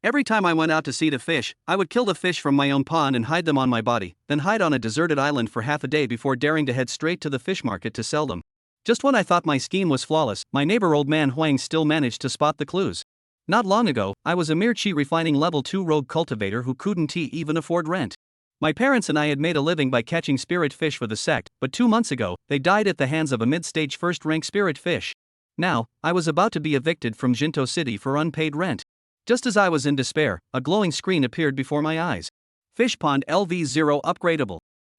Every time I went out to see the fish, I would kill the fish from my own pond and hide them on my body, then hide on a deserted island for half a day before daring to head straight to the fish market to sell them. Just when I thought my scheme was flawless, my neighbor old man Huang still managed to spot the clues. Not long ago, I was a mere chi refining level 2 rogue cultivator who couldn't even afford rent. My parents and I had made a living by catching spirit fish for the sect, but 2 months ago, they died at the hands of a mid-stage first-rank spirit fish. Now, I was about to be evicted from Jinto City for unpaid rent. Just as I was in despair, a glowing screen appeared before my eyes. Fish Pond LV0 upgradable.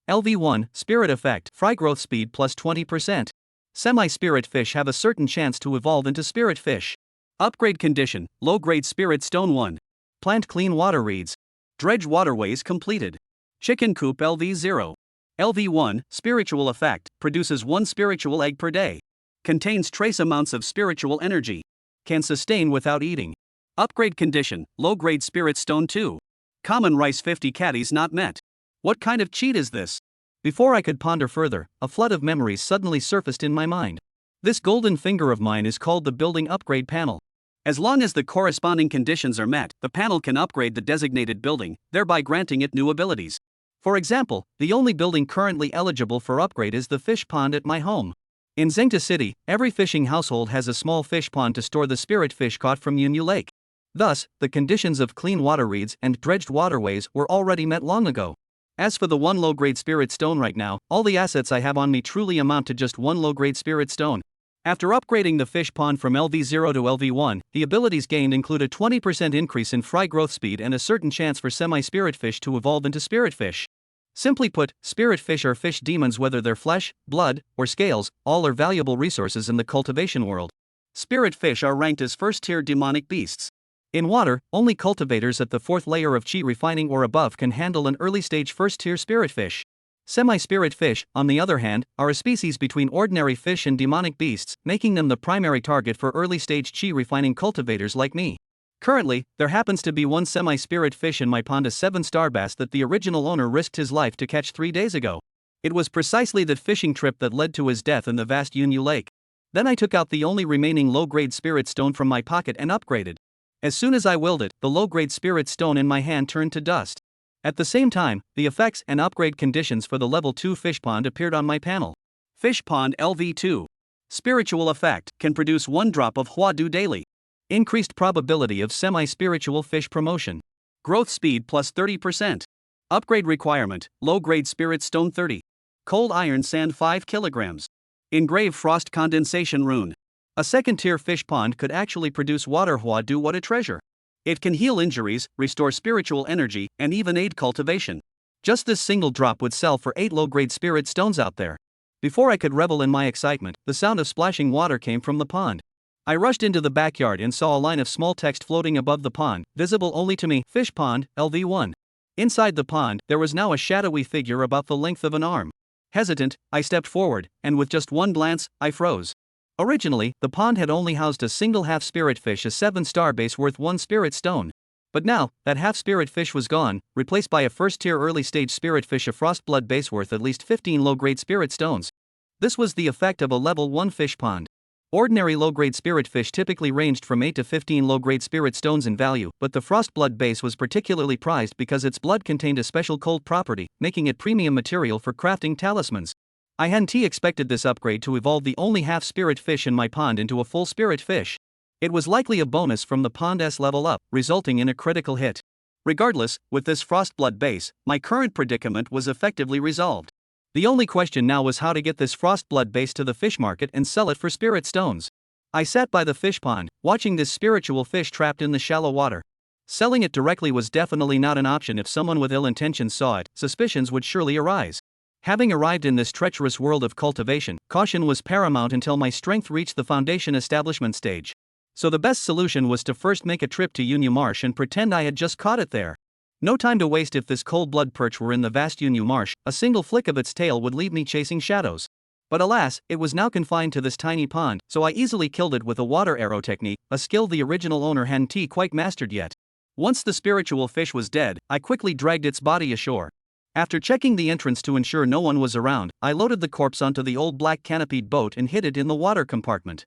LV1, Spirit Effect, Fry Growth Speed plus 20%. Semi-spirit fish have a certain chance to evolve into spirit fish. Upgrade condition, low-grade spirit stone 1. Plant clean water reeds. Dredge waterways completed. Chicken coop LV0. LV1, Spiritual Effect, produces 1 spiritual egg per day. Contains trace amounts of spiritual energy. Can sustain without eating. Upgrade condition, low-grade spirit stone 2. Common rice 50 caddies not met. What kind of cheat is this? Before I could ponder further, a flood of memories suddenly surfaced in my mind. This golden finger of mine is called the building upgrade panel. As long as the corresponding conditions are met, the panel can upgrade the designated building, thereby granting it new abilities. For example, the only building currently eligible for upgrade is the fish pond at my home. In Zengta City, every fishing household has a small fish pond to store the spirit fish caught from Yunyu Lake. Thus, the conditions of clean water reeds and dredged waterways were already met long ago. As for the 1 low-grade spirit stone right now, all the assets I have on me truly amount to just 1 low-grade spirit stone. After upgrading the fish pond from LV0 to LV1, the abilities gained include a 20% increase in fry growth speed and a certain chance for semi-spirit fish to evolve into spirit fish. Simply put, spirit fish are fish demons, whether they're flesh, blood, or scales, all are valuable resources in the cultivation world. Spirit fish are ranked as first-tier demonic beasts. In water, only cultivators at the 4th layer of chi refining or above can handle an early-stage first-tier spirit fish. Semi-spirit fish, on the other hand, are a species between ordinary fish and demonic beasts, making them the primary target for early-stage chi refining cultivators like me. Currently, there happens to be 1 semi-spirit fish in my pond, a 7-star bass that the original owner risked his life to catch 3 days ago. It was precisely that fishing trip that led to his death in the vast Yunyu Lake. Then I took out the only remaining low-grade spirit stone from my pocket and upgraded. As soon as I willed it, the low-grade spirit stone in my hand turned to dust. At the same time, the effects and upgrade conditions for the level 2 fish pond appeared on my panel. Fish Pond LV2. Spiritual Effect, can produce 1 drop of Hua Du daily. Increased probability of semi-spiritual fish promotion. Growth speed plus 30%. Upgrade requirement, low-grade spirit stone 30. Cold iron sand 5 kilograms. Engrave frost condensation rune. A 2nd-tier fish pond could actually produce water Hua Du. What a treasure. It can heal injuries, restore spiritual energy, and even aid cultivation. Just this single drop would sell for 8 low-grade spirit stones out there. Before I could revel in my excitement, the sound of splashing water came from the pond. I rushed into the backyard and saw a line of small text floating above the pond, visible only to me: Fish Pond, LV1. Inside the pond, there was now a shadowy figure about the length of an arm. Hesitant, I stepped forward, and with just 1 glance, I froze. Originally, the pond had only housed a single half-spirit fish, a 7-star base worth 1 spirit stone. But now, that half-spirit fish was gone, replaced by a first-tier early-stage spirit fish, a frostblood base worth at least 15 low-grade spirit stones. This was the effect of a level 1 fish pond. Ordinary low-grade spirit fish typically ranged from 8 to 15 low-grade spirit stones in value, but the frostblood base was particularly prized because its blood contained a special cold property, making it premium material for crafting talismans. I hadn't expected this upgrade to evolve the only half-spirit fish in my pond into a full spirit fish. It was likely a bonus from the pond's level up, resulting in a critical hit. Regardless, with this frostblood base, my current predicament was effectively resolved. The only question now was how to get this frostblood base to the fish market and sell it for spirit stones. I sat by the fish pond, watching this spiritual fish trapped in the shallow water. Selling it directly was definitely not an option. If someone with ill intentions saw it, suspicions would surely arise. Having arrived in this treacherous world of cultivation, caution was paramount until my strength reached the foundation establishment stage. So the best solution was to first make a trip to Yunyu Marsh and pretend I had just caught it there. No time to waste. If this cold-blood perch were in the vast Yunyu Marsh, a single flick of its tail would leave me chasing shadows. But alas, it was now confined to this tiny pond, so I easily killed it with a water arrow technique, a skill the original owner hadn't quite mastered yet. Once the spiritual fish was dead, I quickly dragged its body ashore. After checking the entrance to ensure no one was around, I loaded the corpse onto the old black canopied boat and hid it in the water compartment.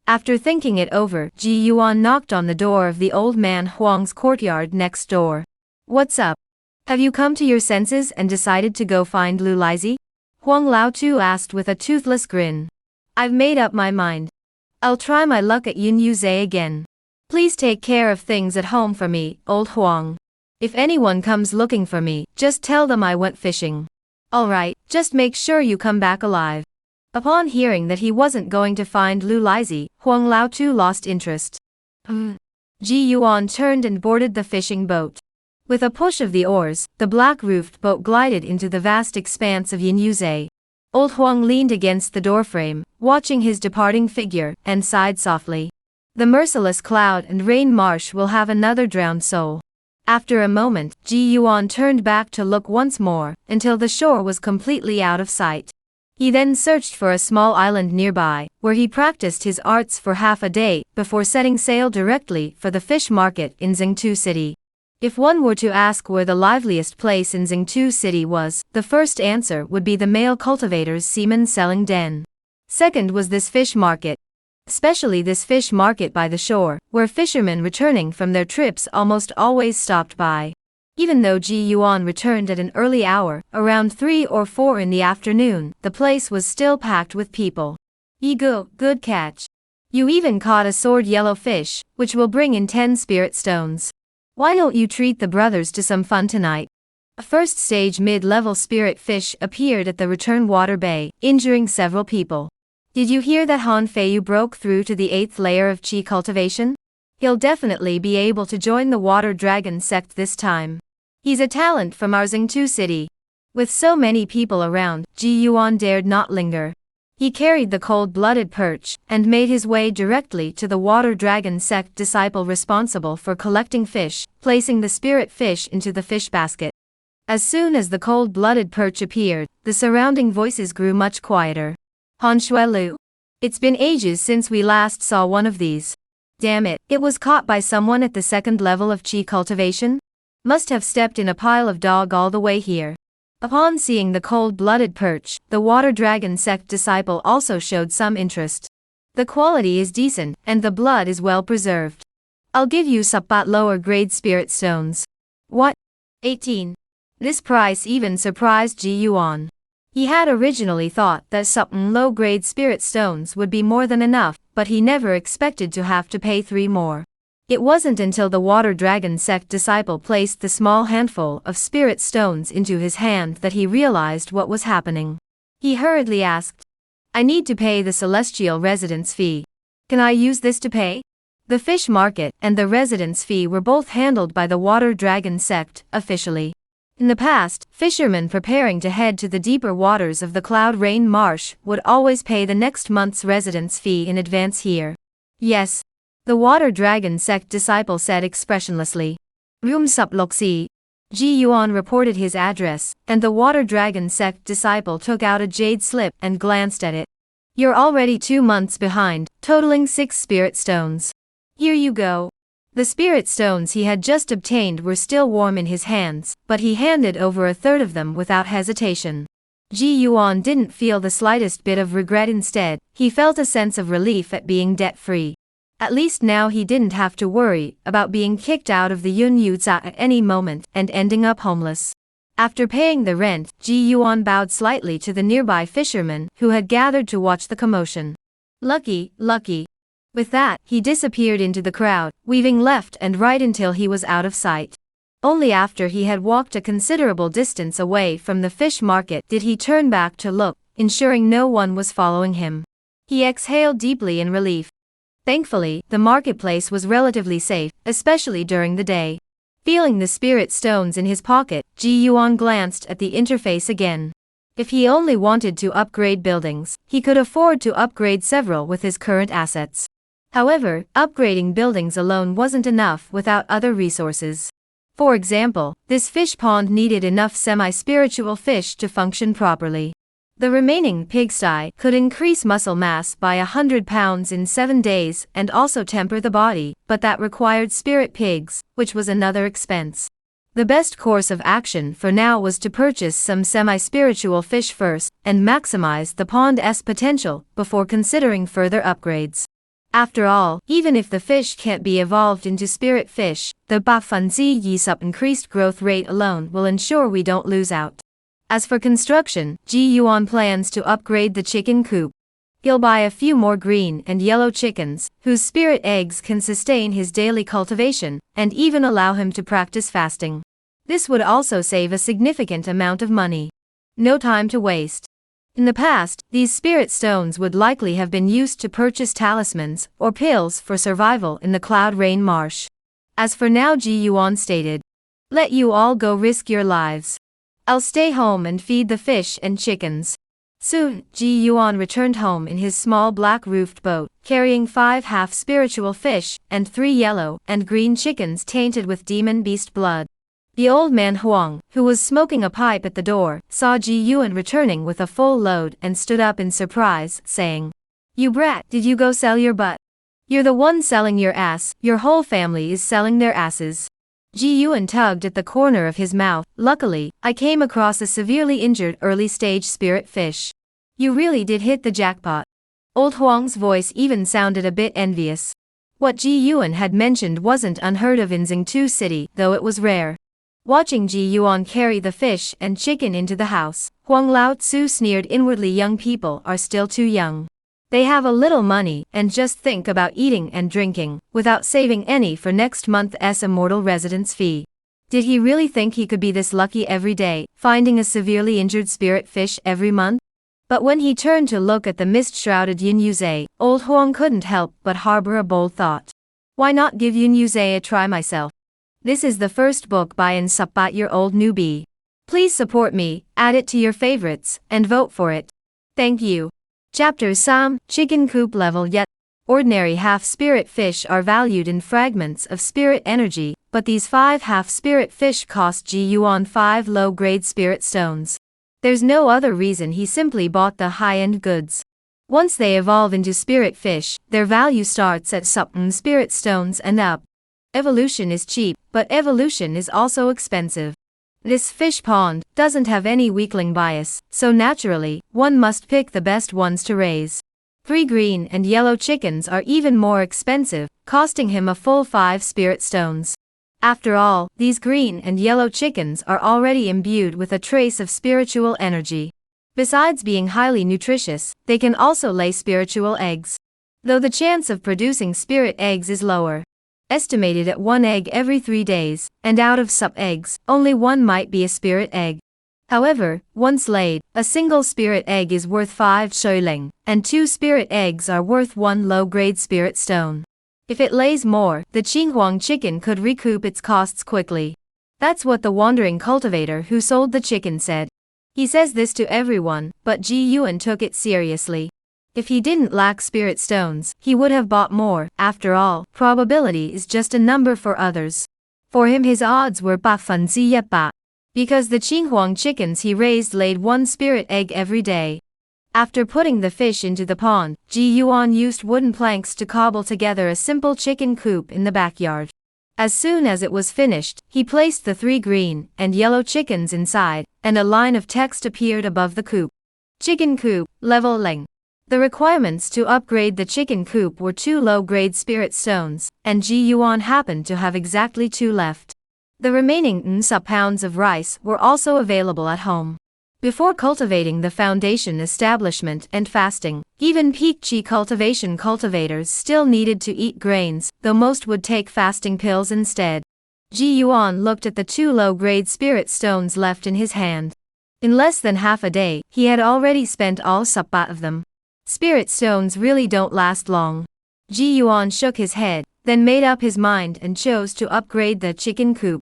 After thinking it over, Ji Yuan knocked on the door of the old man Huang's courtyard next door. "What's up? Have you come to your senses and decided to go find Lu Lizzie?" Huang Laotu asked with a toothless grin. "I've made up my mind. I'll try my luck at Yin Yuze again. Please take care of things at home for me, old Huang. If anyone comes looking for me, just tell them I went fishing. Alright, just make sure you come back alive." Upon hearing that he wasn't going to find Lu Lizzie, Huang Laotu lost interest. Ji Yuan turned and boarded the fishing boat. With a push of the oars, the black-roofed boat glided into the vast expanse of Yin Yuze. Old Huang leaned against the doorframe, watching his departing figure, and sighed softly. "The merciless cloud and rain marsh will have another drowned soul." After a moment, Ji Yuan turned back to look once more, until the shore was completely out of sight. He then searched for a small island nearby, where he practiced his arts for half a day, before setting sail directly for the fish market in Xingtu City. If one were to ask where the liveliest place in Xingtu City was, the first answer would be the male cultivator's semen selling den. Second was this fish market. Especially this fish market by the shore, where fishermen returning from their trips almost always stopped by. Even though Ji Yuan returned at an early hour, around 3 or 4 in the afternoon, the place was still packed with people. "Yigo, good catch. You even caught a sword yellow fish, which will bring in 10 spirit stones. Why don't you treat the brothers to some fun tonight?" A first stage mid-level spirit fish appeared at the return water bay, injuring several people. "Did you hear that Han Feiyu broke through to the 8th layer of Qi cultivation? He'll definitely be able to join the water dragon sect this time. He's a talent from our Xingtu City." With so many people around, Ji Yuan dared not linger. He carried the cold-blooded perch, and made his way directly to the water dragon sect disciple responsible for collecting fish, placing the spirit fish into the fish basket. As soon as the cold-blooded perch appeared, the surrounding voices grew much quieter. "Han Shuelu. It's been ages since we last saw one of these. Damn it, it was caught by someone at the 2nd level of Qi cultivation? Must have stepped in a pile of dog all the way here." Upon seeing the cold-blooded perch, the water dragon sect disciple also showed some interest. "The quality is decent, and the blood is well preserved. I'll give you sapat lower grade spirit stones." "What? 18. This price even surprised Ji Yuan. He had originally thought that some low-grade spirit stones would be more than enough, but he never expected to have to pay 3 more. It wasn't until the water dragon sect disciple placed the small handful of spirit stones into his hand that he realized what was happening. He hurriedly asked, "I need to pay the celestial residence fee. Can I use this to pay?" The fish market and the residence fee were both handled by the water dragon sect, officially. In the past, fishermen preparing to head to the deeper waters of the Cloud Rain Marsh would always pay the next month's residence fee in advance here. "Yes," the water dragon sect disciple said expressionlessly. "Room sup loxi." Ji Yuan reported his address, and the water dragon sect disciple took out a jade slip and glanced at it. "You're already 2 months behind, totaling 6 spirit stones. Here you go." The spirit stones he had just obtained were still warm in his hands, but he handed over a third of them without hesitation. Ji Yuan didn't feel the slightest bit of regret. Instead, he felt a sense of relief at being debt-free. At least now he didn't have to worry about being kicked out of the Yun Yuza at any moment and ending up homeless. After paying the rent, Ji Yuan bowed slightly to the nearby fishermen who had gathered to watch the commotion. "Lucky, lucky." With that, he disappeared into the crowd, weaving left and right until he was out of sight. Only after he had walked a considerable distance away from the fish market did he turn back to look, ensuring no one was following him. He exhaled deeply in relief. Thankfully, the marketplace was relatively safe, especially during the day. Feeling the spirit stones in his pocket, Ji Yuan glanced at the interface again. If he only wanted to upgrade buildings, he could afford to upgrade several with his current assets. However, upgrading buildings alone wasn't enough without other resources. For example, this fish pond needed enough semi-spiritual fish to function properly. The remaining pigsty could increase muscle mass by 100 pounds in 7 days and also temper the body, but that required spirit pigs, which was another expense. The best course of action for now was to purchase some semi-spiritual fish first and maximize the pond's potential before considering further upgrades. After all, even if the fish can't be evolved into spirit fish, the Bafunzi Yi Sup increased growth rate alone will ensure we don't lose out. As for construction, Ji Yuan plans to upgrade the chicken coop. He'll buy a few more green and yellow chickens, whose spirit eggs can sustain his daily cultivation, and even allow him to practice fasting. This would also save a significant amount of money. No time to waste. In the past, these spirit stones would likely have been used to purchase talismans or pills for survival in the Cloud Rain Marsh. As for now, Ji Yuan stated, "Let you all go risk your lives. I'll stay home and feed the fish and chickens." Soon, Ji Yuan returned home in his small black-roofed boat, carrying 5 half-spiritual fish and 3 yellow and green chickens tainted with demon beast blood. The old man Huang, who was smoking a pipe at the door, saw Ji Yuan returning with a full load and stood up in surprise, saying, "You brat, did you go sell your butt? You're the one selling your ass, your whole family is selling their asses." Ji Yuan tugged at the corner of his mouth. "Luckily, I came across a severely injured early-stage spirit fish. You really did hit the jackpot." Old Huang's voice even sounded a bit envious. What Ji Yuan had mentioned wasn't unheard of in Xingtu City, though it was rare. Watching Ji Yuan carry the fish and chicken into the house, Huang Lao Tzu sneered inwardly. Young people are still too young. They have a little money and just think about eating and drinking, without saving any for next month's immortal residence fee. Did he really think he could be this lucky every day, finding a severely injured spirit fish every month? But when he turned to look at the mist-shrouded Yin Yuze, old Huang couldn't help but harbor a bold thought. Why not give Yin Yuze a try myself? This is the first book by an Year-old newbie. Please support me, add it to your favorites, and vote for it. Thank you. Chapter 3, Chicken Coop Level Yet. Ordinary half-spirit fish are valued in fragments of spirit energy, but these 5 half-spirit fish cost Ji Yuan 5 low-grade spirit stones. There's no other reason, he simply bought the high-end goods. Once they evolve into spirit fish, their value starts at certain spirit stones and up. Evolution is cheap, but evolution is also expensive. This fish pond doesn't have any weakling bias, so naturally, one must pick the best ones to raise. 3 green and yellow chickens are even more expensive, costing him a full 5 spirit stones. After all, these green and yellow chickens are already imbued with a trace of spiritual energy. Besides being highly nutritious, they can also lay spiritual eggs. Though the chance of producing spirit eggs is lower. Estimated at 1 egg every 3 days, and out of sup eggs, only 1 might be a spirit egg. However, once laid, a single spirit egg is worth 5 shoiling, and 2 spirit eggs are worth 1 low-grade spirit stone. If it lays more, the Qinghuang chicken could recoup its costs quickly. That's what the wandering cultivator who sold the chicken said. He says this to everyone, but Ji Yuan took it seriously. If he didn't lack spirit stones, he would have bought more. After all, probability is just a number for others. For him, his odds were ba fen zi ye ba. Because the Qinghuang chickens he raised laid 1 spirit egg every day. After putting the fish into the pond, Ji Yuan used wooden planks to cobble together a simple chicken coop in the backyard. As soon as it was finished, he placed the 3 green and yellow chickens inside, and a line of text appeared above the coop. Chicken coop, level Ling. The requirements to upgrade the chicken coop were 2 low-grade spirit stones, and Ji Yuan happened to have exactly 2 left. The remaining pounds of rice were also available at home. Before cultivating the foundation establishment and fasting, even peak chi cultivation cultivators still needed to eat grains, though most would take fasting pills instead. Ji Yuan looked at the 2 low-grade spirit stones left in his hand. In less than half a day, he had already spent all sappa of them. Spirit stones really don't last long. Ji Yuan shook his head, then made up his mind and chose to upgrade the chicken coop.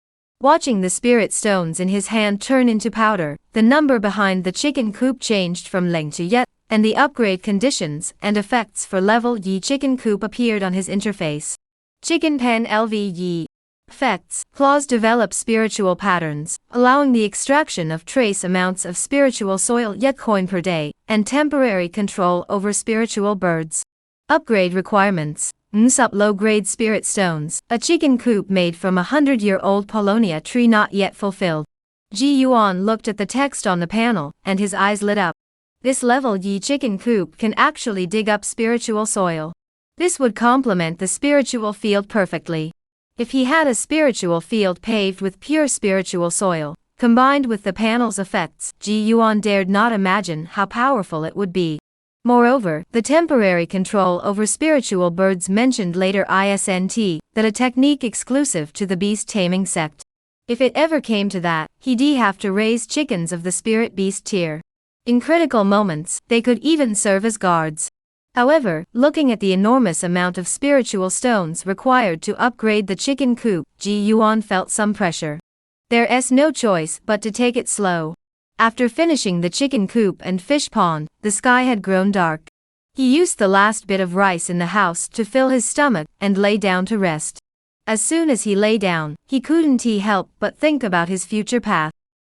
Watching the spirit stones in his hand turn into powder, the number behind the chicken coop changed from Ling to Yet, and the upgrade conditions and effects for level Yi chicken coop appeared on his interface. Chicken pen LV Yi. Effects. Claws develop spiritual patterns, allowing the extraction of trace amounts of spiritual soil Yet coin per day, and temporary control over spiritual birds. Upgrade requirements. Sup low-grade spirit stones, a chicken coop made from a 100-year-old Polonia tree not yet fulfilled. Ji Yuan looked at the text on the panel, and his eyes lit up. This level Yi chicken coop can actually dig up spiritual soil. This would complement the spiritual field perfectly. If he had a spiritual field paved with pure spiritual soil, combined with the panel's effects, Ji Yuan dared not imagine how powerful it would be. Moreover, the temporary control over spiritual birds mentioned later isn't that a technique exclusive to the beast taming sect. If it ever came to that, he'd have to raise chickens of the spirit beast tier. In critical moments, they could even serve as guards. However, looking at the enormous amount of spiritual stones required to upgrade the chicken coop, Ji Yuan felt some pressure. There's no choice but to take it slow. After finishing the chicken coop and fish pond, the sky had grown dark. He used the last bit of rice in the house to fill his stomach and lay down to rest. As soon as he lay down, he couldn't help but think about his future path.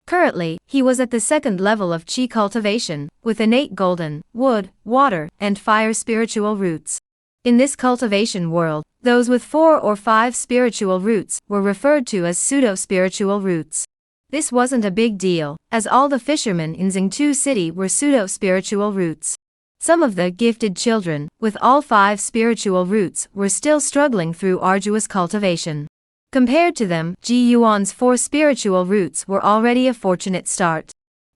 Currently, he was at the second level of chi cultivation, with innate golden, wood, water, and fire spiritual roots. In this cultivation world, those with 4 or 5 spiritual roots were referred to as pseudo-spiritual roots. This wasn't a big deal, as all the fishermen in Xingtu City were pseudo-spiritual roots. Some of the gifted children, with all 5 spiritual roots, were still struggling through arduous cultivation. Compared to them, Ji Yuan's 4 spiritual roots were already a fortunate start.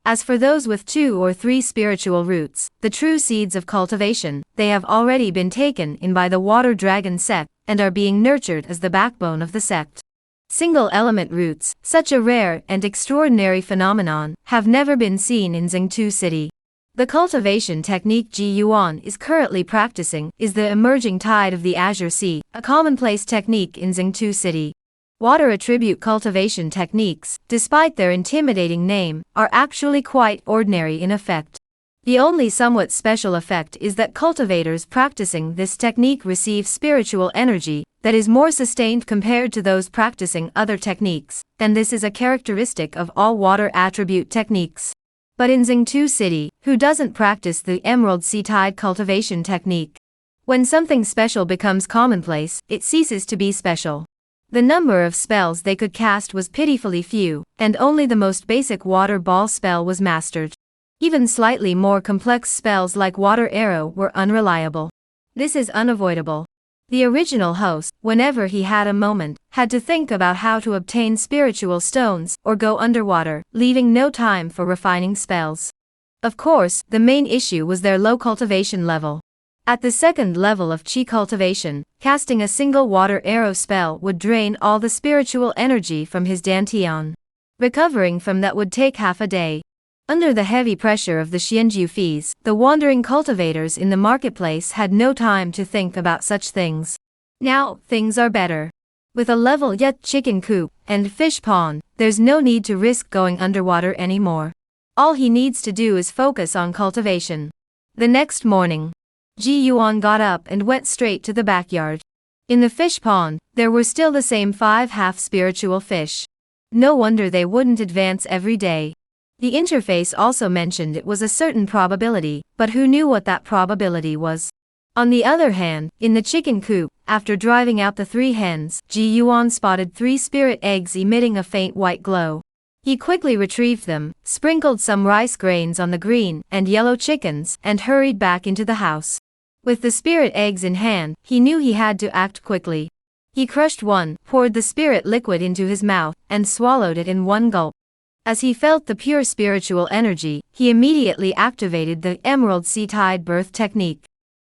As for those with 2 or 3 spiritual roots, the true seeds of cultivation, they have already been taken in by the Water Dragon sect, and are being nurtured as the backbone of the sect. Single-element roots, such a rare and extraordinary phenomenon, have never been seen in Xingtu City. The cultivation technique Ji Yuan is currently practicing is the emerging tide of the Azure Sea, a commonplace technique in Xingtu City. Water attribute cultivation techniques, despite their intimidating name, are actually quite ordinary in effect. The only somewhat special effect is that cultivators practicing this technique receive spiritual energy that is more sustained compared to those practicing other techniques, and this is a characteristic of all water attribute techniques. But in Xingtu City, who doesn't practice the Emerald Sea Tide cultivation technique? When something special becomes commonplace, it ceases to be special. The number of spells they could cast was pitifully few, and only the most basic water ball spell was mastered. Even slightly more complex spells like water arrow were unreliable. This is unavoidable. The original host, whenever he had a moment, had to think about how to obtain spiritual stones or go underwater, leaving no time for refining spells. Of course, the main issue was their low cultivation level. At the second level of chi cultivation, casting a single water arrow spell would drain all the spiritual energy from his dantian. Recovering from that would take half a day. Under the heavy pressure of the Xianju fees, the wandering cultivators in the marketplace had no time to think about such things. Now, things are better. With a level yet chicken coop and fish pond, there's no need to risk going underwater anymore. All he needs to do is focus on cultivation. The next morning, Ji Yuan got up and went straight to the backyard. In the fish pond, there were still the same 5 half-spiritual fish. No wonder they wouldn't advance every day. The interface also mentioned it was a certain probability, but who knew what that probability was? On the other hand, in the chicken coop, after driving out the 3 hens, Ji Yuan spotted 3 spirit eggs emitting a faint white glow. He quickly retrieved them, sprinkled some rice grains on the green and yellow chickens, and hurried back into the house. With the spirit eggs in hand, he knew he had to act quickly. He crushed one, poured the spirit liquid into his mouth, and swallowed it in one gulp. As he felt the pure spiritual energy, he immediately activated the Emerald Sea Tide birth technique.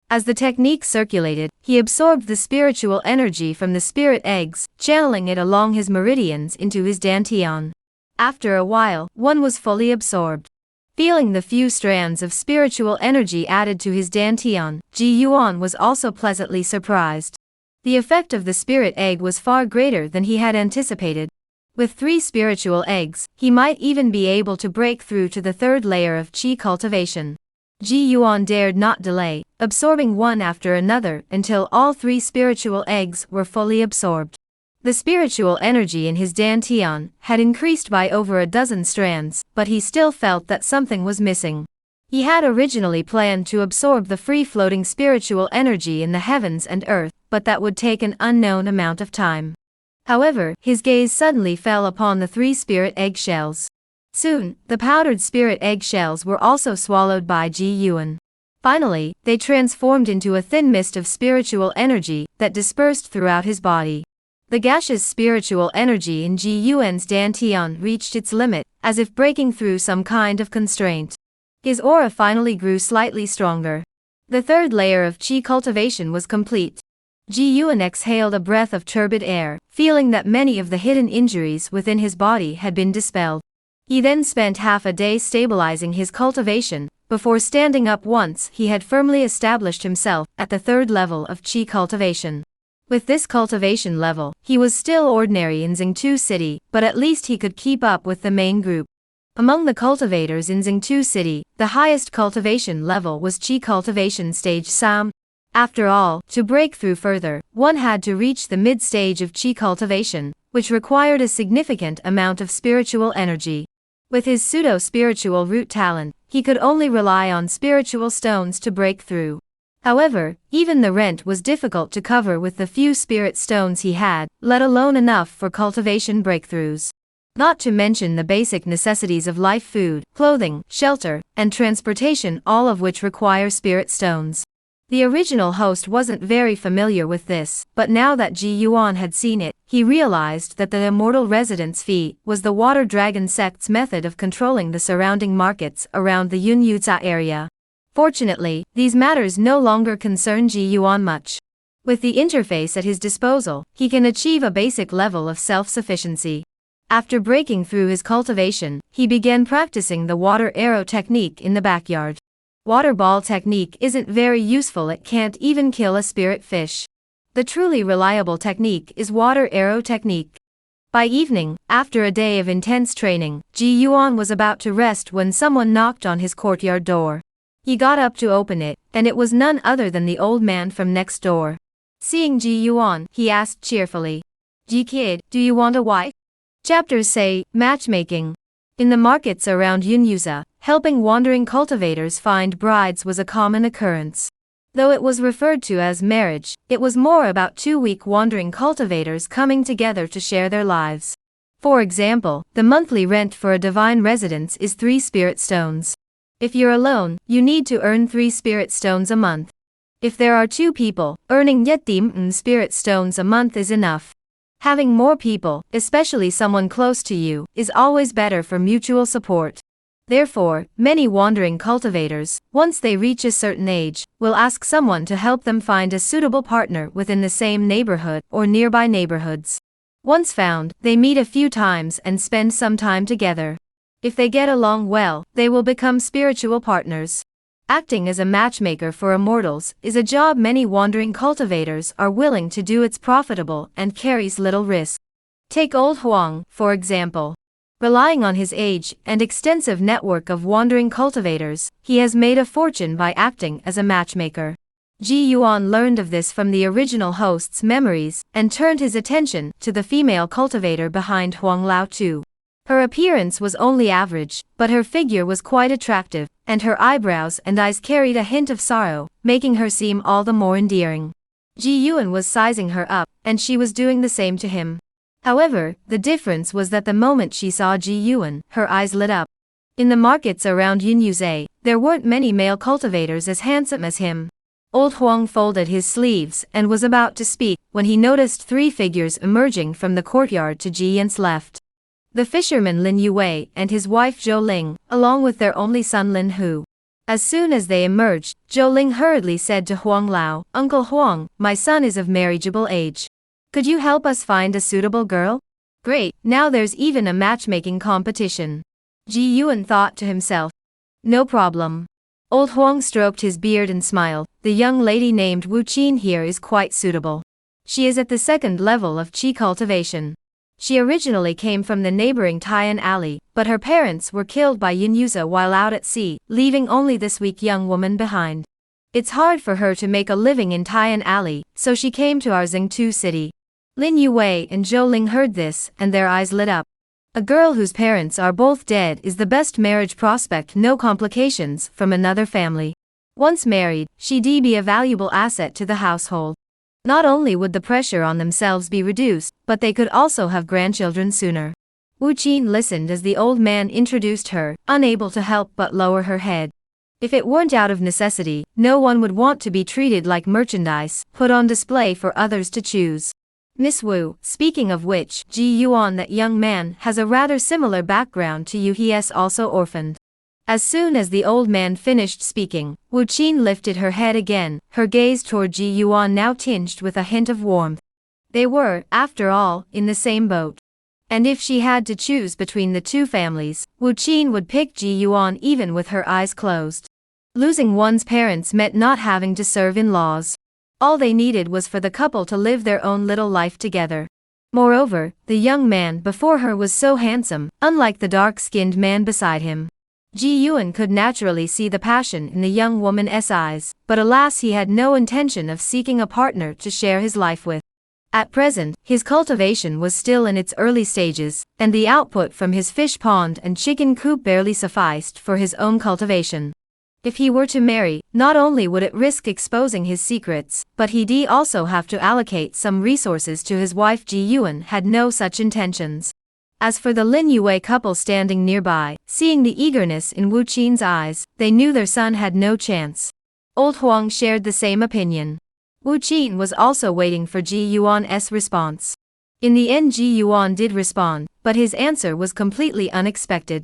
As the technique circulated, he absorbed the spiritual energy from the spirit eggs, channeling it along his meridians into his dantian. After a while, one was fully absorbed. Feeling the few strands of spiritual energy added to his dantian, Ji Yuan was also pleasantly surprised. The effect of the spirit egg was far greater than he had anticipated. With 3 spiritual eggs, he might even be able to break through to the 3rd layer of chi cultivation. Ji Yuan dared not delay, absorbing one after another until all 3 spiritual eggs were fully absorbed. The spiritual energy in his dantian had increased by over a dozen strands, but he still felt that something was missing. He had originally planned to absorb the free-floating spiritual energy in the heavens and earth, but that would take an unknown amount of time. However, his gaze suddenly fell upon the 3 spirit eggshells. Soon, the powdered spirit eggshells were also swallowed by Ji Yuan. Finally, they transformed into a thin mist of spiritual energy that dispersed throughout his body. The gaseous spiritual energy in Ji Yuan's dantian reached its limit, as if breaking through some kind of constraint. His aura finally grew slightly stronger. The third layer of qi cultivation was complete. Ji Yuan exhaled a breath of turbid air, feeling that many of the hidden injuries within his body had been dispelled. He then spent half a day stabilizing his cultivation, before standing up once he had firmly established himself at the third level of qi cultivation. With this cultivation level, he was still ordinary in Xingtu City, but at least he could keep up with the main group. Among the cultivators in Xingtu City, the highest cultivation level was qi cultivation stage Sam. After all, to break through further, one had to reach the mid-stage of qi cultivation, which required a significant amount of spiritual energy. With his pseudo-spiritual root talent, he could only rely on spiritual stones to break through. However, even the rent was difficult to cover with the few spirit stones he had, let alone enough for cultivation breakthroughs. Not to mention the basic necessities of life: food, clothing, shelter, and transportation, all of which require spirit stones. The original host wasn't very familiar with this, but now that Ji Yuan had seen it, he realized that the immortal residence fee was the water dragon sect's method of controlling the surrounding markets around the Yunyuza area. Fortunately, these matters no longer concern Ji Yuan much. With the interface at his disposal, he can achieve a basic level of self-sufficiency. After breaking through his cultivation, he began practicing the water arrow technique in the backyard. Water ball technique isn't very useful, it can't even kill a spirit fish. The truly reliable technique is water arrow technique. By evening, after a day of intense training, Ji Yuan was about to rest when someone knocked on his courtyard door. He got up to open it, and it was none other than the old man from next door. Seeing Ji Yuan, he asked cheerfully, "Ji kid, do you want a wife?" Chapters say, matchmaking. In the markets around Yunyuza, helping wandering cultivators find brides was a common occurrence. Though it was referred to as marriage, it was more about two weak wandering cultivators coming together to share their lives. For example, the monthly rent for a divine residence is 3 spirit stones. If you're alone, you need to earn 3 spirit stones a month. If there are 2 people, earning yetim spirit stones a month is enough. Having more people, especially someone close to you, is always better for mutual support. Therefore, many wandering cultivators, once they reach a certain age, will ask someone to help them find a suitable partner within the same neighborhood or nearby neighborhoods. Once found, they meet a few times and spend some time together. If they get along well, they will become spiritual partners. Acting as a matchmaker for immortals is a job many wandering cultivators are willing to do. It's profitable and carries little risk. Take old Huang, for example. Relying on his age and extensive network of wandering cultivators, he has made a fortune by acting as a matchmaker. Ji Yuan learned of this from the original host's memories and turned his attention to the female cultivator behind Huang Lao Tu. Her appearance was only average, but her figure was quite attractive, and her eyebrows and eyes carried a hint of sorrow, making her seem all the more endearing. Ji Yuan was sizing her up, and she was doing the same to him. However, the difference was that the moment she saw Ji Yuan, her eyes lit up. In the markets around Yunyuze, there weren't many male cultivators as handsome as him. Old Huang folded his sleeves and was about to speak when he noticed 3 figures emerging from the courtyard to Ji Yuan's left. The fisherman Lin Yue and his wife Zhou Ling, along with their only son Lin Hu. As soon as they emerged, Zhou Ling hurriedly said to Huang Lao, "Uncle Huang, my son is of marriageable age. Could you help us find a suitable girl?" Great, now there's even a matchmaking competition. Ji Yuan thought to himself. No problem. Old Huang stroked his beard and smiled. The young lady named Wu Qin here is quite suitable. She is at the 2nd level of qi cultivation. She originally came from the neighboring Tian Alley, but her parents were killed by Yunyuza while out at sea, leaving only this weak young woman behind. It's hard for her to make a living in Tian Alley, so she came to our Xingtu City. Lin Yue and Zhou Ling heard this, and their eyes lit up. A girl whose parents are both dead is the best marriage prospect, no complications from another family. Once married, she'd be a valuable asset to the household. Not only would the pressure on themselves be reduced, but they could also have grandchildren sooner. Wu Qin listened as the old man introduced her, unable to help but lower her head. If it weren't out of necessity, no one would want to be treated like merchandise, put on display for others to choose. Miss Wu, speaking of which, Ji Yuan, that young man, has a rather similar background to you. He is also orphaned. As soon as the old man finished speaking, Wu Qin lifted her head again, her gaze toward Ji Yuan now tinged with a hint of warmth. They were, after all, in the same boat. And if she had to choose between the two families, Wu Qin would pick Ji Yuan even with her eyes closed. Losing one's parents meant not having to serve in-laws. All they needed was for the couple to live their own little life together. Moreover, the young man before her was so handsome, unlike the dark-skinned man beside him. Ji Yuan could naturally see the passion in the young woman's eyes, but alas, he had no intention of seeking a partner to share his life with. At present, his cultivation was still in its early stages, and the output from his fish pond and chicken coop barely sufficed for his own cultivation. If he were to marry, not only would it risk exposing his secrets, but he'd also have to allocate some resources to his wife. Ji Yuan had no such intentions. As for the Lin Yue couple standing nearby, seeing the eagerness in Wu Qin's eyes, they knew their son had no chance. Old Huang shared the same opinion. Wu Qin was also waiting for Ji Yuan's response. In the end, Ji Yuan did respond, but his answer was completely unexpected.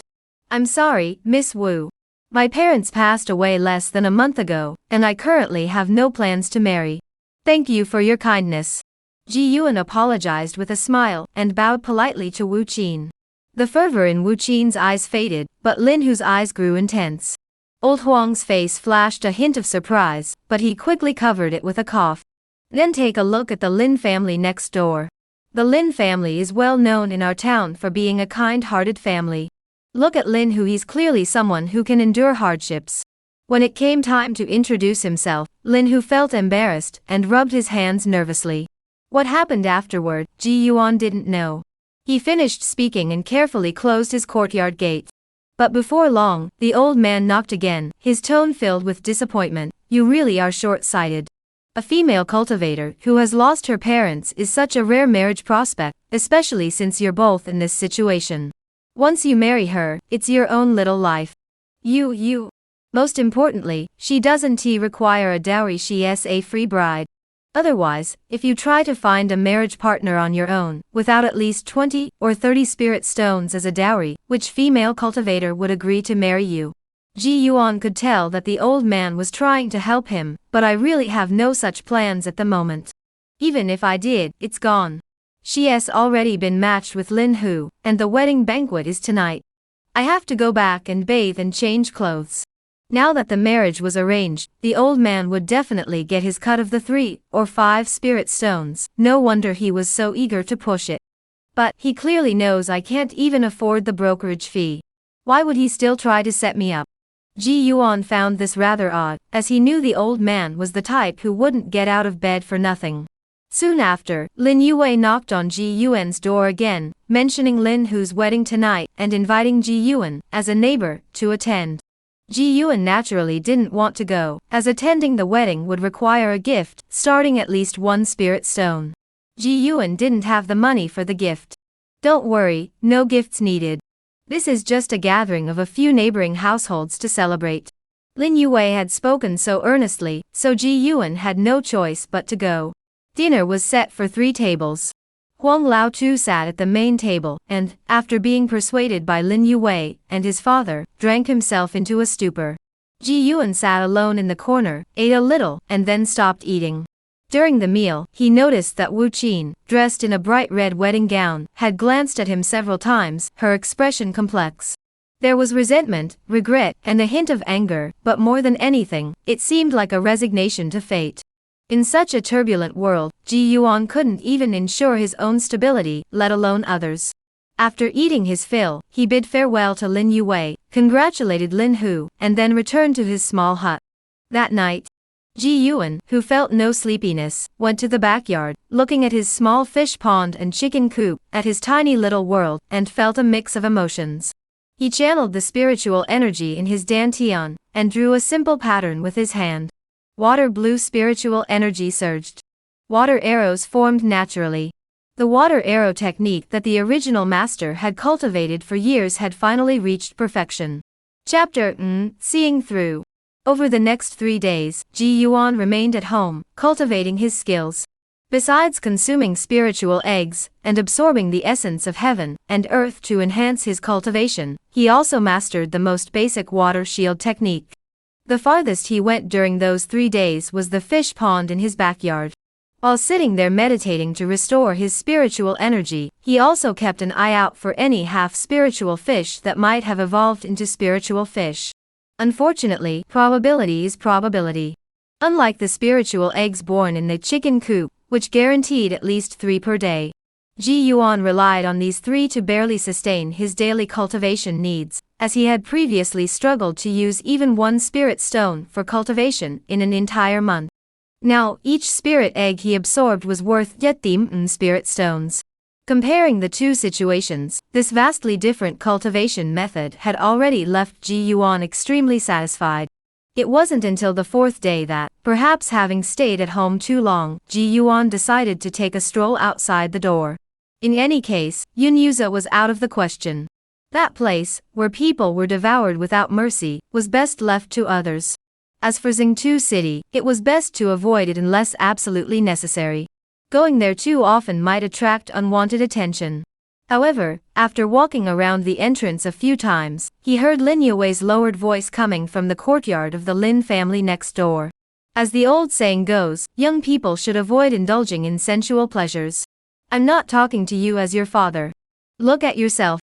I'm sorry, Miss Wu. My parents passed away less than a month ago, and I currently have no plans to marry. Thank you for your kindness. Ji Yuan apologized with a smile and bowed politely to Wu Qin. The fervor in Wu Qin's eyes faded, but Lin Hu's eyes grew intense. Old Huang's face flashed a hint of surprise, but he quickly covered it with a cough. Then take a look at the Lin family next door. The Lin family is well known in our town for being a kind-hearted family. Look at Lin Hu, he's clearly someone who can endure hardships. When it came time to introduce himself, Lin Hu felt embarrassed and rubbed his hands nervously. What happened afterward, Ji Yuan didn't know. He finished speaking and carefully closed his courtyard gate. But before long, the old man knocked again, his tone filled with disappointment. You really are short-sighted. A female cultivator who has lost her parents is such a rare marriage prospect, especially since you're both in this situation. Once you marry her, it's your own little life. Most importantly, she doesn't require a dowry, she is a free bride. Otherwise, if you try to find a marriage partner on your own, without at least 20 or 30 spirit stones as a dowry, which female cultivator would agree to marry you? Ji Yuan could tell that the old man was trying to help him, but I really have no such plans at the moment. Even if I did, it's gone. She has already been matched with Lin Hu, and the wedding banquet is tonight. I have to go back and bathe and change clothes. Now that the marriage was arranged, the old man would definitely get his cut of the 3 or 5 spirit stones. No wonder he was so eager to push it. But he clearly knows I can't even afford the brokerage fee. Why would he still try to set me up? Ji Yuan found this rather odd, as he knew the old man was the type who wouldn't get out of bed for nothing. Soon after, Lin Yue knocked on Ji Yuan's door again, mentioning Lin Hu's wedding tonight and inviting Ji Yuan, as a neighbor, to attend. Ji Yuan naturally didn't want to go, as attending the wedding would require a gift, starting at least 1 spirit stone. Ji Yuan didn't have the money for the gift. Don't worry, no gifts needed. This is just a gathering of a few neighboring households to celebrate. Lin Yue had spoken so earnestly, so Ji Yuan had no choice but to go. Dinner was set for 3 tables. Huang Lao-tu sat at the main table, and, after being persuaded by Lin Yue and his father, drank himself into a stupor. Ji Yuan sat alone in the corner, ate a little, and then stopped eating. During the meal, he noticed that Wu Qin, dressed in a bright red wedding gown, had glanced at him several times, her expression complex. There was resentment, regret, and a hint of anger, but more than anything, it seemed like a resignation to fate. In such a turbulent world, Ji Yuan couldn't even ensure his own stability, let alone others. After eating his fill, he bid farewell to Lin Yue, congratulated Lin Hu, and then returned to his small hut. That night, Ji Yuan, who felt no sleepiness, went to the backyard, looking at his small fish pond and chicken coop, at his tiny little world, and felt a mix of emotions. He channeled the spiritual energy in his dantian, and drew a simple pattern with his hand. Water blue spiritual energy surged. Water arrows formed naturally. The water arrow technique that the original master had cultivated for years had finally reached perfection. Chapter Seeing Through. Over the next 3 days, Ji Yuan remained at home, cultivating his skills. Besides consuming spiritual eggs, and absorbing the essence of heaven and earth to enhance his cultivation, he also mastered the most basic water shield technique. The farthest he went during those 3 days was the fish pond in his backyard. While sitting there meditating to restore his spiritual energy, he also kept an eye out for any half-spiritual fish that might have evolved into spiritual fish. Unfortunately, probability is probability. Unlike the spiritual eggs born in the chicken coop, which guaranteed at least 3 per day, Ji Yuan relied on these 3 to barely sustain his daily cultivation needs, as he had previously struggled to use even 1 spirit stone for cultivation in an entire month. Now, each spirit egg he absorbed was worth yetim spirit stones. Comparing the 2 situations, this vastly different cultivation method had already left Ji Yuan extremely satisfied. It wasn't until the 4th day that, perhaps having stayed at home too long, Ji Yuan decided to take a stroll outside the door. In any case, Yunyuza was out of the question. That place, where people were devoured without mercy, was best left to others. As for Xingtu City, it was best to avoid it unless absolutely necessary. Going there too often might attract unwanted attention. However, after walking around the entrance a few times, he heard Lin Yue's lowered voice coming from the courtyard of the Lin family next door. As the old saying goes, young people should avoid indulging in sensual pleasures. I'm not talking to you as your father. Look at yourself.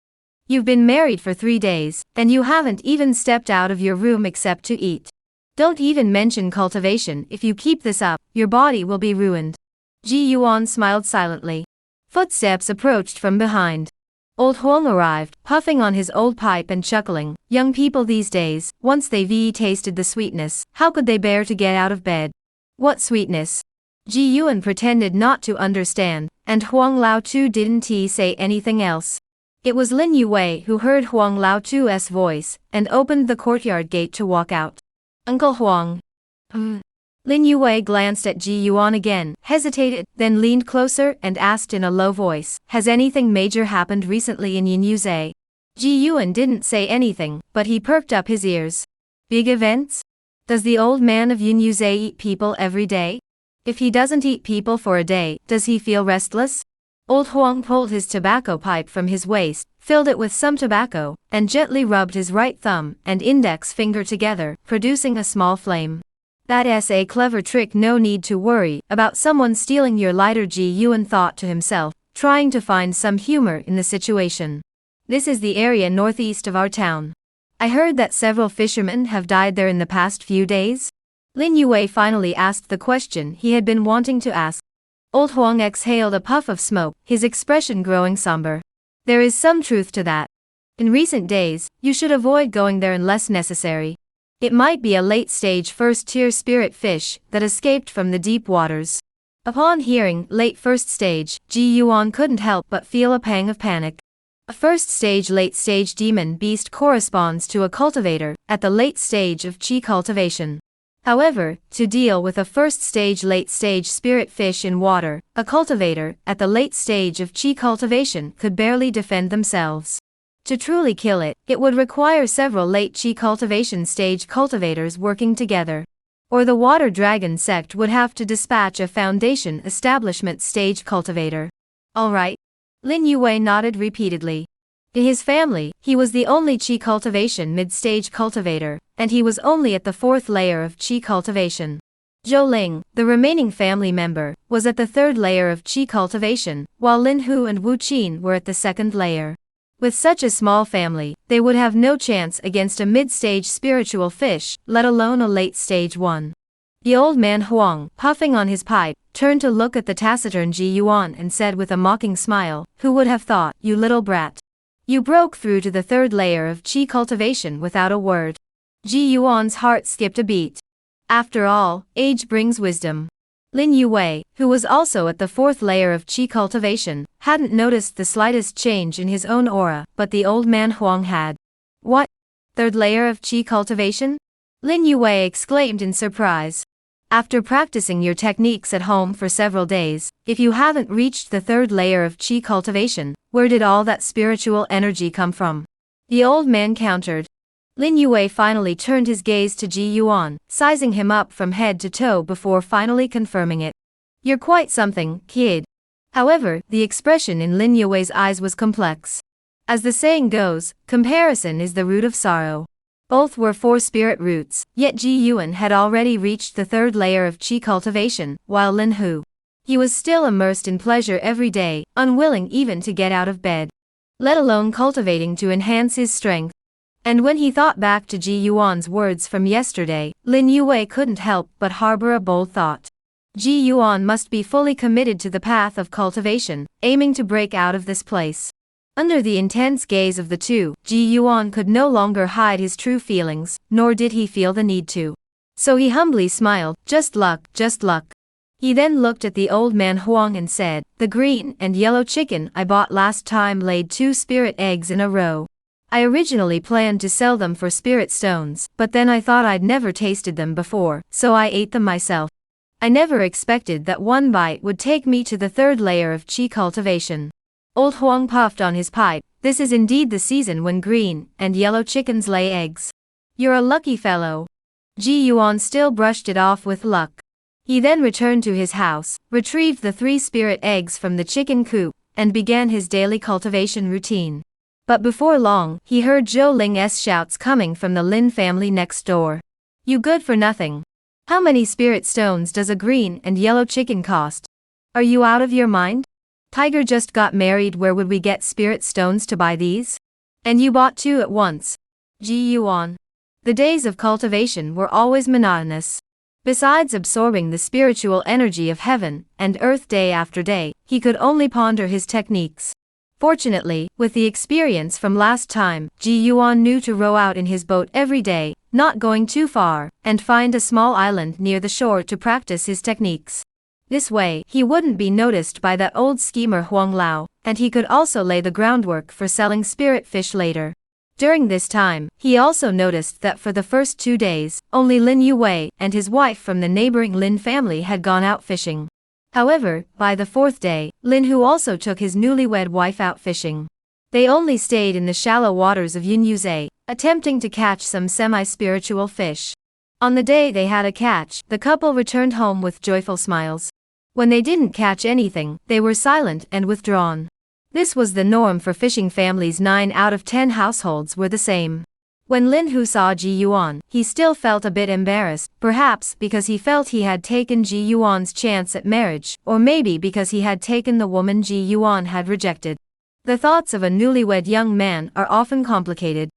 You've been married for 3 days, and you haven't even stepped out of your room except to eat. Don't even mention cultivation. If you keep this up, your body will be ruined. Ji Yuan smiled silently. Footsteps approached from behind. Old Huang arrived, puffing on his old pipe and chuckling. Young people these days, once they've tasted the sweetness, how could they bear to get out of bed? What sweetness? Ji Yuan pretended not to understand, and Huang Lao-tu didn't say anything else. It was Lin Yue who heard Huang Lao-tu's voice, and opened the courtyard gate to walk out. Uncle Huang. Lin Yue glanced at Ji Yuan again, hesitated, then leaned closer and asked in a low voice, has anything major happened recently in Yinyuze? Ji Yuan didn't say anything, but he perked up his ears. Big events? Does the old man of Yinyuze eat people every day? If he doesn't eat people for a day, does he feel restless? Old Huang pulled his tobacco pipe from his waist, filled it with some tobacco, and gently rubbed his right thumb and index finger together, producing a small flame. That's a clever trick. No need to worry about someone stealing your lighter, Ji Yuan thought to himself, trying to find some humor in the situation. This is the area northeast of our town. I heard that several fishermen have died there in the past few days. Lin Yue finally asked the question he had been wanting to ask. Old Huang exhaled a puff of smoke, his expression growing somber. There is some truth to that. In recent days, you should avoid going there unless necessary. It might be a late-stage first-tier spirit fish that escaped from the deep waters. Upon hearing late first stage, Ji Yuan couldn't help but feel a pang of panic. A first-stage late-stage demon beast corresponds to a cultivator at the late stage of qi cultivation. However, to deal with a first-stage late-stage spirit fish in water, a cultivator at the late stage of qi cultivation could barely defend themselves. To truly kill it, it would require several late qi cultivation stage cultivators working together. Or the water dragon sect would have to dispatch a foundation establishment stage cultivator. Alright. Lin Yue nodded repeatedly. In his family, he was the only qi cultivation mid-stage cultivator, and he was only at the 4th layer of qi cultivation. Zhou Ling, the remaining family member, was at the 3rd layer of qi cultivation, while Lin Hu and Wu Qin were at the 2nd layer. With such a small family, they would have no chance against a mid-stage spiritual fish, let alone a late-stage one. The old man Huang, puffing on his pipe, turned to look at the taciturn Ji Yuan and said with a mocking smile, who would have thought, you little brat. You broke through to the 3rd layer of qi cultivation without a word. Ji Yuan's heart skipped a beat. After all, age brings wisdom. Lin Yue, who was also at the 4th layer of qi cultivation, hadn't noticed the slightest change in his own aura, but the old man Huang had. What? 3rd layer of qi cultivation? Lin Yue exclaimed in surprise. After practicing your techniques at home for several days, if you haven't reached the 3rd layer of qi cultivation, where did all that spiritual energy come from? The old man countered. Lin Yue finally turned his gaze to Ji Yuan, sizing him up from head to toe before finally confirming it. You're quite something, kid. However, the expression in Lin Yue's eyes was complex. As the saying goes, comparison is the root of sorrow. Both were 4 spirit roots, yet Ji Yuan had already reached the 3rd layer of qi cultivation, while Lin Hu. He was still immersed in pleasure every day, unwilling even to get out of bed, let alone cultivating to enhance his strength. And when he thought back to Ji Yuan's words from yesterday, Lin Yue couldn't help but harbor a bold thought. Ji Yuan must be fully committed to the path of cultivation, aiming to break out of this place. Under the intense gaze of the two, Ji Yuan could no longer hide his true feelings, nor did he feel the need to. So he humbly smiled, just luck, just luck. He then looked at the old man Huang and said, the green and yellow chicken I bought last time laid 2 spirit eggs in a row. I originally planned to sell them for spirit stones, but then I thought I'd never tasted them before, so I ate them myself. I never expected that one bite would take me to the 3rd layer of qi cultivation. Old Huang puffed on his pipe. This is indeed the season when green and yellow chickens lay eggs. You're a lucky fellow. Ji Yuan still brushed it off with luck. He then returned to his house, retrieved the 3 spirit eggs from the chicken coop, and began his daily cultivation routine. But before long, he heard Zhou Ling's shouts coming from the Lin family next door. You good for nothing. How many spirit stones does a green and yellow chicken cost? Are you out of your mind? Tiger just got married, where would we get spirit stones to buy these? And you bought 2 at once. Ji Yuan. The days of cultivation were always monotonous. Besides absorbing the spiritual energy of heaven and earth day after day, he could only ponder his techniques. Fortunately, with the experience from last time, Ji Yuan knew to row out in his boat every day, not going too far, and find a small island near the shore to practice his techniques. This way, he wouldn't be noticed by that old schemer Huang Lao, and he could also lay the groundwork for selling spirit fish later. During this time, he also noticed that for the first 2 days, only Lin Yue and his wife from the neighboring Lin family had gone out fishing. However, by the 4th day, Lin Hu also took his newlywed wife out fishing. They only stayed in the shallow waters of Yinyuze, attempting to catch some semi-spiritual fish. On the day they had a catch, the couple returned home with joyful smiles. When they didn't catch anything, they were silent and withdrawn. This was the norm for fishing families. 9 out of 10 households were the same. When Lin Hu saw Ji Yuan, he still felt a bit embarrassed, perhaps because he felt he had taken Ji Yuan's chance at marriage, or maybe because he had taken the woman Ji Yuan had rejected. The thoughts of a newlywed young man are often complicated.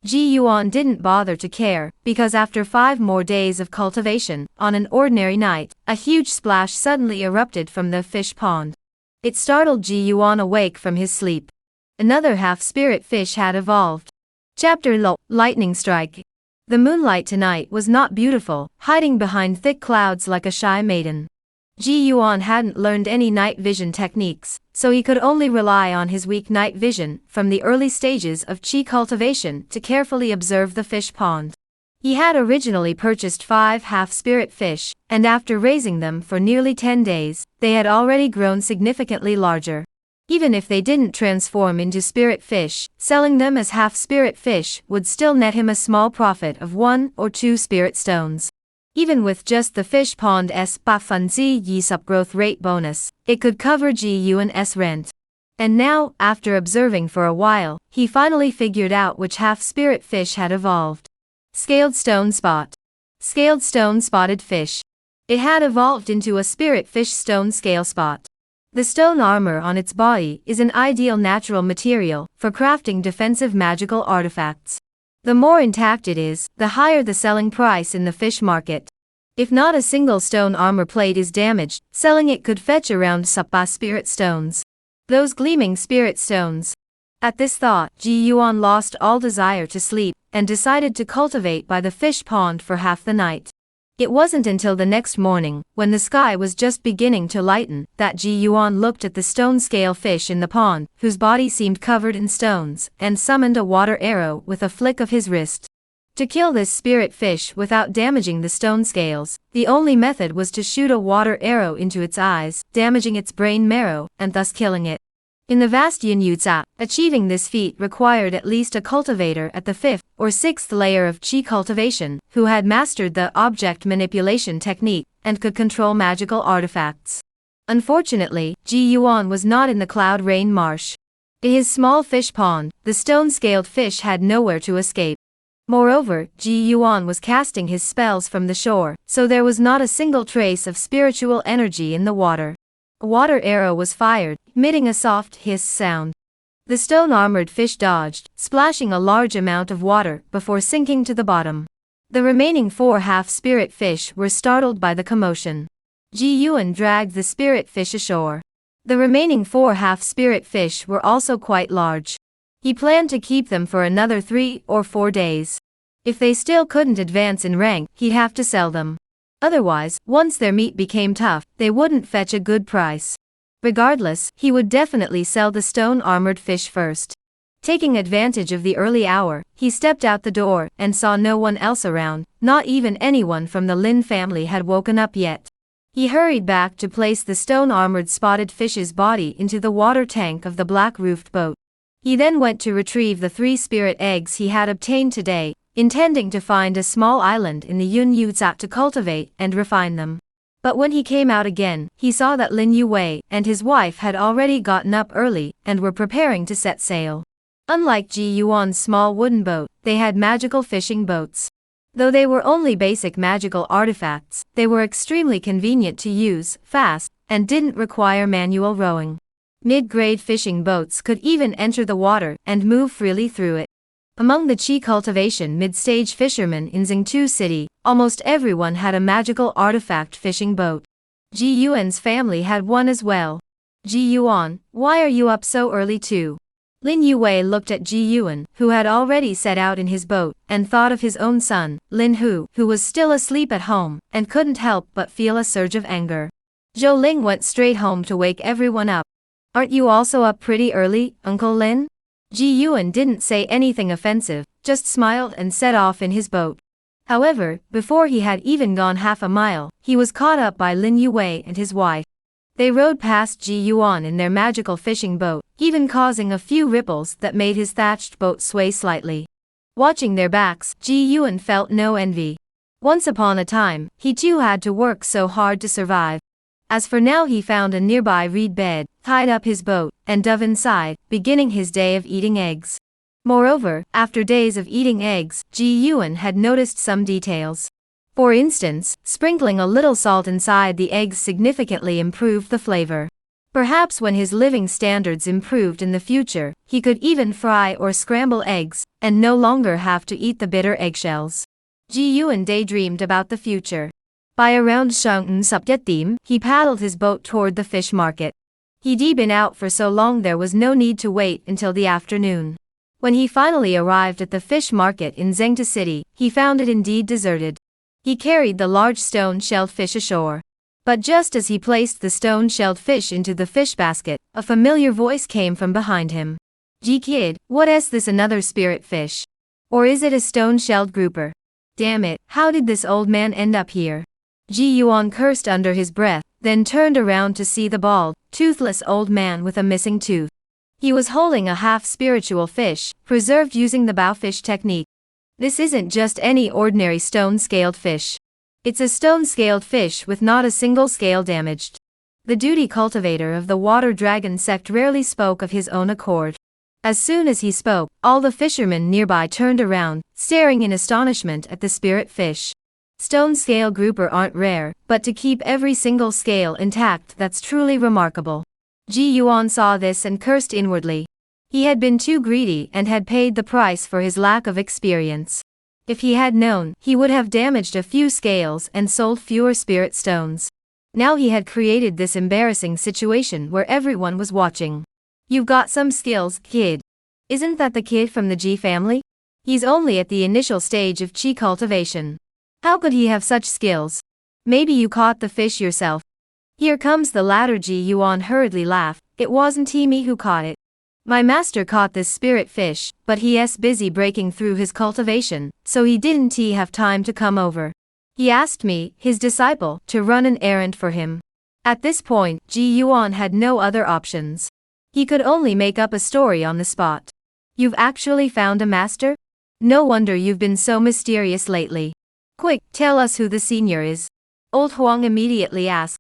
Ji Yuan didn't bother to care, because after 5 more days of cultivation, on an ordinary night, a huge splash suddenly erupted from the fish pond. It startled Ji Yuan awake from his sleep. Another half-spirit fish had evolved. Chapter Lo, Lightning Strike. The moonlight tonight was not beautiful, hiding behind thick clouds like a shy maiden. Ji Yuan hadn't learned any night vision techniques, so he could only rely on his weak night vision from the early stages of qi cultivation to carefully observe the fish pond. He had originally purchased 5 half-spirit fish, and after raising them for nearly 10 days, they had already grown significantly larger. Even if they didn't transform into spirit fish, selling them as half-spirit fish would still net him a small profit of 1 or 2 spirit stones. Even with just the fish pond's 百分之20 growth rate bonus, it could cover Ji Yuan's rent. And now, after observing for a while, he finally figured out which half-spirit fish had evolved. Scaled stone spot. Scaled stone spotted fish. It had evolved into a spirit fish stone scale spot. The stone armor on its body is an ideal natural material for crafting defensive magical artifacts. The more intact it is, the higher the selling price in the fish market. If not a single stone armor plate is damaged, selling it could fetch around 10 spirit stones. Those gleaming spirit stones. At this thought, Ji Yuan lost all desire to sleep, and decided to cultivate by the fish pond for half the night. It wasn't until the next morning, when the sky was just beginning to lighten, that Ji Yuan looked at the stone-scale fish in the pond, whose body seemed covered in stones, and summoned a water arrow with a flick of his wrist. To kill this spirit fish without damaging the stone scales, the only method was to shoot a water arrow into its eyes, damaging its brain marrow, and thus killing it. In the vast Yunyuza, achieving this feat required at least a cultivator at the 5th or 6th layer of Qi cultivation, who had mastered the object manipulation technique and could control magical artifacts. Unfortunately, Ji Yuan was not in the Cloud Rain Marsh. In his small fish pond, the stone-scaled fish had nowhere to escape. Moreover, Ji Yuan was casting his spells from the shore, so there was not a single trace of spiritual energy in the water. A water arrow was fired, emitting a soft hiss sound. The stone-armored fish dodged, splashing a large amount of water before sinking to the bottom. The remaining 4 half-spirit fish were startled by the commotion. Ji Yuan dragged the spirit fish ashore. The remaining 4 half-spirit fish were also quite large. He planned to keep them for another 3 or 4 days. If they still couldn't advance in rank, he'd have to sell them. Otherwise, once their meat became tough, they wouldn't fetch a good price. Regardless, he would definitely sell the stone-armored fish first. Taking advantage of the early hour, he stepped out the door and saw no one else around, not even anyone from the Lin family had woken up yet. He hurried back to place the stone-armored spotted fish's body into the water tank of the black-roofed boat. He then went to retrieve the 3 spirit eggs he had obtained today, intending to find a small island in the Yun Yuza to cultivate and refine them. But when he came out again, he saw that Lin Yue and his wife had already gotten up early and were preparing to set sail. Unlike Ji Yuan's small wooden boat, they had magical fishing boats. Though they were only basic magical artifacts, they were extremely convenient to use, fast, and didn't require manual rowing. Mid-grade fishing boats could even enter the water and move freely through it. Among the Qi cultivation mid-stage fishermen in Xingtu City, almost everyone had a magical artifact fishing boat. Ji Yuan's family had one as well. Ji Yuan, why are you up so early too? Lin Yue looked at Ji Yuan, who had already set out in his boat, and thought of his own son, Lin Hu, who was still asleep at home, and couldn't help but feel a surge of anger. Zhou Ling went straight home to wake everyone up. Aren't you also up pretty early, Uncle Lin? Ji Yuan didn't say anything offensive, just smiled and set off in his boat. However, before he had even gone half a mile, he was caught up by Lin Yue and his wife. They rowed past Ji Yuan in their magical fishing boat, even causing a few ripples that made his thatched boat sway slightly. Watching their backs, Ji Yuan felt no envy. Once upon a time, he too had to work so hard to survive. As for now, he found a nearby reed bed, tied up his boat, and dove inside, beginning his day of eating eggs. Moreover, after days of eating eggs, Ji Yuan had noticed some details. For instance, sprinkling a little salt inside the eggs significantly improved the flavor. Perhaps when his living standards improved in the future, he could even fry or scramble eggs, and no longer have to eat the bitter eggshells. Ji Yuan daydreamed about the future. By around Shang'en Subyetim, he paddled his boat toward the fish market. He'd been out for so long there was no need to wait until the afternoon. When he finally arrived at the fish market in Zhengta City, he found it indeed deserted. He carried the large stone-shelled fish ashore. But just as he placed the stone-shelled fish into the fish basket, a familiar voice came from behind him. "Ji kid, what is this, another spirit fish? Or is it a stone-shelled grouper? Damn it, how did this old man end up here?" Ji Yuan cursed under his breath, then turned around to see the bald, toothless old man with a missing tooth. He was holding a half-spiritual fish, preserved using the bowfish technique. This isn't just any ordinary stone-scaled fish. It's a stone-scaled fish with not a single scale damaged. The duty cultivator of the water dragon sect rarely spoke of his own accord. As soon as he spoke, all the fishermen nearby turned around, staring in astonishment at the spirit fish. Stone-scale grouper aren't rare, but to keep every single scale intact, that's truly remarkable. Ji Yuan saw this and cursed inwardly. He had been too greedy and had paid the price for his lack of experience. If he had known, he would have damaged a few scales and sold fewer spirit stones. Now he had created this embarrassing situation where everyone was watching. "You've got some skills, kid. Isn't that the kid from the Ji family? He's only at the initial stage of Qi cultivation. How could he have such skills? Maybe you caught the fish yourself." "Here comes the ladder," Ji Yuan hurriedly laughed. "It wasn't me who caught it. My master caught this spirit fish, but he's busy breaking through his cultivation, so he didn't have time to come over. He asked me, his disciple, to run an errand for him." At this point, Ji Yuan had no other options. He could only make up a story on the spot. You've actually found a master? No wonder you've been so mysterious lately. Quick, tell us who the senior is. Old Huang immediately asked.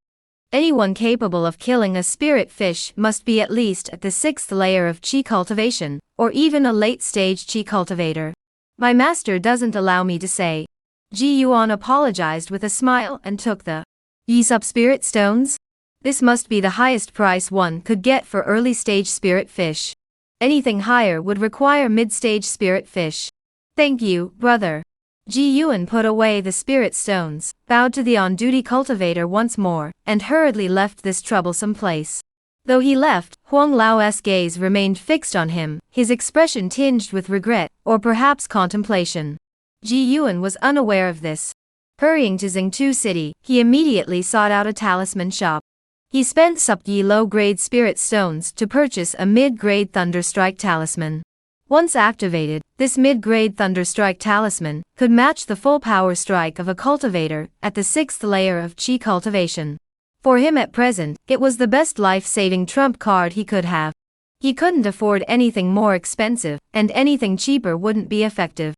Anyone capable of killing a spirit fish must be at least at the 6th layer of qi cultivation, or even a late-stage qi cultivator. My master doesn't allow me to say. Ji Yuan apologized with a smile and took the Yisup spirit stones? This must be the highest price one could get for early-stage spirit fish. Anything higher would require mid-stage spirit fish. Thank you, brother. Ji Yuan put away the spirit stones, bowed to the on-duty cultivator once more, and hurriedly left this troublesome place. Though he left, Huang Lao's gaze remained fixed on him, his expression tinged with regret, or perhaps contemplation. Ji Yuan was unaware of this. Hurrying to Xingtu City, he immediately sought out a talisman shop. He spent Supyi low-grade spirit stones to purchase a mid-grade Thunderstrike talisman. Once activated, this mid-grade Thunderstrike talisman could match the full power strike of a cultivator at the 6th layer of qi cultivation. For him at present, it was the best life-saving trump card he could have. He couldn't afford anything more expensive, and anything cheaper wouldn't be effective.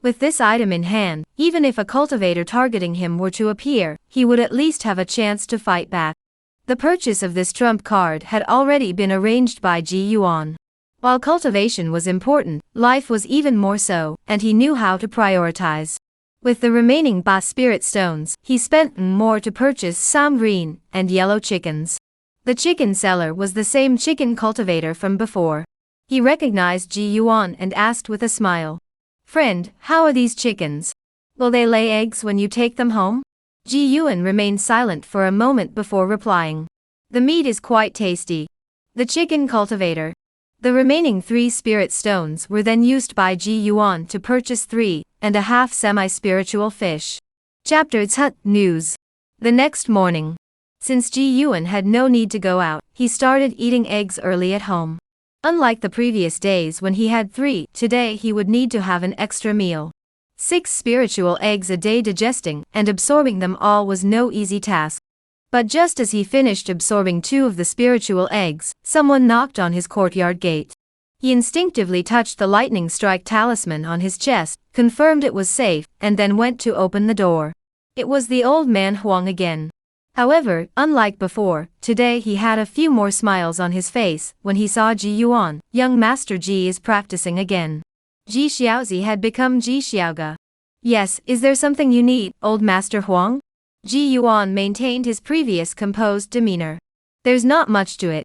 With this item in hand, even if a cultivator targeting him were to appear, he would at least have a chance to fight back. The purchase of this trump card had already been arranged by Ji Yuan. While cultivation was important, life was even more so, and he knew how to prioritize. With the remaining Ba spirit stones, he spent more to purchase some green and yellow chickens. The chicken seller was the same chicken cultivator from before. He recognized Ji Yuan and asked with a smile. Friend, how are these chickens? Will they lay eggs when you take them home? Ji Yuan remained silent for a moment before replying. The meat is quite tasty. The chicken cultivator. The remaining 3 spirit stones were then used by Ji Yuan to purchase 3.5 semi-spiritual fish. Chapter 2 News. The next morning. Since Ji Yuan had no need to go out, he started eating eggs early at home. Unlike the previous days when he had 3, today he would need to have an extra meal. 6 spiritual eggs a day digesting and absorbing them all was no easy task. But just as he finished absorbing 2 of the spiritual eggs, someone knocked on his courtyard gate. He instinctively touched the lightning strike talisman on his chest, confirmed it was safe, and then went to open the door. It was the old man Huang again. However, unlike before, today he had a few more smiles on his face when he saw Ji Yuan. Young Master Ji is practicing again. Ji Xiaozi had become Ji Xiaoga. Yes, is there something you need, old Master Huang? Ji Yuan maintained his previous composed demeanor. There's not much to it.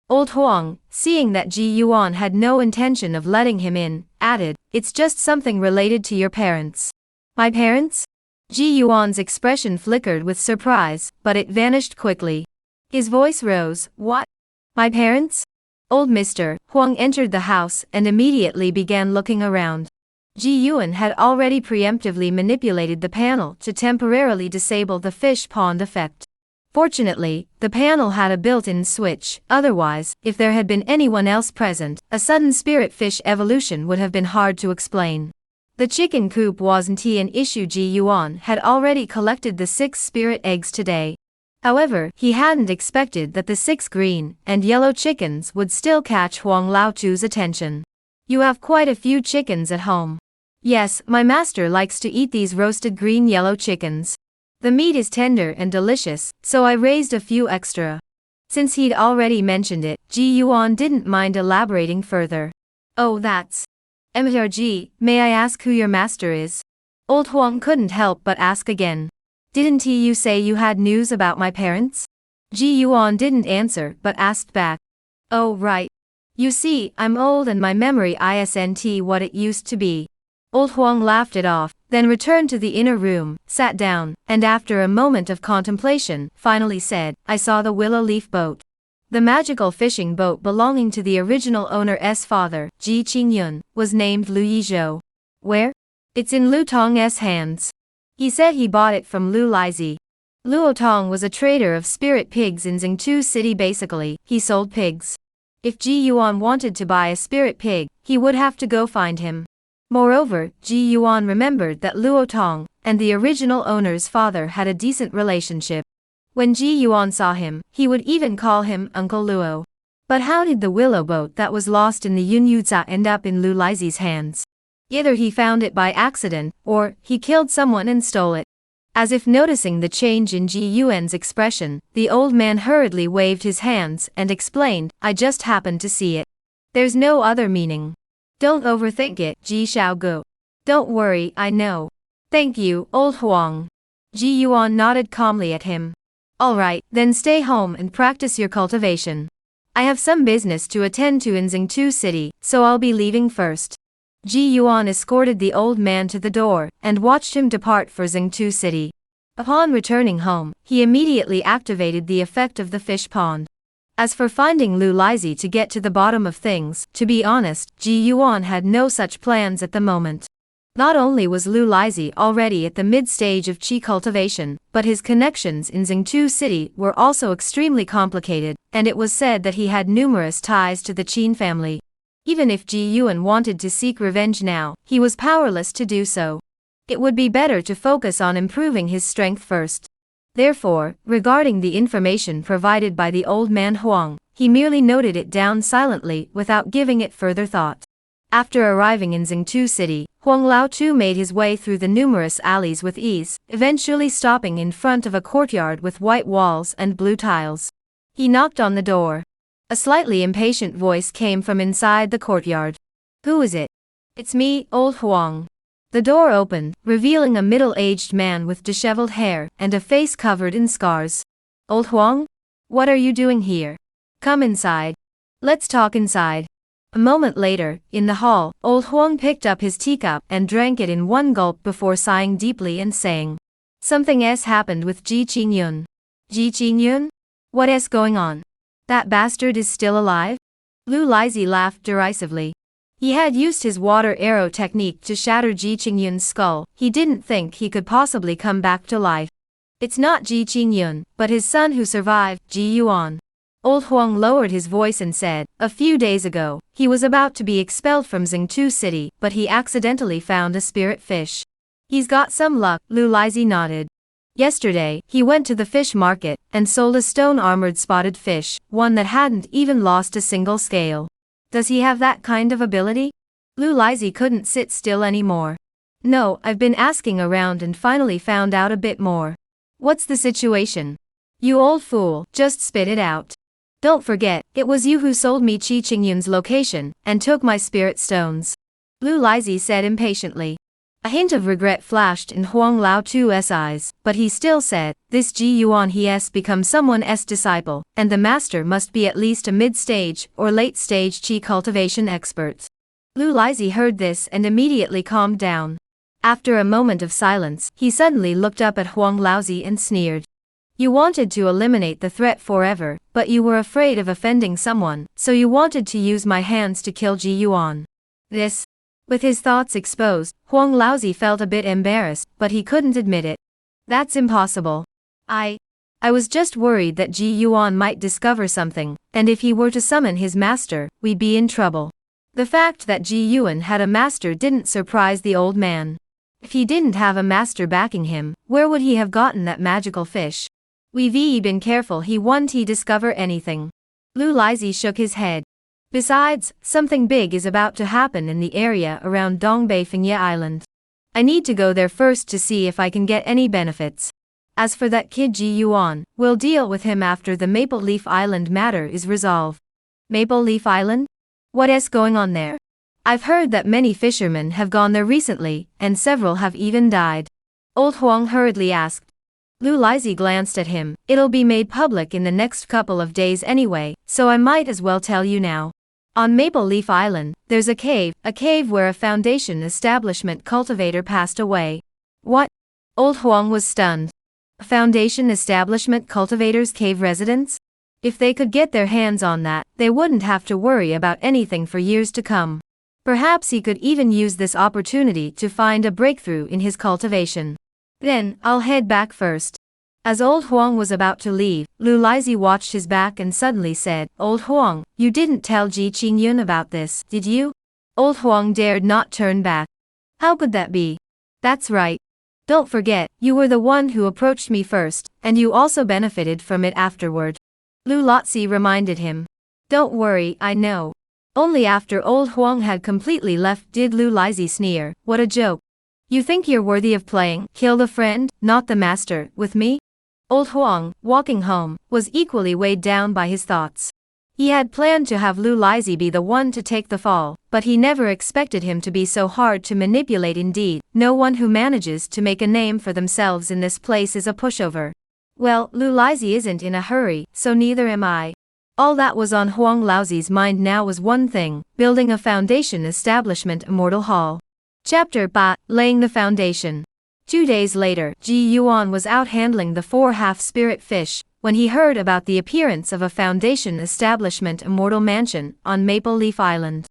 Old Huang, seeing that Ji Yuan had no intention of letting him in, added, it's just something related to your parents. My parents? Ji Yuan's expression flickered with surprise, but it vanished quickly. His voice rose, what? My parents? Old Mr. Huang entered the house and immediately began looking around. Ji Yuan had already preemptively manipulated the panel to temporarily disable the fish pond effect. Fortunately, the panel had a built-in switch, otherwise, if there had been anyone else present, a sudden spirit fish evolution would have been hard to explain. The chicken coop wasn't an issue. Ji Yuan had already collected the 6 spirit eggs today. However, he hadn't expected that the 6 green and yellow chickens would still catch Huang Laotu's attention. You have quite a few chickens at home. Yes, my master likes to eat these roasted green-yellow chickens. The meat is tender and delicious, so I raised a few extra. Since he'd already mentioned it, Ji Yuan didn't mind elaborating further. Oh, that's MRG, may I ask who your master is? Old Huang couldn't help but ask again. Didn't you say you had news about my parents? Ji Yuan didn't answer but asked back. Oh, right. You see, I'm old and my memory isn't what it used to be. Old Huang laughed it off, then returned to the inner room, sat down, and after a moment of contemplation, finally said, I saw the willow leaf boat. The magical fishing boat belonging to the original owner's father, Ji Qingyun, was named Lu Yizhou. Where? It's in Lu Tong's hands. He said he bought it from Lu Lizi. Luo Tong was a trader of spirit pigs in Xingtu City. Basically, he sold pigs. If Ji Yuan wanted to buy a spirit pig, he would have to go find him. Moreover, Ji Yuan remembered that Luo Tong and the original owner's father had a decent relationship. When Ji Yuan saw him, he would even call him Uncle Luo. But how did the willow boat that was lost in the Yunyuza end up in Lu Laizi's hands? Either he found it by accident, or he killed someone and stole it. As if noticing the change in Ji Yuan's expression, the old man hurriedly waved his hands and explained, I just happened to see it. There's no other meaning. Don't overthink it, Ji Xiaogu. Don't worry, I know. Thank you, old Huang. Ji Yuan nodded calmly at him. Alright, then stay home and practice your cultivation. I have some business to attend to in Xingtu City, so I'll be leaving first. Ji Yuan escorted the old man to the door, and watched him depart for Xingtu City. Upon returning home, he immediately activated the effect of the fish pond. As for finding Lu Laizi to get to the bottom of things, to be honest, Ji Yuan had no such plans at the moment. Not only was Lu Laizi already at the mid-stage of qi cultivation, but his connections in Xingtu City were also extremely complicated, and it was said that he had numerous ties to the Qin family. Even if Ji Yuan wanted to seek revenge now, he was powerless to do so. It would be better to focus on improving his strength first. Therefore, regarding the information provided by the old man Huang, he merely noted it down silently without giving it further thought. After arriving in Xingtu City, Huang Laotu made his way through the numerous alleys with ease, eventually stopping in front of a courtyard with white walls and blue tiles. He knocked on the door. A slightly impatient voice came from inside the courtyard. Who is it? It's me, old Huang. The door opened, revealing a middle-aged man with disheveled hair and a face covered in scars. Old Huang? What are you doing here? Come inside. Let's talk inside. A moment later, in the hall, old Huang picked up his teacup and drank it in one gulp before sighing deeply and saying, Something else happened with Ji Qingyun. Ji Qingyun? What is going on? That bastard is still alive? Lu Laizi laughed derisively. He had used his water arrow technique to shatter Ji Qingyun's skull. He didn't think he could possibly come back to life. It's not Ji Qingyun, but his son who survived, Ji Yuan. Old Huang lowered his voice and said, a few days ago, he was about to be expelled from Xingtu City, but he accidentally found a spirit fish. He's got some luck, Lu Laizi nodded. Yesterday, he went to the fish market and sold a stone-armored spotted fish, one that hadn't even lost a single scale. Does he have that kind of ability? Lu Laizi couldn't sit still anymore. No, I've been asking around and finally found out a bit more. What's the situation? You old fool, just spit it out. Don't forget, it was you who sold me Ji Qingyun's location and took my spirit stones. Lu Laizi said impatiently. A hint of regret flashed in Huang Laotu's eyes, but he still said, this Ji Yuan he has become someone's disciple, and the master must be at least a mid-stage or late-stage qi cultivation expert. Lu Laizi heard this and immediately calmed down. After a moment of silence, he suddenly looked up at Huang Laozi and sneered. You wanted to eliminate the threat forever, but you were afraid of offending someone, so you wanted to use my hands to kill Ji Yuan. This. With his thoughts exposed, Huang Laozi felt a bit embarrassed, but he couldn't admit it. That's impossible. I was just worried that Ji Yuan might discover something, and if he were to summon his master, we'd be in trouble. The fact that Ji Yuan had a master didn't surprise the old man. If he didn't have a master backing him, where would he have gotten that magical fish? We've been careful he won't discover anything. Lu Laizi shook his head. Besides, something big is about to happen in the area around Dongbei Fengye Island. I need to go there first to see if I can get any benefits. As for that kid Ji Yuan, we'll deal with him after the Maple Leaf Island matter is resolved. Maple Leaf Island? What is going on there? I've heard that many fishermen have gone there recently, and several have even died. Old Huang hurriedly asked. Lu Laizi glanced at him. It'll be made public in the next couple of days anyway, so I might as well tell you now. On Maple Leaf Island, there's a cave where a foundation establishment cultivator passed away. What? Old Huang was stunned. A foundation establishment cultivator's cave residence? If they could get their hands on that, they wouldn't have to worry about anything for years to come. Perhaps he could even use this opportunity to find a breakthrough in his cultivation. Then, I'll head back first. As old Huang was about to leave, Lu Laizi watched his back and suddenly said, Old Huang, you didn't tell Ji Qingyun about this, did you? Old Huang dared not turn back. How could that be? That's right. Don't forget, you were the one who approached me first, and you also benefited from it afterward. Lu Laizi reminded him. Don't worry, I know. Only after old Huang had completely left did Lu Lizhi sneer, what a joke. You think you're worthy of playing, kill the friend, not the master, with me? Old Huang, walking home, was equally weighed down by his thoughts. He had planned to have Lu Lizhi be the one to take the fall, but he never expected him to be so hard to manipulate. Indeed, no one who manages to make a name for themselves in this place is a pushover. Well, Lu Lizhi isn't in a hurry, so neither am I. All that was on Huang Laozi's mind now was one thing, building a foundation establishment Immortal Hall. Chapter 8, Laying the Foundation. 2 days later, Ji Yuan was out handling the 4 half-spirit fish, when he heard about the appearance of a foundation establishment Immortal Mansion on Maple Leaf Island.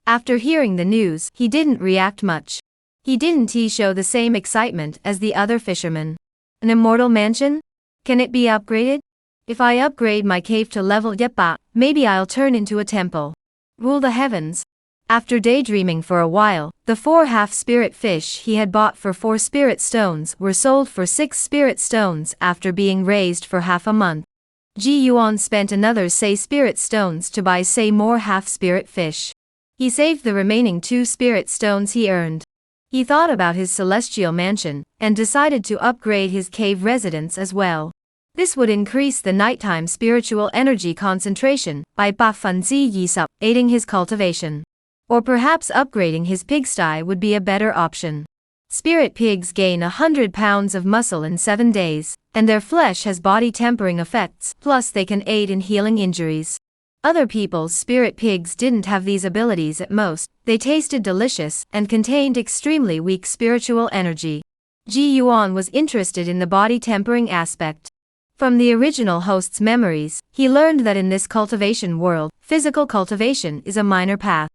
After hearing the news, he didn't react much. Didn't he show the same excitement as the other fishermen? An Immortal Mansion? Can it be upgraded? If I upgrade my cave to level Yepa, maybe I'll turn into a temple. Rule the heavens. After daydreaming for a while, the 4 half-spirit fish he had bought for 4 spirit stones were sold for 6 spirit stones after being raised for half a month. Ji Yuan spent another spirit stones to buy more half-spirit fish. He saved the remaining 2 spirit stones he earned. He thought about his celestial mansion, and decided to upgrade his cave residence as well. This would increase the nighttime spiritual energy concentration by aiding his cultivation. Or perhaps upgrading his pigsty would be a better option. Spirit pigs gain 100 pounds of muscle in 7 days, and their flesh has body-tempering effects, plus they can aid in healing injuries. Other people's spirit pigs didn't have these abilities at most, they tasted delicious and contained extremely weak spiritual energy. Ji Yuan was interested in the body-tempering aspect. From the original host's memories, he learned that in this cultivation world, physical cultivation is a minor path.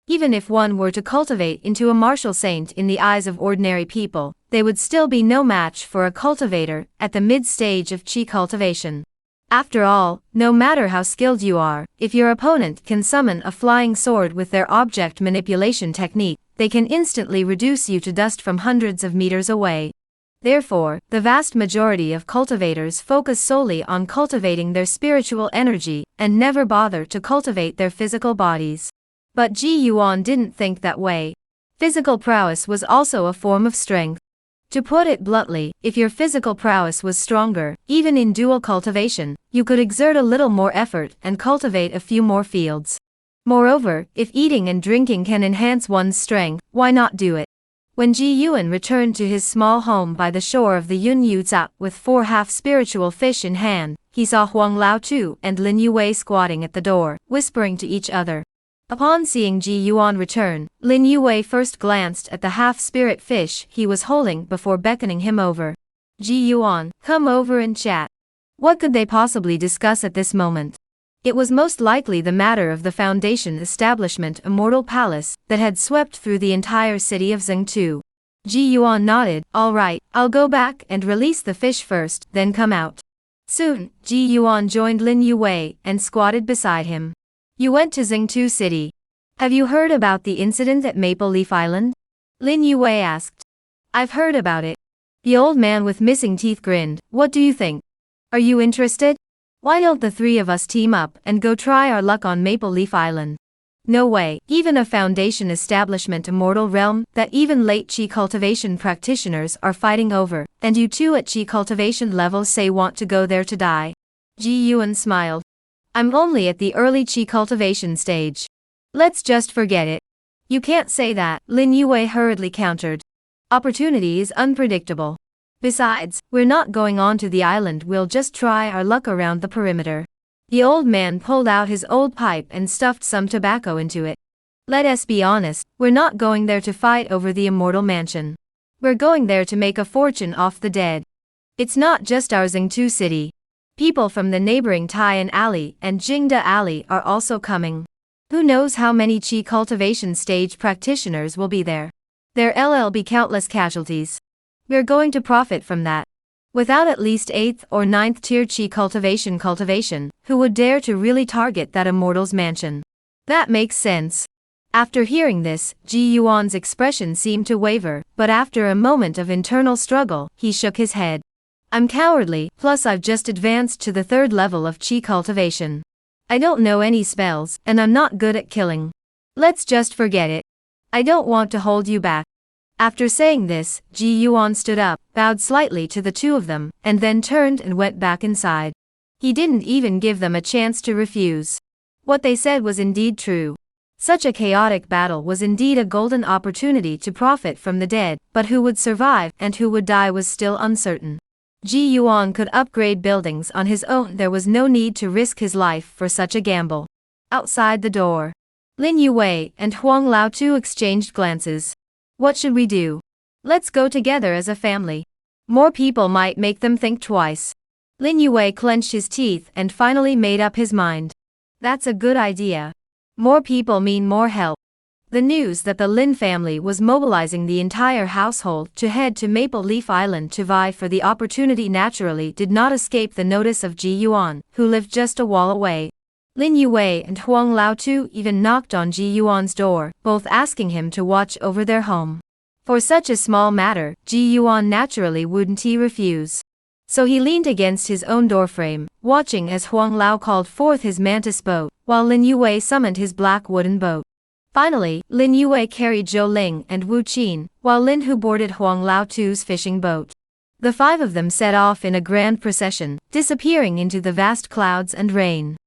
Even if one were to cultivate into a martial saint in the eyes of ordinary people, they would still be no match for a cultivator at the mid-stage of chi cultivation. After all, no matter how skilled you are, if your opponent can summon a flying sword with their object manipulation technique, they can instantly reduce you to dust from hundreds of meters away. Therefore, the vast majority of cultivators focus solely on cultivating their spiritual energy, and never bother to cultivate their physical bodies. But Ji Yuan didn't think that way. Physical prowess was also a form of strength. To put it bluntly, if your physical prowess was stronger, even in dual cultivation, you could exert a little more effort and cultivate a few more fields. Moreover, if eating and drinking can enhance one's strength, why not do it? When Ji Yuan returned to his small home by the shore of the Yun Yu Tsa with 4 half-spiritual fish in hand, he saw Huang Lao Tu and Lin Yue squatting at the door, whispering to each other. Upon seeing Ji Yuan return, Lin Yue first glanced at the half-spirit fish he was holding before beckoning him over. Ji Yuan, come over and chat. What could they possibly discuss at this moment? It was most likely the matter of the foundation establishment Immortal Palace that had swept through the entire city of Zhengtu. Ji Yuan nodded, all right, I'll go back and release the fish first, then come out. Soon, Ji Yuan joined Lin Yue and squatted beside him. You went to Zhengtu City. Have you heard about the incident at Maple Leaf Island? Lin Yue asked. I've heard about it. The old man with missing teeth grinned, what do you think? Are you interested? Why don't the 3 of us team up and go try our luck on Maple Leaf Island? No way, even a foundation establishment Immortal Realm that even late chi cultivation practitioners are fighting over, and you 2 at chi cultivation level say want to go there to die. Ji Yuan smiled. I'm only at the early chi cultivation stage. Let's just forget it. You can't say that, Lin Yue hurriedly countered. Opportunity is unpredictable. Besides, we're not going on to the island, we'll just try our luck around the perimeter. The old man pulled out his old pipe and stuffed some tobacco into it. Let us be honest, we're not going there to fight over the immortal mansion. We're going there to make a fortune off the dead. It's not just our Zhengtu city. People from the neighboring Taiyan Alley and Jingda Alley are also coming. Who knows how many chi cultivation stage practitioners will be there. There'll be countless casualties. We're going to profit from that. Without at least 8th or 9th tier chi cultivation, who would dare to really target that immortal's mansion? That makes sense. After hearing this, Ji Yuan's expression seemed to waver, but after a moment of internal struggle, he shook his head. I'm cowardly, plus I've just advanced to the 3rd level of chi cultivation. I don't know any spells, and I'm not good at killing. Let's just forget it. I don't want to hold you back. After saying this, Ji Yuan stood up, bowed slightly to the two of them, and then turned and went back inside. He didn't even give them a chance to refuse. What they said was indeed true. Such a chaotic battle was indeed a golden opportunity to profit from the dead, but who would survive and who would die was still uncertain. Ji Yuan could upgrade buildings on his own. There was no need to risk his life for such a gamble. Outside the door, Lin Yue and Huang Laotu exchanged glances. What should we do? Let's go together as a family. More people might make them think twice. Lin Yue clenched his teeth and finally made up his mind. That's a good idea. More people mean more help. The news that the Lin family was mobilizing the entire household to head to Maple Leaf Island to vie for the opportunity naturally did not escape the notice of Ji Yuan, who lived just a wall away. Lin Yue and Huang Laotu even knocked on Ji Yuan's door, both asking him to watch over their home. For such a small matter, Ji Yuan naturally wouldn't refuse. So he leaned against his own doorframe, watching as Huang Lao called forth his mantis boat, while Lin Yue summoned his black wooden boat. Finally, Lin Yue carried Zhou Ling and Wu Qin, while Lin Hu boarded Huang Laotu's fishing boat. The five of them set off in a grand procession, disappearing into the vast clouds and rain.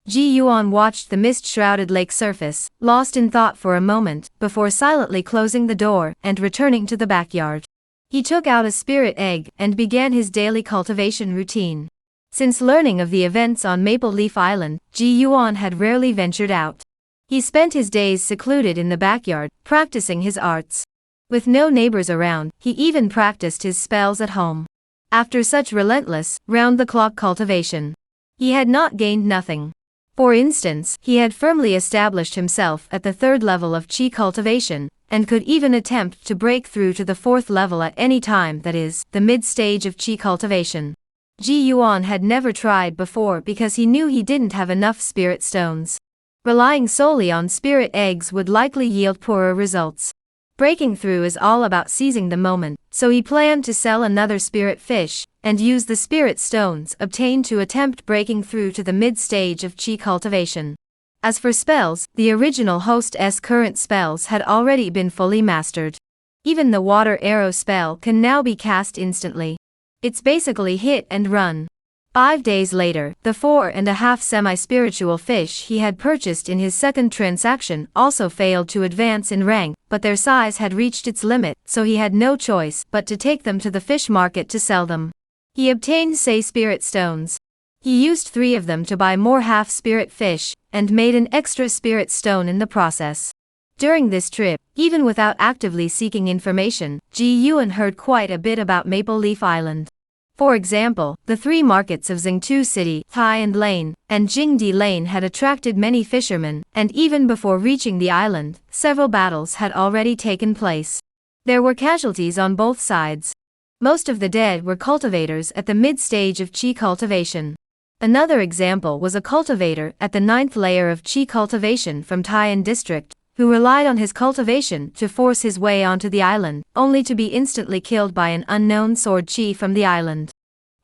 Ji Yuan watched the mist-shrouded lake surface, lost in thought for a moment, before silently closing the door and returning to the backyard. He took out a spirit egg and began his daily cultivation routine. Since learning of the events on Maple Leaf Island, Ji Yuan had rarely ventured out. He spent his days secluded in the backyard, practicing his arts. With no neighbors around, he even practiced his spells at home. After such relentless, round-the-clock cultivation, he had not gained nothing. For instance, he had firmly established himself at the third level of Qi cultivation, and could even attempt to break through to the fourth level at any time, that is, the mid-stage of Qi cultivation. Ji Yuan had never tried before because he knew he didn't have enough spirit stones. Relying solely on spirit eggs would likely yield poorer results. Breaking through is all about seizing the moment, so he planned to sell another spirit fish, and use the spirit stones obtained to attempt breaking through to the mid-stage of Qi cultivation. As for spells, the original host's current spells had already been fully mastered. Even the water arrow spell can now be cast instantly. It's basically hit and run. 5 days later, the 4.5 semi-spiritual fish he had purchased in his second transaction also failed to advance in rank, but their size had reached its limit, so he had no choice but to take them to the fish market to sell them. He obtained spirit stones. He used 3 of them to buy more half-spirit fish, and made an extra spirit stone in the process. During this trip, even without actively seeking information, Ji Yuan heard quite a bit about Maple Leaf Island. For example, the 3 markets of Xingtu City, Tai and Lane, and Jingdi Lane had attracted many fishermen, and even before reaching the island, several battles had already taken place. There were casualties on both sides. Most of the dead were cultivators at the mid-stage of Qi cultivation. Another example was a cultivator at the 9th layer of Qi cultivation from Tai'an district, who relied on his cultivation to force his way onto the island, only to be instantly killed by an unknown sword Qi from the island.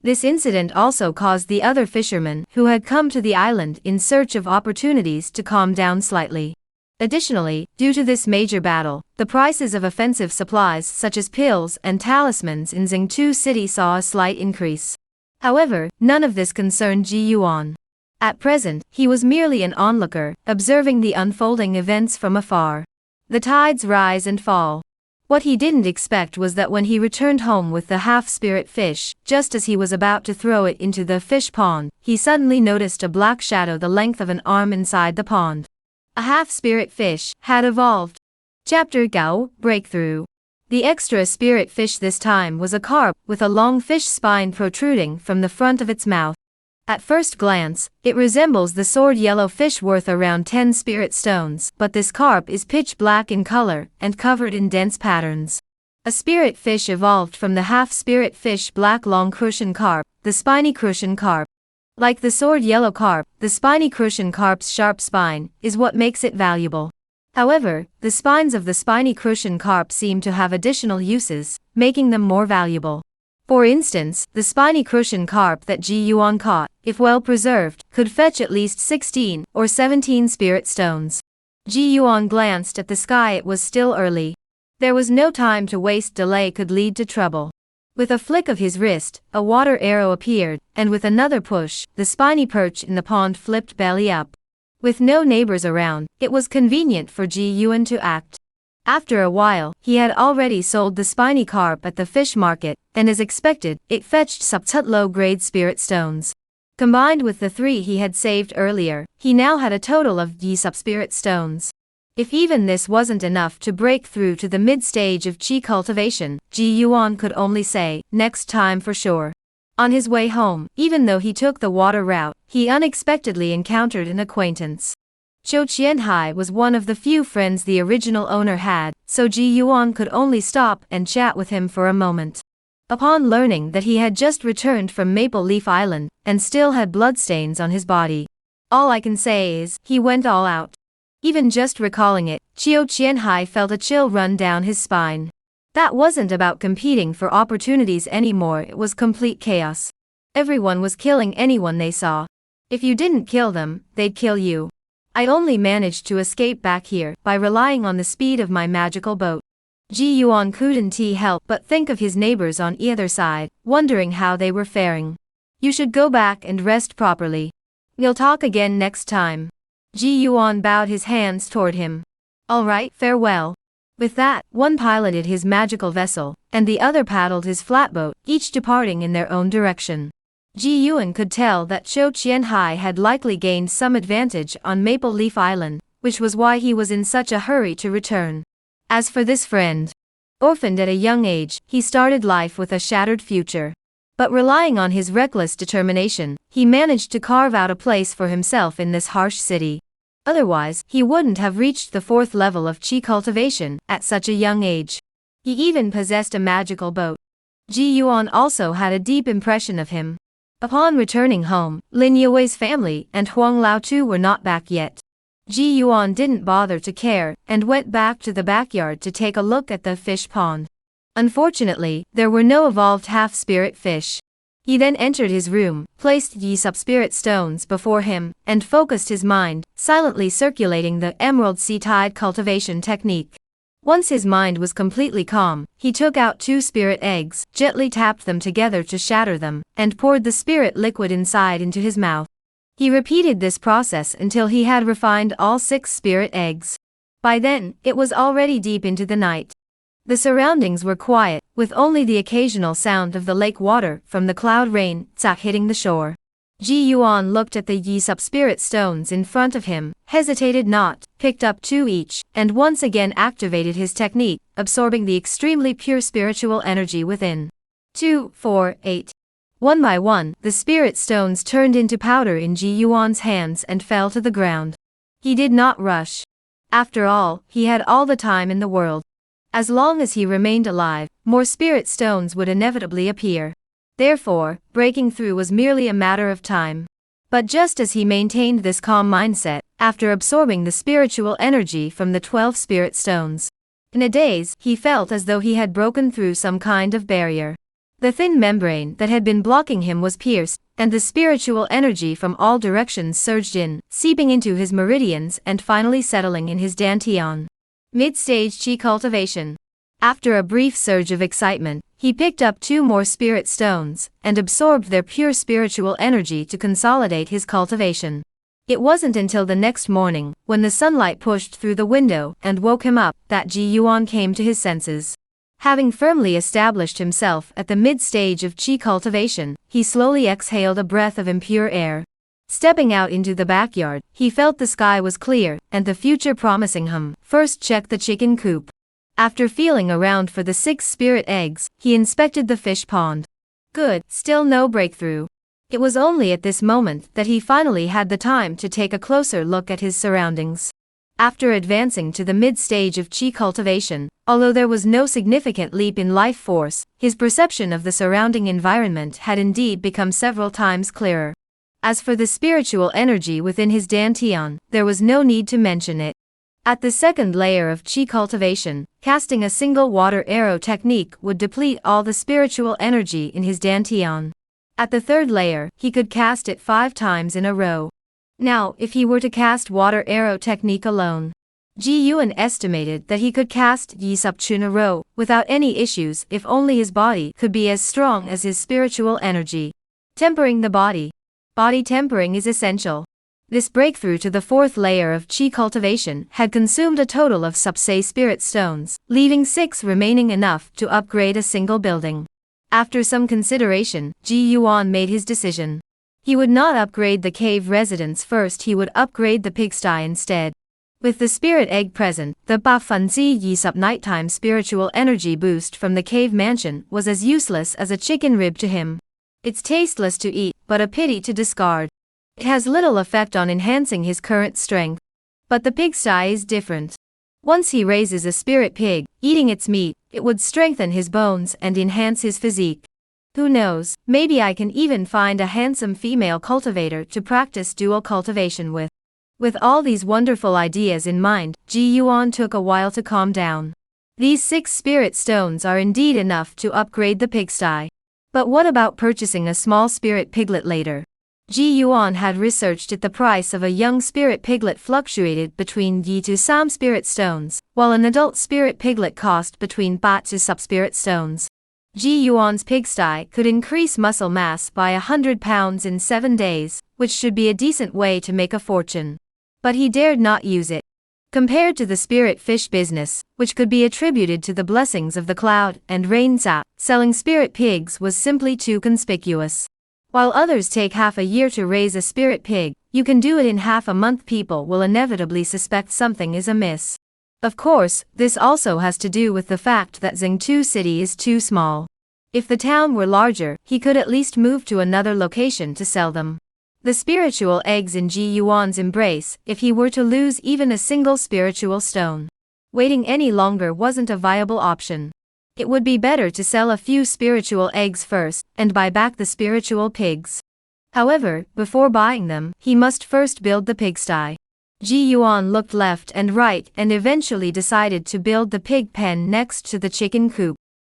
This incident also caused the other fishermen who had come to the island in search of opportunities to calm down slightly. Additionally, due to this major battle, the prices of offensive supplies such as pills and talismans in Xingtu City saw a slight increase. However, none of this concerned Ji Yuan. At present, he was merely an onlooker, observing the unfolding events from afar. The tides rise and fall. What he didn't expect was that when he returned home with the half-spirit fish, just as he was about to throw it into the fish pond, he suddenly noticed a black shadow the length of an arm inside the pond. A half-spirit fish had evolved. Chapter Gao, Breakthrough. The extra spirit fish this time was a carp with a long fish spine protruding from the front of its mouth. At first glance, it resembles the sword yellow fish worth around 10 spirit stones, but this carp is pitch black in color and covered in dense patterns. A spirit fish evolved from the half-spirit fish black long crucian carp, the spiny crucian carp. Like the sword yellow carp, the spiny crucian carp's sharp spine is what makes it valuable. However, the spines of the spiny crucian carp seem to have additional uses, making them more valuable. For instance, the spiny crucian carp that Ji Yuan caught, if well preserved, could fetch at least 16 or 17 spirit stones. Ji Yuan glanced at the sky. It was still early. There was no time to waste. Delay could lead to trouble. With a flick of his wrist, a water arrow appeared, and with another push, the spiny perch in the pond flipped belly up. With no neighbors around, it was convenient for Ji Yuan to act. After a while, he had already sold the spiny carp at the fish market, and as expected, it fetched subtut low-grade spirit stones. Combined with the 3 he had saved earlier, he now had a total of Yi sub-spirit stones. If even this wasn't enough to break through to the mid-stage of Qi cultivation, Ji Yuan could only say, next time for sure. On his way home, even though he took the water route, he unexpectedly encountered an acquaintance. Zhou Qianhai was one of the few friends the original owner had, so Ji Yuan could only stop and chat with him for a moment. Upon learning that he had just returned from Maple Leaf Island, and still had bloodstains on his body, all I can say is, he went all out. Even just recalling it, Zhou Qianhai felt a chill run down his spine. That wasn't about competing for opportunities anymore. It was complete chaos. Everyone was killing anyone they saw. If you didn't kill them, they'd kill you. I only managed to escape back here by relying on the speed of my magical boat. Ji Yuan couldn't help but think of his neighbors on either side, wondering how they were faring. You should go back and rest properly. We'll talk again next time. Ji Yuan bowed his hands toward him. All right, farewell. With that, one piloted his magical vessel, and the other paddled his flatboat, each departing in their own direction. Ji Yuan could tell that Zhou Qianhai had likely gained some advantage on Maple Leaf Island, which was why he was in such a hurry to return. As for this friend, orphaned at a young age, he started life with a shattered future. But relying on his reckless determination, he managed to carve out a place for himself in this harsh city. Otherwise, he wouldn't have reached the 4th level of Qi cultivation at such a young age. He even possessed a magical boat. Ji Yuan also had a deep impression of him. Upon returning home, Lin Yue's family and Huang Laotu were not back yet. Ji Yuan didn't bother to care, and went back to the backyard to take a look at the fish pond. Unfortunately, there were no evolved half-spirit fish. He then entered his room, placed Yi sub-spirit stones before him, and focused his mind, silently circulating the Emerald Sea Tide cultivation technique. Once his mind was completely calm, he took out 2 spirit eggs, gently tapped them together to shatter them, and poured the spirit liquid inside into his mouth. He repeated this process until he had refined all 6 spirit eggs. By then, it was already deep into the night. The surroundings were quiet, with only the occasional sound of the lake water from the cloud rain hitting the shore. Ji Yuan looked at the Yi sub-spirit stones in front of him, hesitated not, picked up 2 each, and once again activated his technique, absorbing the extremely pure spiritual energy within. 2, 4, 8. One by one, the spirit stones turned into powder in Ji Yuan's hands and fell to the ground. He did not rush. After all, he had all the time in the world. As long as he remained alive, more spirit stones would inevitably appear. Therefore, breaking through was merely a matter of time. But just as he maintained this calm mindset, after absorbing the spiritual energy from the 12 spirit stones, in a daze, he felt as though he had broken through some kind of barrier. The thin membrane that had been blocking him was pierced, and the spiritual energy from all directions surged in, seeping into his meridians and finally settling in his dantian. Mid-stage Qi cultivation. After a brief surge of excitement, he picked up 2 more spirit stones, and absorbed their pure spiritual energy to consolidate his cultivation. It wasn't until the next morning, when the sunlight pushed through the window and woke him up, that Ji Yuan came to his senses. Having firmly established himself at the mid-stage of Qi cultivation, he slowly exhaled a breath of impure air. Stepping out into the backyard, he felt the sky was clear, and the future promising him. First check the chicken coop. After feeling around for the 6 spirit eggs, he inspected the fish pond. Good, still no breakthrough. It was only at this moment that he finally had the time to take a closer look at his surroundings. After advancing to the mid-stage of Qi cultivation, although there was no significant leap in life force, his perception of the surrounding environment had indeed become several times clearer. As for the spiritual energy within his dantian, there was no need to mention it. At the second layer of chi cultivation, casting a single water arrow technique would deplete all the spiritual energy in his dantian. At the third layer, he could cast it 5 times in a row. Now, if he were to cast water arrow technique alone, Ji Yuan estimated that he could cast Yi Subchun in a row without any issues if only his body could be as strong as his spiritual energy. Tempering the body. Body tempering is essential. This breakthrough to the 4th layer of chi cultivation had consumed a total of subsay spirit stones, leaving 6 remaining, enough to upgrade a single building. After some consideration, Ji Yuan made his decision. He would not upgrade the cave residence first, he would upgrade the pigsty instead. With the spirit egg present, the Ba Funzi Yi Sub nighttime spiritual energy boost from the cave mansion was as useless as a chicken rib to him. It's tasteless to eat, but a pity to discard. It has little effect on enhancing his current strength. But the pigsty is different. Once he raises a spirit pig, eating its meat, it would strengthen his bones and enhance his physique. Who knows, maybe I can even find a handsome female cultivator to practice dual cultivation with. With all these wonderful ideas in mind, Ji Yuan took a while to calm down. These 6 spirit stones are indeed enough to upgrade the pigsty. But what about purchasing a small spirit piglet later? Ji Yuan had researched it. The price of a young spirit piglet fluctuated between Yi to Sam spirit stones, while an adult spirit piglet cost between Ba to Sub spirit stones. Ji Yuan's pigsty could increase muscle mass by 100 pounds in 7 days, which should be a decent way to make a fortune. But he dared not use it. Compared to the spirit fish business, which could be attributed to the blessings of the cloud and rain sap, selling spirit pigs was simply too conspicuous. While others take half a year to raise a spirit pig, you can do it in half a month. People will inevitably suspect something is amiss. Of course, this also has to do with the fact that Zhengtu City is too small. If the town were larger, he could at least move to another location to sell them. The spiritual eggs in Ji Yuan's embrace, if he were to lose even a single spiritual stone. Waiting any longer wasn't a viable option. It would be better to sell a few spiritual eggs first, and buy back the spiritual pigs. However, before buying them, he must first build the pigsty. Ji Yuan looked left and right and eventually decided to build the pig pen next to the chicken coop.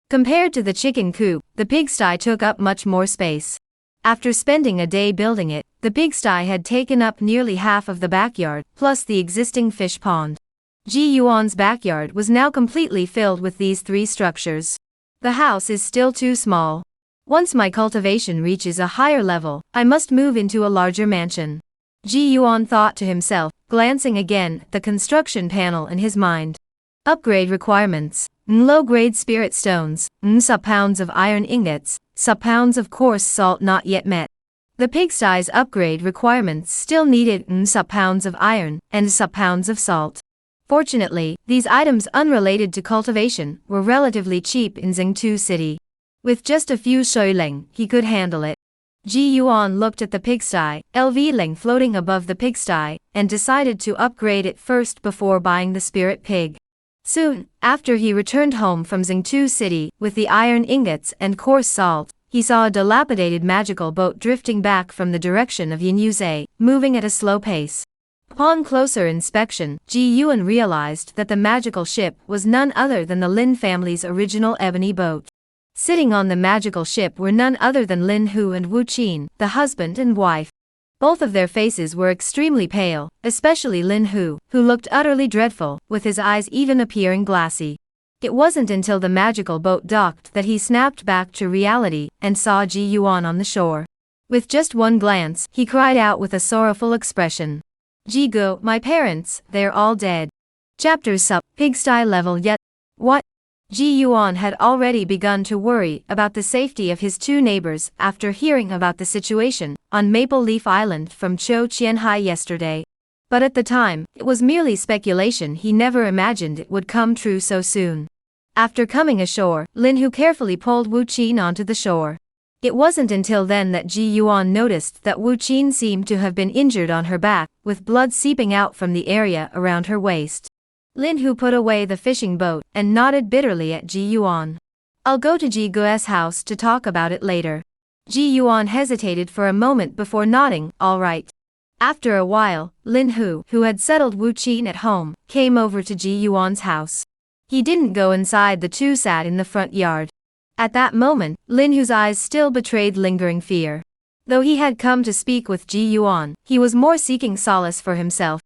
Compared to the chicken coop, the pigsty took up much more space. After spending a day building it, the pigsty had taken up nearly half of the backyard, plus the existing fish pond. Ji Yuan's backyard was now completely filled with these 3 structures. The house is still too small. Once my cultivation reaches a higher level, I must move into a larger mansion. Ji Yuan thought to himself, glancing again at the construction panel in his mind. Upgrade requirements: low-grade spirit stones, sub-pounds of iron ingots, sub-pounds of coarse salt not yet met. The pigsty's upgrade requirements still needed sub-pounds of iron and sub-pounds of salt. Fortunately, these items unrelated to cultivation were relatively cheap in Zhengtu City. With just a few shilling, he could handle it. Ji Yuan looked at the pigsty, LV-ling floating above the pigsty, and decided to upgrade it first before buying the spirit pig. Soon, after he returned home from Zhengtu City with the iron ingots and coarse salt, he saw a dilapidated magical boat drifting back from the direction of Yinyuze, moving at a slow pace. Upon closer inspection, Ji Yuan realized that the magical ship was none other than the Lin family's original ebony boat. Sitting on the magical ship were none other than Lin Hu and Wu Qin, the husband and wife. Both of their faces were extremely pale, especially Lin Hu, who looked utterly dreadful, with his eyes even appearing glassy. It wasn't until the magical boat docked that he snapped back to reality and saw Ji Yuan on the shore. With just one glance, he cried out with a sorrowful expression. Ji Gu, my parents, they're all dead. Chapter Sup, pigsty level yet. What? Ji Yuan had already begun to worry about the safety of his 2 neighbors after hearing about the situation on Maple Leaf Island from Chou Qianhai yesterday. But at the time, it was merely speculation. He never imagined it would come true so soon. After coming ashore, Lin Hu carefully pulled Wu Qin onto the shore. It wasn't until then that Ji Yuan noticed that Wu Qin seemed to have been injured on her back, with blood seeping out from the area around her waist. Lin Hu put away the fishing boat and nodded bitterly at Ji Yuan. I'll go to Ji Gu's house to talk about it later. Ji Yuan hesitated for a moment before nodding, all right. After a while, Lin Hu, who had settled Wu Qin at home, came over to Ji Yuan's house. He didn't go inside, the two sat in the front yard. At that moment, Lin Hu's eyes still betrayed lingering fear. Though he had come to speak with Ji Yuan, he was more seeking solace for himself.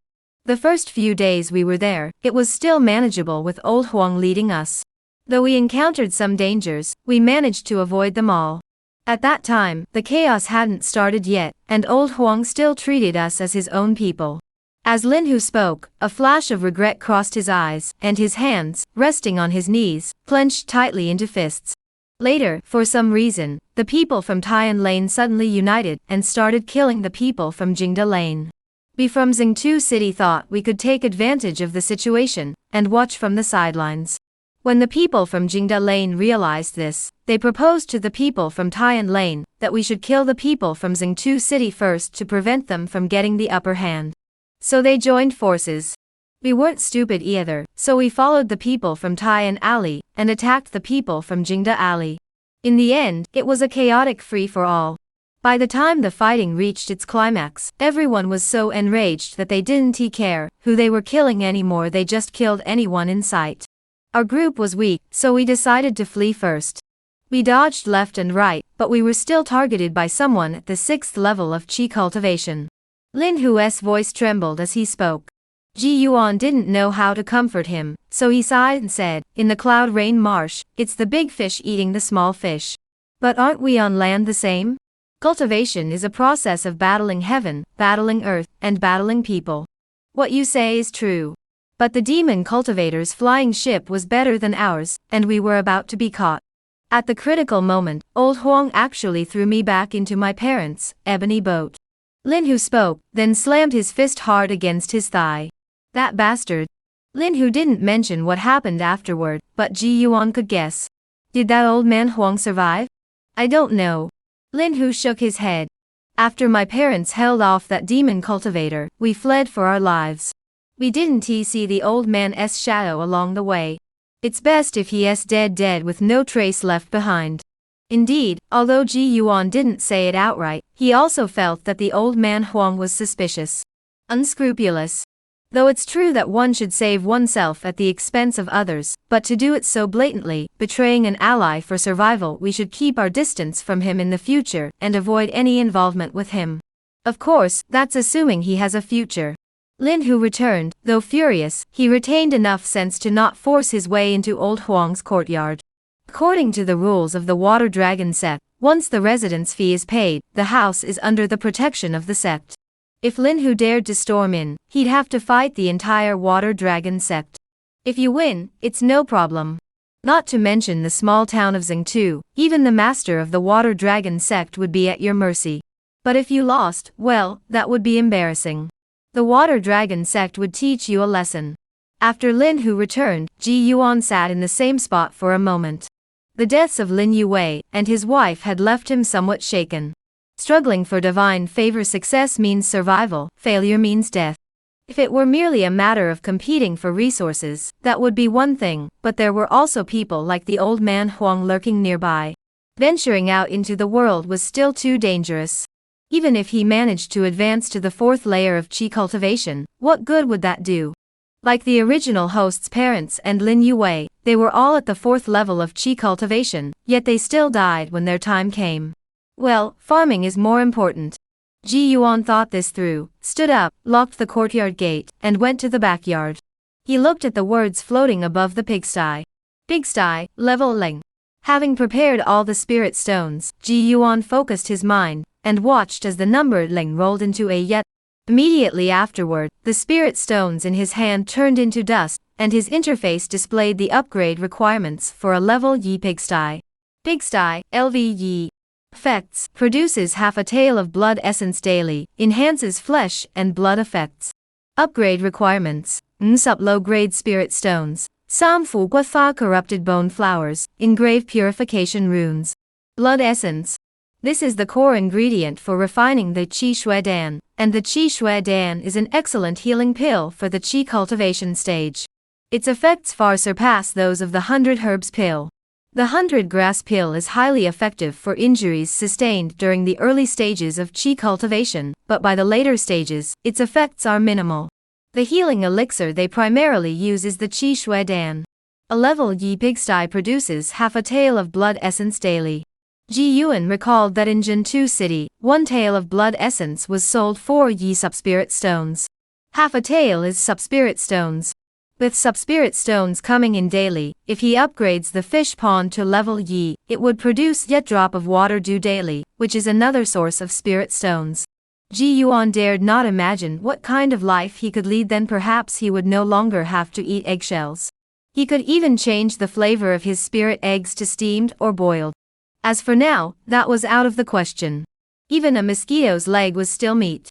The first few days we were there, it was still manageable with old Huang leading us. Though we encountered some dangers, we managed to avoid them all. At that time, the chaos hadn't started yet, and old Huang still treated us as his own people. As Lin Hu spoke, a flash of regret crossed his eyes, and his hands, resting on his knees, clenched tightly into fists. Later, for some reason, the people from Tian Lane suddenly united and started killing the people from Jingda Lane. We from Xingtu City thought we could take advantage of the situation and watch from the sidelines. When the people from Jingda Lane realized this, they proposed to the people from Tian Lane that we should kill the people from Xingtu City first to prevent them from getting the upper hand. So they joined forces. We weren't stupid either, so we followed the people from Tian Alley and attacked the people from Jingda Alley. In the end, it was a chaotic free-for-all. By the time the fighting reached its climax, everyone was so enraged that they didn't care who they were killing anymore, they just killed anyone in sight. Our group was weak, so we decided to flee first. We dodged left and right, but we were still targeted by someone at the 6th level of Qi cultivation. Lin Hu's voice trembled as he spoke. Ji Yuan didn't know how to comfort him, so he sighed and said, "In the Cloud Rain Marsh, it's the big fish eating the small fish. But aren't we on land the same? Cultivation is a process of battling heaven, battling earth, and battling people. What you say is true. But the demon cultivator's flying ship was better than ours, and we were about to be caught." At the critical moment, old Huang actually threw me back into my parents' ebony boat. Lin Hu spoke, then slammed his fist hard against his thigh. That bastard. Lin Hu didn't mention what happened afterward, but Ji Yuan could guess. Did that old man Huang survive? I don't know. Lin Hu shook his head. After my parents held off that demon cultivator, we fled for our lives. We didn't see the old man's shadow along the way. It's best if he's dead with no trace left behind. Indeed, although Ji Yuan didn't say it outright, he also felt that the old man Huang was suspicious. Unscrupulous. Though it's true that one should save oneself at the expense of others, but to do it so blatantly, betraying an ally for survival, we should keep our distance from him in the future and avoid any involvement with him. Of course, that's assuming he has a future. Lin Hu returned, though furious, he retained enough sense to not force his way into old Huang's courtyard. According to the rules of the Water Dragon sect, once the residence fee is paid, the house is under the protection of the sect. If Lin Hu dared to storm in, he'd have to fight the entire Water Dragon sect. If you win, it's no problem. Not to mention the small town of Xingtu, even the master of the Water Dragon sect would be at your mercy. But if you lost, well, that would be embarrassing. The Water Dragon sect would teach you a lesson. After Lin Hu returned, Ji Yuan sat in the same spot for a moment. The deaths of Lin Yue and his wife had left him somewhat shaken. Struggling for divine favor, success means survival, failure means death. If it were merely a matter of competing for resources, that would be one thing, but there were also people like the old man Huang lurking nearby. Venturing out into the world was still too dangerous. Even if he managed to advance to the 4th layer of Qi cultivation, what good would that do? Like the original host's parents and Lin Yue, they were all at the 4th level of Qi cultivation, yet they still died when their time came. Well, farming is more important. Ji Yuan thought this through, stood up, locked the courtyard gate, and went to the backyard. He looked at the words floating above the pigsty. Pigsty, level Ling. Having prepared all the spirit stones, Ji Yuan focused his mind and watched as the numbered Ling rolled into a yet. Immediately afterward, the spirit stones in his hand turned into dust, and his interface displayed the upgrade requirements for a level Yi pigsty. Pigsty, LV Yi. Effects: produces half a tail of blood essence daily, enhances flesh and blood effects. Upgrade requirements: Nsub low-grade spirit stones, Sam Fu Gua Fa corrupted bone flowers, engrave purification runes. Blood essence. This is the core ingredient for refining the Qi Shui Dan, and the Qi Shui Dan is an excellent healing pill for the Qi cultivation stage. Its effects far surpass those of the 100 herbs pill. The 100 grass pill is highly effective for injuries sustained during the early stages of qi cultivation, but by the later stages, its effects are minimal. The healing elixir they primarily use is the qi shui dan. A level yi pigsty produces half a tael of blood essence daily. Ji Yuan recalled that in Jintu City, 1 tael of blood essence was sold for yi subspirit stones. Half a tael is subspirit stones. With subspirit stones coming in daily, if he upgrades the fish pond to level yi, it would produce yet drop of water dew daily, which is another source of spirit stones. Ji Yuan dared not imagine what kind of life he could lead, then perhaps he would no longer have to eat eggshells. He could even change the flavor of his spirit eggs to steamed or boiled. As for now, that was out of the question. Even a mosquito's leg was still meat.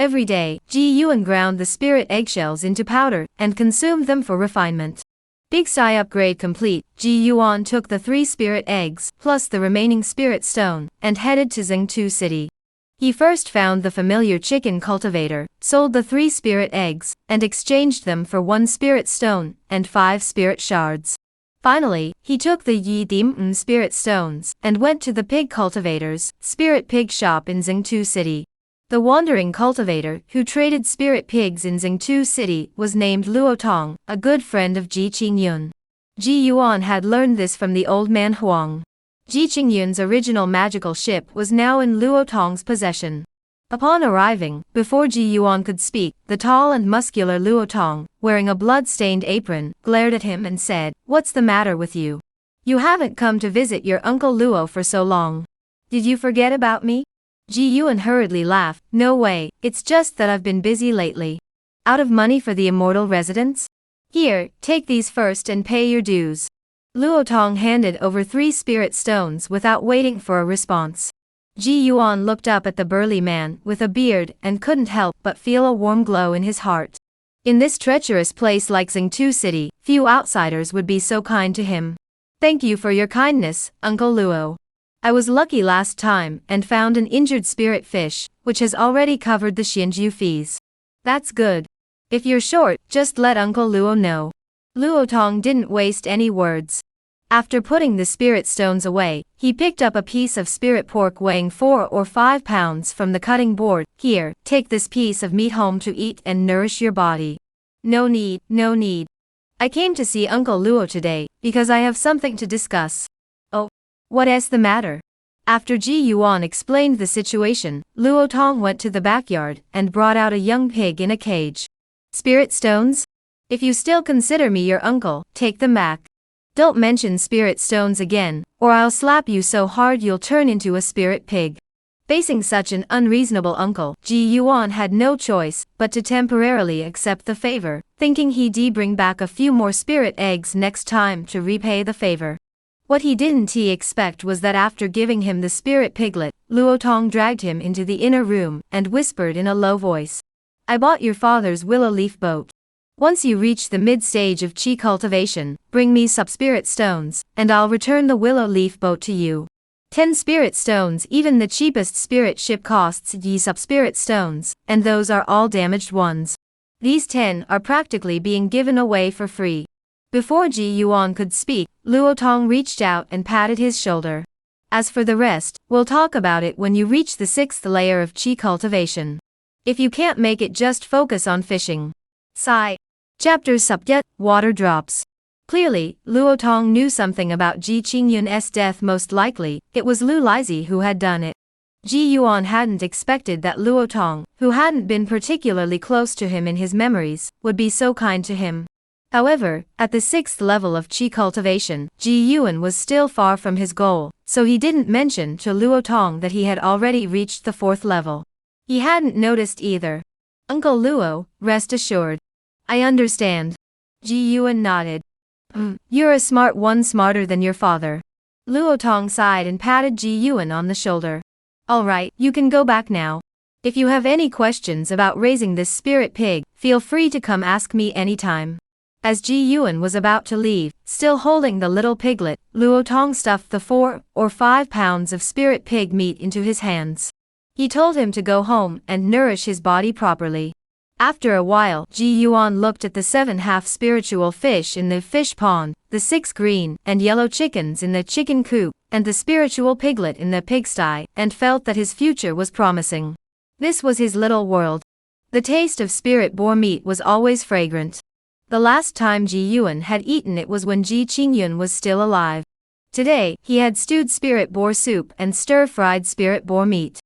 Every day, Ji Yuan ground the spirit eggshells into powder and consumed them for refinement. Big Sai upgrade complete, Ji Yuan took the 3 spirit eggs plus the remaining spirit stone and headed to Zhengtu City. He first found the familiar chicken cultivator, sold the 3 spirit eggs, and exchanged them for 1 spirit stone and 5 spirit shards. Finally, he took the Yi Dim spirit stones and went to the pig cultivator's spirit pig shop in Zhengtu City. The wandering cultivator who traded spirit pigs in Zhengtu City was named Luo Tong, a good friend of Ji Qingyun. Ji Yuan had learned this from the old man Huang. Ji Qingyun's original magical ship was now in Luo Tong's possession. Upon arriving, before Ji Yuan could speak, the tall and muscular Luo Tong, wearing a blood-stained apron, glared at him and said, "What's the matter with you? You haven't come to visit your uncle Luo for so long. Did you forget about me?" Ji Yuan hurriedly laughed, "No way, it's just that I've been busy lately. Out of money for the immortal residents? Here, take these first and pay your dues." Luo Tong handed over 3 spirit stones without waiting for a response. Ji Yuan looked up at the burly man with a beard and couldn't help but feel a warm glow in his heart. In this treacherous place like Zhengtu City, few outsiders would be so kind to him. "Thank you for your kindness, Uncle Luo. I was lucky last time and found an injured spirit fish, which has already covered the Xianju fees." "That's good. If you're short, just let Uncle Luo know." Luo Tong didn't waste any words. After putting the spirit stones away, he picked up a piece of spirit pork weighing 4 or 5 pounds from the cutting board. "Here, take this piece of meat home to eat and nourish your body." No need, no need. I came to see Uncle Luo today, because I have something to discuss." "Oh, what's the matter?" After Ji Yuan explained the situation, Luo Tong went to the backyard and brought out a young pig in a cage. "Spirit stones? If you still consider me your uncle, take them back. Don't mention spirit stones again, or I'll slap you so hard you'll turn into a spirit pig." Facing such an unreasonable uncle, Ji Yuan had no choice but to temporarily accept the favor, thinking he'd bring back a few more spirit eggs next time to repay the favor. What he didn't expect was that after giving him the spirit piglet, Luo Tong dragged him into the inner room and whispered in a low voice, "I bought your father's willow leaf boat. Once you reach the mid-stage of qi cultivation, bring me sub-spirit stones, and I'll return the willow leaf boat to you. 10 spirit stones, even the cheapest spirit ship costs ye sub-spirit stones, and those are all damaged ones. These 10 are practically being given away for free." Before Ji Yuan could speak, Luo Tong reached out and patted his shoulder. "As for the rest, we'll talk about it when you reach the 6th layer of qi cultivation. If you can't make it, just focus on fishing." Sigh. Chapter Subject, Water Drops. Clearly, Luo Tong knew something about Ji Qingyun's death. Most likely, it was Lu Lizhi who had done it. Ji Yuan hadn't expected that Luo Tong, who hadn't been particularly close to him in his memories, would be so kind to him. However, at the 6th level of qi cultivation, Ji Yuan was still far from his goal, so he didn't mention to Luo Tong that he had already reached the 4th level. He hadn't noticed either. "Uncle Luo, rest assured. I understand." Ji Yuan nodded. You're a smart one, smarter than your father." Luo Tong sighed and patted Ji Yuan on the shoulder. "All right, you can go back now. If you have any questions about raising this spirit pig, feel free to come ask me anytime." As Ji Yuan was about to leave, still holding the little piglet, Luo Tong stuffed the 4 or 5 pounds of spirit pig meat into his hands. He told him to go home and nourish his body properly. After a while, Ji Yuan looked at the 7 half-spiritual fish in the fish pond, the 6 green and yellow chickens in the chicken coop, and the spiritual piglet in the pigsty, and felt that his future was promising. This was his little world. The taste of spirit boar meat was always fragrant. The last time Ji Yuan had eaten it was when Ji Qingyun was still alive. Today, he had stewed spirit boar soup and stir-fried spirit boar meat.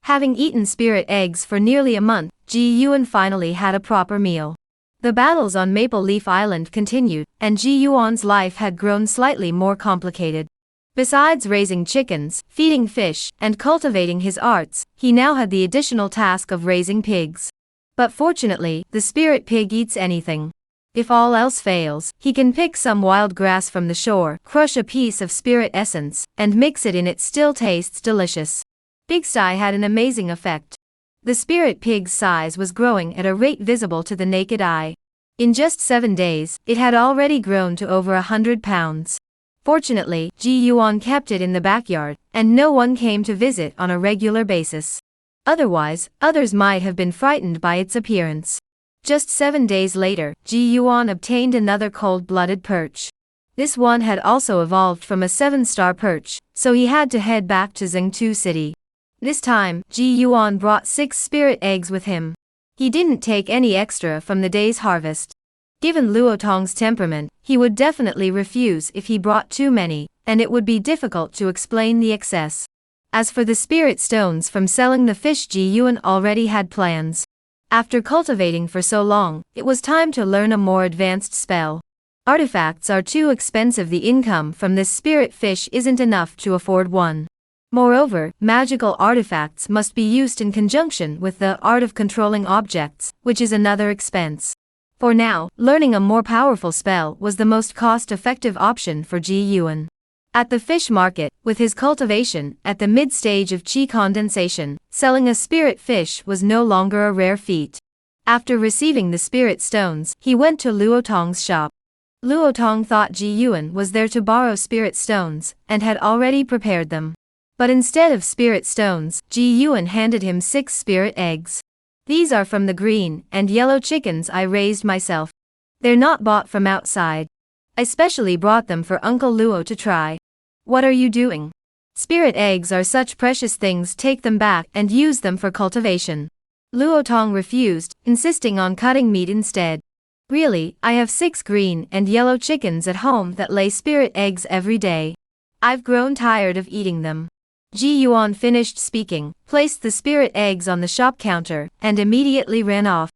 Having eaten spirit eggs for nearly a month, Ji Yuan finally had a proper meal. The battles on Maple Leaf Island continued, and Ji Yuan's life had grown slightly more complicated. Besides raising chickens, feeding fish, and cultivating his arts, he now had the additional task of raising pigs. But fortunately, the spirit pig eats anything. If all else fails, he can pick some wild grass from the shore, crush a piece of spirit essence, and mix it in. It still tastes delicious. Pigsty had an amazing effect. The spirit pig's size was growing at a rate visible to the naked eye. In just 7 days, it had already grown to over 100 pounds. Fortunately, Ji Yuan kept it in the backyard, and no one came to visit on a regular basis. Otherwise, others might have been frightened by its appearance. Just 7 days later, Ji Yuan obtained another cold-blooded perch. This one had also evolved from a 7-star perch, so he had to head back to Zhengtu City. This time, Ji Yuan brought 6 spirit eggs with him. He didn't take any extra from the day's harvest. Given Luo Tong's temperament, he would definitely refuse if he brought too many, and it would be difficult to explain the excess. As for the spirit stones from selling the fish, Ji Yuan already had plans. After cultivating for so long, it was time to learn a more advanced spell. Artifacts are too expensive. The income from this spirit fish isn't enough to afford one. Moreover, magical artifacts must be used in conjunction with the art of controlling objects, which is another expense. For now, learning a more powerful spell was the most cost-effective option for Ji Yuan. At the fish market, with his cultivation at the mid-stage of qi condensation, selling a spirit fish was no longer a rare feat. After receiving the spirit stones, he went to Luo Tong's shop. Luo Tong thought Ji Yuan was there to borrow spirit stones, and had already prepared them. But instead of spirit stones, Ji Yuan handed him 6 spirit eggs. These are from the green and yellow chickens I raised myself. They're not bought from outside. I specially brought them for Uncle Luo to try. What are you doing? Spirit eggs are such precious things. Take them back and use them for cultivation. Luo Tong refused, insisting on cutting meat instead. Really, I have 6 green and yellow chickens at home that lay spirit eggs every day. I've grown tired of eating them. Ji Yuan finished speaking, placed the spirit eggs on the shop counter, and immediately ran off.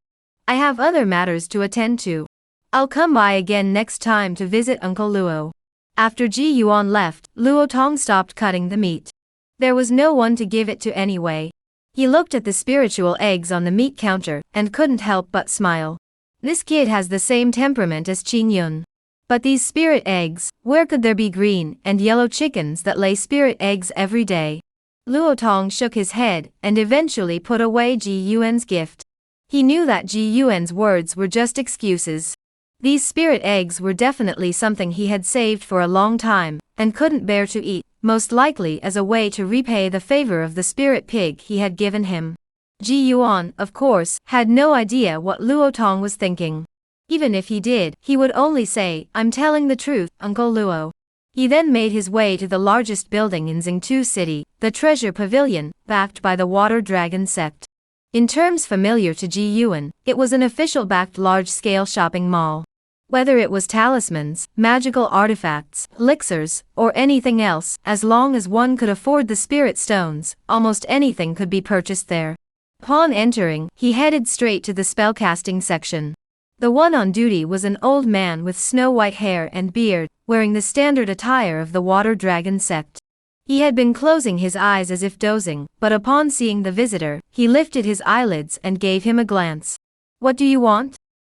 I have other matters to attend to. I'll come by again next time to visit Uncle Luo. After Ji Yuan left, Luo Tong stopped cutting the meat. There was no one to give it to anyway. He looked at the spiritual eggs on the meat counter, and couldn't help but smile. This kid has the same temperament as Qingyun. But these spirit eggs, where could there be green and yellow chickens that lay spirit eggs every day? Luo Tong shook his head, and eventually put away Ji Yuan's gift. He knew that Ji Yuan's words were just excuses. These spirit eggs were definitely something he had saved for a long time, and couldn't bear to eat, most likely as a way to repay the favor of the spirit pig he had given him. Ji Yuan, of course, had no idea what Luo Tong was thinking. Even if he did, he would only say, "I'm telling the truth, Uncle Luo." He then made his way to the largest building in Zhengtu City, the Treasure Pavilion, backed by the Water Dragon sect. In terms familiar to Ji Yuan, it was an official-backed large-scale shopping mall. Whether it was talismans, magical artifacts, elixirs, or anything else, as long as one could afford the spirit stones, almost anything could be purchased there. Upon entering, he headed straight to the spellcasting section. The one on duty was an old man with snow-white hair and beard, wearing the standard attire of the Water Dragon sect. He had been closing his eyes as if dozing, but upon seeing the visitor, he lifted his eyelids and gave him a glance. "What do you want?"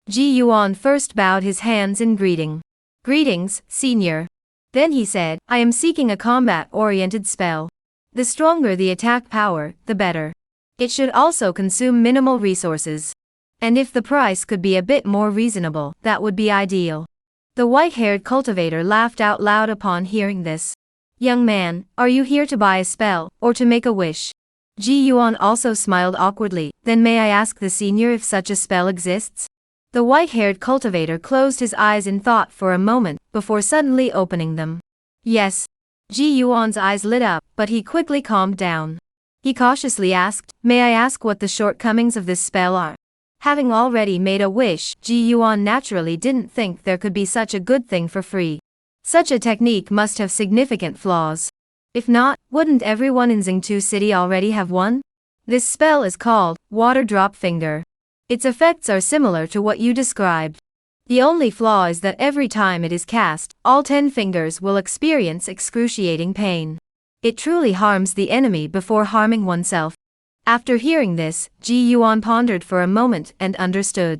Ji Yuan first bowed his hands in greeting. "Greetings, senior." Then he said, "I am seeking a combat-oriented spell. The stronger the attack power, the better. It should also consume minimal resources. And if the price could be a bit more reasonable, that would be ideal." The white-haired cultivator laughed out loud upon hearing this. "Young man, are you here to buy a spell, or to make a wish?" Ji Yuan also smiled awkwardly. "Then may I ask the senior if such a spell exists?" The white-haired cultivator closed his eyes in thought for a moment, before suddenly opening them. Yes. Ji Yuan's eyes lit up, but he quickly calmed down. He cautiously asked, "May I ask what the shortcomings of this spell are?" Having already made a wish, Ji Yuan naturally didn't think there could be such a good thing for free. Such a technique must have significant flaws. If not, wouldn't everyone in Xingtu City already have one? This spell is called Water Drop Finger. Its effects are similar to what you described. The only flaw is that every time it is cast, all 10 fingers will experience excruciating pain. It truly harms the enemy before harming oneself. After hearing this, Ji Yuan pondered for a moment and understood.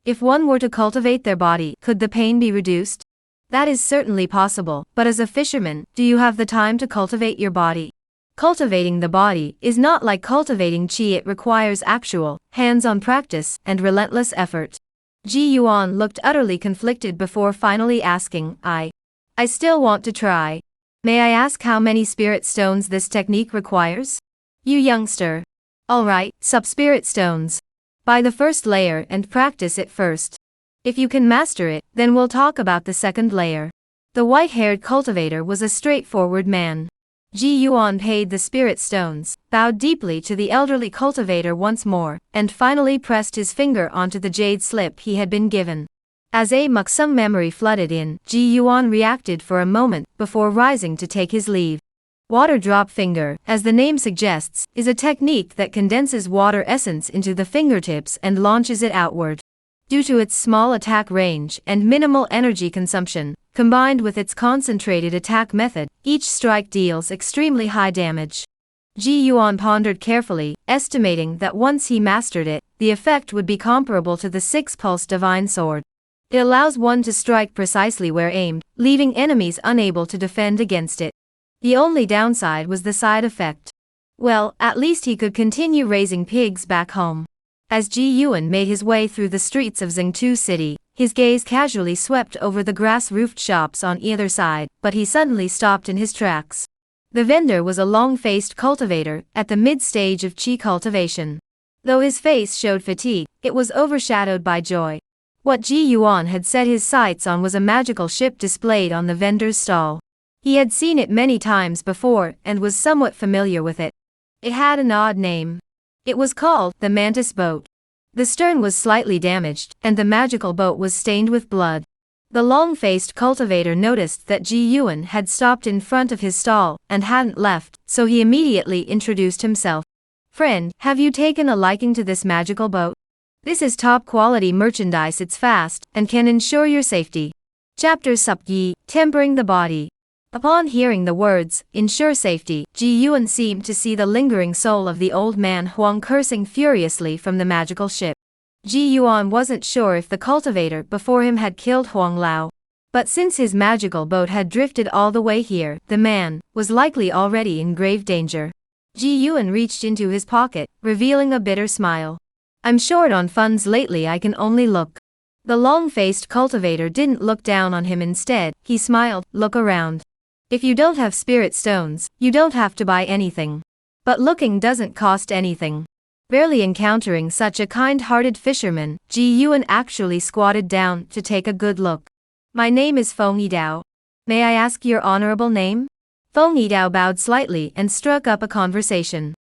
If one were to cultivate their body, could the pain be reduced? That is certainly possible, but as a fisherman, do you have the time to cultivate your body? Cultivating the body is not like cultivating qi, it requires actual, hands-on practice and relentless effort. Ji Yuan looked utterly conflicted before finally asking, I still want to try. May I ask how many spirit stones this technique requires? You youngster. Alright, sub-spirit stones. Buy the first layer and practice it first. If you can master it, then we'll talk about the second layer. The white-haired cultivator was a straightforward man. Ji Yuan paid the spirit stones, bowed deeply to the elderly cultivator once more, and finally pressed his finger onto the jade slip he had been given. As some memory flooded in, Ji Yuan reacted for a moment before rising to take his leave. Water drop finger, as the name suggests, is a technique that condenses water essence into the fingertips and launches it outward. Due to its small attack range and minimal energy consumption, combined with its concentrated attack method, each strike deals extremely high damage. Ji Yuan pondered carefully, estimating that once he mastered it, the effect would be comparable to the six-pulse divine sword. It allows one to strike precisely where aimed, leaving enemies unable to defend against it. The only downside was the side effect. Well, at least he could continue raising pigs back home. As Ji Yuan made his way through the streets of Xingtu City, his gaze casually swept over the grass-roofed shops on either side, but he suddenly stopped in his tracks. The vendor was a long-faced cultivator, at the mid-stage of qi cultivation. Though his face showed fatigue, it was overshadowed by joy. What Ji Yuan had set his sights on was a magical ship displayed on the vendor's stall. He had seen it many times before and was somewhat familiar with it. It had an odd name. It was called the Mantis Boat. The stern was slightly damaged, and the magical boat was stained with blood. The long-faced cultivator noticed that Ji Yuan had stopped in front of his stall and hadn't left, so he immediately introduced himself. "Friend, have you taken a liking to this magical boat? This is top-quality merchandise, it's fast, and can ensure your safety." Chapter Subyi, Tempering the Body. Upon hearing the words, "ensure safety," Ji Yuan seemed to see the lingering soul of the old man Huang cursing furiously from the magical ship. Ji Yuan wasn't sure if the cultivator before him had killed Huang Lao. But since his magical boat had drifted all the way here, the man was likely already in grave danger. Ji Yuan reached into his pocket, revealing a bitter smile. "I'm short on funds lately, I can only look." The long-faced cultivator didn't look down on him, instead, he smiled, "Look around. If you don't have spirit stones, you don't have to buy anything. But looking doesn't cost anything." Barely encountering such a kind-hearted fisherman, Ji Yuan actually squatted down to take a good look. "My name is Feng Yidao. May I ask your honorable name?" Feng Yidao bowed slightly and struck up a conversation.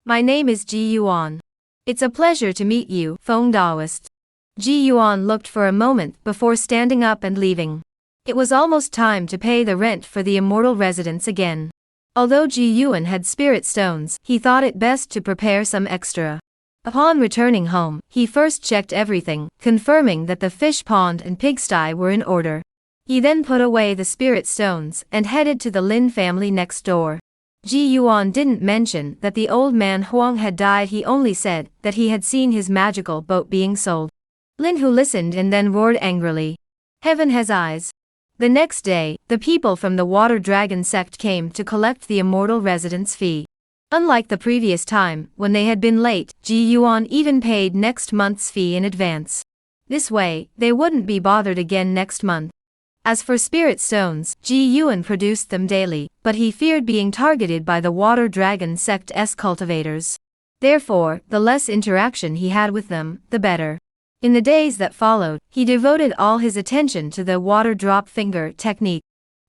"My name is Ji Yuan. It's a pleasure to meet you, Feng Daoist." Ji Yuan looked for a moment before standing up and leaving. It was almost time to pay the rent for the immortal residence again. Although Ji Yuan had spirit stones, he thought it best to prepare some extra. Upon returning home, he first checked everything, confirming that the fish pond and pigsty were in order. He then put away the spirit stones and headed to the Lin family next door. Ji Yuan didn't mention that the old man Huang had died, he only said that he had seen his magical boat being sold. Lin Hu listened and then roared angrily. "Heaven has eyes." The next day, the people from the Water Dragon sect came to collect the immortal residence fee. Unlike the previous time, when they had been late, Ji Yuan even paid next month's fee in advance. This way, they wouldn't be bothered again next month. As for spirit stones, Ji Yuan produced them daily, but he feared being targeted by the Water Dragon sect's cultivators. Therefore, the less interaction he had with them, the better. In the days that followed, he devoted all his attention to the water drop finger technique.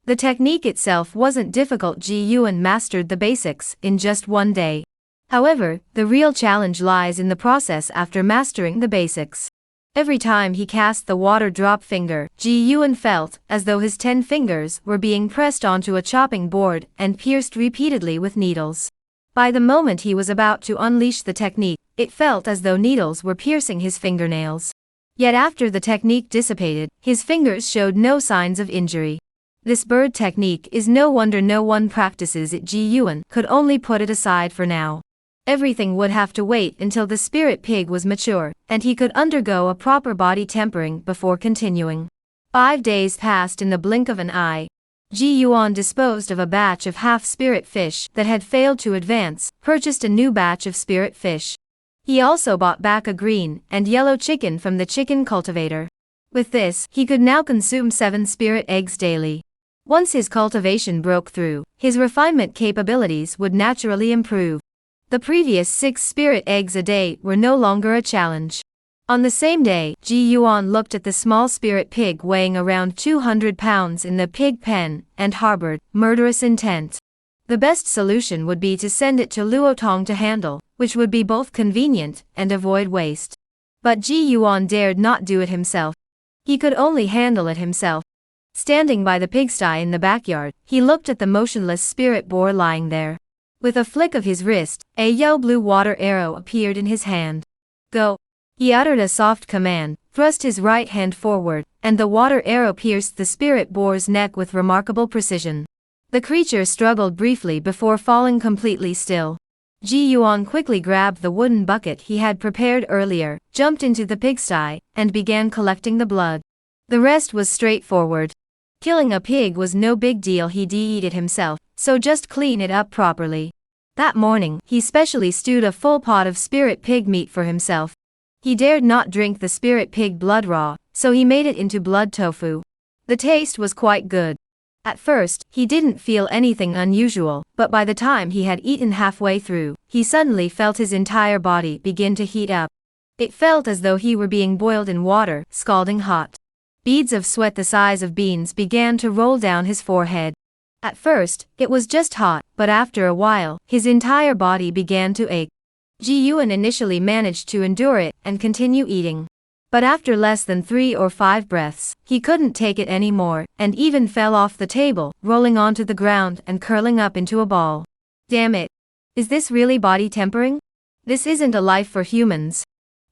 The technique itself wasn't difficult. Ji Yuan mastered the basics in just one day. However, the real challenge lies in the process after mastering the basics. Every time he cast the water drop finger, Ji Yuan felt as though his 10 fingers were being pressed onto a chopping board and pierced repeatedly with needles. By the moment he was about to unleash the technique, it felt as though needles were piercing his fingernails. Yet after the technique dissipated, his fingers showed no signs of injury. This bird technique is no wonder no one practices it. Ji Yuan could only put it aside for now. Everything would have to wait until the spirit pig was mature, and he could undergo a proper body tempering before continuing. 5 days passed in the blink of an eye. Ji Yuan disposed of a batch of half-spirit fish that had failed to advance, purchased a new batch of spirit fish. He also bought back a green and yellow chicken from the chicken cultivator. With this, he could now consume 7 spirit eggs daily. Once his cultivation broke through, his refinement capabilities would naturally improve. The previous 6 spirit eggs a day were no longer a challenge. On the same day, Ji Yuan looked at the small spirit pig weighing around 200 pounds in the pig pen and harbored murderous intent. The best solution would be to send it to Luotong to handle, which would be both convenient and avoid waste. But Ji Yuan dared not do it himself. He could only handle it himself. Standing by the pigsty in the backyard, he looked at the motionless spirit boar lying there. With a flick of his wrist, a yellow blue water arrow appeared in his hand. Go! He uttered a soft command, thrust his right hand forward, and the water arrow pierced the spirit boar's neck with remarkable precision. The creature struggled briefly before falling completely still. Ji Yuan quickly grabbed the wooden bucket he had prepared earlier, jumped into the pigsty, and began collecting the blood. The rest was straightforward. Killing a pig was no big deal. He'd eat it himself, so just clean it up properly. That morning, he specially stewed a full pot of spirit pig meat for himself. He dared not drink the spirit pig blood raw, so he made it into blood tofu. The taste was quite good. At first, he didn't feel anything unusual, but by the time he had eaten halfway through, he suddenly felt his entire body begin to heat up. It felt as though he were being boiled in water, scalding hot. Beads of sweat the size of beans began to roll down his forehead. At first, it was just hot, but after a while, his entire body began to ache. Ji Yuan initially managed to endure it and continue eating. But after less than 3 or 5 breaths, he couldn't take it anymore, and even fell off the table, rolling onto the ground and curling up into a ball. Damn it! Is this really body tempering? This isn't a life for humans.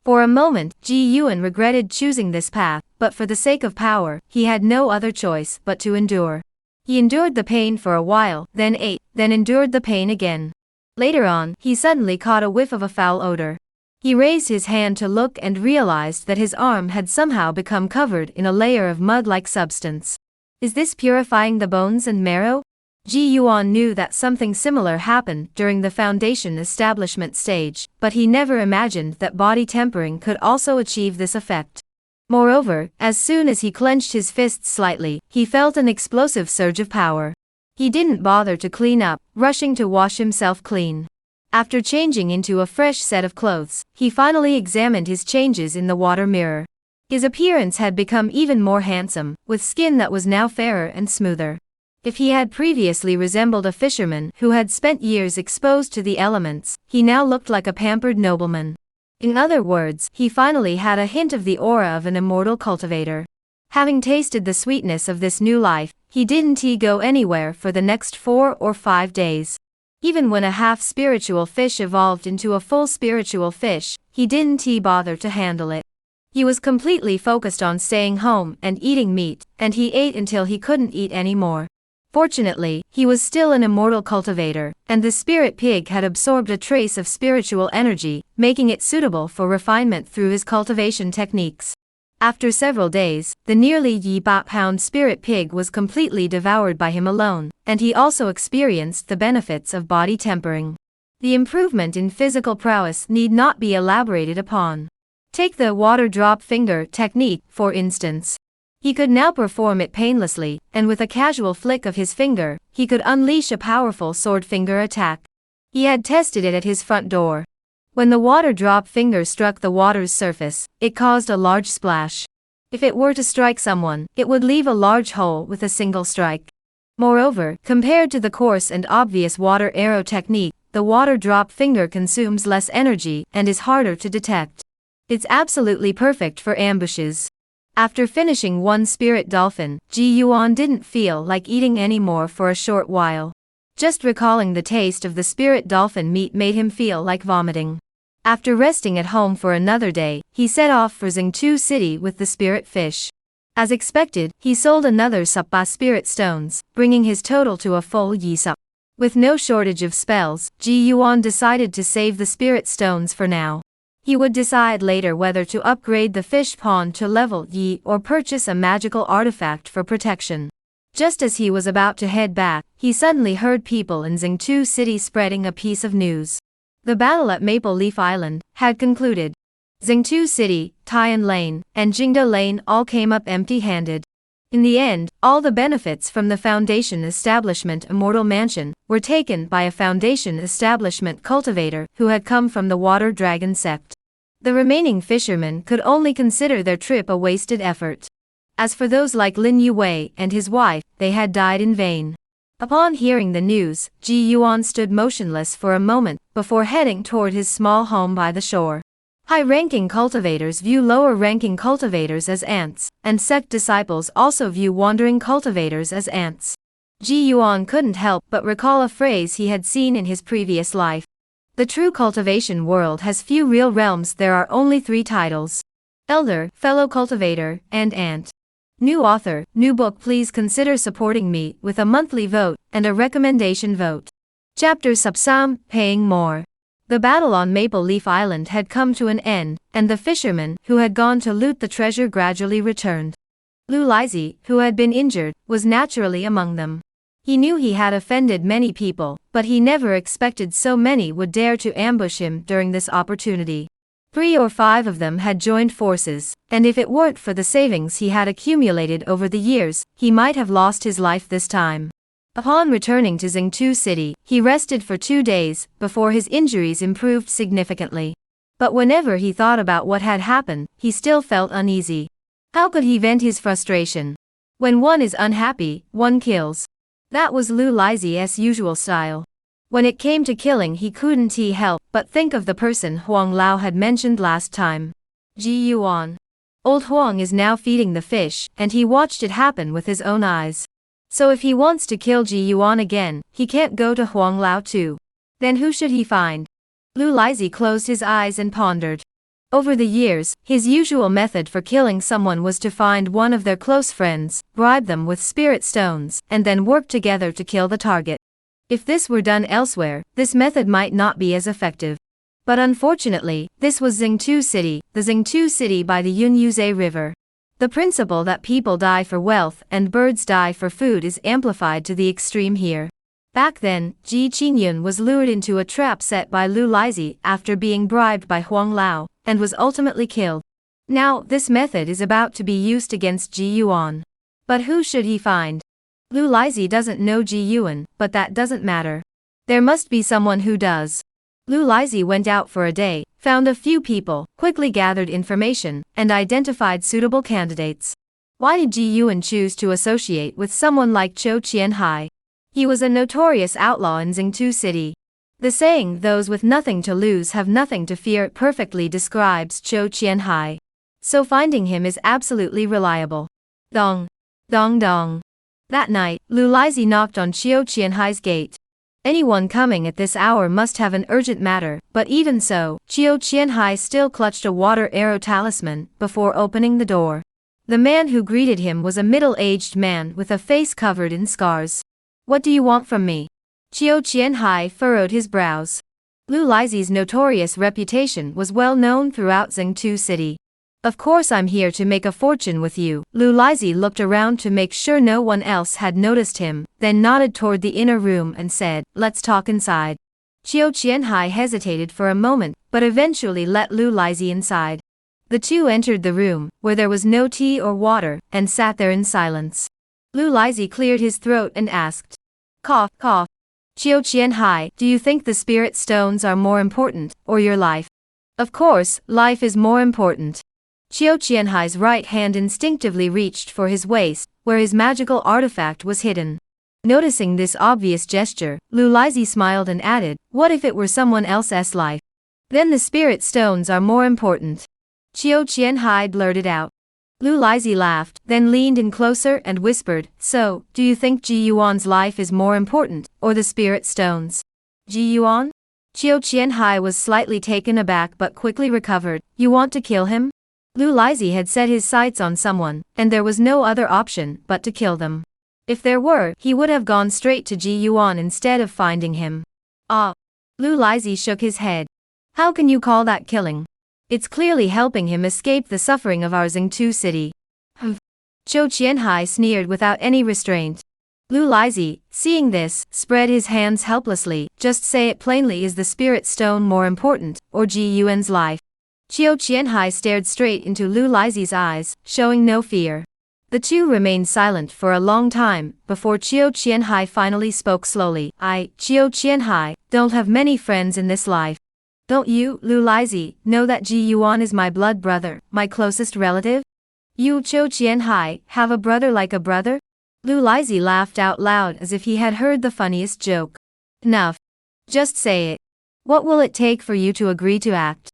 For a moment, Ji Yuan regretted choosing this path, but for the sake of power, he had no other choice but to endure. He endured the pain for a while, then ate, then endured the pain again. Later on, he suddenly caught a whiff of a foul odor. He raised his hand to look and realized that his arm had somehow become covered in a layer of mud-like substance. Is this purifying the bones and marrow? Ji Yuan knew that something similar happened during the foundation establishment stage, but he never imagined that body tempering could also achieve this effect. Moreover, as soon as he clenched his fists slightly, he felt an explosive surge of power. He didn't bother to clean up, rushing to wash himself clean. After changing into a fresh set of clothes, he finally examined his changes in the water mirror. His appearance had become even more handsome, with skin that was now fairer and smoother. If he had previously resembled a fisherman who had spent years exposed to the elements, he now looked like a pampered nobleman. In other words, he finally had a hint of the aura of an immortal cultivator. Having tasted the sweetness of this new life, he didn't go anywhere for the next 4 or 5 days. Even when a half-spiritual fish evolved into a full spiritual fish, he didn't bother to handle it. He was completely focused on staying home and eating meat, and he ate until he couldn't eat anymore. Fortunately, he was still an immortal cultivator, and the spirit pig had absorbed a trace of spiritual energy, making it suitable for refinement through his cultivation techniques. After several days, the nearly £1 spirit pig was completely devoured by him alone, and he also experienced the benefits of body tempering. The improvement in physical prowess need not be elaborated upon. Take the water drop finger technique, for instance. He could now perform it painlessly, and with a casual flick of his finger, he could unleash a powerful sword finger attack. He had tested it at his front door. When the water drop finger struck the water's surface, it caused a large splash. If it were to strike someone, it would leave a large hole with a single strike. Moreover, compared to the coarse and obvious water arrow technique, the water drop finger consumes less energy and is harder to detect. It's absolutely perfect for ambushes. After finishing one spirit dolphin, Ji Yuan didn't feel like eating anymore for a short while. Just recalling the taste of the spirit dolphin meat made him feel like vomiting. After resting at home for another day, he set off for Xingqiu City with the spirit fish. As expected, he sold another Suppa spirit stones, bringing his total to a full Yi Sup. With no shortage of spells, Ji Yuan decided to save the spirit stones for now. He would decide later whether to upgrade the fish pond to level Yi or purchase a magical artifact for protection. Just as he was about to head back, he suddenly heard people in Xingqiu City spreading a piece of news. The battle at Maple Leaf Island had concluded. Xingqiu City, Tian Lane, and Jingda Lane all came up empty-handed. In the end, all the benefits from the Foundation Establishment Immortal Mansion were taken by a Foundation Establishment cultivator who had come from the Water Dragon sect. The remaining fishermen could only consider their trip a wasted effort. As for those like Lin Yuwei and his wife, they had died in vain. Upon hearing the news, Ji Yuan stood motionless for a moment, before heading toward his small home by the shore. High-ranking cultivators view lower-ranking cultivators as ants, and sect disciples also view wandering cultivators as ants. Ji Yuan couldn't help but recall a phrase he had seen in his previous life. The true cultivation world has few real realms. There are only 3 titles: Elder, Fellow Cultivator, and Ant. New author, new book. Please consider supporting me with a monthly vote and a recommendation vote. Chapter Subsam, Paying More. The battle on Maple Leaf Island had come to an end, and the fishermen who had gone to loot the treasure gradually returned. Lu Lizhi, who had been injured, was naturally among them. He knew he had offended many people, but he never expected so many would dare to ambush him during this opportunity. 3 or 5 of them had joined forces, and if it weren't for the savings he had accumulated over the years, he might have lost his life this time. Upon returning to Xingqiu City, he rested for 2 days, before his injuries improved significantly. But whenever he thought about what had happened, he still felt uneasy. How could he vent his frustration? When one is unhappy, one kills. That was Lu Lizhi's usual style. When it came to killing, he couldn't help but think of the person Huang Lao had mentioned last time. Ji Yuan. Old Huang is now feeding the fish, and he watched it happen with his own eyes. So if he wants to kill Ji Yuan again, he can't go to Huang Lao too. Then who should he find? Lu Lizhi closed his eyes and pondered. Over the years, his usual method for killing someone was to find one of their close friends, bribe them with spirit stones, and then work together to kill the target. If this were done elsewhere, this method might not be as effective. But unfortunately, this was Xingqiu City, the Xingqiu City by the Yunyuze River. The principle that people die for wealth and birds die for food is amplified to the extreme here. Back then, Ji Qingyun was lured into a trap set by Lu Lizhi after being bribed by Huang Lao, and was ultimately killed. Now, this method is about to be used against Ji Yuan. But who should he find? Lu Lizhi doesn't know Ji Yuan, but that doesn't matter. There must be someone who does. Lu Lizhi went out for a day, found a few people, quickly gathered information, and identified suitable candidates. Why did Ji Yuan choose to associate with someone like Zhou Qianhai? He was a notorious outlaw in Xingqiu City. The saying, "Those with nothing to lose have nothing to fear," perfectly describes Zhou Qianhai. So finding him is absolutely reliable. Dong. Dong dong. That night, Lu Lizhi knocked on Zhou Qianhai's gate. Anyone coming at this hour must have an urgent matter, but even so, Zhou Qianhai still clutched a water arrow talisman before opening the door. The man who greeted him was a middle-aged man with a face covered in scars. "What do you want from me?" Zhou Qianhai furrowed his brows. Lu Lizhi's notorious reputation was well known throughout Xingqiu City. "Of course I'm here to make a fortune with you." Lu Lizhi looked around to make sure no one else had noticed him, then nodded toward the inner room and said, "Let's talk inside." Zhou Qianhai hesitated for a moment, but eventually let Lu Lizhi inside. The two entered the room, where there was no tea or water, and sat there in silence. Lu Lizhi cleared his throat and asked, "Cough, cough. Chiu Qianhai, do you think the spirit stones are more important, or your life? Of course, life is more important. Chiu Qianhai's right hand instinctively reached for his waist, where his magical artifact was hidden. Noticing this obvious gesture, Lu Lizhi smiled and added, what if it were someone else's life? Then the spirit stones are more important. Chiu Qianhai blurted out. Lu Lizhi laughed, then leaned in closer and whispered, so, do you think Ji Yuan's life is more important, or the spirit stones? Ji Yuan? Chiu Qianhai was slightly taken aback but quickly recovered. You want to kill him? Lu Lizhi had set his sights on someone, and there was no other option but to kill them. If there were, he would have gone straight to Ji Yuan instead of finding him. Ah! Lu Lizhi shook his head. How can you call that killing? It's clearly helping him escape the suffering of our Zhengtu city. Chiu Qianhai sneered without any restraint. Lu Lizhi, seeing this, spread his hands helplessly. Just say it plainly, is the spirit stone more important, or Ji Yuan's life? Chiu Qianhai stared straight into Lu Lizhi's eyes, showing no fear. The two remained silent for a long time, before Chiu Qianhai finally spoke slowly. I, Chiu Qianhai, don't have many friends in this life. Don't you, Lu Lizhi, know that Ji Yuan is my blood brother, my closest relative? You, Chiu Qianhai, have a brother like a brother? Lu Lizhi laughed out loud as if he had heard the funniest joke. Enough. Just say it. What will it take for you to agree to act?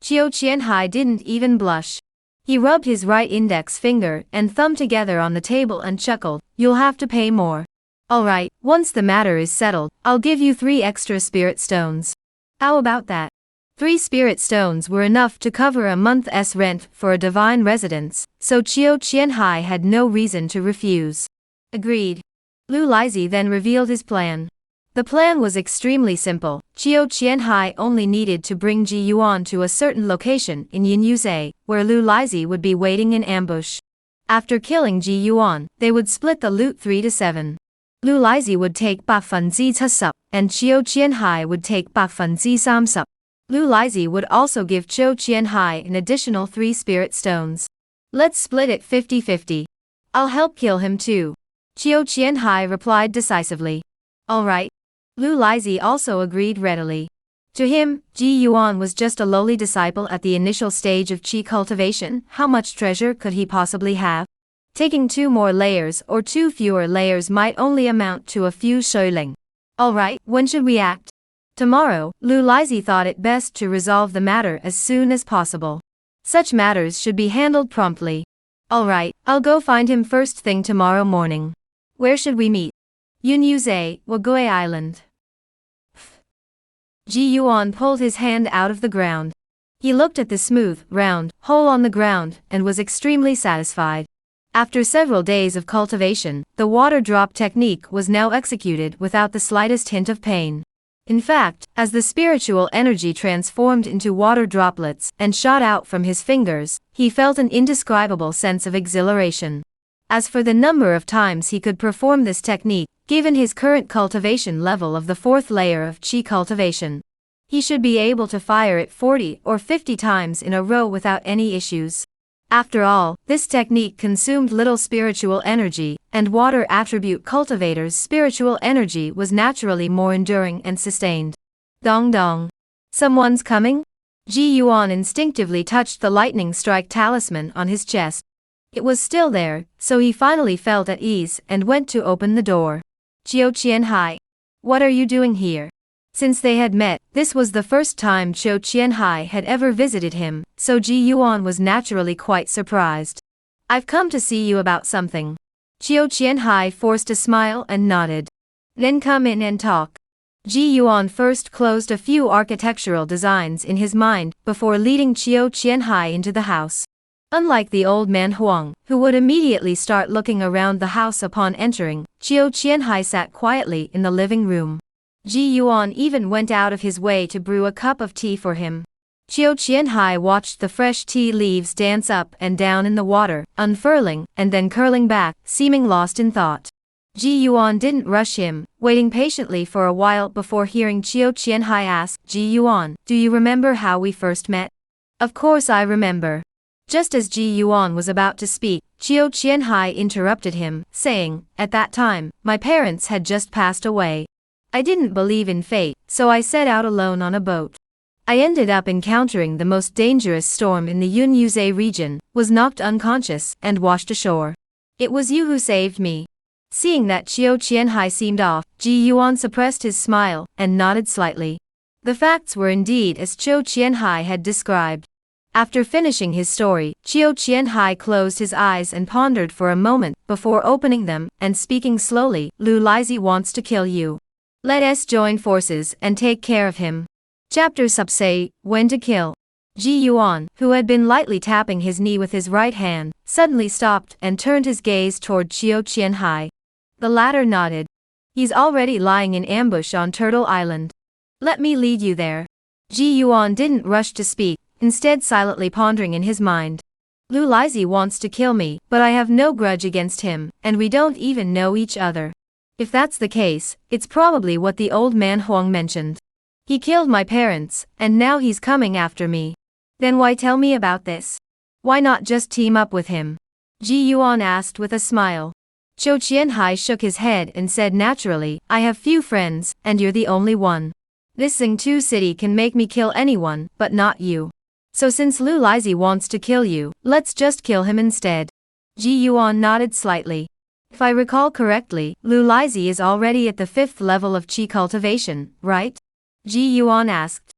Chiu Qianhai didn't even blush. He rubbed his right index finger and thumb together on the table and chuckled. You'll have to pay more. Alright, once the matter is settled, I'll give you 3 extra spirit stones. How about that? 3 spirit stones were enough to cover a month's rent for a divine residence, so Chiu Qianhai had no reason to refuse. Agreed. Lu Lizhi then revealed his plan. The plan was extremely simple. Chiu Qianhai only needed to bring Ji Yuan to a certain location in Yinyuzhe, where Lu Lizhi would be waiting in ambush. After killing Ji Yuan, they would split the loot 3 to 7. Lu Lizhi would take 70%, and Chiu Qianhai would take 30%. Lu Lizhi would also give Chiu Qianhai an additional 3 spirit stones. Let's split it 50-50. I'll help kill him too. Chiu Qianhai replied decisively. Alright. Lu Lizhi also agreed readily. To him, Ji Yuan was just a lowly disciple at the initial stage of qi cultivation. How much treasure could he possibly have? Taking 2 more layers or 2 fewer layers might only amount to a few shouling. Alright, when should we act? Tomorrow. Lu Lizhi thought it best to resolve the matter as soon as possible. Such matters should be handled promptly. Alright, I'll go find him first thing tomorrow morning. Where should we meet? Yunyuze, Wagoi Island. Ji Yuan pulled his hand out of the ground. He looked at the smooth, round hole on the ground and was extremely satisfied. After several days of cultivation, the water drop technique was now executed without the slightest hint of pain. In fact, as the spiritual energy transformed into water droplets and shot out from his fingers, he felt an indescribable sense of exhilaration. As for the number of times he could perform this technique, given his current cultivation level of the 4th layer of qi cultivation, he should be able to fire it 40 or 50 times in a row without any issues. After all, this technique consumed little spiritual energy, and water attribute cultivators' spiritual energy was naturally more enduring and sustained. Dong dong. Someone's coming? Ji Yuan instinctively touched the lightning strike talisman on his chest. It was still there, so he finally felt at ease and went to open the door. Chiu Qianhai. What are you doing here? Since they had met, this was the first time Chiu Qianhai had ever visited him, so Ji Yuan was naturally quite surprised. I've come to see you about something. Chiu Qianhai forced a smile and nodded. Then come in and talk. Ji Yuan first closed a few architectural designs in his mind, before leading Chiu Qianhai into the house. Unlike the old man Huang, who would immediately start looking around the house upon entering, Chiu Qianhai sat quietly in the living room. Ji Yuan even went out of his way to brew a cup of tea for him. Chiu Qianhai watched the fresh tea leaves dance up and down in the water, unfurling, and then curling back, seeming lost in thought. Ji Yuan didn't rush him, waiting patiently for a while before hearing Chiu Qianhai ask, Ji Yuan, do you remember how we first met? Of course I remember. Just as Ji Yuan was about to speak, Chiu Qianhai interrupted him, saying, at that time, my parents had just passed away. I didn't believe in fate, so I set out alone on a boat. I ended up encountering the most dangerous storm in the Yunyuze region, was knocked unconscious, and washed ashore. It was you who saved me. Seeing that Qiu Qianhai seemed off, Ji Yuan suppressed his smile, and nodded slightly. The facts were indeed as Qiu Qianhai had described. After finishing his story, Qiu Qianhai closed his eyes and pondered for a moment, before opening them, and speaking slowly, Lu Lizhi wants to kill you. Let us join forces and take care of him. Chapter Subsay, When to Kill. Ji Yuan, who had been lightly tapping his knee with his right hand, suddenly stopped and turned his gaze toward Qiu Qianhai. The latter nodded. He's already lying in ambush on Turtle Island. Let me lead you there. Ji Yuan didn't rush to speak, instead silently pondering in his mind. Lu Lizhi wants to kill me, but I have no grudge against him, and we don't even know each other. If that's the case, it's probably what the old man Huang mentioned. He killed my parents, and now he's coming after me. Then why tell me about this? Why not just team up with him? Ji Yuan asked with a smile. Qiu Qianhai shook his head and said naturally, I have few friends, and you're the only one. This Xingtu city can make me kill anyone, but not you. So since Lu Lizhi wants to kill you, let's just kill him instead. Ji Yuan nodded slightly. If I recall correctly, Lu Lizhi is already at the 5th level of qi cultivation, right? Ji Yuan asked.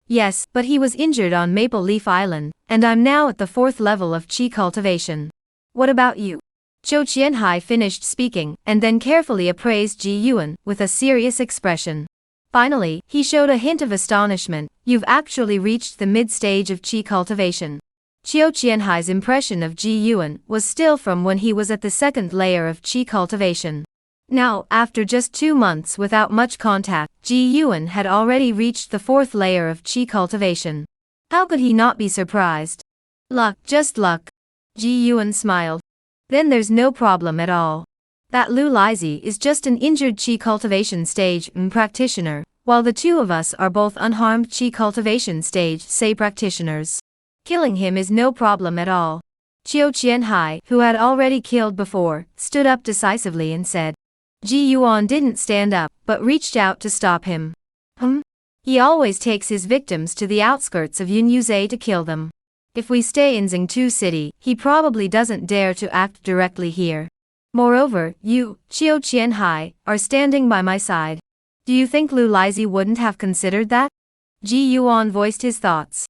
Yes, but he was injured on Maple Leaf Island, and I'm now at the 4th level of qi cultivation. What about you? Qiu Qianhai finished speaking, and then carefully appraised Ji Yuan, with a serious expression. Finally, he showed a hint of astonishment. You've actually reached the mid-stage of qi cultivation. Qiu Qianhai's impression of Ji Yuan was still from when he was at the 2nd layer of qi cultivation. Now, after just 2 months without much contact, Ji Yuan had already reached the 4th layer of qi cultivation. How could he not be surprised? Luck, just luck. Ji Yuan smiled. Then there's no problem at all. That Lu Lizhi is just an injured qi cultivation stage practitioner, while the two of us are both unharmed qi cultivation stage say practitioners. Killing him is no problem at all. Qiu Qianhai, who had already killed before, stood up decisively and said. Ji Yuan didn't stand up, but reached out to stop him. He always takes his victims to the outskirts of Yunyuze to kill them. If we stay in Xingtu City, he probably doesn't dare to act directly here. Moreover, you, Qiu Qianhai, are standing by my side. Do you think Lu Lizhi wouldn't have considered that? Ji Yuan voiced his thoughts.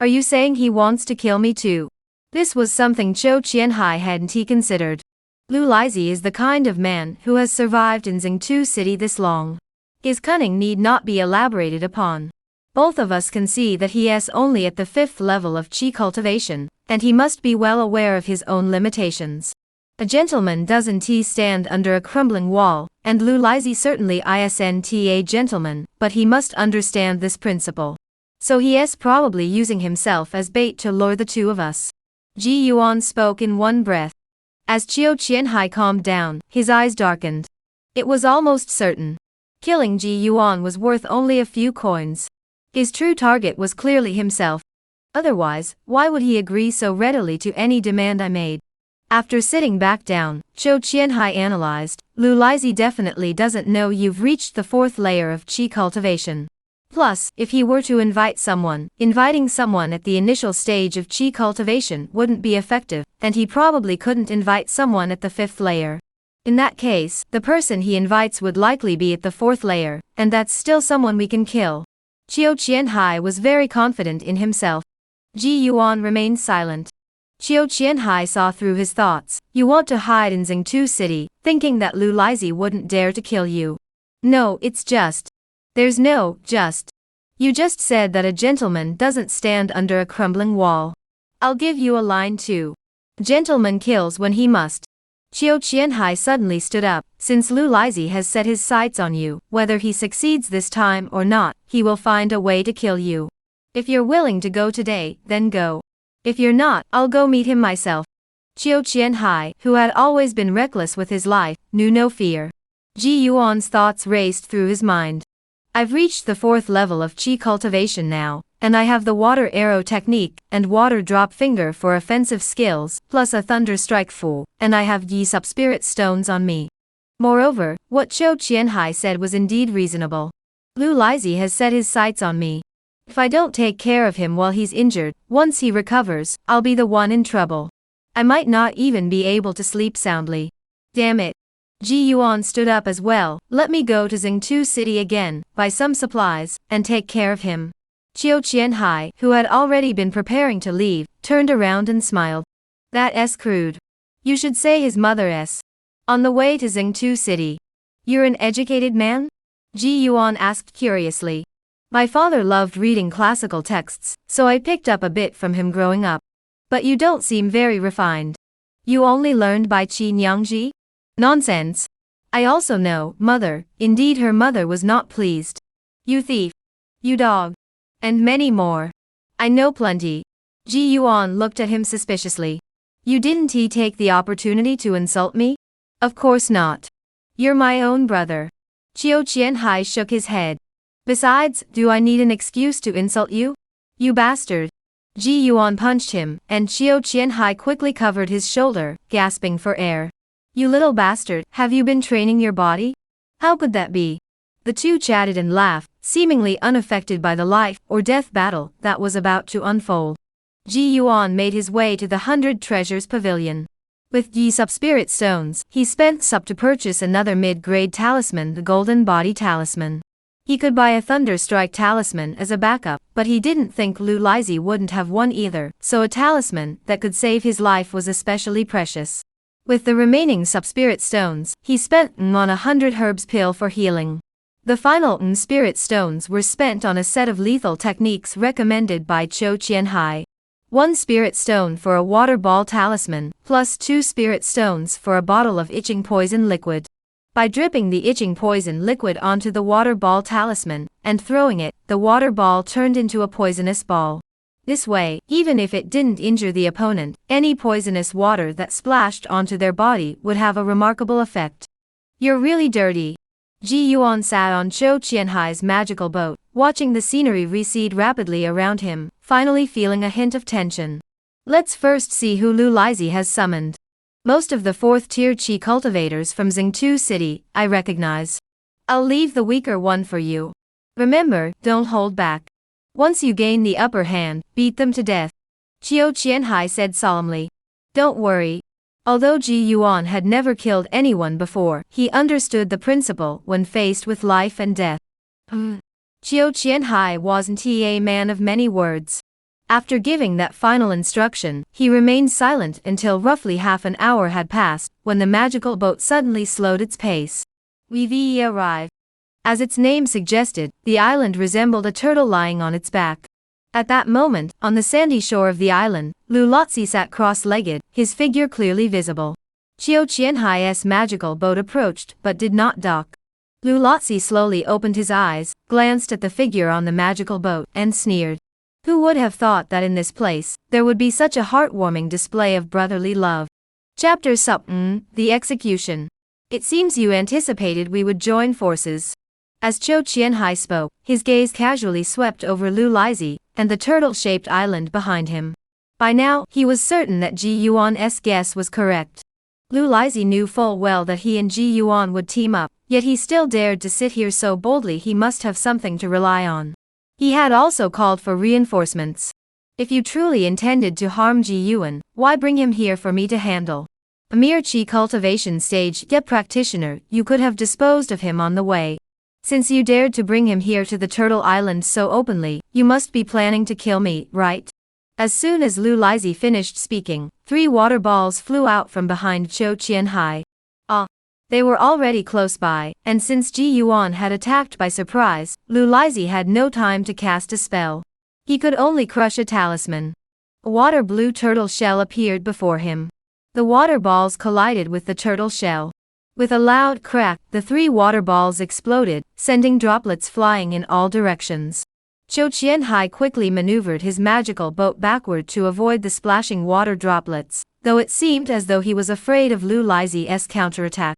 Are you saying he wants to kill me too? This was something Qiu Qianhai hadn't considered. Lu Lizhi is the kind of man who has survived in Xingtu City this long. His cunning need not be elaborated upon. Both of us can see that he is only at the 5th level of qi cultivation, and he must be well aware of his own limitations. A gentleman doesn't stand under a crumbling wall, and Lu Lizhi certainly isn't a gentleman, but he must understand this principle. So he is probably using himself as bait to lure the two of us. Ji Yuan spoke in one breath. As Qiu Qianhai calmed down, his eyes darkened. It was almost certain. Killing Ji Yuan was worth only a few coins. His true target was clearly himself. Otherwise, why would he agree so readily to any demand I made? After sitting back down, Qiu Qianhai analyzed, Lu Lizhi definitely doesn't know you've reached the 4th layer of qi cultivation. Plus, if he were to invite someone, inviting someone at the initial stage of qi cultivation wouldn't be effective, and he probably couldn't invite someone at the 5th layer. In that case, the person he invites would likely be at the 4th layer, and that's still someone we can kill. Qiu Qianhai was very confident in himself. Ji Yuan remained silent. Qiu Qianhai saw through his thoughts. You want to hide in Xingtu City, thinking that Lu Lizhi wouldn't dare to kill you. No, it's just. There's no just. You just said that a gentleman doesn't stand under a crumbling wall. I'll give you a line too. A gentleman kills when he must. Qiu Qianhai suddenly stood up. Since Lu Lizhi has set his sights on you, whether he succeeds this time or not, he will find a way to kill you. If you're willing to go today, then go. If you're not, I'll go meet him myself. Qiu Qianhai, who had always been reckless with his life, knew no fear. Ji Yuan's thoughts raced through his mind. I've reached the 4th level of qi cultivation now, and I have the water arrow technique, and water drop finger for offensive skills, plus a thunder strike fu, and I have Yi sub-spirit stones on me. Moreover, what Chou Qianhai said was indeed reasonable. Lu Lizhi has set his sights on me. If I don't take care of him while he's injured, once he recovers, I'll be the one in trouble. I might not even be able to sleep soundly. Damn it. Ji Yuan stood up as well. Let me go to Xingtu City again, buy some supplies, and take care of him. Chiu Qianhai, who had already been preparing to leave, turned around and smiled. That's crude. You should say his mother's. On the way to Xingtu City. You're an educated man? Ji Yuan asked curiously. My father loved reading classical texts, so I picked up a bit from him growing up. But you don't seem very refined. You only learned by Qi Nyangji? Nonsense. I also know, mother, indeed her mother was not pleased. You thief. You dog. And many more. I know plenty. Ji Yuan looked at him suspiciously. You didn't he take the opportunity to insult me? Of course not. You're my own brother. Chiu Qianhai shook his head. Besides, do I need an excuse to insult you? You bastard. Ji Yuan punched him, and Chiu Qianhai quickly covered his shoulder, gasping for air. You little bastard, have you been training your body? How could that be? The two chatted and laughed, seemingly unaffected by the life or death battle that was about to unfold. Ji Yuan made his way to the 100 Treasures Pavilion. With Yi Sub-Spirit Stones, he spent Sup to purchase another mid-grade talisman, the Golden Body Talisman. He could buy a Thunder Strike talisman as a backup, but he didn't think Lu Lizhi wouldn't have one either, so a talisman that could save his life was especially precious. With the remaining Sub-Spirit Stones, he spent on 100 herbs pill for healing. The final Spirit Stones were spent on a set of lethal techniques recommended by Chou Qianhai. 1 Spirit Stone for a water ball talisman, plus 2 Spirit Stones for a bottle of itching poison liquid. By dripping the itching poison liquid onto the water ball talisman, and throwing it, the water ball turned into a poisonous ball. This way, even if it didn't injure the opponent, any poisonous water that splashed onto their body would have a remarkable effect. You're really dirty. Ji Yuan sat on Chou Qianhai's magical boat, watching the scenery recede rapidly around him, finally feeling a hint of tension. Let's first see who Lu Lizhi has summoned. Most of the 4th-tier Qi cultivators from Xingtu City, I recognize. I'll leave the weaker one for you. Remember, don't hold back. Once you gain the upper hand, beat them to death. Chiu Qianhai said solemnly. Don't worry. Although Ji Yuan had never killed anyone before, he understood the principle when faced with life and death. Chiu Qianhai wasn't a man of many words. After giving that final instruction, he remained silent until roughly half an hour had passed, when the magical boat suddenly slowed its pace. We've arrived. As its name suggested, the island resembled a turtle lying on its back. At that moment, on the sandy shore of the island, Lu Lizhi sat cross-legged, his figure clearly visible. Chiu Qianhai's magical boat approached, but did not dock. Lu Lizhi slowly opened his eyes, glanced at the figure on the magical boat, and sneered. Who would have thought that in this place, there would be such a heartwarming display of brotherly love? Chapter Sup, The Execution. It seems you anticipated we would join forces. As Chou Qianhai spoke, his gaze casually swept over Lu Lizhi, and the turtle-shaped island behind him. By now, he was certain that Ji Yuan's guess was correct. Lu Lizhi knew full well that he and Ji Yuan would team up, yet he still dared to sit here so boldly. He must have something to rely on. He had also called for reinforcements. If you truly intended to harm Ji Yuan, why bring him here for me to handle? A mere Qi cultivation stage practitioner, you could have disposed of him on the way. Since you dared to bring him here to the Turtle Island so openly, you must be planning to kill me, right? As soon as Lu Lizhi finished speaking, 3 water balls flew out from behind Chou Qianhai. They were already close by, and since Ji Yuan had attacked by surprise, Lu Lizhi had no time to cast a spell. He could only crush a talisman. A water blue turtle shell appeared before him. The water balls collided with the turtle shell. With a loud crack, the 3 water balls exploded, sending droplets flying in all directions. Chou Qianhai quickly maneuvered his magical boat backward to avoid the splashing water droplets, though it seemed as though he was afraid of Lu Lizhi's counterattack.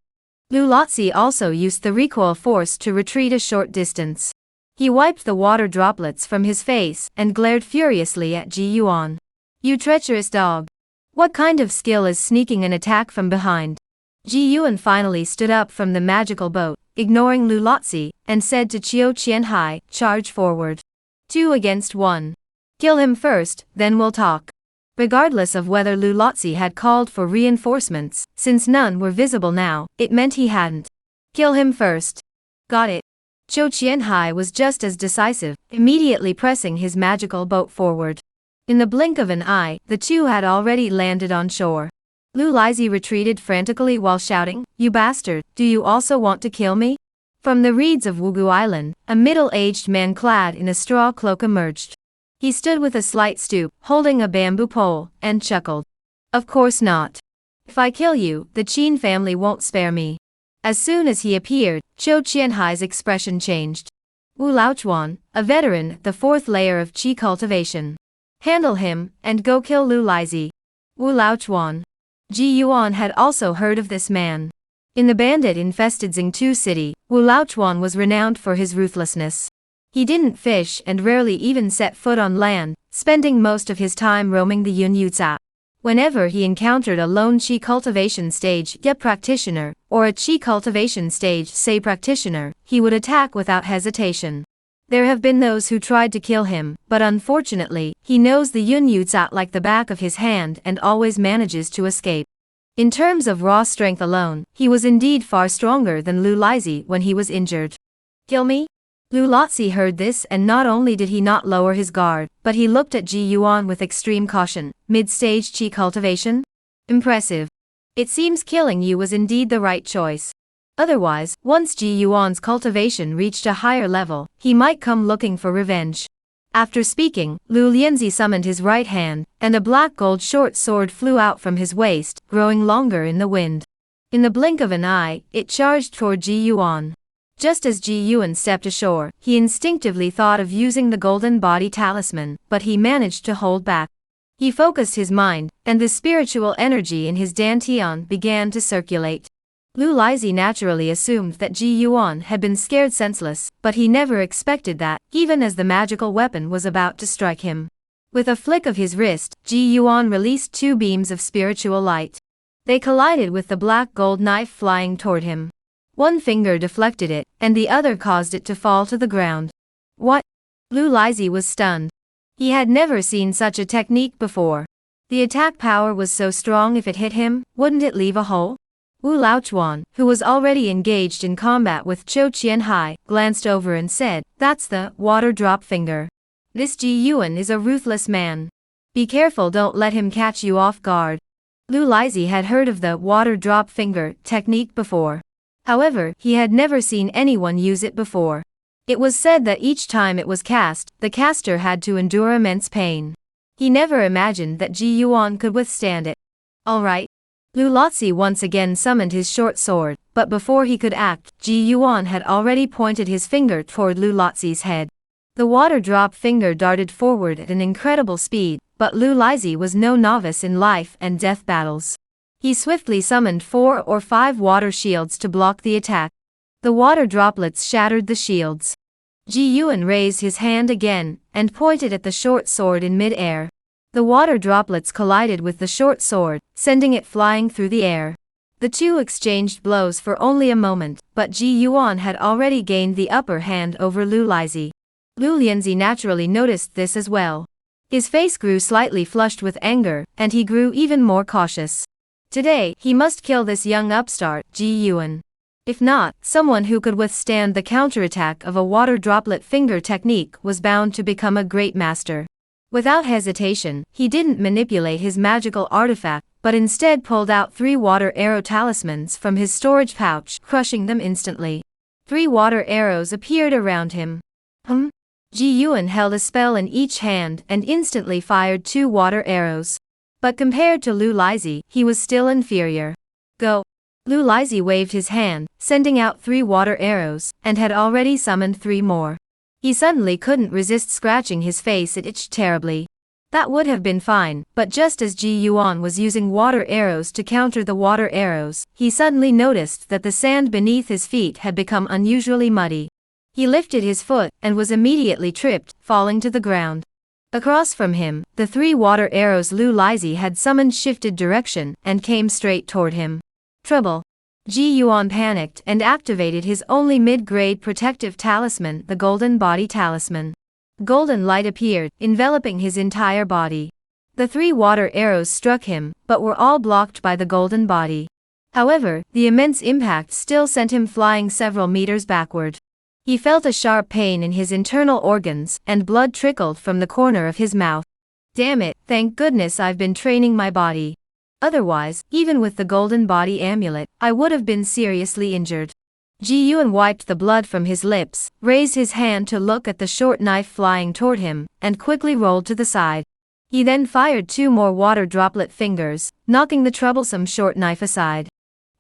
Lu Lizhi also used the recoil force to retreat a short distance. He wiped the water droplets from his face and glared furiously at Ji Yuan. You treacherous dog! What kind of skill is sneaking an attack from behind? Ji Yuan finally stood up from the magical boat, ignoring Lu Lotzi, and said to Qiu Qianhai, charge forward. 2 against 1. Kill him first, then we'll talk. Regardless of whether Lu Lotzi had called for reinforcements, since none were visible now, it meant he hadn't. Kill him first. Got it. Qiu Qianhai was just as decisive, immediately pressing his magical boat forward. In the blink of an eye, the two had already landed on shore. Lu Lizhi retreated frantically while shouting, "You bastard, do you also want to kill me?" From the reeds of Wugu Island, a middle-aged man clad in a straw cloak emerged. He stood with a slight stoop, holding a bamboo pole, and chuckled. Of course not. If I kill you, the Qin family won't spare me. As soon as he appeared, Qiu Qianhai's expression changed. Wu Laochuan, a veteran, the 4th layer of qi cultivation. Handle him, and go kill Lu Lizhi. Wu Laochuan. Ji Yuan had also heard of this man. In the bandit-infested Xingtu city, Wu Laochuan was renowned for his ruthlessness. He didn't fish and rarely even set foot on land, spending most of his time roaming the Yunyuza. Whenever he encountered a lone qi cultivation stage Ye practitioner, or a qi cultivation stage Sei practitioner, he would attack without hesitation. There have been those who tried to kill him, but unfortunately, he knows the Yunyuza like the back of his hand and always manages to escape. In terms of raw strength alone, he was indeed far stronger than Lu Lizhi when he was injured. Kill me? Lu Lotzi heard this, and not only did he not lower his guard, but he looked at Ji Yuan with extreme caution. Mid-stage qi cultivation? Impressive. It seems killing you was indeed the right choice. Otherwise, once Ji Yuan's cultivation reached a higher level, he might come looking for revenge. After speaking, Lu Lianzi summoned his right hand, and a black gold short sword flew out from his waist, growing longer in the wind. In the blink of an eye, it charged toward Ji Yuan. Just as Ji Yuan stepped ashore, he instinctively thought of using the golden body talisman, but he managed to hold back. He focused his mind, and the spiritual energy in his dantian began to circulate. Lu Lizhi naturally assumed that Ji Yuan had been scared senseless, but he never expected that, even as the magical weapon was about to strike him. With a flick of his wrist, Ji Yuan released 2 beams of spiritual light. They collided with the black gold knife flying toward him. One finger deflected it, and the other caused it to fall to the ground. What? Lu Lizhi was stunned. He had never seen such a technique before. The attack power was so strong, if it hit him, wouldn't it leave a hole? Wu Laochuan, who was already engaged in combat with Qiu Qianhai, glanced over and said, "That's the water drop finger. This Ji Yuan is a ruthless man. Be careful, don't let him catch you off guard." Lu Lizhi had heard of the water drop finger technique before. However, he had never seen anyone use it before. It was said that each time it was cast, the caster had to endure immense pain. He never imagined that Ji Yuan could withstand it. All right. Lu Lotzi once again summoned his short sword, but before he could act, Ji Yuan had already pointed his finger toward Lu Lotzi's head. The water drop finger darted forward at an incredible speed, but Lu Lizhi was no novice in life and death battles. He swiftly summoned 4 or 5 water shields to block the attack. The water droplets shattered the shields. Ji Yuan raised his hand again, and pointed at the short sword in mid-air. The water droplets collided with the short sword, sending it flying through the air. The two exchanged blows for only a moment, but Ji Yuan had already gained the upper hand over Lu Lizhi. Lu Lianzi naturally noticed this as well. His face grew slightly flushed with anger, and he grew even more cautious. Today, he must kill this young upstart, Ji Yuan. If not, someone who could withstand the counterattack of a water droplet finger technique was bound to become a great master. Without hesitation, he didn't manipulate his magical artifact, but instead pulled out 3 water arrow talismans from his storage pouch, crushing them instantly. 3 water arrows appeared around him. Ji Yuan held a spell in each hand and instantly fired 2 water arrows. But compared to Lu Lizhi, he was still inferior. Go! Lu Lizhi waved his hand, sending out 3 water arrows, and had already summoned 3 more. He suddenly couldn't resist scratching his face, it itched terribly. That would have been fine, but just as Ji Yuan was using water arrows to counter the water arrows, he suddenly noticed that the sand beneath his feet had become unusually muddy. He lifted his foot, and was immediately tripped, falling to the ground. Across from him, the 3 water arrows Lu Lizhi had summoned shifted direction, and came straight toward him. Trouble. Ji Yuan panicked and activated his only mid-grade protective talisman, the Golden Body Talisman. Golden light appeared, enveloping his entire body. The 3 water arrows struck him, but were all blocked by the golden body. However, the immense impact still sent him flying several meters backward. He felt a sharp pain in his internal organs, and blood trickled from the corner of his mouth. Damn it, thank goodness I've been training my body. Otherwise, even with the golden body amulet, I would have been seriously injured. Ji Yuan wiped the blood from his lips, raised his hand to look at the short knife flying toward him, and quickly rolled to the side. He then fired 2 more water droplet fingers, knocking the troublesome short knife aside.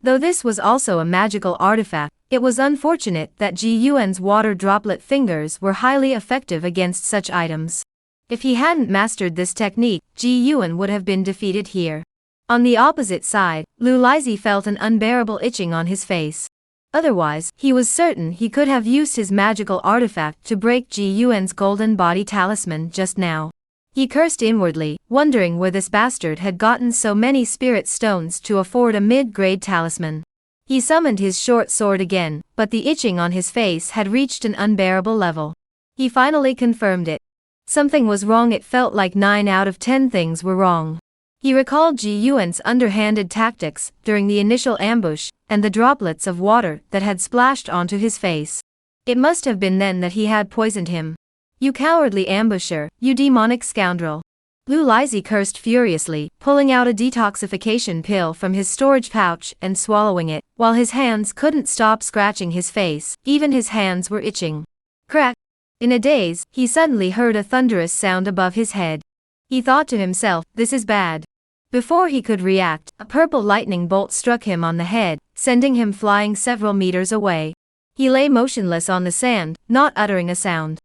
Though this was also a magical artifact, it was unfortunate that Ji Yuan's water droplet fingers were highly effective against such items. If he hadn't mastered this technique, Ji Yuan would have been defeated here. On the opposite side, Lu Lizhi felt an unbearable itching on his face. Otherwise, he was certain he could have used his magical artifact to break Ji Yuan's golden body talisman just now. He cursed inwardly, wondering where this bastard had gotten so many spirit stones to afford a mid-grade talisman. He summoned his short sword again, but the itching on his face had reached an unbearable level. He finally confirmed it. Something was wrong. It felt like 9 out of 10 things were wrong. He recalled Ji Yuan's underhanded tactics during the initial ambush, and the droplets of water that had splashed onto his face. It must have been then that he had poisoned him. You cowardly ambusher, you demonic scoundrel. Lu Lizhi cursed furiously, pulling out a detoxification pill from his storage pouch and swallowing it, while his hands couldn't stop scratching his face, even his hands were itching. Crack! In a daze, he suddenly heard a thunderous sound above his head. He thought to himself, this is bad. Before he could react, a purple lightning bolt struck him on the head, sending him flying several meters away. He lay motionless on the sand, not uttering a sound.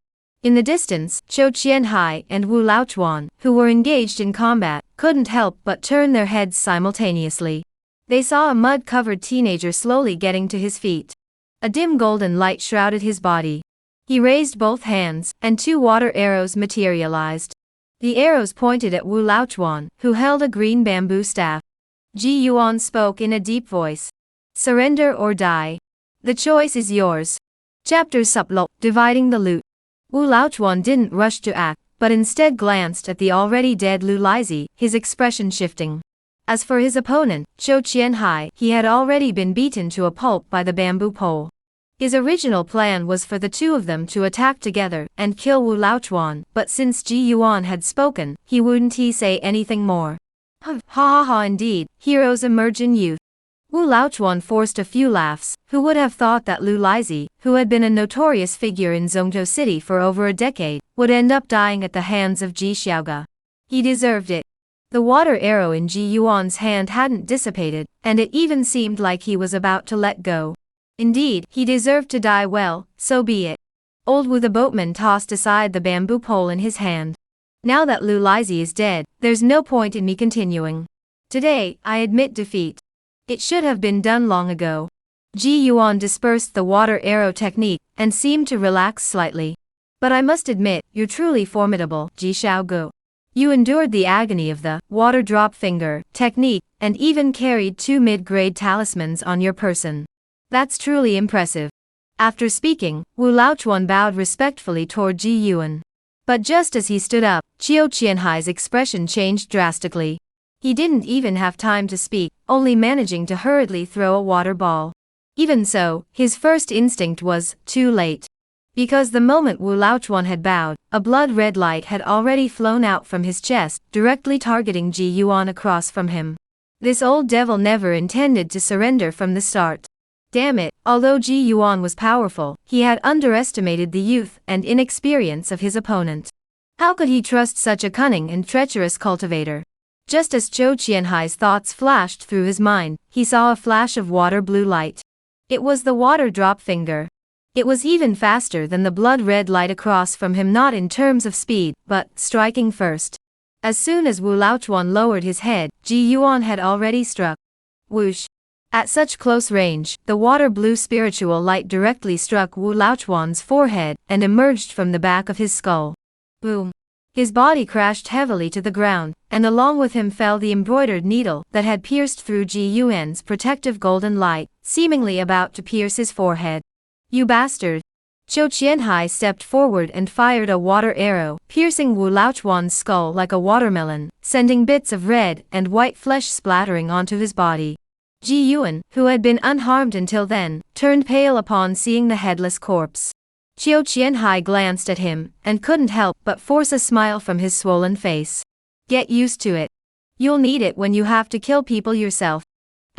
In the distance, Zhou Qianhai and Wu Laochuan, who were engaged in combat, couldn't help but turn their heads simultaneously. They saw a mud-covered teenager slowly getting to his feet. A dim golden light shrouded his body. He raised both hands, and 2 water arrows materialized. The arrows pointed at Wu Laochuan, who held a green bamboo staff. Ji Yuan spoke in a deep voice. Surrender or die. The choice is yours. Chapter Sublot, Dividing the Loot. Wu Laochuan didn't rush to act, but instead glanced at the already dead Lu Lizhi, his expression shifting. As for his opponent, Zhou Qianhai, he had already been beaten to a pulp by the bamboo pole. His original plan was for the 2 of them to attack together and kill Wu Laochuan, but since Ji Yuan had spoken, he wouldn't say anything more. Ha ha ha, indeed, heroes emerge in youth. Wu Laochuan forced a few laughs. Who would have thought that Lu Lizhi, who had been a notorious figure in Zhongzhou City for over a decade, would end up dying at the hands of Ji Xiaoge? He deserved it. The water arrow in Ji Yuan's hand hadn't dissipated, and it even seemed like he was about to let go. Indeed, he deserved to die. Well, so be it. Old Wu the boatman tossed aside the bamboo pole in his hand. Now that Lu Lizhi is dead, there's no point in me continuing. Today, I admit defeat. It should have been done long ago. Ji Yuan dispersed the water arrow technique, and seemed to relax slightly. But I must admit, you're truly formidable, Ji Xiaoge. You endured the agony of the water drop finger technique, and even carried 2 mid-grade talismans on your person. That's truly impressive. After speaking, Wu Laochuan bowed respectfully toward Ji Yuan. But just as he stood up, Zhou Qianhai's expression changed drastically. He didn't even have time to speak, only managing to hurriedly throw a water ball. Even so, his first instinct was, too late. Because the moment Wu Laochuan had bowed, a blood-red light had already flown out from his chest, directly targeting Ji Yuan across from him. This old devil never intended to surrender from the start. Damn it, although Ji Yuan was powerful, he had underestimated the youth and inexperience of his opponent. How could he trust such a cunning and treacherous cultivator? Just as Zhou Qianhai's thoughts flashed through his mind, he saw a flash of water blue light. It was the water drop finger. It was even faster than the blood-red light across from him, not in terms of speed, but striking first. As soon as Wu Laochuan lowered his head, Ji Yuan had already struck. Whoosh! At such close range, the water blue spiritual light directly struck Wu Laochuan's forehead and emerged from the back of his skull. Boom! His body crashed heavily to the ground, and along with him fell the embroidered needle that had pierced through Ji Yuan's protective golden light, seemingly about to pierce his forehead. "You bastard!" Zhou Qianhai stepped forward and fired a water arrow, piercing Wu Laochuan's skull like a watermelon, sending bits of red and white flesh splattering onto his body. Ji Yuan, who had been unharmed until then, turned pale upon seeing the headless corpse. Zhou Qianhai glanced at him, and couldn't help but force a smile from his swollen face. "Get used to it. You'll need it when you have to kill people yourself."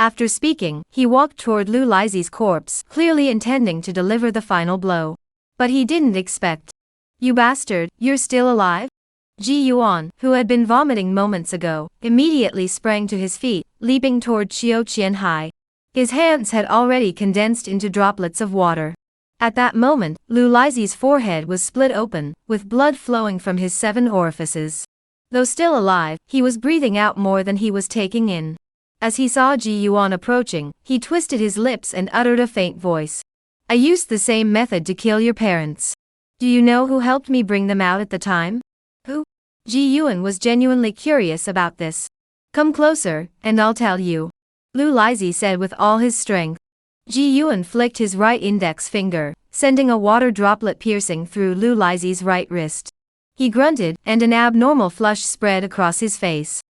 After speaking, he walked toward Lu Lizi's corpse, clearly intending to deliver the final blow. But he didn't expect. "You bastard, you're still alive?" Ji Yuan, who had been vomiting moments ago, immediately sprang to his feet, leaping toward Zhou Qianhai. His hands had already condensed into droplets of water. At that moment, Lu Lizi's forehead was split open, with blood flowing from his 7 orifices. Though still alive, he was breathing out more than he was taking in. As he saw Ji Yuan approaching, he twisted his lips and uttered a faint voice. "I used the same method to kill your parents. Do you know who helped me bring them out at the time?" "Who?" Ji Yuan was genuinely curious about this. "Come closer, and I'll tell you," Lu Lizi said with all his strength. Ji Yuan flicked his right index finger, sending a water droplet piercing through Lu Lizi's right wrist. He grunted, and an abnormal flush spread across his face.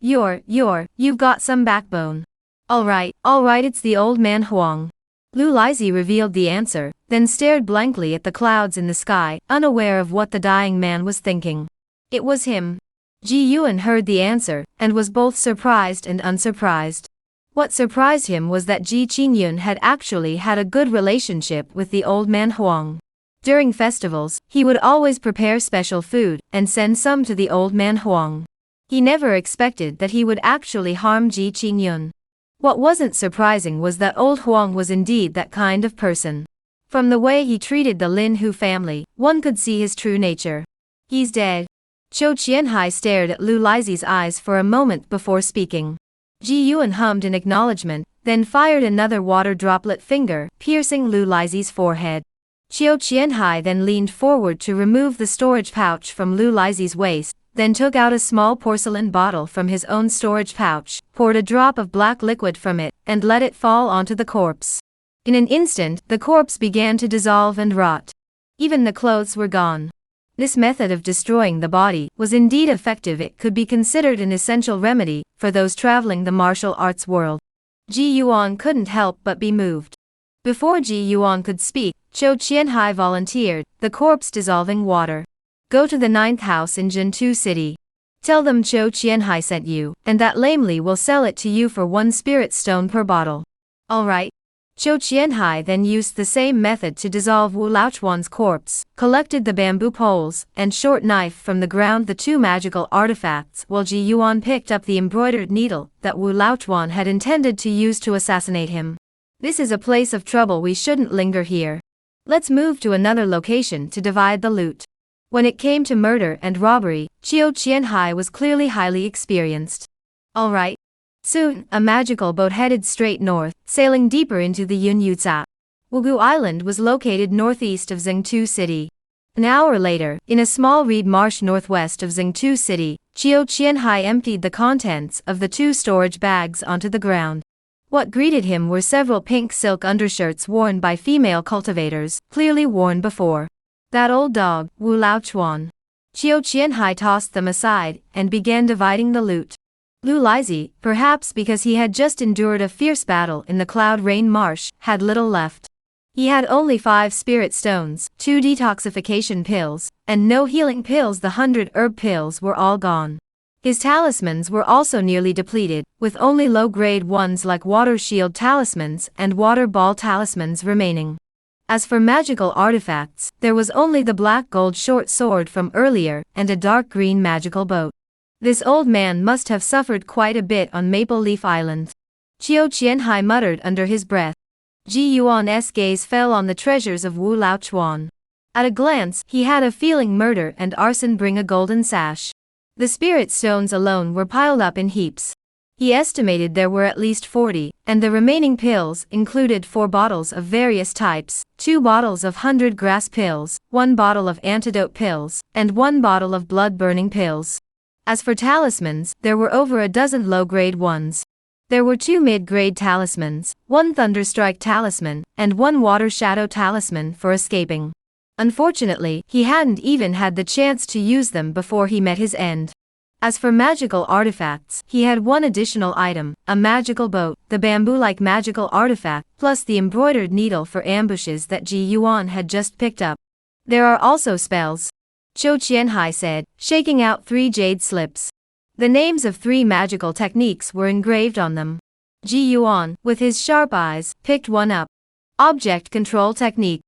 You've got some backbone." All right, it's the old man Huang." Lu Lizi revealed the answer, then stared blankly at the clouds in the sky, unaware of what the dying man was thinking. It was him. Ji Yuan heard the answer, and was both surprised and unsurprised. What surprised him was that Ji Qingyun had actually had a good relationship with the old man Huang. During festivals, he would always prepare special food, and send some to the old man Huang. He never expected that he would actually harm Ji Qingyun. What wasn't surprising was that old Huang was indeed that kind of person. From the way he treated the Lin Hu family, one could see his true nature. "He's dead." Zhou Qianhai stared at Lu Lizi's eyes for a moment before speaking. Ji Yuan hummed in acknowledgement, then fired another water droplet finger, piercing Lu Lizi's forehead. Zhou Qianhai then leaned forward to remove the storage pouch from Lu Lizi's waist, then took out a small porcelain bottle from his own storage pouch, poured a drop of black liquid from it, and let it fall onto the corpse. In an instant, the corpse began to dissolve and rot. Even the clothes were gone. This method of destroying the body was indeed effective. It could be considered an essential remedy for those traveling the martial arts world. Ji Yuan couldn't help but be moved. Before Ji Yuan could speak, Zhou Qianhai volunteered, the corpse dissolving water. "Go to the 9th house in Zhentu City. Tell them Zhou Qianhai sent you, and that Lamely will sell it to you for 1 spirit stone per bottle." "All right." Zhou Qianhai then used the same method to dissolve Wu Laochuan's corpse, collected the bamboo poles and short knife from the ground, the 2 magical artifacts, while Ji Yuan picked up the embroidered needle that Wu Laochuan had intended to use to assassinate him. "This is a place of trouble. We shouldn't linger here. Let's move to another location to divide the loot." When it came to murder and robbery, Zhou Qianhai was clearly highly experienced. All right. Soon, a magical boat headed straight north, sailing deeper into the Yunyuza. Wugu Island was located northeast of Zhengtu City. An hour later, in a small reed marsh northwest of Zhengtu City, Zhou Qianhai emptied the contents of the 2 storage bags onto the ground. What greeted him were several pink silk undershirts worn by female cultivators, clearly worn before. That old dog, Wu Laochuan. Zhou Qianhai tossed them aside, and began dividing the loot. Lu Lizi, perhaps because he had just endured a fierce battle in the Cloud Rain Marsh, had little left. He had only 5 spirit stones, 2 detoxification pills, and no healing pills. The 100 herb pills were all gone. His talismans were also nearly depleted, with only low-grade ones like water shield talismans and water ball talismans remaining. As for magical artifacts, there was only the black gold short sword from earlier and a dark green magical boat. This old man must have suffered quite a bit on Maple Leaf Island. Zhou Qianhai muttered under his breath. Ji Yuan's gaze fell on the treasures of Wu Laochuan. At a glance, he had a feeling murder and arson bring a golden sash. The spirit stones alone were piled up in heaps. He estimated there were at least 40, and the remaining pills included 4 bottles of various types, 2 bottles of 100 grass pills, 1 bottle of antidote pills, and 1 bottle of blood-burning pills. As for talismans, there were over a dozen low-grade ones. There were 2 mid-grade talismans, 1 Thunderstrike talisman, and 1 Water Shadow talisman for escaping. Unfortunately, he hadn't even had the chance to use them before he met his end. As for magical artifacts, he had 1 additional item, a magical boat, the bamboo-like magical artifact, plus the embroidered needle for ambushes that Ji Yuan had just picked up. There are also spells, Zhou Qianhai said, shaking out 3 jade slips. The names of 3 magical techniques were engraved on them. Ji Yuan, with his sharp eyes, picked one up. Object Control Technique.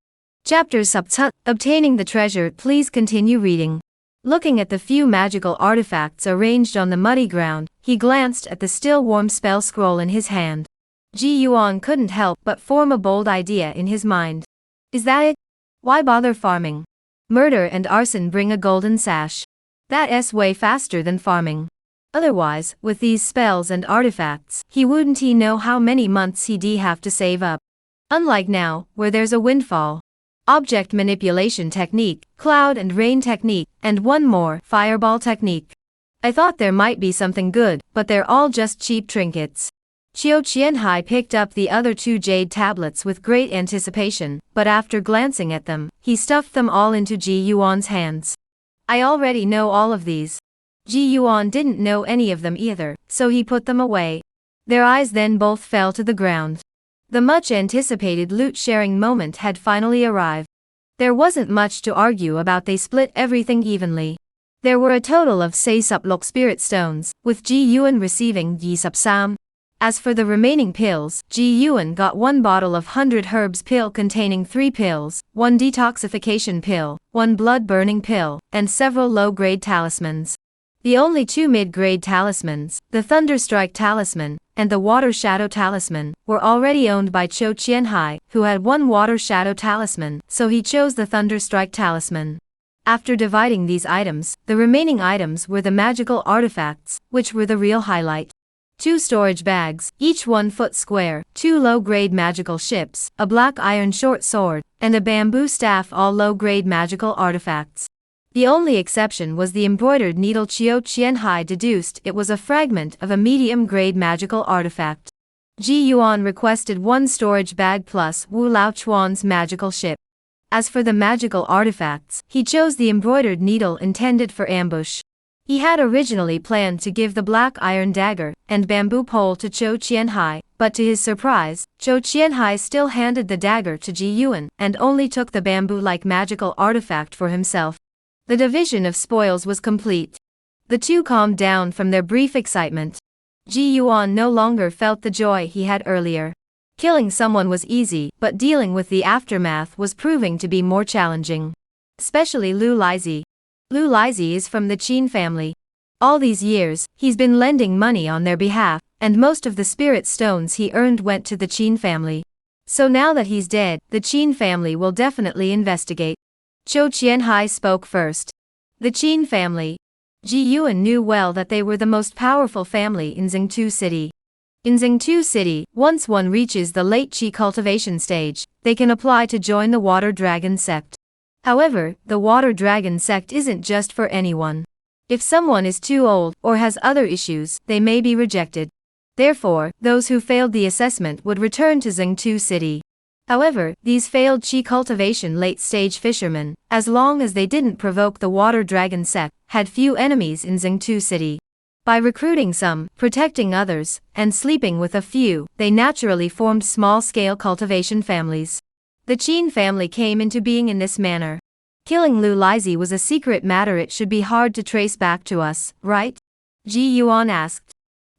Chapter Subtut. Obtaining the treasure. Please continue reading. Looking at the few magical artifacts arranged on the muddy ground, he glanced at the still warm spell scroll in his hand. Ji Yuan couldn't help but form a bold idea in his mind. Is that it? Why bother farming? Murder and arson bring a golden sash. That's way faster than farming. Otherwise, with these spells and artifacts, he wouldn't know how many months he'd have to save up. Unlike now, where there's a windfall. Object Manipulation Technique, Cloud and Rain Technique, and one more, Fireball Technique. I thought there might be something good, but they're all just cheap trinkets. Zhou Qianhai picked up the other 2 jade tablets with great anticipation, but after glancing at them, he stuffed them all into Ji Yuan's hands. I already know all of these. Ji Yuan didn't know any of them either, so he put them away. Their eyes then both fell to the ground. The much-anticipated loot-sharing moment had finally arrived. There wasn't much to argue about. They split everything evenly. There were a total of 6 sublok spirit stones, with Ji Yuan receiving Yi Sam. As for the remaining pills, Ji Yuan got 1 bottle of 100 herbs pill containing 3 pills, 1 detoxification pill, 1 blood-burning pill, and several low-grade talismans. The only 2 mid-grade talismans, the Thunderstrike talisman, and the Water Shadow talisman, were already owned by Zhou Qianhai, who had 1 Water Shadow talisman, so he chose the Thunderstrike talisman. After dividing these items, the remaining items were the magical artifacts, which were the real highlight. 2 storage bags, each 1 foot square, 2 low-grade magical ships, a black iron short sword, and a bamboo staff, all low-grade magical artifacts. The only exception was the embroidered needle. Zhou Qianhai deduced it was a fragment of a medium-grade magical artifact. Ji Yuan requested 1 storage bag plus Wu Lao Chuan's magical ship. As for the magical artifacts, he chose the embroidered needle intended for ambush. He had originally planned to give the black iron dagger and bamboo pole to Zhou Qianhai, but to his surprise, Zhou Qianhai still handed the dagger to Ji Yuan and only took the bamboo-like magical artifact for himself. The division of spoils was complete. The 2 calmed down from their brief excitement. Ji Yuan no longer felt the joy he had earlier. Killing someone was easy, but dealing with the aftermath was proving to be more challenging. Especially Lu Laizi. Lu Laizi is from the Qin family. All these years, he's been lending money on their behalf, and most of the spirit stones he earned went to the Qin family. So now that he's dead, the Qin family will definitely investigate. Zhou Qianhai spoke first. The Qin family. Ji Yuan knew well that they were the most powerful family in Xingtu City. In Xingtu City, once one reaches the late Qi cultivation stage, they can apply to join the Water Dragon sect. However, the Water Dragon sect isn't just for anyone. If someone is too old or has other issues, they may be rejected. Therefore, those who failed the assessment would return to Xingtu City. However, these failed Qi cultivation late-stage fishermen, as long as they didn't provoke the Water Dragon sect, had few enemies in Xingtu City. By recruiting some, protecting others, and sleeping with a few, they naturally formed small-scale cultivation families. The Qin family came into being in this manner. Killing Lu Laizi was a secret matter. It should be hard to trace back to us, right? Ji Yuan asked.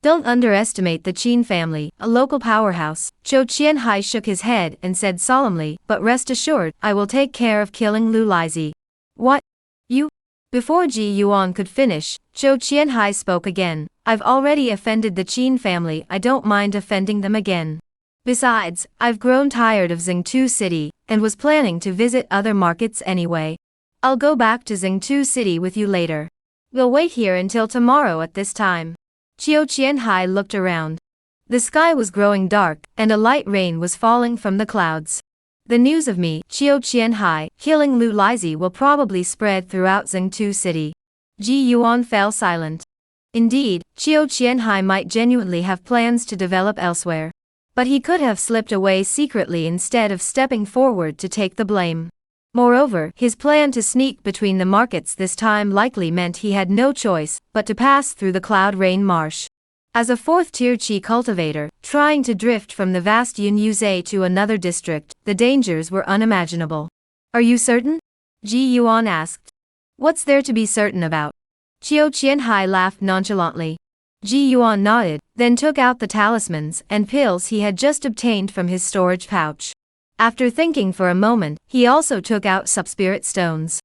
Don't underestimate the Qin family, a local powerhouse. Zhou Qianhai shook his head and said solemnly, but rest assured, I will take care of killing Lu Laizi. What? You? Before Ji Yuan could finish, Zhou Qianhai spoke again. I've already offended the Qin family. I don't mind offending them again. Besides, I've grown tired of Xingtu City, and was planning to visit other markets anyway. I'll go back to Xingtu City with you later. We'll wait here until tomorrow at this time. Chiu Qianhai looked around. The sky was growing dark, and a light rain was falling from the clouds. The news of me, Chiu Qianhai, killing Lu Lizhi will probably spread throughout Zhengtu City. Ji Yuan fell silent. Indeed, Chiu Qianhai might genuinely have plans to develop elsewhere. But he could have slipped away secretly instead of stepping forward to take the blame. Moreover, his plan to sneak between the markets this time likely meant he had no choice but to pass through the Cloud Rain Marsh. As a fourth-tier qi cultivator, trying to drift from the vast Yunyuze to another district, the dangers were unimaginable. Are you certain? Ji Yuan asked. What's there to be certain about? Chiu Qianhai laughed nonchalantly. Ji Yuan nodded, then took out the talismans and pills he had just obtained from his storage pouch. After thinking for a moment, he also took out sub-spirit stones.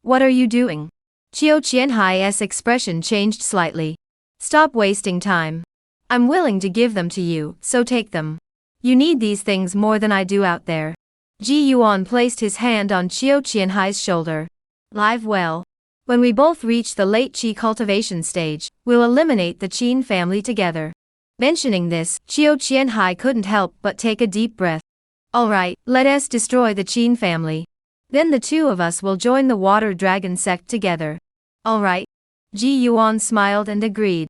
What are you doing? Chiu Qianhai's expression changed slightly. Stop wasting time. I'm willing to give them to you, so take them. You need these things more than I do out there. Ji Yuan placed his hand on Chiu Qianhai's shoulder. Live well. When we both reach the late qi cultivation stage, we'll eliminate the Qin family together. Mentioning this, Chiu Qianhai couldn't help but take a deep breath. Alright, let us destroy the Qin family. Then the two of us will join the water dragon sect together. Alright. Ji Yuan smiled and agreed.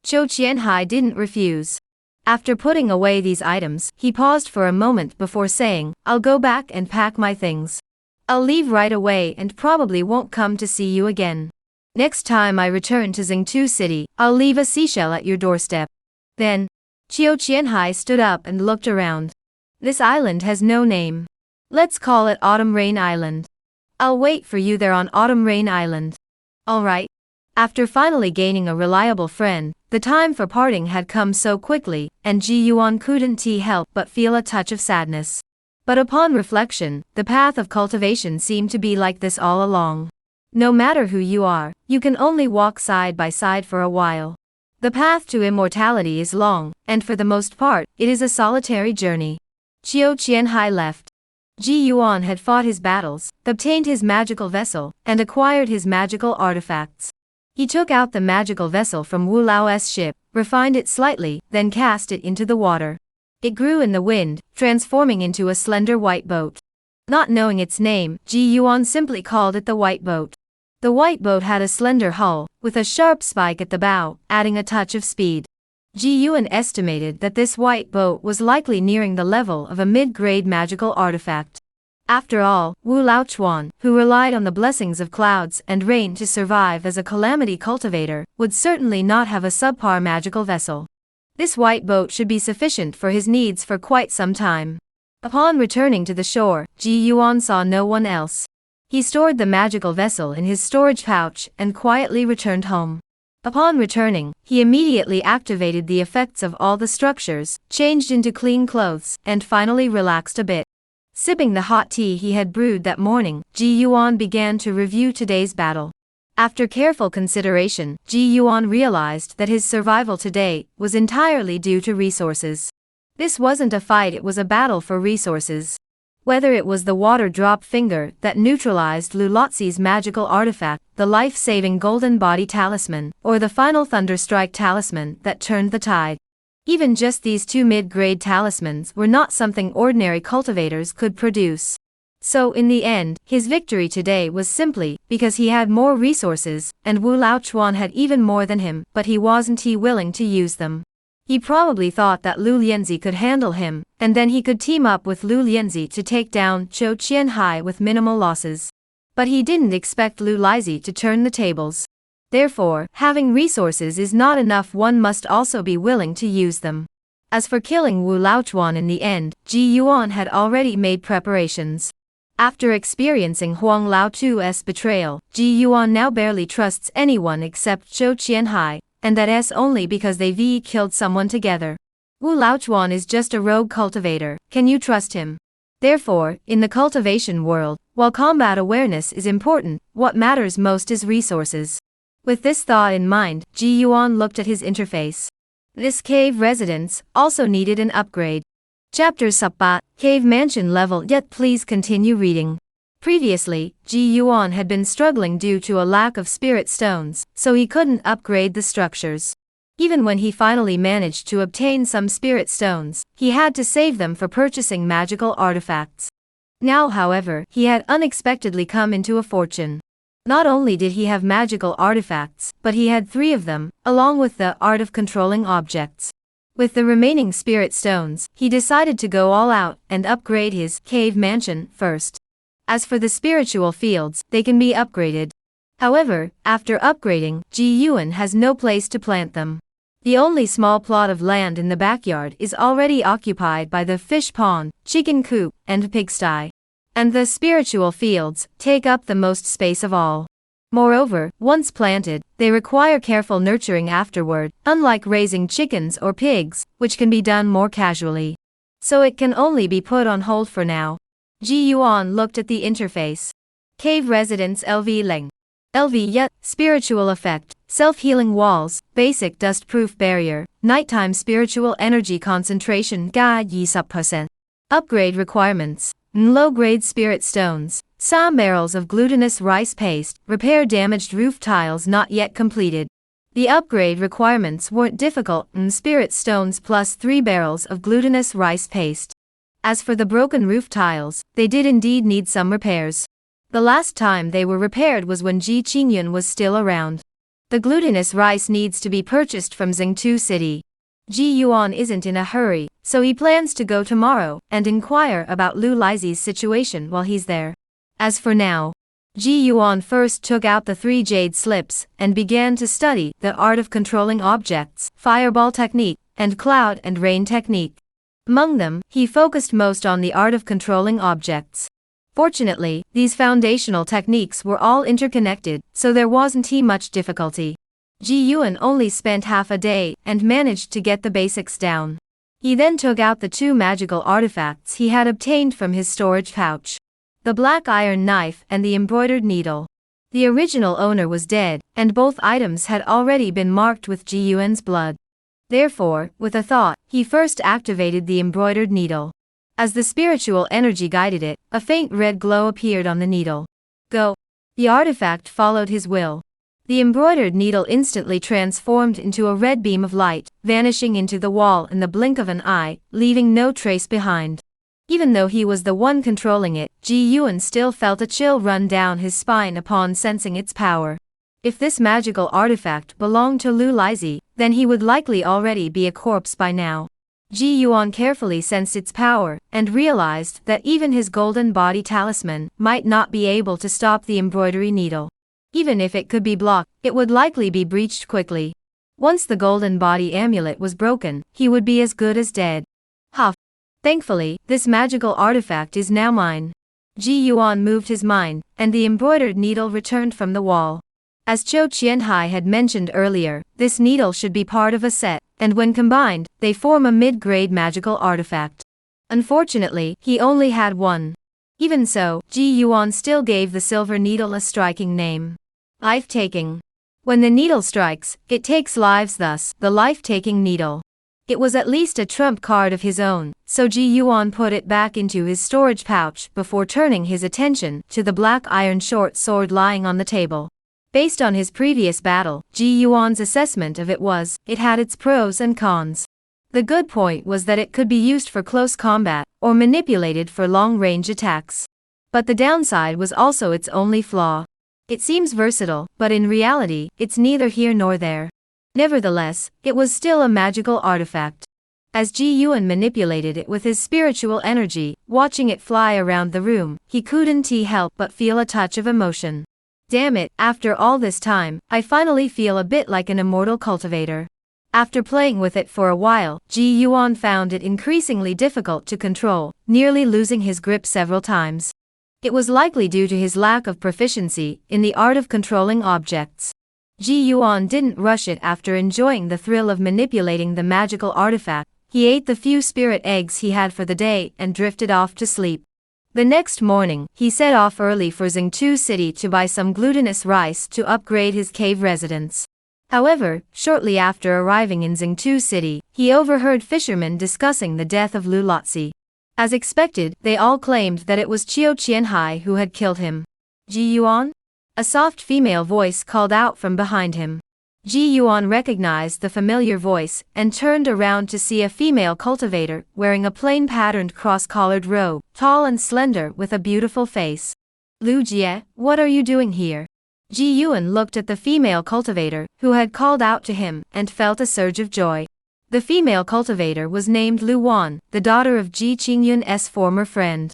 Chiu Qianhai didn't refuse. After putting away these items, he paused for a moment before saying, I'll go back and pack my things. I'll leave right away and probably won't come to see you again. Next time I return to Zhengtu City, I'll leave a seashell at your doorstep. Then, Chiu Qianhai stood up and looked around. This island has no name. Let's call it Autumn Rain Island. I'll wait for you there on Autumn Rain Island. Alright. After finally gaining a reliable friend, the time for parting had come so quickly, and Ji Yuan couldn't help but feel a touch of sadness. But upon reflection, the path of cultivation seemed to be like this all along. No matter who you are, you can only walk side by side for a while. The path to immortality is long, and for the most part, it is a solitary journey. Chiu Qianhai left. Ji Yuan had fought his battles, obtained his magical vessel, and acquired his magical artifacts. He took out the magical vessel from Wu Lao's ship, refined it slightly, then cast it into the water. It grew in the wind, transforming into a slender white boat. Not knowing its name, Ji Yuan simply called it the white boat. The white boat had a slender hull, with a sharp spike at the bow, adding a touch of speed. Ji Yuan estimated that this white boat was likely nearing the level of a mid-grade magical artifact. After all, Wu Laochuan, who relied on the blessings of clouds and rain to survive as a calamity cultivator, would certainly not have a subpar magical vessel. This white boat should be sufficient for his needs for quite some time. Upon returning to the shore, Ji Yuan saw no one else. He stored the magical vessel in his storage pouch and quietly returned home. Upon returning, he immediately activated the effects of all the structures, changed into clean clothes, and finally relaxed a bit. Sipping the hot tea he had brewed that morning, Ji Yuan began to review today's battle. After careful consideration, Ji Yuan realized that his survival today was entirely due to resources. This wasn't a fight, it was a battle for resources. Whether it was the water drop finger that neutralized Lu Lotzi's magical artifact, the life-saving golden body talisman, or the final thunderstrike talisman that turned the tide. Even just these two mid-grade talismans were not something ordinary cultivators could produce. So in the end, his victory today was simply because he had more resources, and Wu Laochuan had even more than him, but he wasn't willing to use them. He probably thought that Lu Lianzi could handle him, and then he could team up with Lu Lianzi to take down Chiu Qianhai with minimal losses. But he didn't expect Lu Lizhi to turn the tables. Therefore, having resources is not enough, one must also be willing to use them. As for killing Wu Laochuan in the end, Ji Yuan had already made preparations. After experiencing Huang Laotu's betrayal, Ji Yuan now barely trusts anyone except Chiu Qianhai, and that is only because they've killed someone together. Wu Laochuan is just a rogue cultivator, can you trust him? Therefore, in the cultivation world, while combat awareness is important, what matters most is resources. With this thought in mind, Ji Yuan looked at his interface. This cave residence also needed an upgrade. Chapter 14, Cave Mansion Level. Yet please continue reading. Previously, Ji Yuan had been struggling due to a lack of spirit stones, so he couldn't upgrade the structures. Even when he finally managed to obtain some spirit stones, he had to save them for purchasing magical artifacts. Now, however, he had unexpectedly come into a fortune. Not only did he have magical artifacts, but he had 3 of them, along with the art of controlling objects. With the remaining spirit stones, he decided to go all out and upgrade his cave mansion first. As for the spiritual fields, they can be upgraded. However, after upgrading, Ji Yuan has no place to plant them. The only small plot of land in the backyard is already occupied by the fish pond, chicken coop, and pigsty. And the spiritual fields take up the most space of all. Moreover, once planted, they require careful nurturing afterward, unlike raising chickens or pigs, which can be done more casually. So it can only be put on hold for now. Ji Yuan looked at the interface. Cave residence LV Leng. LV Yut, spiritual effect, self-healing walls, basic dust-proof barrier, nighttime spiritual energy concentration Ga Yi Sub %. Upgrade requirements. Low-grade spirit stones, some barrels of glutinous rice paste, repair damaged roof tiles not yet completed. The upgrade requirements weren't difficult, spirit stones plus 3 barrels of glutinous rice paste. As for the broken roof tiles, they did indeed need some repairs. The last time they were repaired was when Ji Qingyun was still around. The glutinous rice needs to be purchased from Zhengtu City. Ji Yuan isn't in a hurry, so he plans to go tomorrow and inquire about Lu Lizi's situation while he's there. As for now, Ji Yuan first took out the 3 jade slips and began to study the art of controlling objects, fireball technique, and cloud and rain technique. Among them, he focused most on the art of controlling objects. Fortunately, these foundational techniques were all interconnected, so there wasn't much difficulty. Ji Yuan only spent half a day and managed to get the basics down. He then took out the 2 magical artifacts he had obtained from his storage pouch. The black iron knife and the embroidered needle. The original owner was dead, and both items had already been marked with Ji Yuan's blood. Therefore, with a thought, he first activated the embroidered needle. As the spiritual energy guided it, a faint red glow appeared on the needle. Go! The artifact followed his will. The embroidered needle instantly transformed into a red beam of light, vanishing into the wall in the blink of an eye, leaving no trace behind. Even though he was the one controlling it, Ji Yuan still felt a chill run down his spine upon sensing its power. If this magical artifact belonged to Lu Lizi, then he would likely already be a corpse by now. Ji Yuan carefully sensed its power, and realized that even his golden body talisman might not be able to stop the embroidery needle. Even if it could be blocked, it would likely be breached quickly. Once the golden body amulet was broken, he would be as good as dead. Huff! Thankfully, this magical artifact is now mine. Ji Yuan moved his mind, and the embroidered needle returned from the wall. As Zhou Qianhai had mentioned earlier, this needle should be part of a set, and when combined, they form a mid-grade magical artifact. Unfortunately, he only had one. Even so, Ji Yuan still gave the silver needle a striking name. Life-taking. When the needle strikes, it takes lives, thus, the life-taking needle. It was at least a trump card of his own, so Ji Yuan put it back into his storage pouch before turning his attention to the black iron short sword lying on the table. Based on his previous battle, Ji Yuan's assessment of it was, it had its pros and cons. The good point was that it could be used for close combat, or manipulated for long-range attacks. But the downside was also its only flaw. It seems versatile, but in reality, it's neither here nor there. Nevertheless, it was still a magical artifact. As Ji Yuan manipulated it with his spiritual energy, watching it fly around the room, he couldn't help but feel a touch of emotion. Damn it, after all this time, I finally feel a bit like an immortal cultivator. After playing with it for a while, Ji Yuan found it increasingly difficult to control, nearly losing his grip several times. It was likely due to his lack of proficiency in the art of controlling objects. Ji Yuan didn't rush it after enjoying the thrill of manipulating the magical artifact. He ate the few spirit eggs he had for the day and drifted off to sleep. The next morning, he set off early for Zhengtu City to buy some glutinous rice to upgrade his cave residence. However, shortly after arriving in Zhengtu City, he overheard fishermen discussing the death of Lu Lizi. As expected, they all claimed that it was Zhou Qianhai who had killed him. Ji Yuan? A soft female voice called out from behind him. Ji Yuan recognized the familiar voice and turned around to see a female cultivator wearing a plain patterned cross-collared robe, tall and slender with a beautiful face. Lu Jie, what are you doing here? Ji Yuan looked at the female cultivator, who had called out to him, and felt a surge of joy. The female cultivator was named Lu Wan, the daughter of Ji Qingyun's former friend.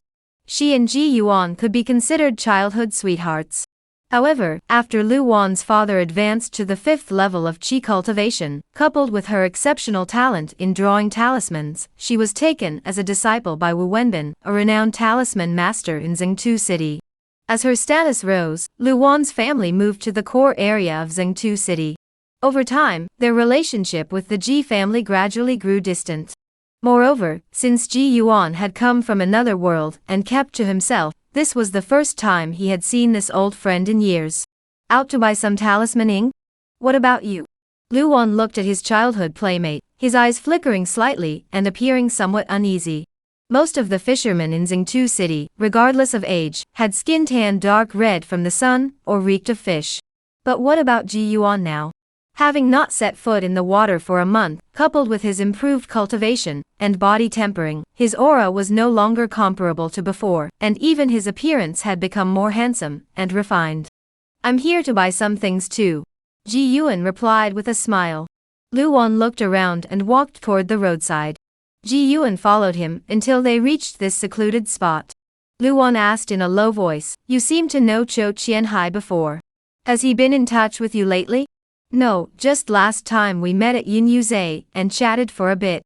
She and Ji Yuan could be considered childhood sweethearts. However, after Lu Wan's father advanced to the 5th level of qi cultivation, coupled with her exceptional talent in drawing talismans, she was taken as a disciple by Wu Wenbin, a renowned talisman master in Xingtu City. As her status rose, Lu Wan's family moved to the core area of Xingtu City. Over time, their relationship with the Ji family gradually grew distant. Moreover, since Ji Yuan had come from another world and kept to himself, this was the first time he had seen this old friend in years. Out to buy some talismaning? What about you? Lu Wan looked at his childhood playmate, his eyes flickering slightly and appearing somewhat uneasy. Most of the fishermen in Xingtu City, regardless of age, had skin tanned dark red from the sun or reeked of fish. But what about Ji Yuan now? Having not set foot in the water for a month, coupled with his improved cultivation and body tempering, his aura was no longer comparable to before, and even his appearance had become more handsome and refined. I'm here to buy some things too. Ji Yuan replied with a smile. Lu Wan looked around and walked toward the roadside. Ji Yuan followed him until they reached this secluded spot. Lu Wan asked in a low voice, "You seem to know Chou Qianhai before. Has he been in touch with you lately?" "No, just last time we met at Yinyuzhe and chatted for a bit.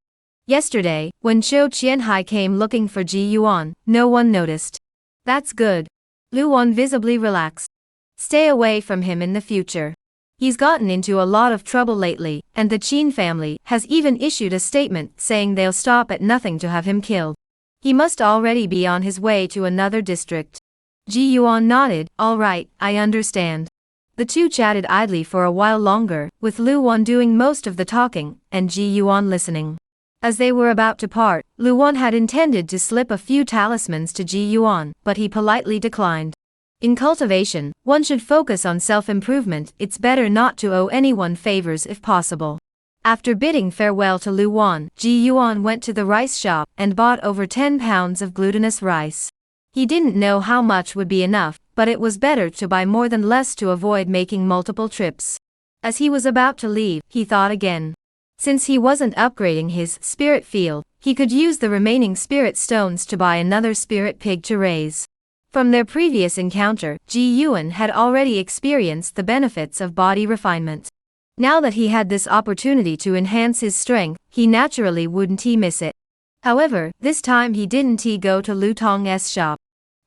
Yesterday, when Chou Qianhai came looking for Ji Yuan, no one noticed." "That's good." Lu Wan visibly relaxed. "Stay away from him in the future. He's gotten into a lot of trouble lately, and the Qin family has even issued a statement saying they'll stop at nothing to have him killed. He must already be on his way to another district." Ji Yuan nodded. "All right, I understand." The two chatted idly for a while longer, with Lu Wan doing most of the talking, and Ji Yuan listening. As they were about to part, Lu Wan had intended to slip a few talismans to Ji Yuan, but he politely declined. In cultivation, one should focus on self-improvement. It's better not to owe anyone favors if possible. After bidding farewell to Lu Wan, Ji Yuan went to the rice shop and bought over 10 pounds of glutinous rice. He didn't know how much would be enough, but it was better to buy more than less to avoid making multiple trips. As he was about to leave, he thought again. Since he wasn't upgrading his spirit field, he could use the remaining spirit stones to buy another spirit pig to raise. From their previous encounter, Ji Yuan had already experienced the benefits of body refinement. Now that he had this opportunity to enhance his strength, he naturally wouldn't miss it. However, this time he didn't go to Lu Tong's shop.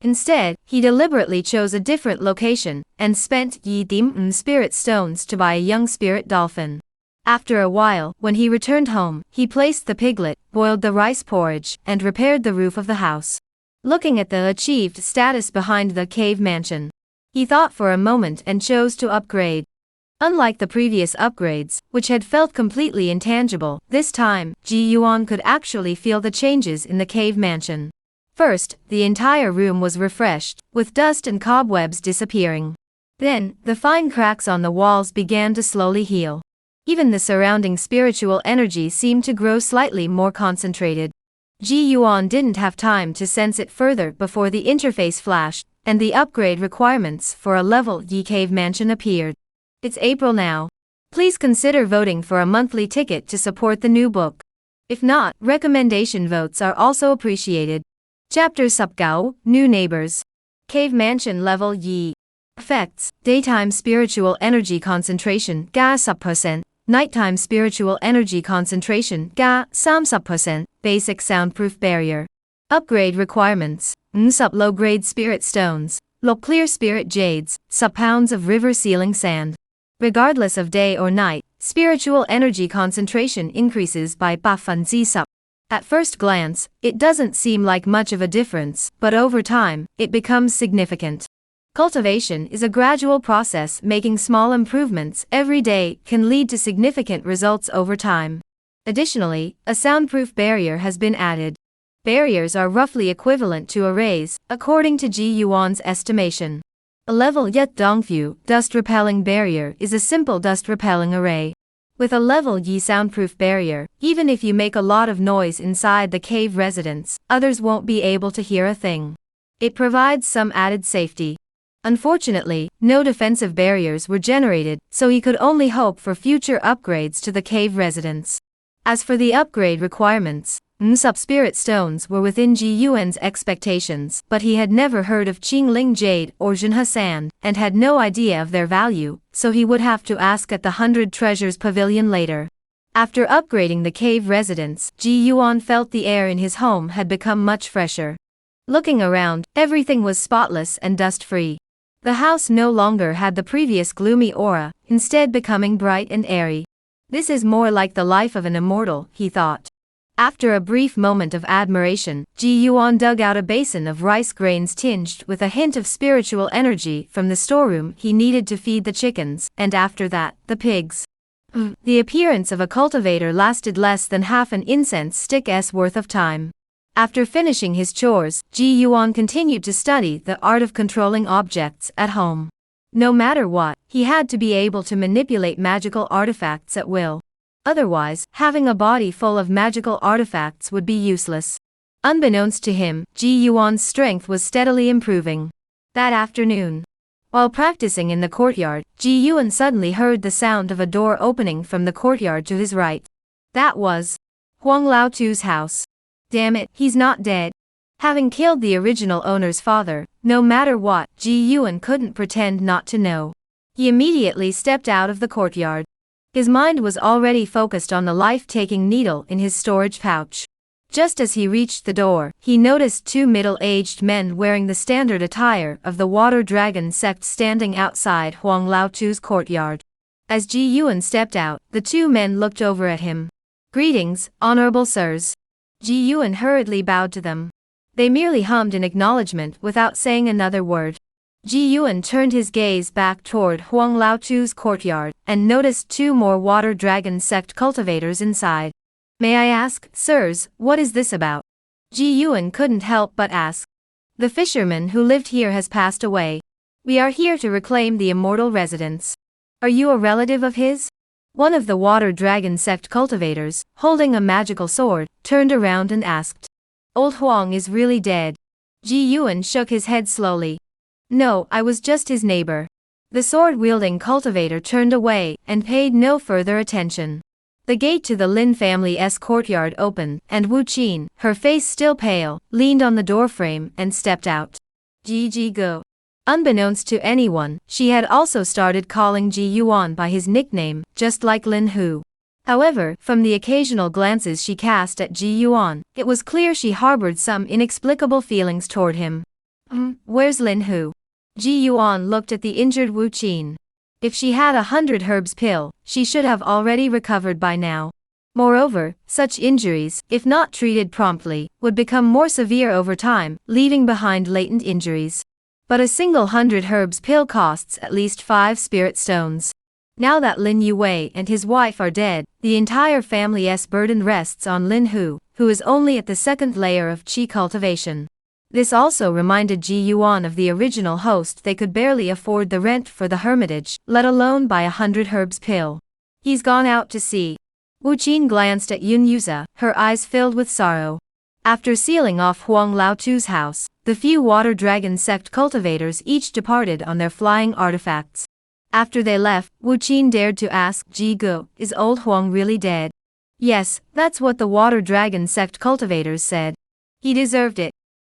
Instead, he deliberately chose a different location, and spent Yi Dim spirit stones to buy a young spirit dolphin. After a while, when he returned home, he placed the piglet, boiled the rice porridge, and repaired the roof of the house. Looking at the achieved status behind the cave mansion, he thought for a moment and chose to upgrade. Unlike the previous upgrades, which had felt completely intangible, this time, Ji Yuan could actually feel the changes in the cave mansion. First, the entire room was refreshed, with dust and cobwebs disappearing. Then, the fine cracks on the walls began to slowly heal. Even the surrounding spiritual energy seemed to grow slightly more concentrated. Ji Yuan didn't have time to sense it further before the interface flashed, and the upgrade requirements for a level Yi Cave Mansion appeared. It's April now. Please consider voting for a monthly ticket to support the new book. If not, recommendation votes are also appreciated. Chapter Subgao, New Neighbors. Cave Mansion Level Yi. Effects: Daytime Spiritual Energy Concentration Ga 10%, Nighttime Spiritual Energy Concentration Ga 30%, Basic Soundproof Barrier. Upgrade Requirements: Sub Low-Grade Spirit Stones, Low Clear Spirit Jades, Sub Pounds of River Sealing Sand. Regardless of day or night, spiritual energy concentration increases by 8%. At first glance, it doesn't seem like much of a difference, but over time, it becomes significant. Cultivation is a gradual process. Making small improvements every day can lead to significant results over time. Additionally, a soundproof barrier has been added. Barriers are roughly equivalent to arrays, according to Ji Yuan's estimation. A level Yet Dongfu, dust-repelling barrier, is a simple dust-repelling array. With a level Yi soundproof barrier, even if you make a lot of noise inside the cave residence, others won't be able to hear a thing. It provides some added safety. Unfortunately, no defensive barriers were generated, so he could only hope for future upgrades to the cave residence. As for the upgrade requirements, Sub-Spirit Stones were within Ji Yuan's expectations, but he had never heard of Qingling Jade or Junhe Sand, and had no idea of their value, so he would have to ask at the 100 Treasures Pavilion later. After upgrading the cave residence, Ji Yuan felt the air in his home had become much fresher. Looking around, everything was spotless and dust-free. The house no longer had the previous gloomy aura, instead becoming bright and airy. This is more like the life of an immortal, he thought. After a brief moment of admiration, Ji Yuan dug out a basin of rice grains tinged with a hint of spiritual energy from the storeroom he needed to feed the chickens, and after that, the pigs. The appearance of a cultivator lasted less than half an incense stick's worth of time. After finishing his chores, Ji Yuan continued to study the art of controlling objects at home. No matter what, he had to be able to manipulate magical artifacts at will. Otherwise, having a body full of magical artifacts would be useless. Unbeknownst to him, Ji Yuan's strength was steadily improving. That afternoon, while practicing in the courtyard, Ji Yuan suddenly heard the sound of a door opening from the courtyard to his right. That was Huang Laotu's house. Damn it, he's not dead. Having killed the original owner's father, no matter what, Ji Yuan couldn't pretend not to know. He immediately stepped out of the courtyard. His mind was already focused on the life-taking needle in his storage pouch. Just as he reached the door, he noticed two middle-aged men wearing the standard attire of the Water Dragon sect standing outside Huang Laotu's courtyard. As Ji Yuan stepped out, the two men looked over at him. "Greetings, honorable sirs." Ji Yuan hurriedly bowed to them. They merely hummed in acknowledgement without saying another word. Ji Yuan turned his gaze back toward Huang Laotu's courtyard, and noticed two more Water Dragon sect cultivators inside. "May I ask, sirs, what is this about?" Ji Yuan couldn't help but ask. "The fisherman who lived here has passed away. We are here to reclaim the immortal residence. Are you a relative of his?" One of the Water Dragon sect cultivators, holding a magical sword, turned around and asked. "Old Huang is really dead?" Ji Yuan shook his head slowly. "No, I was just his neighbor." The sword-wielding cultivator turned away, and paid no further attention. The gate to the Lin family's courtyard opened, and Wu Qin, her face still pale, leaned on the doorframe and stepped out. "Ji Go." Unbeknownst to anyone, she had also started calling Ji Yuan by his nickname, just like Lin Hu. However, from the occasional glances she cast at Ji Yuan, it was clear she harbored some inexplicable feelings toward him. Where's Lin Hu?" Ji Yuan looked at the injured Wu Qin. If she had 100 herbs pill, she should have already recovered by now. Moreover, such injuries, if not treated promptly, would become more severe over time, leaving behind latent injuries. But a single 100 herbs pill costs at least 5 spirit stones. Now that Lin Yue and his wife are dead, the entire family's burden rests on Lin Hu, who is only at the second layer of qi cultivation. This also reminded Ji Yuan of the original host. They could barely afford the rent for the hermitage, let alone buy 100 herbs pill. "He's gone out to sea." Wu Qin glanced at Yun Yuza, her eyes filled with sorrow. After sealing off Huang Laotu's house, the few Water Dragon sect cultivators each departed on their flying artifacts. After they left, Wu Qin dared to ask Ji Go, "Is old Huang really dead?" "Yes, that's what the Water Dragon sect cultivators said." "He deserved it."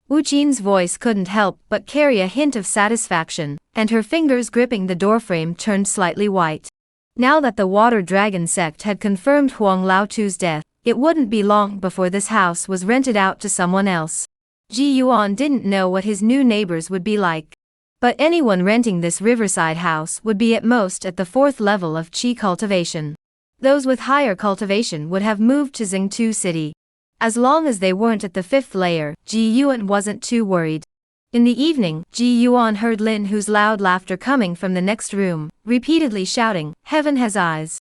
Wu Qin's voice couldn't help but carry a hint of satisfaction, and her fingers gripping the doorframe turned slightly white. Now that the Water Dragon sect had confirmed Huang Laotu's death, it wouldn't be long before this house was rented out to someone else. Ji Yuan didn't know what his new neighbors would be like. But anyone renting this riverside house would be at most at the 4th level of qi cultivation. Those with higher cultivation would have moved to Xingtu City. As long as they weren't at the 5th layer, Ji Yuan wasn't too worried. In the evening, Ji Yuan heard Lin Hu's loud laughter coming from the next room, repeatedly shouting, "Heaven has eyes."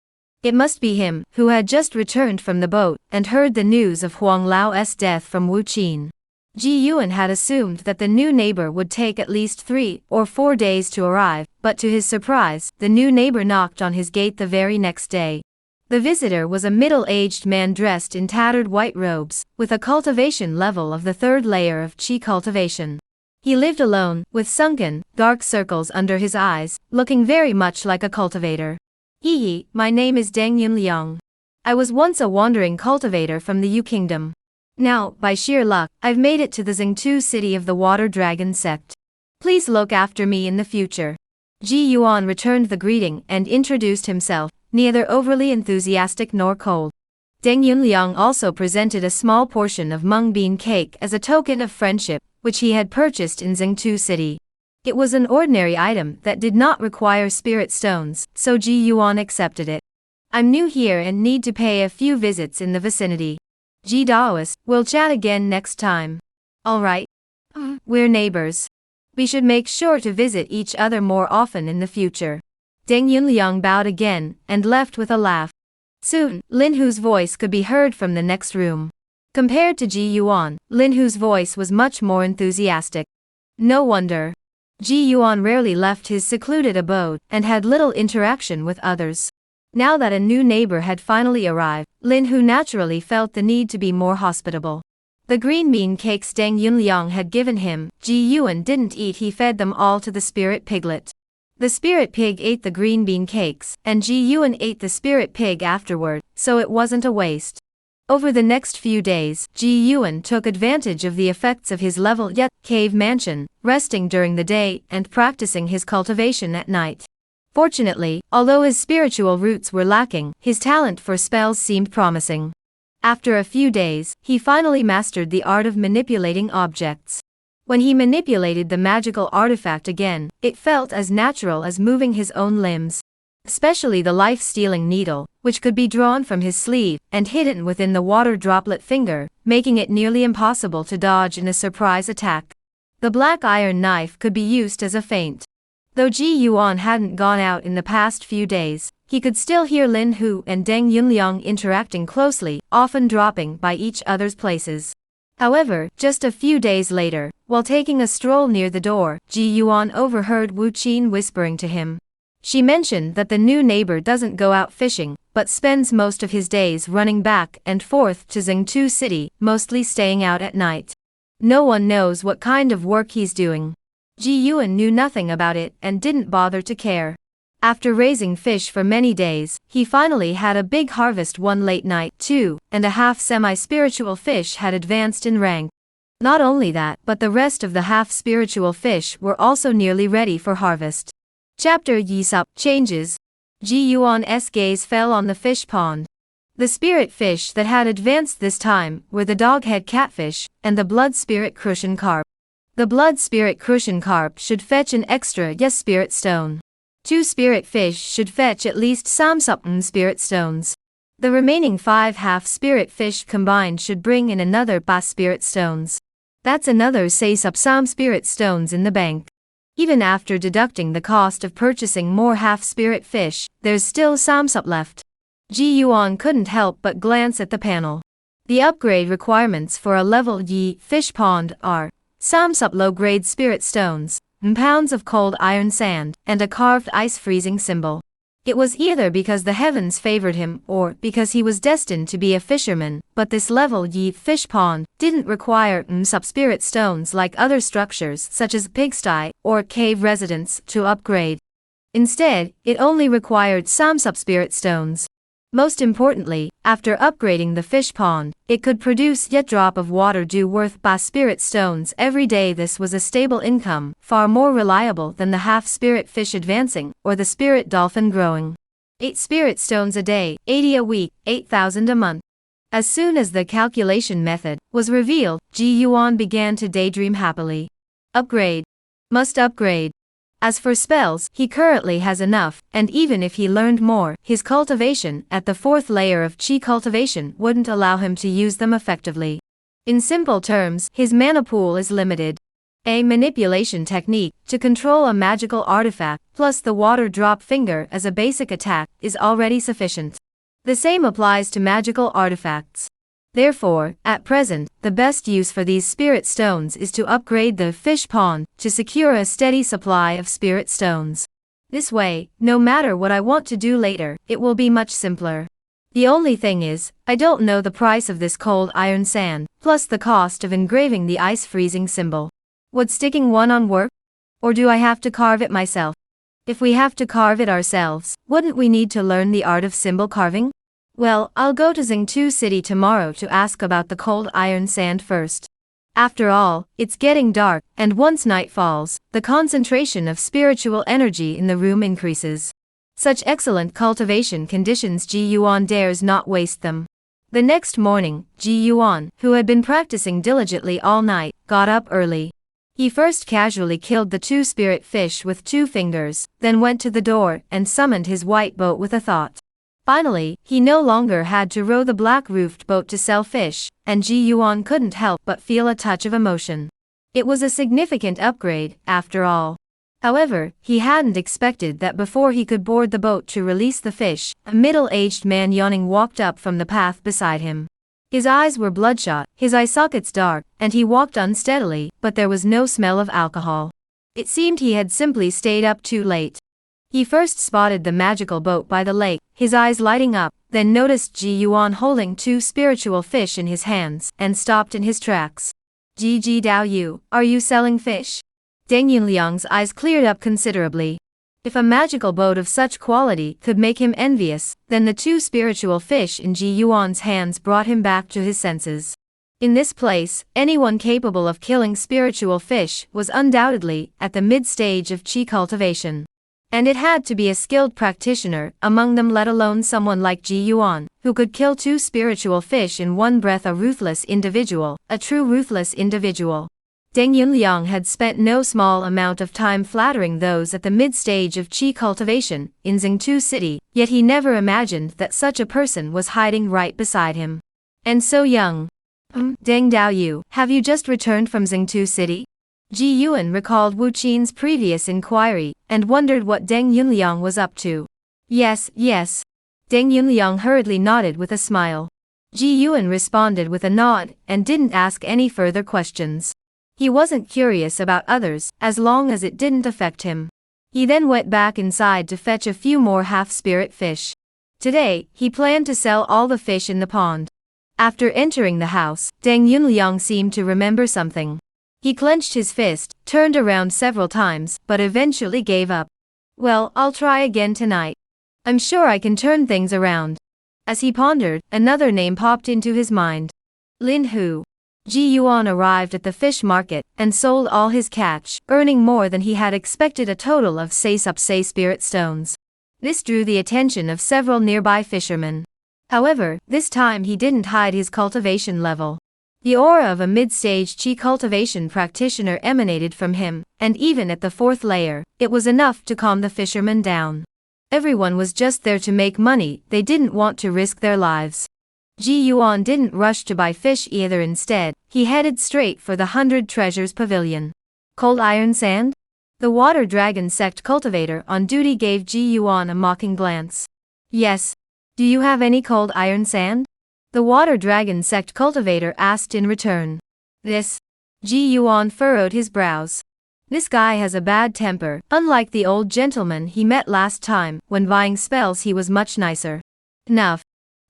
It must be him, who had just returned from the boat, and heard the news of Huang Lao's death from Wu Qin. Ji Yuan had assumed that the new neighbor would take at least 3 or 4 days to arrive, but to his surprise, the new neighbor knocked on his gate the very next day. The visitor was a middle-aged man dressed in tattered white robes, with a cultivation level of the 3rd layer of Qi cultivation. He lived alone, with sunken, dark circles under his eyes, looking very much like a cultivator. Hehe, my name is Deng Yunliang. I was once a wandering cultivator from the Yu Kingdom. Now, by sheer luck, I've made it to the Xingtu city of the Water Dragon sect. Please look after me in the future. Ji Yuan returned the greeting and introduced himself, neither overly enthusiastic nor cold. Deng Yunliang also presented a small portion of mung bean cake as a token of friendship, which he had purchased in Xingtu city. It was an ordinary item that did not require spirit stones, so Ji Yuan accepted it. I'm new here and need to pay a few visits in the vicinity. Ji Daoist, we'll chat again next time. Alright. We're neighbors. We should make sure to visit each other more often in the future. Deng Yunliang bowed again, and left with a laugh. Soon, Lin Hu's voice could be heard from the next room. Compared to Ji Yuan, Lin Hu's voice was much more enthusiastic. No wonder. Ji Yuan rarely left his secluded abode, and had little interaction with others. Now that a new neighbor had finally arrived, Lin Hu naturally felt the need to be more hospitable. The green bean cakes Deng Yunliang had given him, Ji Yuan didn't eat. He fed them all to the spirit piglet. The spirit pig ate the green bean cakes, and Ji Yuan ate the spirit pig afterward, so it wasn't a waste. Over the next few days, Ji Yuan took advantage of the effects of his level yet cave mansion, resting during the day and practicing his cultivation at night. Fortunately, although his spiritual roots were lacking, his talent for spells seemed promising. After a few days, he finally mastered the art of manipulating objects. When he manipulated the magical artifact again, it felt as natural as moving his own limbs. Especially the life-stealing needle, which could be drawn from his sleeve and hidden within the water droplet finger, making it nearly impossible to dodge in a surprise attack. The black iron knife could be used as a feint. Though Ji Yuan hadn't gone out in the past few days, he could still hear Lin Hu and Deng Yunliang interacting closely, often dropping by each other's places. However, just a few days later, while taking a stroll near the door, Ji Yuan overheard Wu Qin whispering to him. She mentioned that the new neighbor doesn't go out fishing, but spends most of his days running back and forth to Xingtu city, mostly staying out at night. No one knows what kind of work he's doing. Ji Yuan knew nothing about it and didn't bother to care. After raising fish for many days, he finally had a big harvest one late night, 2.5 semi-spiritual fish had advanced in rank. Not only that, but the rest of the half-spiritual fish were also nearly ready for harvest. Chapter Yisup Changes. Ji Yuan's gaze fell on the fish pond. The spirit fish that had advanced this time were the doghead catfish and the blood spirit crucian carp. The blood spirit crucian carp should fetch an extra spirit stone. 2 spirit fish should fetch at least some spirit stones. The remaining 5 half-spirit fish combined should bring in another bas spirit stones. That's another some spirit stones in the bank. Even after deducting the cost of purchasing more half-spirit fish, there's still some left. Ji Yuan couldn't help but glance at the panel. The upgrade requirements for a level Yi fish pond are some low-grade spirit stones, pounds of cold iron sand, and a carved ice freezing symbol. It was either because the heavens favored him or because he was destined to be a fisherman, but this level Yi fish pond didn't require spirit stones like other structures such as pigsty or cave residence to upgrade. Instead, it only required some spirit stones. Most importantly, after upgrading the fish pond, it could produce a drop of water due worth by spirit stones every day. This was a stable income, far more reliable than the half-spirit fish advancing, or the spirit dolphin growing. 8 spirit stones a day, 80 a week, 8,000 a month. As soon as the calculation method was revealed, Ji Yuan began to daydream happily. Upgrade. Must upgrade. As for spells, he currently has enough, and even if he learned more, his cultivation at the 4th layer of Qi cultivation wouldn't allow him to use them effectively. In simple terms, his mana pool is limited. A manipulation technique to control a magical artifact, plus the water drop finger as a basic attack, is already sufficient. The same applies to magical artifacts. Therefore, at present, the best use for these spirit stones is to upgrade the fish pond to secure a steady supply of spirit stones. This way, no matter what I want to do later, it will be much simpler. The only thing is, I don't know the price of this cold iron sand, plus the cost of engraving the ice freezing symbol. Would sticking one on work? Or do I have to carve it myself? If we have to carve it ourselves, wouldn't we need to learn the art of symbol carving? Well, I'll go to Xingtu City tomorrow to ask about the cold iron sand first. After all, it's getting dark, and once night falls, the concentration of spiritual energy in the room increases. Such excellent cultivation conditions Ji Yuan dares not waste them. The next morning, Ji Yuan, who had been practicing diligently all night, got up early. He first casually killed the 2 spirit fish with 2 fingers, then went to the door and summoned his white boat with a thought. Finally, he no longer had to row the black-roofed boat to sell fish, and Ji Yuan couldn't help but feel a touch of emotion. It was a significant upgrade, after all. However, he hadn't expected that before he could board the boat to release the fish, a middle-aged man yawning walked up from the path beside him. His eyes were bloodshot, his eye sockets dark, and he walked unsteadily, but there was no smell of alcohol. It seemed he had simply stayed up too late. He first spotted the magical boat by the lake, his eyes lighting up, then noticed Ji Yuan holding 2 spiritual fish in his hands, and stopped in his tracks. Ji Dao Yu, are you selling fish? Deng Yunliang's eyes cleared up considerably. If a magical boat of such quality could make him envious, then the 2 spiritual fish in Ji Yuan's hands brought him back to his senses. In this place, anyone capable of killing spiritual fish was undoubtedly at the mid-stage of qi cultivation. And it had to be a skilled practitioner among them, let alone someone like Ji Yuan, who could kill 2 spiritual fish in one breath. A ruthless individual, a true ruthless individual. Deng Yunliang had spent no small amount of time flattering those at the mid-stage of qi cultivation in Xingtu City, yet he never imagined that such a person was hiding right beside him. And so young. Deng Daoyu, have you just returned from Xingtu City? Ji Yuan recalled Wu Qin's previous inquiry, and wondered what Deng Yunliang was up to. Yes. Deng Yunliang hurriedly nodded with a smile. Ji Yuan responded with a nod, and didn't ask any further questions. He wasn't curious about others, as long as it didn't affect him. He then went back inside to fetch a few more half-spirit fish. Today, he planned to sell all the fish in the pond. After entering the house, Deng Yunliang seemed to remember something. He clenched his fist, turned around several times, but eventually gave up. Well, I'll try again tonight. I'm sure I can turn things around. As he pondered, another name popped into his mind. Lin Hu. Ji Yuan arrived at the fish market, and sold all his catch, earning more than he had expected, a total of 6 spirit stones. This drew the attention of several nearby fishermen. However, this time he didn't hide his cultivation level. The aura of a mid-stage qi cultivation practitioner emanated from him, and even at the 4th layer, it was enough to calm the fishermen down. Everyone was just there to make money, they didn't want to risk their lives. Ji Yuan didn't rush to buy fish either. Instead, he headed straight for the 100 Treasures Pavilion. Cold iron sand? The water dragon sect cultivator on duty gave Ji Yuan a mocking glance. Yes. Do you have any cold iron sand? The water dragon sect cultivator asked in return. This? Ji Yuan furrowed his brows. This guy has a bad temper, unlike the old gentleman he met last time. When buying spells he was much nicer. Enough.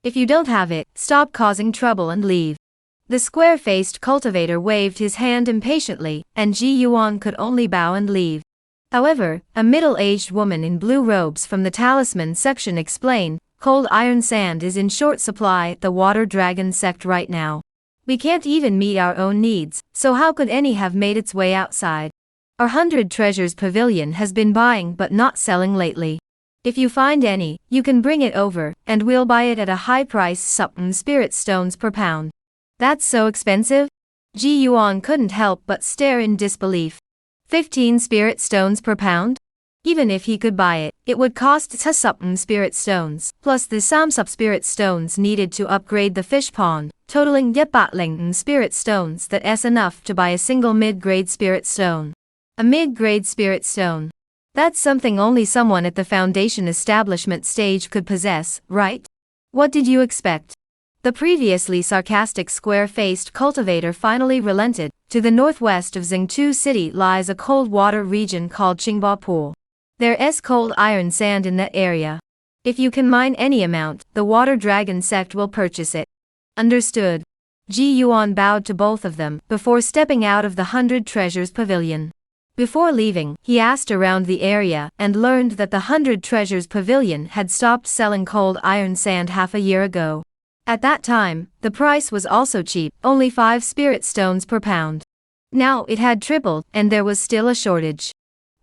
If you don't have it, stop causing trouble and leave. The square-faced cultivator waved his hand impatiently, and Ji Yuan could only bow and leave. However, a middle-aged woman in blue robes from the talisman section explained, cold iron sand is in short supply at the water dragon sect right now. We can't even meet our own needs, so how could any have made its way outside? Our 100 Treasures Pavilion has been buying but not selling lately. If you find any, you can bring it over, and we'll buy it at a high price. Something spirit stones per pound. That's so expensive? Ji Yuan couldn't help but stare in disbelief. 15 spirit stones per pound? Even if he could buy it, it would cost something spirit stones, plus the samsup spirit stones needed to upgrade the fish pond, totaling yetbatling spirit stones. That's enough to buy a single mid-grade spirit stone. A mid-grade spirit stone. That's something only someone at the foundation establishment stage could possess, right? What did you expect? The previously sarcastic square-faced cultivator finally relented. To the northwest of Xingtu City lies a cold water region called Qingba Pool. There's cold iron sand in that area. If you can mine any amount, the water dragon sect will purchase it. Understood. Ji Yuan bowed to both of them before stepping out of the 100 Treasures Pavilion. Before leaving, he asked around the area and learned that the 100 Treasures Pavilion had stopped selling cold iron sand half a year ago. At that time, the price was also cheap, only 5 spirit stones per pound. Now it had tripled, and there was still a shortage.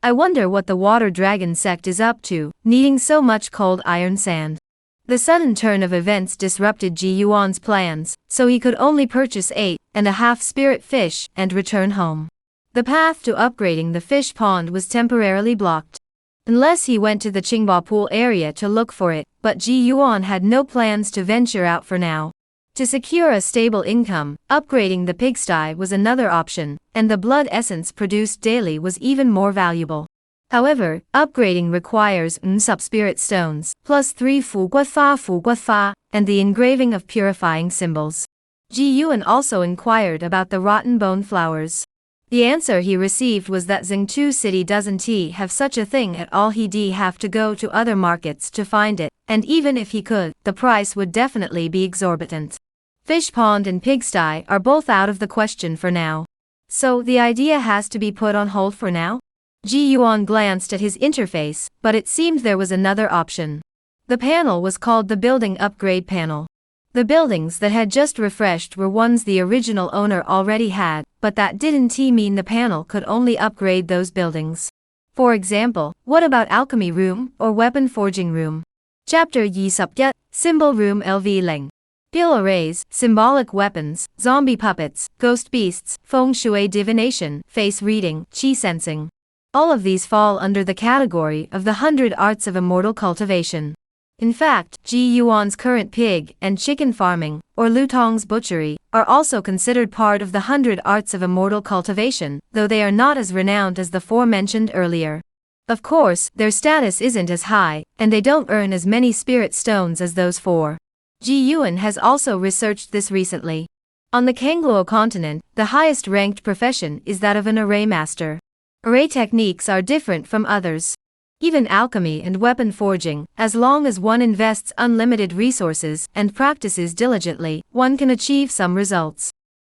I wonder what the water dragon sect is up to, needing so much cold iron sand. The sudden turn of events disrupted Ji Yuan's plans, so he could only purchase 8.5 spirit fish and return home. The path to upgrading the fish pond was temporarily blocked. Unless he went to the Qingba Pool area to look for it, but Ji Yuan had no plans to venture out for now. To secure a stable income, upgrading the pigsty was another option, and the blood essence produced daily was even more valuable. However, upgrading requires sub-spirit stones, plus 3 Fu Gua Fa, and the engraving of purifying symbols. Ji Yuan also inquired about the rotten bone flowers. The answer he received was that Xingtu City doesn't have such a thing at all. He'd have to go to other markets to find it, and even if he could, the price would definitely be exorbitant. Fish pond and pigsty are both out of the question for now. So the idea has to be put on hold for now? Ji Yuan glanced at his interface, but it seemed there was another option. The panel was called the Building Upgrade Panel. The buildings that had just refreshed were ones the original owner already had, but that didn't mean the panel could only upgrade those buildings. For example, what about Alchemy Room or Weapon Forging Room? Chapter Yi Sup Symbol Room LV Leng. Pill arrays, symbolic weapons, zombie puppets, ghost beasts, feng shui divination, face reading, qi sensing. All of these fall under the category of the 100 arts of immortal cultivation. In fact, Ji Yuan's current pig and chicken farming, or Lu Tong's butchery, are also considered part of the 100 arts of immortal cultivation, though they are not as renowned as the 4 mentioned earlier. Of course, their status isn't as high, and they don't earn as many spirit stones as those 4. Ji Yuan has also researched this recently. On the Kangluo continent, the highest ranked profession is that of an array master. Array techniques are different from others. Even alchemy and weapon forging, as long as one invests unlimited resources and practices diligently, one can achieve some results.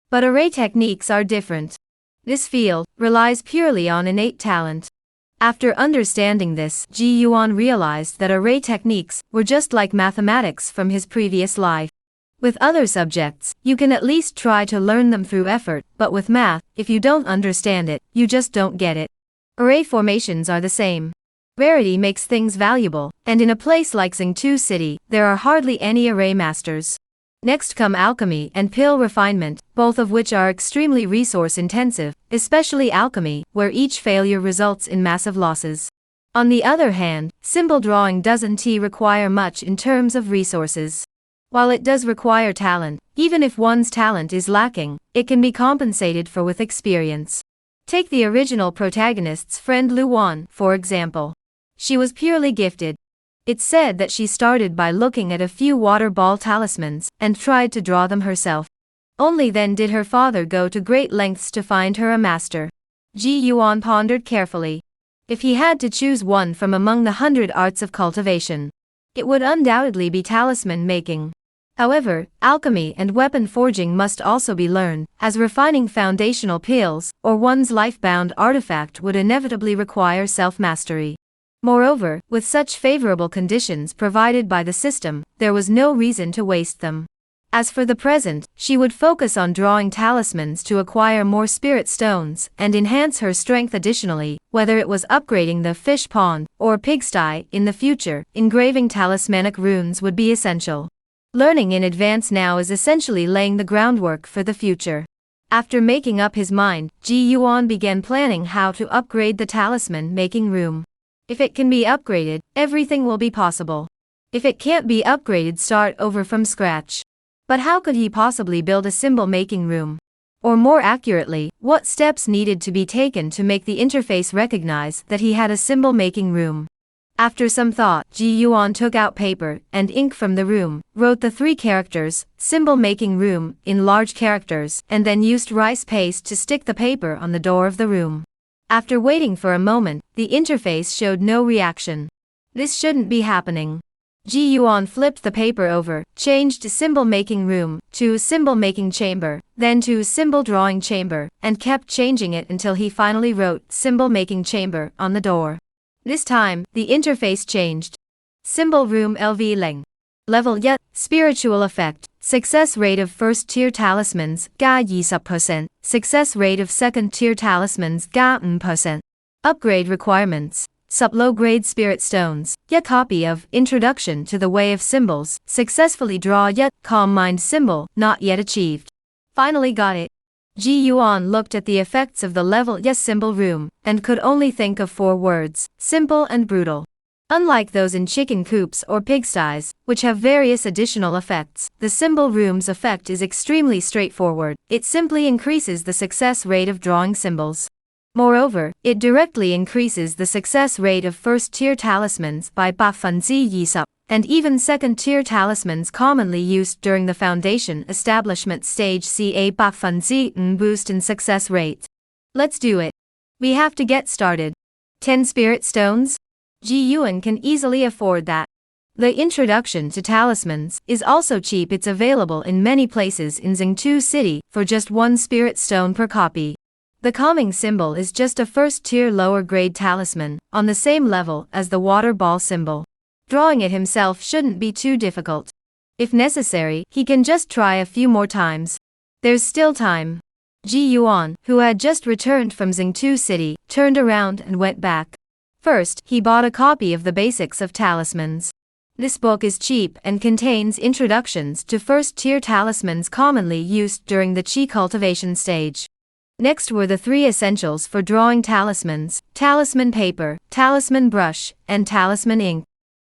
But array techniques are different. This field relies purely on innate talent. After understanding this, Ji Yuan realized that array techniques were just like mathematics from his previous life. With other subjects, you can at least try to learn them through effort, but with math, if you don't understand it, you just don't get it. Array formations are the same. Rarity makes things valuable, and in a place like Xingtu City, there are hardly any array masters. Next come alchemy and pill refinement, both of which are extremely resource-intensive, especially alchemy, where each failure results in massive losses. On the other hand, symbol drawing doesn't require much in terms of resources. While it does require talent, even if one's talent is lacking, it can be compensated for with experience. Take the original protagonist's friend Lu Wan, for example. She was purely gifted. It's said that she started by looking at a few water ball talismans and tried to draw them herself. Only then did her father go to great lengths to find her a master. Ji Yuan pondered carefully. If he had to choose one from among the 100 arts of cultivation, it would undoubtedly be talisman making. However, alchemy and weapon forging must also be learned, as refining foundational pills or one's life-bound artifact would inevitably require self-mastery. Moreover, with such favorable conditions provided by the system, there was no reason to waste them. As for the present, she would focus on drawing talismans to acquire more spirit stones and enhance her strength. Additionally, whether it was upgrading the fish pond or pigsty in the future, engraving talismanic runes would be essential. Learning in advance now is essentially laying the groundwork for the future. After making up his mind, Ji Yuan began planning how to upgrade the talisman making room. If it can be upgraded, everything will be possible. If it can't be upgraded, start over from scratch. But how could he possibly build a symbol-making room? Or more accurately, what steps needed to be taken to make the interface recognize that he had a symbol-making room? After some thought, Ji Yuan took out paper and ink from the room, wrote the 3 characters, symbol making room, in large characters, and then used rice paste to stick the paper on the door of the room. After waiting for a moment, the interface showed no reaction. This shouldn't be happening. Ji Yuan flipped the paper over, changed to symbol making room, to symbol making chamber, then to symbol drawing chamber, and kept changing it until he finally wrote symbol making chamber on the door. This time, the interface changed. Symbol room LV Leng. Level Yet, spiritual effect, success rate of first tier talismans, ga 20%, success rate of second tier talismans, ga 5%. Upgrade requirements. Sub-low grade spirit stones, yet copy of Introduction to the Way of Symbols, successfully draw yet calm mind symbol, not yet achieved. Finally got it. Ji Yuan looked at the effects of the level yes symbol room, and could only think of 4 words, simple and brutal. Unlike those in chicken coops or pigsties, which have various additional effects, the symbol room's effect is extremely straightforward. It simply increases the success rate of drawing symbols. Moreover, it directly increases the success rate of first-tier talismans by 20%, and even second-tier talismans commonly used during the foundation establishment stage see a 20% boost in success rate. Let's do it. We have to get started. 10 spirit stones? Ji Yuan can easily afford that. The Introduction to Talismans is also cheap. It's available in many places in Xingtu City for just 1 spirit stone per copy. The calming symbol is just a first-tier lower-grade talisman, on the same level as the water ball symbol. Drawing it himself shouldn't be too difficult. If necessary, he can just try a few more times. There's still time. Ji Yuan, who had just returned from Xingtu City, turned around and went back. First, he bought a copy of the Basics of Talismans. This book is cheap and contains introductions to first-tier talismans commonly used during the Qi cultivation stage. Next were the 3 essentials for drawing talismans: talisman paper, talisman brush, and talisman ink.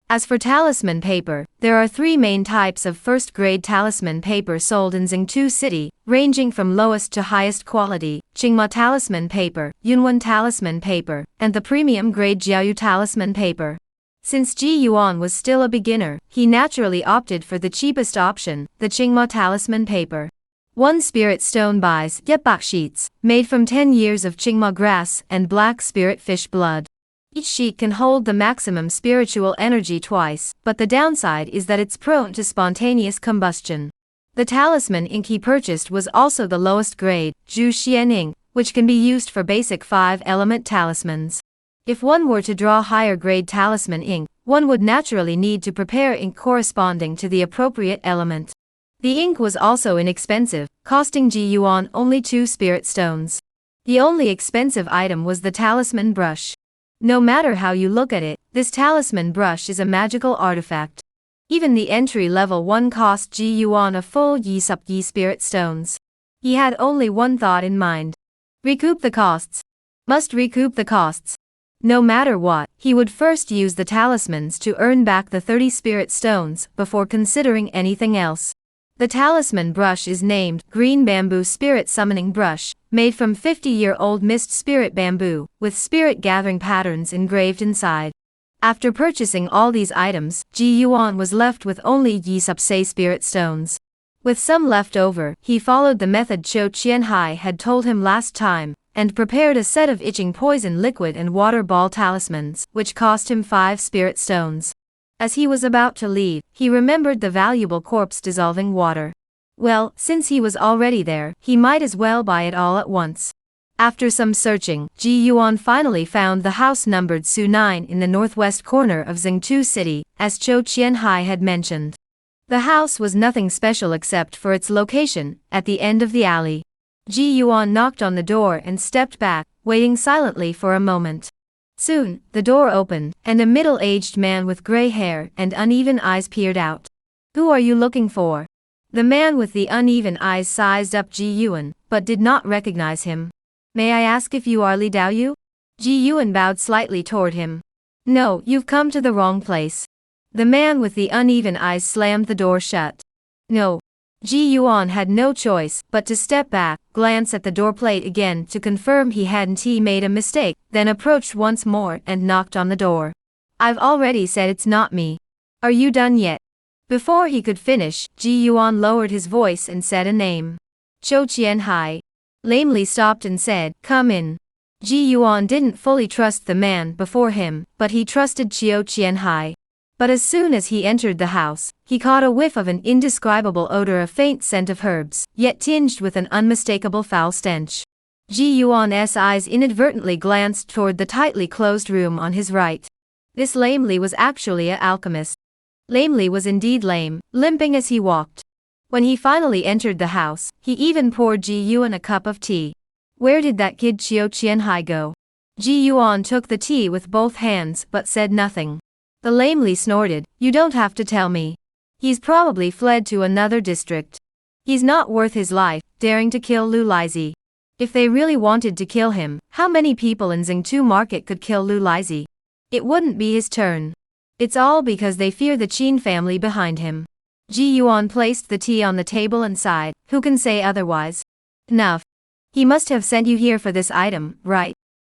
As for talisman paper, there are 3 main types of first-grade talisman paper sold in Xingtu City, ranging from lowest to highest quality: Qingma talisman paper, Yunwan talisman paper, and the premium-grade Jiaoyu talisman paper. Since Ji Yuan was still a beginner, he naturally opted for the cheapest option, the Qingma talisman paper. 1 spirit stone buys yetbak sheets, made from 10 years of Qingma grass and black spirit fish blood. Each sheet can hold the maximum spiritual energy twice, but the downside is that it's prone to spontaneous combustion. The talisman ink he purchased was also the lowest grade, Zhu Xian ink, which can be used for basic 5-element talismans. If one were to draw higher grade talisman ink, one would naturally need to prepare ink corresponding to the appropriate element. The ink was also inexpensive, costing Ji Yuan only 2 spirit stones. The only expensive item was the talisman brush. No matter how you look at it, this talisman brush is a magical artifact. Even the entry-level one cost Ji Yuan a full yi spirit stones. He had only one thought in mind. Recoup the costs. Must recoup the costs. No matter what, he would first use the talismans to earn back the 30 spirit stones before considering anything else. The talisman brush is named Green Bamboo Spirit Summoning Brush, made from 50-year-old mist spirit bamboo, with spirit gathering patterns engraved inside. After purchasing all these items, Ji Yuan was left with only yi spirit stones. With some left over, he followed the method Chou Qianhai had told him last time, and prepared a set of itching poison liquid and water ball talismans, which cost him 5 spirit stones. As he was about to leave, he remembered the valuable corpse dissolving water. Well, since he was already there, he might as well buy it all at once. After some searching, Ji Yuan finally found the house numbered Su 9 in the northwest corner of Xingtu City, as Chou Qianhai had mentioned. The house was nothing special except for its location, at the end of the alley. Ji Yuan knocked on the door and stepped back, waiting silently for a moment. Soon, the door opened, and a middle-aged man with gray hair and uneven eyes peered out. "Who are you looking for?" The man with the uneven eyes sized up Ji Yuan, but did not recognize him. "May I ask if you are Li Daoyu?" Ji Yuan bowed slightly toward him. "No, you've come to the wrong place." The man with the uneven eyes slammed the door shut. "No." Ji Yuan had no choice but to step back, glance at the doorplate again to confirm he hadn't made a mistake, then approached once more and knocked on the door. I've already said it's not me. Are you done yet? Before he could finish, Ji Yuan lowered his voice and said a name. Chou Qianhai. Lamely stopped and said, "Come in." Ji Yuan didn't fully trust the man before him, but he trusted Chou Qianhai. But as soon as he entered the house, he caught a whiff of an indescribable odor, a faint scent of herbs, yet tinged with an unmistakable foul stench. Ji Yuan's eyes inadvertently glanced toward the tightly closed room on his right. This Lamely was actually an alchemist. Lamely was indeed lame, limping as he walked. When he finally entered the house, he even poured Ji Yuan a cup of tea. Where did that kid Chou Qianhai go? Ji Yuan took the tea with both hands but said nothing. The Lamely snorted, "You don't have to tell me. He's probably fled to another district. He's not worth his life, daring to kill Lu Lizhi. If they really wanted to kill him, how many people in Xingtu Market could kill Lu Lizhi? It wouldn't be his turn. It's all because they fear the Qin family behind him." Ji Yuan placed the tea on the table and sighed, "Who can say otherwise? Enough. He must have sent you here for this item, right?"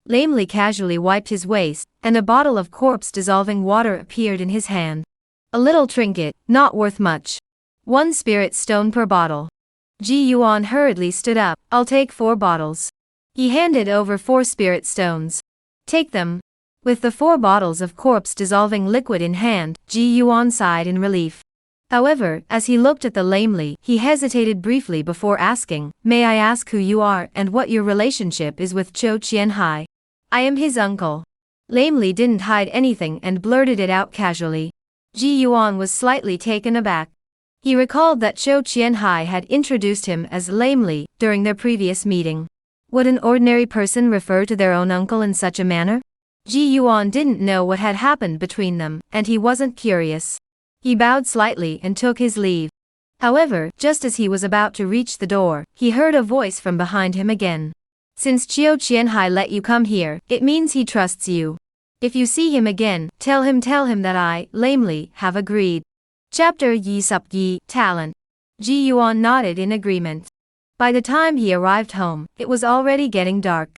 Lamely casually wiped his waist, and a bottle of corpse-dissolving water appeared in his hand. A little trinket, not worth much. 1 spirit stone per bottle. Ji Yuan hurriedly stood up, "I'll take 4 bottles." He handed over 4 spirit stones. "Take them." With the 4 bottles of corpse-dissolving liquid in hand, Ji Yuan sighed in relief. However, as he looked at the Lamely, he hesitated briefly before asking, "May I ask who you are and what your relationship is with Chou Qianhai?" "I am his uncle." Lamely didn't hide anything and blurted it out casually. Ji Yuan was slightly taken aback. He recalled that Chou Qianhai had introduced him as Lamely during their previous meeting. Would an ordinary person refer to their own uncle in such a manner? Ji Yuan didn't know what had happened between them, and he wasn't curious. He bowed slightly and took his leave. However, just as he was about to reach the door, he heard a voice from behind him again. "Since Chou Qianhai let you come here, it means he trusts you. If you see him again, tell him that I, Lamely, have agreed." Chapter Yi Sup Yi, Talent. Ji Yuan nodded in agreement. By the time he arrived home, it was already getting dark.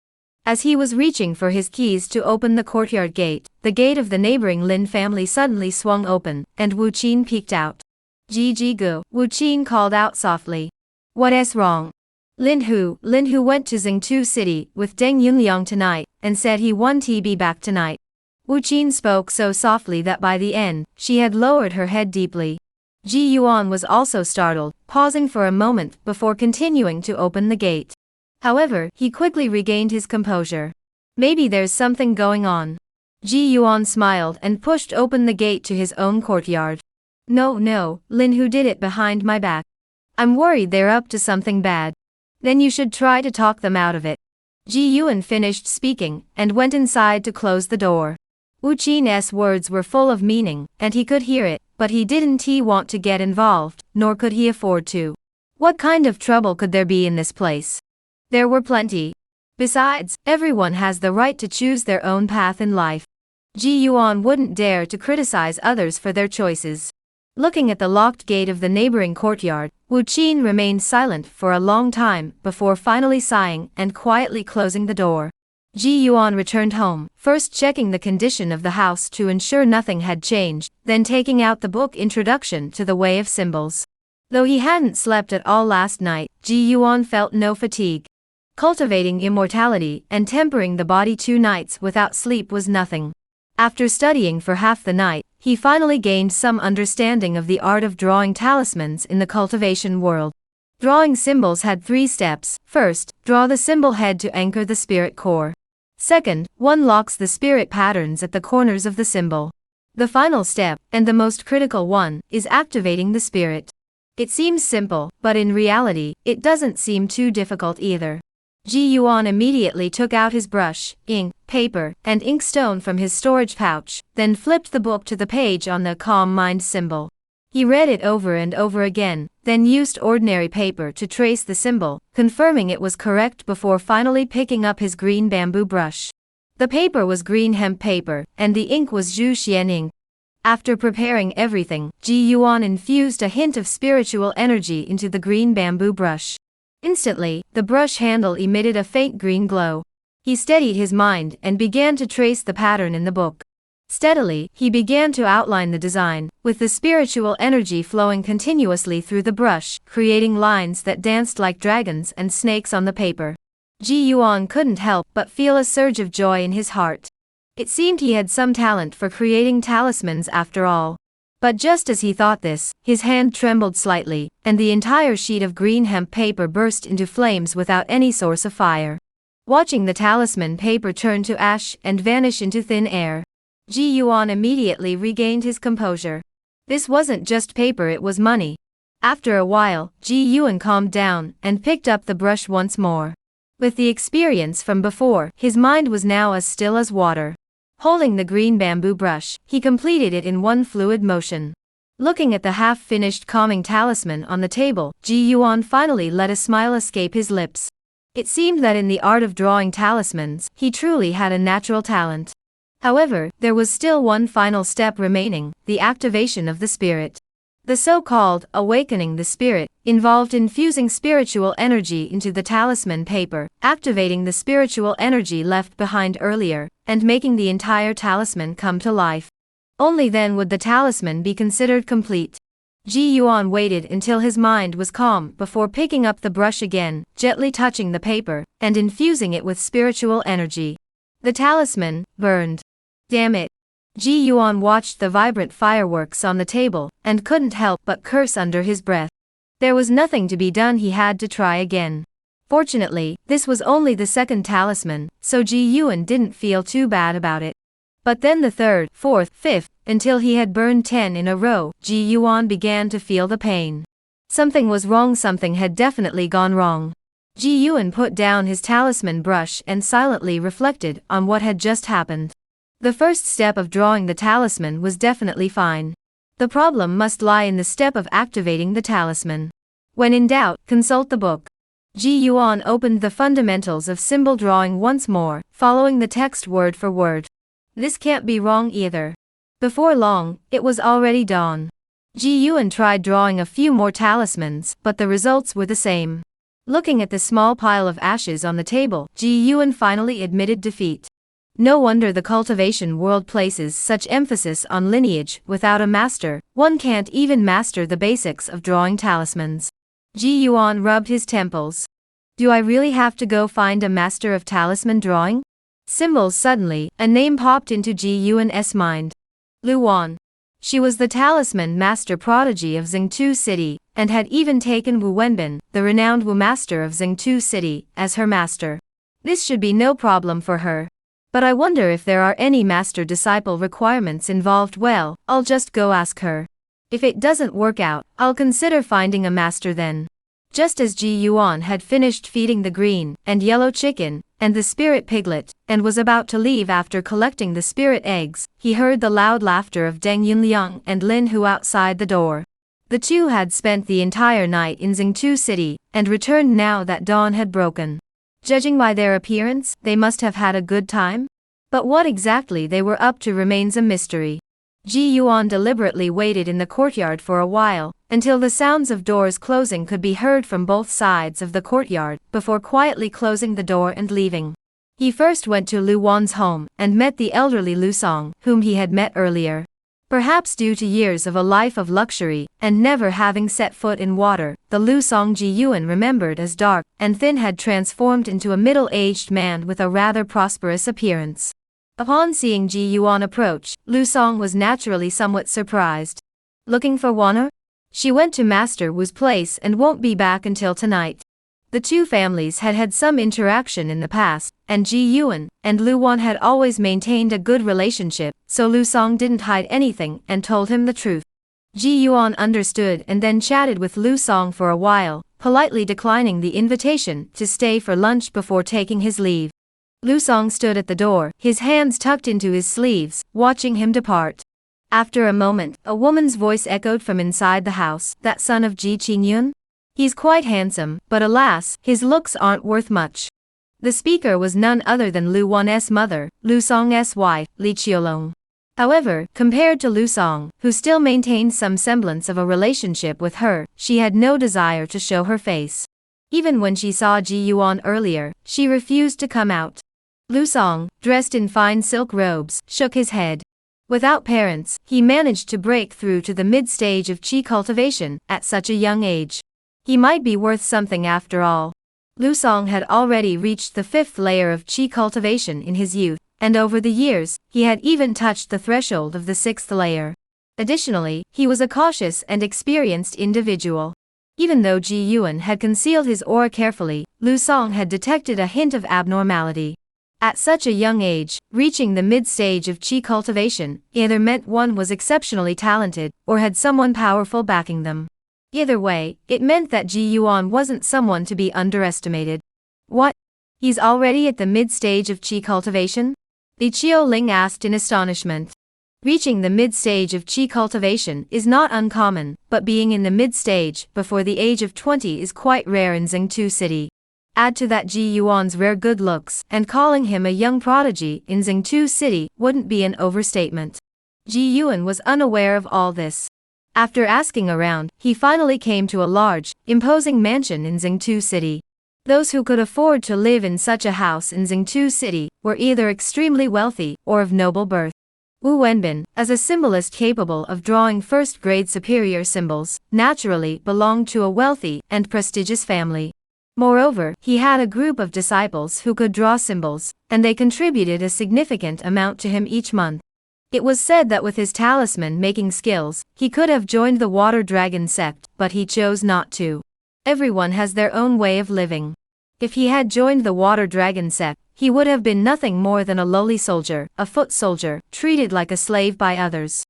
As he was reaching for his keys to open the courtyard gate, the gate of the neighboring Lin family suddenly swung open, and Wu Qin peeked out. "Ji Ji Gu," Wu Qin called out softly. "What's wrong?" Lin Hu went to Xingtu City with Deng Yunliang tonight, and said he wants to be back tonight. Wu Qin spoke so softly that by the end, she had lowered her head deeply. Ji Yuan was also startled, pausing for a moment before continuing to open the gate. However, he quickly regained his composure. "Maybe there's something going on." Ji Yuan smiled and pushed open the gate to his own courtyard. No, Lin Hu did it behind my back. I'm worried they're up to something bad." "Then you should try to talk them out of it." Ji Yuan finished speaking, and went inside to close the door. Wu Qin's words were full of meaning, and he could hear it, but he didn't want to get involved, nor could he afford to. What kind of trouble could there be in this place? There were plenty. Besides, everyone has the right to choose their own path in life. Ji Yuan wouldn't dare to criticize others for their choices. Looking at the locked gate of the neighboring courtyard, Wu Qin remained silent for a long time before finally sighing and quietly closing the door. Ji Yuan returned home, first checking the condition of the house to ensure nothing had changed, then taking out the book Introduction to the Way of Symbols. Though he hadn't slept at all last night, Ji Yuan felt no fatigue. Cultivating immortality and tempering the body 2 nights without sleep was nothing. After studying for half the night, he finally gained some understanding of the art of drawing talismans in the cultivation world. Drawing symbols had 3 steps. First, draw the symbol head to anchor the spirit core. Second, one locks the spirit patterns at the corners of the symbol. The final step, and the most critical one, is activating the spirit. It seems simple, but in reality, it doesn't seem too difficult either. Ji Yuan immediately took out his brush, ink, paper, and inkstone from his storage pouch, then flipped the book to the page on the calm mind symbol. He read it over and over again, then used ordinary paper to trace the symbol, confirming it was correct before finally picking up his green bamboo brush. The paper was green hemp paper, and the ink was Zhu Xian ink. After preparing everything, Ji Yuan infused a hint of spiritual energy into the green bamboo brush. Instantly, the brush handle emitted a faint green glow. He steadied his mind and began to trace the pattern in the book. Steadily, he began to outline the design, with the spiritual energy flowing continuously through the brush, creating lines that danced like dragons and snakes on the paper. Ji Yuan couldn't help but feel a surge of joy in his heart. It seemed he had some talent for creating talismans after all. But just as he thought this, his hand trembled slightly, and the entire sheet of green hemp paper burst into flames without any source of fire. Watching the talisman paper turn to ash and vanish into thin air, Ji Yuan immediately regained his composure. This wasn't just paper, it was money. After a while, Ji Yuan calmed down and picked up the brush once more. With the experience from before, his mind was now as still as water. Holding the green bamboo brush, he completed it in one fluid motion. Looking at the half-finished calming talisman on the table, Ji Yuan finally let a smile escape his lips. It seemed that in the art of drawing talismans, he truly had a natural talent. However, there was still one final step remaining, the activation of the spirit. The so-called awakening the spirit involved infusing spiritual energy into the talisman paper, activating the spiritual energy left behind earlier, and making the entire talisman come to life. Only then would the talisman be considered complete. Ji Yuan waited until his mind was calm before picking up the brush again, gently touching the paper, and infusing it with spiritual energy. The talisman burned. Damn it. Ji Yuan watched the vibrant fireworks on the table, and couldn't help but curse under his breath. There was nothing to be done, he had to try again. Fortunately, this was only the second talisman, so Ji Yuan didn't feel too bad about it. But then the third, fourth, fifth, until he had burned 10 in a row, Ji Yuan began to feel the pain. Something was wrong, something had definitely gone wrong. Ji Yuan put down his talisman brush and silently reflected on what had just happened. The first step of drawing the talisman was definitely fine. The problem must lie in the step of activating the talisman. When in doubt, consult the book. Ji Yuan opened the fundamentals of symbol drawing once more, following the text word for word. This can't be wrong either. Before long, it was already dawn. Ji Yuan tried drawing a few more talismans, but the results were the same. Looking at the small pile of ashes on the table, Ji Yuan finally admitted defeat. No wonder the cultivation world places such emphasis on lineage. Without a master, one can't even master the basics of drawing talismans. Ji Yuan rubbed his temples. Do I really have to go find a master of talisman drawing? Symbols. Suddenly, a name popped into Ji Yuan's mind. Lu Wan. She was the talisman master prodigy of Xingtu City, and had even taken Wu Wenbin, the renowned Wu master of Xingtu City, as her master. This should be no problem for her. But I wonder if there are any master-disciple requirements involved. Well, I'll just go ask her. If it doesn't work out, I'll consider finding a master then. Just as Ji Yuan had finished feeding the green and yellow chicken, and the spirit piglet, and was about to leave after collecting the spirit eggs, he heard the loud laughter of Deng Yunliang and Lin Hu outside the door. The two had spent the entire night in Xingtu City, and returned now that dawn had broken. Judging by their appearance, they must have had a good time? But what exactly they were up to remains a mystery. Ji Yuan deliberately waited in the courtyard for a while, until the sounds of doors closing could be heard from both sides of the courtyard, before quietly closing the door and leaving. He first went to Lu Wan's home, and met the elderly Lu Song, whom he had met earlier. Perhaps due to years of a life of luxury, and never having set foot in water, the Lu Song Ji Yuan remembered as dark and thin had transformed into a middle-aged man with a rather prosperous appearance. Upon seeing Ji Yuan approach, Lu Song was naturally somewhat surprised. Looking for Wana? She went to Master Wu's place and won't be back until tonight. The two families had had some interaction in the past, and Ji Yuan and Lu Wan had always maintained a good relationship, so Lu Song didn't hide anything and told him the truth. Ji Yuan understood and then chatted with Lu Song for a while, politely declining the invitation to stay for lunch before taking his leave. Lu Song stood at the door, his hands tucked into his sleeves, watching him depart. After a moment, a woman's voice echoed from inside the house, "That son of Ji Qingyun? He's quite handsome, but alas, his looks aren't worth much." The speaker was none other than Lu Wan's mother, Lu Song's wife, Li Qiolong. However, compared to Lu Song, who still maintained some semblance of a relationship with her, she had no desire to show her face. Even when she saw Ji Yuan earlier, she refused to come out. Lu Song, dressed in fine silk robes, shook his head. Without parents, he managed to break through to the mid-stage of qi cultivation at such a young age. He might be worth something after all. Lu Song had already reached the 5th layer of qi cultivation in his youth, and over the years, he had even touched the threshold of the 6th layer. Additionally, he was a cautious and experienced individual. Even though Ji Yuan had concealed his aura carefully, Lu Song had detected a hint of abnormality. At such a young age, reaching the mid-stage of qi cultivation either meant one was exceptionally talented or had someone powerful backing them. Either way, it meant that Ji Yuan wasn't someone to be underestimated. What? He's already at the mid-stage of qi cultivation? Li Qiuling asked in astonishment. Reaching the mid-stage of qi cultivation is not uncommon, but being in the mid-stage before the age of 20 is quite rare in Xingtu City. Add to that Ji Yuan's rare good looks, and calling him a young prodigy in Xingtu City wouldn't be an overstatement. Ji Yuan was unaware of all this. After asking around, he finally came to a large, imposing mansion in Xingtu City. Those who could afford to live in such a house in Xingtu City were either extremely wealthy or of noble birth. Wu Wenbin, as a symbolist capable of drawing first-grade superior symbols, naturally belonged to a wealthy and prestigious family. Moreover, he had a group of disciples who could draw symbols, and they contributed a significant amount to him each month. It was said that with his talisman-making skills, he could have joined the Water Dragon sect, but he chose not to. Everyone has their own way of living. If he had joined the Water Dragon sect, he would have been nothing more than a lowly soldier, a foot soldier, treated like a slave by others.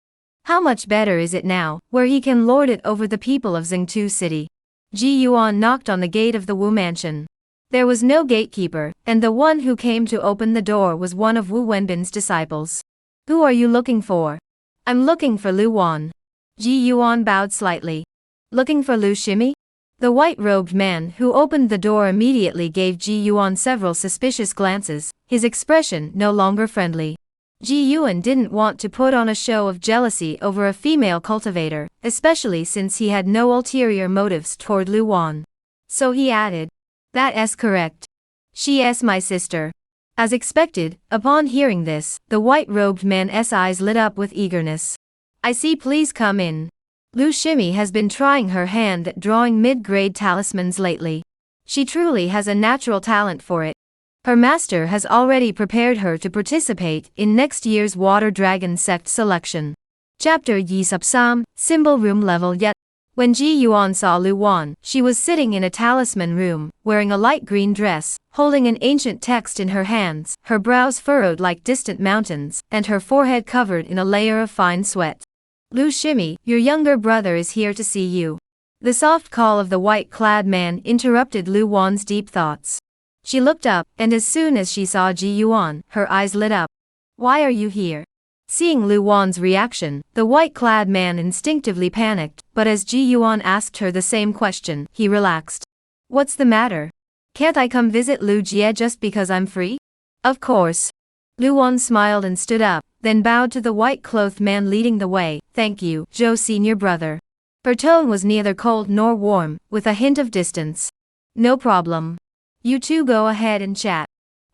How much better is it now, where he can lord it over the people of Xingtu City? Ji Yuan knocked on the gate of the Wu mansion. There was no gatekeeper, and the one who came to open the door was one of Wu Wenbin's disciples. Who are you looking for? I'm looking for Lu Wan. Ji Yuan bowed slightly. Looking for Lu Shimi? The white-robed man who opened the door immediately gave Ji Yuan several suspicious glances, his expression no longer friendly. Ji Yuan didn't want to put on a show of jealousy over a female cultivator, especially since he had no ulterior motives toward Lu Wan. So he added, "That's correct. She is my sister." As expected, upon hearing this, the white-robed man's eyes lit up with eagerness. "I see, please come in." Lu Shimi has been trying her hand at drawing mid-grade talismans lately. She truly has a natural talent for it. Her master has already prepared her to participate in next year's Water Dragon sect selection. Chapter Yi Subsam, Symbol Room Level Yet. When Ji Yuan saw Lu Wan, she was sitting in a talisman room, wearing a light green dress, holding an ancient text in her hands, her brows furrowed like distant mountains, and her forehead covered in a layer of fine sweat. "Lu Shimi, your younger brother is here to see you." The soft call of the white-clad man interrupted Lu Wan's deep thoughts. She looked up, and as soon as she saw Ji Yuan, her eyes lit up. "Why are you here?" Seeing Lu Wan's reaction, the white-clad man instinctively panicked, but as Ji Yuan asked her the same question, he relaxed. "What's the matter? Can't I come visit Lu Jie just because I'm free?" "Of course." Lu Wan smiled and stood up, then bowed to the white-clothed man leading the way. "Thank you, Zhou senior brother." Her tone was neither cold nor warm, with a hint of distance. "No problem. You two go ahead and chat.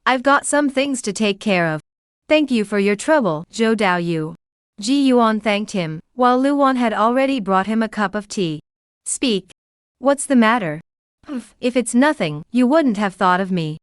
I've got some things to take care of." "Thank you for your trouble, Zhou Daoyu." Ji Yuan thanked him, while Lu Wan had already brought him a cup of tea. "Speak. What's the matter?" "If it's nothing, you wouldn't have thought of me."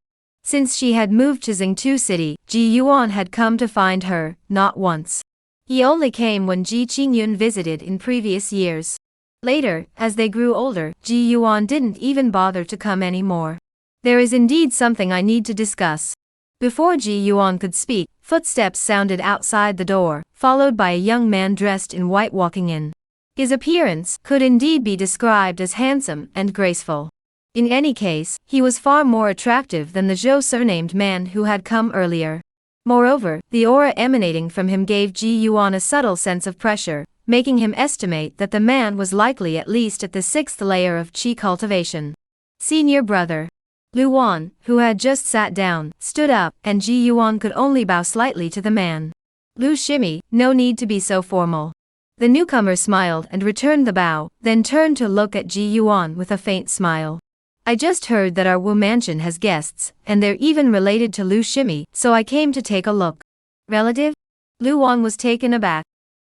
Since she had moved to Xingtu City, Ji Yuan had come to find her, not once. He only came when Ji Qingyun visited in previous years. Later, as they grew older, Ji Yuan didn't even bother to come anymore. "There is indeed something I need to discuss." Before Ji Yuan could speak, footsteps sounded outside the door, followed by a young man dressed in white walking in. His appearance could indeed be described as handsome and graceful. In any case, he was far more attractive than the Zhou surnamed man who had come earlier. Moreover, the aura emanating from him gave Ji Yuan a subtle sense of pressure, making him estimate that the man was likely at least at the 6th layer of qi cultivation. "Senior brother." Lu Wan, who had just sat down, stood up, and Ji Yuan could only bow slightly to the man. "Lu Shimi, no need to be so formal." The newcomer smiled and returned the bow, then turned to look at Ji Yuan with a faint smile. "I just heard that our Wu mansion has guests, and they're even related to Lu Shimi, so I came to take a look." "Relative?" Lu Wan was taken aback.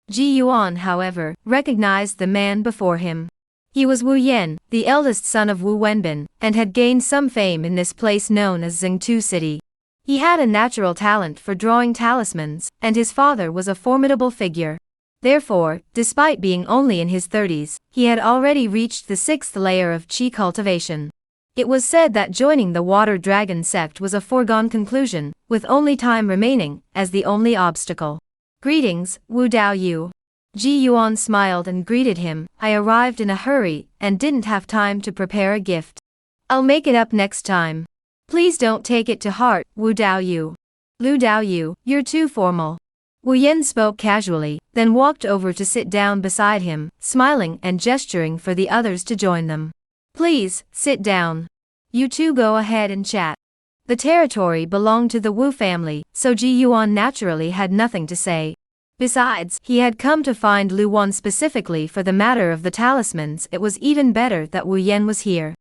Ji Yuan, however, recognized the man before him. He was Wu Yan, the eldest son of Wu Wenbin, and had gained some fame in this place known as Zhengtu City. He had a natural talent for drawing talismans, and his father was a formidable figure. Therefore, despite being only in his 30s, he had already reached the 6th layer of qi cultivation. It was said that joining the Water Dragon sect was a foregone conclusion, with only time remaining as the only obstacle. Greetings, Wu Dao Yu. Ji Yuan smiled and greeted him. I arrived in a hurry and didn't have time to prepare a gift. I'll make it up next time. Please don't take it to heart, Wu Dao Yu. Lu Dao Yu, you're too formal. Wu Yan spoke casually, then walked over to sit down beside him, smiling and gesturing for the others to join them. Please, sit down. You two go ahead and chat. The territory belonged to the Wu family, so Ji Yuan naturally had nothing to say. Besides, he had come to find Lu Wan specifically for the matter of the talismans. It was even better that Wu Yan was here.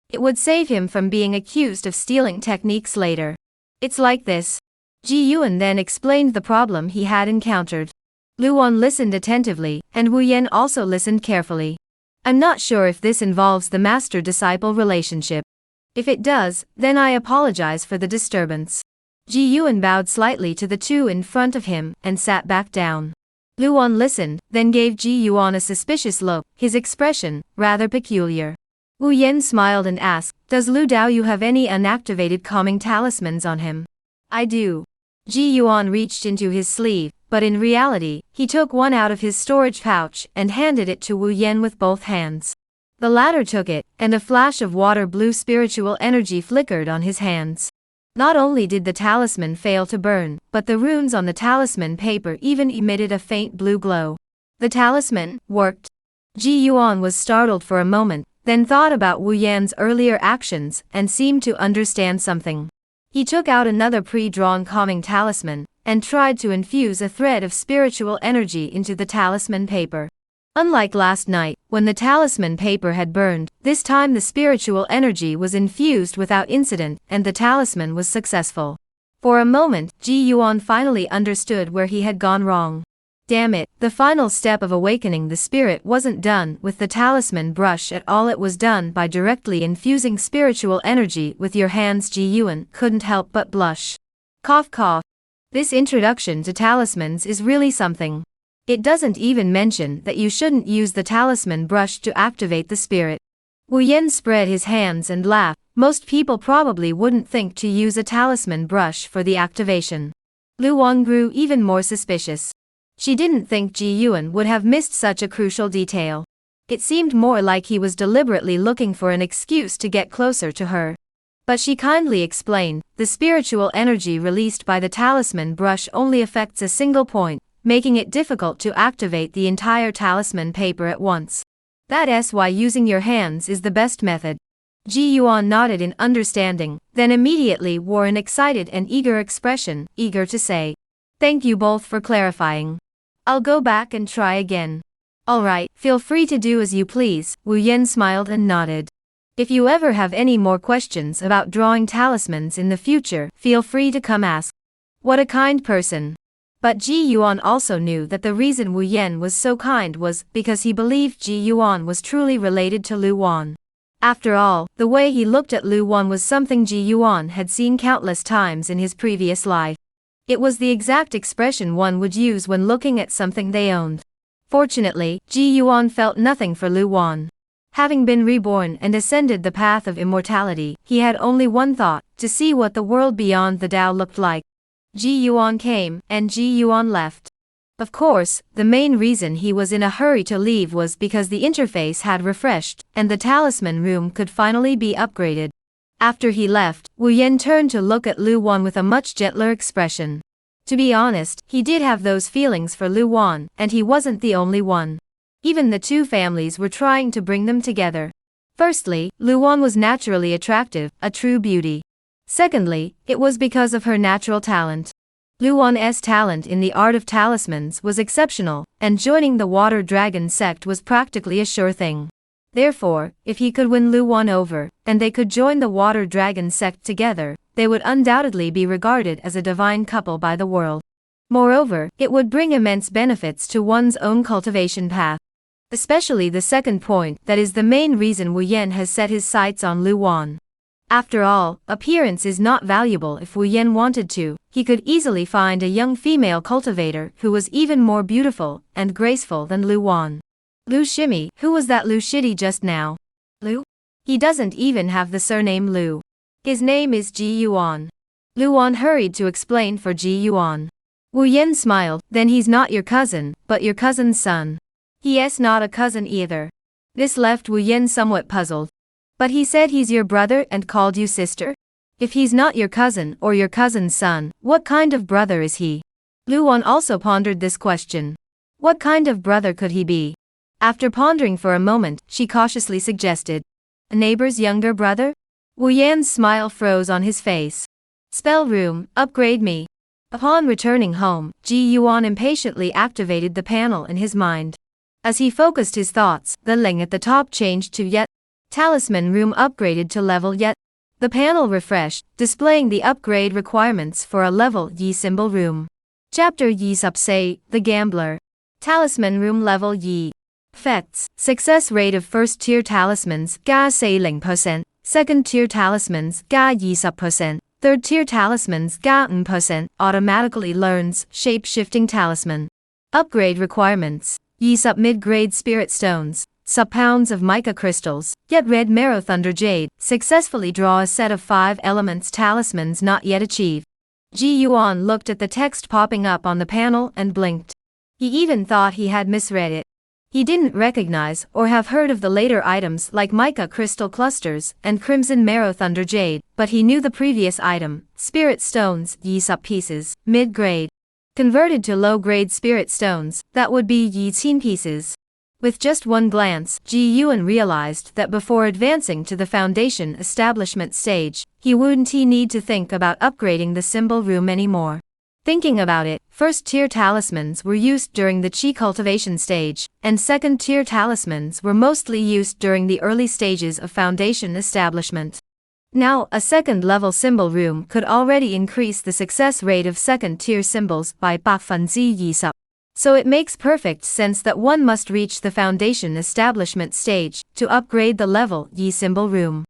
It would save him from being accused of stealing techniques later. It's like this. Ji Yuan then explained the problem he had encountered. Lu Wan listened attentively, and Wu Yan also listened carefully. I'm not sure if this involves the master-disciple relationship. If it does, then I apologize for the disturbance. Ji Yuan bowed slightly to the two in front of him and sat back down. Lu Wan listened, then gave Ji Yuan a suspicious look, his expression rather peculiar. Wu Yan smiled and asked, Does Lu Dao Yu have any unactivated calming talismans on him? I do. Ji Yuan reached into his sleeve, but in reality, he took one out of his storage pouch and handed it to Wu Yan with both hands. The latter took it, and a flash of water-blue spiritual energy flickered on his hands. Not only did the talisman fail to burn, but the runes on the talisman paper even emitted a faint blue glow. The talisman worked. Ji Yuan was startled for a moment, then thought about Wu Yan's earlier actions and seemed to understand something. He took out another pre-drawn calming talisman and tried to infuse a thread of spiritual energy into the talisman paper. Unlike last night, when the talisman paper had burned, this time the spiritual energy was infused without incident and the talisman was successful. For a moment, Ji Yuan finally understood where he had gone wrong. Damn it, the final step of awakening the spirit wasn't done with the talisman brush at all, it was done by directly infusing spiritual energy with your hands. Ji Yuan couldn't help but blush. Cough cough. This introduction to talismans is really something. It doesn't even mention that you shouldn't use the talisman brush to activate the spirit. Wu Yan spread his hands and laughed. Most people probably wouldn't think to use a talisman brush for the activation. Lu Wan grew even more suspicious. She didn't think Ji Yuan would have missed such a crucial detail. It seemed more like he was deliberately looking for an excuse to get closer to her. But she kindly explained, the spiritual energy released by the talisman brush only affects a single point, making it difficult to activate the entire talisman paper at once. That's why using your hands is the best method. Ji Yuan nodded in understanding, then immediately wore an excited and eager expression, eager to say, Thank you both for clarifying. I'll go back and try again. Alright, feel free to do as you please. Wu Yan smiled and nodded. If you ever have any more questions about drawing talismans in the future, feel free to come ask. What a kind person. But Ji Yuan also knew that the reason Wu Yan was so kind was because he believed Ji Yuan was truly related to Lu Wan. After all, the way he looked at Lu Wan was something Ji Yuan had seen countless times in his previous life. It was the exact expression one would use when looking at something they owned. Fortunately, Ji Yuan felt nothing for Lu Wan. Having been reborn and ascended the path of immortality, he had only one thought, to see what the world beyond the Tao looked like. Ji Yuan came, and Ji Yuan left. Of course, the main reason he was in a hurry to leave was because the interface had refreshed, and the talisman room could finally be upgraded. After he left, Wu Yan turned to look at Lu Wan with a much gentler expression. To be honest, he did have those feelings for Lu Wan, and he wasn't the only one. Even the two families were trying to bring them together. Firstly, Lu Wan was naturally attractive, a true beauty. Secondly, it was because of her natural talent. Lu Wan's talent in the art of talismans was exceptional, and joining the Water Dragon sect was practically a sure thing. Therefore, if he could win Lu Wan over, and they could join the Water Dragon sect together, they would undoubtedly be regarded as a divine couple by the world. Moreover, it would bring immense benefits to one's own cultivation path. Especially the second point, that is the main reason Wu Yan has set his sights on Lu Wan. After all, appearance is not valuable. If Wu Yan wanted to, he could easily find a young female cultivator who was even more beautiful and graceful than Lu Wan. Lu Shimi, who was that Lu Shitty just now? Lu? He doesn't even have the surname Lu. His name is Ji Yuan. Lu Wan hurried to explain for Ji Yuan. Wu Yan smiled, then he's not your cousin, but your cousin's son. Yes, not a cousin either. This left Wu Yan somewhat puzzled. But he said he's your brother and called you sister? If he's not your cousin or your cousin's son, what kind of brother is he? Lu Wan also pondered this question. What kind of brother could he be? After pondering for a moment, she cautiously suggested. A neighbor's younger brother? Wu Yan's smile froze on his face. Spell room, upgrade me. Upon returning home, Ji Yuan impatiently activated the panel in his mind. As he focused his thoughts, the ling at the top changed to yet. Talisman room upgraded to level yet. The panel refreshed, displaying the upgrade requirements for a level Yi symbol room. Chapter Yi Subsay, the Gambler. Talisman room level Yi. Effects: success rate of first tier talismans ga 40%, second tier talismans ga 20%, third tier talismans ga 5%, automatically learns shape-shifting talisman. Upgrade requirements: Yi sub mid-grade spirit stones, sub pounds of mica crystals, yet red marrow thunder jade, successfully draw a set of 5 elements talismans not yet achieved. Ji Yuan looked at the text popping up on the panel and blinked. He even thought he had misread it. He didn't recognize or have heard of the later items like mica crystal clusters and crimson marrow thunder jade, but he knew the previous item, spirit stones, Yi sub pieces, mid-grade. Converted to low-grade spirit stones, that would be Yi Qin pieces. With just one glance, Ji Yuan realized that before advancing to the foundation establishment stage, he wouldn't need to think about upgrading the symbol room anymore. Thinking about it, first-tier talismans were used during the Qi cultivation stage, and second-tier talismans were mostly used during the early stages of foundation establishment. Now, a second-level symbol room could already increase the success rate of second-tier symbols by 100%. So it makes perfect sense that one must reach the foundation establishment stage to upgrade the level Yi symbol room.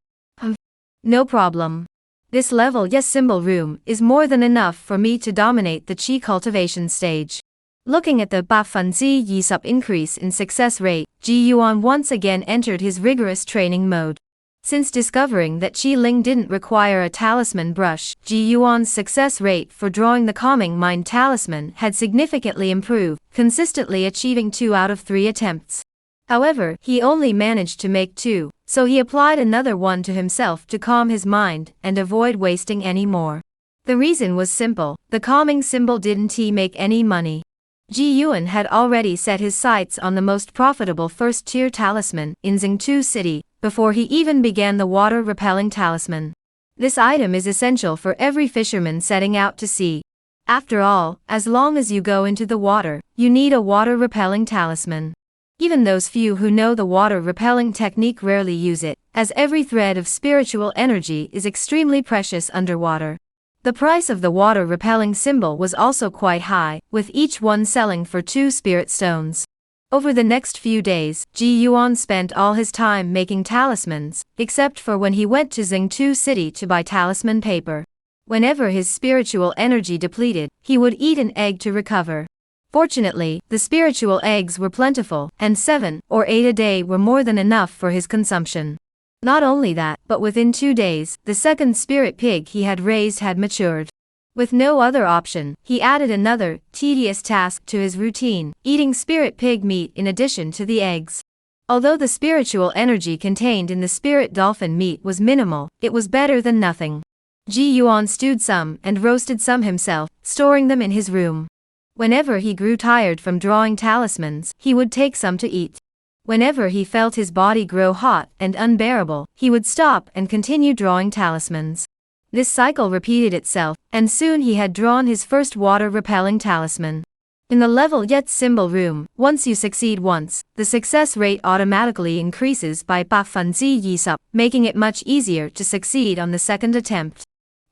No problem. This level Yes symbol room is more than enough for me to dominate the Qi cultivation stage. Looking at the 100% Yi sub increase in success rate, Ji Yuan once again entered his rigorous training mode. Since discovering that Qi Ling didn't require a talisman brush, Ji Yuan's success rate for drawing the Calming Mind talisman had significantly improved, consistently achieving 2 out of 3 attempts. However, he only managed to make 2, so he applied another one to himself to calm his mind and avoid wasting any more. The reason was simple: the calming symbol didn't make any money. Ji Yuan had already set his sights on the most profitable first-tier talisman in Xingtu City before he even began the water-repelling talisman. This item is essential for every fisherman setting out to sea. After all, as long as you go into the water, you need a water-repelling talisman. Even those few who know the water-repelling technique rarely use it, as every thread of spiritual energy is extremely precious underwater. The price of the water-repelling symbol was also quite high, with each one selling for 2 spirit stones. Over the next few days, Ji Yuan spent all his time making talismans, except for when he went to Xingtu City to buy talisman paper. Whenever his spiritual energy depleted, he would eat an egg to recover. Fortunately, the spiritual eggs were plentiful, and 7 or 8 a day were more than enough for his consumption. Not only that, but within 2 days, the second spirit pig he had raised had matured. With no other option, he added another, tedious task to his routine, eating spirit pig meat in addition to the eggs. Although the spiritual energy contained in the spirit dolphin meat was minimal, it was better than nothing. Ji Yuan stewed some and roasted some himself, storing them in his room. Whenever he grew tired from drawing talismans, he would take some to eat. Whenever he felt his body grow hot and unbearable, he would stop and continue drawing talismans. This cycle repeated itself, and soon he had drawn his first water-repelling talisman. In the level Yet symbol room, once you succeed once, the success rate automatically increases by 100%, making it much easier to succeed on the second attempt.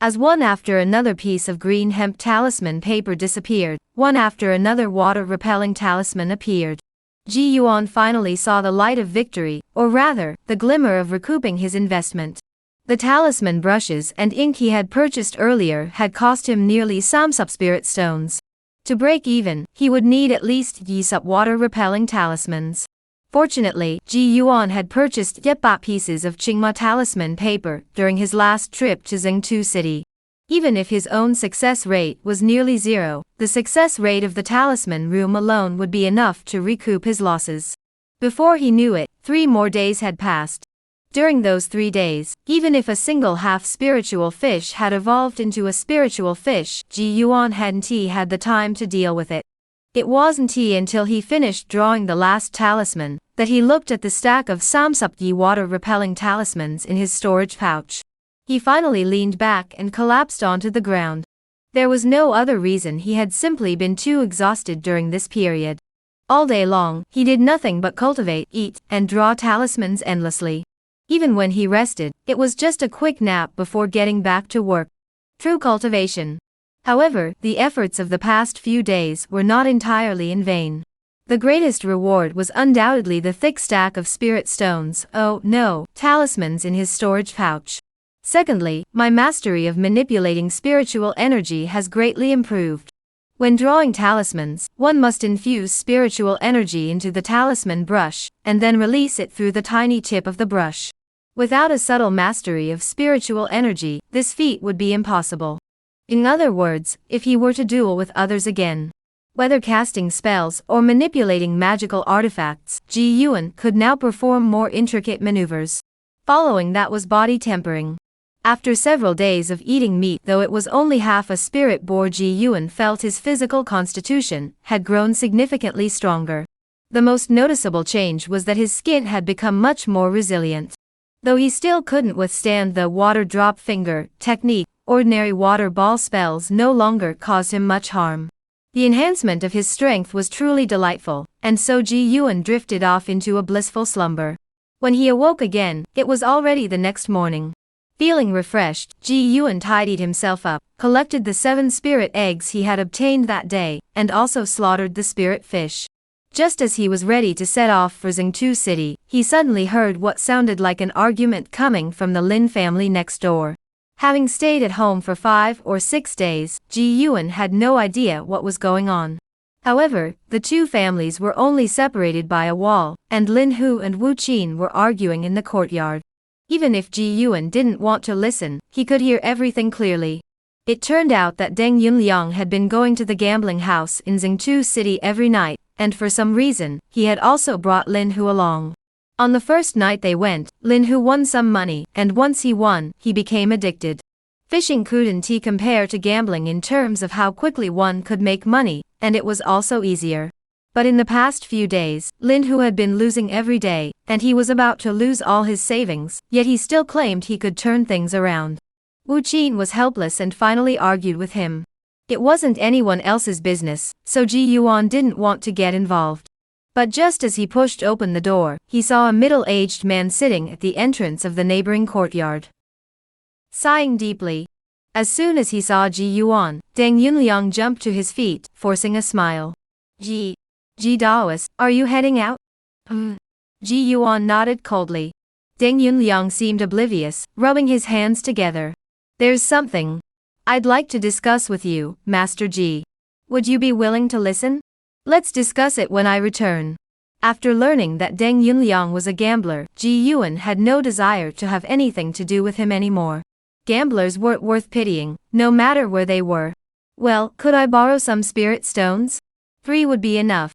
As one after another piece of green hemp talisman paper disappeared, one after another water-repelling talisman appeared. Ji Yuan finally saw the light of victory, or rather, the glimmer of recouping his investment. The talisman brushes and ink he had purchased earlier had cost him nearly Samsup spirit stones. To break even, he would need at least Yisup water-repelling talismans. Fortunately, Ji Yuan had purchased Yepa pieces of Qingma talisman paper during his last trip to Zhengtu City. Even if his own success rate was nearly zero, the success rate of the talisman room alone would be enough to recoup his losses. Before he knew it, 3 more days had passed. During those 3 days, even if a single half-spiritual fish had evolved into a spiritual fish, Ji Yuan hadn't had the time to deal with it. It wasn't until he finished drawing the last talisman that he looked at the stack of Samsupyi water-repelling talismans in his storage pouch. He finally leaned back and collapsed onto the ground. There was no other reason, he had simply been too exhausted during this period. All day long, he did nothing but cultivate, eat, and draw talismans endlessly. Even when he rested, it was just a quick nap before getting back to work. True cultivation. However, the efforts of the past few days were not entirely in vain. The greatest reward was undoubtedly the thick stack of spirit stones, talismans in his storage pouch. Secondly, my mastery of manipulating spiritual energy has greatly improved. When drawing talismans, one must infuse spiritual energy into the talisman brush, and then release it through the tiny tip of the brush. Without a subtle mastery of spiritual energy, this feat would be impossible. In other words, if he were to duel with others again, whether casting spells or manipulating magical artifacts, Ji Yuan could now perform more intricate maneuvers. Following that was body tempering. After several days of eating meat, though it was only half a spirit boar, Ji Yuan felt his physical constitution had grown significantly stronger. The most noticeable change was that his skin had become much more resilient. Though he still couldn't withstand the water drop finger technique, ordinary water ball spells no longer caused him much harm. The enhancement of his strength was truly delightful, and so Ji Yuan drifted off into a blissful slumber. When he awoke again, it was already the next morning. Feeling refreshed, Ji Yuan tidied himself up, collected the 7 spirit eggs he had obtained that day, and also slaughtered the spirit fish. Just as he was ready to set off for Zhengtu City, he suddenly heard what sounded like an argument coming from the Lin family next door. Having stayed at home for 5 or 6 days, Ji Yuan had no idea what was going on. However, the two families were only separated by a wall, and Lin Hu and Wu Qin were arguing in the courtyard. Even if Ji Yuan didn't want to listen, he could hear everything clearly. It turned out that Deng Yunliang had been going to the gambling house in Zhengtu City every night, and for some reason, he had also brought Lin Hu along. On the first night they went, Lin Hu won some money, and once he won, he became addicted. Fishing couldn't compare to gambling in terms of how quickly one could make money, and it was also easier. But in the past few days, Lin Hu had been losing every day, and he was about to lose all his savings, yet he still claimed he could turn things around. Wu Qin was helpless and finally argued with him. It wasn't anyone else's business, so Ji Yuan didn't want to get involved. But just as he pushed open the door, he saw a middle-aged man sitting at the entrance of the neighboring courtyard. Sighing deeply. As soon as he saw Ji Yuan, Deng Yunliang jumped to his feet, forcing a smile. Ji Daoist, are you heading out? Ji Yuan nodded coldly. Deng Yunliang seemed oblivious, rubbing his hands together. There's something I'd like to discuss with you, Master Ji. Would you be willing to listen? Let's discuss it when I return. After learning that Deng Yunliang was a gambler, Ji Yuan had no desire to have anything to do with him anymore. Gamblers weren't worth pitying, no matter where they were. Well, could I borrow some spirit stones? 3 would be enough.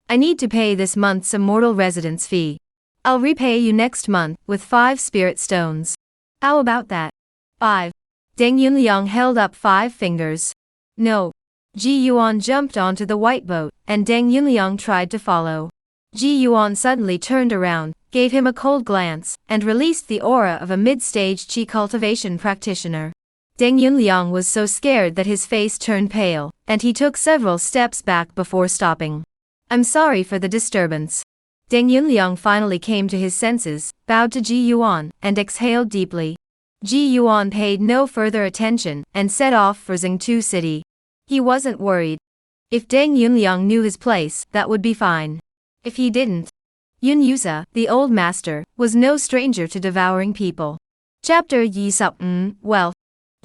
I need to pay this month's immortal residence fee. I'll repay you next month with 5 spirit stones. How about that? 5. Deng Yunliang held up 5 fingers. No. Ji Yuan jumped onto the white boat, and Deng Yunliang tried to follow. Ji Yuan suddenly turned around, gave him a cold glance, and released the aura of a mid-stage qi cultivation practitioner. Deng Yunliang was so scared that his face turned pale, and he took several steps back before stopping. I'm sorry for the disturbance. Deng Yunliang finally came to his senses, bowed to Ji Yuan, and exhaled deeply. Ji Yuan paid no further attention and set off for Jingtu City. He wasn't worried. If Deng Yunliang knew his place, that would be fine. If he didn't, Yun Yusa, the old master, was no stranger to devouring people. Chapter Yi Sup Wealth.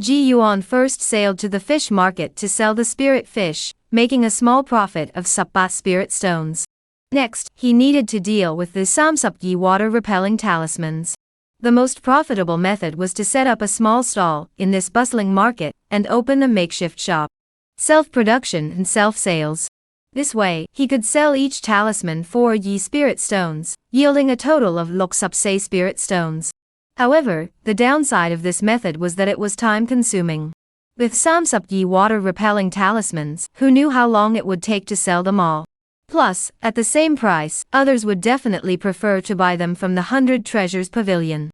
Ji Yuan first sailed to the fish market to sell the spirit fish, making a small profit of Suppa spirit stones. Next, he needed to deal with the Samsupyi water-repelling talismans. The most profitable method was to set up a small stall in this bustling market and open a makeshift shop. Self-production and self-sales. This way, he could sell each talisman 4 Yi spirit stones, yielding a total of Loksupse spirit stones. However, the downside of this method was that it was time-consuming. With Samsupyi water-repelling talismans, who knew how long it would take to sell them all? Plus, at the same price, others would definitely prefer to buy them from the 100 Treasures Pavilion.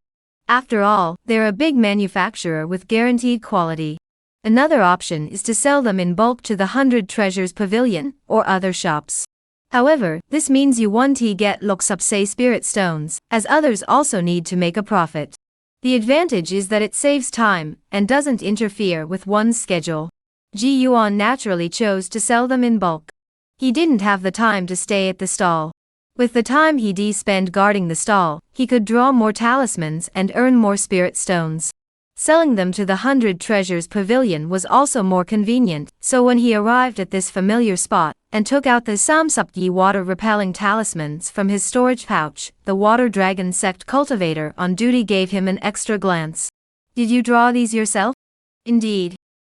After all, they're a big manufacturer with guaranteed quality. Another option is to sell them in bulk to the 100 Treasures Pavilion or other shops. However, this means you won't get Loksupse spirit stones, as others also need to make a profit. The advantage is that it saves time and doesn't interfere with one's schedule. Ji Yuan naturally chose to sell them in bulk. He didn't have the time to stay at the stall. With the time he'd spend guarding the stall, he could draw more talismans and earn more spirit stones. Selling them to the 100 Treasures Pavilion was also more convenient, so when he arrived at this familiar spot and took out the Samsupyi water-repelling talismans from his storage pouch, the Water Dragon Sect cultivator on duty gave him an extra glance. "Did you draw these yourself?" "Indeed."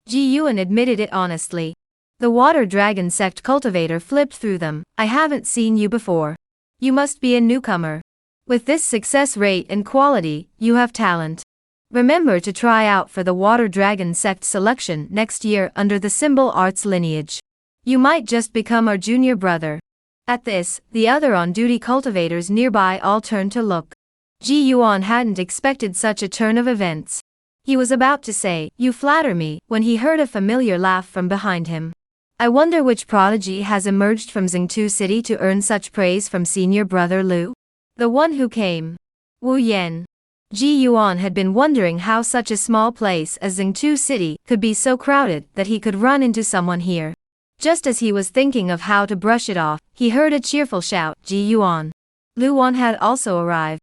Ji Yuan admitted it honestly. The Water Dragon Sect cultivator flipped through them. "I haven't seen you before. You must be a newcomer. With this success rate and quality, you have talent. Remember to try out for the Water Dragon Sect selection next year under the Symbol Arts lineage. You might just become our junior brother." At this, the other on-duty cultivators nearby all turned to look. Ji Yuan hadn't expected such a turn of events. He was about to say, "You flatter me," when he heard a familiar laugh from behind him. "I wonder which prodigy has emerged from Jingtu City to earn such praise from senior brother Lu? The one who came. Wu Yan." Ji Yuan had been wondering how such a small place as Jingtu City could be so crowded that he could run into someone here. Just as he was thinking of how to brush it off, he heard a cheerful shout, "Ji Yuan." Lu Wan had also arrived.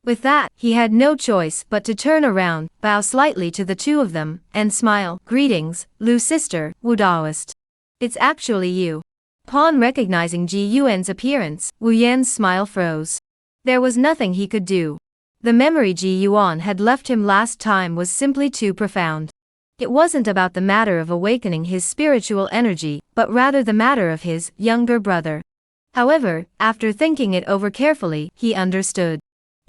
With that, he had no choice but to turn around, bow slightly to the two of them, and smile. "Greetings, Lu's sister, Wu Daoist. It's actually you." Upon recognizing Ji Yuan's appearance, Wu Yan's smile froze. There was nothing he could do. The memory Ji Yuan had left him last time was simply too profound. It wasn't about the matter of awakening his spiritual energy, but rather the matter of his younger brother. However, after thinking it over carefully, he understood.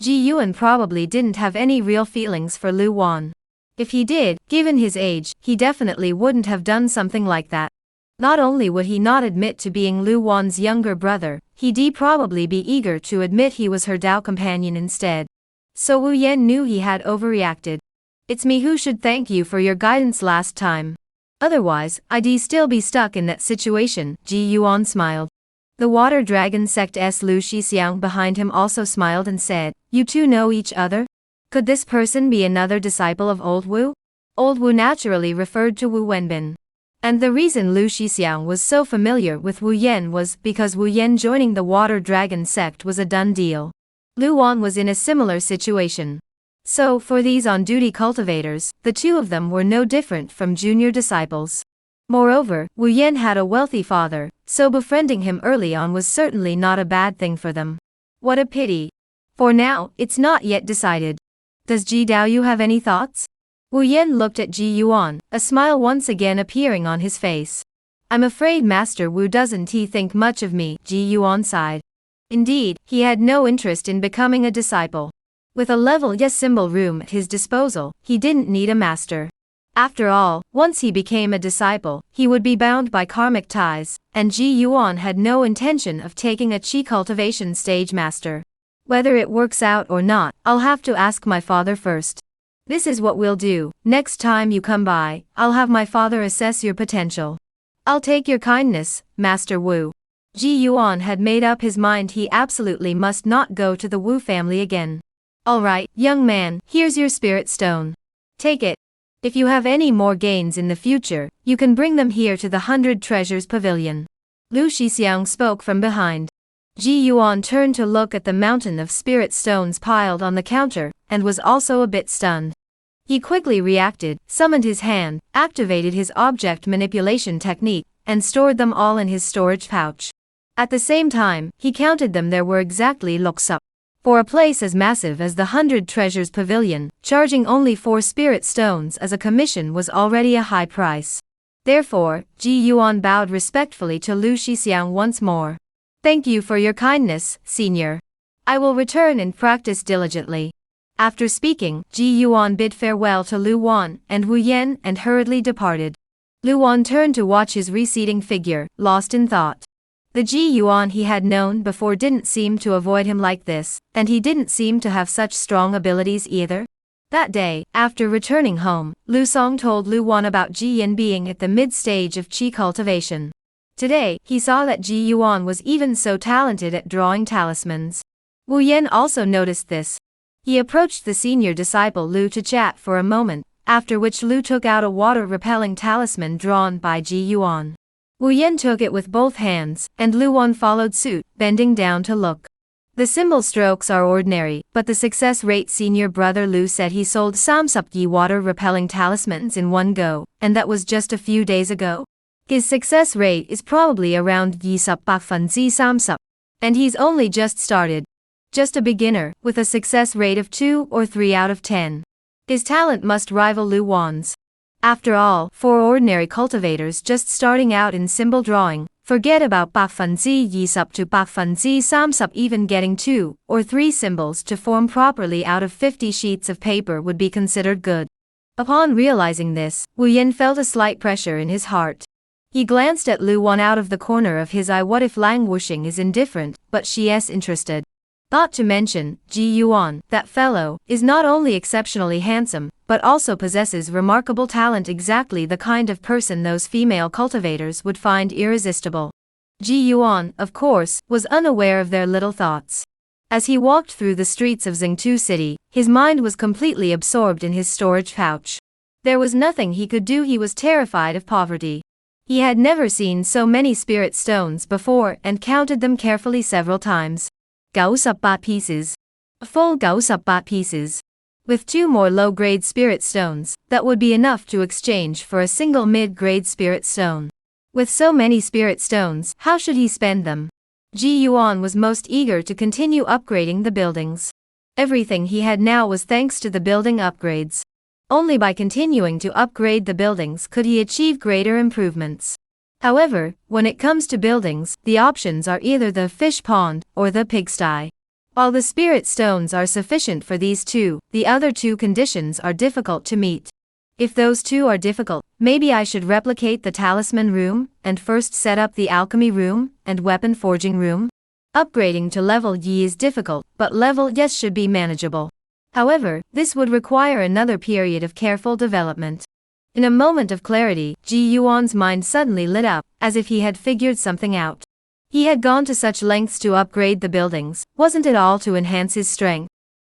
Ji Yuan probably didn't have any real feelings for Lu Wan. If he did, given his age, he definitely wouldn't have done something like that. Not only would he not admit to being Lu Wan's younger brother, he'd probably be eager to admit he was her Dao companion instead. So Wu Yan knew he had overreacted. "It's me who should thank you for your guidance last time. Otherwise, I'd still be stuck in that situation." Ji Yuan smiled. The Water Dragon Sect's Lu Shixiang behind him also smiled and said, "You two know each other? Could this person be another disciple of Old Wu?" Old Wu naturally referred to Wu Wenbin. And the reason Lu Shixiang was so familiar with Wu Yan was because Wu Yan joining the Water Dragon Sect was a done deal. Lu Wan was in a similar situation. So, for these on-duty cultivators, the two of them were no different from junior disciples. Moreover, Wu Yan had a wealthy father, so befriending him early on was certainly not a bad thing for them. What a pity. For now, it's not yet decided. Does Ji Daoyu have any thoughts? Wu Yan looked at Ji Yuan, a smile once again appearing on his face. "I'm afraid Master Wu doesn't think much of me," Ji Yuan sighed. Indeed, he had no interest in becoming a disciple. With a level yes symbol room at his disposal, he didn't need a master. After all, once he became a disciple, he would be bound by karmic ties, and Ji Yuan had no intention of taking a chi cultivation stage master. "Whether it works out or not, I'll have to ask my father first. This is what we'll do. Next time you come by, I'll have my father assess your potential. I'll take your kindness, Master Wu." Ji Yuan had made up his mind he absolutely must not go to the Wu family again. "Alright, young man, here's your spirit stone. Take it. If you have any more gains in the future, you can bring them here to the 100 Treasures Pavilion. Lu Shixiang spoke from behind. Ji Yuan turned to look at the mountain of spirit stones piled on the counter, and was also a bit stunned. He quickly reacted, summoned his hand, activated his object manipulation technique, and stored them all in his storage pouch. At the same time, he counted them. There were exactly looks up. For a place as massive as the 100 Treasures Pavilion, charging only 4 spirit stones as a commission was already a high price. Therefore, Ji Yuan bowed respectfully to Lu Shixiang once more. Thank you for your kindness, senior. I will return and practice diligently. After speaking, Ji Yuan bid farewell to Lu Wan and Wu Yan and hurriedly departed. Lu Wan turned to watch his receding figure, lost in thought. The Ji Yuan he had known before didn't seem to avoid him like this, and he didn't seem to have such strong abilities either. That day, after returning home, Lu Song told Lu Wan about Ji Yin being at the mid-stage of qi cultivation. Today, he saw that Ji Yuan was even so talented at drawing talismans. Wu Yan also noticed this. He approached the senior disciple Lu to chat for a moment, after which Lu took out a water-repelling talisman drawn by Ji Yuan. Wu Yan took it with both hands, and Lu Wan followed suit, bending down to look. The symbol strokes are ordinary, but the success rate senior brother Lu said he sold samsupyi water-repelling talismans in one go, and that was just a few days ago. His success rate is probably around yisup bakfunzi samsup. And he's only just started. Just a beginner, with a success rate of 2 or 3 out of 10. His talent must rival Lu Wan's. After all, for ordinary cultivators just starting out in symbol drawing, forget about bakfunzi yisup to bakfunzi samsup. Even getting 2 or 3 symbols to form properly out of 50 sheets of paper would be considered good. Upon realizing this, Wu Yan felt a slight pressure in his heart. He glanced at Lu Wan out of the corner of his eye. What if languishing is indifferent, but she's interested? Not to mention, Ji Yuan, that fellow, is not only exceptionally handsome, but also possesses remarkable talent, exactly the kind of person those female cultivators would find irresistible. Ji Yuan, of course, was unaware of their little thoughts. As he walked through the streets of Zhengtu City, his mind was completely absorbed in his storage pouch. There was nothing he could do. He was terrified of poverty. He had never seen so many spirit stones before and counted them carefully several times. 98 pieces. A full 98 pieces. With 2 more low-grade spirit stones, that would be enough to exchange for a single mid-grade spirit stone. With so many spirit stones, how should he spend them? Ji Yuan was most eager to continue upgrading the buildings. Everything he had now was thanks to the building upgrades. Only by continuing to upgrade the buildings could he achieve greater improvements. However, when it comes to buildings, the options are either the fish pond or the pigsty. While the spirit stones are sufficient for these 2, the other 2 conditions are difficult to meet. If those 2 are difficult, maybe I should replicate the talisman room, and first set up the alchemy room, and weapon forging room. Upgrading to level Y is difficult, but level S should be manageable. However, this would require another period of careful development. In a moment of clarity, Ji Yuan's mind suddenly lit up, as if he had figured something out. He had gone to such lengths to upgrade the buildings, wasn't it all to enhance his strength?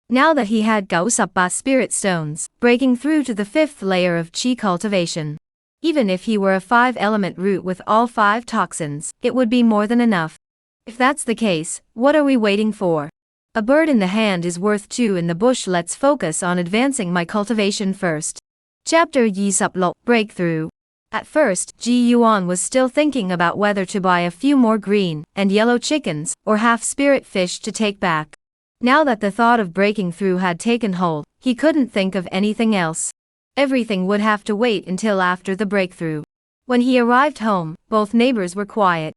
Now that he had 98 spirit stones, breaking through to the 5th layer of qi cultivation. Even if he were a 5-element root with all 5 toxins, it would be more than enough. If that's the case, what are we waiting for? A bird in the hand is worth 2 in the bush. Let's focus on advancing my cultivation first. Chapter Yisup Breakthrough. At first, Ji Yuan was still thinking about whether to buy a few more green and yellow chickens or half-spirit fish to take back. Now that the thought of breaking through had taken hold, he couldn't think of anything else. Everything would have to wait until after the breakthrough. When he arrived home, both neighbors were quiet.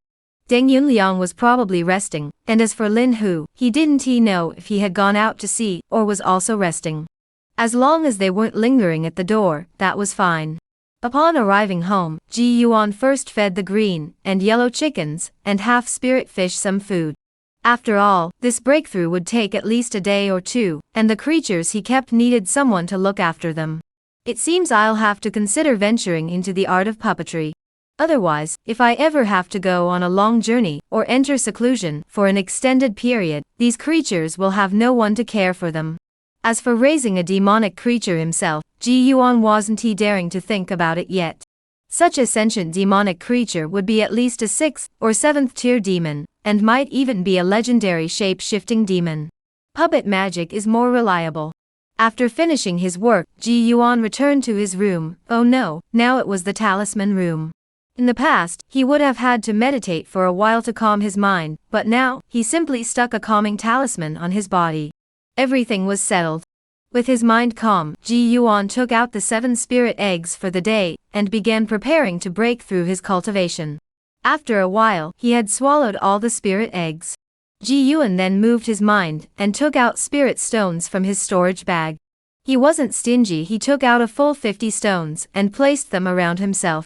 Deng Yunliang was probably resting, and as for Lin Hu, he didn't know if he had gone out to sea or was also resting. As long as they weren't lingering at the door, that was fine. Upon arriving home, Ji Yuan first fed the green and yellow chickens and half-spirit fish some food. After all, this breakthrough would take at least a day or 2, and the creatures he kept needed someone to look after them. It seems I'll have to consider venturing into the art of puppetry. Otherwise, if I ever have to go on a long journey or enter seclusion for an extended period, these creatures will have no one to care for them. As for raising a demonic creature himself, Ji Yuan wasn't he daring to think about it yet. Such a sentient demonic creature would be at least a 6th or 7th tier demon, and might even be a legendary shape-shifting demon. Puppet magic is more reliable. After finishing his work, Ji Yuan returned to his room. Oh no, now it was the talisman room. In the past, he would have had to meditate for a while to calm his mind, but now, he simply stuck a calming talisman on his body. Everything was settled. With his mind calm, Ji Yuan took out the 7 spirit eggs for the day, and began preparing to break through his cultivation. After a while, he had swallowed all the spirit eggs. Ji Yuan then moved his mind, and took out spirit stones from his storage bag. He wasn't stingy, he took out a full 50 stones, and placed them around himself.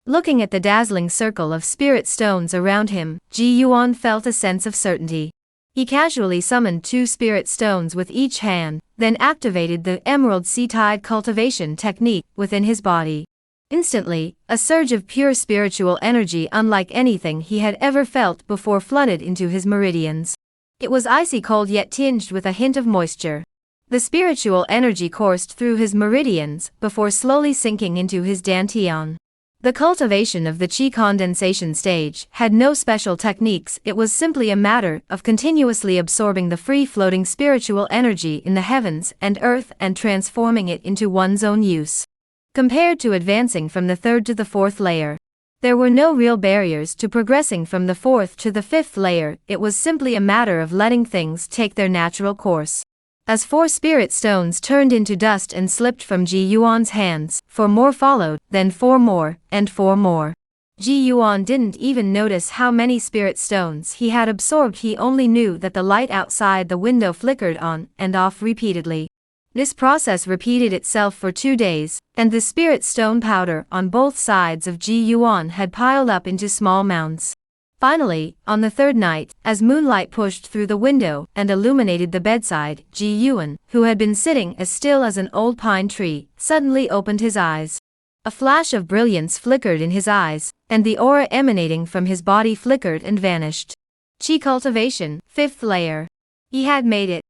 Looking at the dazzling circle of spirit stones around him, Ji Yuan felt a sense of certainty. He casually summoned 2 spirit stones with each hand, then activated the Emerald Sea Tide cultivation technique within his body. Instantly, a surge of pure spiritual energy unlike anything he had ever felt before flooded into his meridians. It was icy cold yet tinged with a hint of moisture. The spiritual energy coursed through his meridians before slowly sinking into his dantian. The cultivation of the qi condensation stage had no special techniques, it was simply a matter of continuously absorbing the free-floating spiritual energy in the heavens and earth and transforming it into one's own use. Compared to advancing from the 3rd to the 4th layer, there were no real barriers to progressing from the 4th to the 5th layer, it was simply a matter of letting things take their natural course. As 4 spirit stones turned into dust and slipped from Ji Yuan's hands, 4 more followed, then 4 more, and 4 more. Ji Yuan didn't even notice how many spirit stones he had absorbed, he only knew that the light outside the window flickered on and off repeatedly. This process repeated itself for 2 days, and the spirit stone powder on both sides of Ji Yuan had piled up into small mounds. Finally, on the 3rd night, as moonlight pushed through the window and illuminated the bedside, Ji Yuan, who had been sitting as still as an old pine tree, suddenly opened his eyes. A flash of brilliance flickered in his eyes, and the aura emanating from his body flickered and vanished. Qi cultivation, 5th layer. He had made it.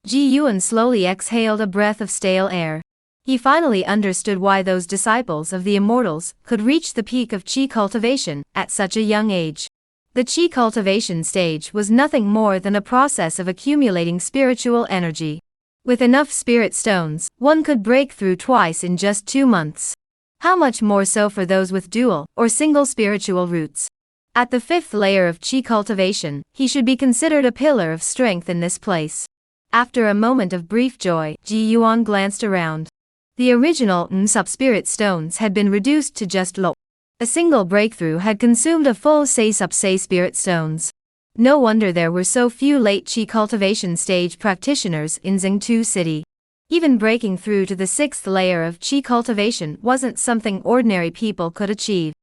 Ji Yuan slowly exhaled a breath of stale air. He finally understood why those disciples of the immortals could reach the peak of qi cultivation at such a young age. The qi cultivation stage was nothing more than a process of accumulating spiritual energy. With enough spirit stones, one could break through twice in just 2 months. How much more so for those with dual or single spiritual roots? At the 5th layer of qi cultivation, he should be considered a pillar of strength in this place. After a moment of brief joy, Ji Yuan glanced around. The original Nsub spirit stones had been reduced to just lo. A single breakthrough had consumed a full Sei spirit stones. No wonder there were so few late qi cultivation stage practitioners in Xingtu City. Even breaking through to the 6th layer of qi cultivation wasn't something ordinary people could achieve.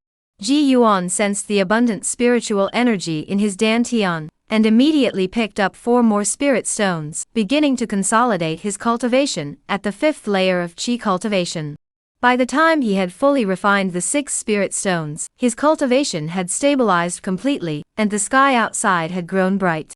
Ji Yuan sensed the abundant spiritual energy in his dantian, and immediately picked up 4 more spirit stones, beginning to consolidate his cultivation at the 5th layer of qi cultivation. By the time he had fully refined the 6 spirit stones, his cultivation had stabilized completely, and the sky outside had grown bright.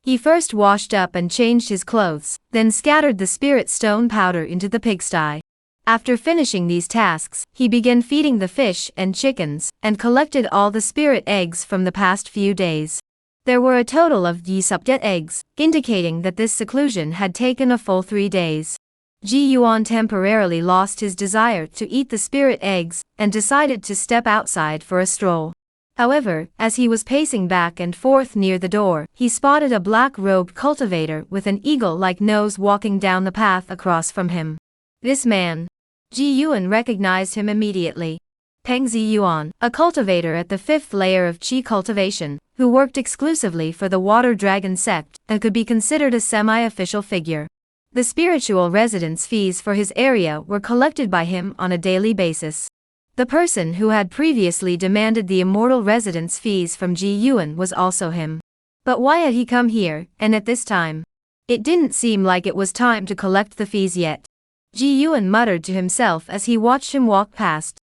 He first washed up and changed his clothes, then scattered the spirit stone powder into the pigsty. After finishing these tasks, he began feeding the fish and chickens, and collected all the spirit eggs from the past few days. There were a total of 10 eggs, indicating that this seclusion had taken a full 3 days. Ji Yuan temporarily lost his desire to eat the spirit eggs, and decided to step outside for a stroll. However, as he was pacing back and forth near the door, he spotted a black-robed cultivator with an eagle-like nose walking down the path across from him. This man. Ji Yuan recognized him immediately. Peng Ziyuan, a cultivator at the 5th layer of qi cultivation, who worked exclusively for the Water Dragon sect, and could be considered a semi-official figure. The spiritual residence fees for his area were collected by him on a daily basis. The person who had previously demanded the immortal residence fees from Ji Yuan was also him. But why had he come here, and at this time? It didn't seem like it was time to collect the fees yet. Ji Yuan muttered to himself as he watched him walk past.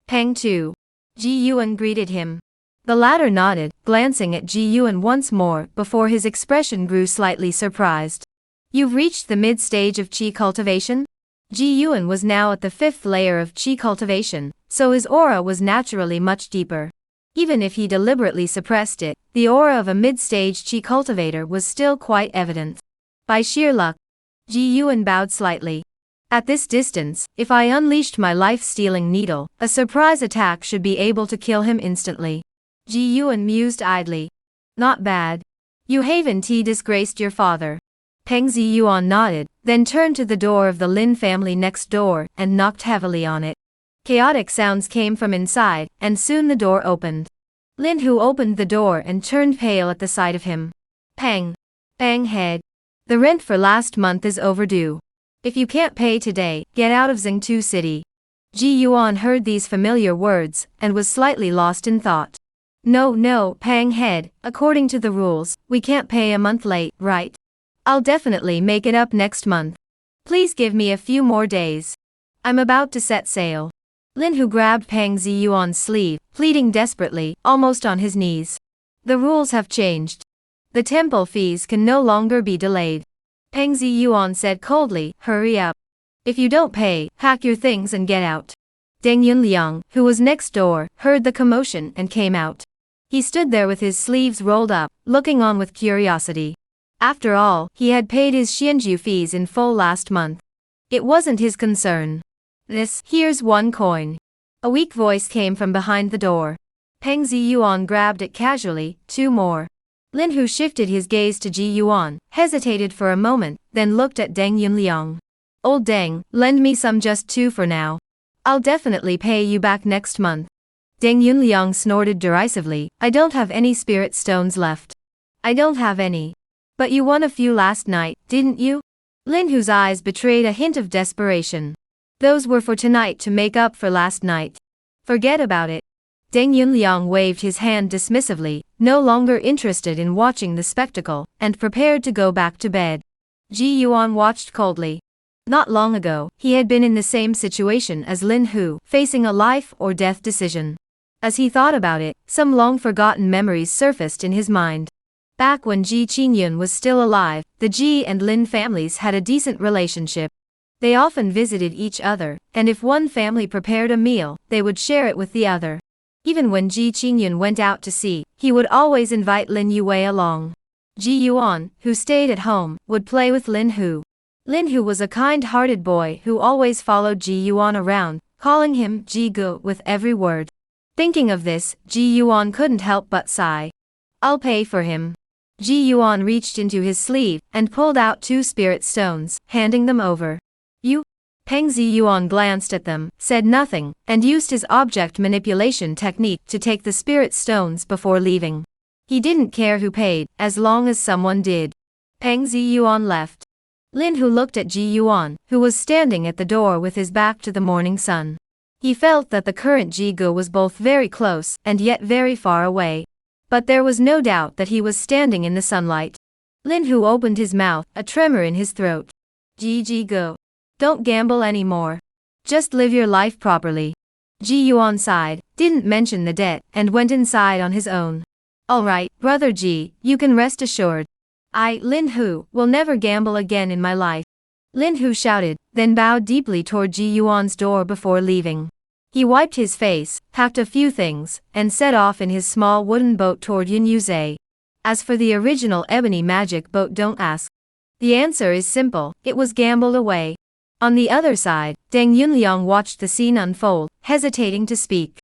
Peng too. Ji Yuan greeted him. The latter nodded, glancing at Ji Yuan once more before his expression grew slightly surprised. You've reached the mid-stage of Qi cultivation? Ji Yuan was now at the 5th layer of Qi cultivation, so his aura was naturally much deeper. Even if he deliberately suppressed it, the aura of a mid-stage Qi cultivator was still quite evident. By sheer luck, Ji Yuan bowed slightly. At this distance, if I unleashed my life-stealing needle, a surprise attack should be able to kill him instantly. Ji Yuan mused idly. Not bad. You haven't disgraced your father. Peng Ziyuan nodded, then turned to the door of the Lin family next door and knocked heavily on it. Chaotic sounds came from inside, and soon the door opened. Lin Hu opened the door and turned pale at the sight of him. Peng. Bang head. The rent for last month is overdue. If you can't pay today, get out of Zhengtu City. Ji Yuan heard these familiar words, and was slightly lost in thought. No, Pang head, according to the rules, we can't pay a month late, right? I'll definitely make it up next month. Please give me a few more days. I'm about to set sail. Lin Hu grabbed Pang Ziyuan's sleeve, pleading desperately, almost on his knees. The rules have changed. The temple fees can no longer be delayed. Peng Ziyuan said coldly, hurry up. If you don't pay, pack your things and get out. Deng Yunliang, who was next door, heard the commotion and came out. He stood there with his sleeves rolled up, looking on with curiosity. After all, he had paid his Xianju fees in full last month. It wasn't his concern. Here's 1 coin. A weak voice came from behind the door. Peng Ziyuan grabbed it casually, 2 more. Lin Hu shifted his gaze to Ji Yuan, hesitated for a moment, then looked at Deng Yunliang. Old Deng, lend me some, just 2 for now. I'll definitely pay you back next month. Deng Yunliang snorted derisively, I don't have any spirit stones left. I don't have any. But you won a few last night, didn't you? Lin Hu's eyes betrayed a hint of desperation. Those were for tonight to make up for last night. Forget about it. Deng Yunliang waved his hand dismissively, no longer interested in watching the spectacle, and prepared to go back to bed. Ji Yuan watched coldly. Not long ago, he had been in the same situation as Lin Hu, facing a life or death decision. As he thought about it, some long-forgotten memories surfaced in his mind. Back when Ji Qingyun was still alive, the Ji and Lin families had a decent relationship. They often visited each other, and if one family prepared a meal, they would share it with the other. Even when Ji Qingyun went out to sea, he would always invite Lin Yue along. Ji Yuan, who stayed at home, would play with Lin Hu. Lin Hu was a kind-hearted boy who always followed Ji Yuan around, calling him Ji Gu with every word. Thinking of this, Ji Yuan couldn't help but sigh. I'll pay for him. Ji Yuan reached into his sleeve and pulled out 2 spirit stones, handing them over. You? Peng Ziyuan glanced at them, said nothing, and used his object manipulation technique to take the spirit stones before leaving. He didn't care who paid, as long as someone did. Peng Ziyuan left. Lin Hu looked at Ji Yuan, who was standing at the door with his back to the morning sun. He felt that the current Ji Gu was both very close and yet very far away. But there was no doubt that he was standing in the sunlight. Lin Hu opened his mouth, a tremor in his throat. Ji Gu. Don't gamble anymore. Just live your life properly. Ji Yuan sighed, didn't mention the debt, and went inside on his own. Alright, brother Ji, you can rest assured. I, Lin Hu, will never gamble again in my life. Lin Hu shouted, then bowed deeply toward Ji Yuan's door before leaving. He wiped his face, packed a few things, and set off in his small wooden boat toward Yunyuze. As for the original ebony magic boat, don't ask. The answer is simple, it was gambled away. On the other side, Deng Yunliang watched the scene unfold, hesitating to speak.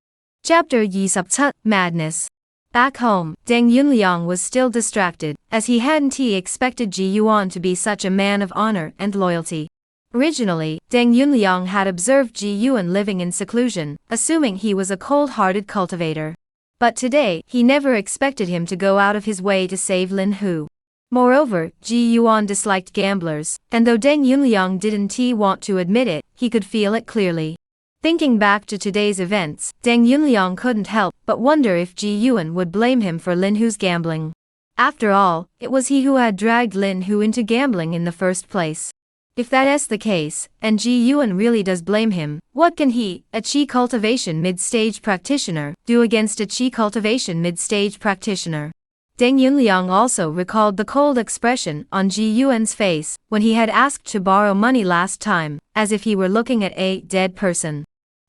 Chapter Yi-Sub-Tut, Madness. Back home, Deng Yunliang was still distracted, as he hadn't expected Ji Yuan to be such a man of honor and loyalty. Originally, Deng Yunliang had observed Ji Yuan living in seclusion, assuming he was a cold-hearted cultivator. But today, he never expected him to go out of his way to save Lin Hu. Moreover, Ji Yuan disliked gamblers, and though Deng Yunliang didn't want to admit it, he could feel it clearly. Thinking back to today's events, Deng Yunliang couldn't help but wonder if Ji Yuan would blame him for Lin Hu's gambling. After all, it was he who had dragged Lin Hu into gambling in the first place. If that's the case, and Ji Yuan really does blame him, what can he, a Qi cultivation mid-stage practitioner, do against a Qi cultivation mid-stage practitioner? Deng Yunliang also recalled the cold expression on Ji Yuan's face when he had asked to borrow money last time, as if he were looking at a dead person.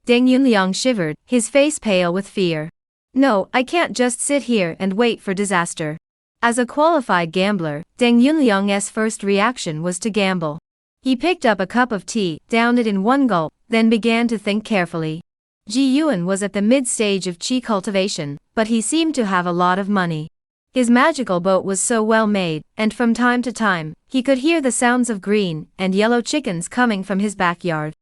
Deng Yunliang shivered, his face pale with fear. No, I can't just sit here and wait for disaster. As a qualified gambler, Deng Yunliang's first reaction was to gamble. He picked up a cup of tea, downed it in one gulp, then began to think carefully. Ji Yuan was at the mid-stage of qi cultivation, but he seemed to have a lot of money. His magical boat was so well made, and from time to time, he could hear the sounds of green and yellow chickens coming from his backyard.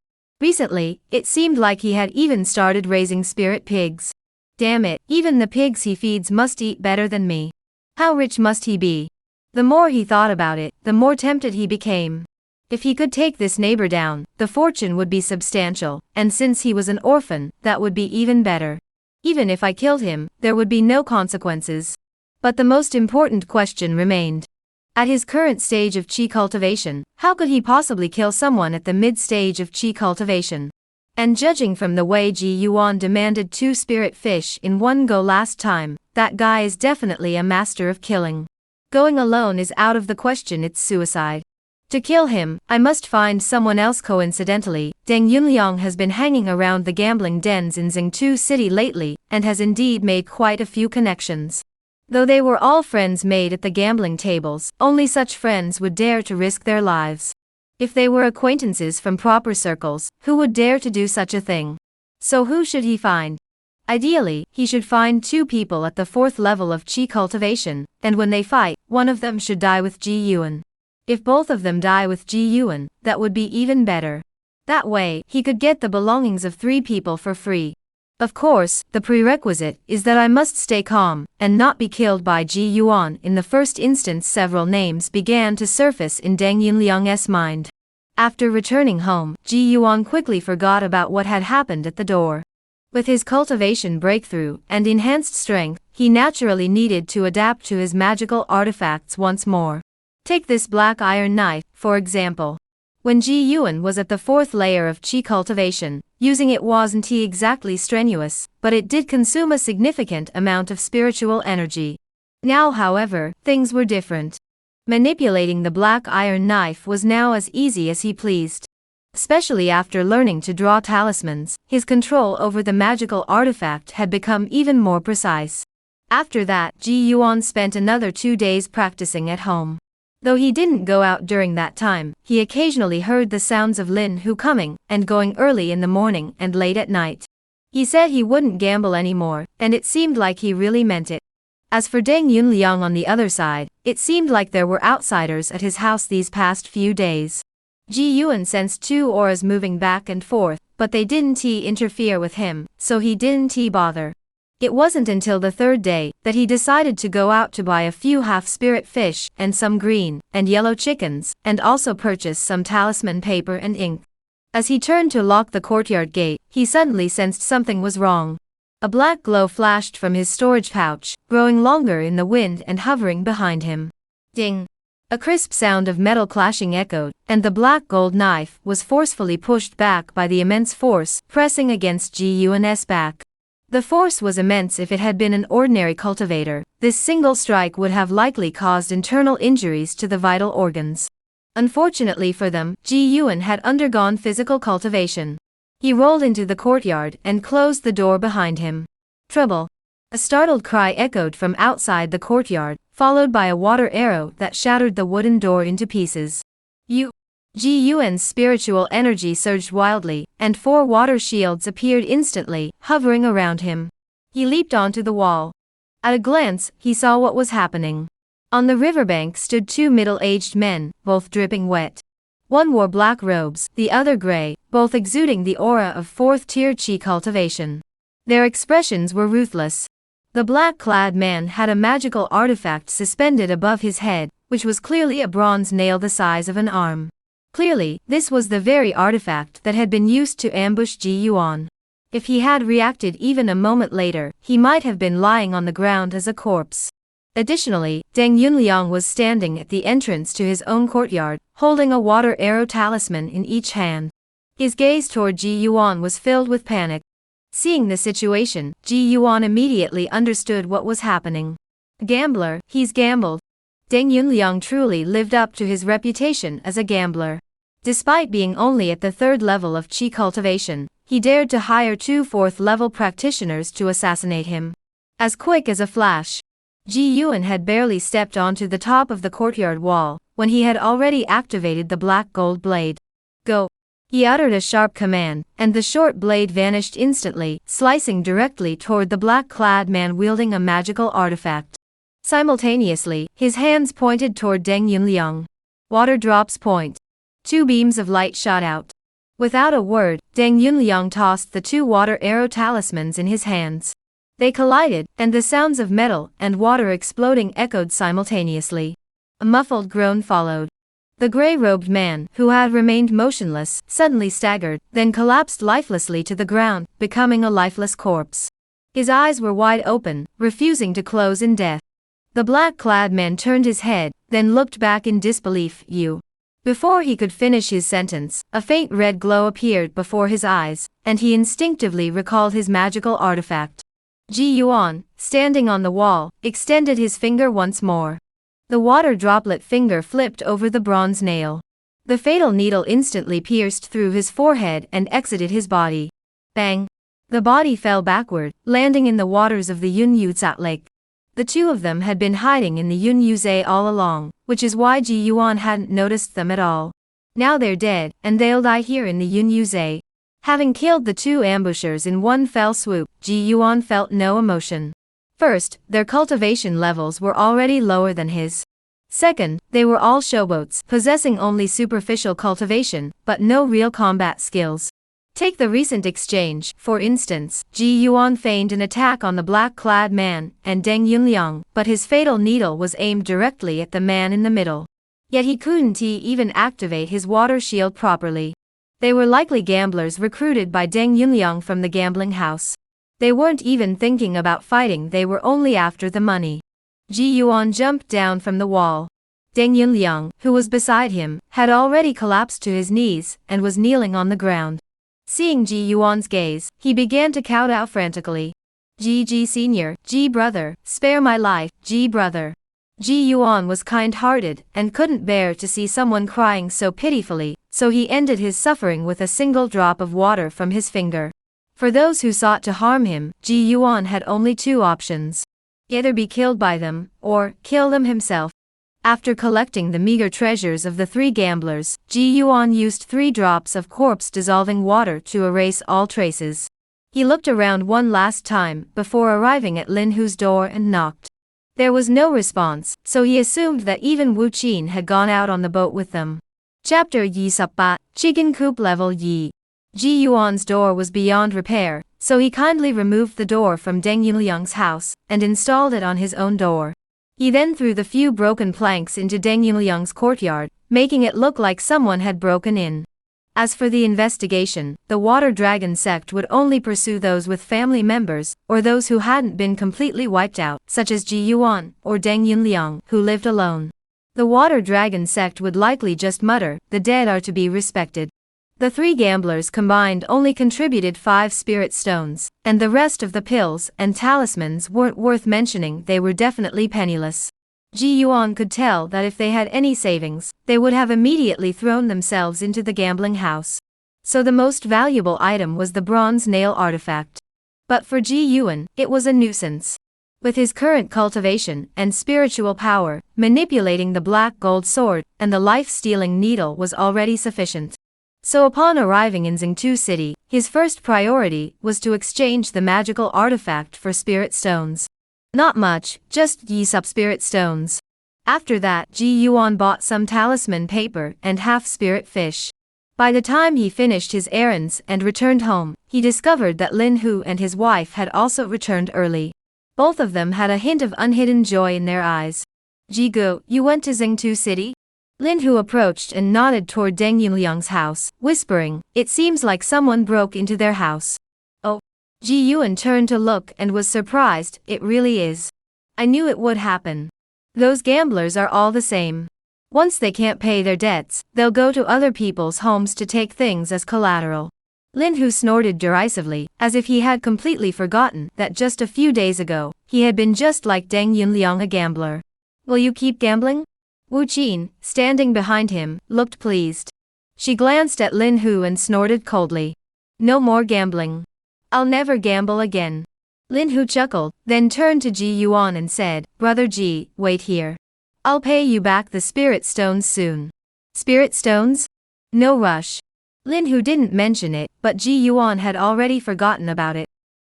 Recently, it seemed like he had even started raising spirit pigs. Damn it, even the pigs he feeds must eat better than me. How rich must he be? The more he thought about it, the more tempted he became. If he could take this neighbor down, the fortune would be substantial, and since he was an orphan, that would be even better. Even if I killed him, there would be no consequences. But the most important question remained. At his current stage of qi cultivation, how could he possibly kill someone at the mid-stage of qi cultivation? And judging from the way Ji Yuan demanded 2 spirit fish in one go last time, that guy is definitely a master of killing. Going alone is out of the question, it's suicide. To kill him, I must find someone else. Coincidentally, Deng Yunliang has been hanging around the gambling dens in Zhengtu City lately, and has indeed made quite a few connections. Though they were all friends made at the gambling tables, only such friends would dare to risk their lives. If they were acquaintances from proper circles, who would dare to do such a thing? So who should he find? Ideally, he should find 2 people at the 4th level of qi cultivation, and when they fight, one of them should die with Ji Yuan. If both of them die with Ji Yuan, that would be even better. That way, he could get the belongings of 3 people for free. Of course, the prerequisite is that I must stay calm, and not be killed by Ji Yuan in the first instance. Several names began to surface in Deng Yunliang's mind. After returning home, Ji Yuan quickly forgot about what had happened at the door. With his cultivation breakthrough and enhanced strength, he naturally needed to adapt to his magical artifacts once more. Take this black iron knife, for example. When Ji Yuan was at the 4th layer of qi cultivation, using it wasn't exactly strenuous, but it did consume a significant amount of spiritual energy. Now, however, things were different. Manipulating the black iron knife was now as easy as he pleased. Especially after learning to draw talismans, his control over the magical artifact had become even more precise. After that, Ji Yuan spent another 2 days practicing at home. Though he didn't go out during that time, he occasionally heard the sounds of Lin Hu coming and going early in the morning and late at night. He said he wouldn't gamble anymore, and it seemed like he really meant it. As for Deng Yunliang on the other side, it seemed like there were outsiders at his house these past few days. Ji Yuan sensed 2 auras moving back and forth, but they didn't interfere with him, so he didn't bother. It wasn't until the 3rd day that he decided to go out to buy a few half-spirit fish and some green and yellow chickens, and also purchase some talisman paper and ink. As he turned to lock the courtyard gate, he suddenly sensed something was wrong. A black glow flashed from his storage pouch, growing longer in the wind and hovering behind him. Ding! A crisp sound of metal clashing echoed, and the black gold knife was forcefully pushed back by the immense force pressing against Ji Yuan's back. The force was immense. If it had been an ordinary cultivator, this single strike would have likely caused internal injuries to the vital organs. Unfortunately for them, Ji Yuan had undergone physical cultivation. He rolled into the courtyard and closed the door behind him. Trouble! A startled cry echoed from outside the courtyard, followed by a water arrow that shattered the wooden door into pieces. Ji Yuan's spiritual energy surged wildly, and 4 water shields appeared instantly, hovering around him. He leaped onto the wall. At a glance, he saw what was happening. On the riverbank stood 2 middle-aged men, both dripping wet. One wore black robes, the other gray, both exuding the aura of 4th-tier qi cultivation. Their expressions were ruthless. The black-clad man had a magical artifact suspended above his head, which was clearly a bronze nail the size of an arm. Clearly, this was the very artifact that had been used to ambush Ji Yuan. If he had reacted even a moment later, he might have been lying on the ground as a corpse. Additionally, Deng Yunliang was standing at the entrance to his own courtyard, holding a water arrow talisman in each hand. His gaze toward Ji Yuan was filled with panic. Seeing the situation, Ji Yuan immediately understood what was happening. Gambler, he's gambled. Deng Yunliang truly lived up to his reputation as a gambler. Despite being only at the 3rd level of qi cultivation, he dared to hire 2 4th-level practitioners to assassinate him. As quick as a flash, Ji Yuan had barely stepped onto the top of the courtyard wall, when he had already activated the black gold blade. Go! He uttered a sharp command, and the short blade vanished instantly, slicing directly toward the black-clad man wielding a magical artifact. Simultaneously, his hands pointed toward Deng Yunliang. Water drops point. 2 beams of light shot out. Without a word, Deng Yunliang tossed the 2 water arrow talismans in his hands. They collided, and the sounds of metal and water exploding echoed simultaneously. A muffled groan followed. The gray-robed man, who had remained motionless, suddenly staggered, then collapsed lifelessly to the ground, becoming a lifeless corpse. His eyes were wide open, refusing to close in death. The black-clad man turned his head, then looked back in disbelief. You. Before he could finish his sentence, a faint red glow appeared before his eyes, and he instinctively recalled his magical artifact. Ji Yuan, standing on the wall, extended his finger once more. The water droplet finger flipped over the bronze nail. The fatal needle instantly pierced through his forehead and exited his body. Bang! The body fell backward, landing in the waters of the Yunyuzat Lake. The 2 of them had been hiding in the Yunyuze all along, which is why Ji Yuan hadn't noticed them at all. Now they're dead, and they'll die here in the Yunyuze. Having killed the 2 ambushers in one fell swoop, Ji Yuan felt no emotion. First, their cultivation levels were already lower than his. Second, they were all showboats, possessing only superficial cultivation, but no real combat skills. Take the recent exchange, for instance. Ji Yuan feigned an attack on the black-clad man and Deng Yunliang, but his fatal needle was aimed directly at the man in the middle. Yet he couldn't even activate his water shield properly. They were likely gamblers recruited by Deng Yunliang from the gambling house. They weren't even thinking about fighting, they were only after the money. Ji Yuan jumped down from the wall. Deng Yunliang, who was beside him, had already collapsed to his knees and was kneeling on the ground. Seeing Ji Yuan's gaze, he began to kowtow frantically. Ji Senior, Ji brother, spare my life, Ji brother. Ji Yuan was kind-hearted and couldn't bear to see someone crying so pitifully, so he ended his suffering with a single drop of water from his finger. For those who sought to harm him, Ji Yuan had only 2 options. Either be killed by them, or kill them himself. After collecting the meager treasures of the 3 gamblers, Ji Yuan used 3 drops of corpse-dissolving water to erase all traces. He looked around one last time before arriving at Lin Hu's door and knocked. There was no response, so he assumed that even Wu Qin had gone out on the boat with them. Chapter Yi Sappa, Chicken Coop Level Yi. Ji Yuan's door was beyond repair, so he kindly removed the door from Deng Yunliang's house and installed it on his own door. He then threw the few broken planks into Deng Yunliang's courtyard, making it look like someone had broken in. As for the investigation, the Water Dragon sect would only pursue those with family members, or those who hadn't been completely wiped out, such as Ji Yuan, or Deng Yunliang, who lived alone. The Water Dragon sect would likely just mutter, "The dead are to be respected." The 3 gamblers combined only contributed 5 spirit stones, and the rest of the pills and talismans weren't worth mentioning. They were definitely penniless. Ji Yuan could tell that if they had any savings, they would have immediately thrown themselves into the gambling house. So the most valuable item was the bronze nail artifact. But for Ji Yuan, it was a nuisance. With his current cultivation and spiritual power, manipulating the black gold sword and the life-stealing needle was already sufficient. So upon arriving in Xingtu City, his first priority was to exchange the magical artifact for spirit stones. Not much, just Yi Sup spirit stones. After that, Ji Yuan bought some talisman paper and half-spirit fish. By the time he finished his errands and returned home, he discovered that Lin Hu and his wife had also returned early. Both of them had a hint of unhidden joy in their eyes. "Ji Gu, you went to Xingtu City?" Lin Hu approached and nodded toward Deng Yunliang's house, whispering, "It seems like someone broke into their house." "Oh." Ji Yuan turned to look and was surprised. "It really is. I knew it would happen. Those gamblers are all the same. Once they can't pay their debts, they'll go to other people's homes to take things as collateral. Lin Hu snorted derisively, as if he had completely forgotten that just a few days ago, he had been just like Deng Yunliang, a gambler. Will you keep gambling? Wu Qin, standing behind him, looked pleased. She glanced at Lin Hu and snorted coldly. No more gambling. I'll never gamble again. Lin Hu chuckled, then turned to Ji Yuan and said, Brother Ji, wait here. I'll pay you back the spirit stones soon. Spirit stones? No rush. Lin Hu didn't mention it, but Ji Yuan had already forgotten about it.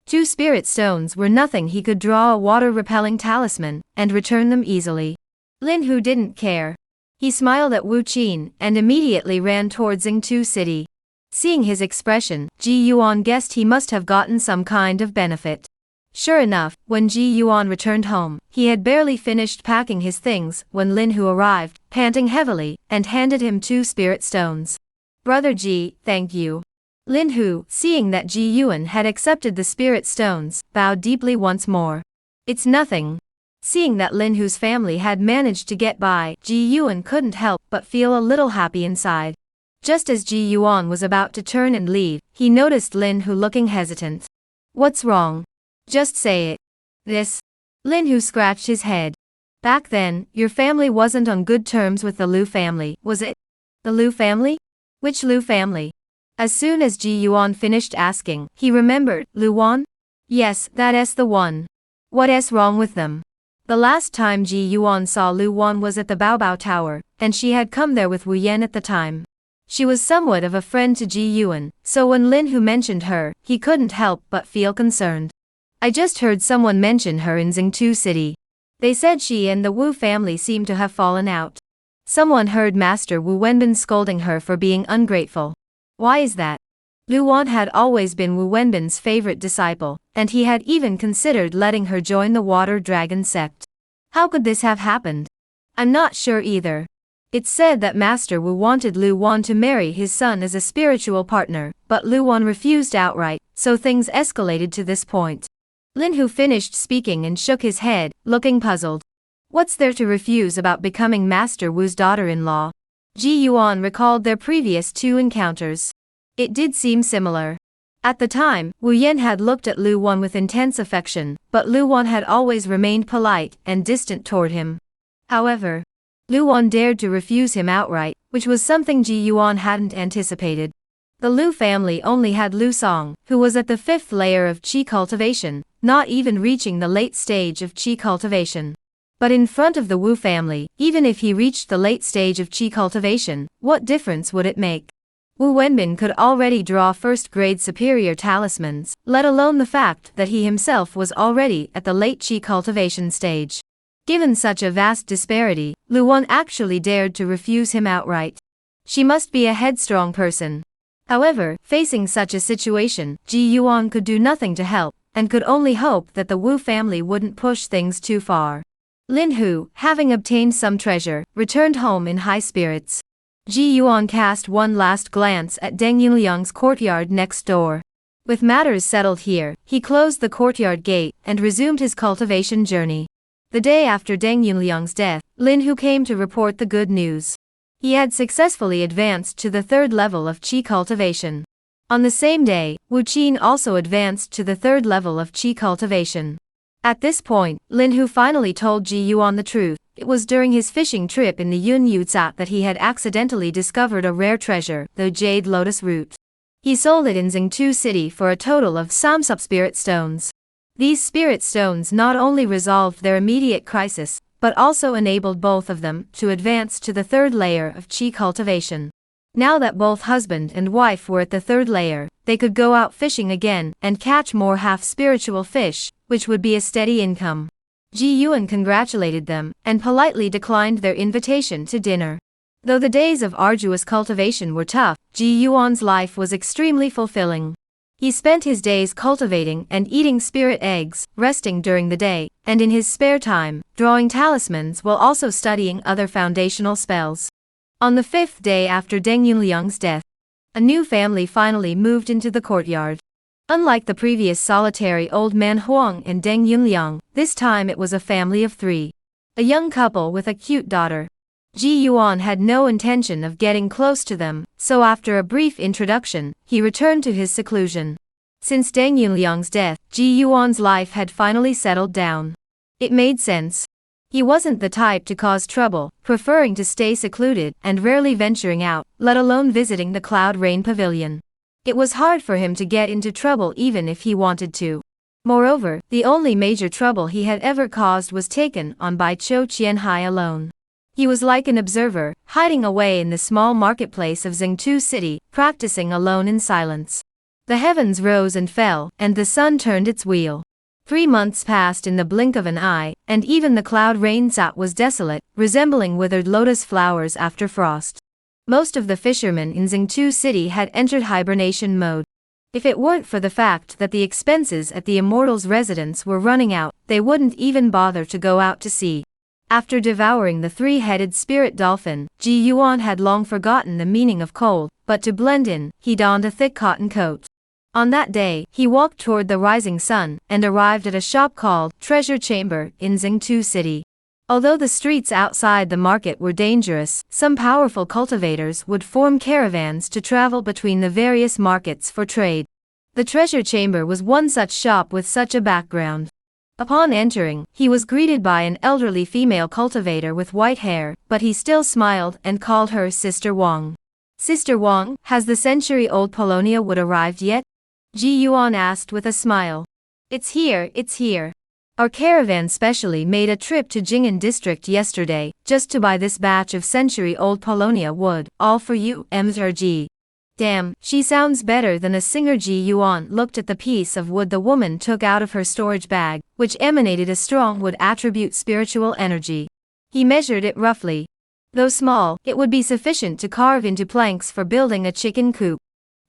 2 spirit stones were nothing. He could draw a water-repelling talisman, and return them easily. Lin Hu didn't care. He smiled at Wu Qin, and immediately ran towards Yingtu City. Seeing his expression, Ji Yuan guessed he must have gotten some kind of benefit. Sure enough, when Ji Yuan returned home, he had barely finished packing his things when Lin Hu arrived, panting heavily, and handed him 2 spirit stones. Brother Ji, thank you. Lin Hu, seeing that Ji Yuan had accepted the spirit stones, bowed deeply once more. It's nothing. Seeing that Lin Hu's family had managed to get by, Ji Yuan couldn't help but feel a little happy inside. Just as Ji Yuan was about to turn and leave, he noticed Lin Hu looking hesitant. What's wrong? Just say it. This. Lin Hu scratched his head. Back then, your family wasn't on good terms with the Liu family, was it? The Liu family? Which Liu family? As soon as Ji Yuan finished asking, he remembered, Liu Wan? Yes, that's the one. What's wrong with them? The last time Ji Yuan saw Liu Wan was at the Baobao Tower, and she had come there with Wu Yan at the time. She was somewhat of a friend to Ji Yuan, so when Lin Hu mentioned her, he couldn't help but feel concerned. I just heard someone mention her in Yingtu City. They said she and the Wu family seem to have fallen out. Someone heard Master Wu Wenbin scolding her for being ungrateful. Why is that? Liu Wan had always been Wu Wenbin's favorite disciple, and he had even considered letting her join the Water Dragon sect. How could this have happened? I'm not sure either. It's said that Master Wu wanted Liu Wan to marry his son as a spiritual partner, but Liu Wan refused outright, so things escalated to this point. Lin Hu finished speaking and shook his head, looking puzzled. What's there to refuse about becoming Master Wu's daughter-in-law? Ji Yuan recalled their previous 2 encounters. It did seem similar. At the time, Wu Yan had looked at Liu Wan with intense affection, but Liu Wan had always remained polite and distant toward him. However, Liu Wan dared to refuse him outright, which was something Ji Yuan hadn't anticipated. The Liu family only had Liu Song, who was at the 5th layer of qi cultivation, not even reaching the late stage of qi cultivation. But in front of the Wu family, even if he reached the late stage of qi cultivation, what difference would it make? Wu Wenbin could already draw first-grade superior talismans, let alone the fact that he himself was already at the late qi cultivation stage. Given such a vast disparity, Liu Wan actually dared to refuse him outright. She must be a headstrong person. However, facing such a situation, Ji Yuan could do nothing to help, and could only hope that the Wu family wouldn't push things too far. Lin Hu, having obtained some treasure, returned home in high spirits. Ji Yuan cast one last glance at Deng Yunliang's courtyard next door. With matters settled here, he closed the courtyard gate and resumed his cultivation journey. The day after Deng Yunliang's death, Lin Hu came to report the good news. He had successfully advanced to the 3rd level of qi cultivation. On the same day, Wu Qin also advanced to the 3rd level of qi cultivation. At this point, Lin Hu finally told Ji Yuan the truth. It was during his fishing trip in the Yun Yuza that he had accidentally discovered a rare treasure, the jade lotus root. He sold it in Yingtu City for a total of some spirit stones. These spirit stones not only resolved their immediate crisis, but also enabled both of them to advance to the 3rd layer of qi cultivation. Now that both husband and wife were at the 3rd layer, they could go out fishing again and catch more half-spiritual fish, which would be a steady income. Ji Yuan congratulated them, and politely declined their invitation to dinner. Though the days of arduous cultivation were tough, Ji Yuan's life was extremely fulfilling. He spent his days cultivating and eating spirit eggs, resting during the day, and in his spare time, drawing talismans while also studying other foundational spells. On the 5th day after Deng Yunliang's death, a new family finally moved into the courtyard. Unlike the previous solitary old man Huang and Deng Yunliang, this time it was a family of 3. A young couple with a cute daughter. Ji Yuan had no intention of getting close to them, so after a brief introduction, he returned to his seclusion. Since Deng Yunliang's death, Ji Yuan's life had finally settled down. It made sense. He wasn't the type to cause trouble, preferring to stay secluded and rarely venturing out, let alone visiting the Cloud Rain Pavilion. It was hard for him to get into trouble even if he wanted to. Moreover, the only major trouble he had ever caused was taken on by Chou Qianhai alone. He was like an observer, hiding away in the small marketplace of Zhengtu City, practicing alone in silence. The heavens rose and fell, and the sun turned its wheel. 3 months passed in the blink of an eye, and even the Cloud Rain Zat was desolate, resembling withered lotus flowers after frost. Most of the fishermen in Zhengtu City had entered hibernation mode. If it weren't for the fact that the expenses at the Immortals' residence were running out, they wouldn't even bother to go out to sea. After devouring the 3-headed spirit dolphin, Ji Yuan had long forgotten the meaning of cold, but to blend in, he donned a thick cotton coat. On that day, he walked toward the rising sun, and arrived at a shop called Treasure Chamber in Zhengtu City. Although the streets outside the market were dangerous, some powerful cultivators would form caravans to travel between the various markets for trade. The Treasure Chamber was one such shop with such a background. Upon entering, he was greeted by an elderly female cultivator with white hair, but he still smiled and called her Sister Wang. Sister Wang, has the century-old Polonia wood arrived yet? Ji Yuan asked with a smile. It's here, it's here. Our caravan specially made a trip to Jing'an district yesterday, just to buy this batch of century-old Polonia wood, all for you, Mrg. Damn, she sounds better than a singer. Ji Yuan looked at the piece of wood the woman took out of her storage bag, which emanated a strong wood attribute spiritual energy. He measured it roughly. Though small, it would be sufficient to carve into planks for building a chicken coop.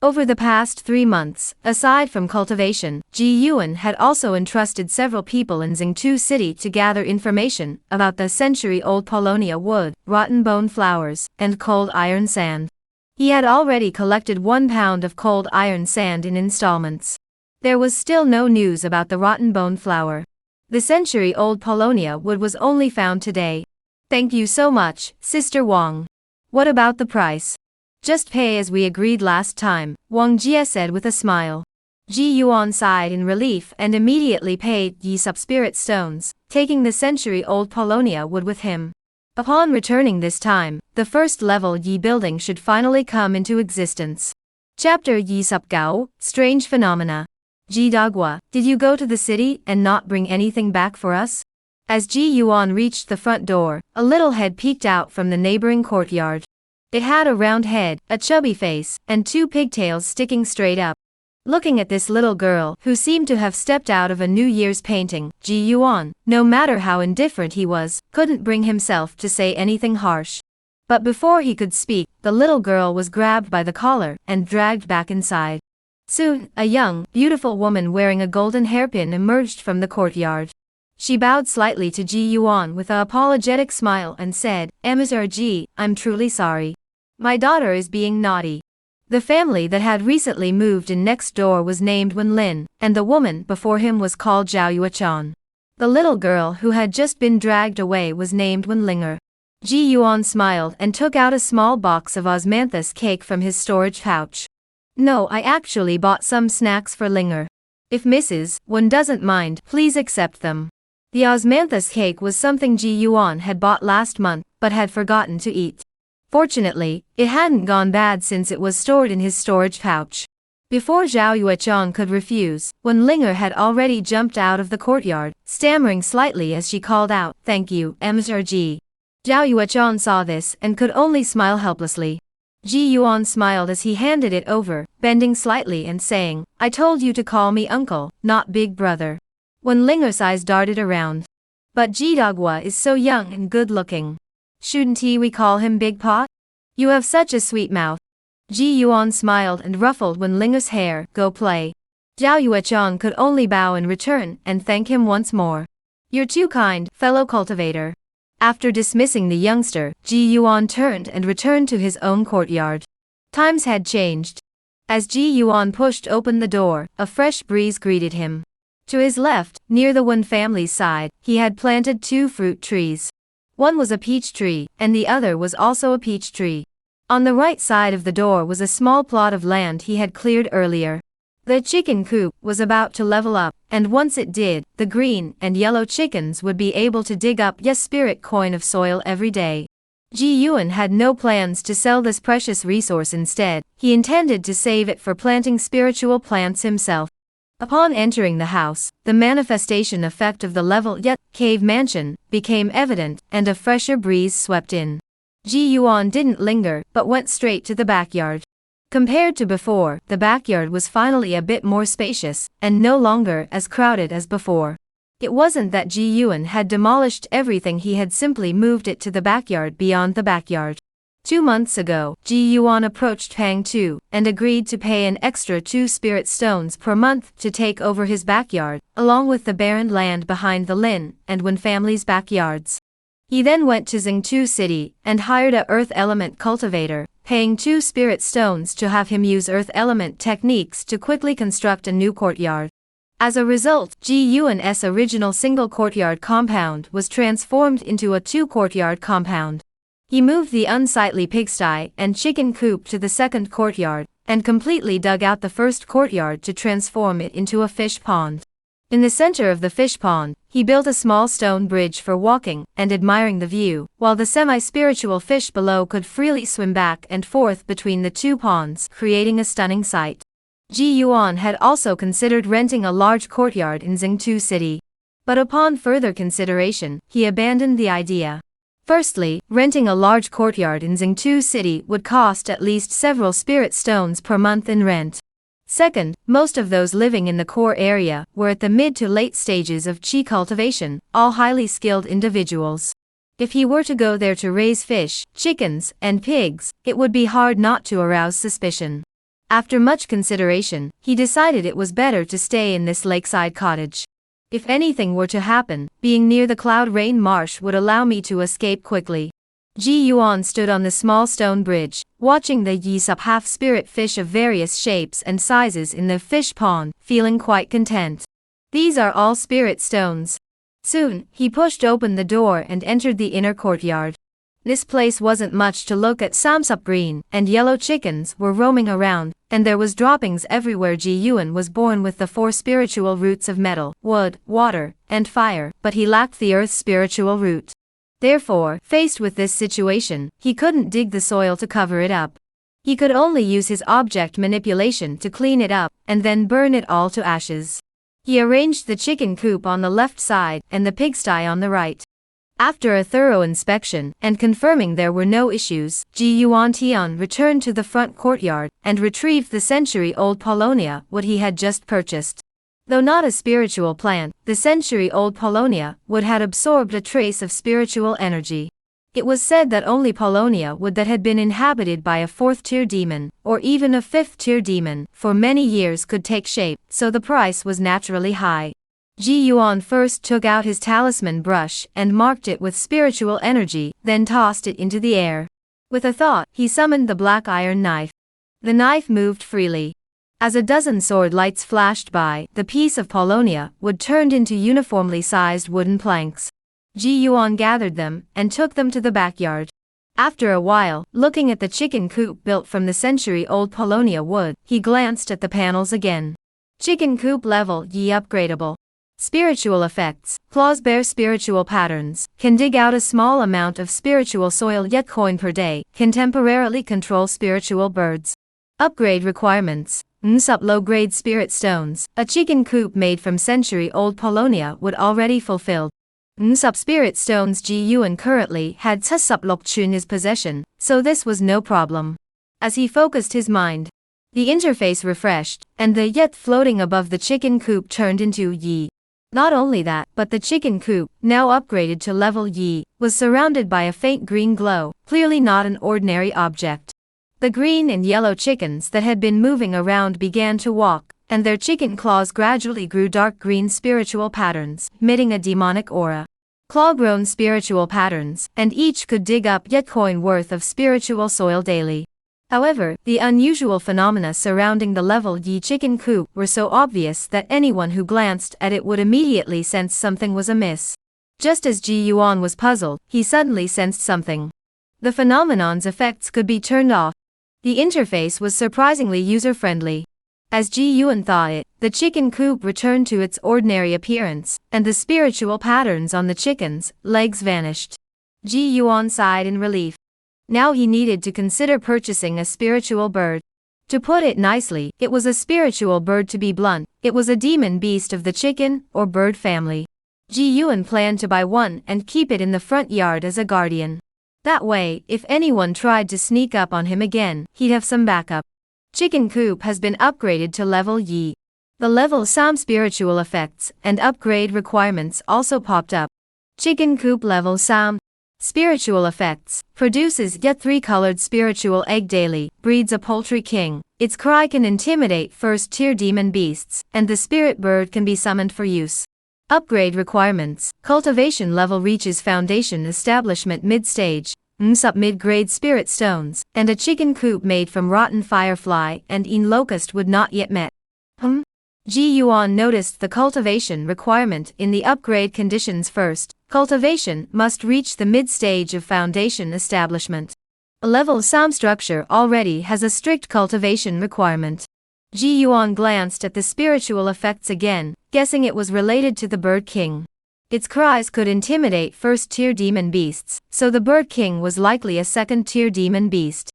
Over the past 3 months, aside from cultivation, Ji Yuan had also entrusted several people in Zhengtu City to gather information about the century-old Polonia wood, rotten bone flowers, and cold iron sand. He had already collected 1 pound of cold iron sand in installments. There was still no news about the rotten bone flower. The century-old Polonia wood was only found today. Thank you so much, Sister Wang. What about the price? Just pay as we agreed last time, Wang Jie said with a smile. Ji Yuan sighed in relief and immediately paid Yi sub-spirit stones, taking the century-old Polonia wood with him. Upon returning this time, the first-level Yi building should finally come into existence. Chapter Yi Sub-Gao, Strange Phenomena. Ji Dagwa, did you go to the city and not bring anything back for us? As Ji Yuan reached the front door, a little head peeked out from the neighboring courtyard. It had a round head, a chubby face, and 2 pigtails sticking straight up. Looking at this little girl, who seemed to have stepped out of a New Year's painting, Ji Yuan, no matter how indifferent he was, couldn't bring himself to say anything harsh. But before he could speak, the little girl was grabbed by the collar and dragged back inside. Soon, a young, beautiful woman wearing a golden hairpin emerged from the courtyard. She bowed slightly to Ji Yuan with an apologetic smile and said, Mrg, I'm truly sorry. My daughter is being naughty. The family that had recently moved in next door was named Wen Lin, and the woman before him was called Zhao Yuechan. The little girl who had just been dragged away was named Wen Linger. Ji Yuan smiled and took out a small box of osmanthus cake from his storage pouch. No, I actually bought some snacks for Linger. If Mrs. Wen doesn't mind, please accept them. The osmanthus cake was something Ji Yuan had bought last month, but had forgotten to eat. Fortunately, it hadn't gone bad since it was stored in his storage pouch. Before Zhao Yuechang could refuse, Wen Linger had already jumped out of the courtyard, stammering slightly as she called out, Thank you, Mrg. Zhao Yuechang saw this and could only smile helplessly. Ji Yuan smiled as he handed it over, bending slightly and saying, I told you to call me uncle, not big brother. Wen Linger's eyes darted around. But Ji Dagwa is so young and good-looking. Shouldn't we call him Big Pot? You have such a sweet mouth. Ji Yuan smiled and ruffled Wen Linger's hair, go play. Zhao Yuechang could only bow in return and thank him once more. You're too kind, fellow cultivator. After dismissing the youngster, Ji Yuan turned and returned to his own courtyard. Times had changed. As Ji Yuan pushed open the door, a fresh breeze greeted him. To his left, near the Wen family's side, he had planted 2 fruit trees. One was a peach tree, and the other was also a peach tree. On the right side of the door was a small plot of land he had cleared earlier. The chicken coop was about to level up, and once it did, the green and yellow chickens would be able to dig up a spirit coin of soil every day. Ji Yuan had no plans to sell this precious resource. Instead, he intended to save it for planting spiritual plants himself. Upon entering the house, the manifestation effect of the level yet cave mansion became evident, and a fresher breeze swept in. Ji Yuan didn't linger, but went straight to the backyard. Compared to before, the backyard was finally a bit more spacious, and no longer as crowded as before. It wasn't that Ji Yuan had demolished everything, he had simply moved it to the backyard beyond the backyard. 2 months ago, Ji Yuan approached Pang Tu, and agreed to pay an extra 2 spirit stones per month to take over his backyard, along with the barren land behind the Lin and Wen family's backyards. He then went to Xingtu City, and hired a earth element cultivator, paying 2 spirit stones to have him use earth element techniques to quickly construct a new courtyard. As a result, Ji Yuan's original single courtyard compound was transformed into a 2-courtyard compound. He moved the unsightly pigsty and chicken coop to the second courtyard, and completely dug out the first courtyard to transform it into a fish pond. In the center of the fish pond, he built a small stone bridge for walking and admiring the view, while the semi-spiritual fish below could freely swim back and forth between the 2 ponds, creating a stunning sight. Ji Yuan had also considered renting a large courtyard in Xingtu City. But upon further consideration, he abandoned the idea. Firstly, renting a large courtyard in Xingtu City would cost at least several spirit stones per month in rent. Second, most of those living in the core area were at the mid to late stages of qi cultivation, all highly skilled individuals. If he were to go there to raise fish, chickens, and pigs, it would be hard not to arouse suspicion. After much consideration, he decided it was better to stay in this lakeside cottage. If anything were to happen, being near the Cloud Rain Marsh would allow me to escape quickly. Ji Yuan stood on the small stone bridge, watching the Yisup half-spirit fish of various shapes and sizes in the fish pond, feeling quite content. These are all spirit stones. Soon, he pushed open the door and entered the inner courtyard. This place wasn't much to look at. Samsup green and yellow chickens were roaming around, and there was droppings everywhere. Ji Yuan was born with the 4 spiritual roots of metal, wood, water, and fire, but he lacked the earth's spiritual root. Therefore, faced with this situation, he couldn't dig the soil to cover it up. He could only use his object manipulation to clean it up, and then burn it all to ashes. He arranged the chicken coop on the left side and the pigsty on the right. After a thorough inspection, and confirming there were no issues, Ji Yuan Tian returned to the front courtyard, and retrieved the century-old Paulownia wood he had just purchased. Though not a spiritual plant, the century-old Paulownia wood had absorbed a trace of spiritual energy. It was said that only Paulownia wood that had been inhabited by a 4th-tier demon, or even a 5th-tier demon, for many years could take shape, so the price was naturally high. Ji Yuan first took out his talisman brush and marked it with spiritual energy, then tossed it into the air. With a thought, he summoned the black iron knife. The knife moved freely. As a dozen sword lights flashed by, the piece of Paulownia wood turned into uniformly sized wooden planks. Ji Yuan gathered them, and took them to the backyard. After a while, looking at the chicken coop built from the century-old Paulownia wood, he glanced at the panels again. Chicken coop level Yi upgradable. Spiritual effects. Claws bear spiritual patterns, can dig out a small amount of spiritual soil yet coin per day, can temporarily control spiritual birds. Upgrade requirements. Nsup low-grade spirit stones, a chicken coop made from century-old Paulownia would already fulfilled. Nsup spirit stones. Ji Yuan currently had Tsup Lokchu in his possession, so this was no problem. As he focused his mind, the interface refreshed, and the yet floating above the chicken coop turned into Yi. Not only that, but the chicken coop, now upgraded to level Yi, was surrounded by a faint green glow, clearly not an ordinary object. The green and yellow chickens that had been moving around began to walk, and their chicken claws gradually grew dark green spiritual patterns, emitting a demonic aura. Claw-grown spiritual patterns, and each could dig up yet coin worth of spiritual soil daily. However, the unusual phenomena surrounding the level Yi chicken coop were so obvious that anyone who glanced at it would immediately sense something was amiss. Just as Ji Yuan was puzzled, he suddenly sensed something. The phenomenon's effects could be turned off. The interface was surprisingly user-friendly. As Ji Yuan thought it, the chicken coop returned to its ordinary appearance, and the spiritual patterns on the chicken's legs vanished. Ji Yuan sighed in relief. Now he needed to consider purchasing a spiritual bird. To put it nicely, it was a spiritual bird. To be blunt, it was a demon beast of the chicken or bird family. Ji Yuan planned to buy one and keep it in the front yard as a guardian. That way, if anyone tried to sneak up on him again, he'd have some backup. Chicken coop has been upgraded to level Yi. The level some spiritual effects and upgrade requirements also popped up. Chicken coop level some spiritual effects produces yet 3-colored spiritual egg daily, breeds a poultry king. Its cry can intimidate first-tier demon beasts, and the spirit bird can be summoned for use. Upgrade requirements: cultivation level reaches foundation establishment mid-stage, up mid-grade spirit stones, and a chicken coop made from rotten firefly and locust would not yet met. Ji Yuan noticed the cultivation requirement in the upgrade conditions first. Cultivation must reach the mid-stage of foundation establishment. A level some structure already has a strict cultivation requirement. Ji Yuan glanced at the spiritual effects again, guessing it was related to the Bird King. Its cries could intimidate first-tier demon beasts, so the Bird King was likely a second-tier demon beast.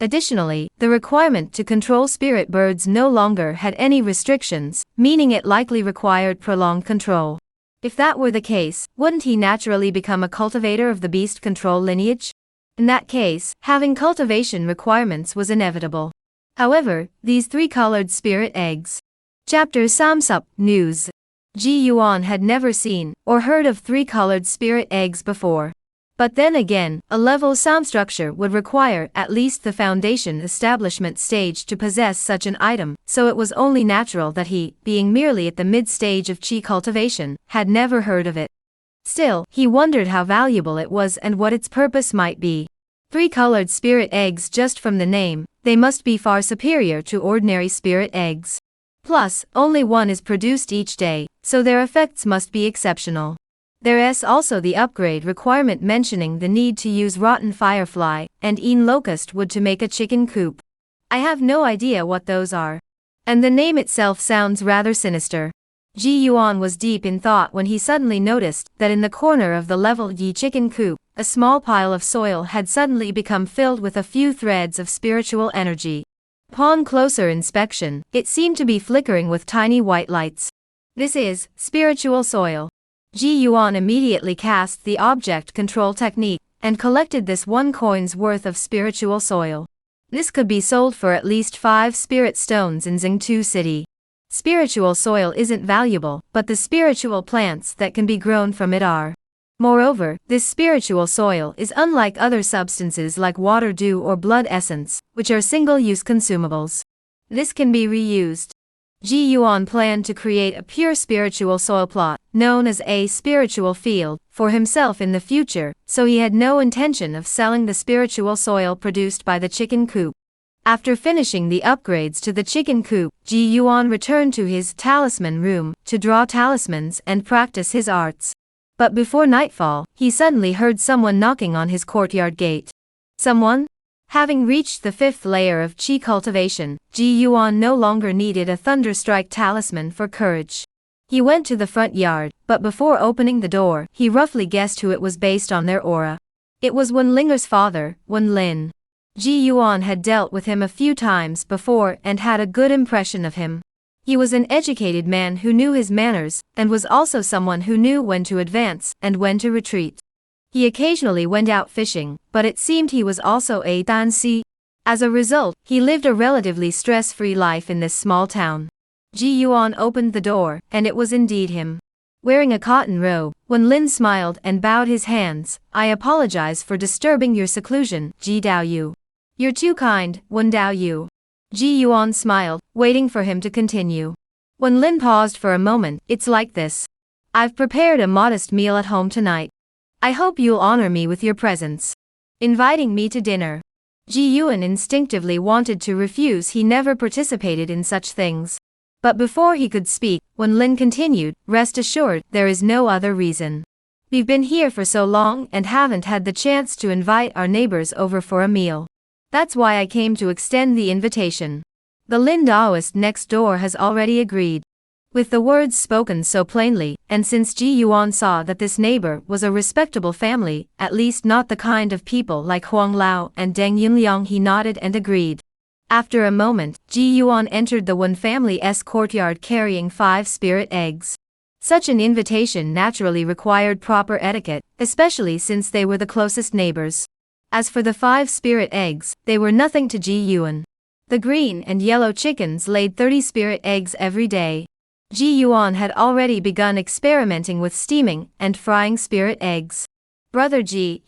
Additionally, the requirement to control spirit birds no longer had any restrictions, meaning it likely required prolonged control. If that were the case, wouldn't he naturally become a cultivator of the beast control lineage? In that case, having cultivation requirements was inevitable. However, these 3-colored spirit eggs. Chapter Samsup News. Ji Yuan had never seen or heard of 3-colored spirit eggs before. But then again, a level some structure would require at least the foundation establishment stage to possess such an item, so it was only natural that he, being merely at the mid-stage of chi cultivation, had never heard of it. Still, he wondered how valuable it was and what its purpose might be. 3-colored spirit eggs, just from the name, they must be far superior to ordinary spirit eggs. Plus, only one is produced each day, so their effects must be exceptional. There is also the upgrade requirement mentioning the need to use rotten firefly and locust wood to make a chicken coop. I have no idea what those are. And the name itself sounds rather sinister. Ji Yuan was deep in thought when he suddenly noticed that in the corner of the level Yi chicken coop, a small pile of soil had suddenly become filled with a few threads of spiritual energy. Upon closer inspection, it seemed to be flickering with tiny white lights. This is spiritual soil. Ji Yuan immediately cast the object control technique and collected this 1 coin's worth of spiritual soil. This could be sold for at least 5 spirit stones in Xingtu City. Spiritual soil isn't valuable, but the spiritual plants that can be grown from it are. Moreover, this spiritual soil is unlike other substances like water, dew, or blood essence, which are single-use consumables. This can be reused. Ji Yuan planned to create a pure spiritual soil plot, known as a spiritual field, for himself in the future, so he had no intention of selling the spiritual soil produced by the chicken coop. After finishing the upgrades to the chicken coop, Ji Yuan returned to his talisman room to draw talismans and practice his arts. But before nightfall, he suddenly heard someone knocking on his courtyard gate. Someone? Having reached the 5th layer of chi cultivation, Ji Yuan no longer needed a thunderstrike talisman for courage. He went to the front yard, but before opening the door, he roughly guessed who it was based on their aura. It was Wen Linger's father, Wen Lin. Ji Yuan had dealt with him a few times before and had a good impression of him. He was an educated man who knew his manners, and was also someone who knew when to advance and when to retreat. He occasionally went out fishing, but it seemed he was also a dansi. As a result, he lived a relatively stress-free life in this small town. Ji Yuan opened the door, and it was indeed him. Wearing a cotton robe, Wen Lin smiled and bowed his hands. I apologize for disturbing your seclusion, Ji Daoyu. You're too kind, Wen Daoyu. Ji Yuan smiled, waiting for him to continue. Wen Lin paused for a moment. It's like this. I've prepared a modest meal at home tonight. I hope you'll honor me with your presence. Inviting me to dinner. Ji Yuan instinctively wanted to refuse. He never participated in such things. But before he could speak, Wen Lin continued, rest assured, there is no other reason. We've been here for so long and haven't had the chance to invite our neighbors over for a meal. That's why I came to extend the invitation. The Lin Daoist next door has already agreed. With the words spoken so plainly, and since Ji Yuan saw that this neighbor was a respectable family, at least not the kind of people like Huang Lao and Deng Yunliang, he nodded and agreed. After a moment, Ji Yuan entered the Wen family's courtyard carrying 5 spirit eggs. Such an invitation naturally required proper etiquette, especially since they were the closest neighbors. As for the 5 spirit eggs, they were nothing to Ji Yuan. The green and yellow chickens laid 30 spirit eggs every day. Ji Yuan had already begun experimenting with steaming and frying spirit eggs. Brother Ji,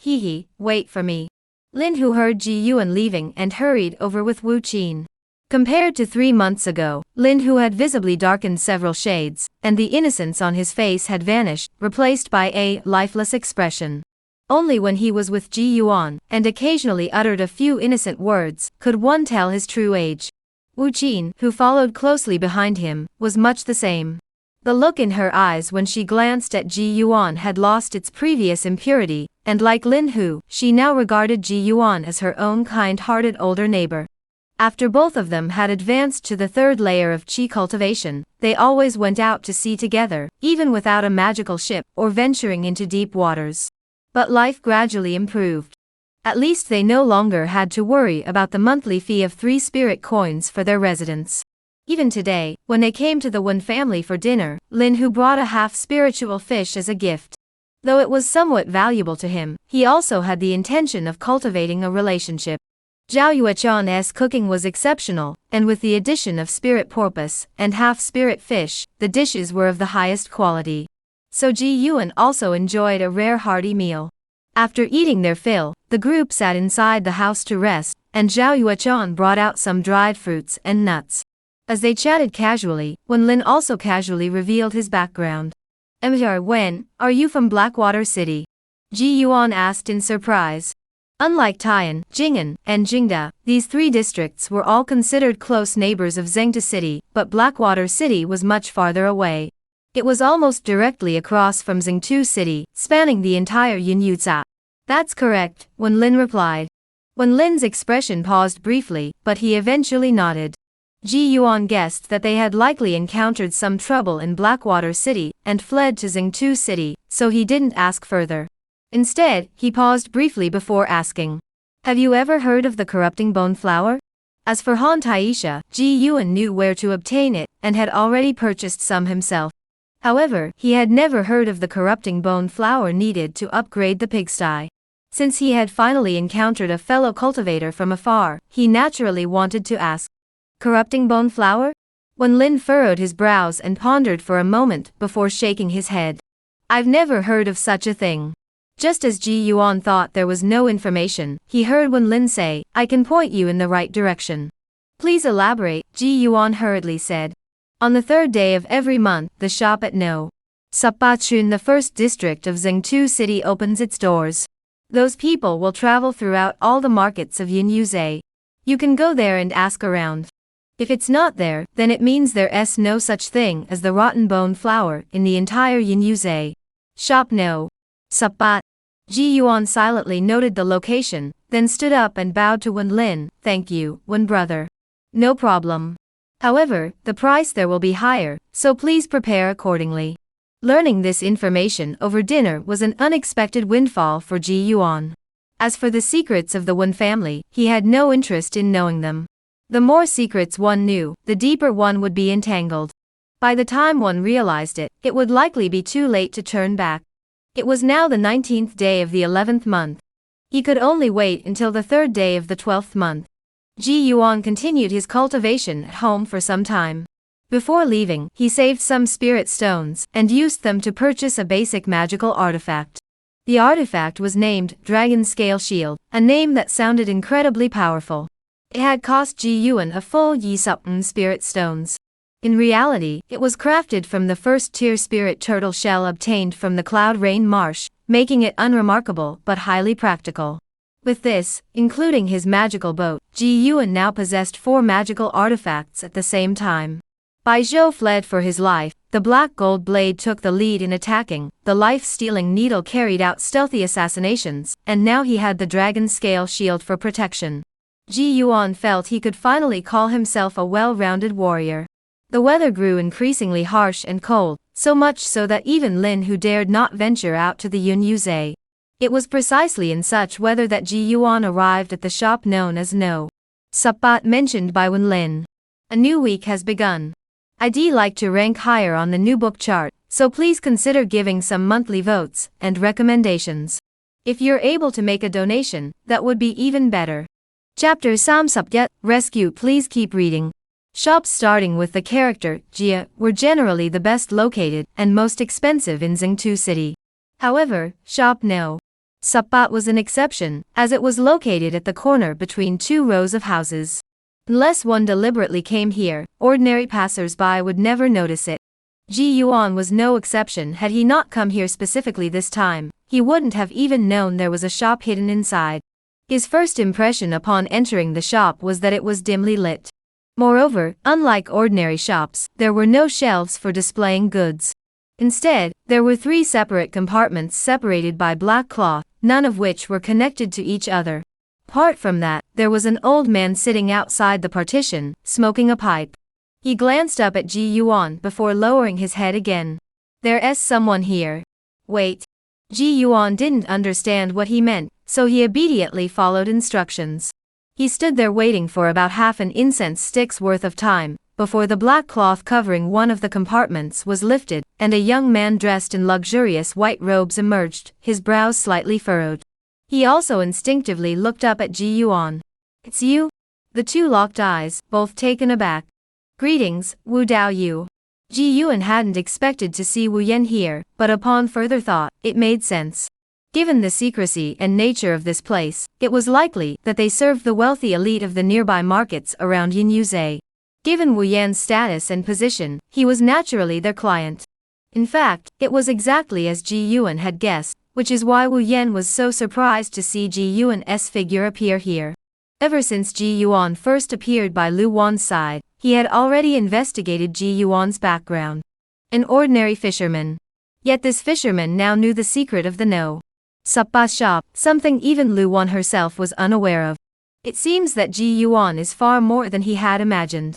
wait for me. Lin Hu heard Ji Yuan leaving and hurried over with Wu Qin. Compared to 3 months ago, Lin Hu had visibly darkened several shades, and the innocence on his face had vanished, replaced by a lifeless expression. Only when he was with Ji Yuan, and occasionally uttered a few innocent words, could one tell his true age. Wu Qin, who followed closely behind him, was much the same. The look in her eyes when she glanced at Ji Yuan had lost its previous impurity, and like Lin Hu, she now regarded Ji Yuan as her own kind-hearted older neighbor. After both of them had advanced to the 3rd layer of qi cultivation, they always went out to sea together, even without a magical ship or venturing into deep waters. But life gradually improved. At least they no longer had to worry about the monthly fee of 3 spirit coins for their residence. Even today, when they came to the Wen family for dinner, Lin Hu brought a half-spiritual fish as a gift. Though it was somewhat valuable to him, he also had the intention of cultivating a relationship. Zhao Yuechan's cooking was exceptional, and with the addition of spirit porpoise and half-spirit fish, the dishes were of the highest quality. So Ji Yuan also enjoyed a rare hearty meal. After eating their fill, the group sat inside the house to rest, and Zhao Yuechan brought out some dried fruits and nuts. As they chatted casually, Wen Lin also casually revealed his background. Wen, are you from Blackwater City? Ji Yuan asked in surprise. Unlike Tai'an, Jing'an, and Jingda, these 3 districts were all considered close neighbors of Zhengda City, but Blackwater City was much farther away. It was almost directly across from Zhengtu City, spanning the entire Yunyuza. That's correct, Wen Lin replied. Wen Lin's expression paused briefly, but he eventually nodded. Ji Yuan guessed that they had likely encountered some trouble in Blackwater City and fled to Zhengtu City, so he didn't ask further. Instead, he paused briefly before asking, have you ever heard of the corrupting bone flower? As for Han Taisha, Ji Yuan knew where to obtain it, and had already purchased some himself. However, he had never heard of the corrupting bone flower needed to upgrade the pigsty. Since he had finally encountered a fellow cultivator from afar, he naturally wanted to ask. Corrupting bone flower? Wen Lin furrowed his brows and pondered for a moment before shaking his head. I've never heard of such a thing. Just as Ji Yuan thought there was no information, he heard Wen Lin say, I can point you in the right direction. Please elaborate, Ji Yuan hurriedly said. On the 3rd day of every month, the shop at No. Sapachun, the 1st district of Zhengtu City, opens its doors. Those people will travel throughout all the markets of Yunyuze. You can go there and ask around. If it's not there, then it means there's no such thing as the rotten bone flower in the entire Yunyuze. Shop No. Sapat. Ji Yuan silently noted the location, then stood up and bowed to Wen Lin. Thank you, Wen brother. No problem. However, the price there will be higher, so please prepare accordingly. Learning this information over dinner was an unexpected windfall for Ji Yuan. As for the secrets of the Wen family, he had no interest in knowing them. The more secrets one knew, the deeper one would be entangled. By the time one realized it, it would likely be too late to turn back. It was now the 19th day of the 11th month. He could only wait until the 3rd day of the 12th month. Ji Yuan continued his cultivation at home for some time. Before leaving, he saved some spirit stones and used them to purchase a basic magical artifact. The artifact was named Dragon Scale Shield, a name that sounded incredibly powerful. It had cost Ji Yuan a full Yi-Supn spirit stones. In reality, it was crafted from the 1st-tier spirit turtle shell obtained from the Cloud Rain Marsh, making it unremarkable but highly practical. With this, including his magical boat, Ji Yuan now possessed 4 magical artifacts at the same time. Bai Zhou fled for his life, the black gold blade took the lead in attacking, the life-stealing needle carried out stealthy assassinations, and now he had the dragon scale shield for protection. Ji Yuan felt he could finally call himself a well-rounded warrior. The weather grew increasingly harsh and cold, so much so that even Lin Hu dared not venture out to the Yunyu. It was precisely in such weather that Ji Yuan arrived at the shop known as No. Spot mentioned by Wen Lin. A new week has begun. I'd like to rank higher on the new book chart, so please consider giving some monthly votes and recommendations. If you're able to make a donation, that would be even better. Chapter Samsupyat, Rescue. Please keep reading. Shops starting with the character Jia were generally the best located and most expensive in Xingtu City. However, shop No. Spot was an exception, as it was located at the corner between two rows of houses. Unless one deliberately came here, ordinary passers-by would never notice it. Ji Yuan was no exception. Had he not come here specifically this time, he wouldn't have even known there was a shop hidden inside. His first impression upon entering the shop was that it was dimly lit. Moreover, unlike ordinary shops, there were no shelves for displaying goods. Instead, there were 3 separate compartments separated by black cloth, none of which were connected to each other. Apart from that, there was an old man sitting outside the partition, smoking a pipe. He glanced up at Ji Yuan before lowering his head again. There's someone here. Wait. Ji Yuan didn't understand what he meant, so he immediately followed instructions. He stood there waiting for about half an incense stick's worth of time, before the black cloth covering one of the compartments was lifted, and a young man dressed in luxurious white robes emerged, his brows slightly furrowed. He also instinctively looked up at Ji Yuan. It's you? The two locked eyes, both taken aback. Greetings, Wu Dao Yu. Ji Yuan hadn't expected to see Wu Yan here, but upon further thought, it made sense. Given the secrecy and nature of this place, it was likely that they served the wealthy elite of the nearby markets around Yunyu. Given Wu Yan's status and position, he was naturally their client. In fact, it was exactly as Ji Yuan had guessed, which is why Wu Yan was so surprised to see Ji Yuan's figure appear here. Ever since Ji Yuan first appeared by Lu Wan's side, he had already investigated Ji Yuan's background. An ordinary fisherman. Yet this fisherman now knew the secret of the No. Suppa shop, something even Lu Wan herself was unaware of. It seems that Ji Yuan is far more than he had imagined.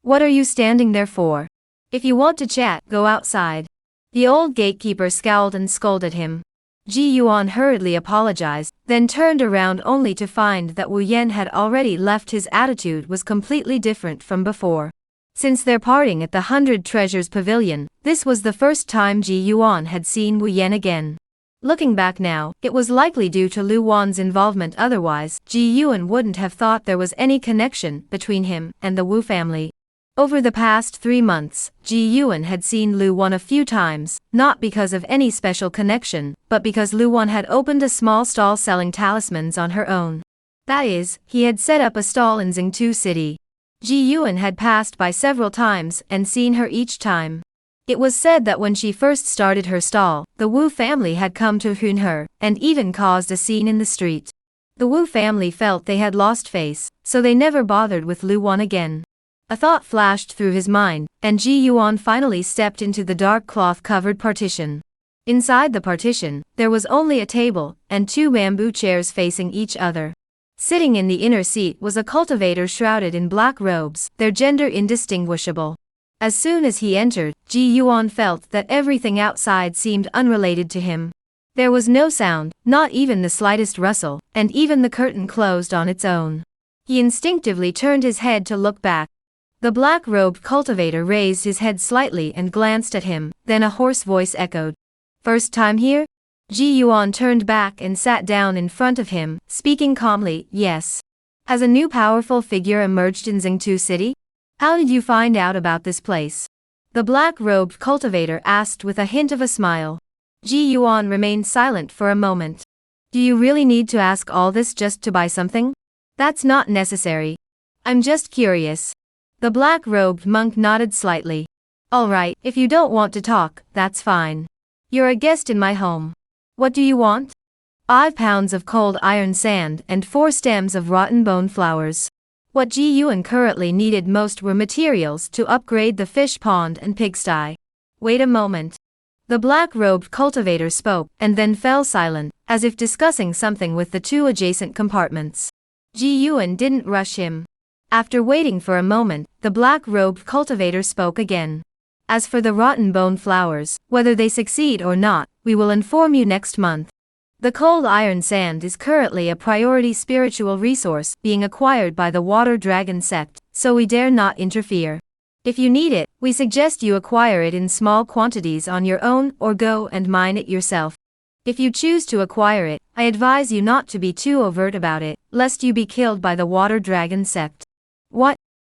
What are you standing there for? If you want to chat, go outside. The old gatekeeper scowled and scolded him. Ji Yuan hurriedly apologized, then turned around only to find that Wu Yan had already left. His attitude was completely different from before. Since their parting at the 100 Treasures Pavilion, this was the first time Ji Yuan had seen Wu Yan again. Looking back now, it was likely due to Lu Wan's involvement. Otherwise, Ji Yuan wouldn't have thought there was any connection between him and the Wu family. Over the past 3 months, Ji Yuan had seen Lu Wan a few times, not because of any special connection, but because Lu Wan had opened a small stall selling talismans on her own. That is, he had set up a stall in Xingtu City. Ji Yuan had passed by several times and seen her each time. It was said that when she first started her stall, the Wu family had come to hoon her, and even caused a scene in the street. The Wu family felt they had lost face, so they never bothered with Lu Wan again. A thought flashed through his mind, and Ji Yuan finally stepped into the dark cloth-covered partition. Inside the partition, there was only a table, and 2 bamboo chairs facing each other. Sitting in the inner seat was a cultivator shrouded in black robes, their gender indistinguishable. As soon as he entered, Ji Yuan felt that everything outside seemed unrelated to him. There was no sound, not even the slightest rustle, and even the curtain closed on its own. He instinctively turned his head to look back. The black-robed cultivator raised his head slightly and glanced at him, then a hoarse voice echoed. First time here? Ji Yuan turned back and sat down in front of him, speaking calmly, yes. Has a new powerful figure emerged in Xingtu City? How did you find out about this place? The black-robed cultivator asked with a hint of a smile. Ji Yuan remained silent for a moment. Do you really need to ask all this just to buy something? That's not necessary. I'm just curious. The black-robed monk nodded slightly. All right, if you don't want to talk, that's fine. You're a guest in my home. What do you want? 5 pounds of cold iron sand and 4 stems of rotten bone flowers. What Ji Yuan currently needed most were materials to upgrade the fish pond and pigsty. Wait a moment. The black-robed cultivator spoke, and then fell silent, as if discussing something with the two adjacent compartments. Ji Yuan didn't rush him. After waiting for a moment, the black-robed cultivator spoke again. As for the rotten bone flowers, whether they succeed or not, we will inform you next month. The cold iron sand is currently a priority spiritual resource being acquired by the Water Dragon sect, so we dare not interfere. If you need it, we suggest you acquire it in small quantities on your own or go and mine it yourself. If you choose to acquire it, I advise you not to be too overt about it, lest you be killed by the Water Dragon sect. What?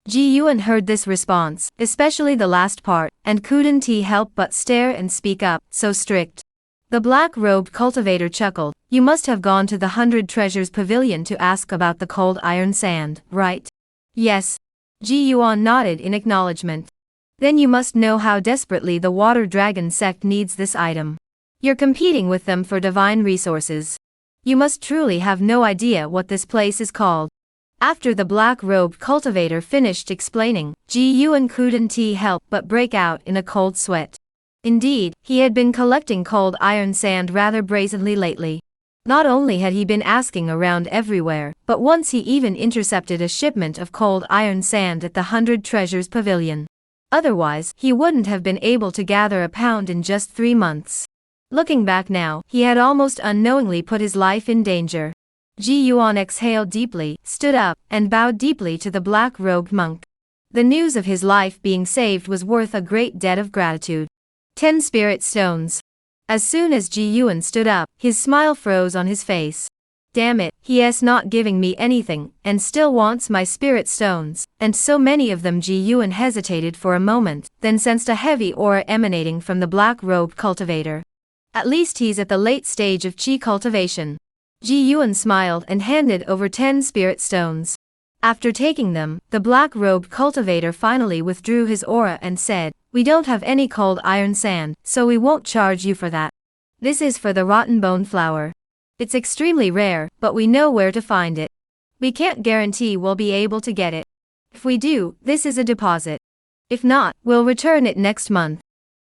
Ji Yuan heard this response, especially the last part, and couldn't he help but stare and speak up, so strict. The black-robed cultivator chuckled. You must have gone to the 100 Treasures Pavilion to ask about the cold iron sand, right? Yes. Ji Yuan nodded in acknowledgement. Then you must know how desperately the Water Dragon sect needs this item. You're competing with them for divine resources. You must truly have no idea what this place is called. After the black-robed cultivator finished explaining, Ji Yuan couldn't help but break out in a cold sweat. Indeed, he had been collecting cold iron sand rather brazenly lately. Not only had he been asking around everywhere, but once he even intercepted a shipment of cold iron sand at the 100 Treasures Pavilion. Otherwise, he wouldn't have been able to gather a pound in just 3 months. Looking back now, he had almost unknowingly put his life in danger. Ji Yuan exhaled deeply, stood up, and bowed deeply to the black-robed monk. The news of his life being saved was worth a great debt of gratitude. 10 spirit stones. As soon as Ji Yuan stood up, his smile froze on his face. Damn it, he's not giving me anything, and still wants my spirit stones, and so many of them. Ji Yuan hesitated for a moment, then sensed a heavy aura emanating from the black-robed cultivator. At least he's at the late stage of chi cultivation. Ji Yuan smiled and handed over 10 spirit stones. After taking them, the black-robed cultivator finally withdrew his aura and said, "We don't have any cold iron sand, so we won't charge you for that. This is for the rotten bone flower. It's extremely rare, but we know where to find it. We can't guarantee we'll be able to get it. If we do, this is a deposit. If not, we'll return it next month."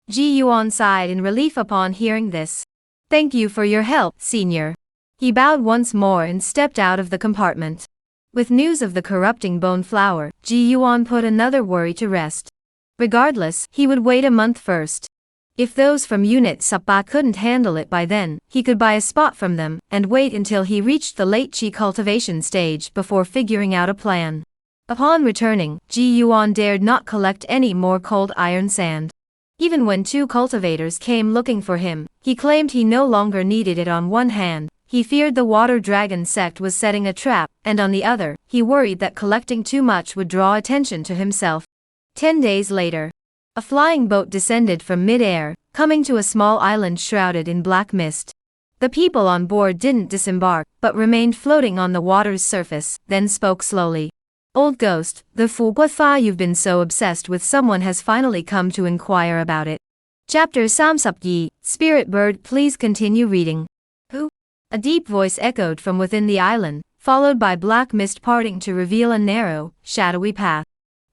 Ji Yuan sighed in relief upon hearing this. "Thank you for your help, senior." He bowed once more and stepped out of the compartment. With news of the corrupting bone flower, Ji Yuan put another worry to rest. Regardless, he would wait a month first. If those from Unit Sapa couldn't handle it by then, he could buy a spot from them, and wait until he reached the late chi cultivation stage before figuring out a plan. Upon returning, Ji Yuan dared not collect any more cold iron sand. Even when 2 cultivators came looking for him, he claimed he no longer needed it. On one hand, he feared the Water Dragon sect was setting a trap, and on the other, he worried that collecting too much would draw attention to himself. 10 days later, a flying boat descended from mid-air, coming to a small island shrouded in black mist. The people on board didn't disembark, but remained floating on the water's surface, then spoke slowly. "Old ghost, the Fu Guafa you've been so obsessed with, someone has finally come to inquire about it." Chapter Samsupyi, Spirit Bird, please continue reading. Who? A deep voice echoed from within the island, followed by black mist parting to reveal a narrow, shadowy path.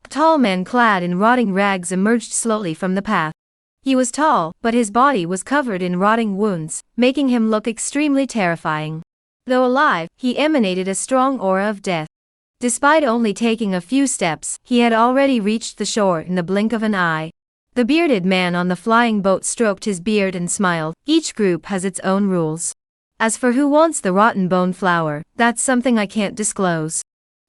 A tall man clad in rotting rags emerged slowly from the path. He was tall, but his body was covered in rotting wounds, making him look extremely terrifying. Though alive, he emanated a strong aura of death. Despite only taking a few steps, he had already reached the shore in the blink of an eye. The bearded man on the flying boat stroked his beard and smiled. Each group has its own rules. As for who wants the rotten bone flower, that's something I can't disclose.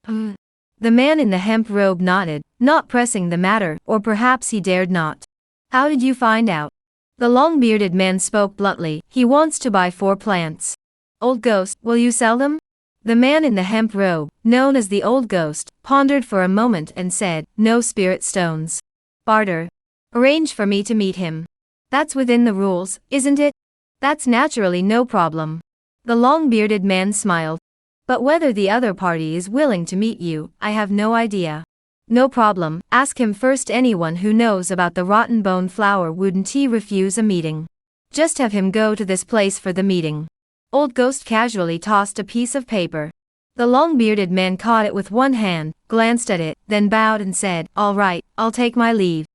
The man in the hemp robe nodded, not pressing the matter, or perhaps he dared not. How did you find out? The long-bearded man spoke bluntly. He wants to buy 4 plants. Old ghost, will you sell them? The man in the hemp robe, known as the old ghost, pondered for a moment and said, "No spirit stones. Barter. Arrange for me to meet him. That's within the rules, isn't it?" "That's naturally no problem." The long-bearded man smiled. "But whether the other party is willing to meet you, I have no idea." "No problem, ask him first. Anyone who knows about the rotten bone flower wouldn't he refuse a meeting? Just have him go to this place for the meeting." Old ghost casually tossed a piece of paper. The long-bearded man caught it with one hand, glanced at it, then bowed and said, "All right, I'll take my leave."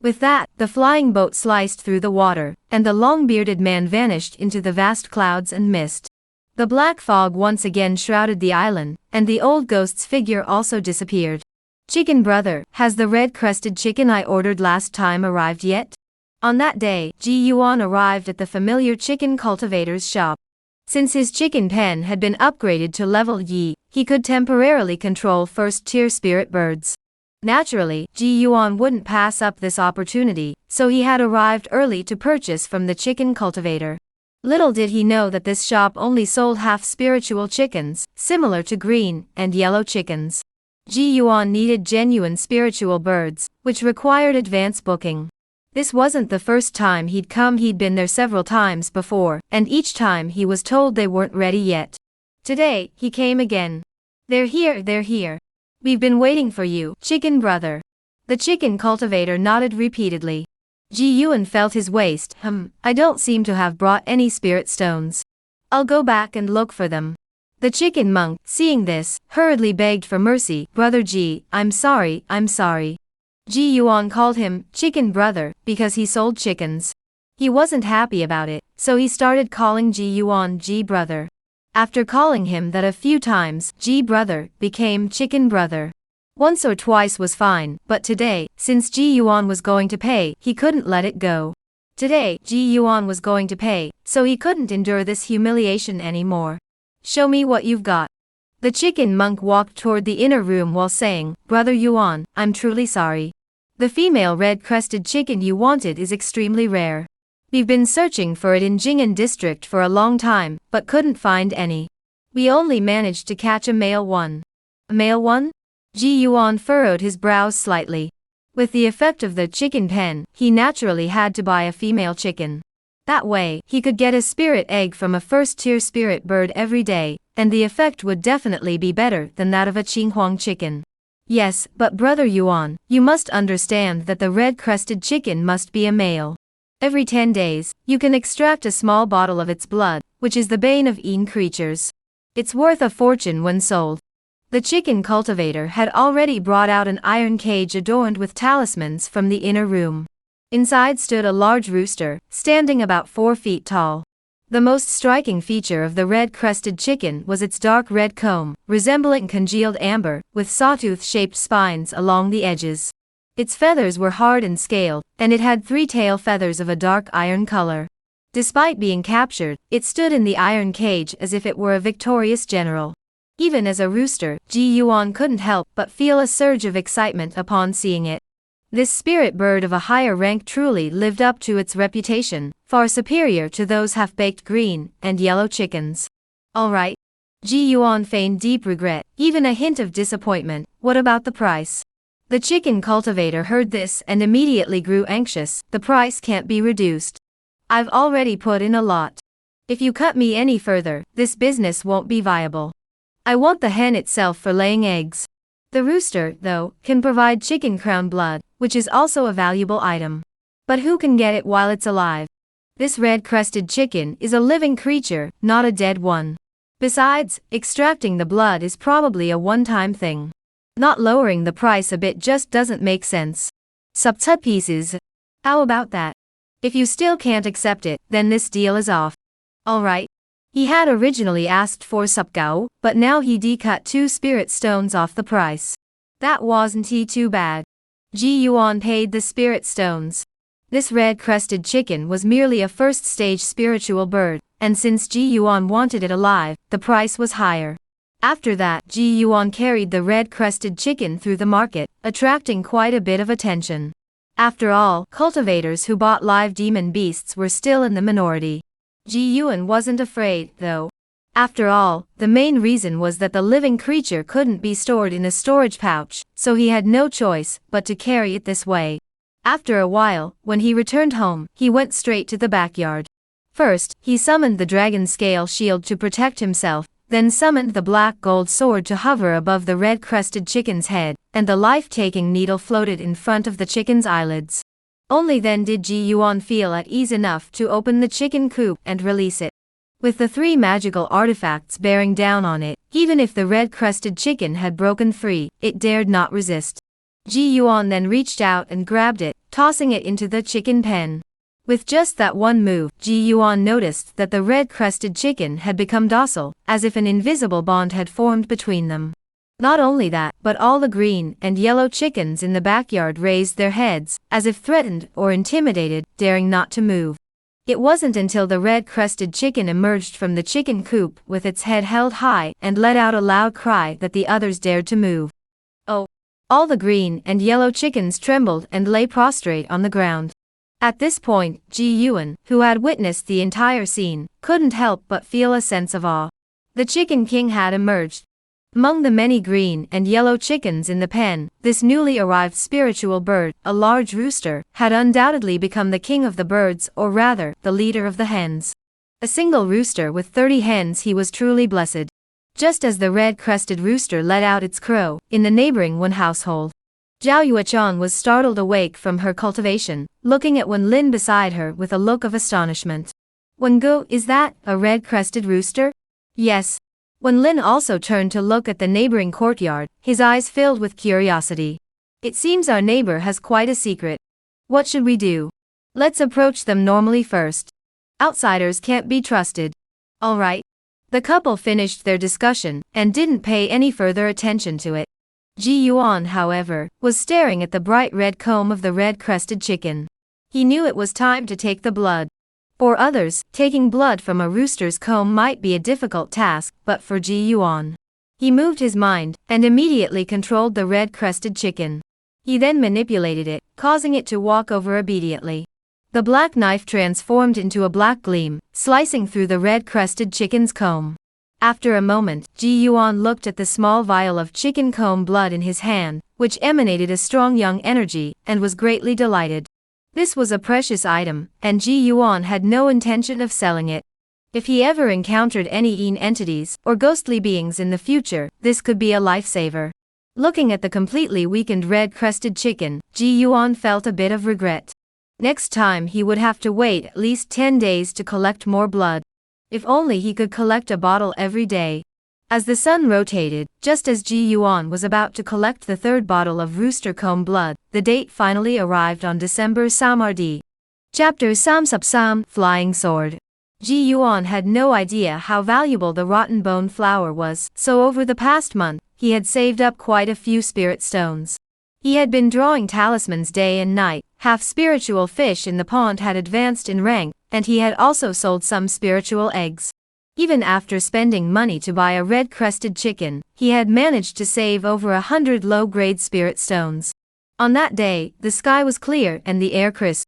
With that, the flying boat sliced through the water, and the long-bearded man vanished into the vast clouds and mist. The black fog once again shrouded the island, and the old ghost's figure also disappeared. Chicken brother, has the red-crested chicken I ordered last time arrived yet? On that day, Ji Yuan arrived at the familiar chicken cultivator's shop. Since his chicken pen had been upgraded to level Yi, he could temporarily control first-tier spirit birds. Naturally, Ji Yuan wouldn't pass up this opportunity, so he had arrived early to purchase from the chicken cultivator. Little did he know that this shop only sold half-spiritual chickens, similar to green and yellow chickens. Ji Yuan needed genuine spiritual birds, which required advance booking. This wasn't the first time he'd been there several times before, and each time he was told they weren't ready yet. Today, he came again. They're here. We've been waiting for you, chicken brother. The chicken cultivator nodded repeatedly. Ji Yuan felt his waist. I don't seem to have brought any spirit stones. I'll go back and look for them. The chicken monk, seeing this, hurriedly begged for mercy. Brother Ji, I'm sorry. Ji Yuan called him chicken brother because he sold chickens. He wasn't happy about it, so he started calling Ji Yuan Ji brother. After calling him that a few times, Ji brother became chicken brother. Once or twice was fine, but today, since Ji Yuan was going to pay, he couldn't let it go. Today, Ji Yuan was going to pay, so he couldn't endure this humiliation anymore. Show me what you've got. The chicken monk walked toward the inner room while saying, Brother Yuan, I'm truly sorry. The female red-crested chicken you wanted is extremely rare. We've been searching for it in Jing'an district for a long time, but couldn't find any. We only managed to catch a male one. A male one? Ji Yuan furrowed his brows slightly. With the effect of the chicken pen, he naturally had to buy a female chicken. That way, he could get a spirit egg from a first-tier spirit bird every day, and the effect would definitely be better than that of a Qinghuang chicken. Yes, but Brother Yuan, you must understand that the red-crested chicken must be a male. Every 10 days, you can extract a small bottle of its blood, which is the bane of Yin creatures. It's worth a fortune when sold. The chicken cultivator had already brought out an iron cage adorned with talismans from the inner room. Inside stood a large rooster, standing about 4 feet tall. The most striking feature of the red-crested chicken was its dark red comb, resembling congealed amber, with sawtooth-shaped spines along the edges. Its feathers were hard and scaled, and it had 3 tail feathers of a dark iron color. Despite being captured, it stood in the iron cage as if it were a victorious general. Even as a rooster, Ji Yuan couldn't help but feel a surge of excitement upon seeing it. This spirit bird of a higher rank truly lived up to its reputation, far superior to those half-baked green and yellow chickens. Alright. Ji Yuan feigned deep regret, even a hint of disappointment. What about the price? The chicken cultivator heard this and immediately grew anxious. The price can't be reduced. I've already put in a lot. If you cut me any further, this business won't be viable. I want the hen itself for laying eggs. The rooster, though, can provide chicken crown blood, which is also a valuable item. But who can get it while it's alive? This red-crested chicken is a living creature, not a dead one. Besides, extracting the blood is probably a one-time thing. Not lowering the price a bit just doesn't make sense. Subcut pieces. How about that? If you still can't accept it, then this deal is off. Alright. He had originally asked for subgao, but now he decut 2 spirit stones off the price. That wasn't too bad. Ji Yuan paid the spirit stones. This red-crested chicken was merely a first-stage spiritual bird, and since Ji Yuan wanted it alive, the price was higher. After that, Ji Yuan carried the red-crested chicken through the market, attracting quite a bit of attention. After all, cultivators who bought live demon beasts were still in the minority. Ji Yuan wasn't afraid, though. After all, the main reason was that the living creature couldn't be stored in a storage pouch, so he had no choice but to carry it this way. After a while, when he returned home, he went straight to the backyard. First, he summoned the dragon scale shield to protect himself, then summoned the black gold sword to hover above the red-crested chicken's head, and the life-taking needle floated in front of the chicken's eyelids. Only then did Ji Yuan feel at ease enough to open the chicken coop and release it. With the 3 magical artifacts bearing down on it, even if the red-crested chicken had broken free, it dared not resist. Ji Yuan then reached out and grabbed it, tossing it into the chicken pen. With just that one move, Ji Yuan noticed that the red-crested chicken had become docile, as if an invisible bond had formed between them. Not only that, but all the green and yellow chickens in the backyard raised their heads, as if threatened or intimidated, daring not to move. It wasn't until the red-crested chicken emerged from the chicken coop with its head held high and let out a loud cry that the others dared to move. Oh! All the green and yellow chickens trembled and lay prostrate on the ground. At this point, Ji Yuan, who had witnessed the entire scene, couldn't help but feel a sense of awe. The Chicken King had emerged. Among the many green and yellow chickens in the pen, this newly arrived spiritual bird, a large rooster, had undoubtedly become the king of the birds, or rather, the leader of the hens. A single rooster with 30 hens, he was truly blessed. Just as the red-crested rooster let out its crow, in the neighboring Wen household, Zhao Yuechan was startled awake from her cultivation, looking at Wen Lin beside her with a look of astonishment. Wen Gu, is that a red-crested rooster? Yes. Wen Lin also turned to look at the neighboring courtyard, his eyes filled with curiosity. It seems our neighbor has quite a secret. What should we do? Let's approach them normally first. Outsiders can't be trusted. All right. The couple finished their discussion and didn't pay any further attention to it. Ji Yuan, however, was staring at the bright red comb of the red-crested chicken. He knew it was time to take the blood. For others, taking blood from a rooster's comb might be a difficult task, but for Ji Yuan, he moved his mind and immediately controlled the red-crested chicken. He then manipulated it, causing it to walk over obediently. The black knife transformed into a black gleam, slicing through the red-crested chicken's comb. After a moment, Ji Yuan looked at the small vial of chicken comb blood in his hand, which emanated a strong young energy, and was greatly delighted. This was a precious item, and Ji Yuan had no intention of selling it. If he ever encountered any Yin entities or ghostly beings in the future, this could be a lifesaver. Looking at the completely weakened red-crested chicken, Ji Yuan felt a bit of regret. Next time he would have to wait at least 10 days to collect more blood. If only he could collect a bottle every day. As the sun rotated, just as Ji Yuan was about to collect the third bottle of rooster comb blood, the date finally arrived on December Samardi. Chapter Samsapsam, Flying Sword. Ji Yuan had no idea how valuable the rotten bone flower was, so over the past month, he had saved up quite a few spirit stones. He had been drawing talismans day and night, half-spiritual fish in the pond had advanced in rank, and he had also sold some spiritual eggs. Even after spending money to buy a red-crested chicken, he had managed to save over 100 low-grade spirit stones. On that day, the sky was clear and the air crisp.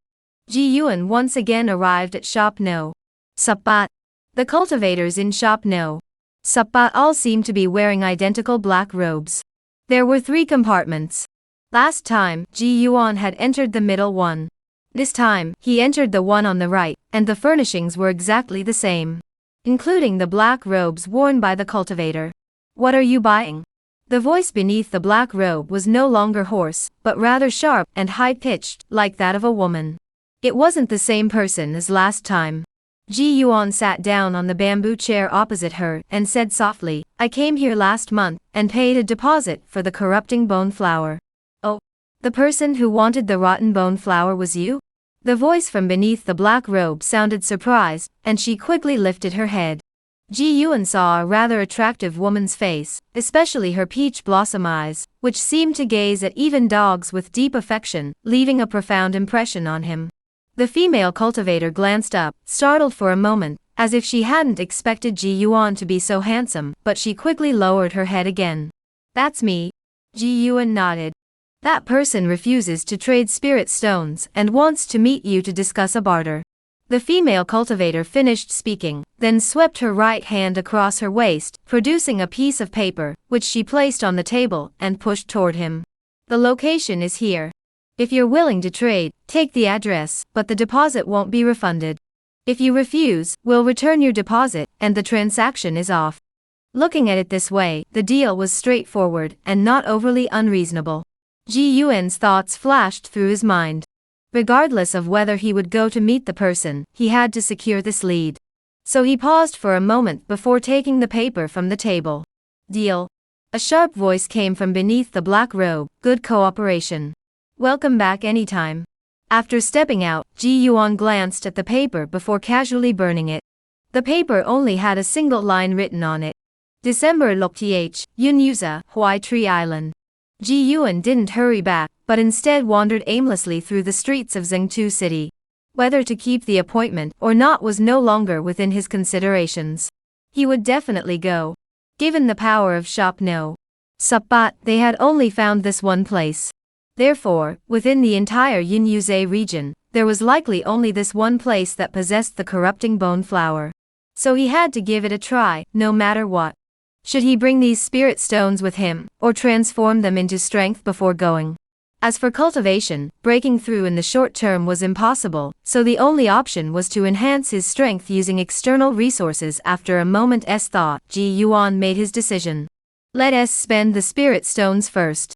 Ji Yuan once again arrived at Shop No. Sapat. The cultivators in Shop No. Sapat all seemed to be wearing identical black robes. There were 3 compartments. Last time, Ji Yuan had entered the middle one. This time, he entered the one on the right, and the furnishings were exactly the same, including the black robes worn by the cultivator. What are you buying? The voice beneath the black robe was no longer hoarse, but rather sharp and high-pitched, like that of a woman. It wasn't the same person as last time. Ji Yuan sat down on the bamboo chair opposite her and said softly, I came here last month and paid a deposit for the corrupting bone flower. Oh, the person who wanted the rotten bone flower was you? The voice from beneath the black robe sounded surprised, and she quickly lifted her head. Ji Yuan saw a rather attractive woman's face, especially her peach blossom eyes, which seemed to gaze at even dogs with deep affection, leaving a profound impression on him. The female cultivator glanced up, startled for a moment, as if she hadn't expected Ji Yuan to be so handsome, but she quickly lowered her head again. That's me. Ji Yuan nodded. That person refuses to trade spirit stones and wants to meet you to discuss a barter. The female cultivator finished speaking, then swept her right hand across her waist, producing a piece of paper, which she placed on the table and pushed toward him. The location is here. If you're willing to trade, take the address, but the deposit won't be refunded. If you refuse, we'll return your deposit, and the transaction is off. Looking at it this way, the deal was straightforward and not overly unreasonable. Ji Yuan's thoughts flashed through his mind. Regardless of whether he would go to meet the person, he had to secure this lead. So he paused for a moment before taking the paper from the table. Deal. A sharp voice came from beneath the black robe. Good cooperation. Welcome back anytime. After stepping out, Ji Yuan glanced at the paper before casually burning it. The paper only had a single line written on it. December Lokth, Yun Yuza, Huai Tree Island. Ji Yuan didn't hurry back, but instead wandered aimlessly through the streets of Zhengtu City. Whether to keep the appointment or not was no longer within his considerations. He would definitely go. Given the power of Shop No. But they had only found this one place. Therefore, within the entire Yunyuze region, there was likely only this one place that possessed the corrupting bone flower. So he had to give it a try, no matter what. Should he bring these spirit stones with him, or transform them into strength before going? As for cultivation, breaking through in the short term was impossible, so the only option was to enhance his strength using external resources. After a moment's thought, Ji Yuan made his decision. Let us spend the spirit stones first.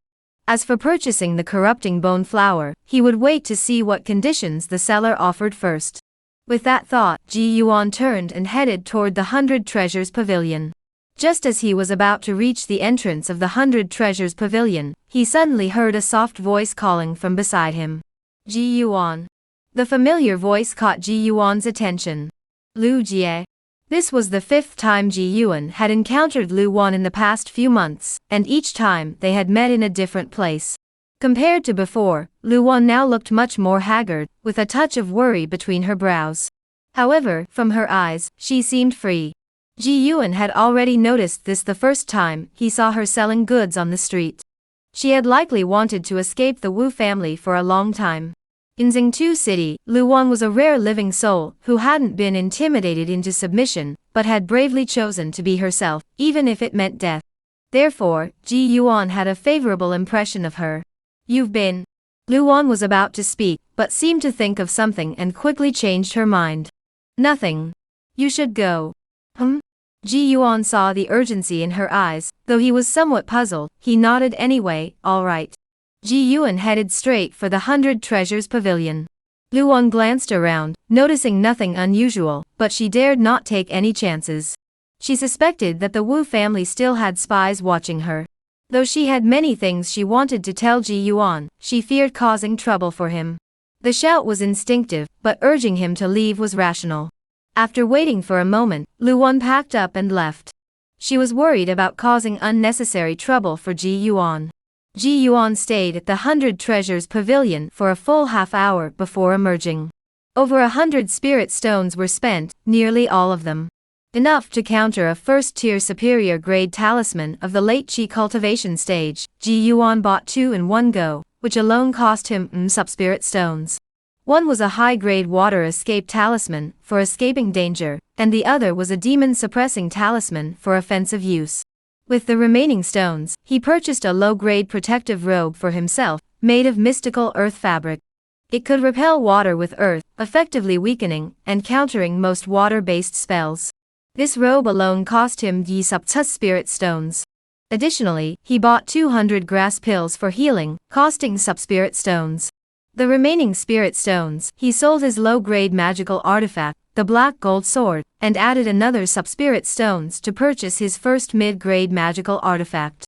As for purchasing the corrupting bone flower, he would wait to see what conditions the seller offered first. With that thought, Ji Yuan turned and headed toward the 100 Treasures Pavilion. Just as he was about to reach the entrance of the 100 Treasures Pavilion, he suddenly heard a soft voice calling from beside him. Ji Yuan. The familiar voice caught Ji Yuan's attention. Lu Jie. This was the fifth time Ji Yuan had encountered Lu Wan in the past few months, and each time they had met in a different place. Compared to before, Lu Wan now looked much more haggard, with a touch of worry between her brows. However, from her eyes, she seemed free. Ji Yuan had already noticed this the first time he saw her selling goods on the street. She had likely wanted to escape the Wu family for a long time. In Zhengtu City, Lu Wan was a rare living soul who hadn't been intimidated into submission, but had bravely chosen to be herself, even if it meant death. Therefore, Ji Yuan had a favorable impression of her. You've been. Lu Wan was about to speak, but seemed to think of something and quickly changed her mind. Nothing. You should go. Ji Yuan saw the urgency in her eyes, though he was somewhat puzzled. He nodded anyway. All right. Ji Yuan headed straight for the 100 Treasures Pavilion. Lu Wan glanced around, noticing nothing unusual, but she dared not take any chances. She suspected that the Wu family still had spies watching her. Though she had many things she wanted to tell Ji Yuan, she feared causing trouble for him. The shout was instinctive, but urging him to leave was rational. After waiting for a moment, Lu Wan packed up and left. She was worried about causing unnecessary trouble for Ji Yuan. Ji Yuan stayed at the 100 Treasures Pavilion for a full half-hour before emerging. Over 100 spirit stones were spent, nearly all of them. Enough to counter a first-tier superior grade talisman of the late Qi cultivation stage. Ji Yuan bought 2 in one go, which alone cost him sub-spirit stones. One was a high-grade water escape talisman for escaping danger, and the other was a demon-suppressing talisman for offensive use. With the remaining stones, he purchased a low-grade protective robe for himself, made of mystical earth fabric. It could repel water with earth, effectively weakening and countering most water-based spells. This robe alone cost him the spirit stones. Additionally, he bought 200 grass pills for healing, costing sub-spirit stones. The remaining spirit stones, he sold his low-grade magical artifact, the black gold sword, and added another sub-spirit stones to purchase his first mid-grade magical artifact.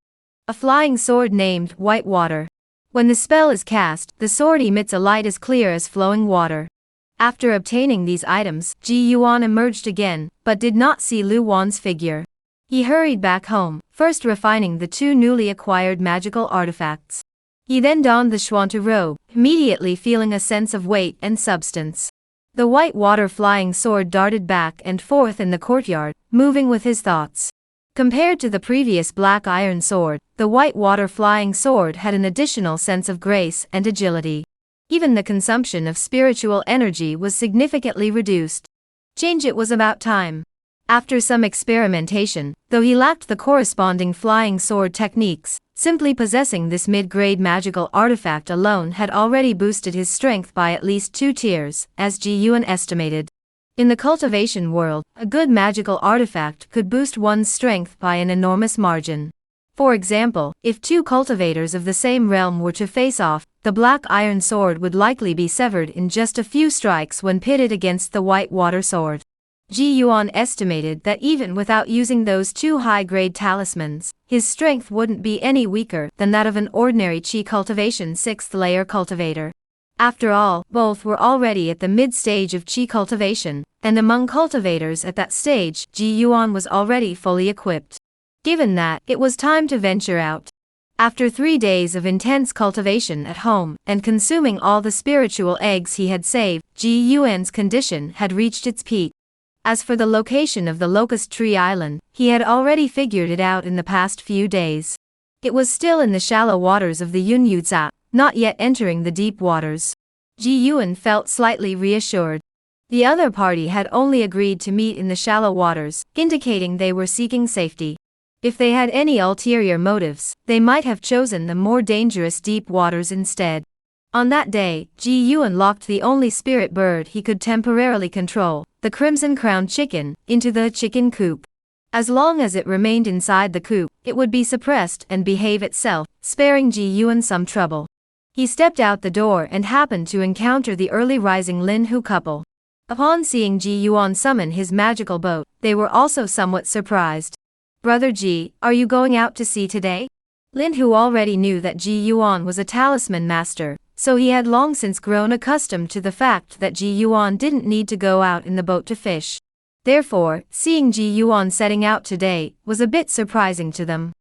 A flying sword named White Water. When the spell is cast, the sword emits a light as clear as flowing water. After obtaining these items, Ji Yuan emerged again, but did not see Lu Wan's figure. He hurried back home, first refining the 2 newly acquired magical artifacts. He then donned the Xuantu robe, immediately feeling a sense of weight and substance. The white water flying sword darted back and forth in the courtyard, moving with his thoughts. Compared to the previous black iron sword, the white water flying sword had an additional sense of grace and agility. Even the consumption of spiritual energy was significantly reduced. Change it was about time. After some experimentation, though he lacked the corresponding flying sword techniques, simply possessing this mid-grade magical artifact alone had already boosted his strength by at least 2 tiers, as Ji Yuan estimated. In the cultivation world, a good magical artifact could boost one's strength by an enormous margin. For example, if 2 cultivators of the same realm were to face off, the black iron sword would likely be severed in just a few strikes when pitted against the white water sword. Ji Yuan estimated that even without using those 2 high-grade talismans, his strength wouldn't be any weaker than that of an ordinary Qi cultivation 6th layer cultivator. After all, both were already at the mid-stage of Qi cultivation, and among cultivators at that stage, Ji Yuan was already fully equipped. Given that, it was time to venture out. After 3 days of intense cultivation at home, and consuming all the spiritual eggs he had saved, Ji Yuan's condition had reached its peak. As for the location of the Locust Tree Island, he had already figured it out in the past few days. It was still in the shallow waters of the Yunyuza, not yet entering the deep waters. Ji Yuan felt slightly reassured. The other party had only agreed to meet in the shallow waters, indicating they were seeking safety. If they had any ulterior motives, they might have chosen the more dangerous deep waters instead. On that day, Ji Yuan locked the only spirit bird he could temporarily control, the crimson-crowned chicken, into the chicken coop. As long as it remained inside the coop, it would be suppressed and behave itself, sparing Ji Yuan some trouble. He stepped out the door and happened to encounter the early rising Lin Hu couple. Upon seeing Ji Yuan summon his magical boat, they were also somewhat surprised. "Brother Ji, are you going out to sea today?" Lin Hu already knew that Ji Yuan was a talisman master, so he had long since grown accustomed to the fact that Ji Yuan didn't need to go out in the boat to fish. Therefore, seeing Ji Yuan setting out today was a bit surprising to them.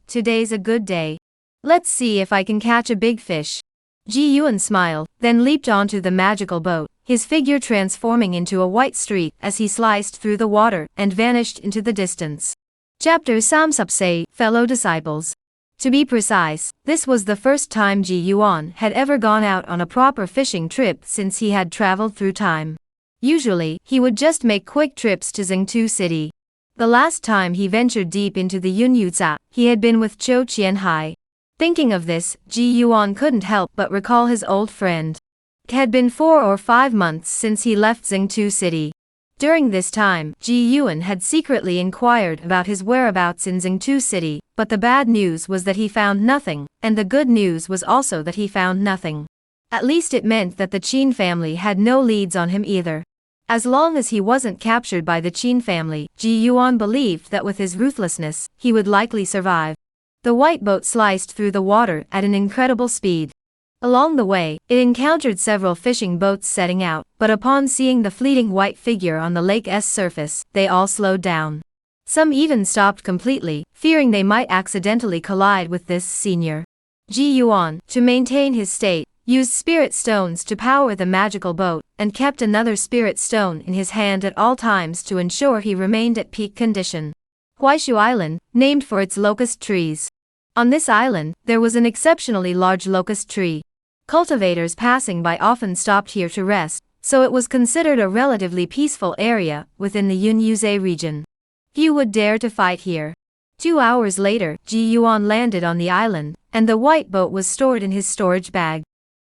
"Today's a good day. Let's see if I can catch a big fish." Ji Yuan smiled, then leaped onto the magical boat, his figure transforming into a white streak as he sliced through the water and vanished into the distance. Chapter Samsupse, Fellow Disciples. To be precise, this was the first time Ji Yuan had ever gone out on a proper fishing trip since he had traveled through time. Usually, he would just make quick trips to Xingtu City. The last time he ventured deep into the Yunyuza, he had been with Zhou Qianhai. Thinking of this, Ji Yuan couldn't help but recall his old friend. It had been 4 or 5 months since he left Xingtu City. During this time, Ji Yuan had secretly inquired about his whereabouts in Xingtu City, but the bad news was that he found nothing, and the good news was also that he found nothing. At least it meant that the Qin family had no leads on him either. As long as he wasn't captured by the Qin family, Ji Yuan believed that with his ruthlessness, he would likely survive. The white boat sliced through the water at an incredible speed. Along the way, it encountered several fishing boats setting out, but upon seeing the fleeting white figure on the lake's surface, they all slowed down. Some even stopped completely, fearing they might accidentally collide with this senior. Ji Yuan, to maintain his state, used spirit stones to power the magical boat, and kept another spirit stone in his hand at all times to ensure he remained at peak condition. Huaishu Island, named for its locust trees. On this island, there was an exceptionally large locust tree. Cultivators passing by often stopped here to rest, so it was considered a relatively peaceful area within the Yunyuze region. Few would dare to fight here. 2 hours later, Ji Yuan landed on the island, and the white boat was stored in his storage bag.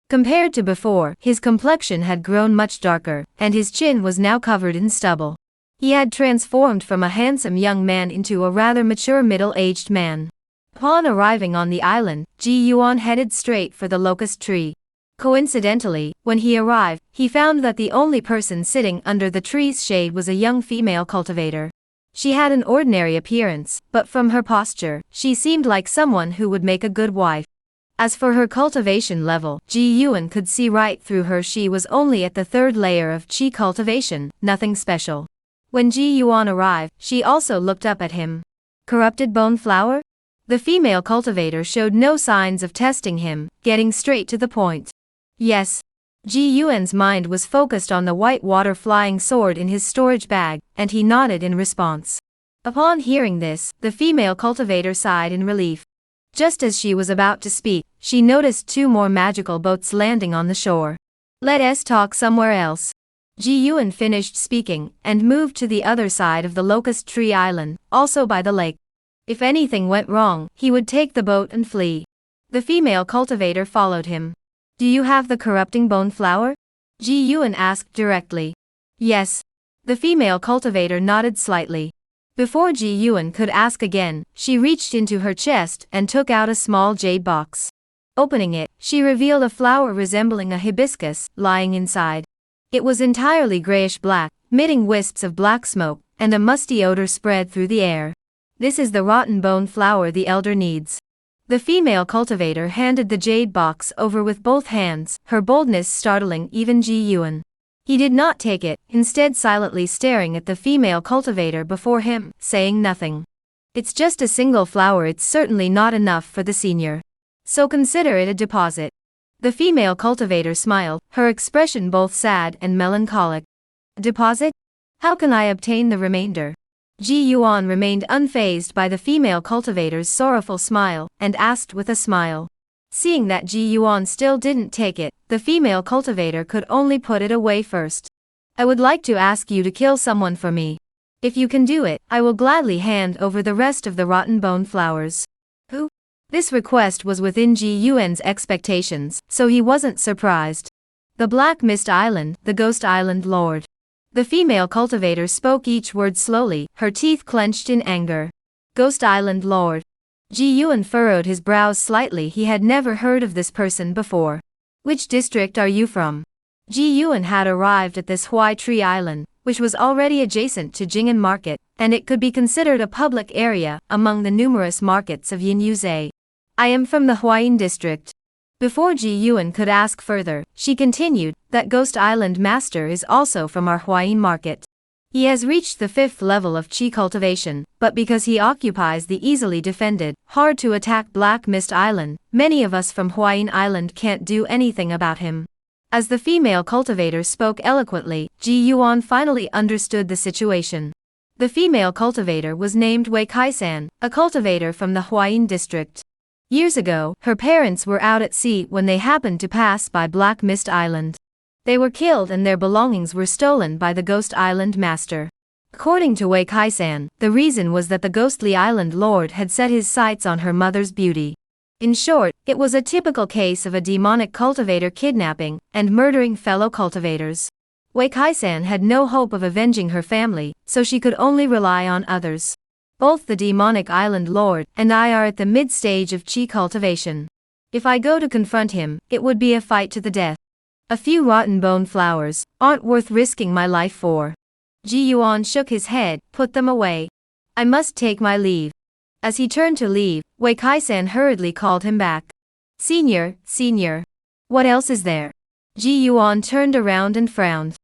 Compared to before, his complexion had grown much darker, and his chin was now covered in stubble. He had transformed from a handsome young man into a rather mature middle-aged man. Upon arriving on the island, Ji Yuan headed straight for the locust tree. Coincidentally, when he arrived, he found that the only person sitting under the tree's shade was a young female cultivator. She had an ordinary appearance, but from her posture, she seemed like someone who would make a good wife. As for her cultivation level, Ji Yuan could see right through her. She was only at the 3rd layer of Qi cultivation, nothing special. When Ji Yuan arrived, she also looked up at him. Corrupted bone flower? The female cultivator showed no signs of testing him, getting straight to the point. Yes. Ji Yuan's mind was focused on the white water-flying sword in his storage bag, and he nodded in response. Upon hearing this, the female cultivator sighed in relief. Just as she was about to speak, she noticed 2 more magical boats landing on the shore. "Let us talk somewhere else." Ji Yuan finished speaking, and moved to the other side of the Locust Tree Island, also by the lake. If anything went wrong, he would take the boat and flee. The female cultivator followed him. "Do you have the corrupting bone flower?" Ji Yuan asked directly. "Yes." The female cultivator nodded slightly. Before Ji Yuan could ask again, she reached into her chest and took out a small jade box. Opening it, she revealed a flower resembling a hibiscus, lying inside. It was entirely grayish-black, emitting wisps of black smoke, and a musty odor spread through the air. This is the rotten bone flower the elder needs. The female cultivator handed the jade box over with both hands, her boldness startling even Ji Yuan. He did not take it, instead silently staring at the female cultivator before him, saying nothing. It's just a single flower, it's certainly not enough for the senior. So consider it a deposit. The female cultivator smiled, her expression both sad and melancholic. Deposit? How can I obtain the remainder? Ji Yuan remained unfazed by the female cultivator's sorrowful smile, and asked with a smile. Seeing that Ji Yuan still didn't take it, the female cultivator could only put it away first. I would like to ask you to kill someone for me. If you can do it, I will gladly hand over the rest of the rotten bone flowers. Who? This request was within Ji Yuan's expectations, so he wasn't surprised. The Black Mist Island, the Ghost Island Lord. The female cultivator spoke each word slowly, her teeth clenched in anger. Ghost Island Lord. Ji Yuan furrowed his brows slightly. He had never heard of this person before. Which district are you from? Ji Yuan had arrived at this Huai Tree Island, which was already adjacent to Jing'an Market, and it could be considered a public area among the numerous markets of Yinyuzhe. I am from the Huayin district. Before Ji Yuan could ask further, she continued, that Ghost Island Master is also from our Huayin market. He has reached the 5th level of Qi cultivation, but because he occupies the easily defended, hard to attack Black Mist Island, many of us from Huayin Island can't do anything about him. As the female cultivator spoke eloquently, Ji Yuan finally understood the situation. The female cultivator was named Wei Kai-san, a cultivator from the Huayin district. Years ago, her parents were out at sea when they happened to pass by Black Mist Island. They were killed and their belongings were stolen by the Ghost Island Master. According to Wei Kai-san, the reason was that the ghostly island lord had set his sights on her mother's beauty. In short, it was a typical case of a demonic cultivator kidnapping and murdering fellow cultivators. Wei Kai-san had no hope of avenging her family, so she could only rely on others. Both the demonic island lord and I are at the mid-stage of Qi cultivation. If I go to confront him, it would be a fight to the death. A few rotten bone flowers aren't worth risking my life for. Ji Yuan shook his head, put them away. I must take my leave. As he turned to leave, Wei Kai-san hurriedly called him back. Senior. What else is there? Ji Yuan turned around and frowned.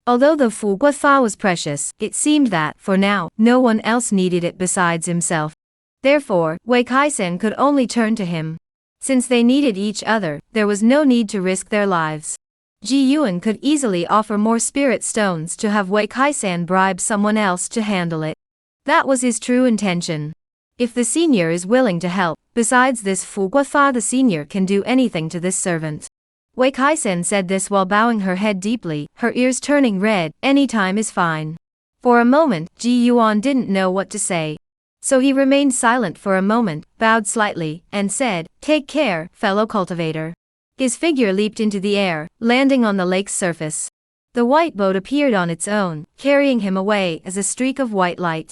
Although the Fu Gua Fa was precious, it seemed that, for now, no one else needed it besides himself. Therefore, Wei Kai-san could only turn to him. Since they needed each other, there was no need to risk their lives. Ji Yuan could easily offer more spirit stones to have Wei Kai-san bribe someone else to handle it. That was his true intention. If the senior is willing to help, besides this Fu Gua Fa, the senior can do anything to this servant. Wei Kai-san said this while bowing her head deeply, her ears turning red. Any time is fine. For a moment, Ji Yuan didn't know what to say. So he remained silent for a moment, bowed slightly, and said, Take care, fellow cultivator. His figure leaped into the air, landing on the lake's surface. The white boat appeared on its own, carrying him away as a streak of white light.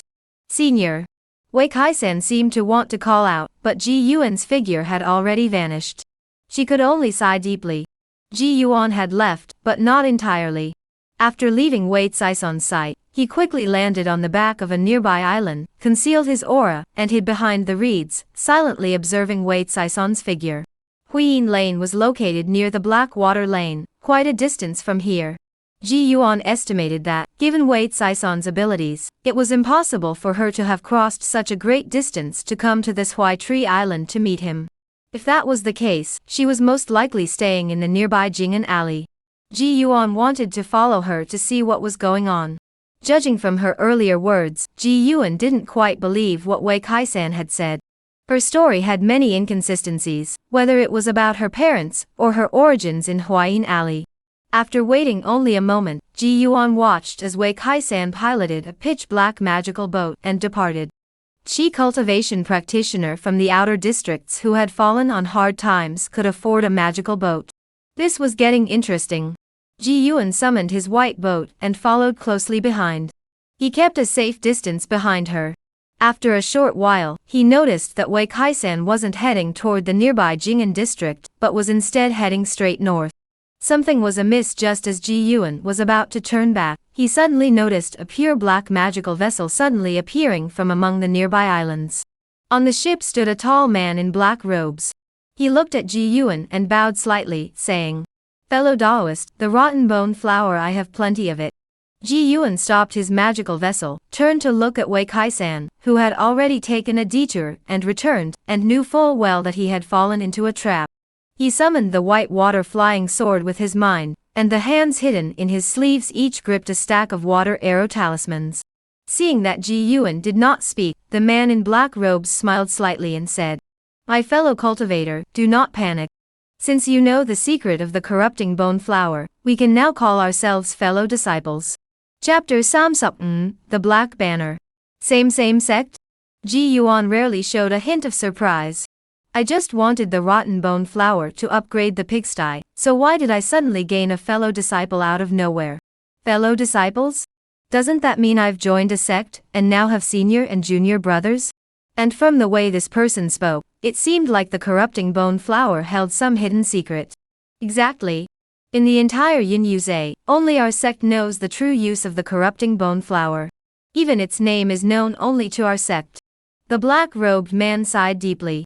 Senior. Wei Kai-san seemed to want to call out, but Ji Yuan's figure had already vanished. She could only sigh deeply. Ji Yuan had left, but not entirely. After leaving Wei Caison's sight, he quickly landed on the back of a nearby island, concealed his aura, and hid behind the reeds, silently observing Wei Caison's figure. Huiyin Lane was located near the Black Water Lane, quite a distance from here. Ji Yuan estimated that, given Wei Caison's abilities, it was impossible for her to have crossed such a great distance to come to this Huai Tree Island to meet him. If that was the case, she was most likely staying in the nearby Jing'an Alley. Ji Yuan wanted to follow her to see what was going on. Judging from her earlier words, Ji Yuan didn't quite believe what Wei Kai-san had said. Her story had many inconsistencies, whether it was about her parents or her origins in Huayin Alley. After waiting only a moment, Ji Yuan watched as Wei Kai-san piloted a pitch-black magical boat and departed. Qi cultivation practitioner from the outer districts who had fallen on hard times could afford a magical boat. This was getting interesting. Ji Yuan summoned his white boat and followed closely behind. He kept a safe distance behind her. After a short while, he noticed that Wei Kai-san wasn't heading toward the nearby Jing'an district, but was instead heading straight north. Something was amiss. Just as Ji Yuan was about to turn back, he suddenly noticed a pure black magical vessel suddenly appearing from among the nearby islands. On the ship stood a tall man in black robes. He looked at Ji Yuan and bowed slightly, saying, "Fellow Daoist, the rotten bone flower, I have plenty of it." Ji Yuan stopped his magical vessel, turned to look at Wei Kai-san, who had already taken a detour and returned, and knew full well that he had fallen into a trap. He summoned the white water flying sword with his mind, and the hands hidden in his sleeves each gripped a stack of water arrow talismans. Seeing that Ji Yuan did not speak, the man in black robes smiled slightly and said, "My fellow cultivator, do not panic. Since you know the secret of the corrupting bone flower, we can now call ourselves fellow disciples." Chapter Samsuk, the Black Banner. Same sect? Ji Yuan rarely showed a hint of surprise. "I just wanted the rotten bone flower to upgrade the pigsty, so why did I suddenly gain a fellow disciple out of nowhere?" Fellow disciples? Doesn't that mean I've joined a sect, and now have senior and junior brothers? And from the way this person spoke, it seemed like the corrupting bone flower held some hidden secret. Exactly. In the entire Yin Yuzhe, only our sect knows the true use of the corrupting bone flower. Even its name is known only to our sect. The black-robed man sighed deeply.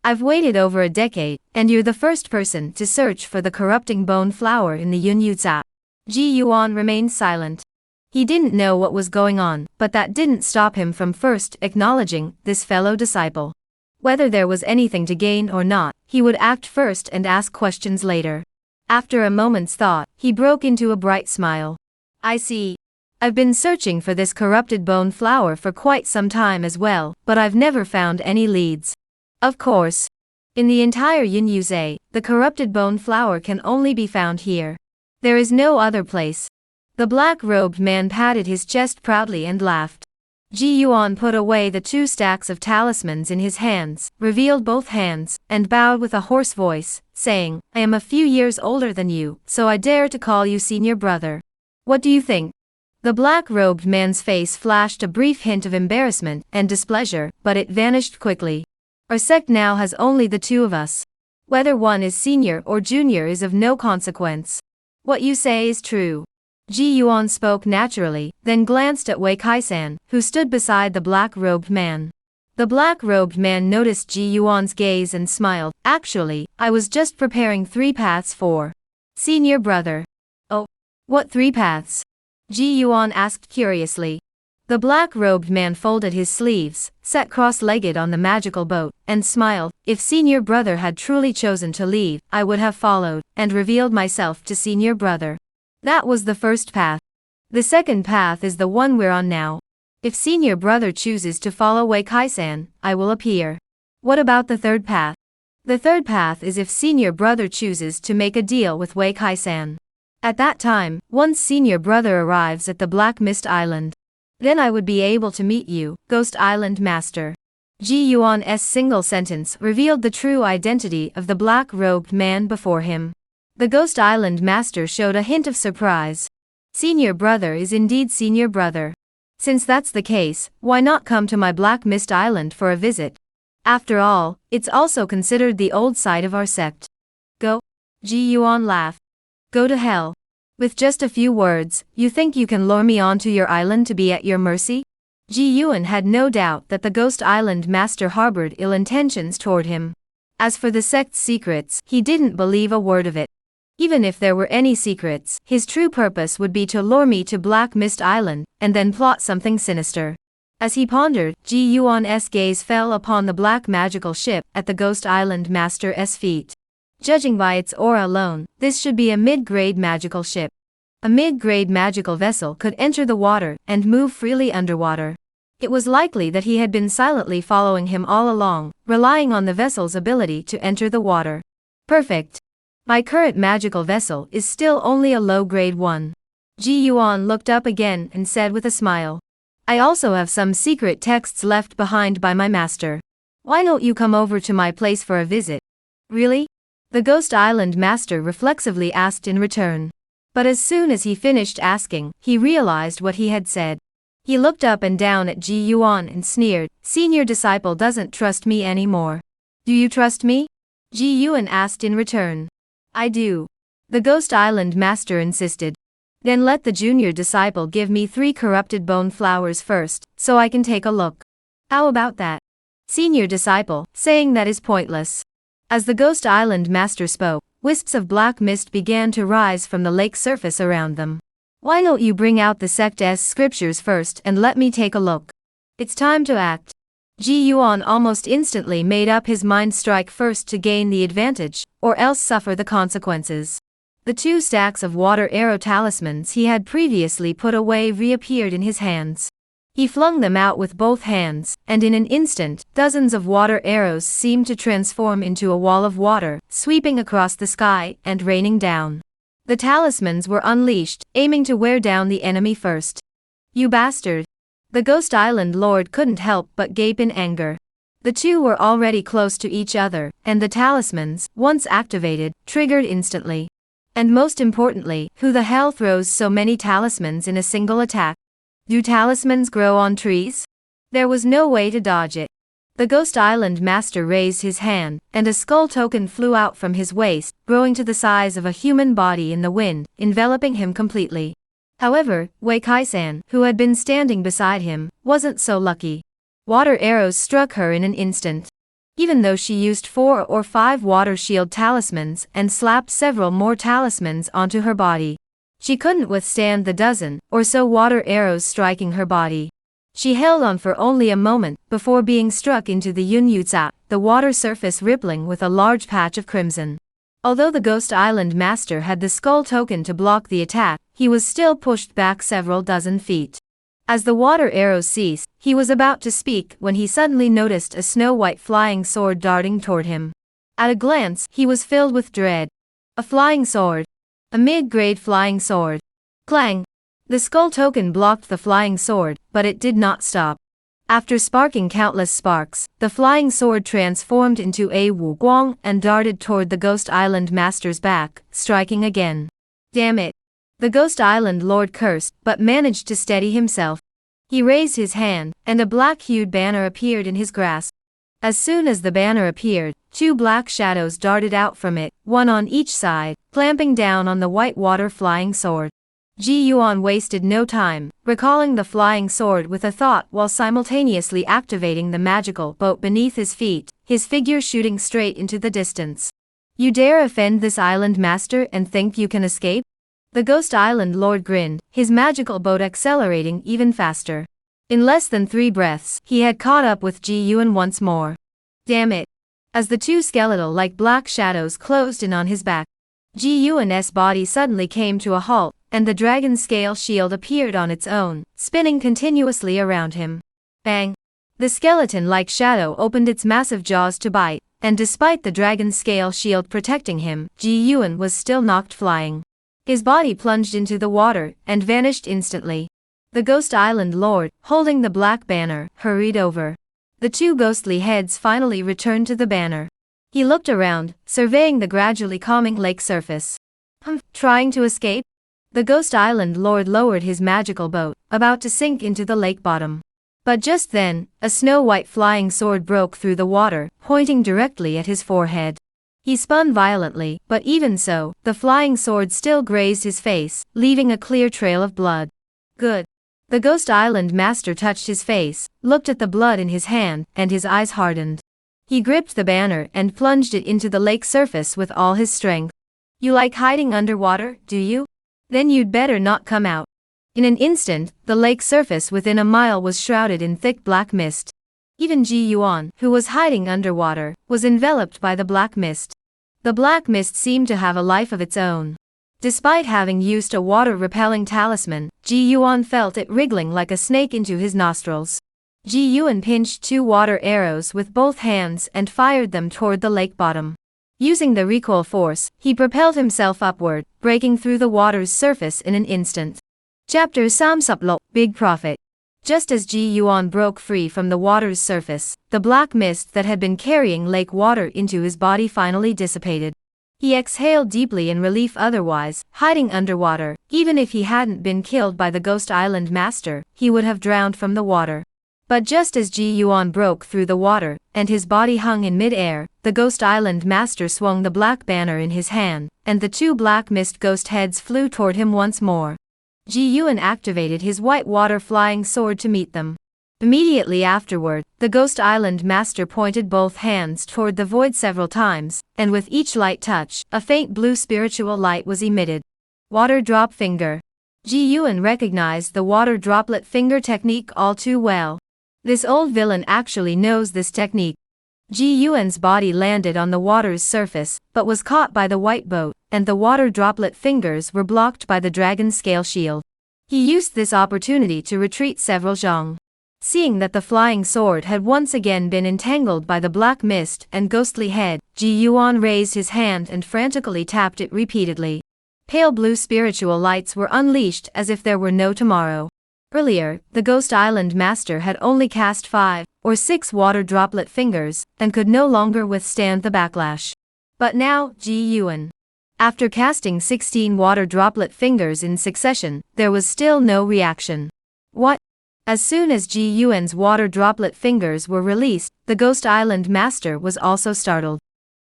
"I've waited over a decade, and you're the first person to search for the corrupting bone flower in the Yin Yuzhe." Ji Yuan remained silent. He didn't know what was going on, but that didn't stop him from first acknowledging this fellow disciple. Whether there was anything to gain or not, he would act first and ask questions later. After a moment's thought, he broke into a bright smile. "I see. I've been searching for this corrupted bone flower for quite some time as well, but I've never found any leads. Of course. In the entire Yin Yuzhe, the corrupted bone flower can only be found here. There is no other place." The black-robed man patted his chest proudly and laughed. Ji Yuan put away the 2 stacks of talismans in his hands, revealed both hands, and bowed with a hoarse voice, saying, "I am a few years older than you, so I dare to call you senior brother. What do you think?" The black-robed man's face flashed a brief hint of embarrassment and displeasure, but it vanished quickly. "Our sect now has only the 2 of us. Whether one is senior or junior is of no consequence. What you say is true." Ji Yuan spoke naturally, then glanced at Wei Kai-san, who stood beside the black-robed man. The black-robed man noticed Ji Yuan's gaze and smiled. "Actually, I was just preparing 3 paths for senior brother." "Oh, what 3 paths?" Ji Yuan asked curiously. The black-robed man folded his sleeves, sat cross-legged on the magical boat, and smiled. "If senior brother had truly chosen to leave, I would have followed, and revealed myself to senior brother. That was the first path. The second path is the one we're on now. If senior brother chooses to follow Wei Kai-san, I will appear." "What about the third path?" "The third path is if senior brother chooses to make a deal with Wei Kai-san. At that time, once senior brother arrives at the Black Mist Island, then I would be able to meet you, Ghost Island Master." Ji Yuan's single sentence revealed the true identity of the black-robed man before him. The Ghost Island Master showed a hint of surprise. Senior brother is indeed senior brother. Since that's the case, why not come to my Black Mist Island for a visit? After all, it's also considered the old site of our sect. "Go?" Ji Yuan laughed. "Go to hell. With just a few words, you think you can lure me onto your island to be at your mercy?" Ji Yuan had no doubt that the Ghost Island Master harbored ill intentions toward him. As for the sect's secrets, he didn't believe a word of it. Even if there were any secrets, his true purpose would be to lure me to Black Mist Island, and then plot something sinister. As he pondered, Ji Yuan's gaze fell upon the black magical ship at the Ghost Island Master's feet. Judging by its aura alone, this should be a mid-grade magical ship. A mid-grade magical vessel could enter the water and move freely underwater. It was likely that he had been silently following him all along, relying on the vessel's ability to enter the water. Perfect. My current magical vessel is still only a low-grade one. Ji Yuan looked up again and said with a smile. "I also have some secret texts left behind by my master. Why don't you come over to my place for a visit?" "Really?" the Ghost Island Master reflexively asked in return. But as soon as he finished asking, he realized what he had said. He looked up and down at Ji Yuan and sneered. "Senior disciple doesn't trust me anymore. Do you trust me?" Ji Yuan asked in return. "I do." The Ghost Island master insisted. Then let the junior disciple give me 3 corrupted bone flowers first, so I can take a look. How about that? Senior disciple, saying that is pointless. As the Ghost Island master spoke, wisps of black mist began to rise from the lake surface around them. Why don't you bring out the sect's scriptures first and let me take a look? It's time to act. Ji Yuan almost instantly made up his mind: strike first to gain the advantage, or else suffer the consequences. The 2 stacks of water arrow talismans he had previously put away reappeared in his hands. He flung them out with both hands, and in an instant, dozens of water arrows seemed to transform into a wall of water, sweeping across the sky and raining down. The talismans were unleashed, aiming to wear down the enemy first. You bastard! The Ghost Island Lord couldn't help but gape in anger. The 2 were already close to each other, and the talismans, once activated, triggered instantly. And most importantly, who the hell throws so many talismans in a single attack? Do talismans grow on trees? There was no way to dodge it. The Ghost Island master raised his hand, and a skull token flew out from his waist, growing to the size of a human body in the wind, enveloping him completely. However, Wei Kai-san, who had been standing beside him, wasn't so lucky. Water arrows struck her in an instant. Even though she used 4 or 5 water shield talismans and slapped several more talismans onto her body, she couldn't withstand the dozen or so water arrows striking her body. She held on for only a moment before being struck into the Yunyutsa, the water surface rippling with a large patch of crimson. Although the Ghost Island master had the skull token to block the attack, he was still pushed back several dozen feet. As the water arrows ceased, he was about to speak when he suddenly noticed a snow-white flying sword darting toward him. At a glance, he was filled with dread. A flying sword. A mid-grade flying sword. Clang! The skull token blocked the flying sword, but it did not stop. After sparking countless sparks, the flying sword transformed into a Wu Guang and darted toward the Ghost Island master's back, striking again. Damn it! The Ghost Island Lord cursed, but managed to steady himself. He raised his hand, and a black-hued banner appeared in his grasp. As soon as the banner appeared, 2 black shadows darted out from it, one on each side, clamping down on the white water flying sword. Ji Yuan wasted no time, recalling the flying sword with a thought while simultaneously activating the magical boat beneath his feet, his figure shooting straight into the distance. You dare offend this island master and think you can escape? The Ghost Island Lord grinned, his magical boat accelerating even faster. In less than 3 breaths, he had caught up with Ji Yuan once more. Damn it! As the 2 skeletal-like black shadows closed in on his back, Ji Yuan's body suddenly came to a halt, and the dragon scale shield appeared on its own, spinning continuously around him. Bang! The skeleton-like shadow opened its massive jaws to bite, and despite the dragon scale shield protecting him, Ji Yuan was still knocked flying. His body plunged into the water and vanished instantly. The Ghost Island Lord, holding the black banner, hurried over. The 2 ghostly heads finally returned to the banner. He looked around, surveying the gradually calming lake surface. Trying to escape? The Ghost Island Lord lowered his magical boat, about to sink into the lake bottom. But just then, a snow-white flying sword broke through the water, pointing directly at his forehead. He spun violently, but even so, the flying sword still grazed his face, leaving a clear trail of blood. Good. The Ghost Island master touched his face, looked at the blood in his hand, and his eyes hardened. He gripped the banner and plunged it into the lake surface with all his strength. You like hiding underwater, do you? Then you'd better not come out. In an instant, the lake surface within a mile was shrouded in thick black mist. Even Ji Yuan, who was hiding underwater, was enveloped by the black mist. The black mist seemed to have a life of its own. Despite having used a water-repelling talisman, Ji Yuan felt it wriggling like a snake into his nostrils. Ji Yuan pinched 2 water arrows with both hands and fired them toward the lake bottom. Using the recoil force, he propelled himself upward, breaking through the water's surface in an instant. Chapter Samsuplok, Big Profit. Just as Ji Yuan broke free from the water's surface, the black mist that had been carrying lake water into his body finally dissipated. He exhaled deeply in relief. Otherwise, hiding underwater, even if he hadn't been killed by the Ghost Island master, he would have drowned from the water. But just as Ji Yuan broke through the water, and his body hung in mid-air, the Ghost Island Master swung the black banner in his hand, and the two black mist ghost heads flew toward him once more. Ji Yuan activated his white water flying sword to meet them. Immediately afterward, the Ghost Island Master pointed both hands toward the void several times, and with each light touch, a faint blue spiritual light was emitted. Water drop finger. Ji Yuan recognized the water droplet finger technique all too well. This old villain actually knows this technique. Ji Yuan's body landed on the water's surface, but was caught by the white boat, and the water droplet fingers were blocked by the dragon scale shield. He used this opportunity to retreat several zhang. Seeing that the flying sword had once again been entangled by the black mist and ghostly head, Ji Yuan raised his hand and frantically tapped it repeatedly. Pale blue spiritual lights were unleashed as if there were no tomorrow. Earlier, the Ghost Island Master had only cast 5 or 6 water droplet fingers, and could no longer withstand the backlash. But now, Ji Yuan. After casting 16 water droplet fingers in succession, there was still no reaction. What? As soon as Ji Yuan's water droplet fingers were released, the Ghost Island Master was also startled.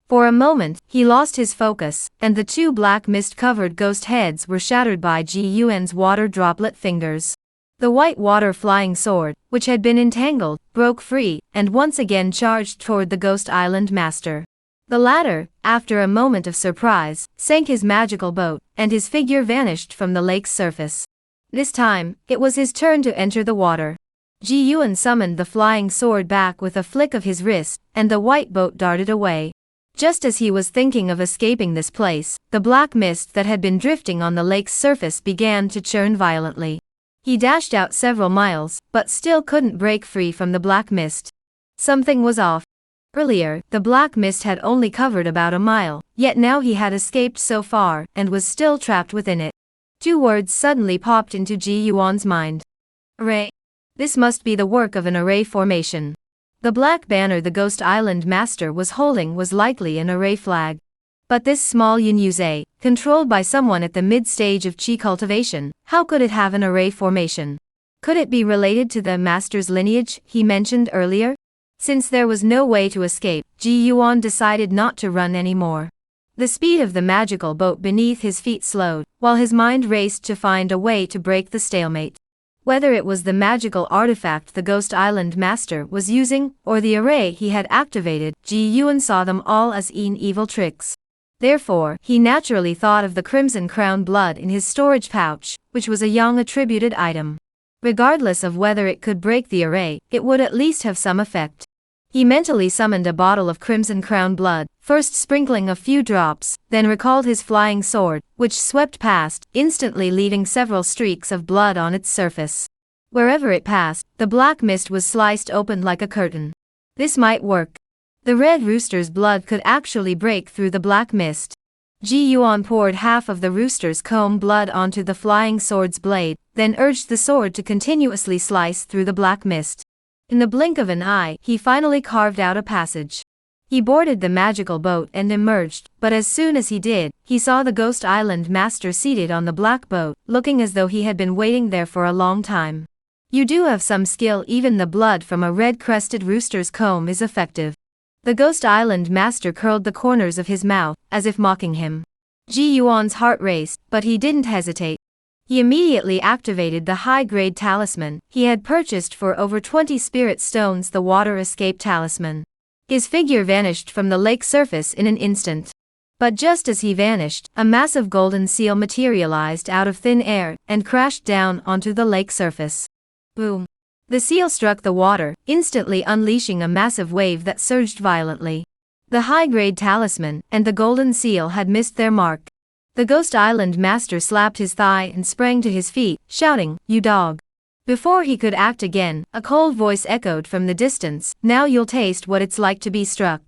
For a moment, he lost his focus, and the two black mist-covered ghost heads were shattered by Ji Yuan's water droplet fingers. The white water flying sword, which had been entangled, broke free, and once again charged toward the Ghost Island Master. The latter, after a moment of surprise, sank his magical boat, and his figure vanished from the lake's surface. This time, it was his turn to enter the water. Ji Yuan summoned the flying sword back with a flick of his wrist, and the white boat darted away. Just as he was thinking of escaping this place, the black mist that had been drifting on the lake's surface began to churn violently. He dashed out several miles, but still couldn't break free from the black mist. Something was off. Earlier, the black mist had only covered about a mile, yet now he had escaped so far, and was still trapped within it. Two words suddenly popped into Ji Yuan's mind. Array. This must be the work of an array formation. The black banner the Ghost Island Master was holding was likely an array flag. But this small Yunyuze, controlled by someone at the mid-stage of Qi cultivation, how could it have an array formation? Could it be related to the Master's lineage he mentioned earlier? Since there was no way to escape, Ji Yuan decided not to run anymore. The speed of the magical boat beneath his feet slowed, while his mind raced to find a way to break the stalemate. Whether it was the magical artifact the Ghost Island Master was using, or the array he had activated, Ji Yuan saw them all as evil tricks. Therefore, he naturally thought of the Crimson Crown blood in his storage pouch, which was a young attributed item. Regardless of whether it could break the array, it would at least have some effect. He mentally summoned a bottle of Crimson Crown blood, first sprinkling a few drops, then recalled his flying sword, which swept past, instantly leaving several streaks of blood on its surface. Wherever it passed, the black mist was sliced open like a curtain. This might work. The red rooster's blood could actually break through the black mist. Ji Yuan poured half of the rooster's comb blood onto the flying sword's blade, then urged the sword to continuously slice through the black mist. In the blink of an eye, he finally carved out a passage. He boarded the magical boat and emerged, but as soon as he did, he saw the Ghost Island Master seated on the black boat, looking as though he had been waiting there for a long time. You do have some skill. Even the blood from a red-crested rooster's comb is effective. The Ghost Island Master curled the corners of his mouth, as if mocking him. Ji Yuan's heart raced, but he didn't hesitate. He immediately activated the high-grade talisman he had purchased for over 20 spirit stones, the water escape talisman. His figure vanished from the lake surface in an instant. But just as he vanished, a massive golden seal materialized out of thin air and crashed down onto the lake surface. Boom! The seal struck the water, instantly unleashing a massive wave that surged violently. The high-grade talisman and the golden seal had missed their mark. The Ghost Island Master slapped his thigh and sprang to his feet, shouting, "You dog!" Before he could act again, a cold voice echoed from the distance, "Now you'll taste what it's like to be struck."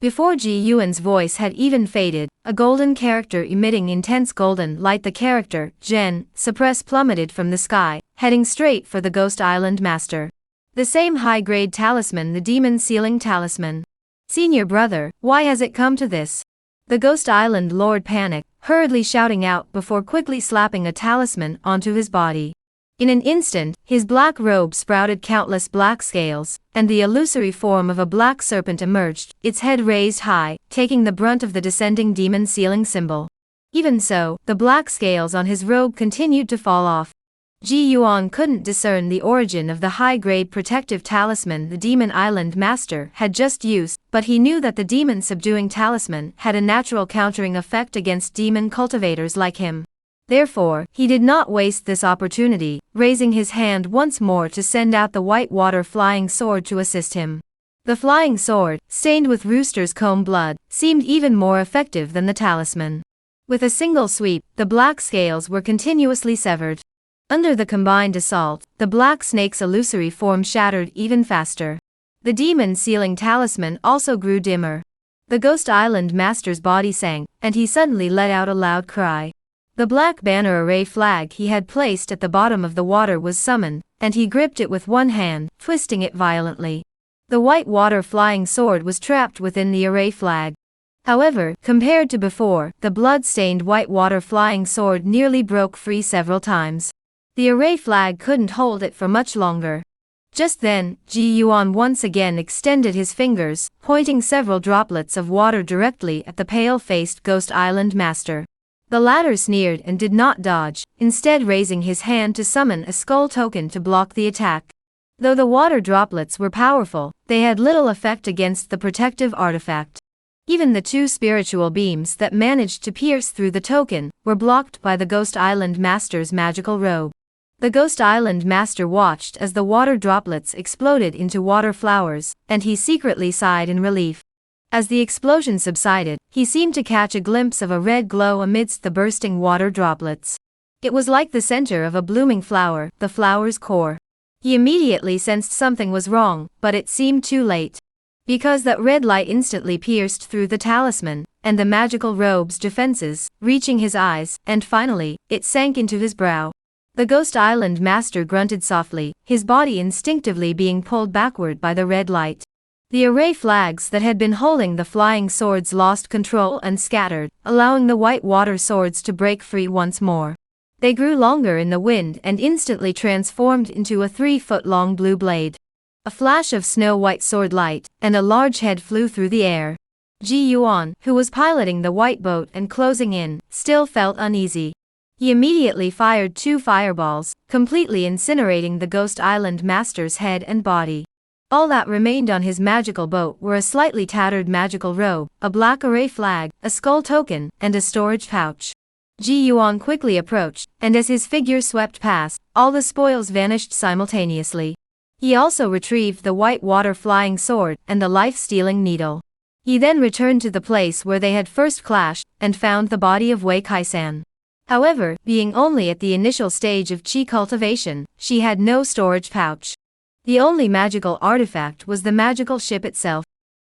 Before Ji Yuan's voice had even faded, a golden character emitting intense golden light, the character, Gen, suppress, plummeted from the sky, heading straight for the Ghost Island Master. The same high-grade talisman, the demon sealing talisman. "Senior brother, why has it come to this?" The Ghost Island Lord panicked, hurriedly shouting out before quickly slapping a talisman onto his body. In an instant, his black robe sprouted countless black scales, and the illusory form of a black serpent emerged, its head raised high, taking the brunt of the descending demon sealing symbol. Even so, the black scales on his robe continued to fall off. Ji Yuan couldn't discern the origin of the high-grade protective talisman the Demon Island Master had just used, but he knew that the demon-subduing talisman had a natural countering effect against demon cultivators like him. Therefore, he did not waste this opportunity, raising his hand once more to send out the white water flying sword to assist him. The flying sword, stained with rooster's comb blood, seemed even more effective than the talisman. With a single sweep, the black scales were continuously severed. Under the combined assault, the black snake's illusory form shattered even faster. The demon-sealing talisman also grew dimmer. The Ghost Island Master's body sank, and he suddenly let out a loud cry. The black banner array flag he had placed at the bottom of the water was summoned, and he gripped it with one hand, twisting it violently. The white water flying sword was trapped within the array flag. However, compared to before, the blood-stained white water flying sword nearly broke free several times. The array flag couldn't hold it for much longer. Just then, Ji Yuan once again extended his fingers, pointing several droplets of water directly at the pale-faced Ghost Island Master. The latter sneered and did not dodge, instead raising his hand to summon a skull token to block the attack. Though the water droplets were powerful, they had little effect against the protective artifact. Even the two spiritual beams that managed to pierce through the token were blocked by the Ghost Island Master's magical robe. The Ghost Island Master watched as the water droplets exploded into water flowers, and he secretly sighed in relief. As the explosion subsided, he seemed to catch a glimpse of a red glow amidst the bursting water droplets. It was like the center of a blooming flower, the flower's core. He immediately sensed something was wrong, but it seemed too late. Because that red light instantly pierced through the talisman, and the magical robe's defenses, reaching his eyes, and finally, it sank into his brow. The Ghost Island Master grunted softly, his body instinctively being pulled backward by the red light. The array flags that had been holding the flying swords lost control and scattered, allowing the white water swords to break free once more. They grew longer in the wind and instantly transformed into a 3-foot-long blue blade. A flash of snow-white sword light, and a large head flew through the air. Ji Yuan, who was piloting the white boat and closing in, still felt uneasy. He immediately fired 2 fireballs, completely incinerating the Ghost Island Master's head and body. All that remained on his magical boat were a slightly tattered magical robe, a black array flag, a skull token, and a storage pouch. Ji Yuan quickly approached, and as his figure swept past, all the spoils vanished simultaneously. He also retrieved the white water flying sword and the life-stealing needle. He then returned to the place where they had first clashed, and found the body of Wei Kai-san. However, being only at the initial stage of qi cultivation, she had no storage pouch. The only magical artifact was the magical ship itself.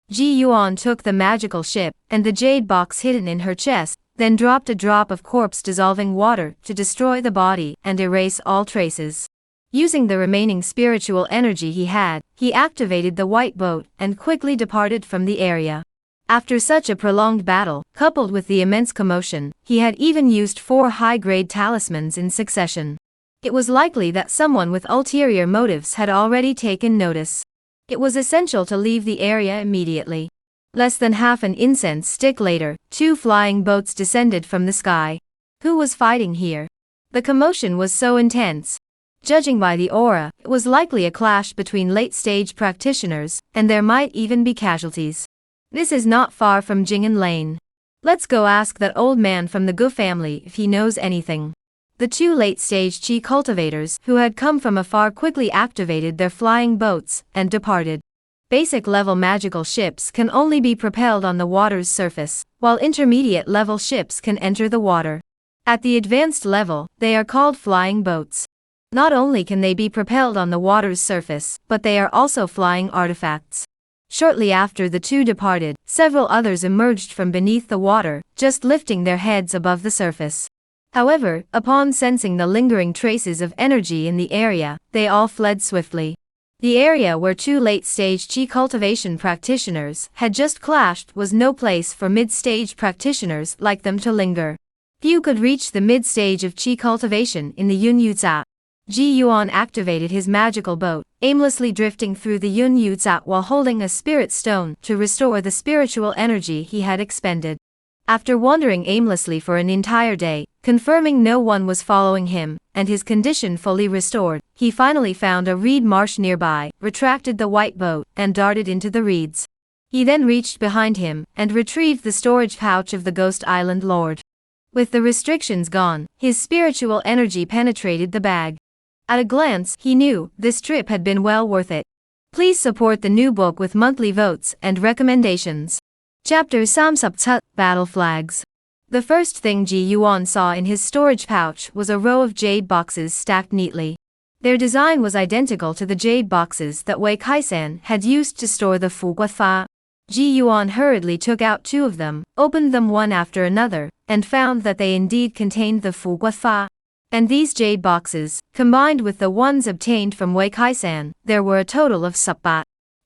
Ji Yuan took the magical ship, and the jade box hidden in her chest, then dropped a drop of corpse-dissolving water to destroy the body and erase all traces. Using the remaining spiritual energy he had, he activated the white boat and quickly departed from the area. After such a prolonged battle, coupled with the immense commotion, he had even used 4 high-grade talismans in succession. It was likely that someone with ulterior motives had already taken notice. It was essential to leave the area immediately. Less than half an incense stick later, 2 flying boats descended from the sky. Who was fighting here? The commotion was so intense. Judging by the aura, it was likely a clash between late-stage practitioners, and there might even be casualties. This is not far from Jing'an Lane. Let's go ask that old man from the Gu family if he knows anything. The 2 late-stage qi cultivators who had come from afar quickly activated their flying boats and departed. Basic-level magical ships can only be propelled on the water's surface, while intermediate-level ships can enter the water. At the advanced level, they are called flying boats. Not only can they be propelled on the water's surface, but they are also flying artifacts. Shortly after the 2 departed, several others emerged from beneath the water, just lifting their heads above the surface. However, upon sensing the lingering traces of energy in the area, they all fled swiftly. The area where 2 late-stage qi cultivation practitioners had just clashed was no place for mid-stage practitioners like them to linger. Few could reach the mid-stage of qi cultivation in the Yunyuza. Ji Yuan activated his magical boat, aimlessly drifting through the Yun Yu Za while holding a spirit stone to restore the spiritual energy he had expended. After wandering aimlessly for an entire day, confirming no one was following him, and his condition fully restored, he finally found a reed marsh nearby, retracted the white boat, and darted into the reeds. He then reached behind him, and retrieved the storage pouch of the Ghost Island Lord. With the restrictions gone, his spiritual energy penetrated the bag. At a glance, he knew this trip had been well worth it. Please support the new book with monthly votes and recommendations. Chapter Samsubtut, Battle Flags. The first thing Ji Yuan saw in his storage pouch was a row of jade boxes stacked neatly. Their design was identical to the jade boxes that Wei Kaisan had used to store the Fu Guafa. Ji Yuan hurriedly took out 2 of them, opened them one after another, and found that they indeed contained the Fu Guafa. And these jade boxes, combined with the ones obtained from Wei Kaisan, there were a total of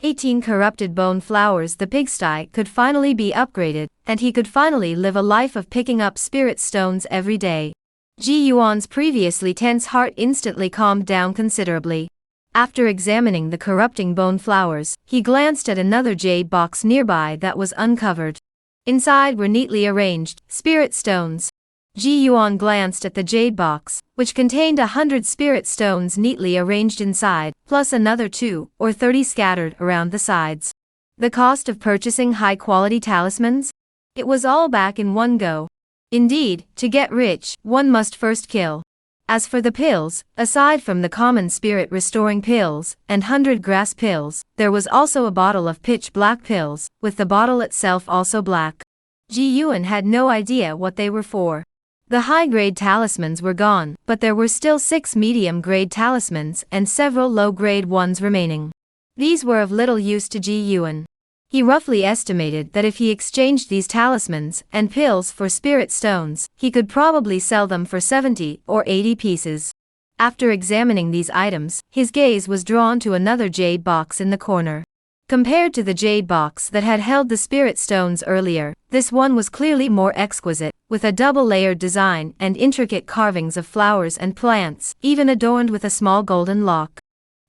18 corrupted bone flowers. The pigsty could finally be upgraded, and he could finally live a life of picking up spirit stones every day. Ji Yuan's previously tense heart instantly calmed down considerably. After examining the corrupting bone flowers, he glanced at another jade box nearby that was uncovered. Inside were neatly arranged spirit stones. Ji Yuan glanced at the jade box, which contained 100 spirit stones neatly arranged inside, plus another 2 or 30 scattered around the sides. The cost of purchasing high-quality talismans? It was all back in one go. Indeed, to get rich, one must first kill. As for the pills, aside from the common spirit-restoring pills and 100 grass pills, there was also a bottle of pitch-black pills, with the bottle itself also black. Ji Yuan had no idea what they were for. The high-grade talismans were gone, but there were still 6 medium-grade talismans and several low-grade ones remaining. These were of little use to Ji Yuan. He roughly estimated that if he exchanged these talismans and pills for spirit stones, he could probably sell them for 70 or 80 pieces. After examining these items, his gaze was drawn to another jade box in the corner. Compared to the jade box that had held the spirit stones earlier, this one was clearly more exquisite, with a double-layered design and intricate carvings of flowers and plants, even adorned with a small golden lock.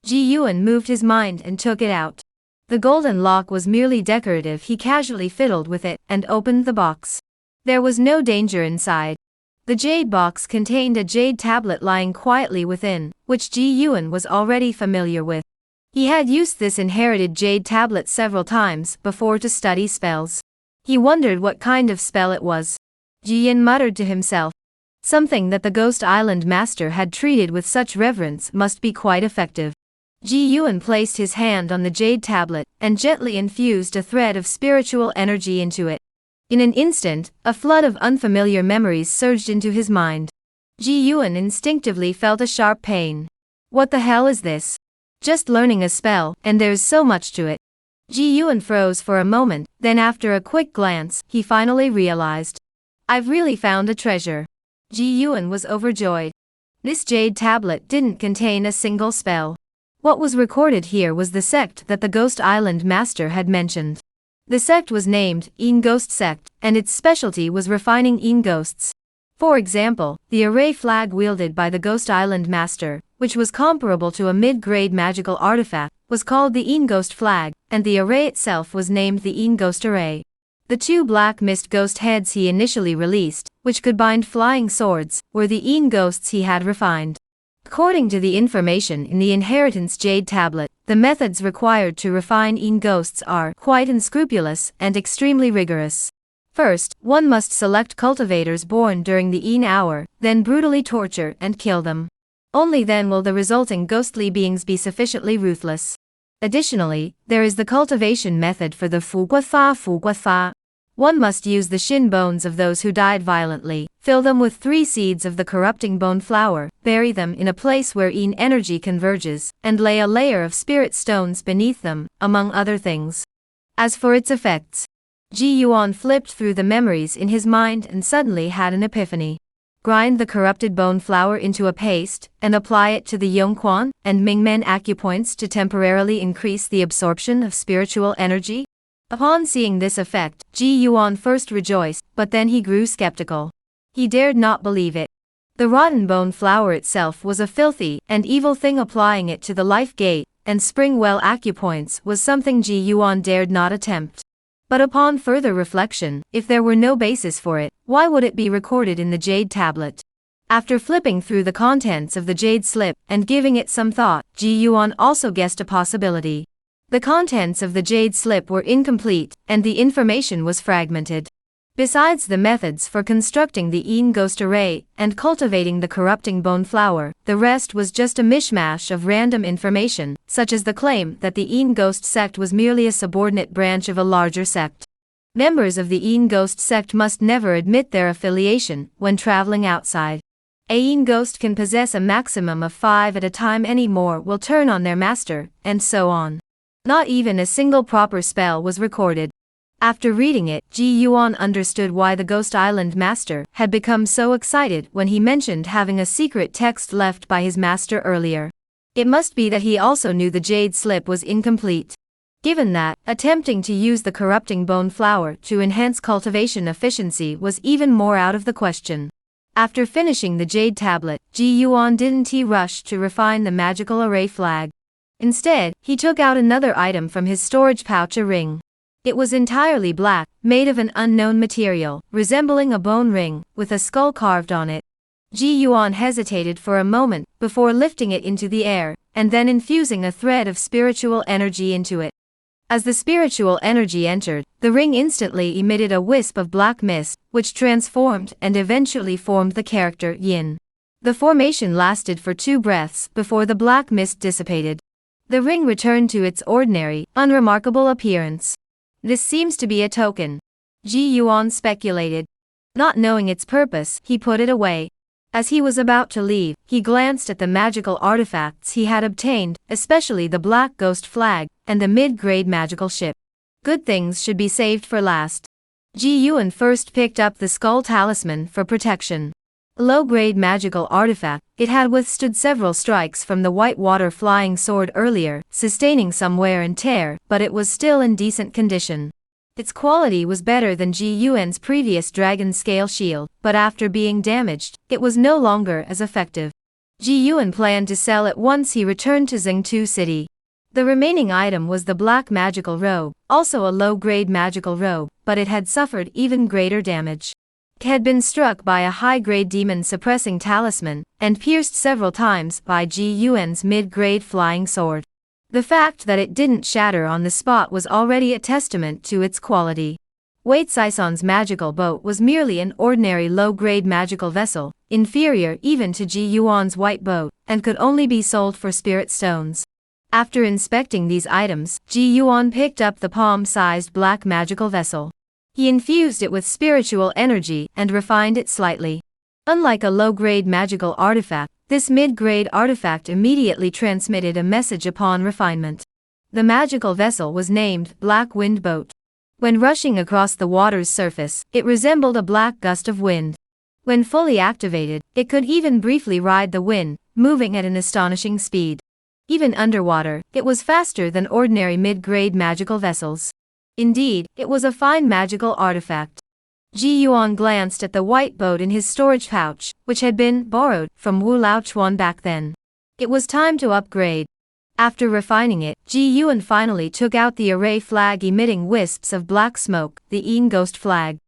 Ji Yuan moved his mind and took it out. The golden lock was merely decorative. He casually fiddled with it and opened the box. There was no danger inside. The jade box contained a jade tablet lying quietly within, which Ji Yuan was already familiar with. He had used this inherited jade tablet several times before to study spells. He wondered what kind of spell it was. Ji Yuan muttered to himself. Something that the Ghost Island Master had treated with such reverence must be quite effective. Ji Yuan placed his hand on the jade tablet and gently infused a thread of spiritual energy into it. In an instant, a flood of unfamiliar memories surged into his mind. Ji Yuan instinctively felt a sharp pain. What the hell is this? Just learning a spell, and there's so much to it. Ji Yuan froze for a moment, then after a quick glance, he finally realized. I've really found a treasure. Ji Yuan was overjoyed. This jade tablet didn't contain a single spell. What was recorded here was the sect that the Ghost Island Master had mentioned. The sect was named Yin Ghost Sect, and its specialty was refining Yin ghosts. For example, the array flag wielded by the Ghost Island Master, which was comparable to a mid-grade magical artifact, was called the Yin Ghost Flag, and the array itself was named the Yin Ghost Array. The 2 black mist ghost heads he initially released, which could bind flying swords, were the Yin ghosts he had refined. According to the information in the Inheritance Jade Tablet, the methods required to refine Yin ghosts are quite unscrupulous and extremely rigorous. First, one must select cultivators born during the Yin hour, then brutally torture and kill them. Only then will the resulting ghostly beings be sufficiently ruthless. Additionally, there is the cultivation method for the Fu Guafa. One must use the shin bones of those who died violently, fill them with 3 seeds of the corrupting bone flower, bury them in a place where Yin energy converges, and lay a layer of spirit stones beneath them, among other things. As for its effects, Ji Yuan flipped through the memories in his mind and suddenly had an epiphany. Grind the corrupted bone flour into a paste, and apply it to the Yongquan and Mingmen acupoints to temporarily increase the absorption of spiritual energy? Upon seeing this effect, Ji Yuan first rejoiced, but then he grew skeptical. He dared not believe it. The rotten bone flower itself was a filthy and evil thing. Applying it to the life gate and spring well acupoints was something Ji Yuan dared not attempt. But upon further reflection, if there were no basis for it, why would it be recorded in the jade tablet? After flipping through the contents of the jade slip and giving it some thought, Ji Yuan also guessed a possibility. The contents of the jade slip were incomplete, and the information was fragmented. Besides the methods for constructing the Yin Ghost Array and cultivating the corrupting bone flower, the rest was just a mishmash of random information, such as the claim that the Yin Ghost sect was merely a subordinate branch of a larger sect. Members of the Yin Ghost sect must never admit their affiliation when traveling outside. A Yin Ghost can possess a maximum of 5 at a time. Any more will turn on their master, and so on. Not even a single proper spell was recorded. After reading it, Ji Yuan understood why the Ghost Island master had become so excited when he mentioned having a secret text left by his master earlier. It must be that he also knew the jade slip was incomplete. Given that, attempting to use the corrupting bone flower to enhance cultivation efficiency was even more out of the question. After finishing the jade tablet, Ji Yuan didn't rush to refine the magical array flag. Instead, he took out another item from his storage pouch, a ring. It was entirely black, made of an unknown material, resembling a bone ring, with a skull carved on it. Ji Yuan hesitated for a moment, before lifting it into the air, and then infusing a thread of spiritual energy into it. As the spiritual energy entered, the ring instantly emitted a wisp of black mist, which transformed and eventually formed the character Yin. The formation lasted for 2 breaths before the black mist dissipated. The ring returned to its ordinary, unremarkable appearance. This seems to be a token, Ji Yuan speculated. Not knowing its purpose, he put it away. As he was about to leave, he glanced at the magical artifacts he had obtained, especially the Black Ghost Flag and the mid-grade magical ship. Good things should be saved for last. Ji Yuan first picked up the Skull Talisman for protection. A low-grade magical artifact, it had withstood several strikes from the white-water flying sword earlier, sustaining some wear and tear, but it was still in decent condition. Its quality was better than Ji Yuan's previous dragon scale shield, but after being damaged, it was no longer as effective. Ji Yuan planned to sell it once he returned to Zhengtu City. The remaining item was the black magical robe, also a low-grade magical robe, but it had suffered even greater damage. It had been struck by a high-grade demon-suppressing talisman, and pierced several times by Ji Yuan's mid-grade flying sword. The fact that it didn't shatter on the spot was already a testament to its quality. Wei Caison's magical boat was merely an ordinary low-grade magical vessel, inferior even to Ji Yuan's white boat, and could only be sold for spirit stones. After inspecting these items, Ji Yuan picked up the palm-sized black magical vessel. He infused it with spiritual energy and refined it slightly. Unlike a low-grade magical artifact, this mid-grade artifact immediately transmitted a message upon refinement. The magical vessel was named Black Wind Boat. When rushing across the water's surface, it resembled a black gust of wind. When fully activated, it could even briefly ride the wind, moving at an astonishing speed. Even underwater, it was faster than ordinary mid-grade magical vessels. Indeed, it was a fine magical artifact. Ji Yuan glanced at the white boat in his storage pouch, which had been borrowed from Wu Laochuan back then. It was time to upgrade. After refining it, Ji Yuan finally took out the array flag emitting wisps of black smoke, the Yin Ghost Flag.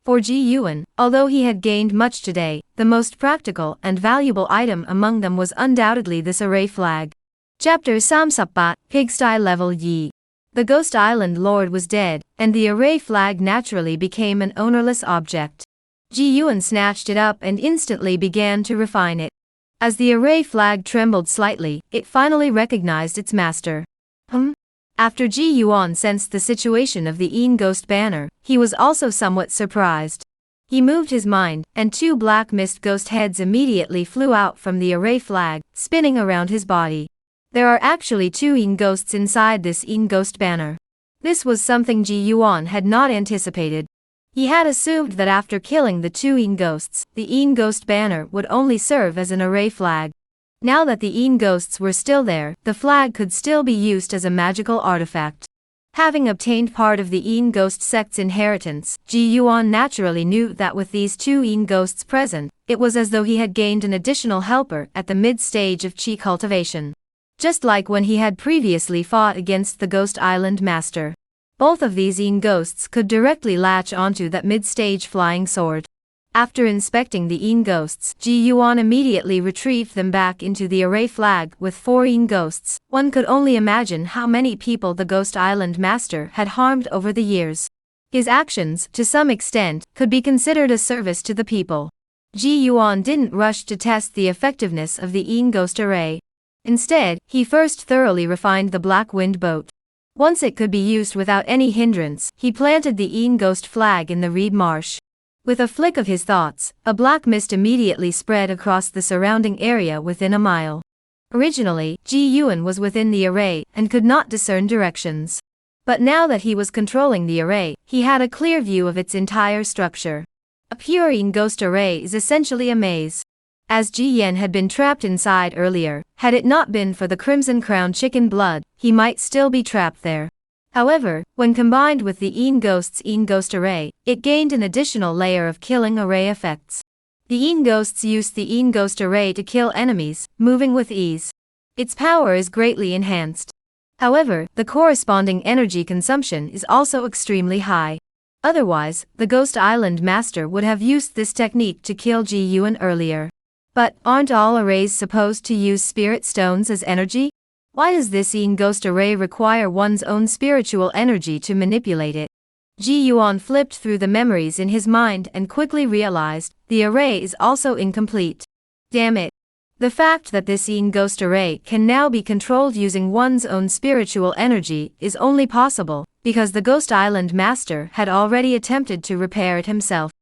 For Ji Yuan, although he had gained much today, the most practical and valuable item among them was undoubtedly this array flag. Chapter 34, Pigsty Level Yi. The Ghost Island Lord was dead, and the array flag naturally became an ownerless object. Ji Yuan snatched it up and instantly began to refine it. As the array flag trembled slightly, it finally recognized its master. After Ji Yuan sensed the situation of the Yin Ghost banner, he was also somewhat surprised. He moved his mind, and 2 black mist ghost heads immediately flew out from the array flag, spinning around his body. There are actually 2 Yin ghosts inside this Yin Ghost banner. This was something Ji Yuan had not anticipated. He had assumed that after killing the 2 Yin ghosts, the Yin Ghost banner would only serve as an array flag. Now that the Yin ghosts were still there, the flag could still be used as a magical artifact. Having obtained part of the Yin Ghost sect's inheritance, Ji Yuan naturally knew that with these two Yin Ghosts present, it was as though he had gained an additional helper at the mid-stage of Qi cultivation. Just like when he had previously fought against the Ghost Island Master. Both of these Yin Ghosts could directly latch onto that mid-stage flying sword. After inspecting the Yin Ghosts, Ji Yuan immediately retrieved them back into the array flag with 4 Yin Ghosts. One could only imagine how many people the Ghost Island Master had harmed over the years. His actions, to some extent, could be considered a service to the people. Ji Yuan didn't rush to test the effectiveness of the Yin Ghost array. Instead, he first thoroughly refined the Black Wind boat. Once it could be used without any hindrance, he planted the Yin Ghost flag in the reed marsh. With a flick of his thoughts, a black mist immediately spread across the surrounding area within a mile. Originally, Ji Yuan was within the array and could not discern directions. But now that he was controlling the array, he had a clear view of its entire structure. A pure Yin Ghost array is essentially a maze. As Ji Yen had been trapped inside earlier, had it not been for the Crimson Crown chicken blood, he might still be trapped there. However, when combined with the Yin Ghost's Yin Ghost array, it gained an additional layer of killing array effects. The Yin Ghosts used the Yin Ghost array to kill enemies, moving with ease. Its power is greatly enhanced. However, the corresponding energy consumption is also extremely high. Otherwise, the Ghost Island Master would have used this technique to kill Ji Yuan earlier. But aren't all arrays supposed to use spirit stones as energy? Why does this Yin Ghost array require one's own spiritual energy to manipulate it? Ji Yuan flipped through the memories in his mind and quickly realized, the array is also incomplete. Damn it. The fact that this Yin Ghost array can now be controlled using one's own spiritual energy is only possible, because the Ghost Island Master had already attempted to repair it himself.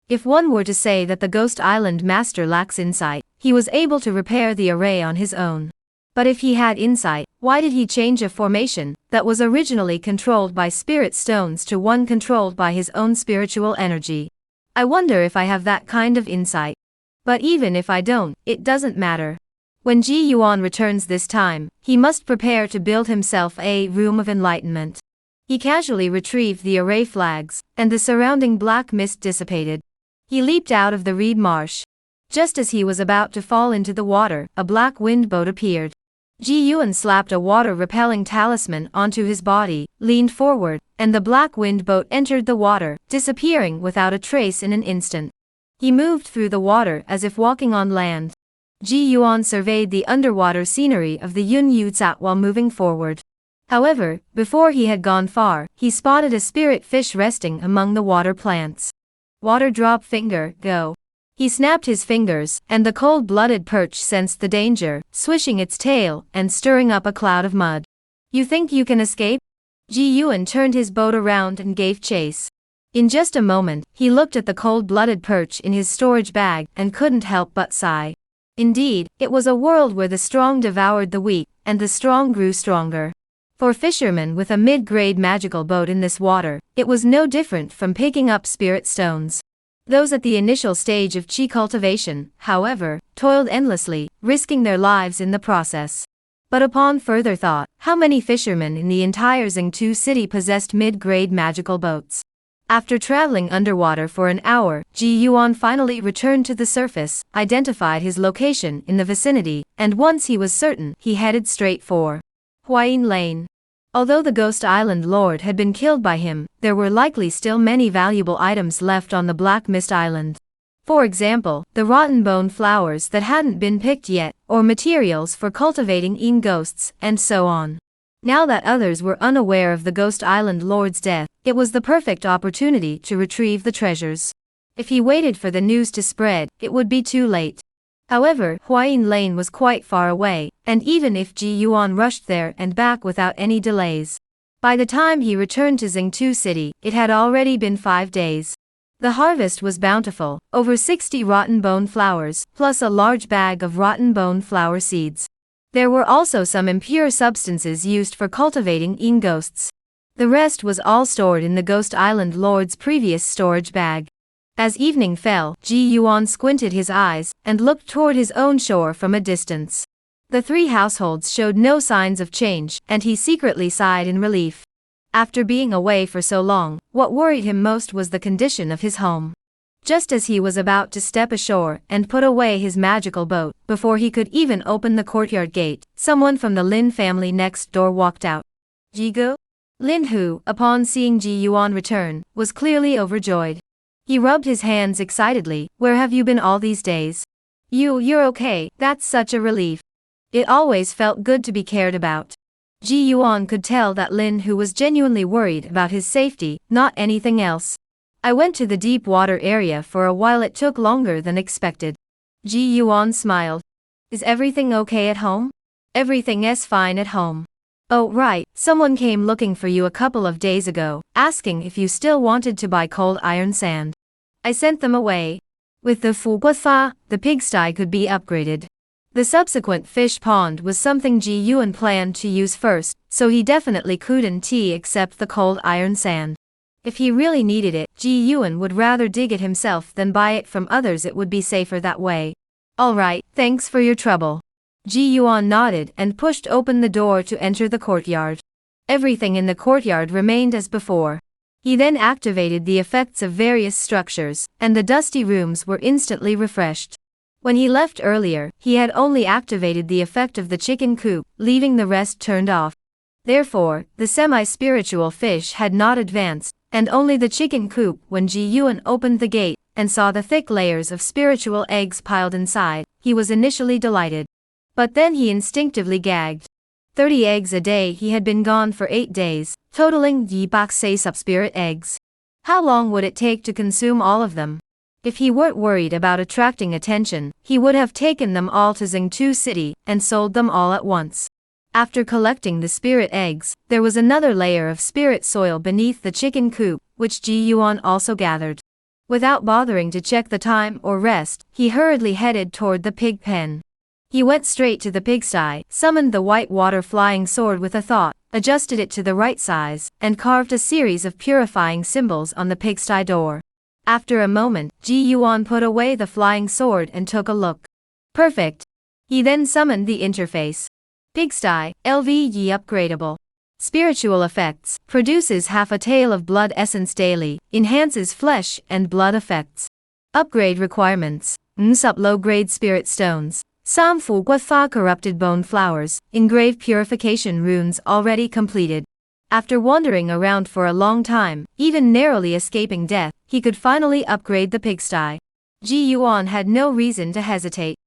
If one were to say that the Ghost Island Master lacks insight, he was able to repair the array on his own. But if he had insight, why did he change a formation that was originally controlled by spirit stones to one controlled by his own spiritual energy? I wonder if I have that kind of insight. But even if I don't, it doesn't matter. When Ji Yuan returns this time, he must prepare to build himself a room of enlightenment. He casually retrieved the array flags, and the surrounding black mist dissipated. He leaped out of the reed marsh. Just as he was about to fall into the water, a black wind boat appeared. Ji Yuan slapped a water-repelling talisman onto his body, leaned forward, and the black wind boat entered the water, disappearing without a trace in an instant. He moved through the water as if walking on land. Ji Yuan surveyed the underwater scenery of the Yun Yu Tsat while moving forward. However, before he had gone far, he spotted a spirit fish resting among the water plants. Water drop finger, go. He snapped his fingers, and the cold-blooded perch sensed the danger, swishing its tail and stirring up a cloud of mud. You think you can escape? Ji Yuan turned his boat around and gave chase. In just a moment, he looked at the cold-blooded perch in his storage bag and couldn't help but sigh. Indeed, it was a world where the strong devoured the weak, and the strong grew stronger. For fishermen with a mid-grade magical boat in this water, it was no different from picking up spirit stones. Those at the initial stage of Qi cultivation, however, toiled endlessly, risking their lives in the process. But upon further thought, how many fishermen in the entire Zhengtu city possessed mid-grade magical boats? After traveling underwater for an hour, Ji Yuan finally returned to the surface, identified his location in the vicinity, and once he was certain, he headed straight for Huayin Lane. Although the Ghost Island Lord had been killed by him, there were likely still many valuable items left on the Black Mist Island. For example, the rotten bone flowers that hadn't been picked yet, or materials for cultivating Yin Ghosts, and so on. Now that others were unaware of the Ghost Island Lord's death, it was the perfect opportunity to retrieve the treasures. If he waited for the news to spread, it would be too late. However, Huayin Lane was quite far away, and even if Ji Yuan rushed there and back without any delays, by the time he returned to Zhengtu City, it had already been 5 days. The harvest was bountiful, over 60 rotten bone flowers, plus a large bag of rotten bone flower seeds. There were also some impure substances used for cultivating Yin Ghosts. The rest was all stored in the Ghost Island Lord's previous storage bag. As evening fell, Ji Yuan squinted his eyes and looked toward his own shore from a distance. The 3 households showed no signs of change, and he secretly sighed in relief. After being away for so long, what worried him most was the condition of his home. Just as he was about to step ashore and put away his magical boat, before he could even open the courtyard gate, someone from the Lin family next door walked out. Jigu? Lin, who, upon seeing Ji Yuan return, was clearly overjoyed. He rubbed his hands excitedly. Where have you been all these days? You're okay, that's such a relief. It always felt good to be cared about. Ji Yuan could tell that Lin Hu was genuinely worried about his safety, not anything else. I went to the deep water area for a while. It took longer than expected. Ji Yuan smiled. Is everything okay at home? Everything's fine at home. Oh right, someone came looking for you a couple of days ago, asking if you still wanted to buy cold iron sand. I sent them away. With the Fuguofa, the pigsty could be upgraded. The subsequent fish pond was something Ji Yuan planned to use first, so he definitely couldn't accept the cold iron sand. If he really needed it, Ji Yuan would rather dig it himself than buy it from others. It would be safer that way. Alright, thanks for your trouble. Ji Yuan nodded and pushed open the door to enter the courtyard. Everything in the courtyard remained as before. He then activated the effects of various structures, and the dusty rooms were instantly refreshed. When he left earlier, he had only activated the effect of the chicken coop, leaving the rest turned off. Therefore, the semi-spiritual fish had not advanced, and only the chicken coop. When Ji Yuan opened the gate, and saw the thick layers of spiritual eggs piled inside, he was initially delighted. But then he instinctively gagged. 30 eggs a day. He had been gone for 8 days, totaling the boxes sub-spirit eggs. How long would it take to consume all of them? If he weren't worried about attracting attention, he would have taken them all to Zhengtu City, and sold them all at once. After collecting the spirit eggs, there was another layer of spirit soil beneath the chicken coop, which Ji Yuan also gathered. Without bothering to check the time or rest, he hurriedly headed toward the pig pen. He went straight to the pigsty, summoned the white water flying sword with a thought, adjusted it to the right size, and carved a series of purifying symbols on the pigsty door. After a moment, Ji Yuan put away the flying sword and took a look. Perfect. He then summoned the interface. Pigsty, LVE upgradable. Spiritual effects, produces half a tail of blood essence daily, enhances flesh and blood effects. Upgrade requirements, Sup low-grade spirit stones. Sam Fu Guafa corrupted bone flowers, engraved purification runes already completed. After wandering around for a long time, even narrowly escaping death, he could finally upgrade the pigsty. Ji Yuan had no reason to hesitate.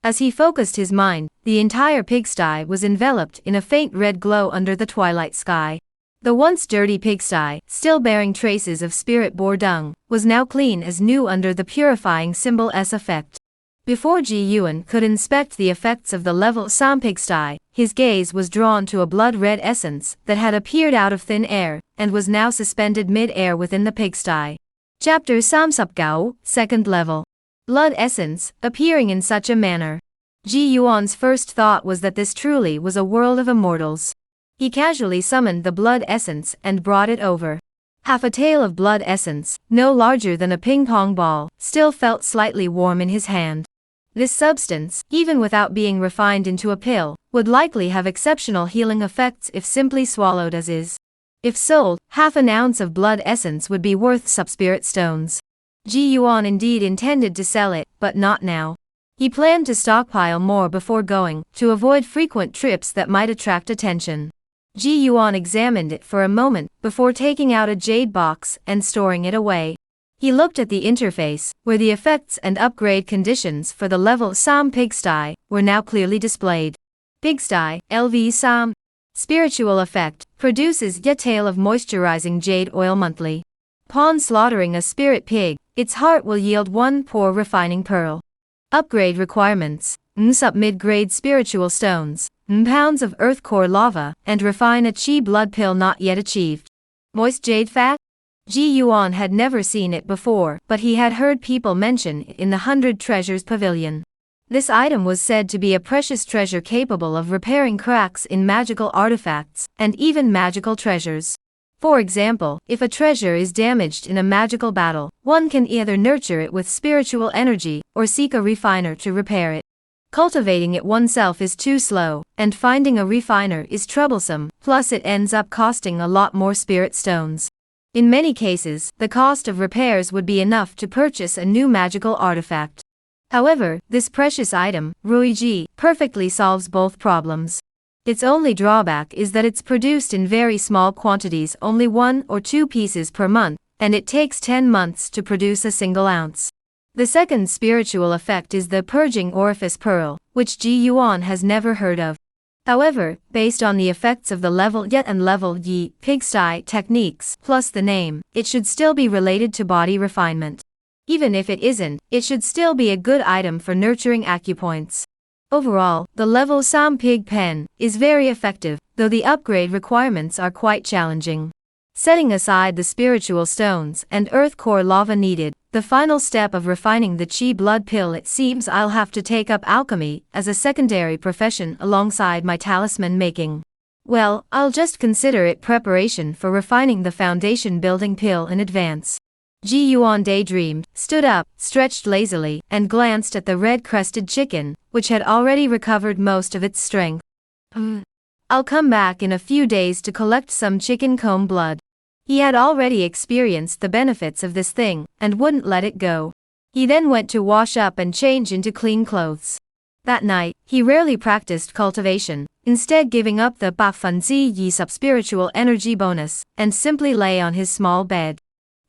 As he focused his mind, the entire pigsty was enveloped in a faint red glow under the twilight sky. The once dirty pigsty, still bearing traces of spirit boar dung, was now clean as new under the purifying symbol S effect. Before Ji Yuan could inspect the effects of the level Sam pigsty, his gaze was drawn to a blood-red essence that had appeared out of thin air, and was now suspended mid-air within the pigsty. Chapter Samsupgao, 2nd level. Blood essence, appearing in such a manner. Ji Yuan's first thought was that this truly was a world of immortals. He casually summoned the blood essence and brought it over. Half a tail of blood essence, no larger than a ping-pong ball, still felt slightly warm in his hand. This substance, even without being refined into a pill, would likely have exceptional healing effects if simply swallowed as is. If sold, half an ounce of blood essence would be worth sub-spirit stones. Ji Yuan indeed intended to sell it, but not now. He planned to stockpile more before going, to avoid frequent trips that might attract attention. Ji Yuan examined it for a moment, before taking out a jade box and storing it away. He looked at the interface, where the effects and upgrade conditions for the level Sam pigsty were now clearly displayed. Pigsty, LV Sam. Spiritual effect, produces a tail of moisturizing jade oil monthly. Upon slaughtering a spirit pig, its heart will yield 1 pore refining pearl. Upgrade requirements, Sup mid-grade spiritual stones, pounds of earth core lava, and refine a chi blood pill not yet achieved. Moist jade fat? Ji Yuan had never seen it before, but he had heard people mention it in the 100 Treasures Pavilion. This item was said to be a precious treasure capable of repairing cracks in magical artifacts, and even magical treasures. For example, if a treasure is damaged in a magical battle, one can either nurture it with spiritual energy, or seek a refiner to repair it. Cultivating it oneself is too slow, and finding a refiner is troublesome, plus it ends up costing a lot more spirit stones. In many cases, the cost of repairs would be enough to purchase a new magical artifact. However, this precious item, Ruiji, perfectly solves both problems. Its only drawback is that it's produced in very small quantities, only 1 or 2 pieces per month, and it takes 10 months to produce a single ounce. The second spiritual effect is the Purging Orifice Pearl, which Ji Yuan has never heard of. However, based on the effects of the level Y and level Yi pigsty techniques, plus the name, it should still be related to body refinement. Even if it isn't, it should still be a good item for nurturing acupoints. Overall, the level Sam Pig Pen is very effective, though the upgrade requirements are quite challenging. Setting aside the spiritual stones and earth core lava needed, the final step of refining the Qi blood pill, it seems I'll have to take up alchemy as a secondary profession alongside my talisman making. Well, I'll just consider it preparation for refining the foundation building pill in advance. Ji Yuan daydreamed, stood up, stretched lazily, and glanced at the red-crested chicken, which had already recovered most of its strength. I'll come back in a few days to collect some chicken comb blood. He had already experienced the benefits of this thing, and wouldn't let it go. He then went to wash up and change into clean clothes. That night, he rarely practiced cultivation, instead giving up the Ba Fan Zi Yi sub-spiritual energy bonus, and simply lay on his small bed.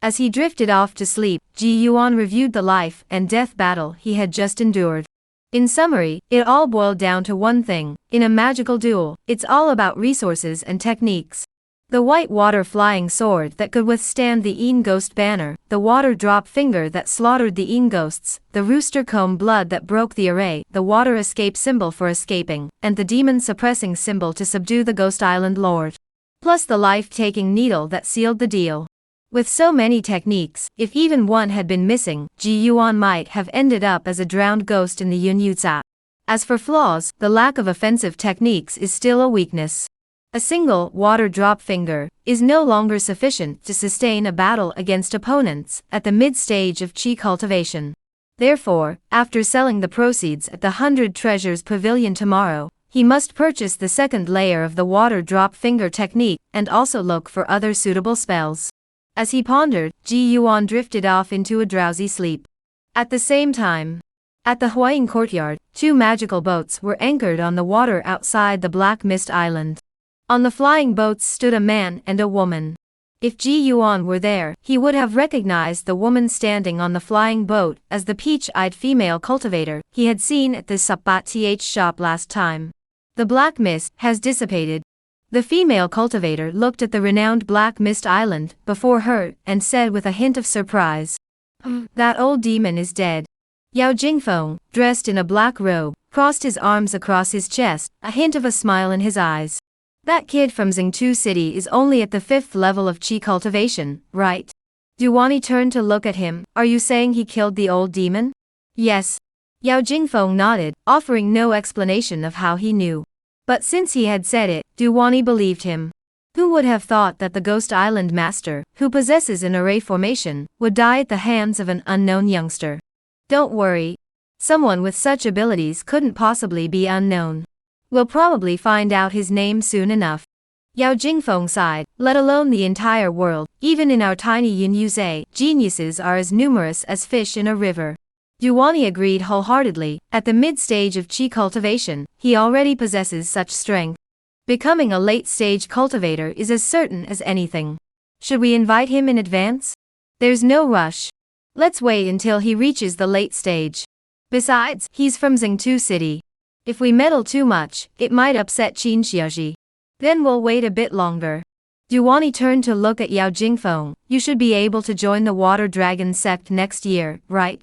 As he drifted off to sleep, Ji Yuan reviewed the life and death battle he had just endured. In summary, it all boiled down to one thing: in a magical duel, it's all about resources and techniques. The white water flying sword that could withstand the Een Ghost banner, the water drop finger that slaughtered the Een Ghosts, the rooster comb blood that broke the array, the water escape symbol for escaping, and the demon suppressing symbol to subdue the Ghost Island Lord. Plus the life-taking needle that sealed the deal. With so many techniques, if even one had been missing, Ji Yuan might have ended up as a drowned ghost in the Yunyuza. As for flaws, the lack of offensive techniques is still a weakness. A single water drop finger is no longer sufficient to sustain a battle against opponents at the mid-stage of Qi cultivation. Therefore, after selling the proceeds at the 100 Treasures Pavilion tomorrow, he must purchase the second layer of the water drop finger technique and also look for other suitable spells. As he pondered, Ji Yuan drifted off into a drowsy sleep. At the same time, at the Huaying courtyard, 2 magical boats were anchored on the water outside the Black Mist Island. On the flying boats stood a man and a woman. If Ji Yuan were there, he would have recognized the woman standing on the flying boat as the peach-eyed female cultivator he had seen at the Sabat shop last time. The black mist has dissipated. The female cultivator looked at the renowned Black Mist Island before her and said with a hint of surprise, "That old demon is dead." Yao Jingfeng, dressed in a black robe, crossed his arms across his chest, a hint of a smile in his eyes. That kid from Xingtu City is only at the 5th level of Qi cultivation, right? Duwani turned to look at him. Are you saying he killed the old demon? Yes. Yao Jingfeng nodded, offering no explanation of how he knew. But since he had said it, Duwani believed him. Who would have thought that the Ghost Island Master, who possesses an array formation, would die at the hands of an unknown youngster? Don't worry. Someone with such abilities couldn't possibly be unknown. We'll probably find out his name soon enough. Yao Jingfeng sighed. Let alone the entire world, even in our tiny Yunyuze, geniuses are as numerous as fish in a river. Duwani agreed wholeheartedly. At the mid-stage of Qi cultivation, he already possesses such strength. Becoming a late-stage cultivator is as certain as anything. Should we invite him in advance? There's no rush. Let's wait until he reaches the late stage. Besides, he's from Xingtu City. If we meddle too much, it might upset Qin Xiaoji. Then we'll wait a bit longer. Duwani turned to look at Yao Jingfeng. You should be able to join the Water Dragon sect next year, right?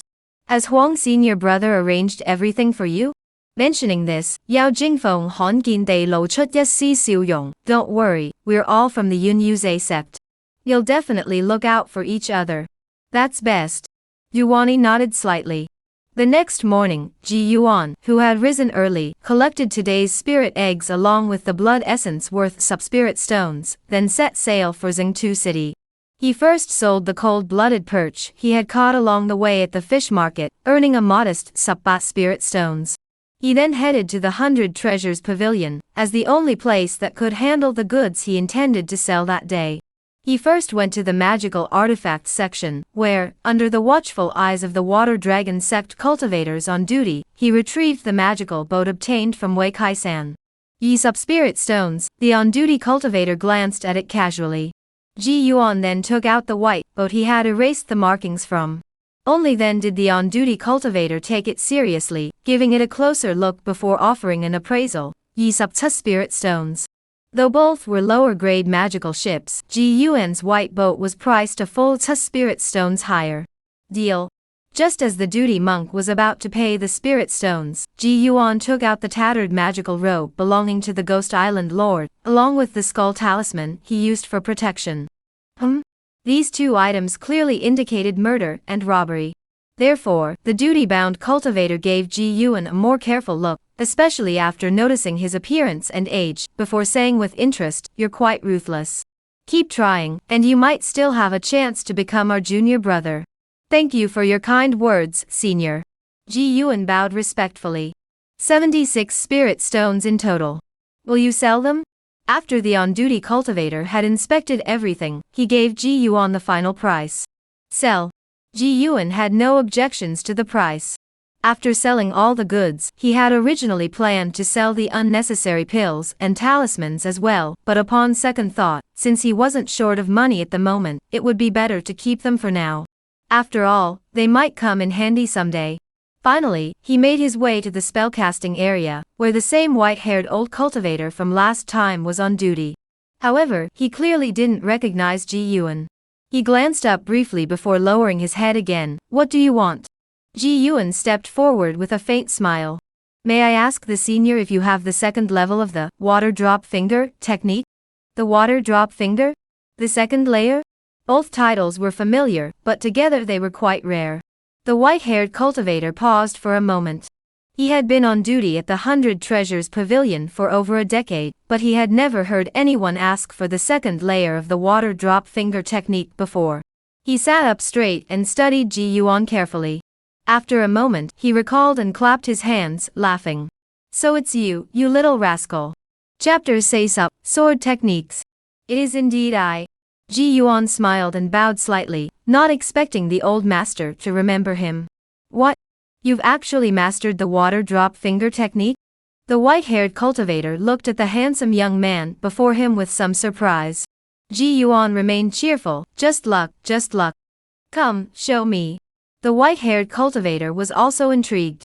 Has Huang senior brother arranged everything for you? Mentioning this, Yao Jingfeng hon gin de lo chut yes si xiu yong. Don't worry, we're all from the Yunyuze sect. You'll definitely look out for each other. That's best. Duwani nodded slightly. The next morning, Ji Yuan, who had risen early, collected today's spirit eggs along with the blood essence worth sub-spirit stones, then set sail for Xingtu City. He first sold the cold-blooded perch he had caught along the way at the fish market, earning a modest sub-spirit stones. He then headed to the 100 Treasures Pavilion, as the only place that could handle the goods he intended to sell that day. He first went to the magical artifacts section, where, under the watchful eyes of the Water Dragon sect cultivators on duty, he retrieved the magical boat obtained from Wei Kai-san. Aesop Spirit Stones. The on-duty cultivator glanced at it casually. Ji Yuan then took out the white boat he had erased the markings from. Only then did the on-duty cultivator take it seriously, giving it a closer look before offering an appraisal. Aesop Spirit Stones. Though both were lower-grade magical ships, Ji Yuan's white boat was priced a full 2 spirit stones higher. Deal. Just as the duty monk was about to pay the spirit stones, Ji Yuan took out the tattered magical robe belonging to the Ghost Island Lord, along with the skull talisman he used for protection. These two items clearly indicated murder and robbery. Therefore, the duty-bound cultivator gave Ji Yuan a more careful look, especially after noticing his appearance and age, before saying with interest, "You're quite ruthless. Keep trying, and you might still have a chance to become our junior brother." "Thank you for your kind words, senior." Ji Yuan bowed respectfully. 76 spirit stones in total. "Will you sell them?" After the on-duty cultivator had inspected everything, he gave Ji Yuan the final price. Sell. Ji Yuan had no objections to the price. After selling all the goods, he had originally planned to sell the unnecessary pills and talismans as well, but upon second thought, since he wasn't short of money at the moment, it would be better to keep them for now. After all, they might come in handy someday. Finally, he made his way to the spellcasting area, where the same white-haired old cultivator from last time was on duty. However, he clearly didn't recognize Ji Yuan. He glanced up briefly before lowering his head again. "What do you want?" Ji Yuan stepped forward with a faint smile. "May I ask the senior if you have the second level of the water drop finger technique?" The water drop finger? The second layer? Both titles were familiar, but together they were quite rare. The white-haired cultivator paused for a moment. He had been on duty at the 100 Treasures Pavilion for over a decade, but he had never heard anyone ask for the second layer of the water drop finger technique before. He sat up straight and studied Ji Yuan carefully. After a moment, he recalled and clapped his hands, laughing. "So it's you, you little rascal. Chapter 6 Up, Sword Techniques. It is indeed I." Ji Yuan smiled and bowed slightly, not expecting the old master to remember him. "What? You've actually mastered the water drop finger technique?" The white-haired cultivator looked at the handsome young man before him with some surprise. Ji Yuan remained cheerful. Just luck, just luck. Come, show me." The white-haired cultivator was also intrigued.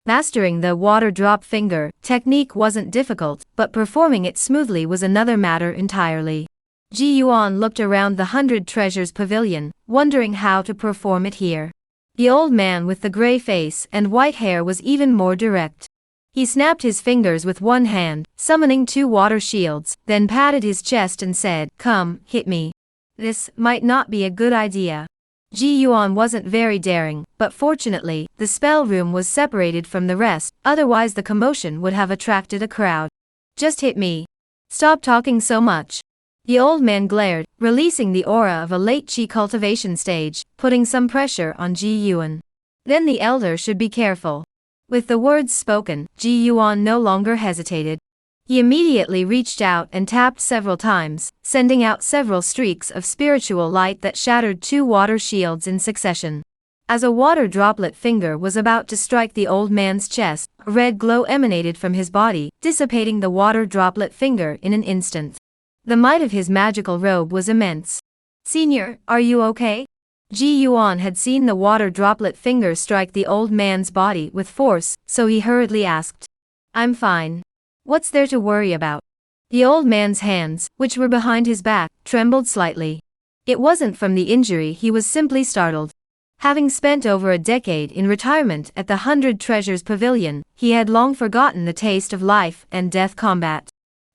Mastering the water drop finger technique wasn't difficult, but performing it smoothly was another matter entirely. Ji Yuan looked around the 100 Treasures Pavilion, wondering how to perform it here. The old man with the gray face and white hair was even more direct. He snapped his fingers with one hand, summoning 2 water shields, then patted his chest and said, "Come, hit me." This might not be a good idea. Ji Yuan wasn't very daring, but fortunately, the spell room was separated from the rest, otherwise the commotion would have attracted a crowd. "Just hit me. Stop talking so much." The old man glared, releasing the aura of a late chi cultivation stage, putting some pressure on Ji Yuan. Then the elder should be careful. With the words spoken, Ji Yuan no longer hesitated. He immediately reached out and tapped several times, sending out several streaks of spiritual light that shattered 2 water shields in succession. As a water droplet finger was about to strike the old man's chest, a red glow emanated from his body, dissipating the water droplet finger in an instant. The might of his magical robe was immense. "Senior, are you okay?" Ji Yuan had seen the water droplet finger strike the old man's body with force, so he hurriedly asked. "I'm fine. What's there to worry about?" The old man's hands, which were behind his back, trembled slightly. It wasn't from the injury, he was simply startled. Having spent over a decade in retirement at the 100 Treasures Pavilion, he had long forgotten the taste of life and death combat.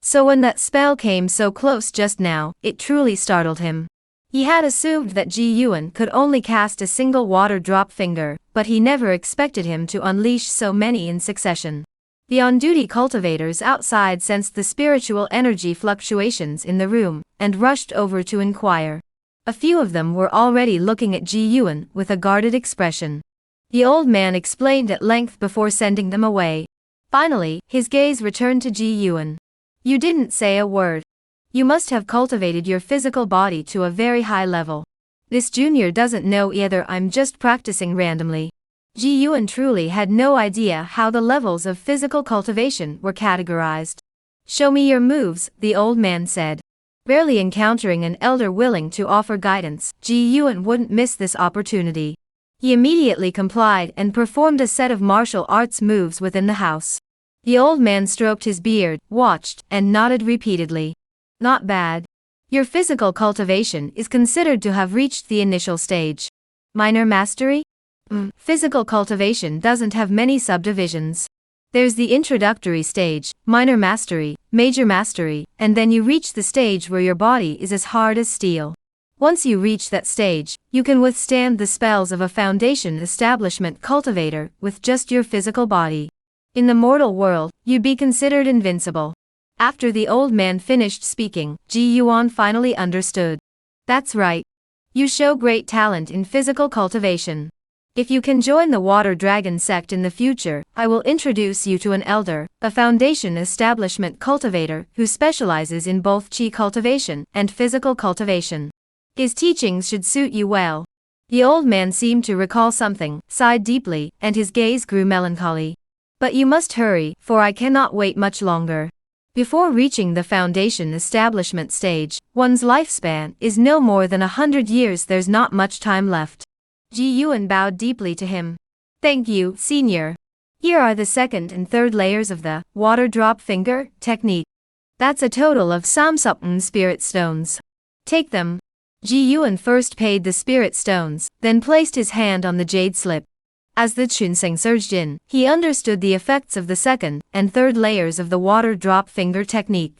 So when that spell came so close just now, it truly startled him. He had assumed that Ji Yuan could only cast a single water drop finger, but he never expected him to unleash so many in succession. The on-duty cultivators outside sensed the spiritual energy fluctuations in the room, and rushed over to inquire. A few of them were already looking at Ji Yuan with a guarded expression. The old man explained at length before sending them away. Finally, his gaze returned to Ji Yuan. You didn't say a word. You must have cultivated your physical body to a very high level. This junior doesn't know either. I'm just practicing randomly. Ji Yuan truly had no idea how the levels of physical cultivation were categorized. Show me your moves, the old man said. Rarely encountering an elder willing to offer guidance, Ji Yuan wouldn't miss this opportunity. He immediately complied and performed a set of martial arts moves within the house. The old man stroked his beard, watched, and nodded repeatedly. Not bad. Your physical cultivation is considered to have reached the initial stage. Minor mastery? Physical cultivation doesn't have many subdivisions. There's the introductory stage, minor mastery, major mastery, and then you reach the stage where your body is as hard as steel. Once you reach that stage, you can withstand the spells of a foundation establishment cultivator with just your physical body. In the mortal world, you'd be considered invincible. After the old man finished speaking, Ji Yuan finally understood. That's right. You show great talent in physical cultivation. If you can join the Water Dragon sect in the future, I will introduce you to an elder, a foundation establishment cultivator who specializes in both chi cultivation and physical cultivation. His teachings should suit you well. The old man seemed to recall something, sighed deeply, and his gaze grew melancholy. But you must hurry, for I cannot wait much longer. Before reaching the foundation establishment stage, one's lifespan is no more than 100 years. There's not much time left. Ji Yuan bowed deeply to him. Thank you, senior. Here are the second and third layers of the water drop finger technique. That's a total of Samsupn spirit stones. Take them. Ji Yuan first paid the spirit stones, then placed his hand on the jade slip. As the Chunseng surged in, he understood the effects of the second and third layers of the water drop finger technique.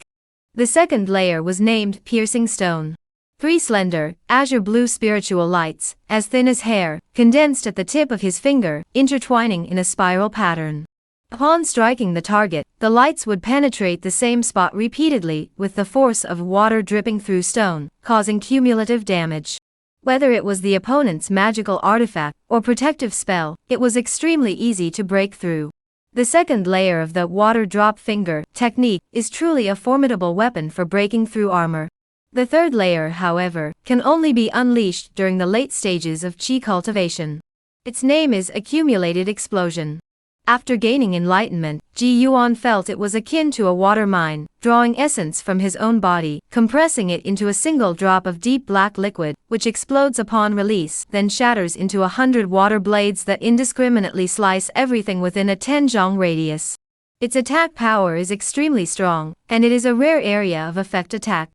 The second layer was named Piercing Stone. 3 slender, azure blue spiritual lights, as thin as hair, condensed at the tip of his finger, intertwining in a spiral pattern. Upon striking the target, the lights would penetrate the same spot repeatedly with the force of water dripping through stone, causing cumulative damage. Whether it was the opponent's magical artifact or protective spell, it was extremely easy to break through. The second layer of the water drop finger technique is truly a formidable weapon for breaking through armor. The third layer, however, can only be unleashed during the late stages of chi cultivation. Its name is Accumulated Explosion. After gaining enlightenment, Ji Yuan felt it was akin to a water mine, drawing essence from his own body, compressing it into a single drop of deep black liquid, which explodes upon release, then shatters into 100 water blades that indiscriminately slice everything within a 10-zhong radius. Its attack power is extremely strong, and it is a rare area of effect attack.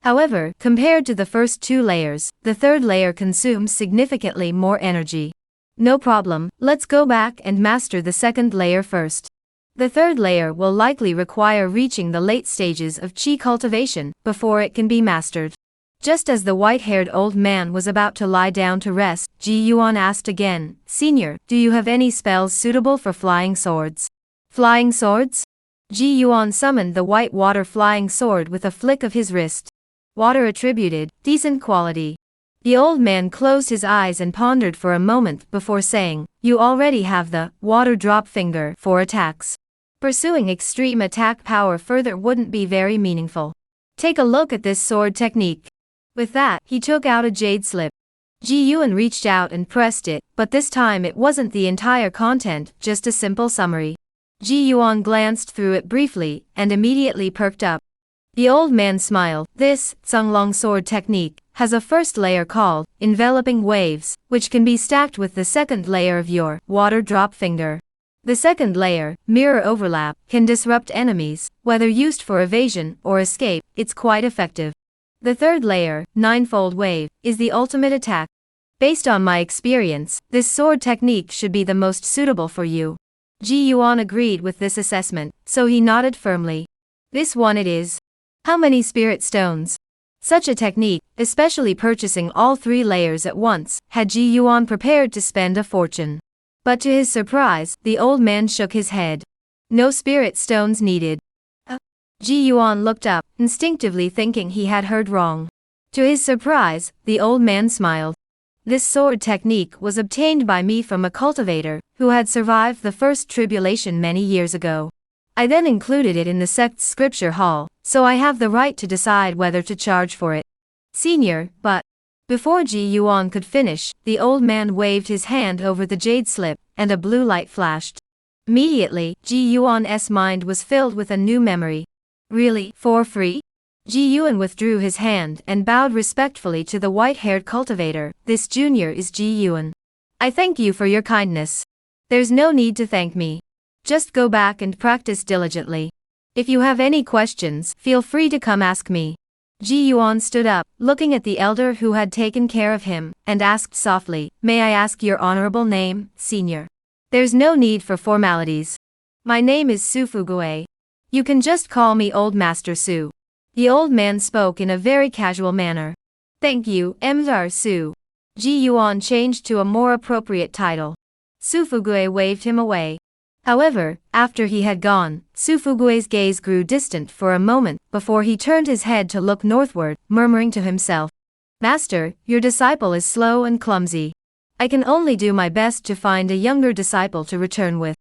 However, compared to the first 2 layers, the third layer consumes significantly more energy. No problem, let's go back and master the second layer first. The third layer will likely require reaching the late stages of chi cultivation before it can be mastered. Just as the white-haired old man was about to lie down to rest, Ji Yuan asked again, Senior, do you have any spells suitable for flying swords? Flying swords? Ji Yuan summoned the white water flying sword with a flick of his wrist. Water attributed, decent quality. The old man closed his eyes and pondered for a moment before saying, You already have the water drop finger for attacks. Pursuing extreme attack power further wouldn't be very meaningful. Take a look at this sword technique. With that, he took out a jade slip. Ji Yuan reached out and pressed it, but this time it wasn't the entire content, just a simple summary. Ji Yuan glanced through it briefly, and immediately perked up. The old man smiled. This Zhonglong sword technique has a first layer called enveloping waves, which can be stacked with the second layer of your water drop finger. The second layer, mirror overlap, can disrupt enemies, whether used for evasion or escape. It's quite effective. The third layer, ninefold wave, is the ultimate attack. Based on my experience, this sword technique should be the most suitable for you. Ji Yuan agreed with this assessment, so he nodded firmly. This one it is. How many spirit stones? Such a technique, especially purchasing all 3 layers at once, had Ji Yuan prepared to spend a fortune. But to his surprise, the old man shook his head. No spirit stones needed. Ji Yuan looked up, instinctively thinking he had heard wrong. To his surprise, the old man smiled. This sword technique was obtained by me from a cultivator who had survived the first tribulation many years ago. I then included it in the sect's scripture hall, so I have the right to decide whether to charge for it. Senior, but... Before Ji Yuan could finish, the old man waved his hand over the jade slip, and a blue light flashed. Immediately, Ji Yuan's mind was filled with a new memory. Really, for free? Ji Yuan withdrew his hand and bowed respectfully to the white-haired cultivator. This junior is Ji Yuan. I thank you for your kindness. There's no need to thank me. Just go back and practice diligently. If you have any questions, feel free to come ask me. Ji Yuan stood up, looking at the elder who had taken care of him, and asked softly, May I ask your honorable name, senior? There's no need for formalities. My name is Su Fugue. You can just call me Old Master Su. The old man spoke in a very casual manner. Thank you, Mr. Su. Ji Yuan changed to a more appropriate title. Su Fugue waved him away. However, after he had gone, Su Fugue's gaze grew distant for a moment before he turned his head to look northward, murmuring to himself. Master, your disciple is slow and clumsy. I can only do my best to find a younger disciple to return with.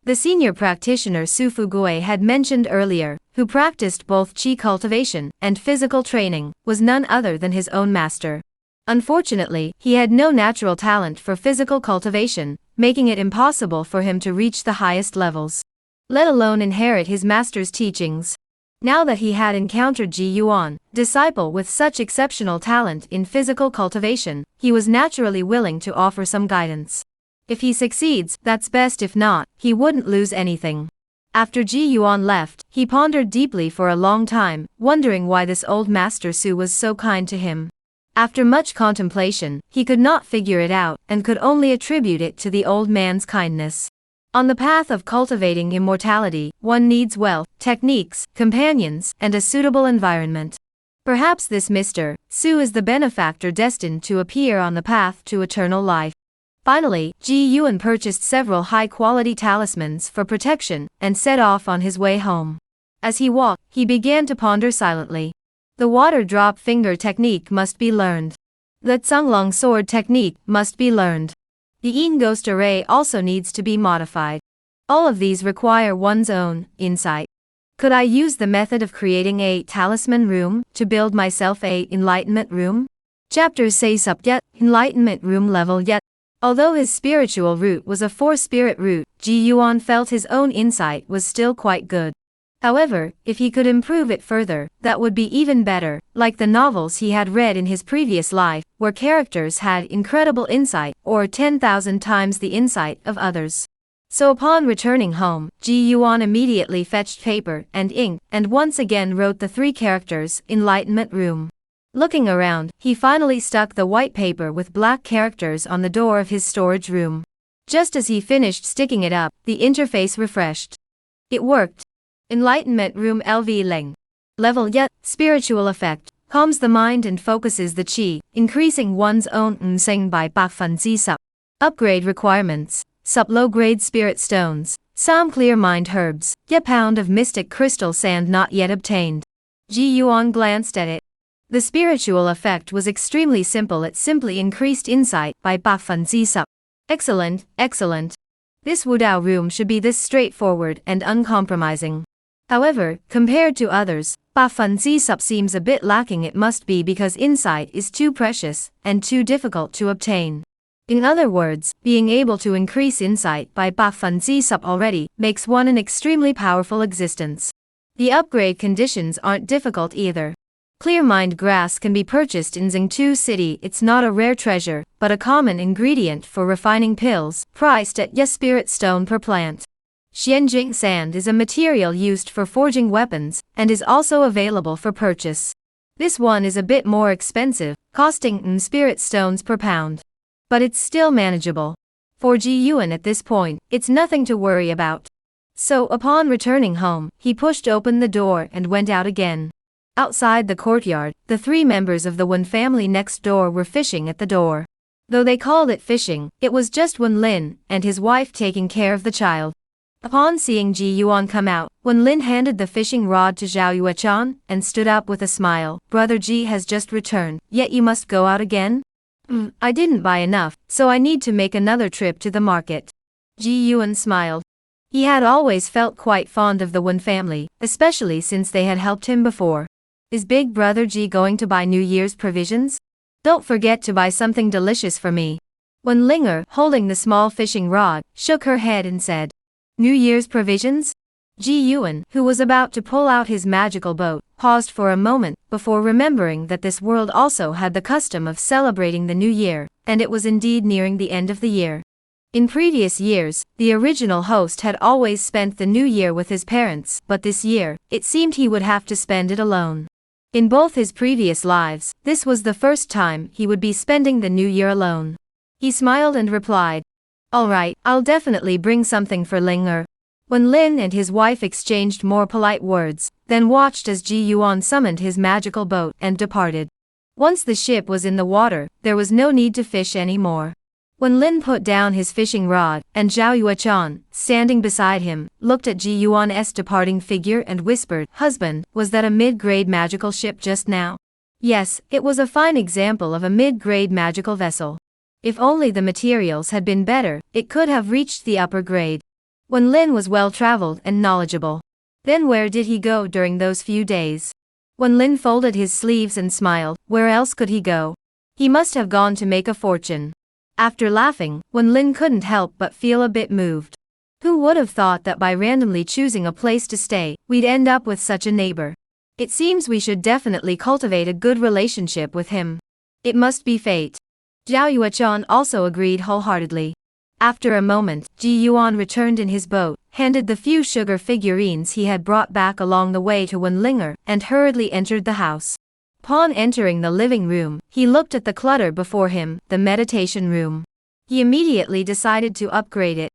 The senior practitioner Su Fugue had mentioned earlier, who practiced both qi cultivation and physical training, was none other than his own master. Unfortunately, he had no natural talent for physical cultivation, making it impossible for him to reach the highest levels, let alone inherit his master's teachings. Now that he had encountered Ji Yuan, disciple with such exceptional talent in physical cultivation, he was naturally willing to offer some guidance. If he succeeds, that's best. If not, he wouldn't lose anything. After Ji Yuan left, he pondered deeply for a long time, wondering why this old master Su was so kind to him. After much contemplation, he could not figure it out, and could only attribute it to the old man's kindness. On the path of cultivating immortality, one needs wealth, techniques, companions, and a suitable environment. Perhaps this Mr. Su is the benefactor destined to appear on the path to eternal life. Finally, Ji Yuan purchased several high-quality talismans for protection, and set off on his way home. As he walked, he began to ponder silently. The water drop finger technique must be learned. The Zhonglong sword technique must be learned. The Yin ghost array also needs to be modified. All of these require one's own insight. Could I use the method of creating a talisman room to build myself a enlightenment room? Chapter says up yet, enlightenment room level yet. Although his spiritual root was a 4-spirit root, Ji Yuan felt his own insight was still quite good. However, if he could improve it further, that would be even better, like the novels he had read in his previous life, where characters had incredible insight, or 10,000 times the insight of others. So upon returning home, Ji Yuan immediately fetched paper and ink, and once again wrote the 3 characters, Enlightenment Room. Looking around, he finally stuck the white paper with black characters on the door of his storage room. Just as he finished sticking it up, the interface refreshed. It worked. Enlightenment Room LV Leng. Level yet, spiritual effect, calms the mind and focuses the qi, increasing one's own nseng by 10%. Upgrade requirements, sup low-grade spirit stones, some clear mind herbs, yet pound of mystic crystal sand not yet obtained. Ji Yuan glanced at it. The spiritual effect was extremely simple. It simply increased insight by 10%. Excellent, excellent. This Wudao room should be this straightforward and uncompromising. However, compared to others, 10% seems a bit lacking. It must be because insight is too precious and too difficult to obtain. In other words, being able to increase insight by 10% already makes one an extremely powerful existence. The upgrade conditions aren't difficult either. Clear mind grass can be purchased in Zhengtu City. It's not a rare treasure, but a common ingredient for refining pills, priced at spirit stone per plant. Xianjing sand is a material used for forging weapons, and is also available for purchase. This one is a bit more expensive, costing spirit stones per pound. But it's still manageable. For Ji Yuan at this point, it's nothing to worry about. So upon returning home, he pushed open the door and went out again. Outside the courtyard, the 3 members of the Wen family next door were fishing at the door. Though they called it fishing, it was just Wen Lin and his wife taking care of the child. Upon seeing Ji Yuan come out, Wen Lin handed the fishing rod to Zhao Yuechan, and stood up with a smile. Brother Ji has just returned, yet you must go out again? I didn't buy enough, so I need to make another trip to the market. Ji Yuan smiled. He had always felt quite fond of the Wen family, especially since they had helped him before. Is Big Brother G going to buy New Year's provisions? Don't forget to buy something delicious for me. Wen Linger, holding the small fishing rod, shook her head and said, New Year's provisions? Ji Yuan, who was about to pull out his magical boat, paused for a moment before remembering that this world also had the custom of celebrating the new year, and it was indeed nearing the end of the year. In previous years, the original host had always spent the new year with his parents, but this year, it seemed he would have to spend it alone. In both his previous lives, this was the first time he would be spending the new year alone. He smiled and replied, All right, I'll definitely bring something for Linger. When Lin and his wife exchanged more polite words, then watched as Ji Yuan summoned his magical boat and departed. Once the ship was in the water, there was no need to fish anymore. When Lin put down his fishing rod, and Zhao Yuechan, standing beside him, looked at Ji Yuan's departing figure and whispered, Husband, was that a mid-grade magical ship just now? Yes, it was a fine example of a mid-grade magical vessel. If only the materials had been better, it could have reached the upper grade. When Lin was well-traveled and knowledgeable. Then where did he go during those few days? When Lin folded his sleeves and smiled, where else could he go? He must have gone to make a fortune. After laughing, Wen Lin couldn't help but feel a bit moved. Who would have thought that by randomly choosing a place to stay, we'd end up with such a neighbor? It seems we should definitely cultivate a good relationship with him. It must be fate. Zhao Yuechan also agreed wholeheartedly. After a moment, Ji Yuan returned in his boat, handed the few sugar figurines he had brought back along the way to Wen Linger, and hurriedly entered the house. Upon entering the living room, he looked at the clutter before him, the meditation room. He immediately decided to upgrade it.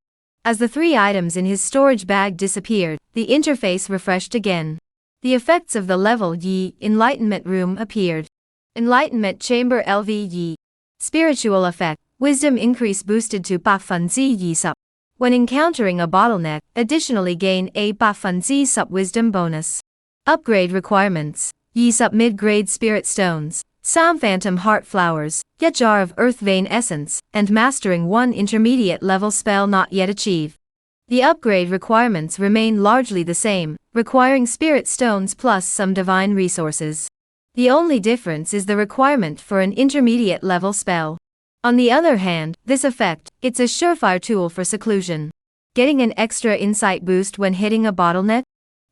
As the 3 items in his storage bag disappeared, the interface refreshed again. The effects of the level Yi Enlightenment Room appeared. Enlightenment Chamber LV Yi. Spiritual effect, wisdom increase boosted to 20%. When encountering a bottleneck, additionally gain a 20% wisdom bonus. Upgrade requirements. Yi Sup mid-grade spirit stones, some phantom heart flowers, a jar of earth vein essence, and mastering 1 intermediate level spell not yet achieved. The upgrade requirements remain largely the same, requiring spirit stones plus some divine resources. The only difference is the requirement for an intermediate level spell. On the other hand, this effect, it's a surefire tool for seclusion. Getting an extra insight boost when hitting a bottleneck?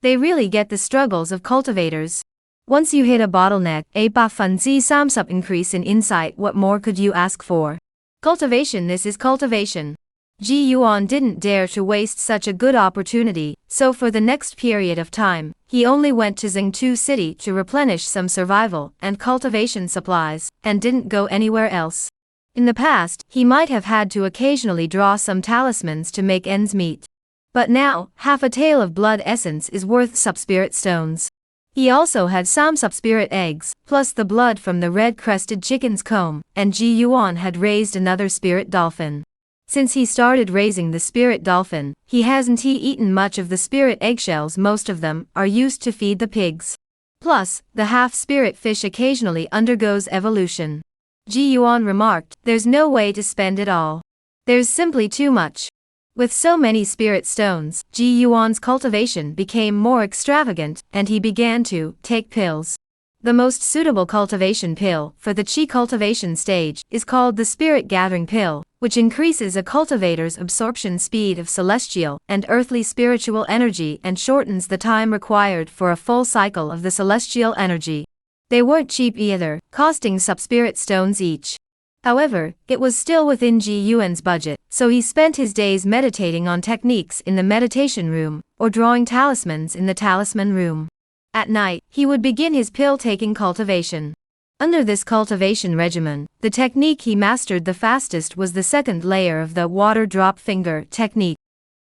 They really get the struggles of cultivators. Once you hit a bottleneck, a 20% increase in insight, what more could you ask for? Cultivation. This is cultivation. Ji Yuan didn't dare to waste such a good opportunity, so for the next period of time, he only went to Zhengtu City to replenish some survival and cultivation supplies, and didn't go anywhere else. In the past, he might have had to occasionally draw some talismans to make ends meet. But now, half a tael of blood essence is worth sub-spirit stones. He also had some sub-spirit eggs, plus the blood from the red-crested chicken's comb, and Ji Yuan had raised another spirit dolphin. Since he started raising the spirit dolphin, he hasn't eaten much of the spirit eggshells. Most of them are used to feed the pigs. Plus, the half-spirit fish occasionally undergoes evolution. Ji Yuan remarked, There's no way to spend it all. There's simply too much. With so many spirit stones, Ji Yuan's cultivation became more extravagant, and he began to take pills. The most suitable cultivation pill for the Qi cultivation stage is called the Spirit Gathering Pill, which increases a cultivator's absorption speed of celestial and earthly spiritual energy and shortens the time required for a full cycle of the celestial energy. They weren't cheap either, costing sub-spirit stones each. However, it was still within Ji Yuan's budget, so he spent his days meditating on techniques in the meditation room, or drawing talismans in the talisman room. At night, he would begin his pill-taking cultivation. Under this cultivation regimen, the technique he mastered the fastest was the 2nd layer of the water drop finger technique.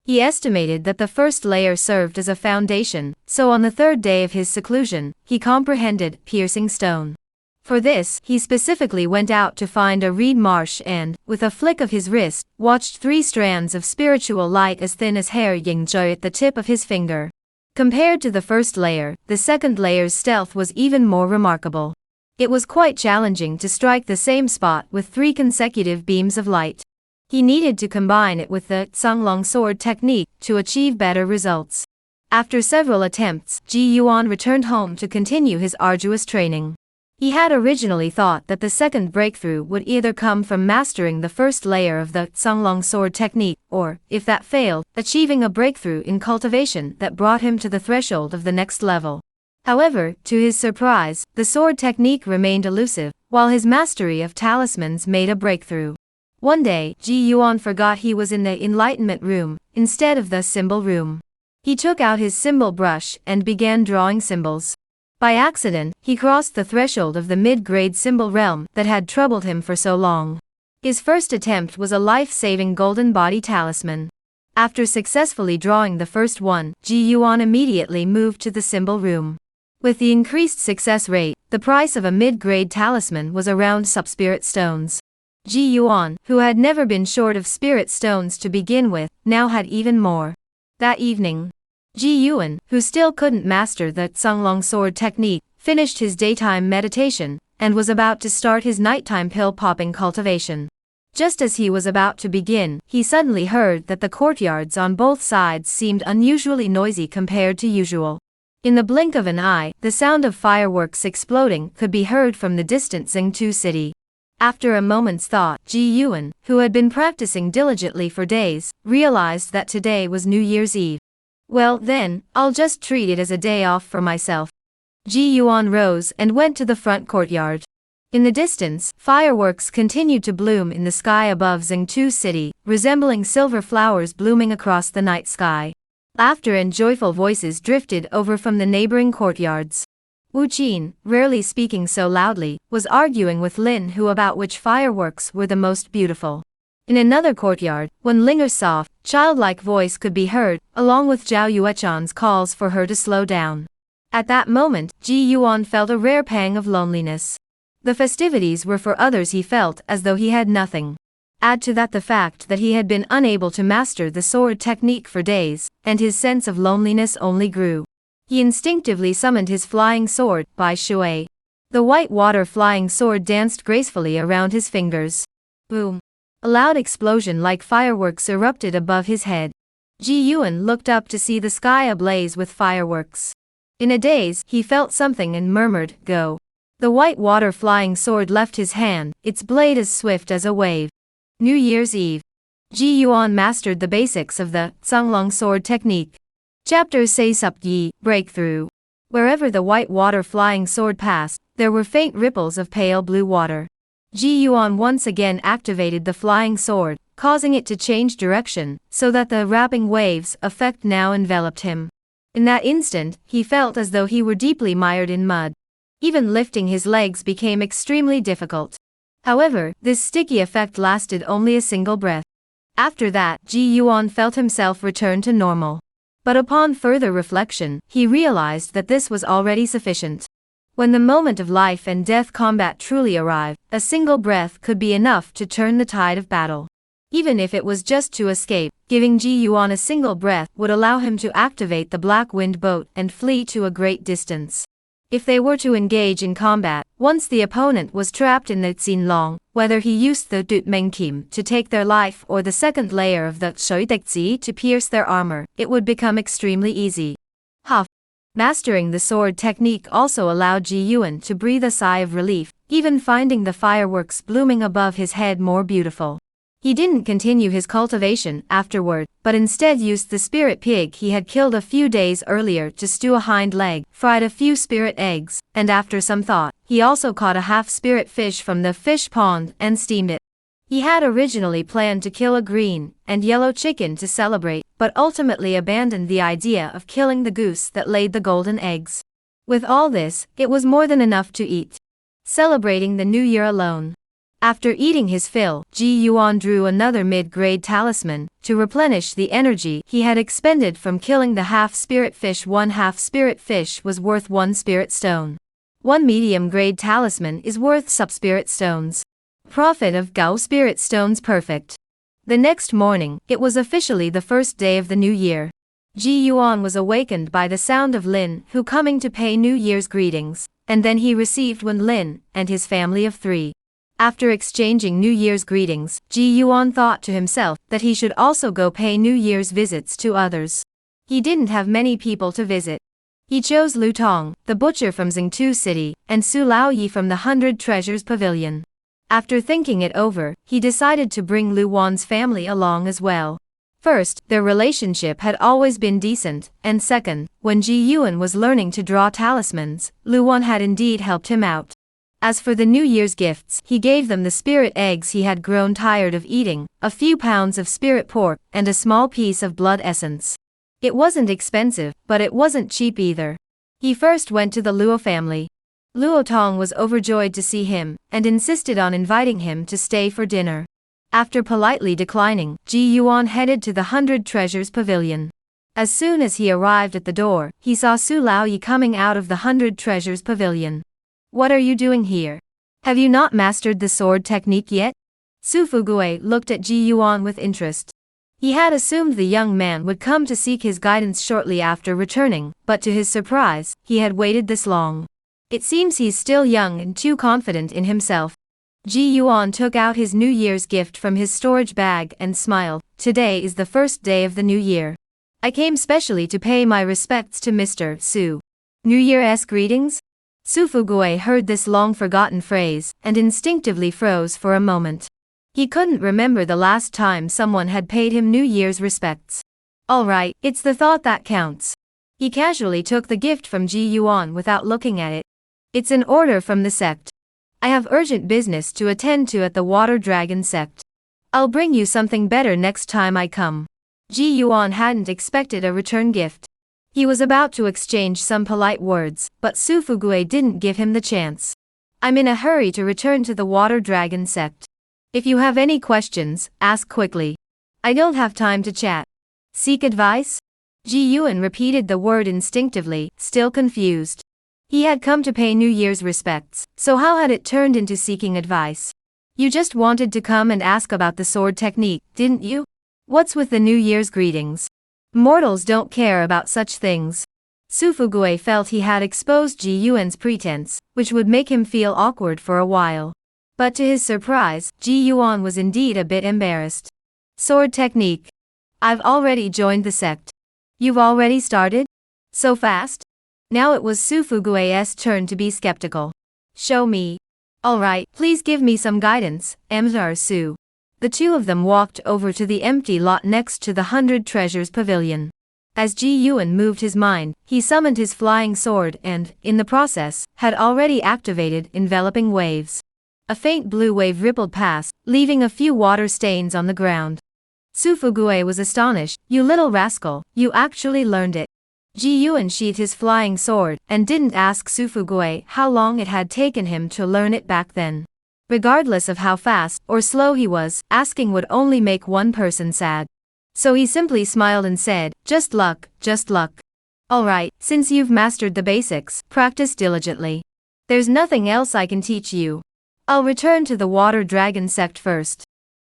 He estimated that the 1st layer served as a foundation, so on the 3rd day of his seclusion, he comprehended piercing stone. For this, he specifically went out to find a reed marsh and, with a flick of his wrist, watched 3 strands of spiritual light as thin as hair yingzhou at the tip of his finger. Compared to the 1st layer, the 2nd layer's stealth was even more remarkable. It was quite challenging to strike the same spot with 3 consecutive beams of light. He needed to combine it with the Songlong sword technique to achieve better results. After several attempts, Ji Yuan returned home to continue his arduous training. He had originally thought that the second breakthrough would either come from mastering the first layer of the Songlong sword technique, or, if that failed, achieving a breakthrough in cultivation that brought him to the threshold of the next level. However, to his surprise, the sword technique remained elusive, while his mastery of talismans made a breakthrough. One day, Ji Yuan forgot he was in the enlightenment room, instead of the symbol room. He took out his symbol brush and began drawing symbols. By accident, he crossed the threshold of the mid-grade symbol realm that had troubled him for so long. His first attempt was a life-saving golden body talisman. After successfully drawing the first one, Ji Yuan immediately moved to the symbol room. With the increased success rate, the price of a mid-grade talisman was around sub-spirit stones. Ji Yuan, who had never been short of spirit stones to begin with, now had even more. That evening, Ji Yuan, who still couldn't master the Songlong sword technique, finished his daytime meditation, and was about to start his nighttime pill-popping cultivation. Just as he was about to begin, he suddenly heard that the courtyards on both sides seemed unusually noisy compared to usual. In the blink of an eye, the sound of fireworks exploding could be heard from the distant Xingtu city. After a moment's thought, Ji Yuan, who had been practicing diligently for days, realized that today was New Year's Eve. Well then, I'll just treat it as a day off for myself. Ji Yuan rose and went to the front courtyard. In the distance, fireworks continued to bloom in the sky above Xingtu city, resembling silver flowers blooming across the night sky. Laughter and joyful voices drifted over from the neighboring courtyards. Wu Qin, rarely speaking so loudly, was arguing with Lin Hu about which fireworks were the most beautiful. In another courtyard, when Linger's soft, childlike voice could be heard, along with Zhao Yuechan's calls for her to slow down. At that moment, Ji Yuan felt a rare pang of loneliness. The festivities were for others, he felt as though he had nothing. Add to that the fact that he had been unable to master the sword technique for days, and his sense of loneliness only grew. He instinctively summoned his flying sword, Bai Shui. The white water flying sword danced gracefully around his fingers. Boom! A loud explosion like fireworks erupted above his head. Ji Yuan looked up to see the sky ablaze with fireworks. In a daze, he felt something and murmured, "Go." The white water flying sword left his hand, its blade as swift as a wave. New Year's Eve. Ji Yuan mastered the basics of the Songlong sword technique. Chapter Sei Sup Yi, Breakthrough. Wherever the white water flying sword passed, there were faint ripples of pale blue water. Ji Yuan once again activated the flying sword, causing it to change direction, so that the wrapping waves effect now enveloped him. In that instant, he felt as though he were deeply mired in mud. Even lifting his legs became extremely difficult. However, this sticky effect lasted only a single breath. After that, Ji Yuan felt himself return to normal. But upon further reflection, he realized that this was already sufficient. When the moment of life and death combat truly arrived, a single breath could be enough to turn the tide of battle. Even if it was just to escape, giving Ji Yuan a single breath would allow him to activate the Black Wind boat and flee to a great distance. If they were to engage in combat, once the opponent was trapped in the Xinlong, whether he used the Dut Meng Kim to take their life or the second layer of the Shui Dekzi to pierce their armor, it would become extremely easy. Huff! Mastering the sword technique also allowed Ji Yuan to breathe a sigh of relief, even finding the fireworks blooming above his head more beautiful. He didn't continue his cultivation afterward, but instead used the spirit pig he had killed a few days earlier to stew a hind leg, fried a few spirit eggs, and after some thought, he also caught a half-spirit fish from the fish pond and steamed it. He had originally planned to kill a green and yellow chicken to celebrate, but ultimately abandoned the idea of killing the goose that laid the golden eggs. With all this, it was more than enough to eat. Celebrating the new year alone. After eating his fill, Ji Yuan drew another mid-grade talisman, to replenish the energy he had expended from killing the half-spirit fish. One half-spirit fish was worth 1 spirit stone. One medium-grade talisman is worth sub-spirit stones. Profit of Gao spirit stones perfect. The next morning, it was officially the first day of the new year. Ji Yuan was awakened by the sound of Lin Hu coming to pay New Year's greetings, and then he received Wen Lin and his family of 3. After exchanging New Year's greetings, Ji Yuan thought to himself that he should also go pay New Year's visits to others. He didn't have many people to visit. He chose Lu Tong, the butcher from Xingtu City, and Su Laoyi from the 100 Treasures Pavilion. After thinking it over, he decided to bring Lu Wan's family along as well. First, their relationship had always been decent, and second, when Ji Yuan was learning to draw talismans, Lu Wan had indeed helped him out. As for the New Year's gifts, he gave them the spirit eggs he had grown tired of eating, a few pounds of spirit pork, and a small piece of blood essence. It wasn't expensive, but it wasn't cheap either. He first went to the Luo family. Luo Tong was overjoyed to see him, and insisted on inviting him to stay for dinner. After politely declining, Ji Yuan headed to the 100 Treasures Pavilion. As soon as he arrived at the door, he saw Su Laoyi coming out of the 100 Treasures Pavilion. "What are you doing here? Have you not mastered the sword technique yet?" Su Fugue looked at Ji Yuan with interest. He had assumed the young man would come to seek his guidance shortly after returning, but to his surprise, he had waited this long. It seems he's still young and too confident in himself. Ji Yuan took out his New Year's gift from his storage bag and smiled. "Today is the first day of the new year. I came specially to pay my respects to Mr. Su. New Year's greetings?" Su Fugue heard this long-forgotten phrase, and instinctively froze for a moment. He couldn't remember the last time someone had paid him New Year's respects. "All right, it's the thought that counts." He casually took the gift from Ji Yuan without looking at it. "It's an order from the sect. I have urgent business to attend to at the Water Dragon sect. I'll bring you something better next time I come." Ji Yuan hadn't expected a return gift. He was about to exchange some polite words, but Su Fugue didn't give him the chance. "I'm in a hurry to return to the Water Dragon sect. If you have any questions, ask quickly. I don't have time to chat." "Seek advice?" Ji Yuan repeated the word instinctively, still confused. He had come to pay New Year's respects, so how had it turned into seeking advice? "You just wanted to come and ask about the sword technique, didn't you? What's with the New Year's greetings? Mortals don't care about such things." Su Fugue felt he had exposed Ji Yuan's pretense, which would make him feel awkward for a while. But to his surprise, Ji Yuan was indeed a bit embarrassed. "Sword technique. I've already joined the sect." "You've already started? So fast?" Now it was Su Fugue's turn to be skeptical. "Show me." "All right, please give me some guidance, Mr. Su." The two of them walked over to the empty lot next to the 100 Treasures Pavilion. As Ji Yuan moved his mind, he summoned his flying sword and, in the process, had already activated enveloping waves. A faint blue wave rippled past, leaving a few water stains on the ground. Su Fugue was astonished. "You little rascal, you actually learned it." Ji Yuan sheathed his flying sword, and didn't ask Su Fugue how long it had taken him to learn it back then. Regardless of how fast or slow he was, asking would only make one person sad. So he simply smiled and said, "Just luck, just luck. All right, since you've mastered the basics, practice diligently. There's nothing else I can teach you. I'll return to the Water Dragon sect first.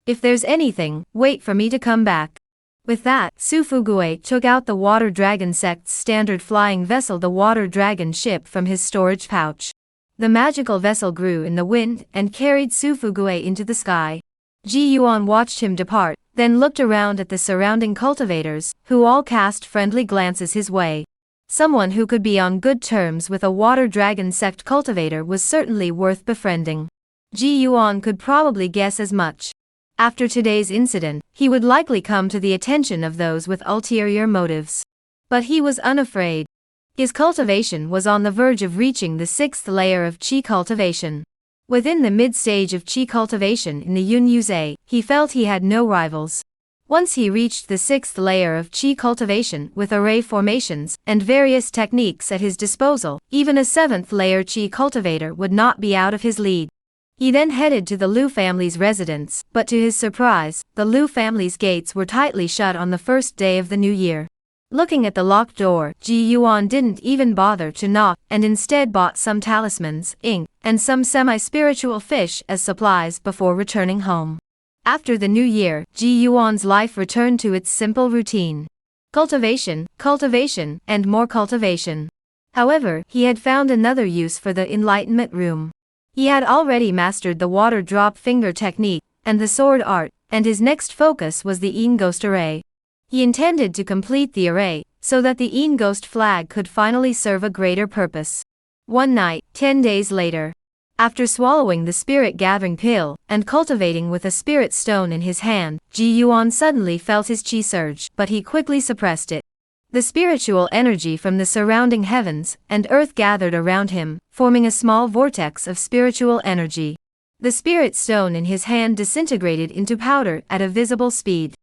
If there's anything, wait for me to come back." With that, Su Fugue took out the Water Dragon sect's standard flying vessel, the Water Dragon ship, from his storage pouch. The magical vessel grew in the wind and carried Su Fugue into the sky. Ji Yuan watched him depart, then looked around at the surrounding cultivators, who all cast friendly glances his way. Someone who could be on good terms with a Water Dragon sect cultivator was certainly worth befriending. Ji Yuan could probably guess as much. After today's incident, he would likely come to the attention of those with ulterior motives. But he was unafraid. His cultivation was on the verge of reaching the 6th layer of Qi cultivation. Within the mid-stage of Qi cultivation in the Yun Yuze, he felt he had no rivals. Once he reached the 6th layer of Qi cultivation with array formations and various techniques at his disposal, even a 7th layer Qi cultivator would not be out of his lead. He then headed to the Liu family's residence, but to his surprise, the Liu family's gates were tightly shut on the first day of the new year. Looking at the locked door, Ji Yuan didn't even bother to knock, and instead bought some talismans, ink, and some semi-spiritual fish as supplies before returning home. After the new year, Ji Yuan's life returned to its simple routine. Cultivation, cultivation, and more cultivation. However, he had found another use for the Enlightenment Room. He had already mastered the water drop finger technique, and the sword art, and his next focus was the Een Ghost array. He intended to complete the array, so that the Een Ghost flag could finally serve a greater purpose. One night, 10 days later, after swallowing the spirit gathering pill, and cultivating with a spirit stone in his hand, Ji Yuan suddenly felt his chi surge, but he quickly suppressed it. The spiritual energy from the surrounding heavens and earth gathered around him, forming a small vortex of spiritual energy. The spirit stone in his hand disintegrated into powder at a visible speed.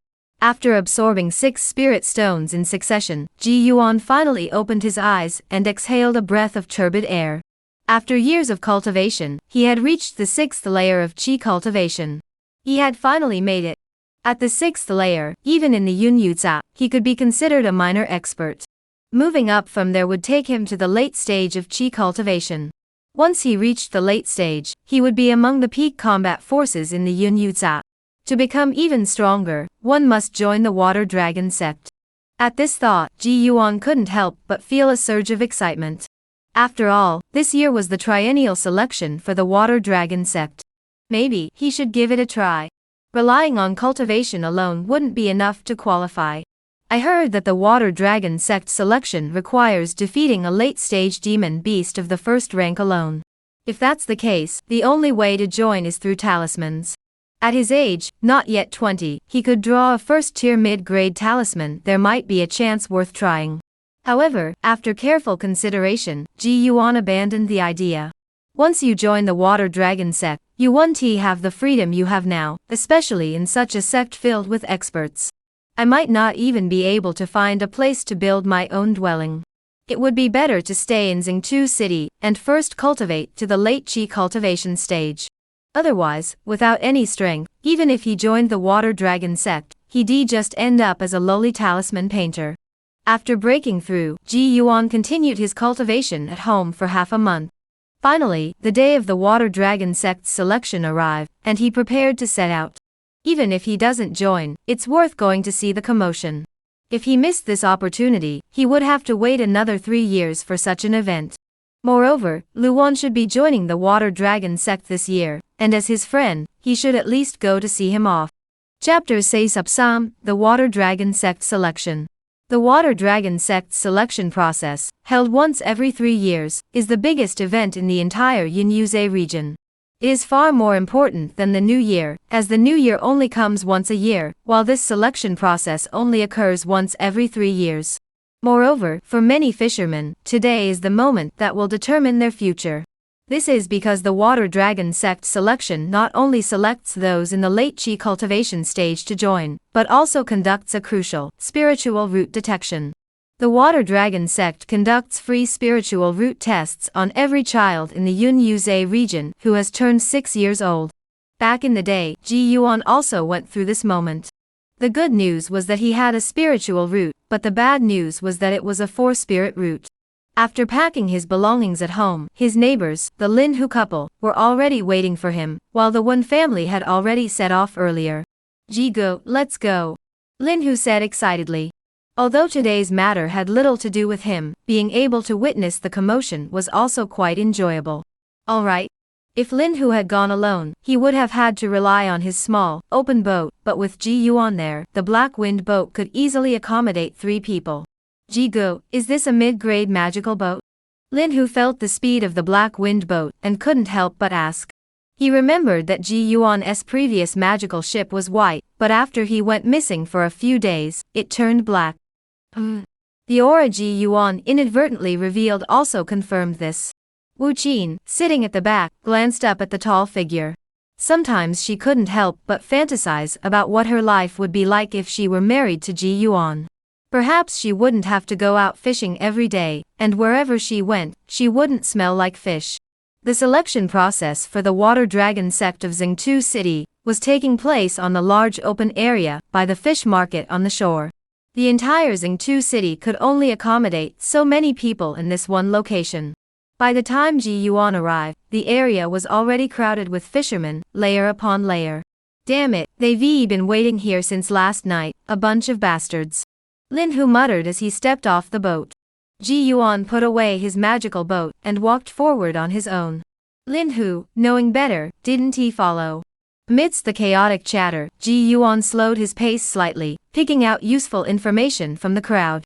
After absorbing 6 spirit stones in succession, Ji Yuan finally opened his eyes and exhaled a breath of turbid air. After years of cultivation, he had reached the 6th layer of chi cultivation. He had finally made it. At the 6th layer, even in the Yun Yuza, he could be considered a minor expert. Moving up from there would take him to the late stage of chi cultivation. Once he reached the late stage, he would be among the peak combat forces in the Yun Yuza. To become even stronger, one must join the Water Dragon sect. At this thought, Ji Yuan couldn't help but feel a surge of excitement. After all, this year was the triennial selection for the Water Dragon sect. Maybe he should give it a try. Relying on cultivation alone wouldn't be enough to qualify. I heard that the Water Dragon sect selection requires defeating a late-stage demon beast of the first rank alone. If that's the case, the only way to join is through talismans. At his age, not yet 20, he could draw a first-tier mid-grade talisman. There might be a chance worth trying. However, after careful consideration, Ji Yuan abandoned the idea. Once you join the Water Dragon sect, you won't have the freedom you have now, especially in such a sect filled with experts. I might not even be able to find a place to build my own dwelling. It would be better to stay in Xingtu City and first cultivate to the late chi cultivation stage. Otherwise, without any strength, even if he joined the Water Dragon sect, he'd just end up as a lowly talisman painter. After breaking through, Ji Yuan continued his cultivation at home for half a month. Finally, the day of the Water Dragon sect's selection arrived, and he prepared to set out. Even if he doesn't join, it's worth going to see the commotion. If he missed this opportunity, he would have to wait another 3 years for such an event. Moreover, Luan should be joining the Water Dragon sect this year, and as his friend, he should at least go to see him off. Chapter 6 Upsam, the Water Dragon sect selection. The Water Dragon sect's selection process, held once every 3 years, is the biggest event in the entire Yunyuze region. It is far more important than the New Year, as the New Year only comes once a year, while this selection process only occurs once every 3 years. Moreover, for many fishermen, today is the moment that will determine their future. This is because the Water Dragon sect selection not only selects those in the late chi cultivation stage to join, but also conducts a crucial, spiritual root detection. The Water Dragon sect conducts free spiritual root tests on every child in the Yun Yuze region who has turned 6 years old. Back in the day, Ji Yuan also went through this moment. The good news was that he had a spiritual root, but the bad news was that it was a 4-spirit root. After packing his belongings at home, his neighbors, the Lin Hu couple, were already waiting for him, while the Wen family had already set off earlier. Ji go, let's go, Lin Hu said excitedly. Although today's matter had little to do with him, being able to witness the commotion was also quite enjoyable. Alright. If Lin Hu had gone alone, he would have had to rely on his small, open boat, but with Ji Yuan there, the Black Wind boat could easily accommodate 3 people. Ji-go, is this a mid-grade magical boat? Lin Hu felt the speed of the Black Wind boat, and couldn't help but ask. He remembered that Ji Yuan's previous magical ship was white, but after he went missing for a few days, it turned black. The aura Ji Yuan inadvertently revealed also confirmed this. Wu Qin, sitting at the back, glanced up at the tall figure. Sometimes she couldn't help but fantasize about what her life would be like if she were married to Ji Yuan. Perhaps she wouldn't have to go out fishing every day, and wherever she went, she wouldn't smell like fish. The selection process for the Water Dragon sect of Xingtu City was taking place on the large open area by the fish market on the shore. The entire Xingtu City could only accommodate so many people in this one location. By the time Ji Yuan arrived, the area was already crowded with fishermen, layer upon layer. Damn it, they've been waiting here since last night, a bunch of bastards. Lin Hu muttered as he stepped off the boat. Ji Yuan put away his magical boat and walked forward on his own. Lin Hu, knowing better, didn't he follow? Amidst the chaotic chatter, Ji Yuan slowed his pace slightly, picking out useful information from the crowd.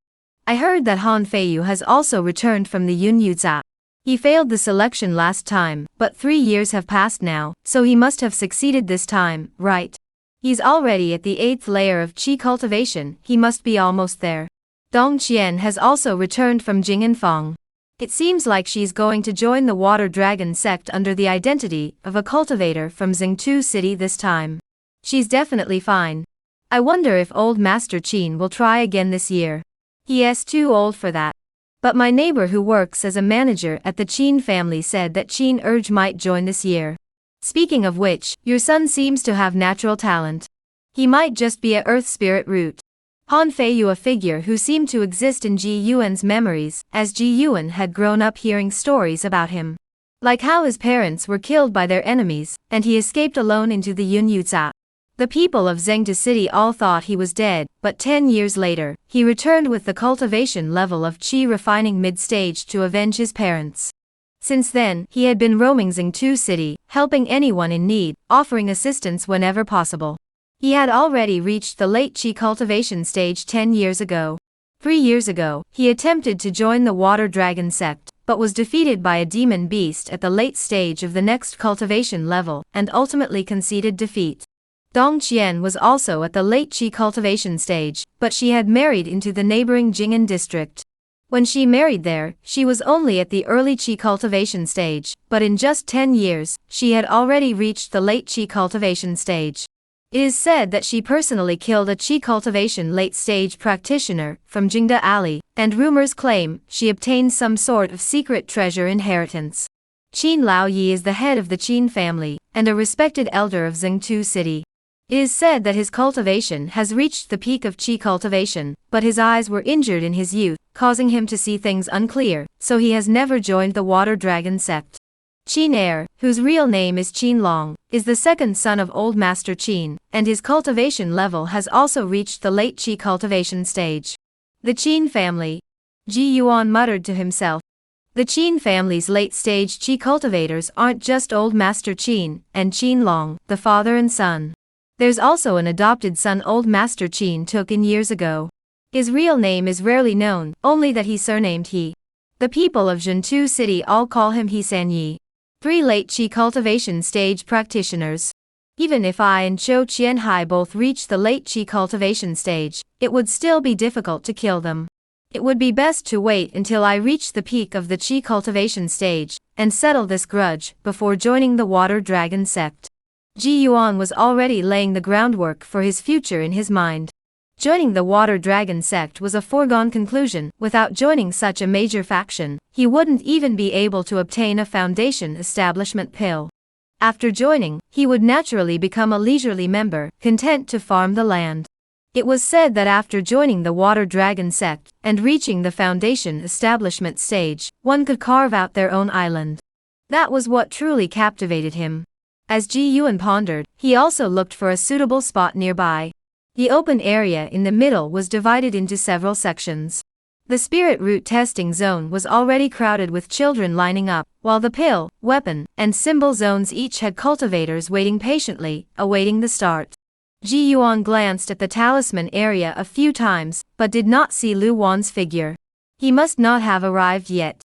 I heard that Han Feiyu has also returned from the Yun Yuza. He failed the selection last time, but 3 years have passed now, so he must have succeeded this time, right? He's already at the 8th layer of Qi cultivation, he must be almost there. Dong Qian has also returned from Jing'anfang. It seems like she's going to join the Water Dragon sect under the identity of a cultivator from Xingtu City this time. She's definitely fine. I wonder if old Master Qin will try again this year. He is too old for that. But my neighbor who works as a manager at the Qin family said that Qin Urge might join this year. Speaking of which, your son seems to have natural talent. He might just be a earth spirit root. Han Feiyu, a figure who seemed to exist in Ji Yuan's memories, as Ji Yuan had grown up hearing stories about him. Like how his parents were killed by their enemies, and he escaped alone into the Yun Yuza. The people of Zhengde City all thought he was dead, but 10 years later, he returned with the cultivation level of Qi refining mid-stage to avenge his parents. Since then, he had been roaming Xingtu City, helping anyone in need, offering assistance whenever possible. He had already reached the late Qi cultivation stage 10 years ago. 3 years ago, he attempted to join the Water Dragon sect, but was defeated by a demon beast at the late stage of the next cultivation level, and ultimately conceded defeat. Dong Qian was also at the late Qi cultivation stage, but she had married into the neighboring Jing'an district. When she married there, she was only at the early Qi cultivation stage, but in just 10 years, she had already reached the late Qi cultivation stage. It is said that she personally killed a Qi cultivation late-stage practitioner from Jingda Alley, and rumors claim she obtained some sort of secret treasure inheritance. Qin Laoyi is the head of the Qin family, and a respected elder of Xingtu City. It is said that his cultivation has reached the peak of Qi cultivation, but his eyes were injured in his youth, causing him to see things unclear, so he has never joined the Water Dragon sect. Qin Heir, whose real name is Qin Long, is the second son of Old Master Qin, and his cultivation level has also reached the late Qi cultivation stage. The Qin family. Ji Yuan muttered to himself. The Qin family's late-stage Qi cultivators aren't just Old Master Qin and Qin Long, the father and son. There's also an adopted son Old Master Qin took in years ago. His real name is rarely known, only that he's surnamed He. The people of Zhengtu City all call him He Sanyi. 3 late Qi cultivation stage practitioners. Even if I and Zhou Qianhai both reach the late Qi cultivation stage, it would still be difficult to kill them. It would be best to wait until I reach the peak of the Qi cultivation stage, and settle this grudge, before joining the Water Dragon sect. Ji Yuan was already laying the groundwork for his future in his mind. Joining the Water Dragon sect was a foregone conclusion. Without joining such a major faction, he wouldn't even be able to obtain a foundation establishment pill. After joining, he would naturally become a leisurely member, content to farm the land. It was said that after joining the Water Dragon sect, and reaching the foundation establishment stage, one could carve out their own island. That was what truly captivated him. As Ji Yuan pondered, he also looked for a suitable spot nearby. The open area in the middle was divided into several sections. The spirit root testing zone was already crowded with children lining up, while the pill, weapon, and symbol zones each had cultivators waiting patiently, awaiting the start. Ji Yuan glanced at the talisman area a few times, but did not see Lu Wan's figure. He must not have arrived yet.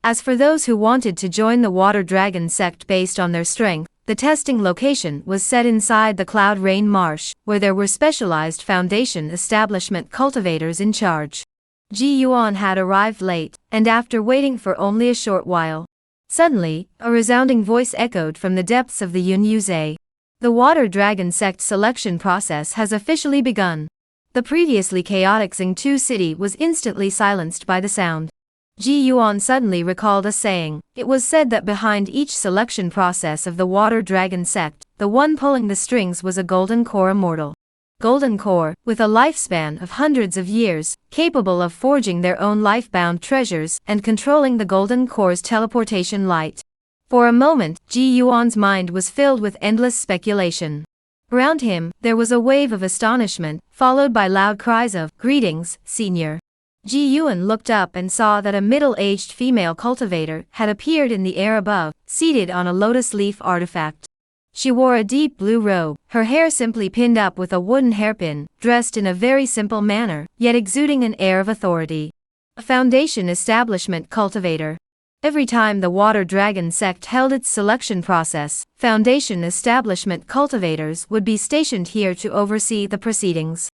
As for those who wanted to join the Water Dragon sect based on their strength, the testing location was set inside the Cloud Rain Marsh, where there were specialized foundation establishment cultivators in charge. Ji Yuan had arrived late, and after waiting for only a short while, suddenly, a resounding voice echoed from the depths of the Yun Yuze. The Water Dragon sect selection process has officially begun. The previously chaotic Xingtu City was instantly silenced by the sound. Ji Yuan suddenly recalled a saying. It was said that behind each selection process of the Water Dragon sect, the one pulling the strings was a golden core immortal. Golden core, with a lifespan of hundreds of years, capable of forging their own life-bound treasures and controlling the golden core's teleportation light. For a moment, Ji Yuan's mind was filled with endless speculation. Around him, there was a wave of astonishment, followed by loud cries of, "Greetings, Senior." Ji Yuan looked up and saw that a middle-aged female cultivator had appeared in the air above, seated on a lotus leaf artifact. She wore a deep blue robe, her hair simply pinned up with a wooden hairpin, dressed in a very simple manner, yet exuding an air of authority. A foundation establishment cultivator. Every time the Water Dragon sect held its selection process, foundation establishment cultivators would be stationed here to oversee the proceedings.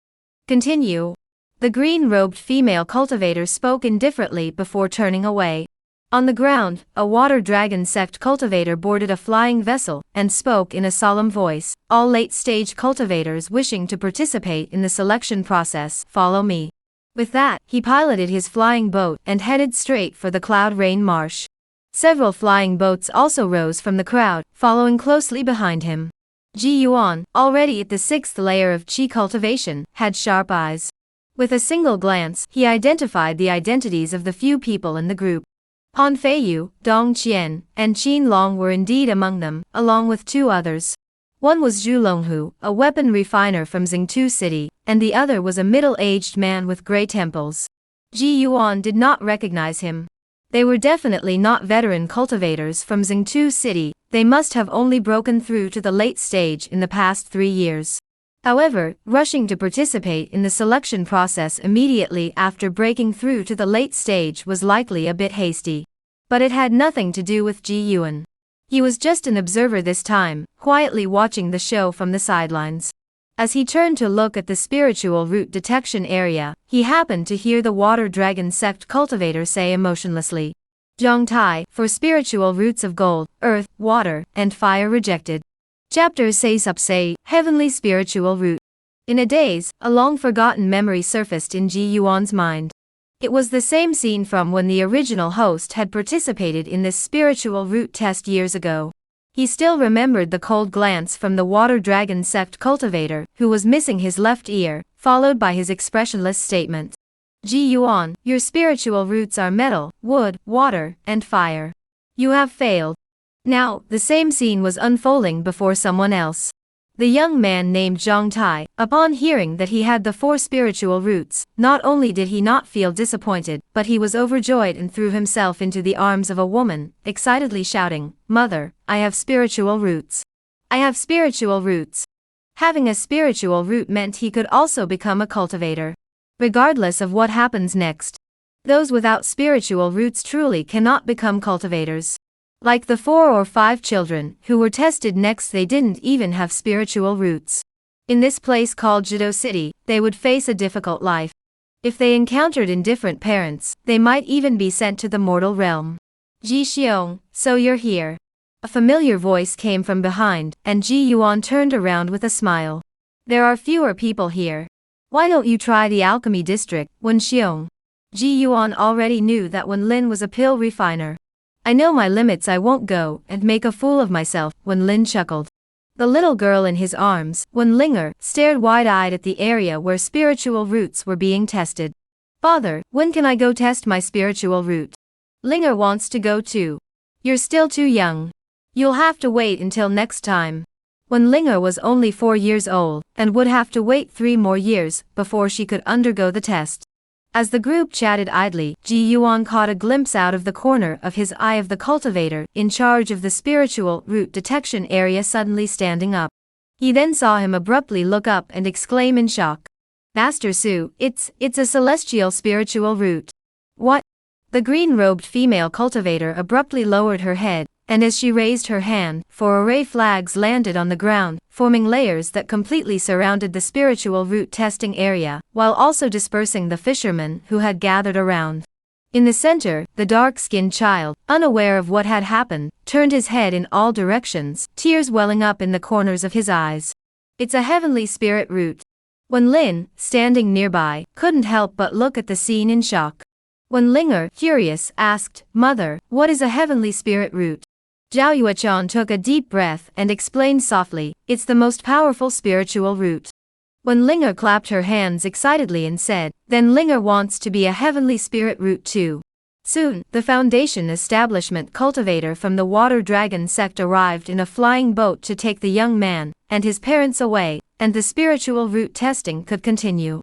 Continue. The green-robed female cultivator spoke indifferently before turning away. On the ground, a Water Dragon sect cultivator boarded a flying vessel and spoke in a solemn voice. All late-stage cultivators wishing to participate in the selection process, follow me. With that, he piloted his flying boat and headed straight for the Cloud Rain Marsh. Several flying boats also rose from the crowd, following closely behind him. Ji Yuan, already at the 6th layer of Qi cultivation, had sharp eyes. With a single glance, he identified the identities of the few people in the group. Han Feiyu, Dong Qian, and Qin Long were indeed among them, along with 2 others. One was Zhu Longhu, a weapon refiner from Xingtu City, and the other was a middle-aged man with gray temples. Ji Yuan did not recognize him. They were definitely not veteran cultivators from Xingtu City, they must have only broken through to the late stage in the past 3 years. However, rushing to participate in the selection process immediately after breaking through to the late stage was likely a bit hasty. But it had nothing to do with Ji Yuan. He was just an observer this time, quietly watching the show from the sidelines. As he turned to look at the spiritual root detection area, he happened to hear the Water Dragon sect cultivator say emotionlessly, "Zhang Tai, for spiritual roots of gold, earth, water, and fire rejected." Chapter Say, Heavenly Spiritual Root. In a daze, a long-forgotten memory surfaced in Ji Yuan's mind. It was the same scene from when the original host had participated in this spiritual root test years ago. He still remembered the cold glance from the Water Dragon sect cultivator, who was missing his left ear, followed by his expressionless statement. "Ji Yuan, your spiritual roots are metal, wood, water, and fire. You have failed." Now, the same scene was unfolding before someone else. The young man named Zhang Tai, upon hearing that he had the 4 spiritual roots, not only did he not feel disappointed, but he was overjoyed and threw himself into the arms of a woman, excitedly shouting, "Mother, I have spiritual roots. I have spiritual roots." Having a spiritual root meant he could also become a cultivator. Regardless of what happens next. Those without spiritual roots truly cannot become cultivators. Like the 4 or 5 children who were tested next, they didn't even have spiritual roots. In this place called Jido City, they would face a difficult life. If they encountered indifferent parents, they might even be sent to the mortal realm. "Ji Xiong, so you're here." A familiar voice came from behind, and Ji Yuan turned around with a smile. "There are fewer people here. Why don't you try the alchemy district, Wen Xiong?" Ji Yuan already knew that Wen Lin was a pill refiner. "I know my limits, I won't go and make a fool of myself," Wen Lin chuckled. The little girl in his arms, Wen Linger, stared wide-eyed at the area where spiritual roots were being tested. "Father, when can I go test my spiritual root?" "Linger wants to go too." "You're still too young. You'll have to wait until next time." Wen Linger was only 4 years old, and would have to wait 3 more years before she could undergo the test. As the group chatted idly, Ji Yuan caught a glimpse out of the corner of his eye of the cultivator in charge of the spiritual root detection area suddenly standing up. He then saw him abruptly look up and exclaim in shock. "Master Su, it's a celestial spiritual root." "What?" The green-robed female cultivator abruptly lowered her head, and as she raised her hand, 4 array flags landed on the ground, forming layers that completely surrounded the spiritual root testing area, while also dispersing the fishermen who had gathered around. In the center, the dark-skinned child, unaware of what had happened, turned his head in all directions, tears welling up in the corners of his eyes. "It's a heavenly spirit root." Wen Lin, standing nearby, couldn't help but look at the scene in shock. Wen Linger, curious, asked, "Mother, what is a heavenly spirit root?" Zhao Yuechan took a deep breath and explained softly, "It's the most powerful spiritual root." Wen Linger clapped her hands excitedly and said, "Then Linger wants to be a heavenly spirit root too." Soon, the foundation establishment cultivator from the Water Dragon sect arrived in a flying boat to take the young man and his parents away, and the spiritual root testing could continue.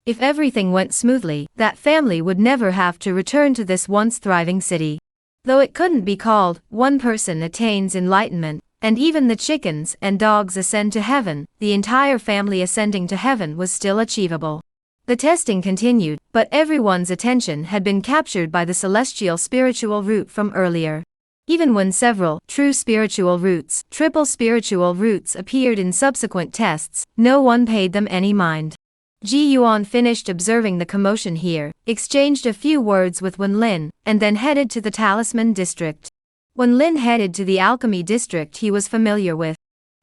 If everything went smoothly, that family would never have to return to this once thriving city. Though it couldn't be called, one person attains enlightenment, and even the chickens and dogs ascend to heaven, the entire family ascending to heaven was still achievable. The testing continued, but everyone's attention had been captured by the celestial spiritual root from earlier. Even when several true spiritual roots, triple spiritual roots appeared in subsequent tests, no one paid them any mind. Ji Yuan finished observing the commotion here, exchanged a few words with Wen Lin, and then headed to the Talisman district. Wen Lin headed to the alchemy district he was familiar with.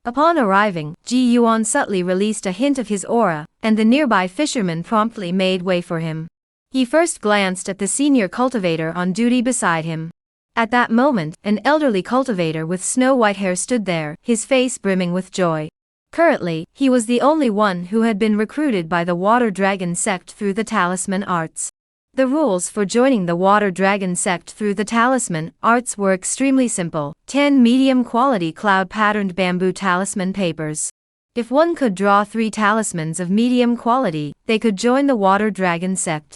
Upon arriving, Ji Yuan subtly released a hint of his aura, and the nearby fisherman promptly made way for him. He first glanced at the senior cultivator on duty beside him. At that moment, an elderly cultivator with snow-white hair stood there, his face brimming with joy. Currently, he was the only one who had been recruited by the Water Dragon sect through the Talisman Arts. The rules for joining the Water Dragon sect through the Talisman Arts were extremely simple: 10 medium-quality cloud-patterned bamboo talisman papers. If one could draw 3 talismans of medium quality, they could join the Water Dragon sect.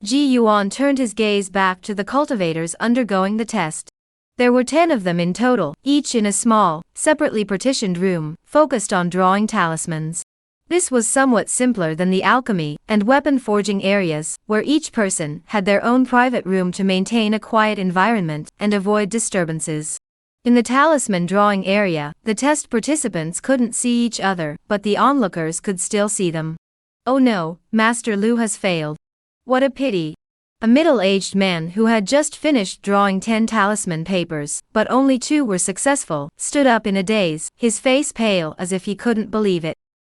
Ji Yuan turned his gaze back to the cultivators undergoing the test. There were 10 of them in total, each in a small, separately partitioned room, focused on drawing talismans. This was somewhat simpler than the alchemy and weapon forging areas, where each person had their own private room to maintain a quiet environment and avoid disturbances. In the talisman drawing area, the test participants couldn't see each other, but the onlookers could still see them. Oh no, Master Lu has failed. What a pity. A middle-aged man who had just finished drawing 10 talisman papers, but only 2 were successful, stood up in a daze, his face pale as if he couldn't believe it.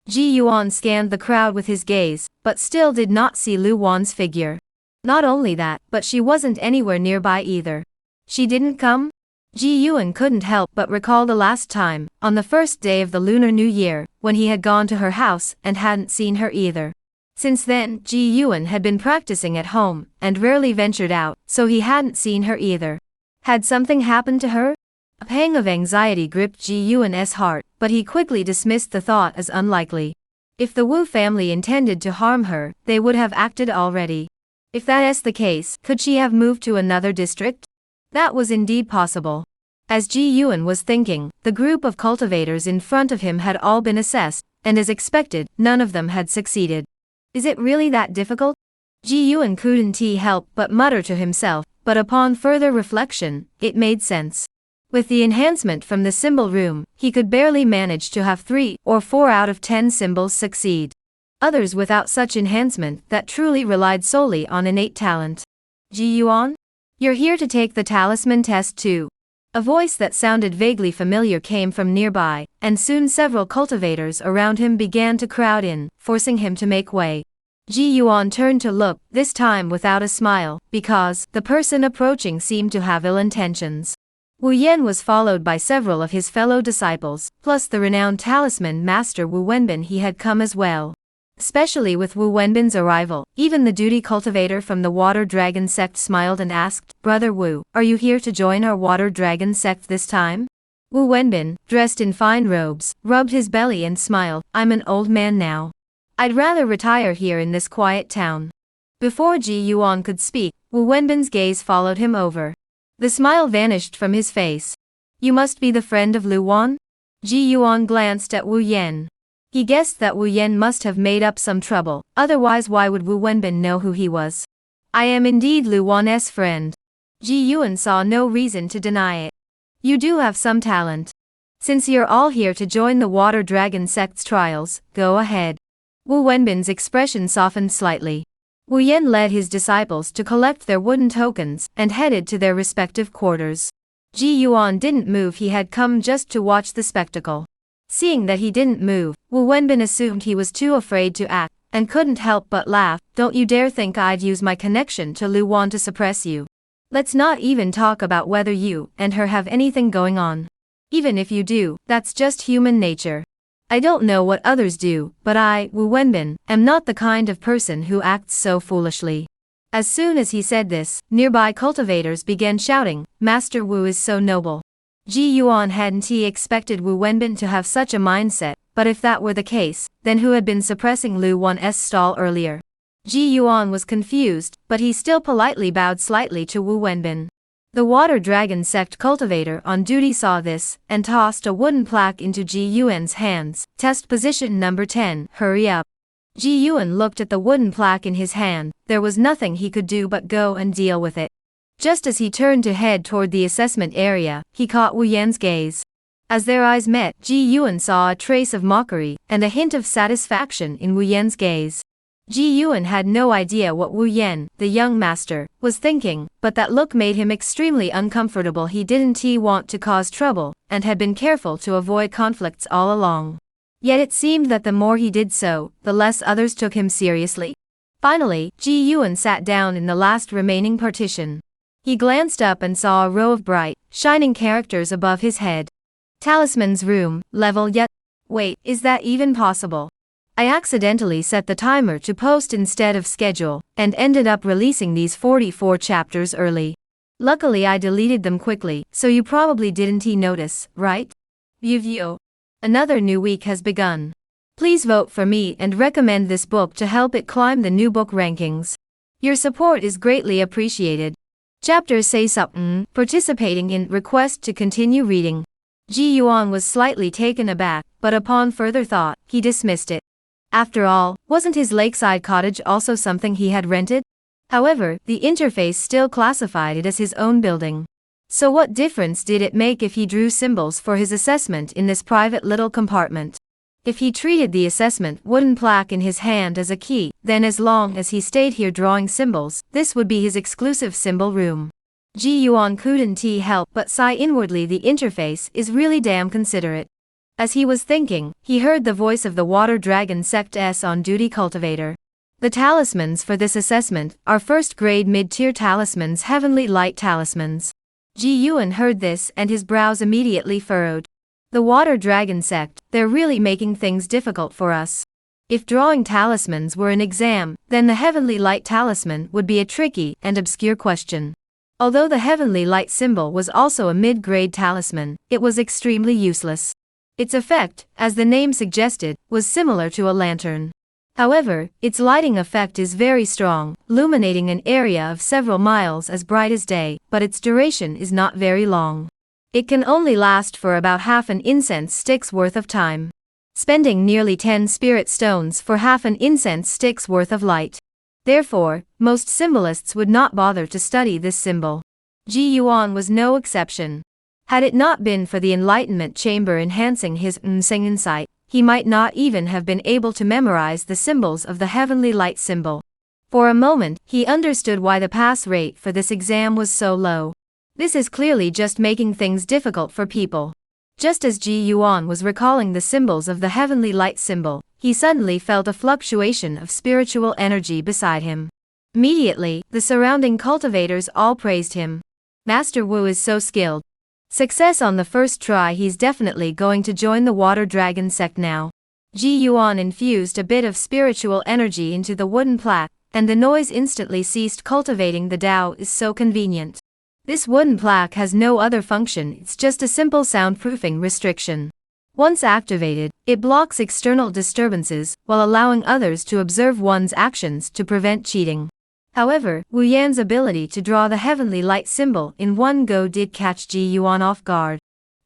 Ji Yuan scanned the crowd with his gaze, but still did not see Lu Wan's figure. Not only that, but she wasn't anywhere nearby either. She didn't come? Ji Yuan couldn't help but recall the last time, on the first day of the Lunar New Year, when he had gone to her house and hadn't seen her either. Since then, Ji Yuan had been practicing at home, and rarely ventured out, so he hadn't seen her either. Had something happened to her? A pang of anxiety gripped Ji Yuan's heart, but he quickly dismissed the thought as unlikely. If the Wu family intended to harm her, they would have acted already. If that is the case, could she have moved to another district? That was indeed possible. As Ji Yuan was thinking, the group of cultivators in front of him had all been assessed, and as expected, none of them had succeeded. Is it really that difficult? Ji Yuan couldn't help but mutter to himself, but upon further reflection, it made sense. With the enhancement from the symbol room, he could barely manage to have 3 or 4 out of 10 symbols succeed. Others without such enhancement that truly relied solely on innate talent. Ji Yuan? You're here to take the talisman test too. A voice that sounded vaguely familiar came from nearby, and soon several cultivators around him began to crowd in, forcing him to make way. Ji Yuan turned to look, this time without a smile, because the person approaching seemed to have ill intentions. Wu Yan was followed by several of his fellow disciples, plus the renowned talisman master Wu Wenbin. He had come as well. Especially with Wu Wenbin's arrival, even the duty cultivator from the Water Dragon sect smiled and asked, "Brother Wu, are you here to join our Water Dragon sect this time?" Wu Wenbin, dressed in fine robes, rubbed his belly and smiled, "I'm an old man now. I'd rather retire here in this quiet town." Before Ji Yuan could speak, Wu Wenbin's gaze followed him over. The smile vanished from his face. "You must be the friend of Lu Wan?" Ji Yuan glanced at Wu Yan. He guessed that Wu Yan must have made up some trouble, otherwise why would Wu Wenbin know who he was? "I am indeed Lu Wan's friend." Ji Yuan saw no reason to deny it. "You do have some talent. Since you're all here to join the Water Dragon sect's trials, go ahead." Wu Wenbin's expression softened slightly. Wu Yan led his disciples to collect their wooden tokens, and headed to their respective quarters. Ji Yuan didn't move. He had come just to watch the spectacle. Seeing that he didn't move, Wu Wenbin assumed he was too afraid to act, and couldn't help but laugh. "Don't you dare think I'd use my connection to Lu Wan to suppress you. Let's not even talk about whether you and her have anything going on. Even if you do, that's just human nature. I don't know what others do, but I, Wu Wenbin, am not the kind of person who acts so foolishly." As soon as he said this, nearby cultivators began shouting, "Master Wu is so noble." Ji Yuan hadn't expected Wu Wenbin to have such a mindset, but if that were the case, then who had been suppressing Lu Wan's stall earlier? Ji Yuan was confused, but he still politely bowed slightly to Wu Wenbin. The water dragon sect cultivator on duty saw this, and tossed a wooden plaque into Ji Yuan's hands. Test position number 10, hurry up. Ji Yuan looked at the wooden plaque in his hand. There was nothing he could do but go and deal with it. Just as he turned to head toward the assessment area, he caught Wu Yan's gaze. As their eyes met, Ji Yuan saw a trace of mockery and a hint of satisfaction in Wu Yan's gaze. Ji Yuan had no idea what Wu Yan, the young master, was thinking, but that look made him extremely uncomfortable. He didn't want to cause trouble, and had been careful to avoid conflicts all along. Yet it seemed that the more he did so, the less others took him seriously. Finally, Ji Yuan sat down in the last remaining partition. He glanced up and saw a row of bright, shining characters above his head. Talisman's room, level yet. Wait, is that even possible? I accidentally set the timer to post instead of schedule, and ended up releasing these 44 chapters early. Luckily I deleted them quickly, so you probably didn't notice, right? View. Another new week has begun. Please vote for me and recommend this book to help it climb the new book rankings. Your support is greatly appreciated. Chapter say something, participating in request to continue reading. Ji Yuan was slightly taken aback, but upon further thought, he dismissed it. After all, wasn't his lakeside cottage also something he had rented? However, the interface still classified it as his own building. So what difference did it make if he drew symbols for his assessment in this private little compartment? If he treated the assessment wooden plaque in his hand as a key, then as long as he stayed here drawing symbols, this would be his exclusive symbol room. Ji Yuan couldn't help but sigh inwardly. The interface is really damn considerate. As he was thinking, he heard the voice of the Water Dragon Sect's on-duty cultivator. The talismans for this assessment are first-grade mid-tier talismans, heavenly light talismans. Ji Yuan heard this and his brows immediately furrowed. The Water Dragon Sect, they're really making things difficult for us. If drawing talismans were an exam, then the heavenly light talisman would be a tricky and obscure question. Although the heavenly light symbol was also a mid-grade talisman, it was extremely useless. Its effect, as the name suggested, was similar to a lantern. However, its lighting effect is very strong, illuminating an area of several miles as bright as day, but its duration is not very long. It can only last for about half an incense stick's worth of time. Spending nearly 10 spirit stones for half an incense stick's worth of light. Therefore, most symbolists would not bother to study this symbol. Ji Yuan was no exception. Had it not been for the enlightenment chamber enhancing his insight, he might not even have been able to memorize the symbols of the heavenly light symbol. For a moment, he understood why the pass rate for this exam was so low. This is clearly just making things difficult for people. Just as Ji Yuan was recalling the symbols of the heavenly light symbol, he suddenly felt a fluctuation of spiritual energy beside him. Immediately, the surrounding cultivators all praised him. Master Wu is so skilled. Success on the first try. He's definitely going to join the Water Dragon Sect now. Ji Yuan infused a bit of spiritual energy into the wooden plaque, and the noise instantly ceased. Cultivating the Tao is so convenient. This wooden plaque has no other function, it's just a simple soundproofing restriction. Once activated, it blocks external disturbances, while allowing others to observe one's actions to prevent cheating. However, Wu Yan's ability to draw the heavenly light symbol in one go did catch Ji Yuan off guard.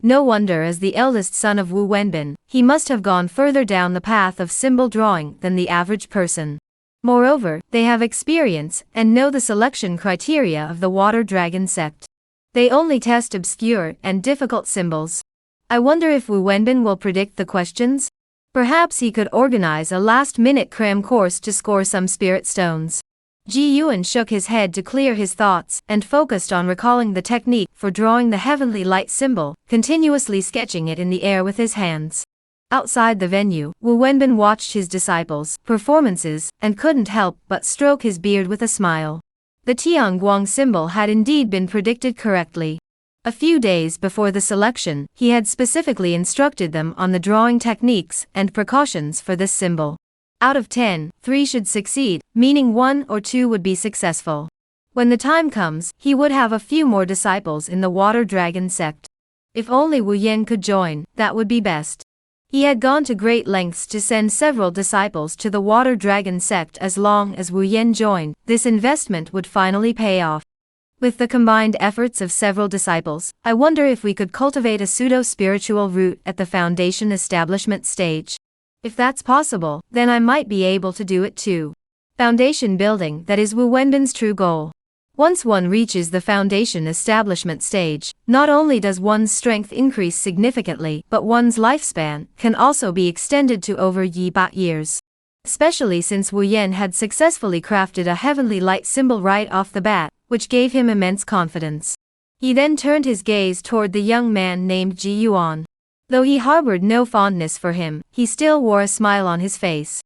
No wonder, as the eldest son of Wu Wenbin, he must have gone further down the path of symbol drawing than the average person. Moreover, they have experience and know the selection criteria of the Water Dragon Sect. They only test obscure and difficult symbols. I wonder if Wu Wenbin will predict the questions? Perhaps he could organize a last-minute cram course to score some spirit stones. Ji Yuan shook his head to clear his thoughts and focused on recalling the technique for drawing the heavenly light symbol, continuously sketching it in the air with his hands. Outside the venue, Wu Wenbin watched his disciples' performances and couldn't help but stroke his beard with a smile. The Tianguang symbol had indeed been predicted correctly. A few days before the selection, he had specifically instructed them on the drawing techniques and precautions for this symbol. Out of 10, 3 should succeed, meaning 1 or 2 would be successful. When the time comes, he would have a few more disciples in the Water Dragon Sect. If only Wu Yan could join, that would be best. He had gone to great lengths to send several disciples to the Water Dragon sect. As long as Wu Yen joined, this investment would finally pay off. With the combined efforts of several disciples, I wonder if we could cultivate a pseudo-spiritual root at the foundation establishment stage. If that's possible, then I might be able to do it too. Foundation building, that is Wu Wenbin's true goal. Once one reaches the foundation establishment stage, not only does one's strength increase significantly, but one's lifespan can also be extended to over years. Especially since Wu Yen had successfully crafted a heavenly light symbol right off the bat, which gave him immense confidence. He then turned his gaze toward the young man named Ji Yuan. Though he harbored no fondness for him, he still wore a smile on his face.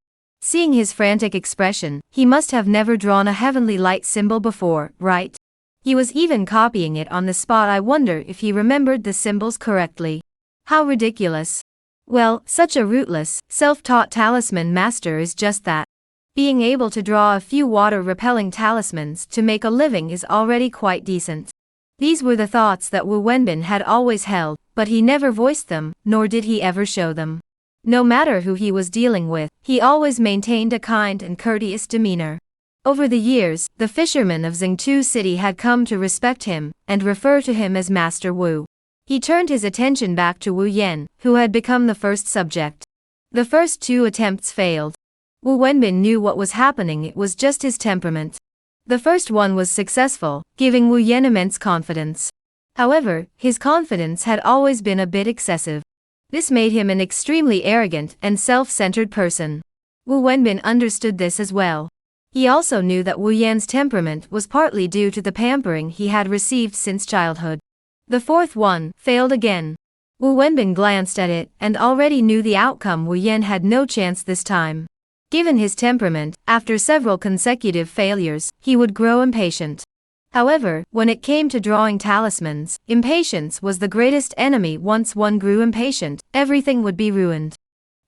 Seeing his frantic expression, he must have never drawn a heavenly light symbol before, right? He was even copying it on the spot. I wonder if he remembered the symbols correctly. How ridiculous. Well, such a rootless, self-taught talisman master is just that. Being able to draw a few water-repelling talismans to make a living is already quite decent. These were the thoughts that Wu Wenbin had always held, but he never voiced them, nor did he ever show them. No matter who he was dealing with, he always maintained a kind and courteous demeanor. Over the years, the fishermen of Xingtu City had come to respect him, and refer to him as Master Wu. He turned his attention back to Wu Yen, who had become the first subject. The first two attempts failed. Wu Wenbin knew what was happening, it was just his temperament. The first one was successful, giving Wu Yen immense confidence. However, his confidence had always been a bit excessive. This made him an extremely arrogant and self-centered person. Wu Wenbin understood this as well. He also knew that Wu Yan's temperament was partly due to the pampering he had received since childhood. The fourth one failed again. Wu Wenbin glanced at it and already knew the outcome. Wu Yan had no chance this time. Given his temperament, after several consecutive failures, he would grow impatient. However, when it came to drawing talismans, impatience was the greatest enemy. Once one grew impatient, everything would be ruined.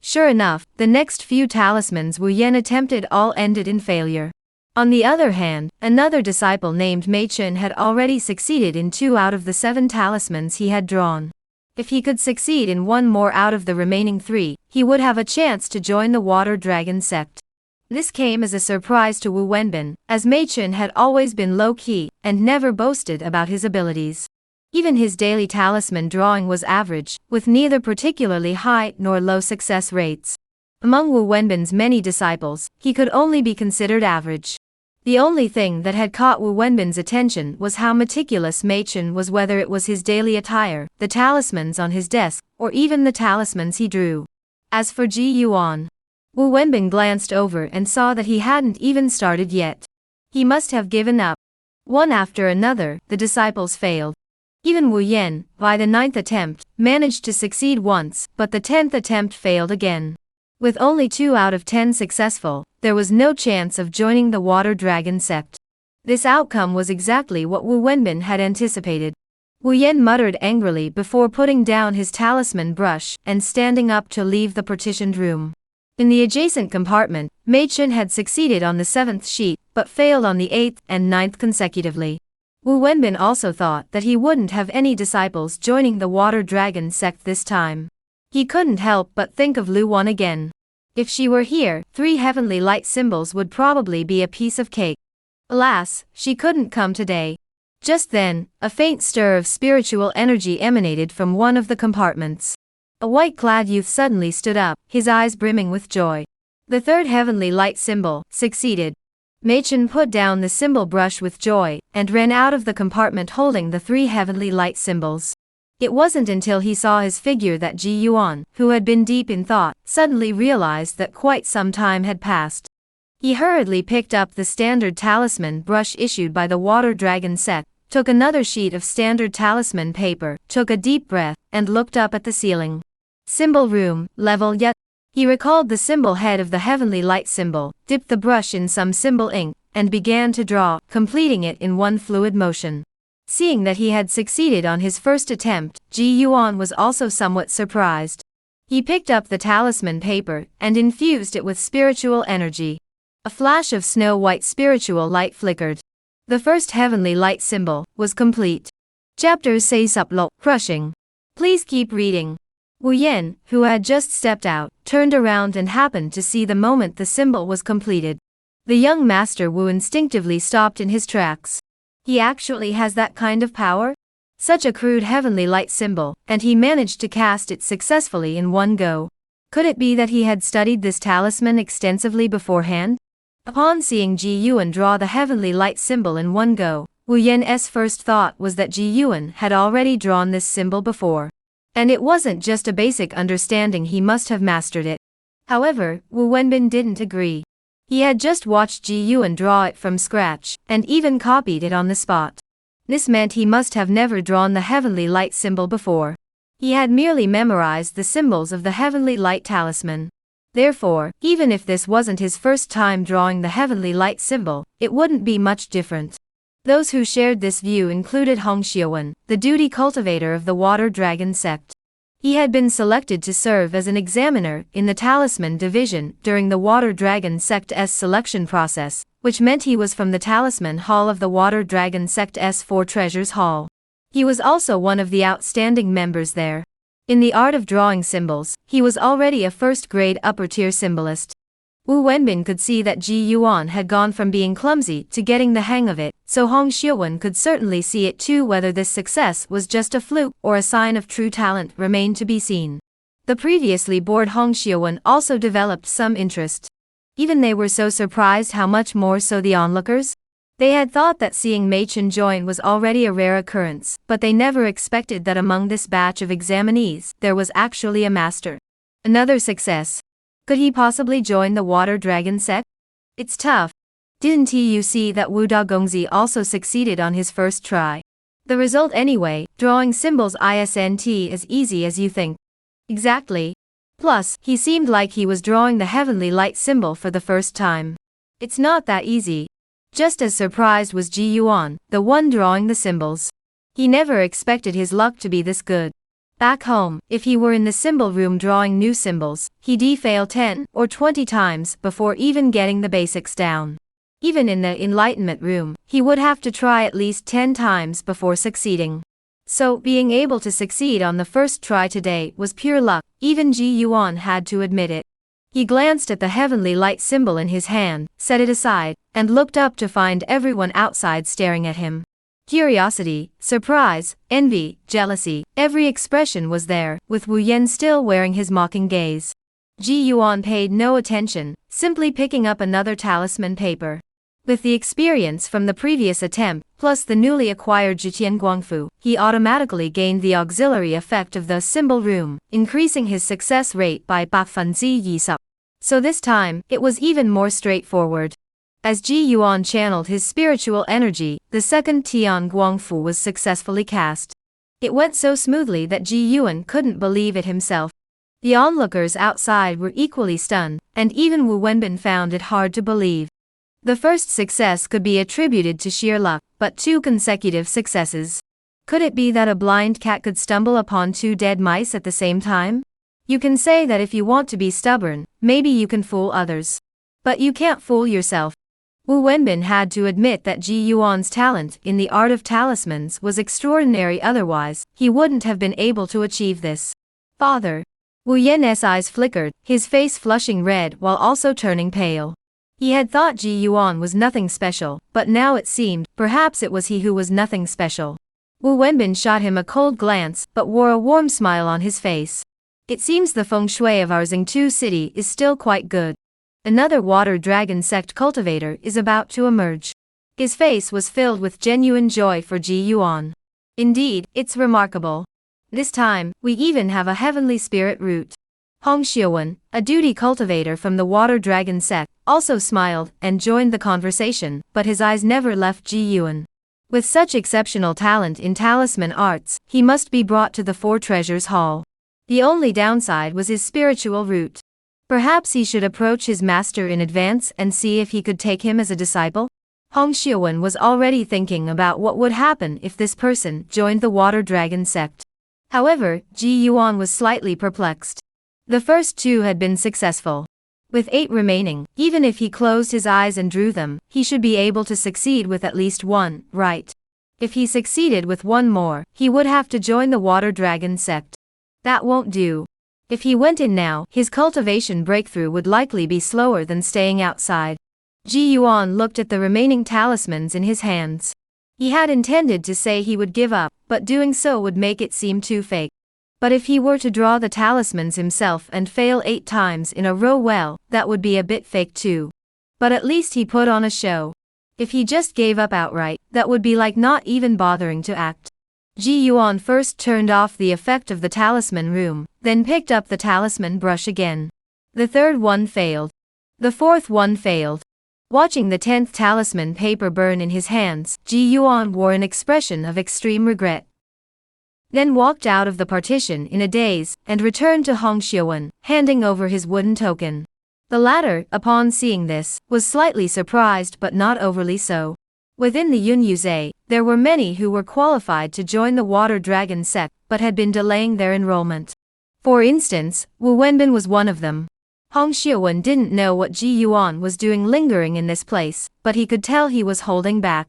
Sure enough, the next few talismans Wu Yen attempted all ended in failure. On the other hand, another disciple named Mei Chun had already succeeded in 2 out of the 7 talismans he had drawn. If he could succeed in 1 more out of the remaining 3, he would have a chance to join the Water Dragon sect. This came as a surprise to Wu Wenbin, as Mei Chun had always been low-key, and never boasted about his abilities. Even his daily talisman drawing was average, with neither particularly high nor low success rates. Among Wu Wenbin's many disciples, he could only be considered average. The only thing that had caught Wu Wenbin's attention was how meticulous Mei Chun was, whether it was his daily attire, the talismans on his desk, or even the talismans he drew. As for Ji Yuan, Wu Wenbin glanced over and saw that he hadn't even started yet. He must have given up. One after another, the disciples failed. Even Wu Yen, by the 9th attempt, managed to succeed once, but the 10th attempt failed again. With only 2 out of 10 successful, there was no chance of joining the Water Dragon sect. This outcome was exactly what Wu Wenbin had anticipated. Wu Yen muttered angrily before putting down his talisman brush and standing up to leave the partitioned room. In the adjacent compartment, Mei Chun had succeeded on the 7th sheet, but failed on the 8th and 9th consecutively. Wu Wenbin also thought that he wouldn't have any disciples joining the Water Dragon sect this time. He couldn't help but think of Lu Wan again. If she were here, 3 heavenly light symbols would probably be a piece of cake. Alas, she couldn't come today. Just then, a faint stir of spiritual energy emanated from one of the compartments. A white-clad youth suddenly stood up, his eyes brimming with joy. The 3rd heavenly light symbol succeeded. Mei Chun put down the symbol brush with joy, and ran out of the compartment holding the 3 heavenly light symbols. It wasn't until he saw his figure that Ji Yuan, who had been deep in thought, suddenly realized that quite some time had passed. He hurriedly picked up the standard talisman brush issued by the Water Dragon sect, took another sheet of standard talisman paper, took a deep breath, and looked up at the ceiling. Symbol room, level yet. He recalled the symbol head of the heavenly light symbol, dipped the brush in some symbol ink, and began to draw, completing it in one fluid motion. Seeing that he had succeeded on his first attempt, Ji Yuan was also somewhat surprised. He picked up the talisman paper and infused it with spiritual energy. A flash of snow-white spiritual light flickered. The first heavenly light symbol was complete. Chapter 6 Upload, crushing. Please keep reading. Wu Yan, who had just stepped out, turned around and happened to see the moment the symbol was completed. The young master Wu instinctively stopped in his tracks. He actually has that kind of power? Such a crude heavenly light symbol, and he managed to cast it successfully in one go. Could it be that he had studied this talisman extensively beforehand? Upon seeing Ji Yuan draw the heavenly light symbol in one go, Wu Yan's first thought was that Ji Yuan had already drawn this symbol before. And it wasn't just a basic understanding, he must have mastered it. However, Wu Wenbin didn't agree. He had just watched Ji Yuan draw it from scratch, and even copied it on the spot. This meant he must have never drawn the heavenly light symbol before. He had merely memorized the symbols of the heavenly light talisman. Therefore, even if this wasn't his first time drawing the heavenly light symbol, it wouldn't be much different. Those who shared this view included Hong Xiuwen, the duty cultivator of the Water Dragon sect. He had been selected to serve as an examiner in the Talisman Division during the Water Dragon sect's selection process, which meant he was from the Talisman Hall of the Water Dragon sect's 4 Treasures Hall. He was also one of the outstanding members there. In the art of drawing symbols, he was already a first-grade upper-tier symbolist. Wu Wenbin could see that Ji Yuan had gone from being clumsy to getting the hang of it, so Hong Xiuwen could certainly see it too. Whether this success was just a fluke or a sign of true talent remained to be seen. The previously bored Hong Xiuwen also developed some interest. Even they were so surprised, how much more so the onlookers? They had thought that seeing Mei Chen join was already a rare occurrence, but they never expected that among this batch of examinees there was actually a master. Another success. Could he possibly join the Water Dragon sect? It's tough. Didn't you see that Wu Dagongzi also succeeded on his first try? The result anyway, drawing symbols isn't as easy as you think. Exactly. Plus, he seemed like he was drawing the heavenly light symbol for the first time. It's not that easy. Just as surprised was Ji Yuan, the one drawing the symbols. He never expected his luck to be this good. Back home, if he were in the symbol room drawing new symbols, he'd fail 10 or 20 times before even getting the basics down. Even in the enlightenment room, he would have to try at least 10 times before succeeding. So, being able to succeed on the first try today was pure luck, even Ji Yuan had to admit it. He glanced at the heavenly light symbol in his hand, set it aside, and looked up to find everyone outside staring at him. Curiosity, surprise, envy, jealousy, every expression was there, with Wu Yan still wearing his mocking gaze. Ji Yuan paid no attention, simply picking up another talisman paper. With the experience from the previous attempt, plus the newly acquired Jitian Guangfu, he automatically gained the auxiliary effect of the symbol room, increasing his success rate by 100%. So this time, it was even more straightforward. As Ji Yuan channeled his spiritual energy, the second Tian Guangfu was successfully cast. It went so smoothly that Ji Yuan couldn't believe it himself. The onlookers outside were equally stunned, and even Wu Wenbin found it hard to believe. The first success could be attributed to sheer luck, but 2 consecutive successes. Could it be that a blind cat could stumble upon 2 dead mice at the same time? You can say that if you want to be stubborn, maybe you can fool others. But you can't fool yourself. Wu Wenbin had to admit that Ji Yuan's talent in the art of talismans was extraordinary, otherwise, he wouldn't have been able to achieve this. Father. Wu Yan's eyes flickered, his face flushing red while also turning pale. He had thought Ji Yuan was nothing special, but now it seemed, perhaps it was he who was nothing special. Wu Wenbin shot him a cold glance, but wore a warm smile on his face. It seems the feng shui of our Xingtu city is still quite good. Another Water Dragon sect cultivator is about to emerge. His face was filled with genuine joy for Ji Yuan. Indeed, it's remarkable. This time, we even have a heavenly spirit root. Hong Xiuwen, a duty cultivator from the Water Dragon sect, also smiled and joined the conversation, but his eyes never left Ji Yuan. With such exceptional talent in talisman arts, he must be brought to the 4 Treasures Hall. The only downside was his spiritual root. Perhaps he should approach his master in advance and see if he could take him as a disciple? Hong Xiuwen was already thinking about what would happen if this person joined the Water Dragon sect. However, Ji Yuan was slightly perplexed. The first 2 had been successful. With 8 remaining, even if he closed his eyes and drew them, he should be able to succeed with at least 1, right? If he succeeded with 1 more, he would have to join the Water Dragon sect. That won't do. If he went in now, his cultivation breakthrough would likely be slower than staying outside. Ji Yuan looked at the remaining talismans in his hands. He had intended to say he would give up, but doing so would make it seem too fake. But if he were to draw the talismans himself and fail 8 times in a row, well, that would be a bit fake too. But at least he put on a show. If he just gave up outright, that would be like not even bothering to act. Ji Yuan first turned off the effect of the talisman room, then picked up the talisman brush again. The third one failed. The fourth one failed. Watching the 10th talisman paper burn in his hands, Ji Yuan wore an expression of extreme regret. Then walked out of the partition in a daze, and returned to Hong Xiuwen, handing over his wooden token. The latter, upon seeing this, was slightly surprised but not overly so. Within the Yunyuze, there were many who were qualified to join the Water Dragon sect, but had been delaying their enrollment. For instance, Wu Wenbin was one of them. Hong Xiuwen didn't know what Ji Yuan was doing lingering in this place, but he could tell he was holding back.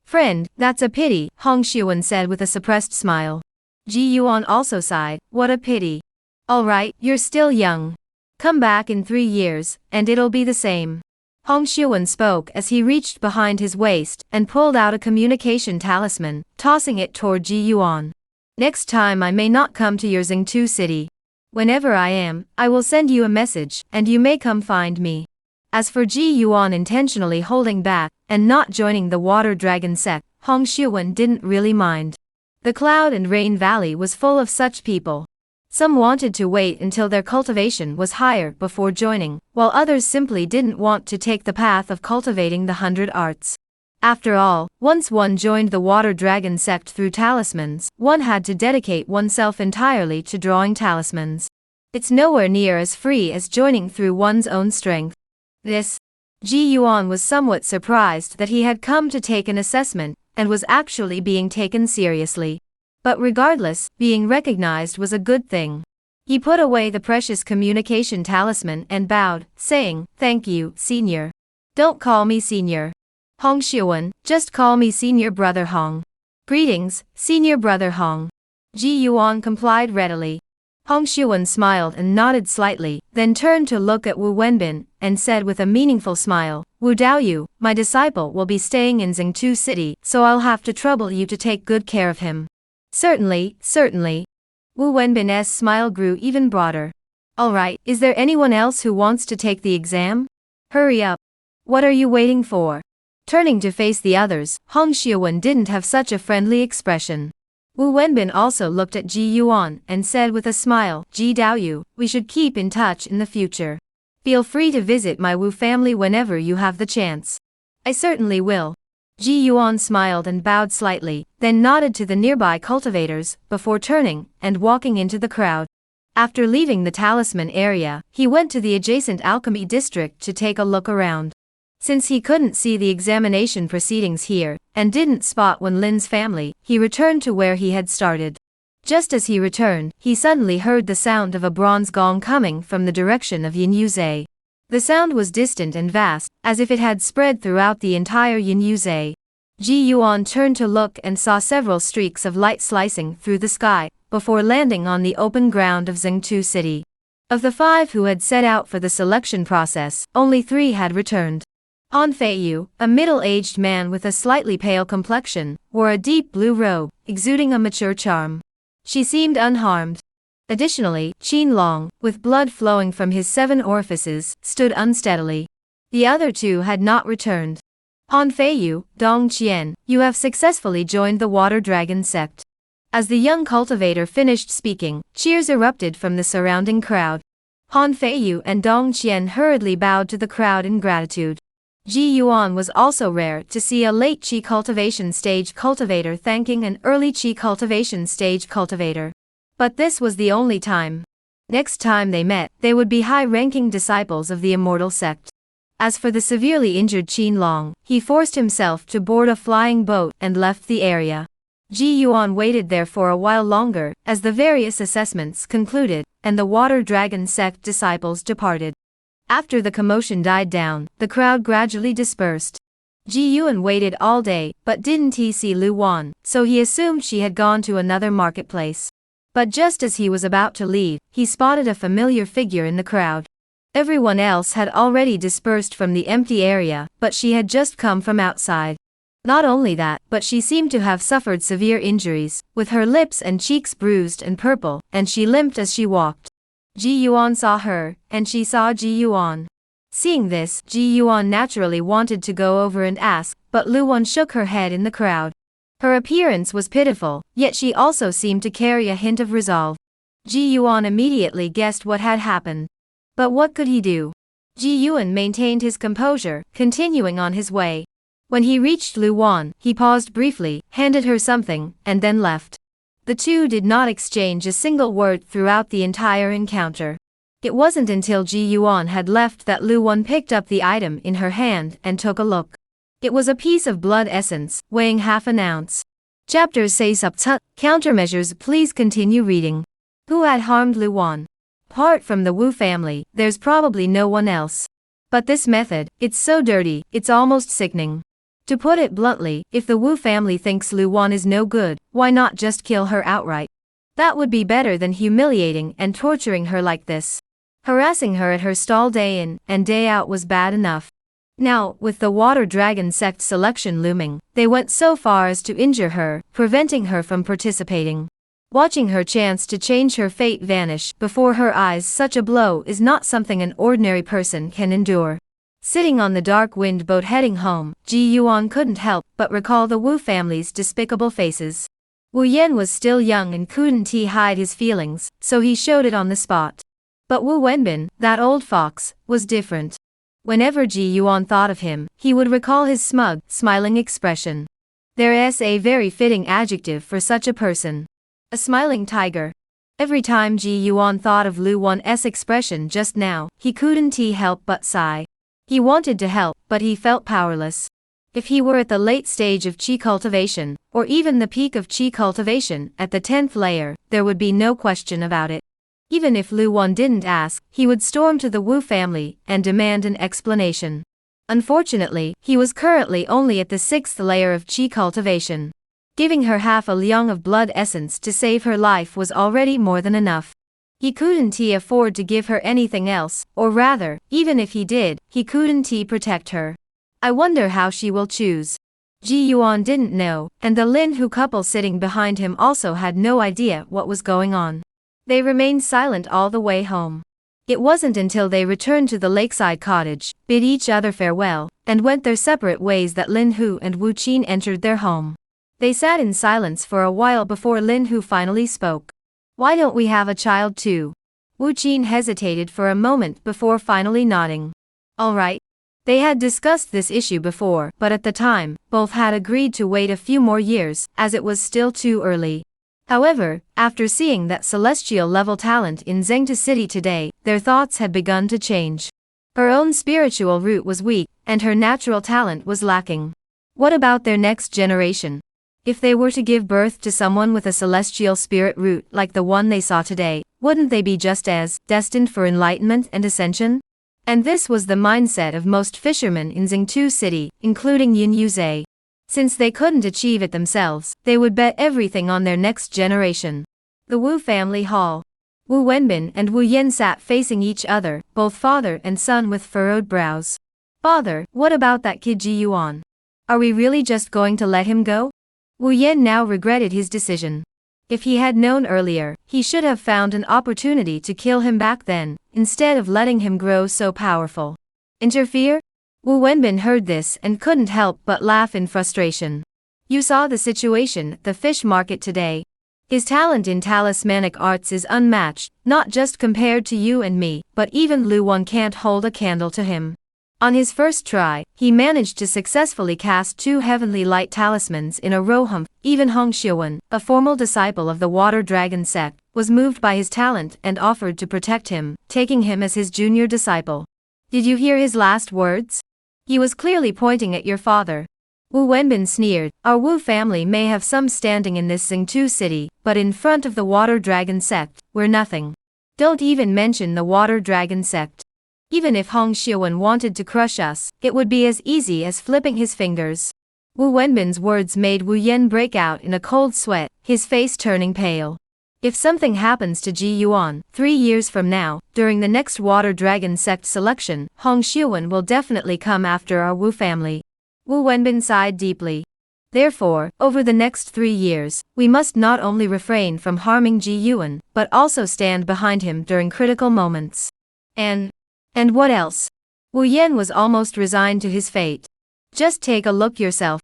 "Friend, that's a pity," Hong Xiuwen said with a suppressed smile. Ji Yuan also sighed, "What a pity. Alright, you're still young. Come back in 3 years, and it'll be the same." Hong Xiuwen spoke as he reached behind his waist and pulled out a communication talisman, tossing it toward Ji Yuan. "Next time I may not come to your Xingtu city. Whenever I am, I will send you a message, and you may come find me." As for Ji Yuan intentionally holding back and not joining the Water Dragon sect, Hong Xiuwen didn't really mind. The Cloud and Rain Valley was full of such people. Some wanted to wait until their cultivation was higher before joining, while others simply didn't want to take the path of cultivating the 100 arts. After all, once one joined the Water Dragon sect through talismans, one had to dedicate oneself entirely to drawing talismans. It's nowhere near as free as joining through one's own strength. Ji Yuan was somewhat surprised that he had come to take an assessment, and was actually being taken seriously. But regardless, being recognized was a good thing. He put away the precious communication talisman and bowed, saying, "Thank you, senior." "Don't call me senior. Hong Xiuwen, just call me senior brother Hong." "Greetings, senior brother Hong." Ji Yuan complied readily. Hong Xiuwen smiled and nodded slightly, then turned to look at Wu Wenbin, and said with a meaningful smile, "Wu Daoyu, my disciple will be staying in Xingtu City, so I'll have to trouble you to take good care of him." "Certainly, certainly." Wu Wenbin's smile grew even broader. "Alright, is there anyone else who wants to take the exam? Hurry up. What are you waiting for?" Turning to face the others, Hong Xiuwen didn't have such a friendly expression. Wu Wenbin also looked at Ji Yuan and said with a smile, "Ji Daoyu, we should keep in touch in the future. Feel free to visit my Wu family whenever you have the chance." "I certainly will." Ji Yuan smiled and bowed slightly, then nodded to the nearby cultivators, before turning and walking into the crowd. After leaving the talisman area, he went to the adjacent alchemy district to take a look around. Since he couldn't see the examination proceedings here, and didn't spot Wen Lin's family, he returned to where he had started. Just as he returned, he suddenly heard the sound of a bronze gong coming from the direction of Yunyuze. The sound was distant and vast, as if it had spread throughout the entire Yunyuze. Ji Yuan turned to look and saw several streaks of light slicing through the sky, before landing on the open ground of Xingtu City. Of the 5 who had set out for the selection process, only 3 had returned. Han Feiyu, a middle-aged man with a slightly pale complexion, wore a deep blue robe, exuding a mature charm. She seemed unharmed. Additionally, Qin Long, with blood flowing from his 7 orifices, stood unsteadily. The other 2 had not returned. "Han Feiyu, Dong Qian, you have successfully joined the Water Dragon sect." As the young cultivator finished speaking, cheers erupted from the surrounding crowd. Han Feiyu and Dong Qian hurriedly bowed to the crowd in gratitude. Ji Yuan was also rare to see a late Qi cultivation stage cultivator thanking an early Qi cultivation stage cultivator. But this was the only time. Next time they met, they would be high-ranking disciples of the Immortal Sect. As for the severely injured Qin Long, he forced himself to board a flying boat and left the area. Ji Yuan waited there for a while longer, as the various assessments concluded, and the Water Dragon Sect disciples departed. After the commotion died down, the crowd gradually dispersed. Ji Yuan waited all day, but didn't he see Lu Wan, so he assumed she had gone to another marketplace. But just as he was about to leave, he spotted a familiar figure in the crowd. Everyone else had already dispersed from the empty area, but she had just come from outside. Not only that, but she seemed to have suffered severe injuries, with her lips and cheeks bruised and purple, and she limped as she walked. Ji Yuan saw her, and she saw Ji Yuan. Seeing this, Ji Yuan naturally wanted to go over and ask, but Lu Wan shook her head in the crowd. Her appearance was pitiful, yet she also seemed to carry a hint of resolve. Ji Yuan immediately guessed what had happened. But what could he do? Ji Yuan maintained his composure, continuing on his way. When he reached Lu Wan, he paused briefly, handed her something, and then left. The two did not exchange a single word throughout the entire encounter. It wasn't until Ji Yuan had left that Lu Wan picked up the item in her hand and took a look. It was a piece of blood essence, weighing half an ounce. Chapters say subtut, countermeasures. Please continue reading. Who had harmed Lu Wan? Apart from the Wu family, there's probably no one else. But this method, it's so dirty, it's almost sickening. To put it bluntly, if the Wu family thinks Lu Wan is no good, why not just kill her outright? That would be better than humiliating and torturing her like this. Harassing her at her stall day in and day out was bad enough. Now, with the Water Dragon sect selection looming, they went so far as to injure her, preventing her from participating. Watching her chance to change her fate vanish before her eyes, such a blow is not something an ordinary person can endure. Sitting on the dark wind boat heading home, Ji Yuan couldn't help but recall the Wu family's despicable faces. Wu Yan was still young and couldn't hide his feelings, so he showed it on the spot. But Wu Wenbin, that old fox, was different. Whenever Ji Yuan thought of him, he would recall his smug, smiling expression. There's a very fitting adjective for such a person. A smiling tiger. Every time Ji Yuan thought of Lu Wan's expression just now, he couldn't help but sigh. He wanted to help, but he felt powerless. If he were at the late stage of Qi cultivation, or even the peak of Qi cultivation at the 10th layer, there would be no question about it. Even if Lu Wan didn't ask, he would storm to the Wu family and demand an explanation. Unfortunately, he was currently only at the 6th layer of Qi cultivation. Giving her half a liang of blood essence to save her life was already more than enough. He couldn't afford to give her anything else, or rather, even if he did, he couldn't protect her. I wonder how she will choose. Ji Yuan didn't know, and the Lin Hu couple sitting behind him also had no idea what was going on. They remained silent all the way home. It wasn't until they returned to the lakeside cottage, bid each other farewell, and went their separate ways that Lin Hu and Wu Qin entered their home. They sat in silence for a while before Lin Hu finally spoke. Why don't we have a child too? Wu Qin hesitated for a moment before finally nodding. All right. They had discussed this issue before, but at the time, both had agreed to wait a few more years, as it was still too early. However, after seeing that celestial-level talent in Zengta City today, their thoughts had begun to change. Her own spiritual root was weak, and her natural talent was lacking. What about their next generation? If they were to give birth to someone with a celestial spirit root like the one they saw today, wouldn't they be just as destined for enlightenment and ascension? And this was the mindset of most fishermen in Zengtu City, including Yin Yuzhe. Since they couldn't achieve it themselves, they would bet everything on their next generation. The Wu family hall. Wu Wenbin and Wu Yan sat facing each other, both father and son with furrowed brows. Father, what about that kid Ji Yuan? Are we really just going to let him go? Wu Yan now regretted his decision. If he had known earlier, he should have found an opportunity to kill him back then, instead of letting him grow so powerful. Interfere? Wu Wenbin heard this and couldn't help but laugh in frustration. You saw the situation at the fish market today. His talent in talismanic arts is unmatched, not just compared to you and me, but even Lu Wan can't hold a candle to him. On his first try, he managed to successfully cast 2 heavenly light talismans in a row. Even Hong Xiuwen, a formal disciple of the Water Dragon sect, was moved by his talent and offered to protect him, taking him as his junior disciple. Did you hear his last words? He was clearly pointing at your father. Wu Wenbin sneered. Our Wu family may have some standing in this Zengtu city, but in front of the Water Dragon sect, we're nothing. Don't even mention the Water Dragon sect. Even if Hong Xiuwen wanted to crush us, it would be as easy as flipping his fingers. Wu Wenbin's words made Wu Yan break out in a cold sweat, his face turning pale. If something happens to Ji Yuan 3 years from now, during the next Water Dragon sect selection, Hong Xiuwen will definitely come after our Wu family. Wu Wenbin sighed deeply. Therefore, over the next 3 years, we must not only refrain from harming Ji Yuan, but also stand behind him during critical moments. And what else? Wu Yan was almost resigned to his fate. Just take a look yourself.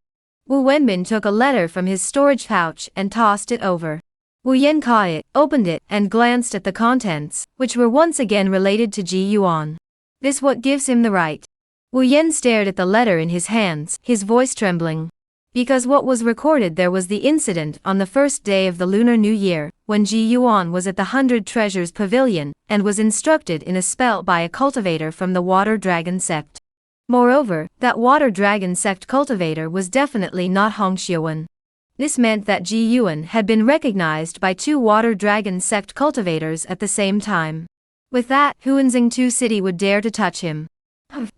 Wu Wenbin took a letter from his storage pouch and tossed it over. Wu Yan caught it, opened it, and glanced at the contents, which were once again related to Ji Yuan. This what gives him the right. Wu Yan stared at the letter in his hands, his voice trembling. Because what was recorded there was the incident on the first day of the Lunar New Year, when Ji Yuan was at the 100 Treasures Pavilion, and was instructed in a spell by a cultivator from the Water Dragon sect. Moreover, that Water Dragon sect cultivator was definitely not Hong Xiuwen. This meant that Ji Yuan had been recognized by 2 Water Dragon sect cultivators at the same time. With that, Huanzhengtu City would dare to touch him.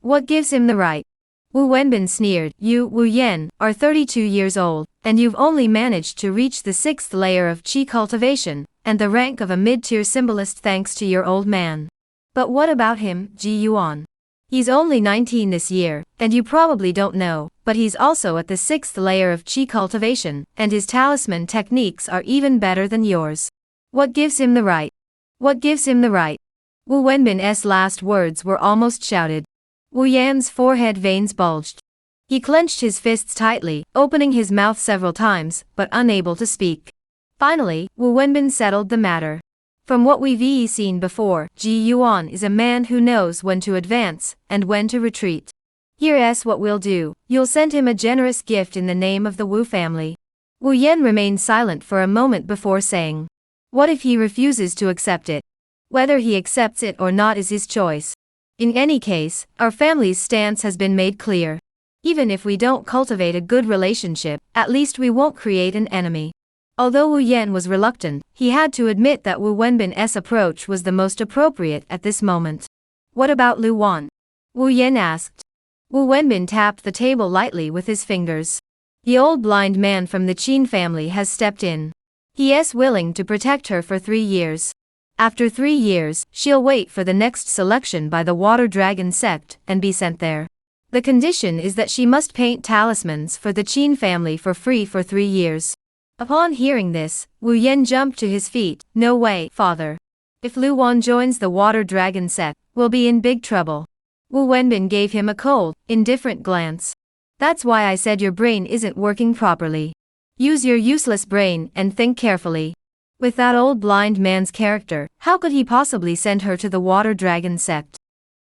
What gives him the right? Wu Wenbin sneered. You, Wu Yan, are 32 years old, and you've only managed to reach the 6th layer of qi cultivation, and the rank of a mid-tier symbolist thanks to your old man. But what about him, Ji Yuan? He's only 19 this year, and you probably don't know, but he's also at the 6th layer of qi cultivation, and his talisman techniques are even better than yours. What gives him the right? What gives him the right? Wu Wenbin's last words were almost shouted. Wu Yan's forehead veins bulged. He clenched his fists tightly, opening his mouth several times, but unable to speak. Finally, Wu Wenbin settled the matter. From what we've seen before, Ji Yuan is a man who knows when to advance, and when to retreat. Here's what we'll do, you'll send him a generous gift in the name of the Wu family. Wu Yan remained silent for a moment before saying. What if he refuses to accept it? Whether he accepts it or not is his choice. In any case, our family's stance has been made clear. Even if we don't cultivate a good relationship, at least we won't create an enemy. Although Wu Yan was reluctant, he had to admit that Wu Wenbin's approach was the most appropriate at this moment. What about Lu Wan? Wu Yan asked. Wu Wenbin tapped the table lightly with his fingers. The old blind man from the Qin family has stepped in. He is willing to protect her for 3 years. After 3 years, she'll wait for the next selection by the Water Dragon sect and be sent there. The condition is that she must paint talismans for the Qin family for free for 3 years. Upon hearing this, Wu Yan jumped to his feet. No way, father. If Lu Wan joins the Water Dragon sect, we'll be in big trouble. Wu Wenbin gave him a cold, indifferent glance. That's why I said your brain isn't working properly. Use your useless brain and think carefully. With that old blind man's character, how could he possibly send her to the Water Dragon sect?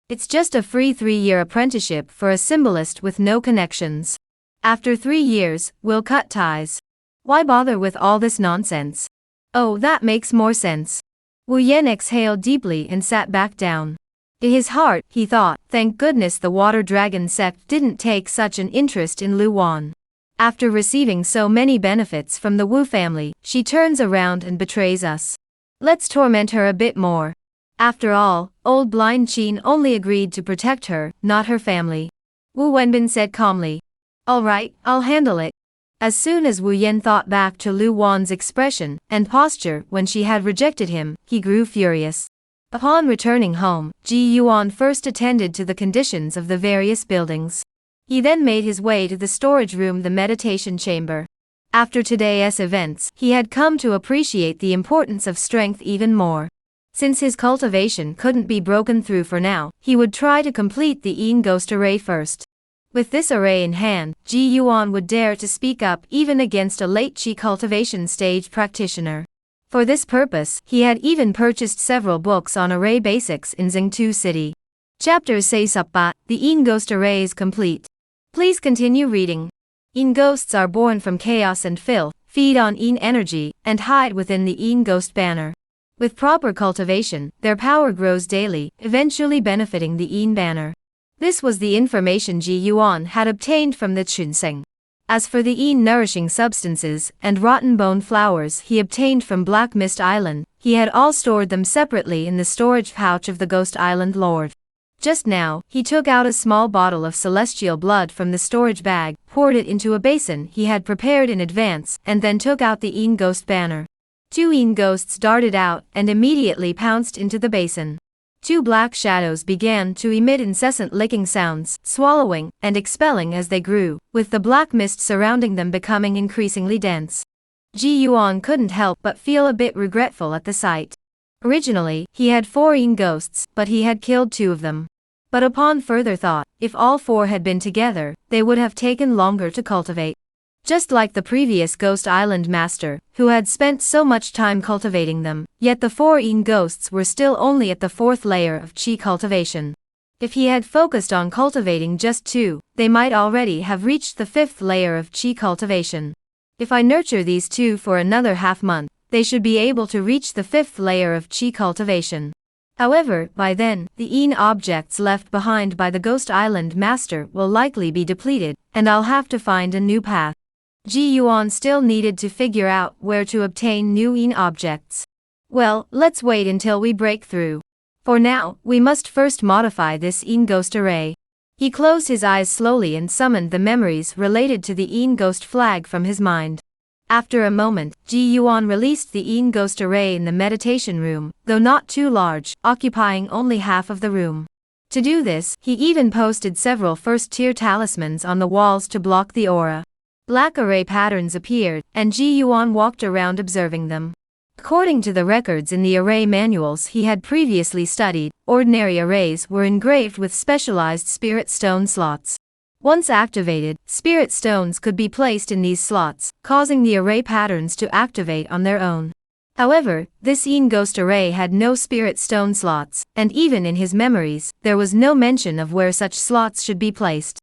It's just a free 3-year apprenticeship for a symbolist with no connections. After 3 years, we'll cut ties. Why bother with all this nonsense? Oh, that makes more sense. Wu Yan exhaled deeply and sat back down. In his heart, he thought, thank goodness the Water Dragon sect didn't take such an interest in Lu Wan. After receiving so many benefits from the Wu family, she turns around and betrays us. Let's torment her a bit more. After all, old blind Qin only agreed to protect her, not her family. Wu Wenbin said calmly. All right, I'll handle it. As soon as Wu Yan thought back to Lu Wan's expression and posture when she had rejected him, he grew furious. Upon returning home, Ji Yuan first attended to the conditions of the various buildings. He then made his way to the storage room, the meditation chamber. After today's events, he had come to appreciate the importance of strength even more. Since his cultivation couldn't be broken through for now, he would try to complete the Yin Ghost Array first. With this array in hand, Ji Yuan would dare to speak up even against a late Qi cultivation stage practitioner. For this purpose, he had even purchased several books on array basics in Zhengtu City. Chapter 6 The Yin Ghost Array is complete. Please continue reading. Yin ghosts are born from chaos and filth, feed on Yin energy, and hide within the Yin ghost banner. With proper cultivation, their power grows daily, eventually benefiting the Yin banner. This was the information Ji Yuan had obtained from the Chunseng. As for the Yin nourishing substances and rotten bone flowers he obtained from Black Mist Island, he had all stored them separately in the storage pouch of the Ghost Island Lord. Just now, he took out a small bottle of celestial blood from the storage bag, poured it into a basin he had prepared in advance, and then took out the Yin Ghost banner. Two Yin ghosts darted out and immediately pounced into the basin. Two black shadows began to emit incessant licking sounds, swallowing and expelling as they grew, with the black mist surrounding them becoming increasingly dense. Ji Yuan couldn't help but feel a bit regretful at the sight. Originally, he had 4 Yin ghosts, but he had killed 2 of them. But upon further thought, if all 4 had been together, they would have taken longer to cultivate. Just like the previous Ghost Island master, who had spent so much time cultivating them, yet the 4 Yin ghosts were still only at the 4th layer of Qi cultivation. If he had focused on cultivating just 2, they might already have reached the 5th layer of Qi cultivation. If I nurture these 2 for another half month, they should be able to reach the 5th layer of Qi cultivation. However, by then, the Yin objects left behind by the Ghost Island master will likely be depleted, and I'll have to find a new path. Ji Yuan still needed to figure out where to obtain new Yin objects. Well, let's wait until we break through. For now, we must first modify this Yin ghost array. He closed his eyes slowly and summoned the memories related to the Yin ghost flag from his mind. After a moment, Ji Yuan released the Yin ghost array in the meditation room, though not too large, occupying only half of the room. To do this, he even posted several first-tier talismans on the walls to block the aura. Black array patterns appeared, and Ji Yuan walked around observing them. According to the records in the array manuals he had previously studied, ordinary arrays were engraved with specialized spirit stone slots. Once activated, spirit stones could be placed in these slots, causing the array patterns to activate on their own. However, this Yin ghost array had no spirit stone slots, and even in his memories, there was no mention of where such slots should be placed.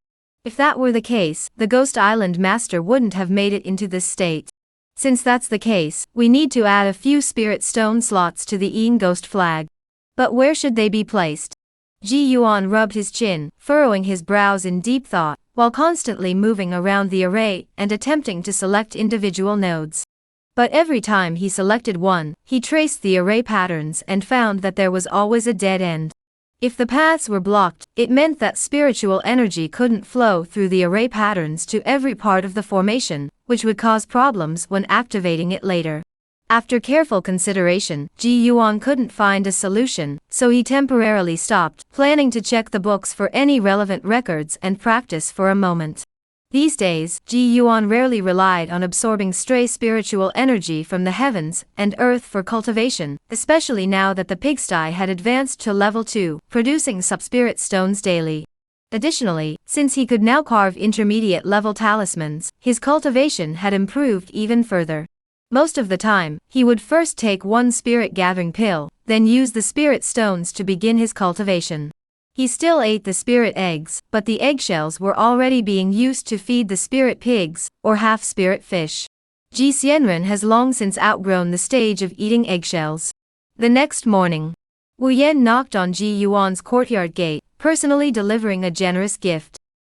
If that were the case, the Ghost Island master wouldn't have made it into this state. Since that's the case, we need to add a few spirit stone slots to the Yin ghost flag. But where should they be placed? Ji Yuan rubbed his chin, furrowing his brows in deep thought, while constantly moving around the array and attempting to select individual nodes. But every time he selected one, he traced the array patterns and found that there was always a dead end. If the paths were blocked, it meant that spiritual energy couldn't flow through the array patterns to every part of the formation, which would cause problems when activating it later. After careful consideration, Ji Yuan couldn't find a solution, so he temporarily stopped, planning to check the books for any relevant records and practice for a moment. These days, Ji Yuan rarely relied on absorbing stray spiritual energy from the heavens and earth for cultivation, especially now that the pigsty had advanced to level 2, producing sub-spirit stones daily. Additionally, since he could now carve intermediate-level talismans, his cultivation had improved even further. Most of the time, he would first take one spirit-gathering pill, then use the spirit stones to begin his cultivation. He still ate the spirit eggs, but the eggshells were already being used to feed the spirit pigs, or half-spirit fish. Ji Xianren has long since outgrown the stage of eating eggshells. The next morning, Wu Yan knocked on Ji Yuan's courtyard gate, personally delivering a generous gift.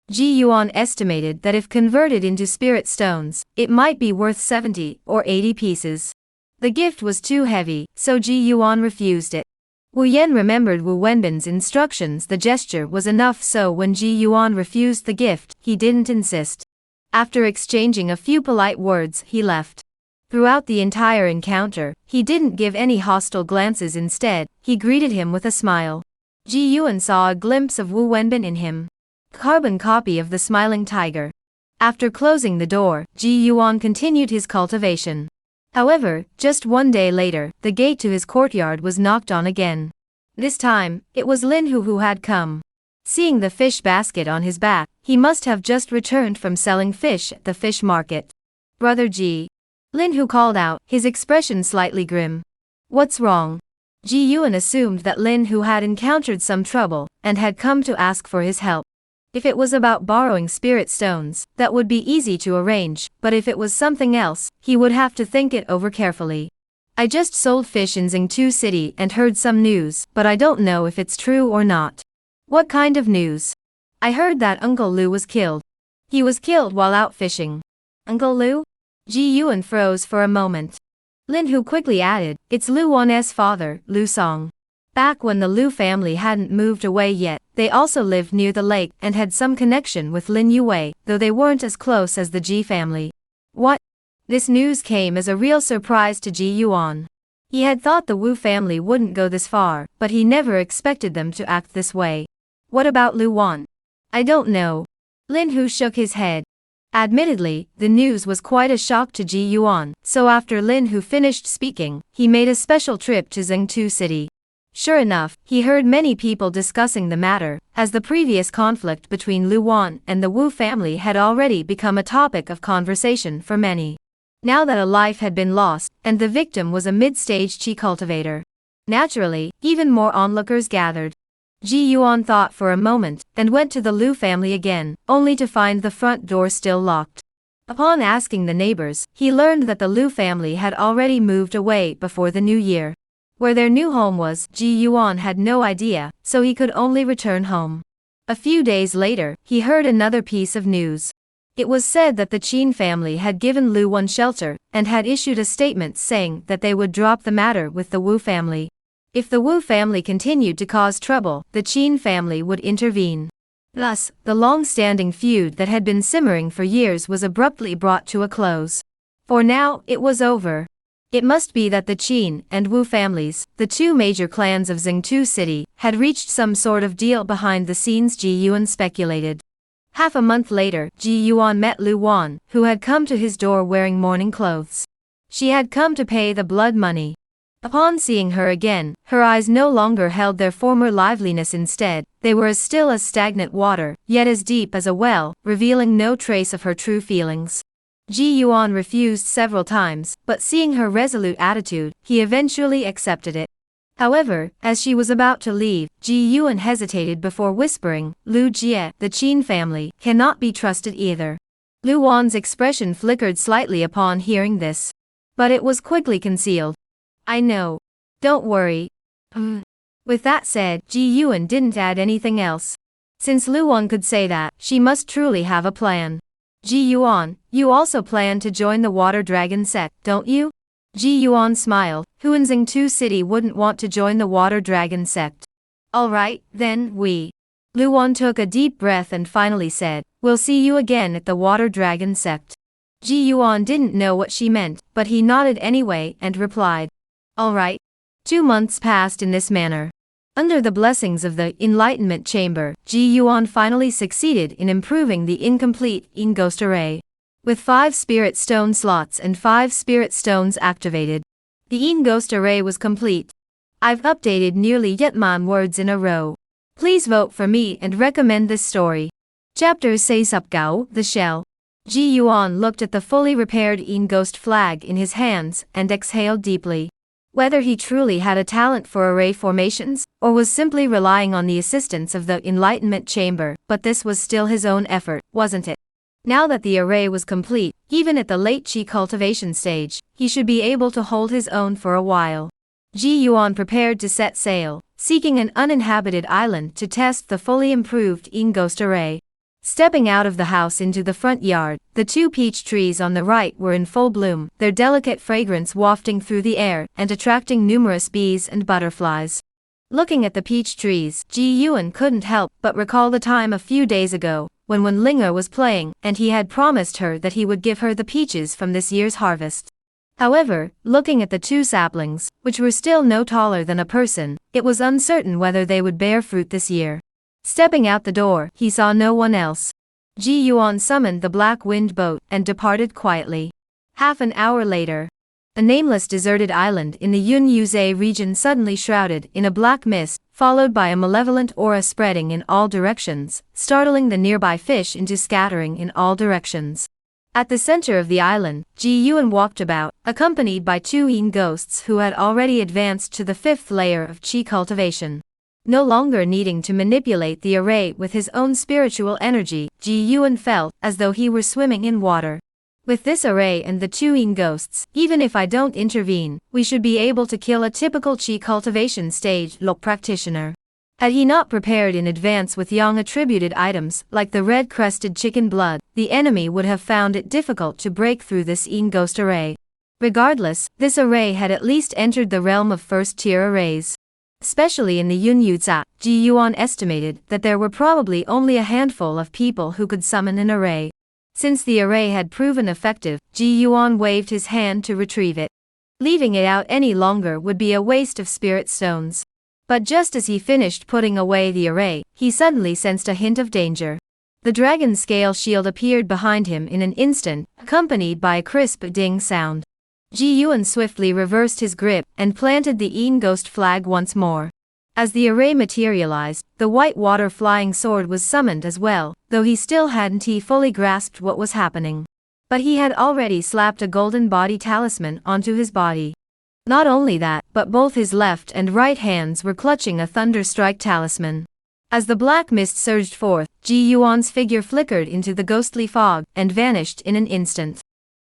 Ji Yuan estimated that if converted into spirit stones, it might be worth 70 or 80 pieces. The gift was too heavy, so Ji Yuan refused it. Wu Yan remembered Wu Wenbin's instructions. The gesture was enough, so when Ji Yuan refused the gift, he didn't insist. After exchanging a few polite words, he left. Throughout the entire encounter, he didn't give any hostile glances. Instead, he greeted him with a smile. Ji Yuan saw a glimpse of Wu Wenbin in him. Carbon copy of the smiling tiger. After closing the door, Ji Yuan continued his cultivation. However, just one day later, the gate to his courtyard was knocked on again. This time, it was Lin Hu who had come. Seeing the fish basket on his back, he must have just returned from selling fish at the fish market. "Brother Ji," Lin Hu called out, his expression slightly grim. "What's wrong?" Ji Yuan assumed that Lin Hu had encountered some trouble, and had come to ask for his help. If it was about borrowing spirit stones, that would be easy to arrange, but if it was something else, he would have to think it over carefully. "I just sold fish in Zhengtu City and heard some news, but I don't know if it's true or not." "What kind of news?" "I heard that Uncle Lu was killed." "He was killed while out fishing." "Uncle Lu?" Ji Yuan froze for a moment. Lin Hu quickly added, "It's Lu Wan's father, Lu Song." Back when the Lu family hadn't moved away yet, they also lived near the lake and had some connection with Lin Yue, though they weren't as close as the Ji family. "What?" This news came as a real surprise to Ji Yuan. He had thought the Wu family wouldn't go this far, but he never expected them to act this way. What about Lu Wan? I don't know. Lin Hu shook his head. Admittedly, the news was quite a shock to Ji Yuan, so after Lin Hu finished speaking, he made a special trip to Zhengtu City. Sure enough, he heard many people discussing the matter, as the previous conflict between Lu Wan and the Wu family had already become a topic of conversation for many. Now that a life had been lost, and the victim was a mid-stage qi cultivator. Naturally, even more onlookers gathered. Ji Yuan thought for a moment, and went to the Lu family again, only to find the front door still locked. Upon asking the neighbors, he learned that the Lu family had already moved away before the new year. Where their new home was, Ji Yuan had no idea, so he could only return home. A few days later, he heard another piece of news. It was said that the Qin family had given Lu Wan shelter, and had issued a statement saying that they would drop the matter with the Wu family. If the Wu family continued to cause trouble, the Qin family would intervene. Thus, the long-standing feud that had been simmering for years was abruptly brought to a close. For now, it was over. It must be that the Qin and Wu families, the two major clans of Zhengtu City, had reached some sort of deal behind the scenes, Ji Yuan speculated. Half a month later, Ji Yuan met Lu Wan, who had come to his door wearing mourning clothes. She had come to pay the blood money. Upon seeing her again, her eyes no longer held their former liveliness. Instead, they were as still as stagnant water, yet as deep as a well, revealing no trace of her true feelings. Ji Yuan refused several times, but seeing her resolute attitude, he eventually accepted it. However, as she was about to leave, Ji Yuan hesitated before whispering, "Lu Jie, the Qin family, cannot be trusted either." Lu Wan's expression flickered slightly upon hearing this. But it was quickly concealed. "I know. Don't worry." With that said, Ji Yuan didn't add anything else. Since Lu Wan could say that, she must truly have a plan. "Ji Yuan, you also plan to join the Water Dragon sect, don't you?" Ji Yuan smiled. Who in Zhengtu City wouldn't want to join the Water Dragon sect? "Alright, then, Lu Wan took a deep breath and finally said, "We'll see you again at the Water Dragon sect." Ji Yuan didn't know what she meant, but he nodded anyway and replied, "Alright." 2 months passed in this manner. Under the blessings of the Enlightenment Chamber, Ji Yuan finally succeeded in improving the incomplete Yin Ghost Array. With 5 Spirit Stone slots and 5 Spirit Stones activated, the Yin Ghost Array was complete. I've updated nearly Yetman words in a row. Please vote for me and recommend this story. Chapter 6 Gao, the Shell. Ji Yuan looked at the fully repaired Yin Ghost flag in his hands and exhaled deeply. Whether he truly had a talent for array formations, or was simply relying on the assistance of the Enlightenment Chamber, but this was still his own effort, wasn't it? Now that the array was complete, even at the late qi cultivation stage, he should be able to hold his own for a while. Ji Yuan prepared to set sail, seeking an uninhabited island to test the fully improved Yin Ghost Array. Stepping out of the house into the front yard, the 2 peach trees on the right were in full bloom, their delicate fragrance wafting through the air and attracting numerous bees and butterflies. Looking at the peach trees, Ji Yuan couldn't help but recall the time a few days ago, when Linga was playing, and he had promised her that he would give her the peaches from this year's harvest. However, looking at the 2 saplings, which were still no taller than a person, it was uncertain whether they would bear fruit this year. Stepping out the door, he saw no one else. Ji Yuan summoned the Black Wind boat and departed quietly. Half an hour later, a nameless deserted island in the Yun Yuzhe region suddenly shrouded in a black mist, followed by a malevolent aura spreading in all directions, startling the nearby fish into scattering in all directions. At the center of the island, Ji Yuan walked about, accompanied by 2 Yin ghosts who had already advanced to the 5th layer of qi cultivation. No longer needing to manipulate the array with his own spiritual energy, Ji Yuan felt as though he were swimming in water. With this array and the 2 Yin ghosts, even if I don't intervene, we should be able to kill a typical qi cultivation stage Lok practitioner. Had he not prepared in advance with yang attributed items like the red-crested chicken blood, the enemy would have found it difficult to break through this Yin Ghost Array. Regardless, this array had at least entered the realm of first-tier arrays. Especially in the Yun Yuza, Ji Yuan estimated that there were probably only a handful of people who could summon an array. Since the array had proven effective, Ji Yuan waved his hand to retrieve it. Leaving it out any longer would be a waste of spirit stones. But just as he finished putting away the array, he suddenly sensed a hint of danger. The dragon scale shield appeared behind him in an instant, accompanied by a crisp ding sound. Ji Yuan swiftly reversed his grip and planted the Een Ghost flag once more. As the array materialized, the white water flying sword was summoned as well, though he still hadn't fully grasped what was happening. But he had already slapped a golden body talisman onto his body. Not only that, but both his left and right hands were clutching a Thunderstrike talisman. As the black mist surged forth, Ji Yuan's figure flickered into the ghostly fog and vanished in an instant.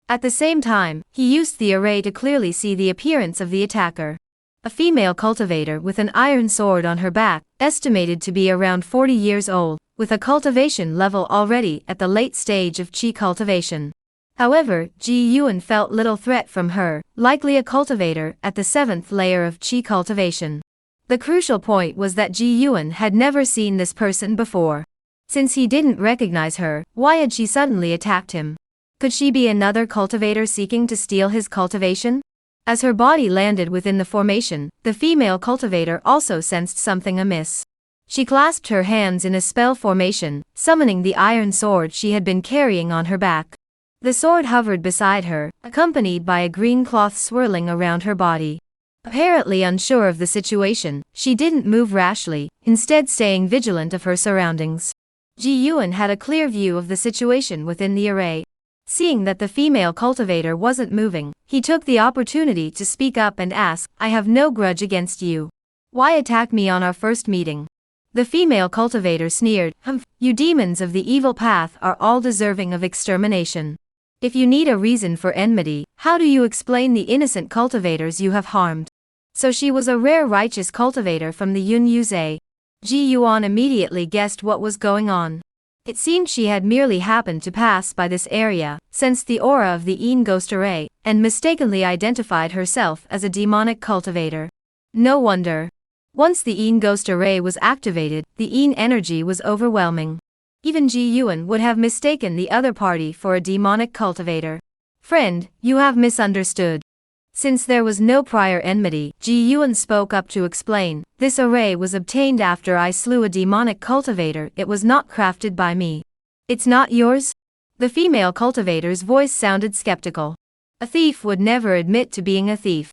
At the same time, he used the array to clearly see the appearance of the attacker. A female cultivator with an iron sword on her back, estimated to be around 40 years old, with a cultivation level already at the late stage of Qi cultivation. However, Ji Yuan felt little threat from her, likely a cultivator at the 7th layer of Qi cultivation. The crucial point was that Ji Yuan had never seen this person before. Since he didn't recognize her, why had she suddenly attacked him? Could she be another cultivator seeking to steal his cultivation? As her body landed within the formation, the female cultivator also sensed something amiss. She clasped her hands in a spell formation, summoning the iron sword she had been carrying on her back. The sword hovered beside her, accompanied by a green cloth swirling around her body. Apparently unsure of the situation, she didn't move rashly, instead staying vigilant of her surroundings. Ji Yuan had a clear view of the situation within the array. Seeing that the female cultivator wasn't moving, he took the opportunity to speak up and ask, "I have no grudge against you. Why attack me on our first meeting?" The female cultivator sneered, "You demons of the evil path are all deserving of extermination. If you need a reason for enmity, how do you explain the innocent cultivators you have harmed?" So she was a rare righteous cultivator from the Yun Yuze. Ji Yuan immediately guessed what was going on. It seemed she had merely happened to pass by this area, sensed the aura of the Een Ghost array, and mistakenly identified herself as a demonic cultivator. No wonder. Once the Een Ghost array was activated, the Een energy was overwhelming. Even Ji Yuan would have mistaken the other party for a demonic cultivator. "Friend, you have misunderstood." Since there was no prior enmity, Ji Yuan spoke up to explain, "This array was obtained after I slew a demonic cultivator. It was not crafted by me." "It's not yours?" The female cultivator's voice sounded skeptical. "A thief would never admit to being a thief."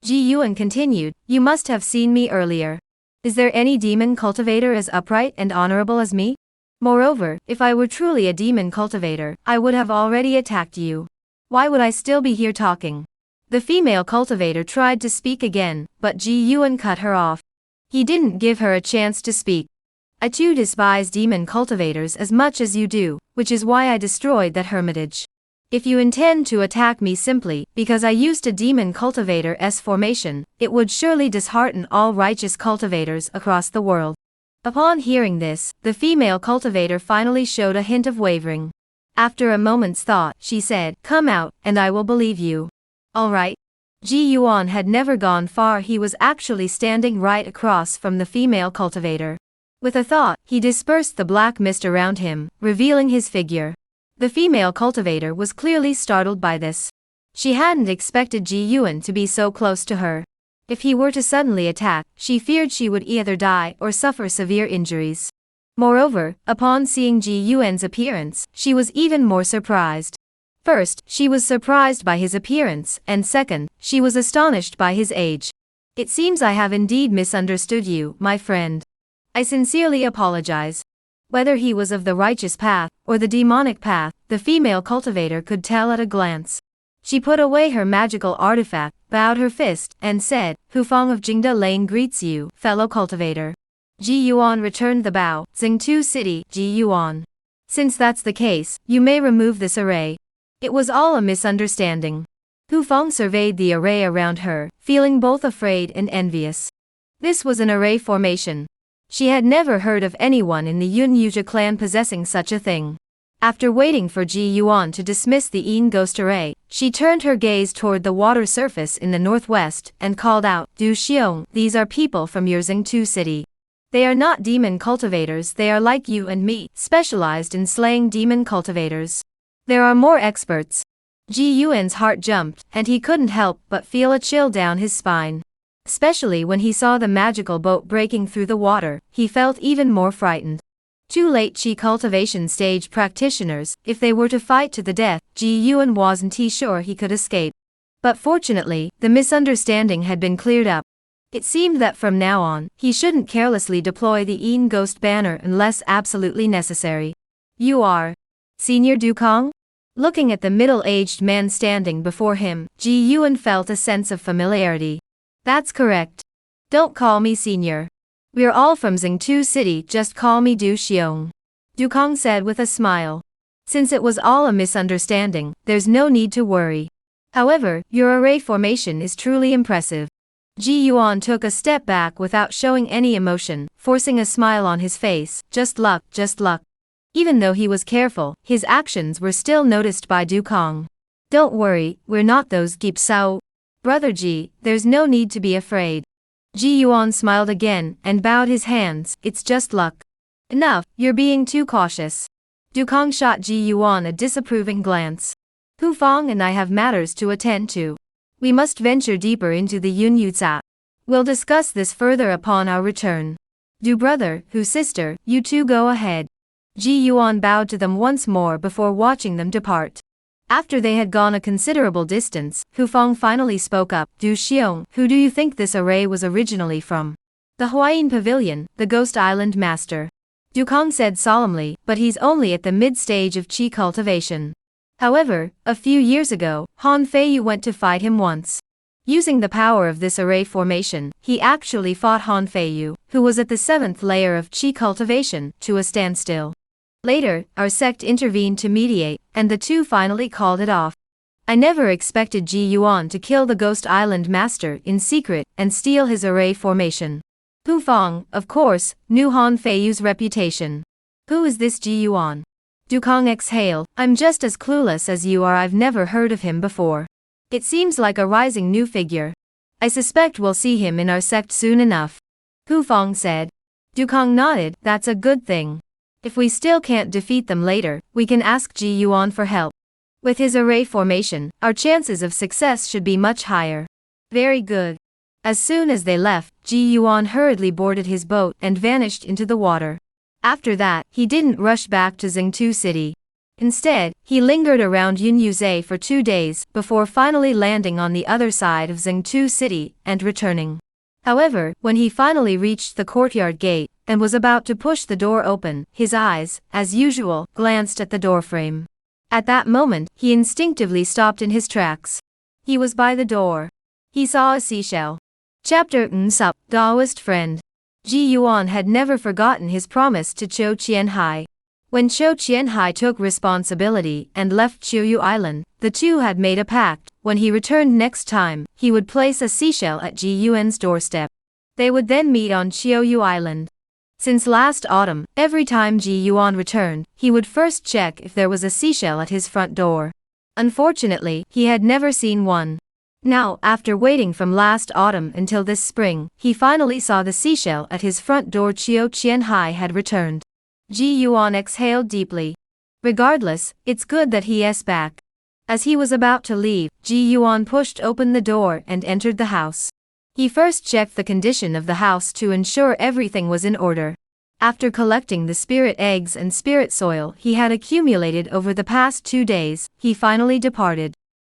Ji Yuan continued, "You must have seen me earlier. Is there any demon cultivator as upright and honorable as me? Moreover, if I were truly a demon cultivator, I would have already attacked you. Why would I still be here talking?" The female cultivator tried to speak again, but Ji Yuan cut her off. He didn't give her a chance to speak. "I too despise demon cultivators as much as you do, which is why I destroyed that hermitage. If you intend to attack me simply because I used a demon cultivator's formation, it would surely dishearten all righteous cultivators across the world." Upon hearing this, the female cultivator finally showed a hint of wavering. After a moment's thought, she said, "Come out, and I will believe you." "All right." Ji Yuan had never gone far. He was actually standing right across from the female cultivator. With a thought, he dispersed the black mist around him, revealing his figure. The female cultivator was clearly startled by this. She hadn't expected Ji Yuan to be so close to her. If he were to suddenly attack, she feared she would either die or suffer severe injuries. Moreover, upon seeing Ji Yuan's appearance, she was even more surprised. First, she was surprised by his appearance, and second, she was astonished by his age. "It seems I have indeed misunderstood you, my friend. I sincerely apologize." Whether he was of the righteous path or the demonic path, the female cultivator could tell at a glance. She put away her magical artifact, bowed her fist, and said, "Hufang of Jingda Lane greets you, fellow cultivator." Ji Yuan returned the bow. "Jingtu City, Ji Yuan. Since that's the case, you may remove this array. It was all a misunderstanding." Hufang surveyed the array around her, feeling both afraid and envious. This was an array formation. She had never heard of anyone in the Yun Yuja clan possessing such a thing. After waiting for Ji Yuan to dismiss the Een Ghost array, she turned her gaze toward the water surface in the northwest and called out, "Du Xiong, these are people from your Jingtu city. They are not demon cultivators. They are like you and me, specialized in slaying demon cultivators." There are more experts. Ji Yuan's heart jumped, and he couldn't help but feel a chill down his spine. Especially when he saw the magical boat breaking through the water, he felt even more frightened. Two late Qi cultivation stage practitioners, if they were to fight to the death, Ji Yuan wasn't sure he could escape. But fortunately, the misunderstanding had been cleared up. It seemed that from now on, he shouldn't carelessly deploy the Yin Ghost banner unless absolutely necessary. You are Senior Dukong? Looking at the middle-aged man standing before him, Ji Yuan felt a sense of familiarity. That's correct. Don't call me senior. We're all from Xingtu City, just call me Du Xiong. Dukong said with a smile. Since it was all a misunderstanding, there's no need to worry. However, your array formation is truly impressive. Ji Yuan took a step back without showing any emotion, forcing a smile on his face. Just luck, just luck. Even though he was careful, his actions were still noticed by Dukong. Don't worry, we're not those Gipsao. Brother Ji, there's no need to be afraid. Ji Yuan smiled again, and bowed his hands. It's just luck. Enough, you're being too cautious. Dukong shot Ji Yuan a disapproving glance. Hu Fong and I have matters to attend to. We must venture deeper into the Yun Yuza. We'll discuss this further upon our return. Du brother, Hu sister, you two go ahead. Ji Yuan bowed to them once more before watching them depart. After they had gone a considerable distance, Hu Fong finally spoke up. Du Xiong, who do you think this array was originally from? The Hawaiian Pavilion, the Ghost Island Master. Dukong said solemnly, but he's only at the mid-stage of Qi cultivation. However, a few years ago, Han Feiyu went to fight him once. Using the power of this array formation, he actually fought Han Feiyu, who was at the 7th layer of Qi cultivation, to a standstill. Later, our sect intervened to mediate, and the two finally called it off. I never expected Ji Yuan to kill the Ghost Island Master in secret and steal his array formation. Hu Fong, of course, knew Han Feiyu's reputation. Who is this Ji Yuan? Dukong exhaled. I'm just as clueless as you are. I've never heard of him before. It seems like a rising new figure. I suspect we'll see him in our sect soon enough. Hu Fong said. Dukong nodded. That's a good thing. If we still can't defeat them later, we can ask Ji Yuan for help. With his array formation, our chances of success should be much higher. Very good. As soon as they left, Ji Yuan hurriedly boarded his boat and vanished into the water. After that, he didn't rush back to Xingtu City. Instead, he lingered around Yunyuze for 2 days before finally landing on the other side of Xingtu City and returning. However, when he finally reached the courtyard gate and was about to push the door open, his eyes, as usual, glanced at the doorframe. At that moment, he instinctively stopped in his tracks. He was by the door. He saw a seashell. Chapter Nsup, Taoist Friend. Ji Yuan had never forgotten his promise to Chou Qianhai. When Chou Qianhai took responsibility and left Qiuyu Island, the two had made a pact. When he returned next time, he would place a seashell at Ji Yuan's doorstep. They would then meet on Qiuyu Island. Since last autumn, every time Ji Yuan returned, he would first check if there was a seashell at his front door. Unfortunately, he had never seen one. Now, after waiting from last autumn until this spring, he finally saw the seashell at his front door. Chou Qianhai had returned. Ji Yuan exhaled deeply. Regardless, it's good that he is back. As he was about to leave, Ji Yuan pushed open the door and entered the house. He first checked the condition of the house to ensure everything was in order. After collecting the spirit eggs and spirit soil he had accumulated over the past 2 days, he finally departed.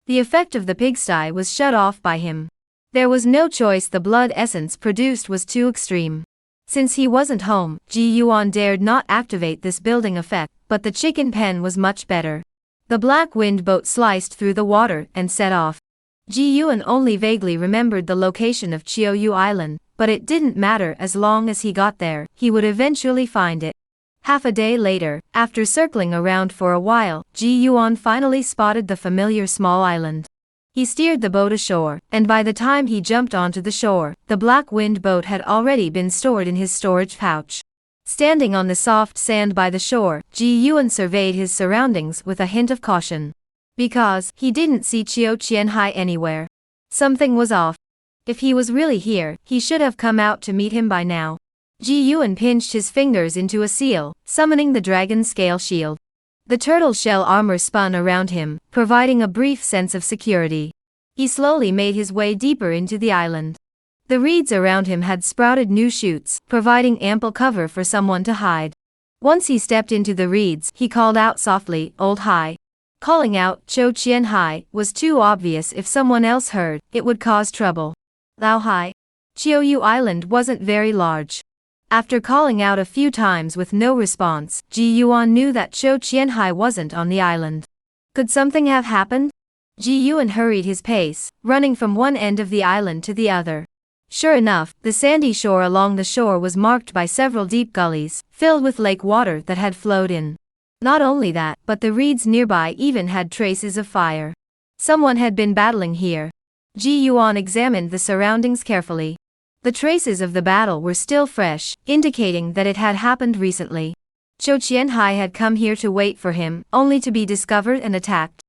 The effect of the pigsty was shut off by him. There was no choice, the blood essence produced was too extreme. Since he wasn't home, Ji Yuan dared not activate this building effect, but the chicken pen was much better. The black wind boat sliced through the water and set off. Ji Yuan only vaguely remembered the location of Qiuyu Island, but it didn't matter as long as he got there, he would eventually find it. Half a day later, after circling around for a while, Ji Yuan finally spotted the familiar small island. He steered the boat ashore, and by the time he jumped onto the shore, the black wind boat had already been stored in his storage pouch. Standing on the soft sand by the shore, Ji Yuan surveyed his surroundings with a hint of caution. Because he didn't see Chou Qianhai anywhere. Something was off. If he was really here, he should have come out to meet him by now. Ji Yuan pinched his fingers into a seal, summoning the dragon scale shield. The turtle shell armor spun around him, providing a brief sense of security. He slowly made his way deeper into the island. The reeds around him had sprouted new shoots, providing ample cover for someone to hide. Once he stepped into the reeds, he called out softly, "Old Hai." Calling out "Cho Chien Hai" was too obvious. If someone else heard, it would cause trouble. Lao Hai. Chiou Island wasn't very large. After calling out a few times with no response, Ji Yuan knew that Cho Chien Hai wasn't on the island. Could something have happened? Ji Yuan hurried his pace, running from one end of the island to the other. Sure enough, the sandy shore along the shore was marked by several deep gullies, filled with lake water that had flowed in. Not only that, but the reeds nearby even had traces of fire. Someone had been battling here. Ji Yuan examined the surroundings carefully. The traces of the battle were still fresh, indicating that it had happened recently. Cho Chien Hai had come here to wait for him, only to be discovered and attacked.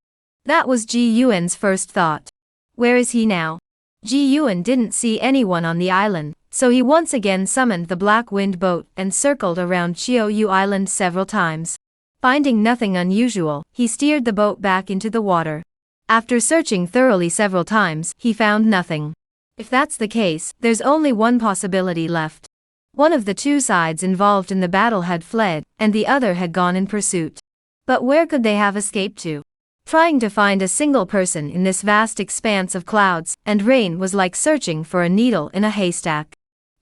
That was Ji Yuan's first thought. Where is he now? Ji Yuan didn't see anyone on the island, so he once again summoned the Black Wind boat and circled around Chiou Island several times. Finding nothing unusual, he steered the boat back into the water. After searching thoroughly several times, he found nothing. If that's the case, there's only one possibility left. One of the two sides involved in the battle had fled, and the other had gone in pursuit. But where could they have escaped to? Trying to find a single person in this vast expanse of clouds and rain was like searching for a needle in a haystack.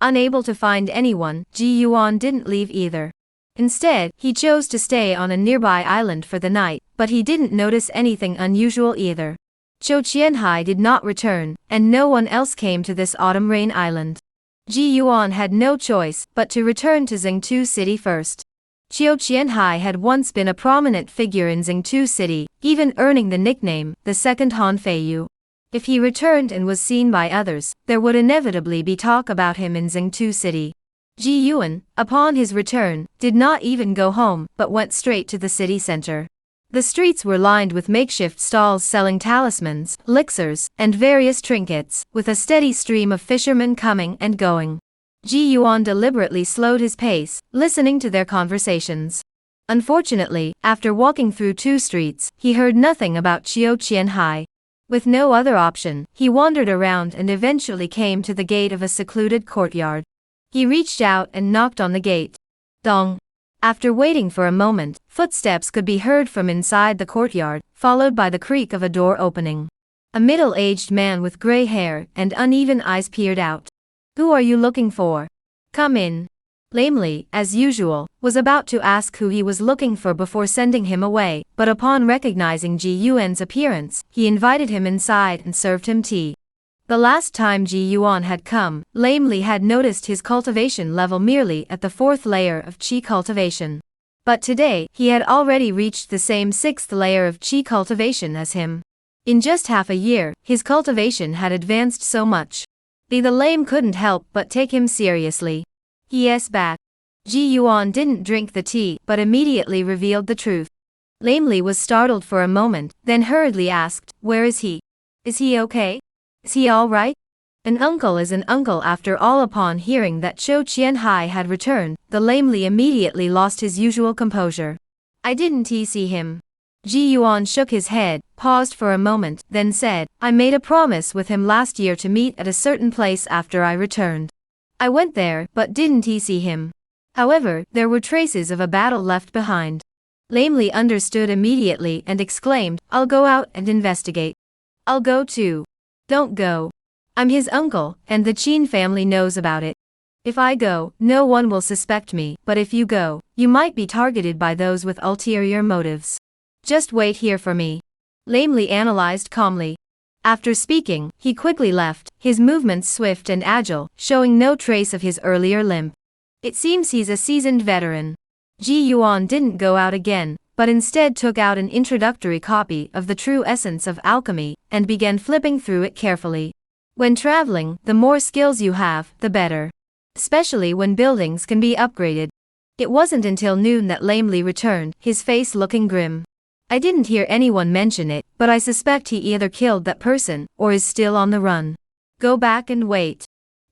Unable to find anyone, Ji Yuan didn't leave either. Instead, he chose to stay on a nearby island for the night, but he didn't notice anything unusual either. Cho Chien Hai did not return, and no one else came to this autumn rain island. Ji Yuan had no choice but to return to Xingtu City first. Cho Chien Hai had once been a prominent figure in Xingtu City, even earning the nickname, the second Han Feiyu. If he returned and was seen by others, there would inevitably be talk about him in Xingtu City. Ji Yuan, upon his return, did not even go home, but went straight to the city center. The streets were lined with makeshift stalls selling talismans, elixirs, and various trinkets, with a steady stream of fishermen coming and going. Ji Yuan deliberately slowed his pace, listening to their conversations. Unfortunately, after walking through 2 streets, he heard nothing about Cho Chien Hai. With no other option, he wandered around and eventually came to the gate of a secluded courtyard. He reached out and knocked on the gate. Dong. After waiting for a moment, footsteps could be heard from inside the courtyard, followed by the creak of a door opening. A middle-aged man with gray hair and uneven eyes peered out. "Who are you looking for? Come in." Lamely, as usual, was about to ask who he was looking for before sending him away, but upon recognizing Ji Yuan's appearance, he invited him inside and served him tea. The last time Ji Yuan had come, Lamely had noticed his cultivation level merely at the 4th layer of Qi cultivation. But today, he had already reached the same 6th layer of Qi cultivation as him. In just half a year, his cultivation had advanced so much. The lame couldn't help but take him seriously. Yes, back. Ji Yuan didn't drink the tea, but immediately revealed the truth. Lamely was startled for a moment, then hurriedly asked, "Where is he? Is he okay? Is he all right?" An uncle is an uncle after all. Upon hearing that Cho Chien Hai had returned, the Lamely immediately lost his usual composure. "I didn't see him." Ji Yuan shook his head, paused for a moment, then said, "I made a promise with him last year to meet at a certain place after I returned. I went there, but didn't see him. However, there were traces of a battle left behind." Lamely understood immediately and exclaimed, "I'll go out and investigate." "I'll go too." "Don't go. I'm his uncle, and the Qin family knows about it. If I go, no one will suspect me, but if you go, you might be targeted by those with ulterior motives. Just wait here for me." Lamely analyzed calmly. After speaking, he quickly left, his movements swift and agile, showing no trace of his earlier limp. It seems he's a seasoned veteran. Ji Yuan didn't go out again, but instead took out an introductory copy of The True Essence of Alchemy, and began flipping through it carefully. When traveling, the more skills you have, the better. Especially when buildings can be upgraded. It wasn't until noon that Lamely returned, his face looking grim. "I didn't hear anyone mention it, but I suspect he either killed that person, or is still on the run. Go back and wait.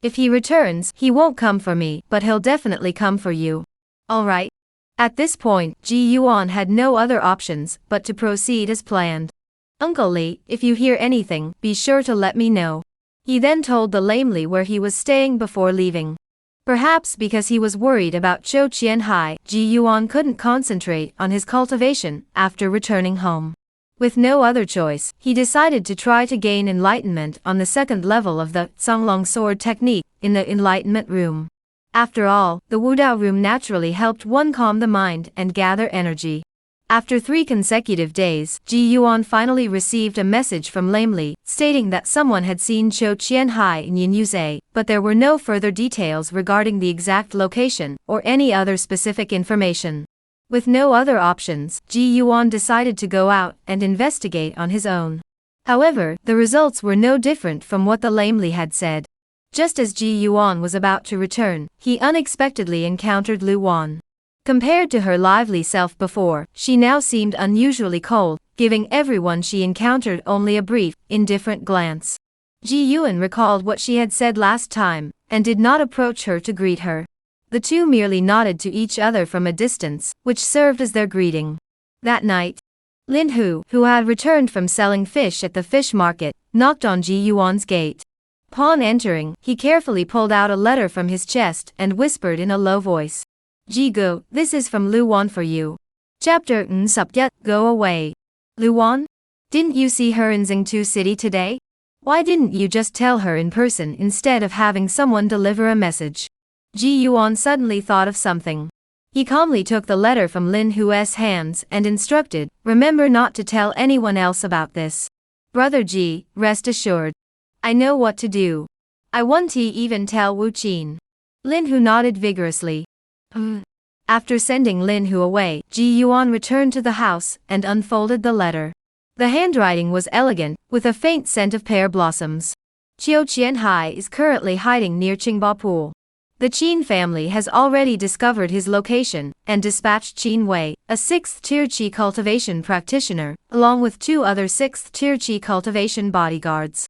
If he returns, he won't come for me, but he'll definitely come for you." "All right." At this point, Ji Yuan had no other options but to proceed as planned. Uncle Li, if you hear anything, be sure to let me know. He then told the lamely where he was staying before leaving. Perhaps because he was worried about Zhou Qianhai, Ji Yuan couldn't concentrate on his cultivation after returning home. With no other choice, he decided to try to gain enlightenment on the second level of the Songlong sword technique in the enlightenment room. After all, the Wudao room naturally helped one calm the mind and gather energy. After 3 consecutive days, Ji Yuan finally received a message from Lamely, stating that someone had seen Zhou Qianhai in Yinyuze, but there were no further details regarding the exact location, or any other specific information. With no other options, Ji Yuan decided to go out and investigate on his own. However, the results were no different from what the Lamely had said. Just as Ji Yuan was about to return, he unexpectedly encountered Lu Wan. Compared to her lively self before, she now seemed unusually cold, giving everyone she encountered only a brief, indifferent glance. Ji Yuan recalled what she had said last time, and did not approach her to greet her. The two merely nodded to each other from a distance, which served as their greeting. That night, Lin Hu, who had returned from selling fish at the fish market, knocked on Ji Yuan's gate. Upon entering, he carefully pulled out a letter from his chest and whispered in a low voice. Ji Gu, this is from Lu Wan for you. Chapter Subject, go away. Lu Wan? Didn't you see her in Xingtu City today? Why didn't you just tell her in person instead of having someone deliver a message? Ji Yuan suddenly thought of something. He calmly took the letter from Lin Hu's hands and instructed, remember not to tell anyone else about this. Brother Ji, rest assured. I know what to do. I won't even tell Wu Qin. Lin Hu nodded vigorously. After sending Lin Hu away, Ji Yuan returned to the house and unfolded the letter. The handwriting was elegant, with a faint scent of pear blossoms. Zhou Qianhai is currently hiding near Qingba Pool. The Qin family has already discovered his location and dispatched Qin Wei, a 6th-tier Qi cultivation practitioner, along with 2 other 6th-tier Qi cultivation bodyguards.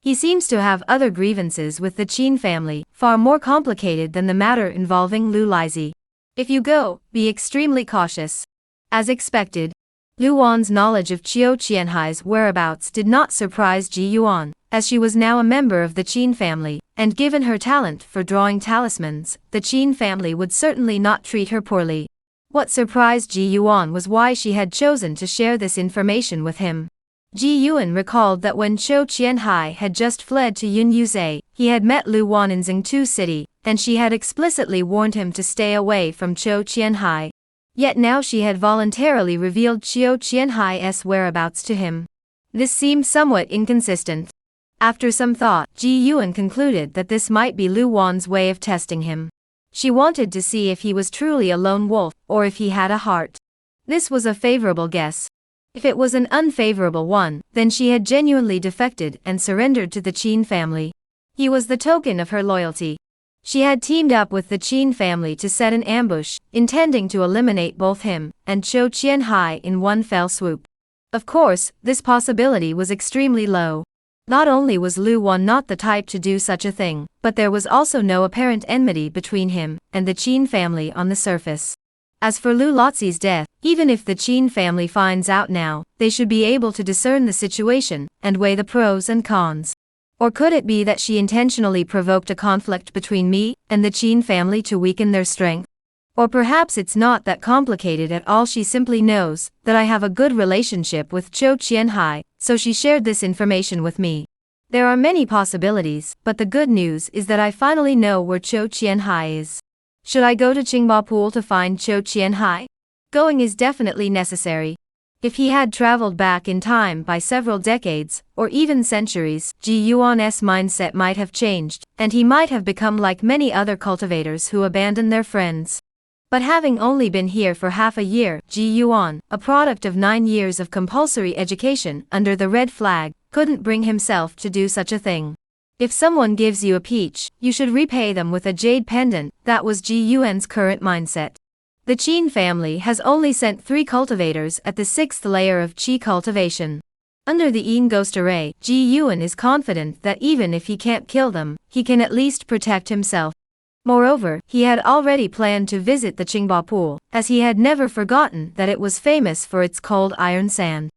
He seems to have other grievances with the Qin family, far more complicated than the matter involving Lu Lizhi. If you go, be extremely cautious. As expected, Lu Wan's knowledge of Zhou Qianhai's whereabouts did not surprise Ji Yuan, as she was now a member of the Qin family, and given her talent for drawing talismans, the Qin family would certainly not treat her poorly. What surprised Ji Yuan was why she had chosen to share this information with him. Ji Yuan recalled that when Zhou Qianhai had just fled to Yinyuze, he had met Lu Wan in Xingtu City, and she had explicitly warned him to stay away from Zhou Qianhai. Yet now she had voluntarily revealed Zhou Qianhai's whereabouts to him. This seemed somewhat inconsistent. After some thought, Ji Yuan concluded that this might be Lu Wan's way of testing him. She wanted to see if he was truly a lone wolf, or if he had a heart. This was a favorable guess. If it was an unfavorable one, then she had genuinely defected and surrendered to the Qin family. He was the token of her loyalty. She had teamed up with the Qin family to set an ambush, intending to eliminate both him and Zhou Qianhai in one fell swoop. Of course, this possibility was extremely low. Not only was Lu Wan not the type to do such a thing, but there was also no apparent enmity between him and the Qin family on the surface. As for Lu Lotzi's death, even if the Qin family finds out now, they should be able to discern the situation and weigh the pros and cons. Or could it be that she intentionally provoked a conflict between me and the Qin family to weaken their strength? Or perhaps it's not that complicated at all, she simply knows that I have a good relationship with Zhou Qianhai, so she shared this information with me. There are many possibilities, but the good news is that I finally know where Zhou Qianhai is. Should I go to Qingba Pool to find Zhou Qianhai? Going is definitely necessary. If he had traveled back in time by several decades, or even centuries, Ji Yuan's mindset might have changed, and he might have become like many other cultivators who abandon their friends. But having only been here for half a year, Ji Yuan, a product of 9 years of compulsory education under the red flag, couldn't bring himself to do such a thing. If someone gives you a peach, you should repay them with a jade pendant. That was Ji Yuan's current mindset. The Qin family has only sent 3 cultivators at the 6th layer of Qi cultivation. Under the Yin Ghost Array, Ji Yuan is confident that even if he can't kill them, he can at least protect himself. Moreover, he had already planned to visit the Qingba pool, as he had never forgotten that it was famous for its cold iron sand.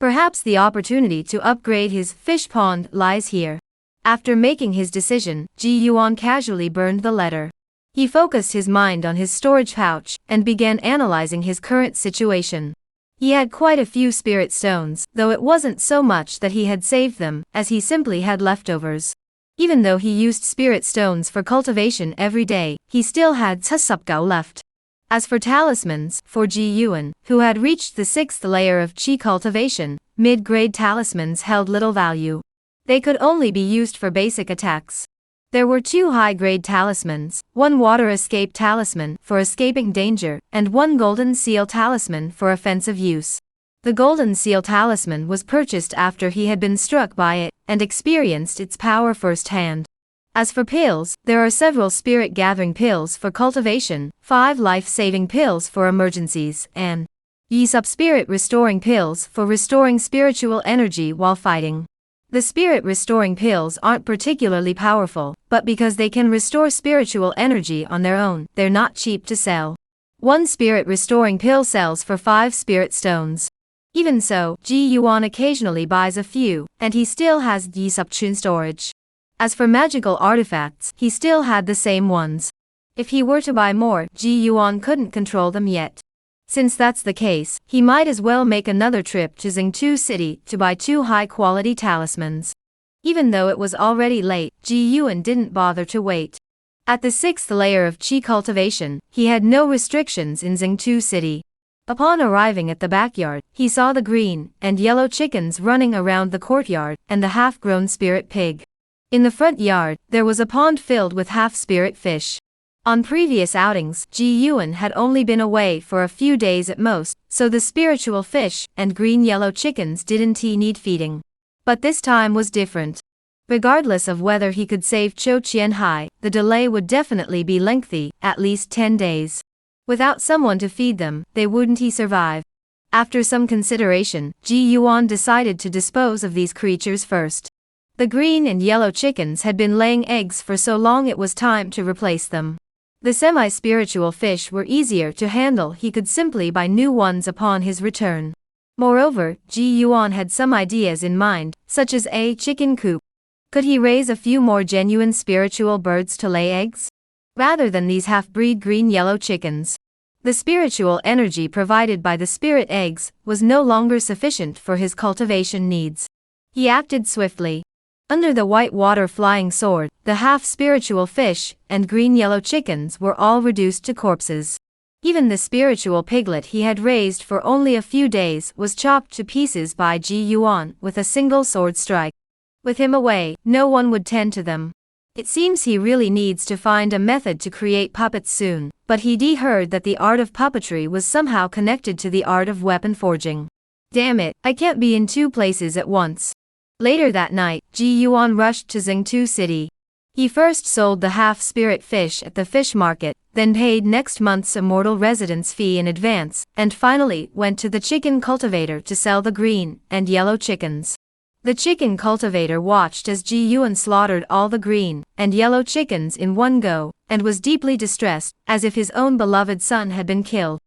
Perhaps the opportunity to upgrade his fish pond lies here. After making his decision, Ji Yuan casually burned the letter. He focused his mind on his storage pouch and began analyzing his current situation. He had quite a few spirit stones, though it wasn't so much that he had saved them, as he simply had leftovers. Even though he used spirit stones for cultivation every day, he still had Tsusupgao left. As for talismans, for Ji Yuan, who had reached the 6th layer of Qi cultivation, mid-grade talismans held little value. They could only be used for basic attacks. There were 2 high-grade talismans, 1 water escape talisman for escaping danger, and 1 golden seal talisman for offensive use. The golden seal talisman was purchased after he had been struck by it, and experienced its power firsthand. As for pills, there are several spirit-gathering pills for cultivation, 5 life-saving pills for emergencies, and Yisup spirit-restoring pills for restoring spiritual energy while fighting. The spirit-restoring pills aren't particularly powerful, but because they can restore spiritual energy on their own, they're not cheap to sell. 1 spirit-restoring pill sells for 5 spirit stones. Even so, Ji Yuan occasionally buys a few, and he still has Yisup Chun storage. As for magical artifacts, he still had the same ones. If he were to buy more, Ji Yuan couldn't control them yet. Since that's the case, he might as well make another trip to Xingtu City to buy 2 high-quality talismans. Even though it was already late, Ji Yuan didn't bother to wait. At the 6th layer of Qi cultivation, he had no restrictions in Xingtu City. Upon arriving at the backyard, he saw the green and yellow chickens running around the courtyard, and the half-grown spirit pig. In the front yard, there was a pond filled with half-spirit fish. On previous outings, Ji Yuan had only been away for a few days at most, so the spiritual fish and green-yellow chickens didn't need feeding. But this time was different. Regardless of whether he could save Cho Qianhai, the delay would definitely be lengthy, at least 10 days. Without someone to feed them, they wouldn't survive. After some consideration, Ji Yuan decided to dispose of these creatures first. The green and yellow chickens had been laying eggs for so long it was time to replace them. The semi-spiritual fish were easier to handle, he could simply buy new ones upon his return. Moreover, Ji Yuan had some ideas in mind, such as a chicken coop. Could he raise a few more genuine spiritual birds to lay eggs? Rather than these half-breed green-yellow chickens. The spiritual energy provided by the spirit eggs was no longer sufficient for his cultivation needs. He acted swiftly. Under the white water flying sword, the half-spiritual fish and green-yellow chickens were all reduced to corpses. Even the spiritual piglet he had raised for only a few days was chopped to pieces by Ji Yuan with a single sword strike. With him away, no one would tend to them. It seems he really needs to find a method to create puppets soon, but he heard that the art of puppetry was somehow connected to the art of weapon forging. Damn it, I can't be in 2 places at once. Later that night, Ji Yuan rushed to Xingtu City. He first sold the half-spirit fish at the fish market, then paid next month's immortal residence fee in advance, and finally went to the chicken cultivator to sell the green and yellow chickens. The chicken cultivator watched as Ji Yuan slaughtered all the green and yellow chickens in one go, and was deeply distressed, as if his own beloved son had been killed.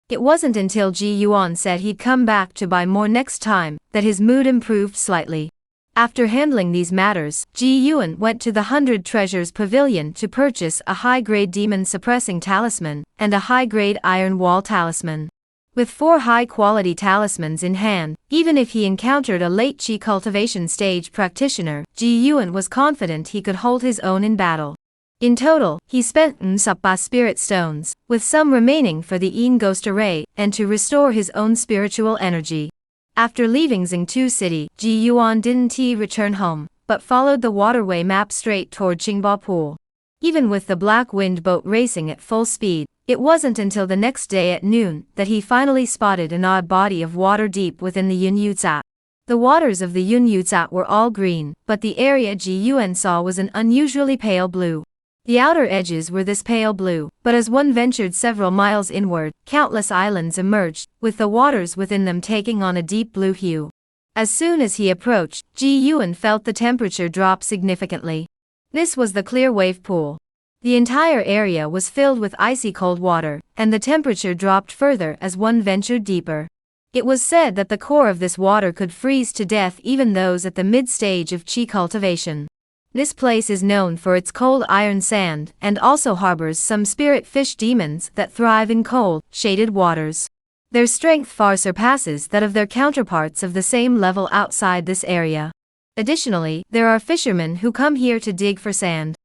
It wasn't until Ji Yuan said he'd come back to buy more next time, that his mood improved slightly. After handling these matters, Ji Yuan went to the 100 Treasures Pavilion to purchase a high-grade demon-suppressing talisman, and a high-grade iron wall talisman. With 4 high-quality talismans in hand, even if he encountered a late Qi cultivation stage practitioner, Ji Yuan was confident he could hold his own in battle. In total, he spent Nsapa spirit stones, with some remaining for the Yin ghost array, and to restore his own spiritual energy. After leaving Xingtu City, Ji Yuan didn't return home, but followed the waterway map straight toward Qingba Pool. Even with the Black Wind boat racing at full speed, it wasn't until the next day at noon that he finally spotted an odd body of water deep within the Yunyuza. The waters of the Yunyuza were all green, but the area Ji Yuan saw was an unusually pale blue. The outer edges were this pale blue, but as one ventured several miles inward, countless islands emerged, with the waters within them taking on a deep blue hue. As soon as he approached, Ji Yuan felt the temperature drop significantly. This was the Clear Wave Pool. The entire area was filled with icy cold water, and the temperature dropped further as one ventured deeper. It was said that the core of this water could freeze to death even those at the mid-stage of chi cultivation. This place is known for its cold iron sand and also harbors some spirit fish demons that thrive in cold, shaded waters. Their strength far surpasses that of their counterparts of the same level outside this area. Additionally, there are fishermen who come here to dig for sand.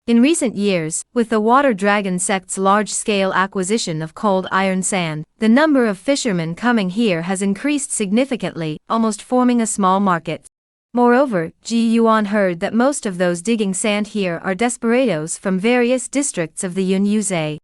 In recent years, with the water dragon sect's large-scale acquisition of cold iron sand, the number of fishermen coming here has increased significantly, almost forming a small market. Moreover, Ji Yuan heard that most of those digging sand here are desperados from various districts of the Yunyuzhe.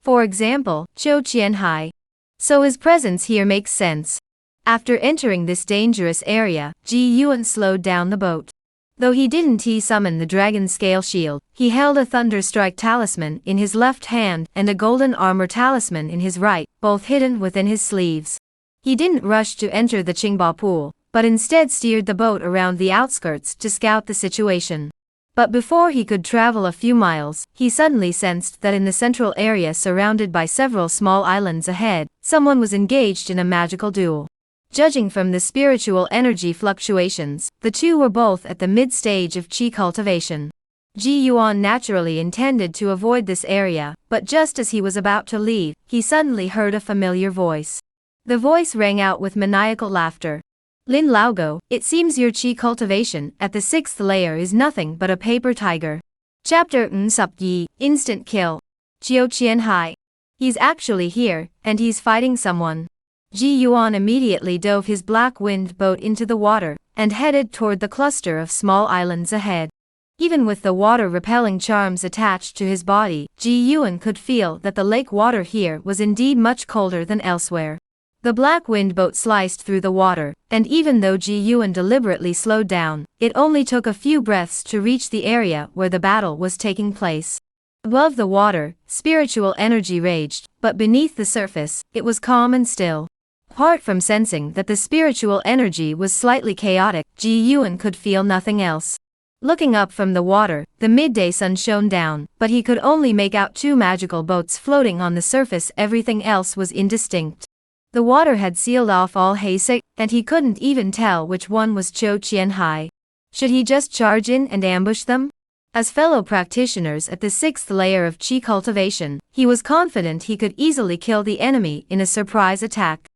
For example, Zhou Qianhai. So his presence here makes sense. After entering this dangerous area, Ji Yuan slowed down the boat. Though he didn't summon the dragon scale shield, he held a thunderstrike talisman in his left hand and a golden armor talisman in his right, both hidden within his sleeves. He didn't rush to enter the Qingba pool, but instead steered the boat around the outskirts to scout the situation. But before he could travel a few miles, he suddenly sensed that in the central area surrounded by several small islands ahead, someone was engaged in a magical duel. Judging from the spiritual energy fluctuations, the two were both at the mid-stage of chi cultivation. Ji Yuan naturally intended to avoid this area, but just as he was about to leave, he suddenly heard a familiar voice. The voice rang out with maniacal laughter. Lin Laogo, it seems your chi cultivation at the 6th layer is nothing but a paper tiger. Chapter Yi, Instant Kill. Zhou Qianhai. He's actually here, and he's fighting someone. Ji Yuan immediately dove his black-winged boat into the water, and headed toward the cluster of small islands ahead. Even with the water-repelling charms attached to his body, Ji Yuan could feel that the lake water here was indeed much colder than elsewhere. The black-winged boat sliced through the water, and even though Ji Yuan deliberately slowed down, it only took a few breaths to reach the area where the battle was taking place. Above the water, spiritual energy raged, but beneath the surface, it was calm and still. Apart from sensing that the spiritual energy was slightly chaotic, Ji Yuan could feel nothing else. Looking up from the water, the midday sun shone down, but he could only make out two magical boats floating on the surface. Everything else was indistinct. The water had sealed off all Heisek, and he couldn't even tell which one was Zhou Qianhai. Should he just charge in and ambush them? As fellow practitioners at the 6th layer of chi cultivation, he was confident he could easily kill the enemy in a surprise attack.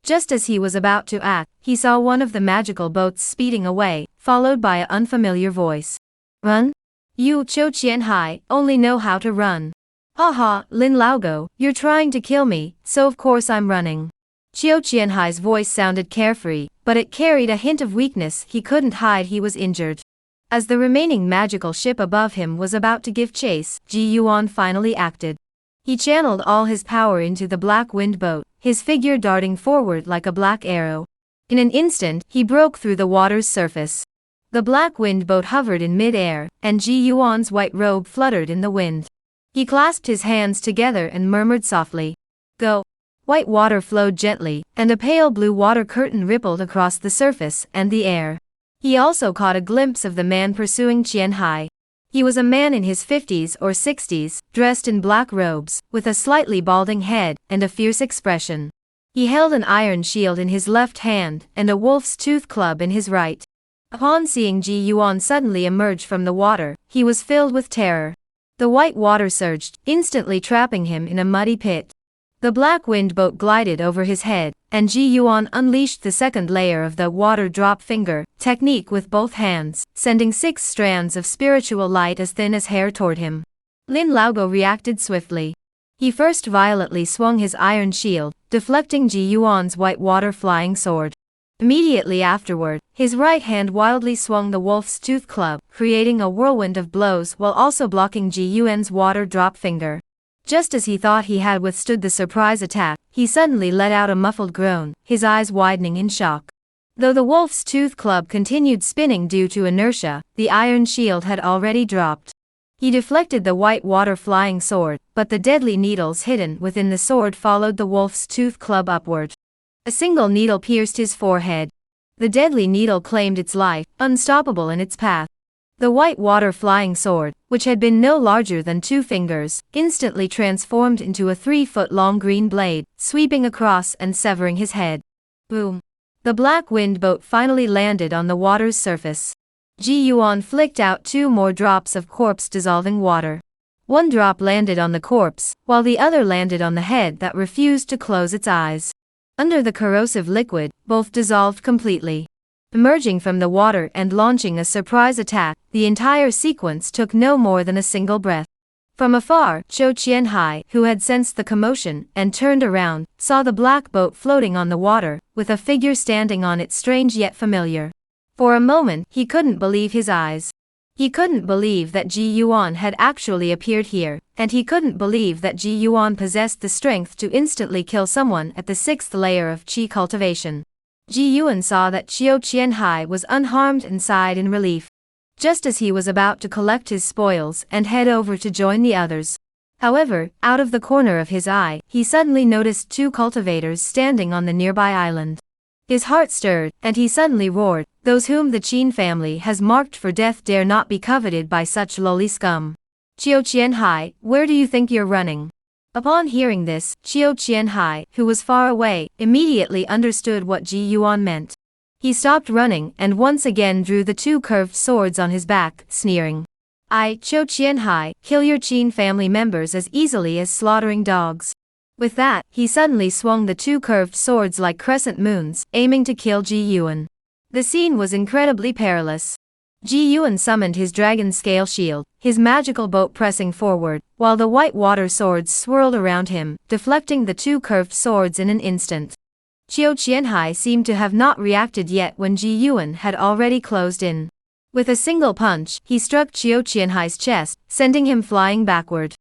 Just as he was about to act, he saw one of the magical boats speeding away, followed by an unfamiliar voice. Run? You, Zhou Qianhai, only know how to run. Haha, Lin Laogo, you're trying to kill me, so of course I'm running. Zhou Qianhai's voice sounded carefree, but it carried a hint of weakness. He couldn't hide he was injured. As the remaining magical ship above him was about to give chase, Ji Yuan finally acted. He channeled all his power into the black-winged boat, his figure darting forward like a black arrow. In an instant, he broke through the water's surface. The black-winged boat hovered in mid-air, and Ji Yuan's white robe fluttered in the wind. He clasped his hands together and murmured softly, "Go." White water flowed gently, and a pale blue water curtain rippled across the surface and the air. He also caught a glimpse of the man pursuing Qianhai. He was a man in his 50s or 60s, dressed in black robes, with a slightly balding head and a fierce expression. He held an iron shield in his left hand and a wolf's tooth club in his right. Upon seeing Ji Yuan suddenly emerge from the water, he was filled with terror. The white water surged, instantly trapping him in a muddy pit. The black-winged boat glided over his head, and Ji Yuan unleashed the 2nd layer of the water drop finger technique with both hands, sending 6 strands of spiritual light as thin as hair toward him. Lin Laogo reacted swiftly. He first violently swung his iron shield, deflecting Ji Yuan's white water flying sword. Immediately afterward, his right hand wildly swung the wolf's tooth club, creating a whirlwind of blows while also blocking Ji Yuan's water drop finger. Just as he thought he had withstood the surprise attack, he suddenly let out a muffled groan, his eyes widening in shock. Though the wolf's tooth club continued spinning due to inertia, the iron shield had already dropped. He deflected the white water flying sword, but the deadly needles hidden within the sword followed the wolf's tooth club upward. A single needle pierced his forehead. The deadly needle claimed its life, unstoppable in its path. The white water flying sword, which had been no larger than 2 fingers, instantly transformed into a 3-foot-long green blade, sweeping across and severing his head. Boom! The black wind boat finally landed on the water's surface. Ji Yuan flicked out 2 more drops of corpse-dissolving water. 1 drop landed on the corpse, while the other landed on the head that refused to close its eyes. Under the corrosive liquid, both dissolved completely. Emerging from the water and launching a surprise attack, the entire sequence took no more than a single breath. From afar, Zhou Qianhai, who had sensed the commotion and turned around, saw the black boat floating on the water, with a figure standing on it strange yet familiar. For a moment, he couldn't believe his eyes. He couldn't believe that Ji Yuan had actually appeared here, and he couldn't believe that Ji Yuan possessed the strength to instantly kill someone at the 6th layer of qi cultivation. Ji Yuan saw that Zhou Qianhai was unharmed and sighed in relief. Just as he was about to collect his spoils and head over to join the others. However, out of the corner of his eye, he suddenly noticed 2 cultivators standing on the nearby island. His heart stirred, and he suddenly roared, "Those whom the Qin family has marked for death dare not be coveted by such lowly scum. Zhou Qianhai, where do you think you're running?" Upon hearing this, Zhou Qianhai, who was far away, immediately understood what Ji Yuan meant. He stopped running and once again drew the 2 curved swords on his back, sneering. Zhou Qianhai, kill your Qin family members as easily as slaughtering dogs." With that, he suddenly swung the 2 curved swords like crescent moons, aiming to kill Ji Yuan. The scene was incredibly perilous. Ji Yuan summoned his dragon scale shield, his magical boat pressing forward, while the white water swords swirled around him, deflecting the 2 curved swords in an instant. Zhou Qianhai seemed to have not reacted yet when Ji Yuan had already closed in. With a single punch, he struck Zhou Qianhai's chest, sending him flying backward.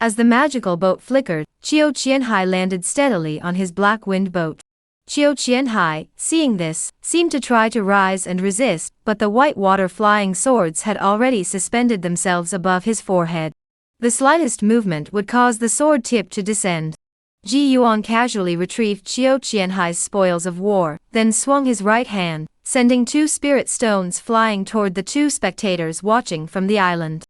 As the magical boat flickered, Zhou Qianhai landed steadily on his black wind boat. Zhou Qianhai, seeing this, seemed to try to rise and resist, but the white water flying swords had already suspended themselves above his forehead. The slightest movement would cause the sword tip to descend. Ji Yuan casually retrieved Zhou Qianhai's spoils of war, then swung his right hand, sending 2 spirit stones flying toward the 2 spectators watching from the island.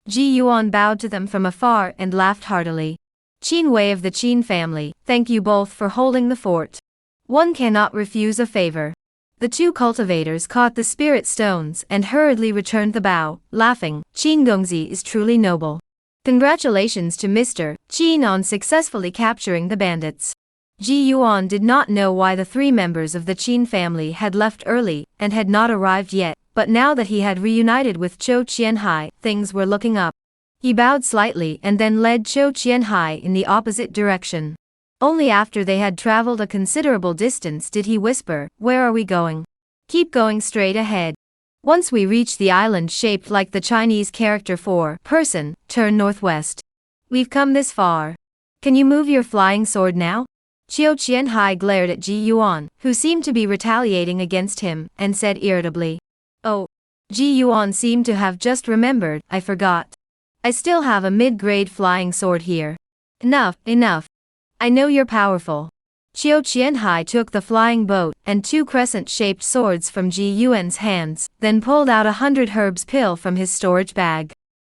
Ji Yuan bowed to them from afar and laughed heartily. "Qin Wei of the Qin family, thank you both for holding the fort. One cannot refuse a favor." The 2 cultivators caught the spirit stones and hurriedly returned the bow, laughing. "Qin Gongzi is truly noble. Congratulations to Mr. Qin on successfully capturing the bandits." Ji Yuan did not know why the 3 members of the Qin family had left early and had not arrived yet, but now that he had reunited with Zhou Qianhai, things were looking up. He bowed slightly and then led Zhou Qianhai in the opposite direction. Only after they had traveled a considerable distance did he whisper, "Where are we going?" "Keep going straight ahead. Once we reach the island shaped like the Chinese character for person, turn northwest. We've come this far. Can you move your flying sword now?" Zhou Qianhai glared at Ji Yuan, who seemed to be retaliating against him, and said irritably, "Oh." Ji Yuan seemed to have just remembered, "I forgot. I still have a mid-grade flying sword here." Enough. I know you're powerful." Zhou Qianhai took the flying boat and 2 crescent-shaped swords from Ji Yuan's hands, then pulled out a 100 herbs pill from his storage bag.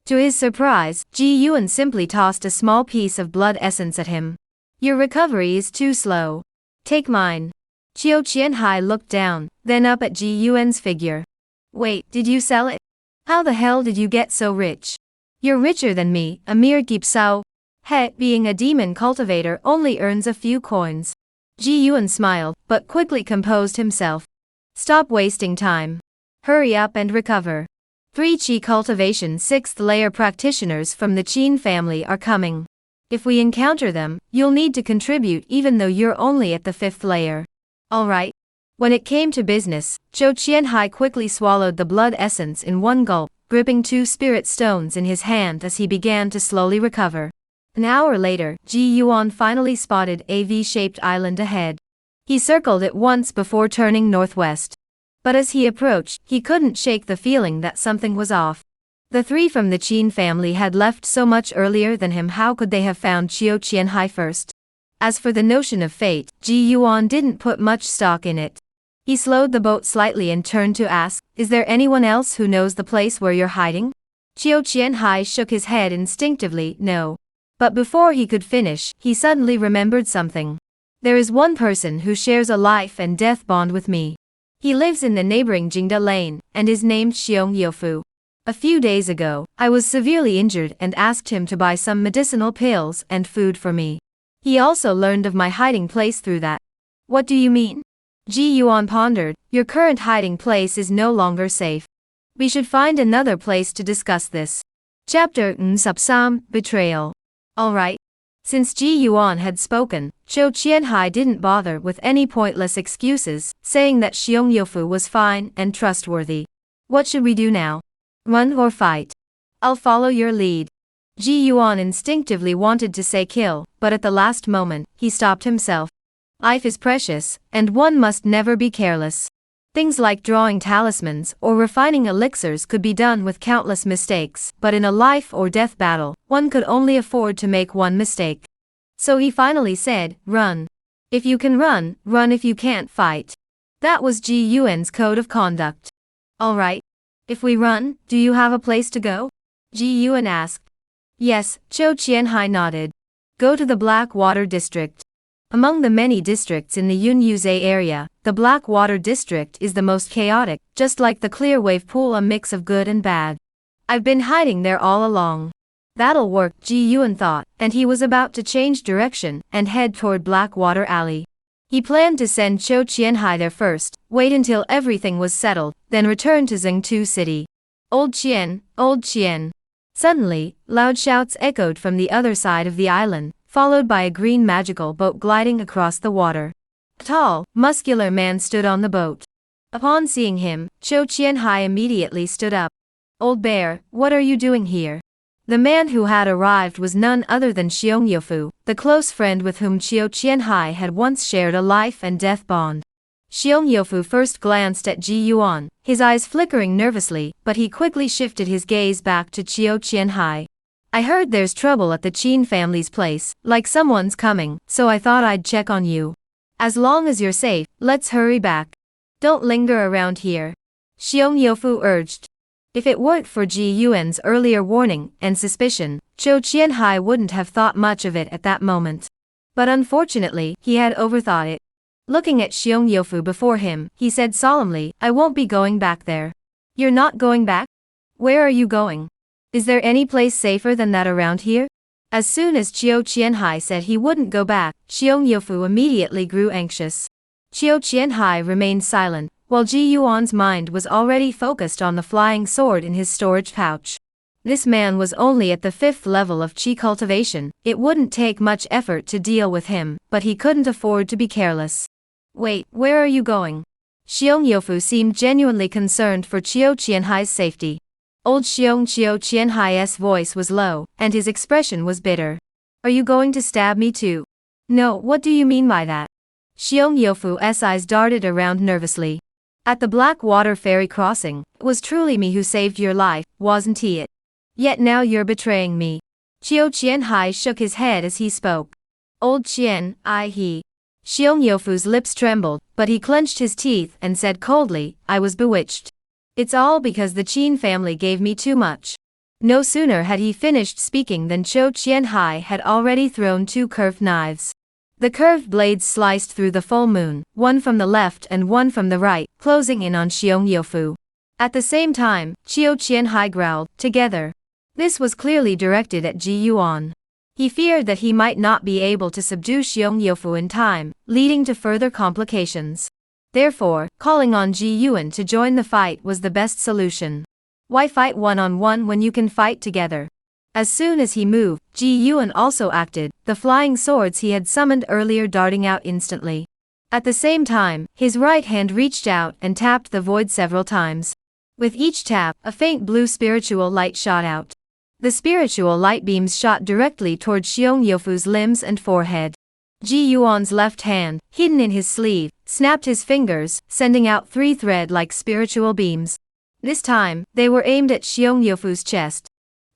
To his surprise, Ji Yuan simply tossed a small piece of blood essence at him. "Your recovery is too slow. Take mine." Zhou Qianhai looked down, then up at Ji Yuan's figure. "Wait, did you sell it? How the hell did you get so rich? You're richer than me, a mere gipsao. Being a demon cultivator only earns a few coins." Ji Yuan smiled, but quickly composed himself. "Stop wasting time. Hurry up and recover. 3 Qi cultivation 6th layer practitioners from the Qin family are coming. If we encounter them, you'll need to contribute even though you're only at the 5th layer. Alright." When it came to business, Zhou Qianhai quickly swallowed the blood essence in one gulp, gripping 2 spirit stones in his hand as he began to slowly recover. An hour later, Ji Yuan finally spotted a V-shaped island ahead. He circled it once before turning northwest. But as he approached, he couldn't shake the feeling that something was off. The 3 from the Qin family had left so much earlier than him. How could they have found Zhou Qianhai first? As for the notion of fate, Ji Yuan didn't put much stock in it. He slowed the boat slightly and turned to ask, "Is there anyone else who knows the place where you're hiding?" Qiu Qianhai shook his head instinctively, "No." But before he could finish, he suddenly remembered something. "There is one person who shares a life and death bond with me. He lives in the neighboring Jingda Lane, and is named Xiong Youfu. A few days ago, I was severely injured and asked him to buy some medicinal pills and food for me. He also learned of my hiding place through that." "What do you mean?" Ji Yuan pondered. "Your current hiding place is no longer safe. We should find another place to discuss this." Chapter Nsapsam, Betrayal. Alright. Since Ji Yuan had spoken, Qiu Qianhai didn't bother with any pointless excuses, saying that Xiong Youfu was fine and trustworthy. "What should we do now? Run or fight?" "I'll follow your lead." Ji Yuan instinctively wanted to say kill, but at the last moment, he stopped himself. Life is precious, and one must never be careless. Things like drawing talismans or refining elixirs could be done with countless mistakes, but in a life or death battle, one could only afford to make one mistake. So he finally said, "Run. If you can run, run. If you can't, fight." That was Ji Yuan's code of conduct. "Alright. If we run, do you have a place to go?" Ji Yuan asked. "Yes," Qiu Qianhai nodded. "Go to the Black Water District." Among the many districts in the Yunyuze area, the Black Water District is the most chaotic, just like the Clear Wave Pool, a mix of good and bad. "I've been hiding there all along." That'll work, Ji Yuan thought, and he was about to change direction and head toward Blackwater Alley. He planned to send Qiu Qianhai there first, wait until everything was settled, then return to Zhengtu City. "Old Qian, Old Qian." Suddenly, loud shouts echoed from the other side of the island, followed by a green magical boat gliding across the water. A tall, muscular man stood on the boat. Upon seeing him, Qiu Qianhai immediately stood up. "Old Bear, what are you doing here?" The man who had arrived was none other than Xiong Youfu, the close friend with whom Qiu Qianhai had once shared a life and death bond. Xiong Youfu first glanced at Ji Yuan, his eyes flickering nervously, but he quickly shifted his gaze back to Qiu Qianhai. "I heard there's trouble at the Qin family's place, like someone's coming, so I thought I'd check on you. As long as you're safe, let's hurry back. Don't linger around here," Xiong Youfu urged. If it weren't for Ji Yuan's earlier warning and suspicion, Qiu Qianhai wouldn't have thought much of it at that moment. But unfortunately, he had overthought it. Looking at Xiong Youfu before him, he said solemnly, "I won't be going back there." "You're not going back? Where are you going? Is there any place safer than that around here?" As soon as Qiu Qianhai said he wouldn't go back, Xiong Youfu immediately grew anxious. Qiu Qianhai remained silent, while Ji Yuan's mind was already focused on the flying sword in his storage pouch. This man was only at the 5th level of qi cultivation. It wouldn't take much effort to deal with him, but he couldn't afford to be careless. "Wait, where are you going?" Xiong Youfu seemed genuinely concerned for Qiu Qianhai's safety. Old Qiu Qianhai's voice was low, and his expression was bitter. "Are you going to stab me too?" "No, what do you mean by that?" Xiong Youfu's eyes darted around nervously. "At the Blackwater Ferry crossing, it was truly me who saved your life, wasn't it? Yet now you're betraying me." Qiu Qianhai shook his head as he spoke. "Old Qian, he." Xiong Youfu's lips trembled, but he clenched his teeth and said coldly, "I was bewitched. It's all because the Qin family gave me too much." No sooner had he finished speaking than Qiu Qianhai had already thrown 2 curved knives. The curved blades sliced through the full moon, one from the left and one from the right, closing in on Xiong Youfu. At the same time, Qiu Qianhai growled, "Together." This was clearly directed at Ji Yuan. He feared that he might not be able to subdue Xiong Youfu in time, leading to further complications. Therefore, calling on Ji Yuan to join the fight was the best solution. Why fight one-on-one when you can fight together? As soon as he moved, Ji Yuan also acted, the flying swords he had summoned earlier darting out instantly. At the same time, his right hand reached out and tapped the void several times. With each tap, a faint blue spiritual light shot out. The spiritual light beams shot directly toward Xiong Youfu's limbs and forehead. Ji Yuan's left hand, hidden in his sleeve, snapped his fingers, sending out 3 thread-like spiritual beams. This time, they were aimed at Xiong Youfu's chest.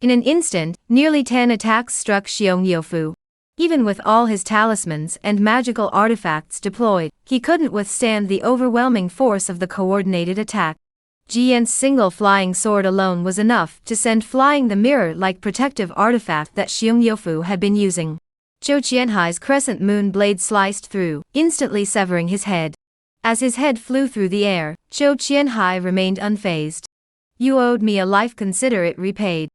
In an instant, nearly 10 attacks struck Xiong Youfu. Even with all his talismans and magical artifacts deployed, he couldn't withstand the overwhelming force of the coordinated attack. Jian's single flying sword alone was enough to send flying the mirror-like protective artifact that Xiong Yofu had been using. Zhou Qianhai's crescent moon blade sliced through, instantly severing his head. As his head flew through the air, Zhou Qianhai remained unfazed. You owed me a life, consider it repaid.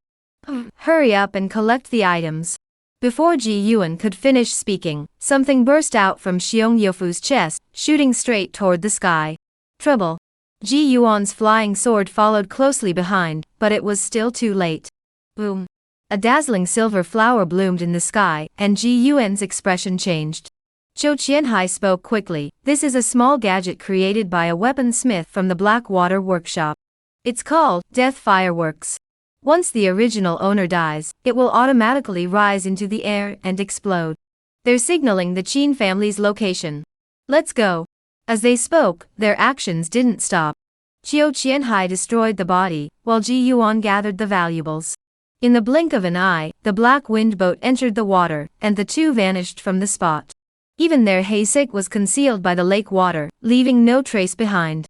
Hurry up and collect the items. Before Ji Yuan could finish speaking, something burst out from Xiong Yofu's chest, shooting straight toward the sky. Trouble. Ji Yuan's flying sword followed closely behind, but it was still too late. Boom. A dazzling silver flower bloomed in the sky, and Ji Yuan's expression changed. Zhou Qianhai spoke quickly. This is a small gadget created by a weaponsmith from the Blackwater workshop. It's called Death Fireworks. Once the original owner dies, it will automatically rise into the air and explode. They're signaling the Qin family's location. Let's go. As they spoke, their actions didn't stop. Zhou Qianhai destroyed the body, while Ji Yuan gathered the valuables. In the blink of an eye, the black wind boat entered the water, and the two vanished from the spot. Even their haystack was concealed by the lake water, leaving no trace behind.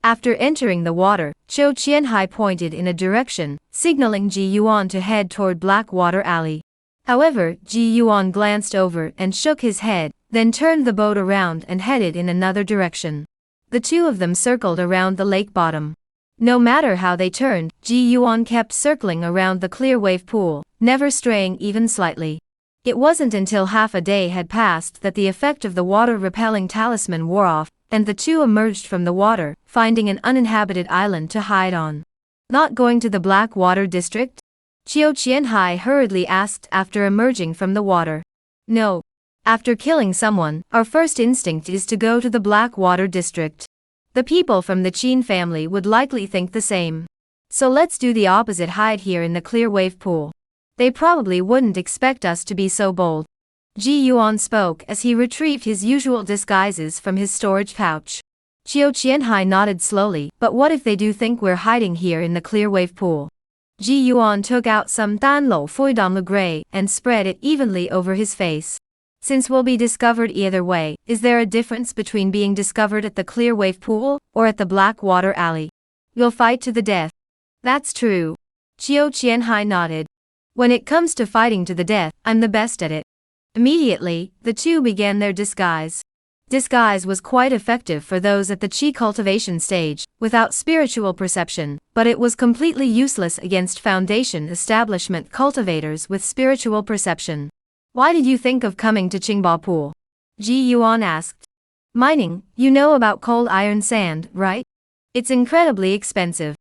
After entering the water, Zhou Qianhai pointed in a direction, signaling Ji Yuan to head toward Blackwater Alley. However, Ji Yuan glanced over and shook his head, then turned the boat around and headed in another direction. The two of them circled around the lake bottom. No matter how they turned, Ji Yuan kept circling around the clear wave pool, never straying even slightly. It wasn't until half a day had passed that the effect of the water-repelling talisman wore off, and the two emerged from the water, finding an uninhabited island to hide on. Not going to the Blackwater district? Zhou Qianhai hurriedly asked after emerging from the water. No. After killing someone, our first instinct is to go to the Blackwater district. The people from the Qin family would likely think the same. So let's do the opposite, hide here in the clear wave pool. They probably wouldn't expect us to be so bold. Ji Yuan spoke as he retrieved his usual disguises from his storage pouch. Zhou Qianhai nodded slowly. But what if they do think we're hiding here in the clear wave pool? Ji Yuan took out some Dan Lo Fui Dong Le Gray and spread it evenly over his face. Since we'll be discovered either way, is there a difference between being discovered at the clear wave pool or at the Blackwater Alley? You'll fight to the death. That's true. Zhou Qianhai nodded. When it comes to fighting to the death, I'm the best at it. Immediately, the two began their disguise. Disguise was quite effective for those at the Qi cultivation stage, without spiritual perception, but it was completely useless against Foundation establishment cultivators with spiritual perception. Why did you think of coming to Qingba Pool? Ji Yuan asked. Mining, you know about cold iron sand, right? It's incredibly expensive.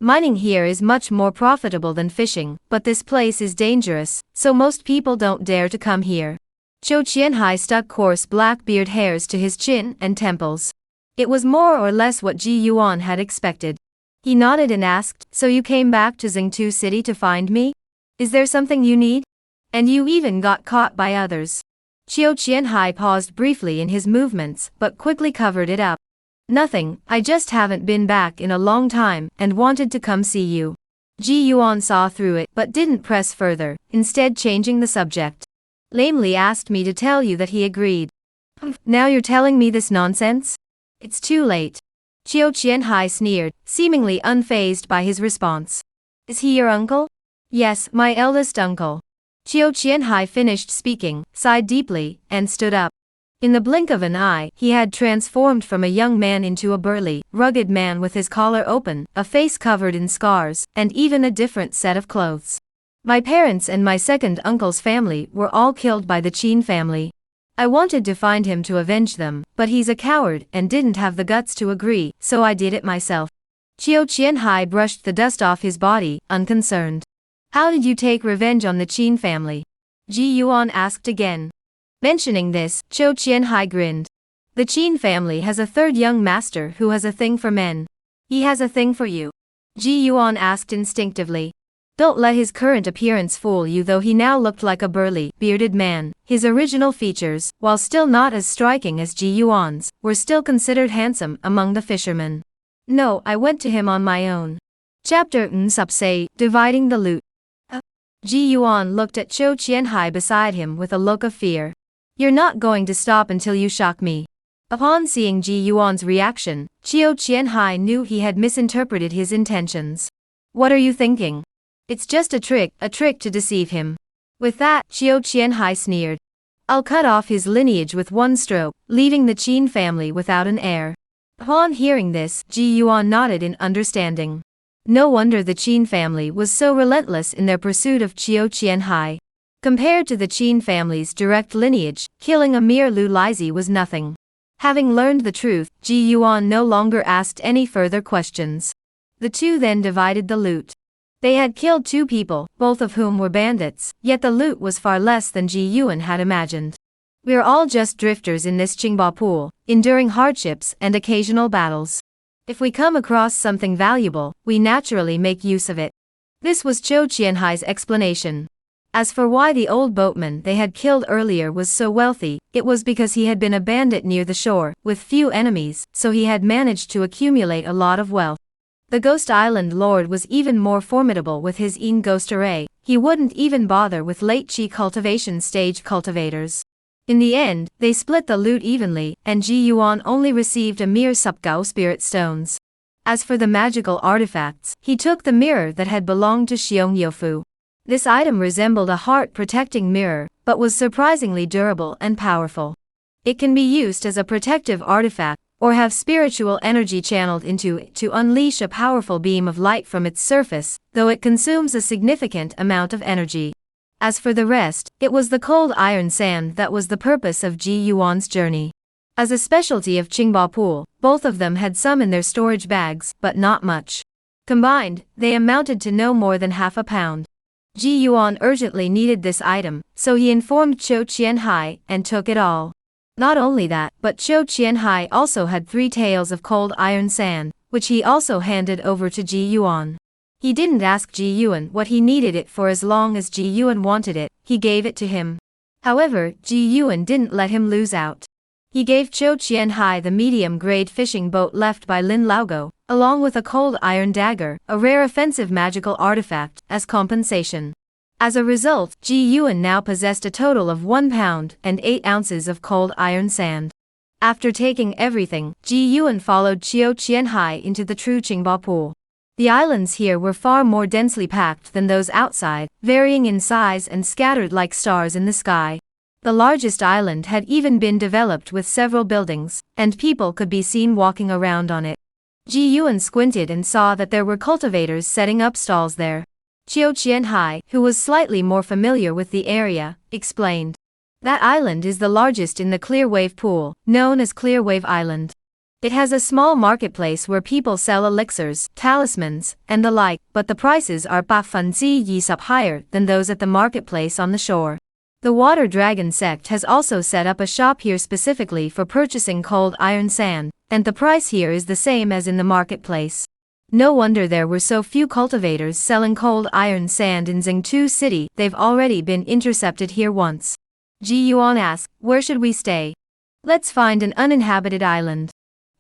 Mining here is much more profitable than fishing, but this place is dangerous, so most people don't dare to come here. Zhou Qianhai stuck coarse black beard hairs to his chin and temples. It was more or less what Ji Yuan had expected. He nodded and asked, so you came back to Xingtu City to find me? Is there something you need? And you even got caught by others. Zhou Qianhai paused briefly in his movements, but quickly covered it up. Nothing, I just haven't been back in a long time, and wanted to come see you. Ji Yuan saw through it, but didn't press further, instead changing the subject. Lamely asked me to tell you that he agreed. Now you're telling me this nonsense? It's too late. Zhou Qianhai sneered, seemingly unfazed by his response. Is he your uncle? Yes, my eldest uncle. Zhou Qianhai finished speaking, sighed deeply, and stood up. In the blink of an eye, he had transformed from a young man into a burly, rugged man with his collar open, a face covered in scars, and even a different set of clothes. My parents and my second uncle's family were all killed by the Qin family. I wanted to find him to avenge them, but he's a coward and didn't have the guts to agree, so I did it myself. Zhou Qianhai brushed the dust off his body, unconcerned. How did you take revenge on the Qin family? Ji Yuan asked again. Mentioning this, Zhou Qianhai grinned. The Qin family has a third young master who has a thing for men. He has a thing for you? Ji Yuan asked instinctively. Don't let his current appearance fool you, though he now looked like a burly, bearded man. His original features, while still not as striking as Ji Yuan's, were still considered handsome among the fishermen. No, I went to him on my own. Chapter Nsupse, Dividing the Loot. Ji Yuan looked at Chou Qianhai beside him with a look of fear. You're not going to stop until you shock me. Upon seeing Ji Yuan's reaction, Chou Qianhai knew he had misinterpreted his intentions. What are you thinking? It's just a trick to deceive him. With that, Chou Qianhai sneered. I'll cut off his lineage with one stroke, leaving the Qin family without an heir. Upon hearing this, Ji Yuan nodded in understanding. No wonder the Qin family was so relentless in their pursuit of Chou Qianhai. Compared to the Qin family's direct lineage, killing a mere Lu Lizhi was nothing. Having learned the truth, Ji Yuan no longer asked any further questions. The two then divided the loot. They had killed 2 people, both of whom were bandits, yet the loot was far less than Ji Yuan had imagined. We're all just drifters in this Qingba pool, enduring hardships and occasional battles. If we come across something valuable, we naturally make use of it. This was Chou Qianhai's explanation. As for why the old boatman they had killed earlier was so wealthy, it was because he had been a bandit near the shore, with few enemies, so he had managed to accumulate a lot of wealth. The Ghost Island Lord was even more formidable with his Yin Ghost Array. He wouldn't even bother with late Qi cultivation stage cultivators. In the end, they split the loot evenly, and Ji Yuan only received a mere Supgao spirit stones. As for the magical artifacts, he took the mirror that had belonged to Xiong Youfu. This item resembled a heart-protecting mirror, but was surprisingly durable and powerful. It can be used as a protective artifact, or have spiritual energy channeled into it to unleash a powerful beam of light from its surface, though it consumes a significant amount of energy. As for the rest, it was the cold iron sand that was the purpose of Ji Yuan's journey. As a specialty of Qingba Pool, both of them had some in their storage bags, but not much. Combined, they amounted to no more than half a pound. Ji Yuan urgently needed this item, so he informed Chou Qianhai and took it all. Not only that, but Chou Qianhai also had 3 taels of cold iron sand, which he also handed over to Ji Yuan. He didn't ask Ji Yuan what he needed it for. As long as Ji Yuan wanted it, he gave it to him. However, Ji Yuan didn't let him lose out. He gave Chou Qianhai the medium-grade fishing boat left by Lin Laogo, along with a cold iron dagger, a rare offensive magical artifact, as compensation. As a result, Ji Yuan now possessed a total of 1 pound and 8 ounces of cold iron sand. After taking everything, Ji Yuan followed Chou Qianhai into the true Qingba Pool. The islands here were far more densely packed than those outside, varying in size and scattered like stars in the sky. The largest island had even been developed with several buildings, and people could be seen walking around on it. Ji Yuan squinted and saw that there were cultivators setting up stalls there. Chou Qianhai, who was slightly more familiar with the area, explained. That island is the largest in the Clear Wave Pool, known as Clear Wave Island. It has a small marketplace where people sell elixirs, talismans, and the like, but the prices are 100% higher than those at the marketplace on the shore. The Water Dragon sect has also set up a shop here specifically for purchasing cold iron sand, and the price here is the same as in the marketplace. No wonder there were so few cultivators selling cold iron sand in Zhengtu City. They've already been intercepted here once. Ji Yuan asked, where should we stay? Let's find an uninhabited island.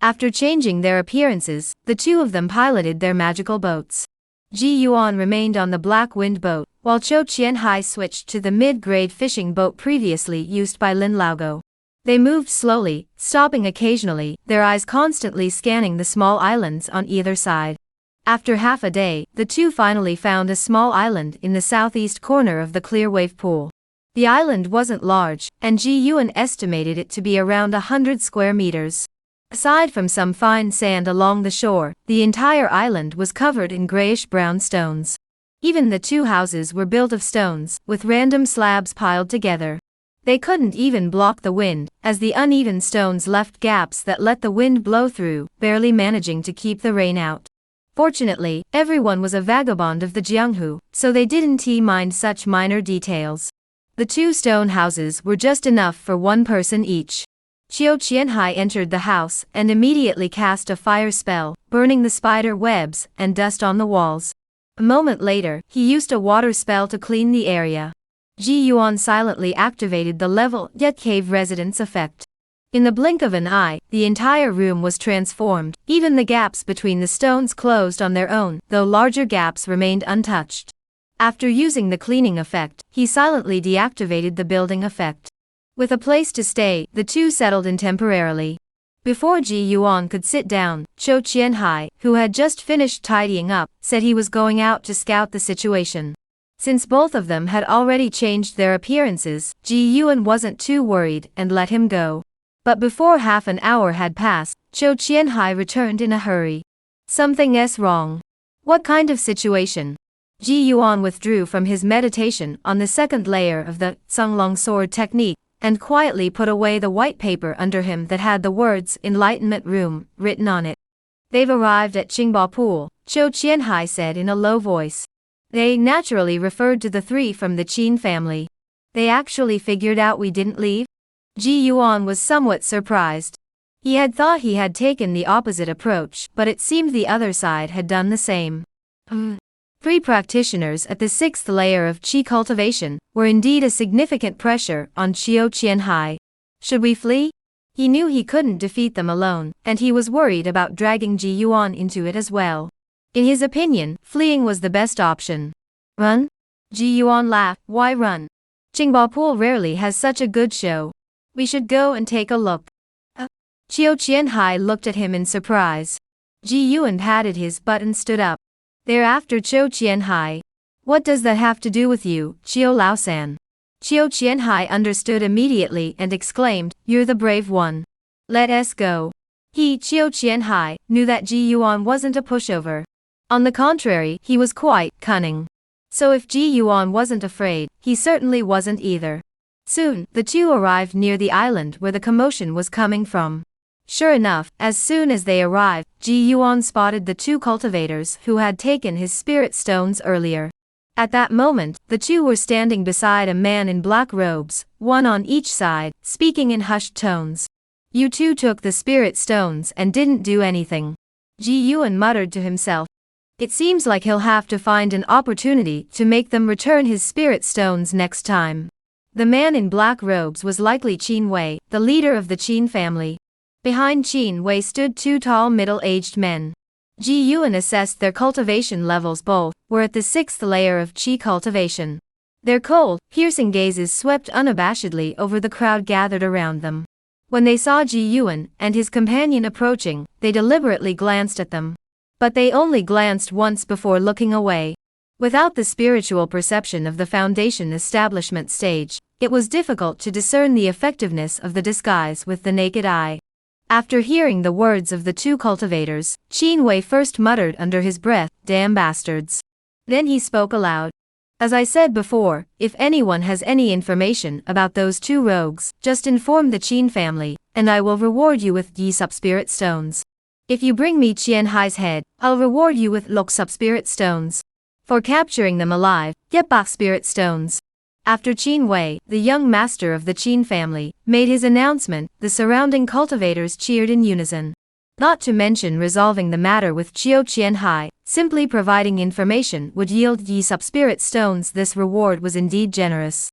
After changing their appearances, the two of them piloted their magical boats. Ji Yuan remained on the Black Wind boat, while Chou Qianhai switched to the mid-grade fishing boat previously used by Lin Laogo. They moved slowly, stopping occasionally, their eyes constantly scanning the small islands on either side. After half a day, the two finally found a small island in the southeast corner of the Clear Wave Pool. The island wasn't large, and Ji Yuan estimated it to be around 100 square meters. Aside from some fine sand along the shore, the entire island was covered in grayish-brown stones. Even the two houses were built of stones, with random slabs piled together. They couldn't even block the wind, as the uneven stones left gaps that let the wind blow through, barely managing to keep the rain out. Fortunately, everyone was a vagabond of the Jianghu, so they didn't mind such minor details. The two stone houses were just enough for one person each. Chou Qianhai entered the house and immediately cast a fire spell, burning the spider webs and dust on the walls. A moment later, he used a water spell to clean the area. Ji Yuan silently activated the level Yet Cave Residence effect. In the blink of an eye, the entire room was transformed, even the gaps between the stones closed on their own, though larger gaps remained untouched. After using the cleaning effect, he silently deactivated the building effect. With a place to stay, the two settled in temporarily. Before Ji Yuan could sit down, Cho Qianhai, who had just finished tidying up, said he was going out to scout the situation. Since both of them had already changed their appearances, Ji Yuan wasn't too worried and let him go. But before half an hour had passed, Cho Qianhai returned in a hurry. Something's wrong. What kind of situation? Ji Yuan withdrew from his meditation on the second layer of the Sunglong sword technique, and quietly put away the white paper under him that had the words Enlightenment Room written on it. They've arrived at Qingba Pool, Cho Qianhai said in a low voice. They naturally referred to the three from the Qin family. They actually figured out we didn't leave? Ji Yuan was somewhat surprised. He had thought he had taken the opposite approach, but it seemed the other side had done the same. Three practitioners at the sixth layer of Qi cultivation were indeed a significant pressure on Cho Qianhai. Should we flee? He knew he couldn't defeat them alone, and he was worried about dragging Ji Yuan into it as well. In his opinion, fleeing was the best option. Run? Ji Yuan laughed. Why run? Qingba Pool rarely has such a good show. We should go and take a look. Cho Qianhai looked at him in surprise. Ji Yuan patted his butt and stood up. Thereafter Cho Qianhai. What does that have to do with you, Chiao Lao-san? Cho Qianhai understood immediately and exclaimed, You're the brave one. Let us go. He, Cho Qianhai, knew that Ji Yuan wasn't a pushover. On the contrary, he was quite cunning. So if Ji Yuan wasn't afraid, he certainly wasn't either. Soon, the two arrived near the island where the commotion was coming from. Sure enough, as soon as they arrived, Ji Yuan spotted the two cultivators who had taken his spirit stones earlier. At that moment, the two were standing beside a man in black robes, one on each side, speaking in hushed tones. You two took the spirit stones and didn't do anything. Ji Yuan muttered to himself. It seems like he'll have to find an opportunity to make them return his spirit stones next time. The man in black robes was likely Qin Wei, the leader of the Qin family. Behind Qin Wei stood two tall middle-aged men. Ji Yuan assessed their cultivation levels. Both were at the sixth layer of Qi cultivation. Their cold, piercing gazes swept unabashedly over the crowd gathered around them. When they saw Ji Yuan and his companion approaching, they deliberately glanced at them. But they only glanced once before looking away. Without the spiritual perception of the foundation establishment stage, it was difficult to discern the effectiveness of the disguise with the naked eye. After hearing the words of the two cultivators, Qin Wei first muttered under his breath, Damn bastards. Then he spoke aloud. As I said before, if anyone has any information about those two rogues, just inform the Qin family, and I will reward you with Yi Sup spirit stones. If you bring me Qianhai's head, I'll reward you with Lok Sup spirit stones. For capturing them alive, get Bach spirit stones. After Qin Wei, the young master of the Qin family, made his announcement, the surrounding cultivators cheered in unison. Not to mention resolving the matter with Cho Qianhai, simply providing information would yield Yi Sup spirit stones. This reward was indeed generous.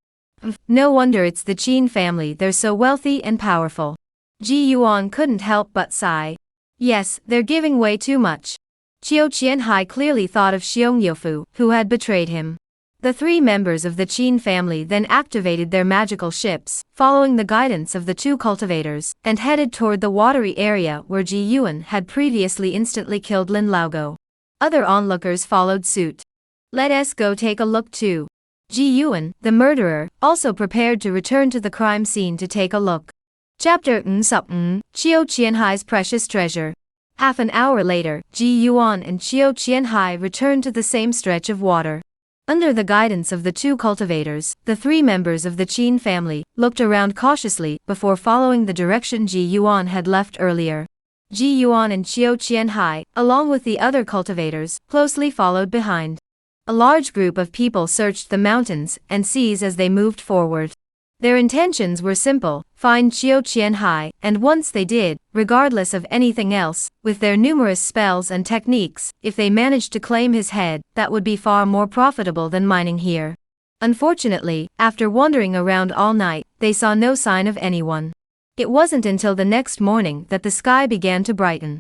No wonder it's the Qin family, they're so wealthy and powerful. Ji Yuan couldn't help but sigh. Yes, they're giving way too much. Cho Qianhai clearly thought of Xiong Yofu, who had betrayed him. The three members of the Qin family then activated their magical ships, following the guidance of the two cultivators, and headed toward the watery area where Ji Yuan had previously instantly killed Lin Laogo. Other onlookers followed suit. Let us go take a look too. Ji Yuan, the murderer, also prepared to return to the crime scene to take a look. Chapter Sup Cho Qianhai's Precious Treasure. Half an hour later, Ji Yuan and Cho Qianhai returned to the same stretch of water. Under the guidance of the two cultivators, the three members of the Qin family looked around cautiously before following the direction Ji Yuan had left earlier. Ji Yuan and Cho Qianhai, along with the other cultivators, closely followed behind. A large group of people searched the mountains and seas as they moved forward. Their intentions were simple, find Cho Qianhai, and once they did, regardless of anything else, with their numerous spells and techniques, if they managed to claim his head, that would be far more profitable than mining here. Unfortunately, after wandering around all night, they saw no sign of anyone. It wasn't until the next morning that the sky began to brighten.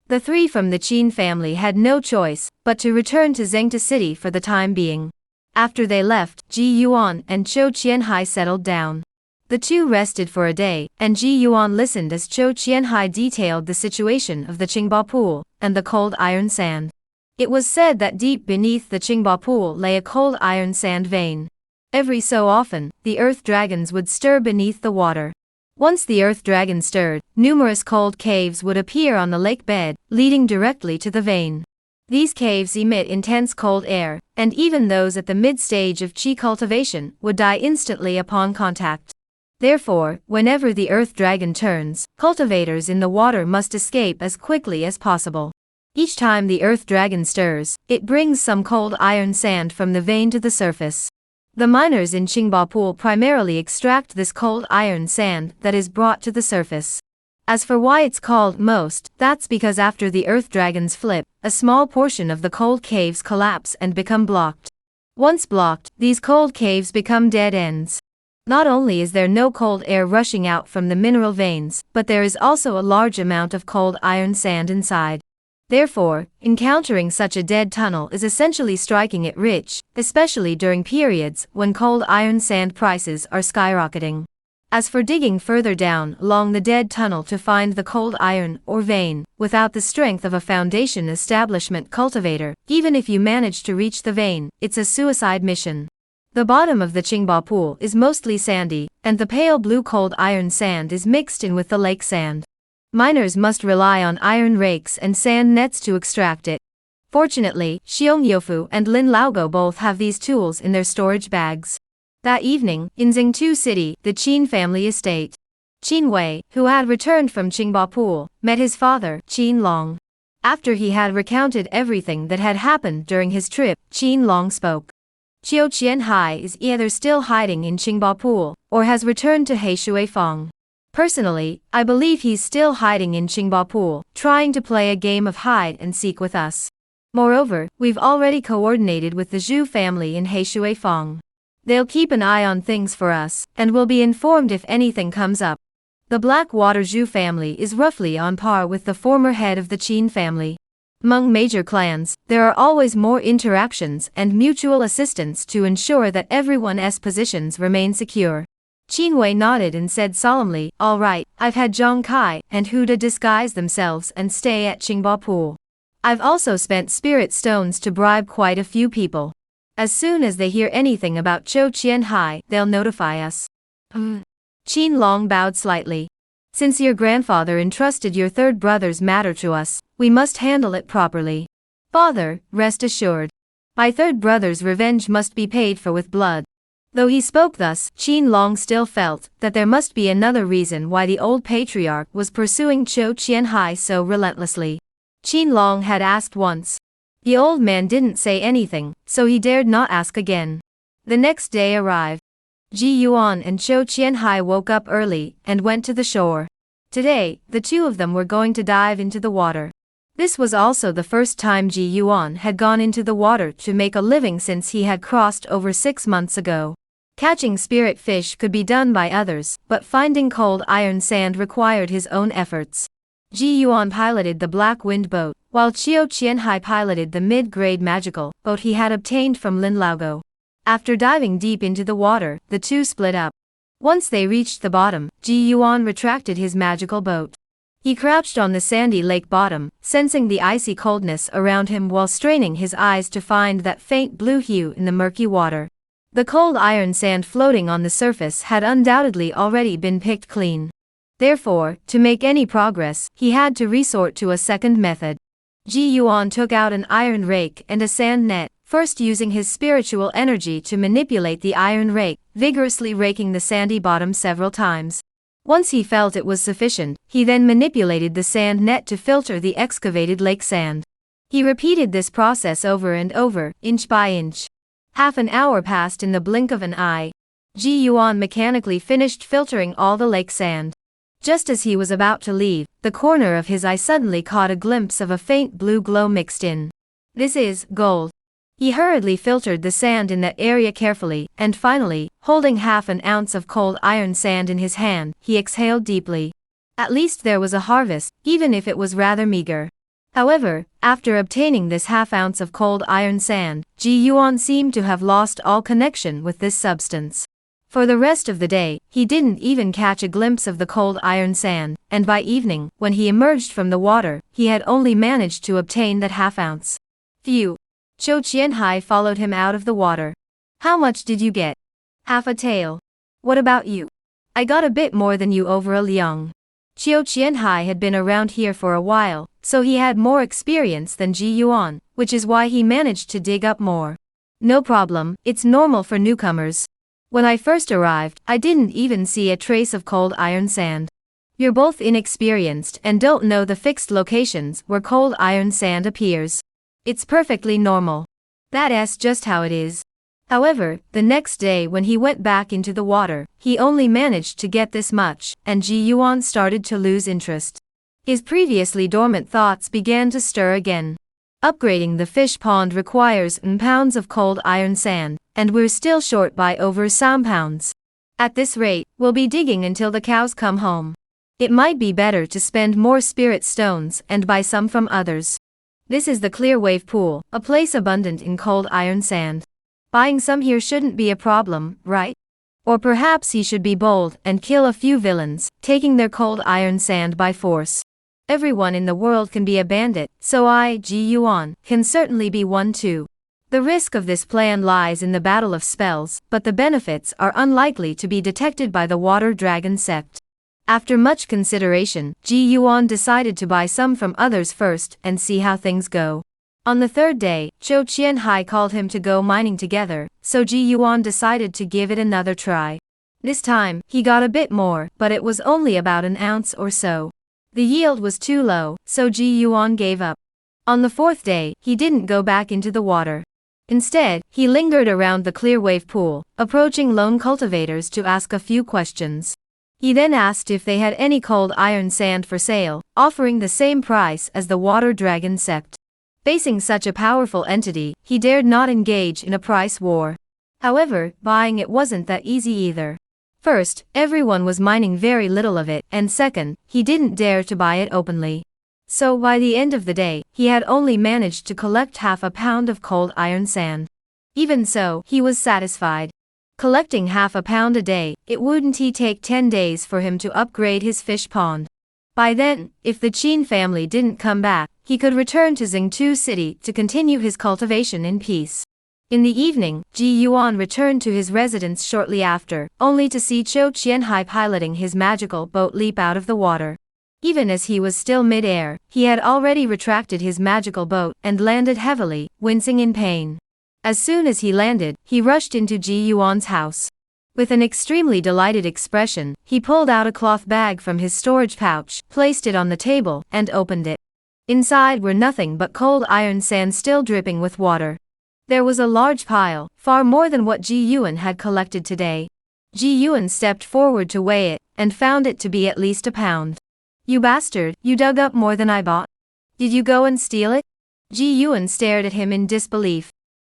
The three from the Qin family had no choice but to return to Zhengta City for the time being. After they left, Ji Yuan and Cho Qianhai settled down. The two rested for a day, and Ji Yuan listened as Cho Qianhai detailed the situation of the Qingba pool and the cold iron sand. It was said that deep beneath the Qingba pool lay a cold iron sand vein. Every so often, the earth dragons would stir beneath the water. Once the earth dragon stirred, numerous cold caves would appear on the lake bed, leading directly to the vein. These caves emit intense cold air, and even those at the mid-stage of qi cultivation would die instantly upon contact. Therefore, whenever the earth dragon turns, cultivators in the water must escape as quickly as possible. Each time the earth dragon stirs, it brings some cold iron sand from the vein to the surface. The miners in Qingba Pool primarily extract this cold iron sand that is brought to the surface. As for why it's called most, that's because after the earth dragons flip, a small portion of the cold caves collapse and become blocked. Once blocked, these cold caves become dead ends. Not only is there no cold air rushing out from the mineral veins, but there is also a large amount of cold iron sand inside. Therefore, encountering such a dead tunnel is essentially striking it rich, especially during periods when cold iron sand prices are skyrocketing. As for digging further down along the dead tunnel to find the cold iron or vein, without the strength of a foundation establishment cultivator, even if you manage to reach the vein, it's a suicide mission. The bottom of the Qingba pool is mostly sandy, and the pale blue cold iron sand is mixed in with the lake sand. Miners must rely on iron rakes and sand nets to extract it. Fortunately, Xiong Yofu and Lin Laogo both have these tools in their storage bags. That evening, in Jingtu City, the Qin family estate. Qin Wei, who had returned from Qingba Pool, met his father, Qin Long. After he had recounted everything that had happened during his trip, Qin Long spoke. Qiu Qianhai is either still hiding in Qingba Pool, or has returned to Heishui Fang. Personally, I believe he's still hiding in Qingba Pool, trying to play a game of hide and seek with us. Moreover, we've already coordinated with the Zhu family in Heishui Fang. They'll keep an eye on things for us, and will be informed if anything comes up. The Blackwater Zhu family is roughly on par with the former head of the Qin family. Among major clans, there are always more interactions and mutual assistance to ensure that everyone's positions remain secure. Qin Wei nodded and said solemnly, "All right, I've had Zhang Kai and Huda disguise themselves and stay at Qingba Pool. I've also spent spirit stones to bribe quite a few people. As soon as they hear anything about Cho Qianhai, they'll notify us." Qin Long bowed slightly. "Since your grandfather entrusted your third brother's matter to us, we must handle it properly. Father, rest assured. My third brother's revenge must be paid for with blood." Though he spoke thus, Qin Long still felt that there must be another reason why the old patriarch was pursuing Cho Qianhai so relentlessly. Qin Long had asked once. The old man didn't say anything, so he dared not ask again. The next day arrived. Ji Yuan and Cho Qianhai woke up early and went to the shore. Today, the two of them were going to dive into the water. This was also the first time Ji Yuan had gone into the water to make a living since he had crossed over 6 months ago. Catching spirit fish could be done by others, but finding cold iron sand required his own efforts. Ji Yuan piloted the Black Wind boat, while Qiu Qianhai piloted the mid-grade magical boat he had obtained from Lin Laogo. After diving deep into the water, the two split up. Once they reached the bottom, Ji Yuan retracted his magical boat. He crouched on the sandy lake bottom, sensing the icy coldness around him while straining his eyes to find that faint blue hue in the murky water. The cold iron sand floating on the surface had undoubtedly already been picked clean. Therefore, to make any progress, he had to resort to a second method. Ji Yuan took out an iron rake and a sand net, first using his spiritual energy to manipulate the iron rake, vigorously raking the sandy bottom several times. Once he felt it was sufficient, he then manipulated the sand net to filter the excavated lake sand. He repeated this process over and over, inch by inch. Half an hour passed in the blink of an eye. Ji Yuan mechanically finished filtering all the lake sand. Just as he was about to leave, the corner of his eye suddenly caught a glimpse of a faint blue glow mixed in. "This is gold." He hurriedly filtered the sand in that area carefully, and finally, holding half an ounce of cold iron sand in his hand, he exhaled deeply. At least there was a harvest, even if it was rather meager. However, after obtaining this half ounce of cold iron sand, Ji Yuan seemed to have lost all connection with this substance. For the rest of the day, he didn't even catch a glimpse of the cold iron sand, and by evening, when he emerged from the water, he had only managed to obtain that half ounce. Phew! Zhou Qianhai followed him out of the water. How much did you get? Half a tael. What about you? I got a bit more than you over a liang. Zhou Qianhai had been around here for a while, so he had more experience than Ji Yuan, which is why he managed to dig up more. No problem, it's normal for newcomers. When I first arrived, I didn't even see a trace of cold iron sand. You're both inexperienced and don't know the fixed locations where cold iron sand appears. It's perfectly normal. That's just how it is. However, the next day when he went back into the water, he only managed to get this much, and Ji Yuan started to lose interest. His previously dormant thoughts began to stir again. Upgrading the fish pond requires pounds of cold iron sand, and we're still short by over some pounds. At this rate, we'll be digging until the cows come home. It might be better to spend more spirit stones and buy some from others. This is the Clear Wave Pool, a place abundant in cold iron sand. Buying some here shouldn't be a problem, right? Or perhaps he should be bold and kill a few villains, taking their cold iron sand by force. Everyone in the world can be a bandit, so I, Ji Yuan, can certainly be one too. The risk of this plan lies in the battle of spells, but the benefits are unlikely to be detected by the Water Dragon Sept. After much consideration, Ji Yuan decided to buy some from others first and see how things go. On the third day, Zhou Qianhai called him to go mining together, so Ji Yuan decided to give it another try. This time, he got a bit more, but it was only about an ounce or so. The yield was too low, so Ji Yuan gave up. On the fourth day, he didn't go back into the water. Instead, he lingered around the Clear Wave Pool, approaching lone cultivators to ask a few questions. He then asked if they had any cold iron sand for sale, offering the same price as the Water Dragon Sept. Facing such a powerful entity, he dared not engage in a price war. However, buying it wasn't that easy either. First, everyone was mining very little of it, and second, he didn't dare to buy it openly. So by the end of the day, he had only managed to collect half a pound of cold iron sand. Even so, he was satisfied. Collecting half a pound a day, it wouldn't take 10 days for him to upgrade his fish pond. By then, if the Qin family didn't come back, he could return to Xingtu City to continue his cultivation in peace. In the evening, Ji Yuan returned to his residence shortly after, only to see Zhou Qianhai piloting his magical boat leap out of the water. Even as he was still mid-air, he had already retracted his magical boat and landed heavily, wincing in pain. As soon as he landed, he rushed into Ji Yuan's house. With an extremely delighted expression, he pulled out a cloth bag from his storage pouch, placed it on the table, and opened it. Inside were nothing but cold iron sand still dripping with water. There was a large pile, far more than what Ji Yuan had collected today. Ji Yuan stepped forward to weigh it, and found it to be at least a pound. You bastard, you dug up more than I bought. Did you go and steal it? Ji Yuan stared at him in disbelief.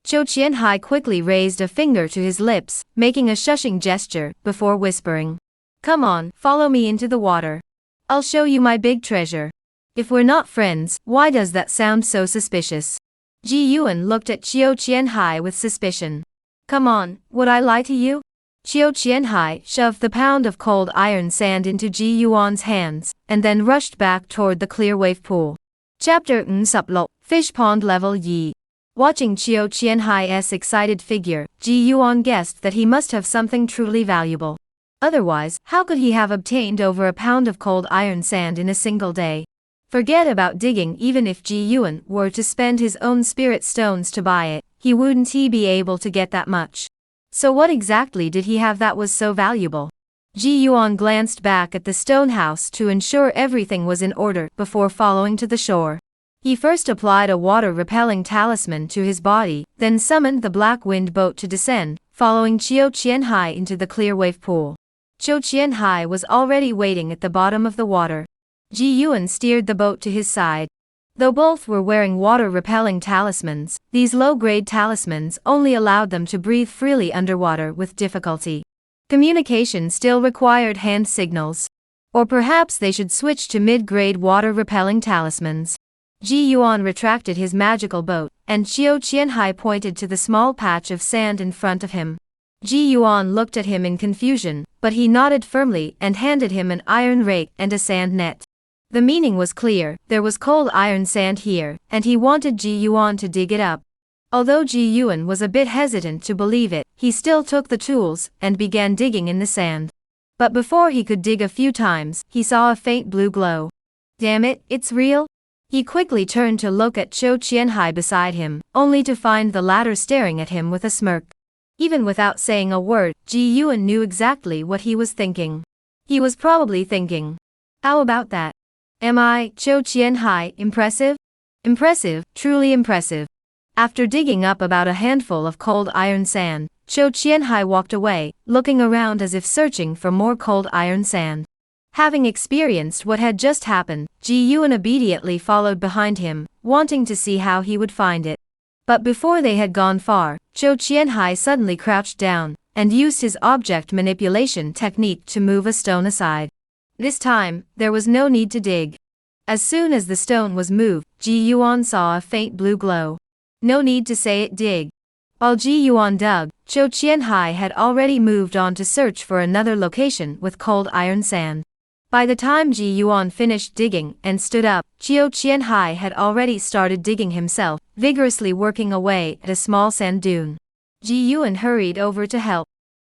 Zhou Qianhai quickly raised a finger to his lips, making a shushing gesture, before whispering. Come on, follow me into the water. I'll show you my big treasure. If we're not friends, why does that sound so suspicious? Ji Yuan looked at Zhou Qianhai with suspicion. Come on, would I lie to you? Zhou Qianhai shoved the pound of cold iron sand into Ji Yuan's hands, and then rushed back toward the Clear Wave Pool. Chapter Suplok, Fish Pond Level Yi. Watching Zhou Qianhai's excited figure, Ji Yuan guessed that he must have something truly valuable. Otherwise, how could he have obtained over a pound of cold iron sand in a single day? Forget about digging. Even if Ji Yuan were to spend his own spirit stones to buy it, he wouldn't be able to get that much. So what exactly did he have that was so valuable? Ji Yuan glanced back at the stone house to ensure everything was in order before following to the shore. He first applied a water-repelling talisman to his body, then summoned the Black Wind boat to descend, following Zhou Qianhai into the Clear Wave Pool. Zhou Qianhai was already waiting at the bottom of the water. Ji Yuan steered the boat to his side. Though both were wearing water-repelling talismans, these low-grade talismans only allowed them to breathe freely underwater with difficulty. Communication still required hand signals. Or perhaps they should switch to mid-grade water-repelling talismans. Ji Yuan retracted his magical boat, and Qiu Qianhai pointed to the small patch of sand in front of him. Ji Yuan looked at him in confusion, but he nodded firmly and handed him an iron rake and a sand net. The meaning was clear, there was cold iron sand here, and he wanted Ji Yuan to dig it up. Although Ji Yuan was a bit hesitant to believe it, he still took the tools and began digging in the sand. But before he could dig a few times, he saw a faint blue glow. Damn it, it's real? He quickly turned to look at Qiu Qianhai beside him, only to find the latter staring at him with a smirk. Even without saying a word, Ji Yuan knew exactly what he was thinking. He was probably thinking, how about that? Am I, Qiu Qianhai, impressive? Impressive, truly impressive. After digging up about a handful of cold iron sand, Qiu Qianhai walked away, looking around as if searching for more cold iron sand. Having experienced what had just happened, Ji Yuan immediately followed behind him, wanting to see how he would find it. But before they had gone far, Qiu Qianhai suddenly crouched down, and used his object manipulation technique to move a stone aside. This time, there was no need to dig. As soon as the stone was moved, Ji Yuan saw a faint blue glow. No need to say it dig. While Ji Yuan dug, Qiu Qianhai had already moved on to search for another location with cold iron sand. By the time Ji Yuan finished digging and stood up, Qiu Qianhai had already started digging himself, vigorously working away at a small sand dune. Ji Yuan hurried over to help.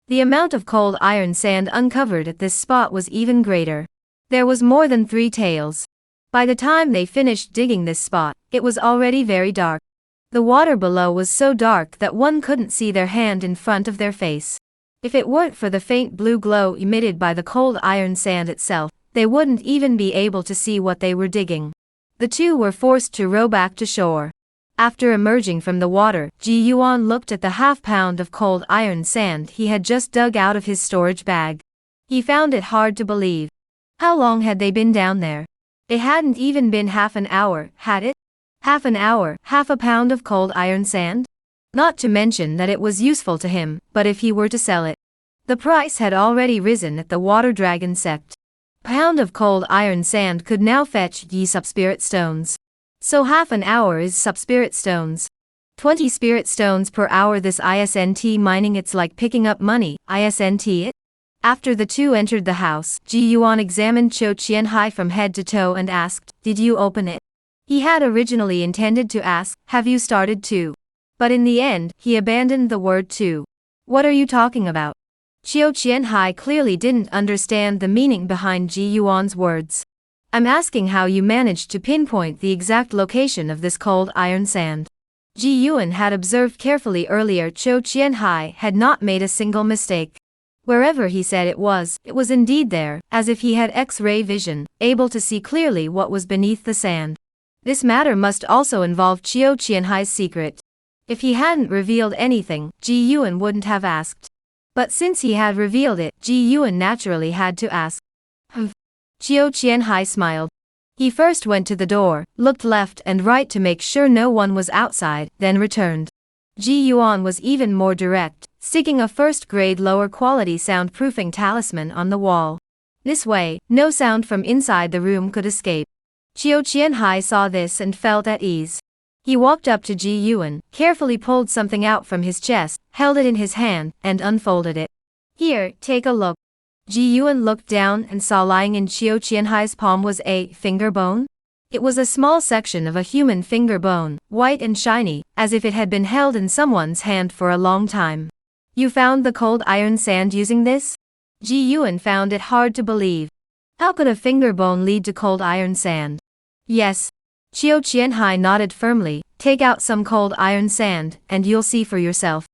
The amount of cold iron sand uncovered at this spot was even greater. There was more than 3 taels. By the time they finished digging this spot, it was already very dark. The water below was so dark that one couldn't see their hand in front of their face. If it weren't for the faint blue glow emitted by the cold iron sand itself, they wouldn't even be able to see what they were digging. The two were forced to row back to shore. After emerging from the water, Ji Yuan looked at the half-pound of cold iron sand he had just dug out of his storage bag. He found it hard to believe. How long had they been down there? It hadn't even been half an hour, had it? Half an hour, half a pound of cold iron sand? Not to mention that it was useful to him, but if he were to sell it, the price had already risen at the water dragon sect. A pound of cold iron sand could now fetch ye sub-spirit stones. So half an hour is sub-spirit stones. 20 spirit stones per hour. This isn't mining, it's like picking up money, isn't it? After the two entered the house, Ji Yuan examined Qiu Qianhai from head to toe and asked, did you open it? He had originally intended to ask, have you started to? But in the end, he abandoned the word to. What are you talking about? Qiu Qianhai clearly didn't understand the meaning behind Ji Yuan's words. I'm asking how you managed to pinpoint the exact location of this cold iron sand. Ji Yuan had observed carefully earlier Qiu Qianhai had not made a single mistake. Wherever he said it was indeed there, as if he had X-ray vision, able to see clearly what was beneath the sand. This matter must also involve Qiu Qianhai's secret. If he hadn't revealed anything, Ji Yuan wouldn't have asked. But since he had revealed it, Ji Yuan naturally had to ask. Qiu Qianhai smiled. He first went to the door, looked left and right to make sure no one was outside, then returned. Ji Yuan was even more direct, sticking a first-grade lower-quality soundproofing talisman on the wall. This way, no sound from inside the room could escape. Qiu Qianhai saw this and felt at ease. He walked up to Ji Yuan, carefully pulled something out from his chest, held it in his hand, and unfolded it. Here, take a look. Ji Yuan looked down and saw lying in Qiu Qianhai's palm was a finger bone. It was a small section of a human finger bone, white and shiny, as if it had been held in someone's hand for a long time. You found the cold iron sand using this? Ji Yuan found it hard to believe. How could a finger bone lead to cold iron sand? Yes. Qiu Qianhai nodded firmly. Take out some cold iron sand, and you'll see for yourself.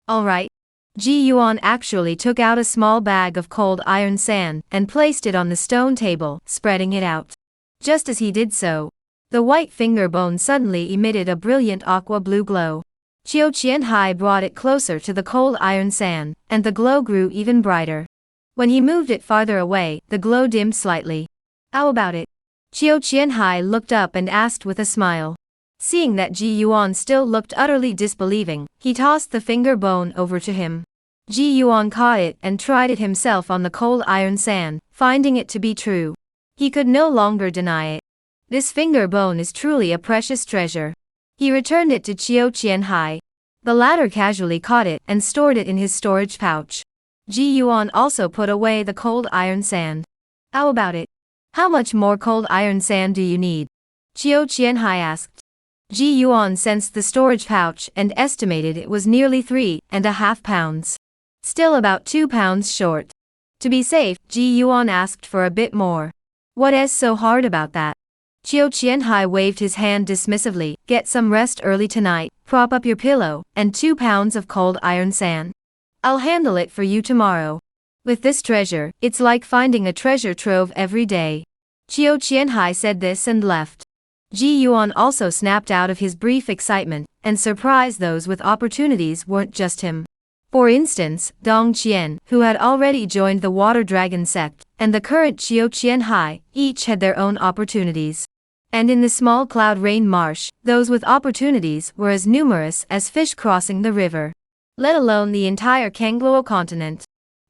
Alright. Ji Yuan actually took out a small bag of cold iron sand, and placed it on the stone table, spreading it out. Just as he did so, the white finger bone suddenly emitted a brilliant aqua-blue glow. Qiu Qianhai brought it closer to the cold iron sand, and the glow grew even brighter. When he moved it farther away, the glow dimmed slightly. How about it? Qiu Qianhai looked up and asked with a smile. Seeing that Ji Yuan still looked utterly disbelieving, he tossed the finger bone over to him. Ji Yuan caught it and tried it himself on the cold iron sand, finding it to be true. He could no longer deny it. This finger bone is truly a precious treasure. He returned it to Chiu Qianhai. The latter casually caught it and stored it in his storage pouch. Ji Yuan also put away the cold iron sand. How about it? How much more cold iron sand do you need? Chiu Qianhai asked. Ji Yuan sensed the storage pouch and estimated it was nearly 3.5 pounds. Still about 2 pounds short. To be safe, Ji Yuan asked for a bit more. What is so hard about that? Chiu Qianhai waved his hand dismissively. Get some rest early tonight, prop up your pillow, and 2 pounds of cold iron sand. I'll handle it for you tomorrow. With this treasure, it's like finding a treasure trove every day. Chiu Qianhai said this and left. Ji Yuan also snapped out of his brief excitement, and surprised those with opportunities weren't just him. For instance, Dong Qian, who had already joined the Water Dragon sect, and the current Chiu Qianhai, each had their own opportunities. And in the small cloud rain marsh, those with opportunities were as numerous as fish crossing the river. Let alone the entire Kangluo continent.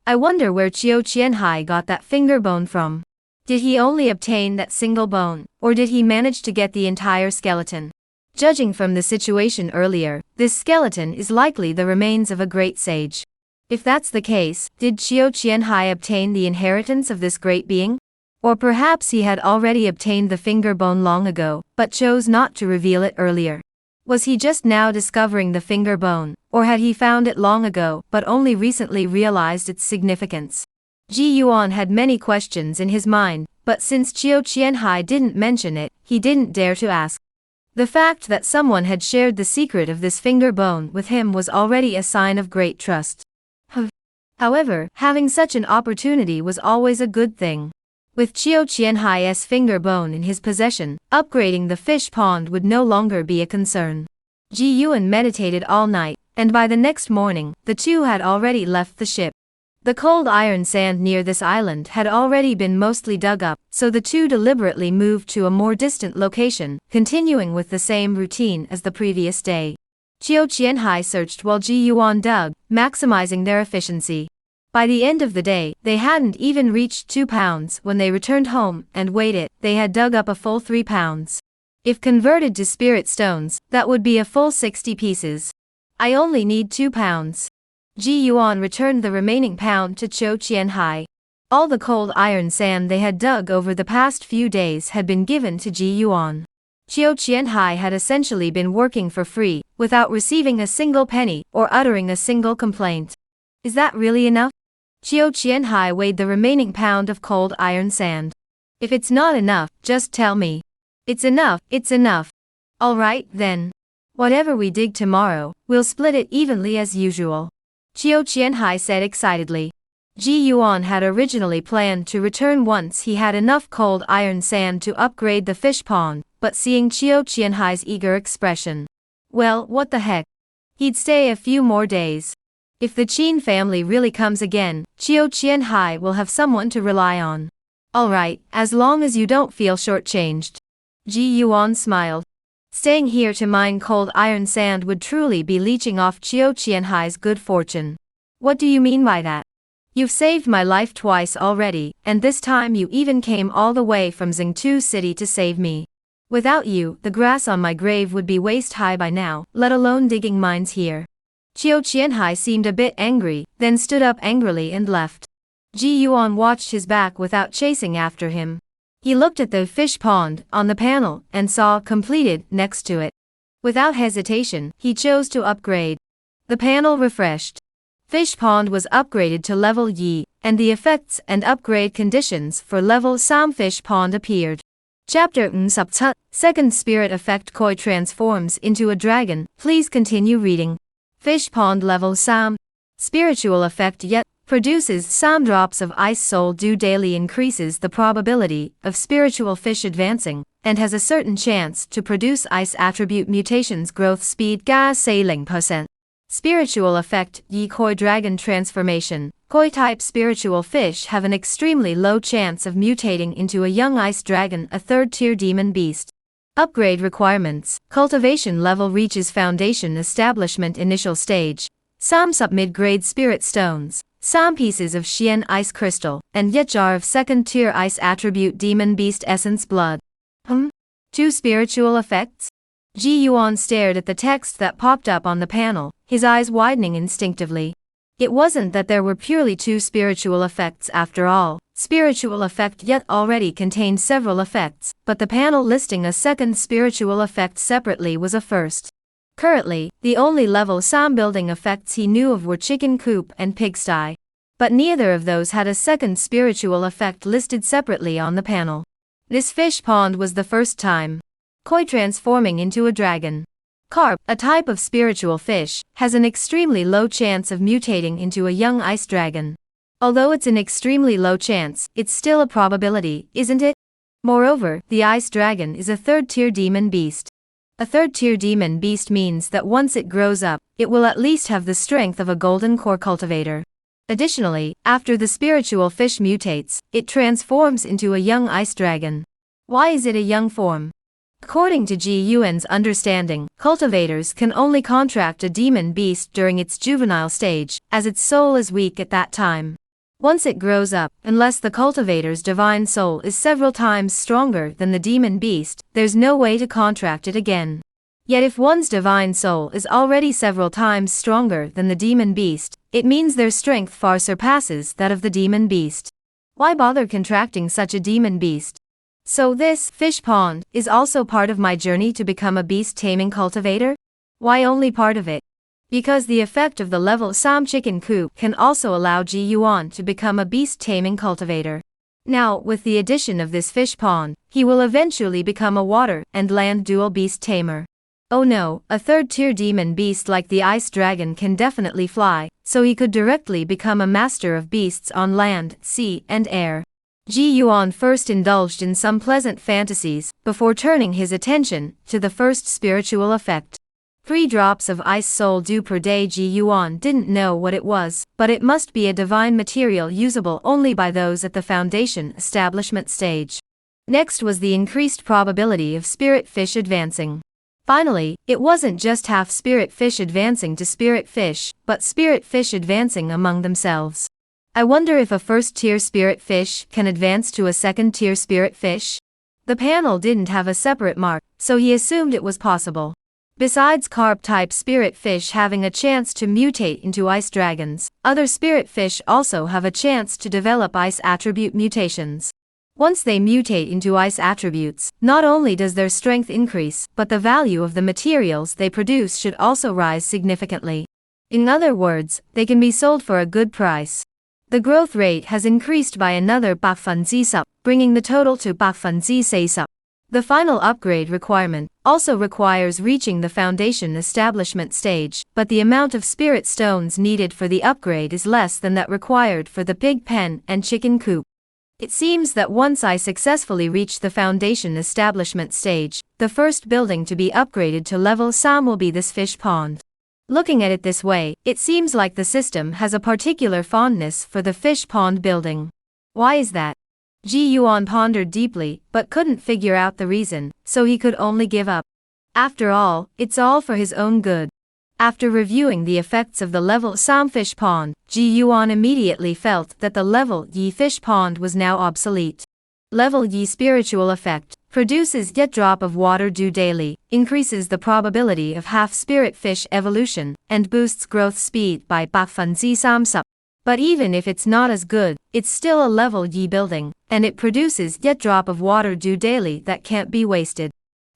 I wonder where Chiu Qianhai got that finger bone from. Did he only obtain that single bone, or did he manage to get the entire skeleton? Judging from the situation earlier, this skeleton is likely the remains of a great sage. If that's the case, did Chiu Qianhai obtain the inheritance of this great being? Or perhaps he had already obtained the finger bone long ago, but chose not to reveal it earlier. Was he just now discovering the finger bone, or had he found it long ago but only recently realized its significance? Ji Yuan had many questions in his mind, but since Chiu Qianhai didn't mention it, he didn't dare to ask. The fact that someone had shared the secret of this finger bone with him was already a sign of great trust. However, having such an opportunity was always a good thing. With Chiu Qianhai's finger bone in his possession, upgrading the fish pond would no longer be a concern. Ji Yuan meditated all night, and by the next morning, the two had already left the ship. The cold iron sand near this island had already been mostly dug up, so the two deliberately moved to a more distant location, continuing with the same routine as the previous day. Chiu Qianhai searched while Ji Yuan dug, maximizing their efficiency. By the end of the day, they hadn't even reached 2 pounds when they returned home and weighed it. They had dug up a full 3 pounds. If converted to spirit stones, that would be a full 60 pieces. I only need 2 pounds. Ji Yuan returned the remaining pound to Chiu Qianhai. All the cold iron sand they had dug over the past few days had been given to Ji Yuan. Chiu Qianhai had essentially been working for free, without receiving a single penny or uttering a single complaint. Is that really enough? Chiu Qianhai weighed the remaining pound of cold iron sand. If it's not enough, just tell me. It's enough, it's enough. Alright, then. Whatever we dig tomorrow, we'll split it evenly as usual. Chiu Qianhai said excitedly. Ji Yuan had originally planned to return once he had enough cold iron sand to upgrade the fish pond, but seeing Chiu Qianhai's eager expression. Well, what the heck? He'd stay a few more days. If the Qin family really comes again, Chiu Qianhai will have someone to rely on. Alright, as long as you don't feel shortchanged. Ji Yuan smiled. Staying here to mine cold iron sand would truly be leeching off Chiu Qianhai's good fortune. What do you mean by that? You've saved my life twice already, and this time you even came all the way from Xingtu City to save me. Without you, the grass on my grave would be waist high by now, let alone digging mines here. Chiu Qianhai seemed a bit angry, then stood up angrily and left. Ji Yuan watched his back without chasing after him. He looked at the fish pond on the panel and saw completed next to it. Without hesitation, he chose to upgrade. The panel refreshed. Fish pond was upgraded to level Yi, and the effects and upgrade conditions for level Sam fish pond appeared. Chapter Nsubtut, Second Spirit Effect Koi transforms into a dragon. Please continue reading. Fish pond level Sam. Spiritual effect yet, produces Sam drops of ice soul dew daily increases the probability of spiritual fish advancing, and has a certain chance to produce ice attribute mutations growth speed ga 40%. Spiritual effect Yi Koi dragon transformation. Koi type spiritual fish have an extremely low chance of mutating into a young ice dragon, a third tier demon beast. Upgrade requirements. Cultivation level reaches foundation establishment initial stage. Sam sub mid-grade spirit stones. Sam pieces of Xian ice crystal, and yet jar of second tier ice attribute demon beast essence blood. 2 spiritual effects? Ji Yuan stared at the text that popped up on the panel, his eyes widening instinctively. It wasn't that there were purely 2 spiritual effects after all. Spiritual effect yet already contained several effects, but the panel listing a second spiritual effect separately was a first. Currently, the only level Sam building effects he knew of were chicken coop and pigsty. But neither of those had a second spiritual effect listed separately on the panel. This fish pond was the first time. Koi transforming into a dragon. Carp, a type of spiritual fish, has an extremely low chance of mutating into a young ice dragon. Although it's an extremely low chance, it's still a probability, isn't it? Moreover, the ice dragon is a third-tier demon beast. A third-tier demon beast means that once it grows up, it will at least have the strength of a golden core cultivator. Additionally, after the spiritual fish mutates, it transforms into a young ice dragon. Why is it a young form? According to Ji Yuan's understanding, cultivators can only contract a demon beast during its juvenile stage, as its soul is weak at that time. Once it grows up, unless the cultivator's divine soul is several times stronger than the demon beast, there's no way to contract it again. Yet if one's divine soul is already several times stronger than the demon beast, it means their strength far surpasses that of the demon beast. Why bother contracting such a demon beast? So this fish pond is also part of my journey to become a beast-taming cultivator? Why only part of it? Because the effect of the level Sam chicken coop can also allow Ji Yuan to become a beast-taming cultivator. Now, with the addition of this fish pond, he will eventually become a water and land dual beast tamer. Oh no, a third-tier demon beast like the ice dragon can definitely fly, so he could directly become a master of beasts on land, sea, and air. Ji Yuan first indulged in some pleasant fantasies, before turning his attention to the first spiritual effect. 3 drops of ice soul dew per day. Ji Yuan didn't know what it was, but it must be a divine material usable only by those at the foundation establishment stage. Next was the increased probability of spirit fish advancing. Finally, it wasn't just half spirit fish advancing to spirit fish, but spirit fish advancing among themselves. I wonder if a first-tier spirit fish can advance to a second-tier spirit fish? The panel didn't have a separate mark, so he assumed it was possible. Besides carp-type spirit fish having a chance to mutate into ice dragons, other spirit fish also have a chance to develop ice attribute mutations. Once they mutate into ice attributes, not only does their strength increase, but the value of the materials they produce should also rise significantly. In other words, they can be sold for a good price. The growth rate has increased by another 10%, bringing the total to 10%. The final upgrade requirement also requires reaching the foundation establishment stage, but the amount of spirit stones needed for the upgrade is less than that required for the pig pen and chicken coop. It seems that once I successfully reach the foundation establishment stage, the first building to be upgraded to level Sam will be this fish pond. Looking at it this way, it seems like the system has a particular fondness for the fish pond building. Why is that? Ji Yuan pondered deeply, but couldn't figure out the reason, so he could only give up. After all, it's all for his own good. After reviewing the effects of the level Sam fish pond, Ji Yuan immediately felt that the level Yi fish pond was now obsolete. Level Yi spiritual effect produces yet drop of water dew daily, increases the probability of half spirit fish evolution, and boosts growth speed by 3%. But even if it's not as good, it's still a level Yi building, and it produces yet drop of water dew daily that can't be wasted.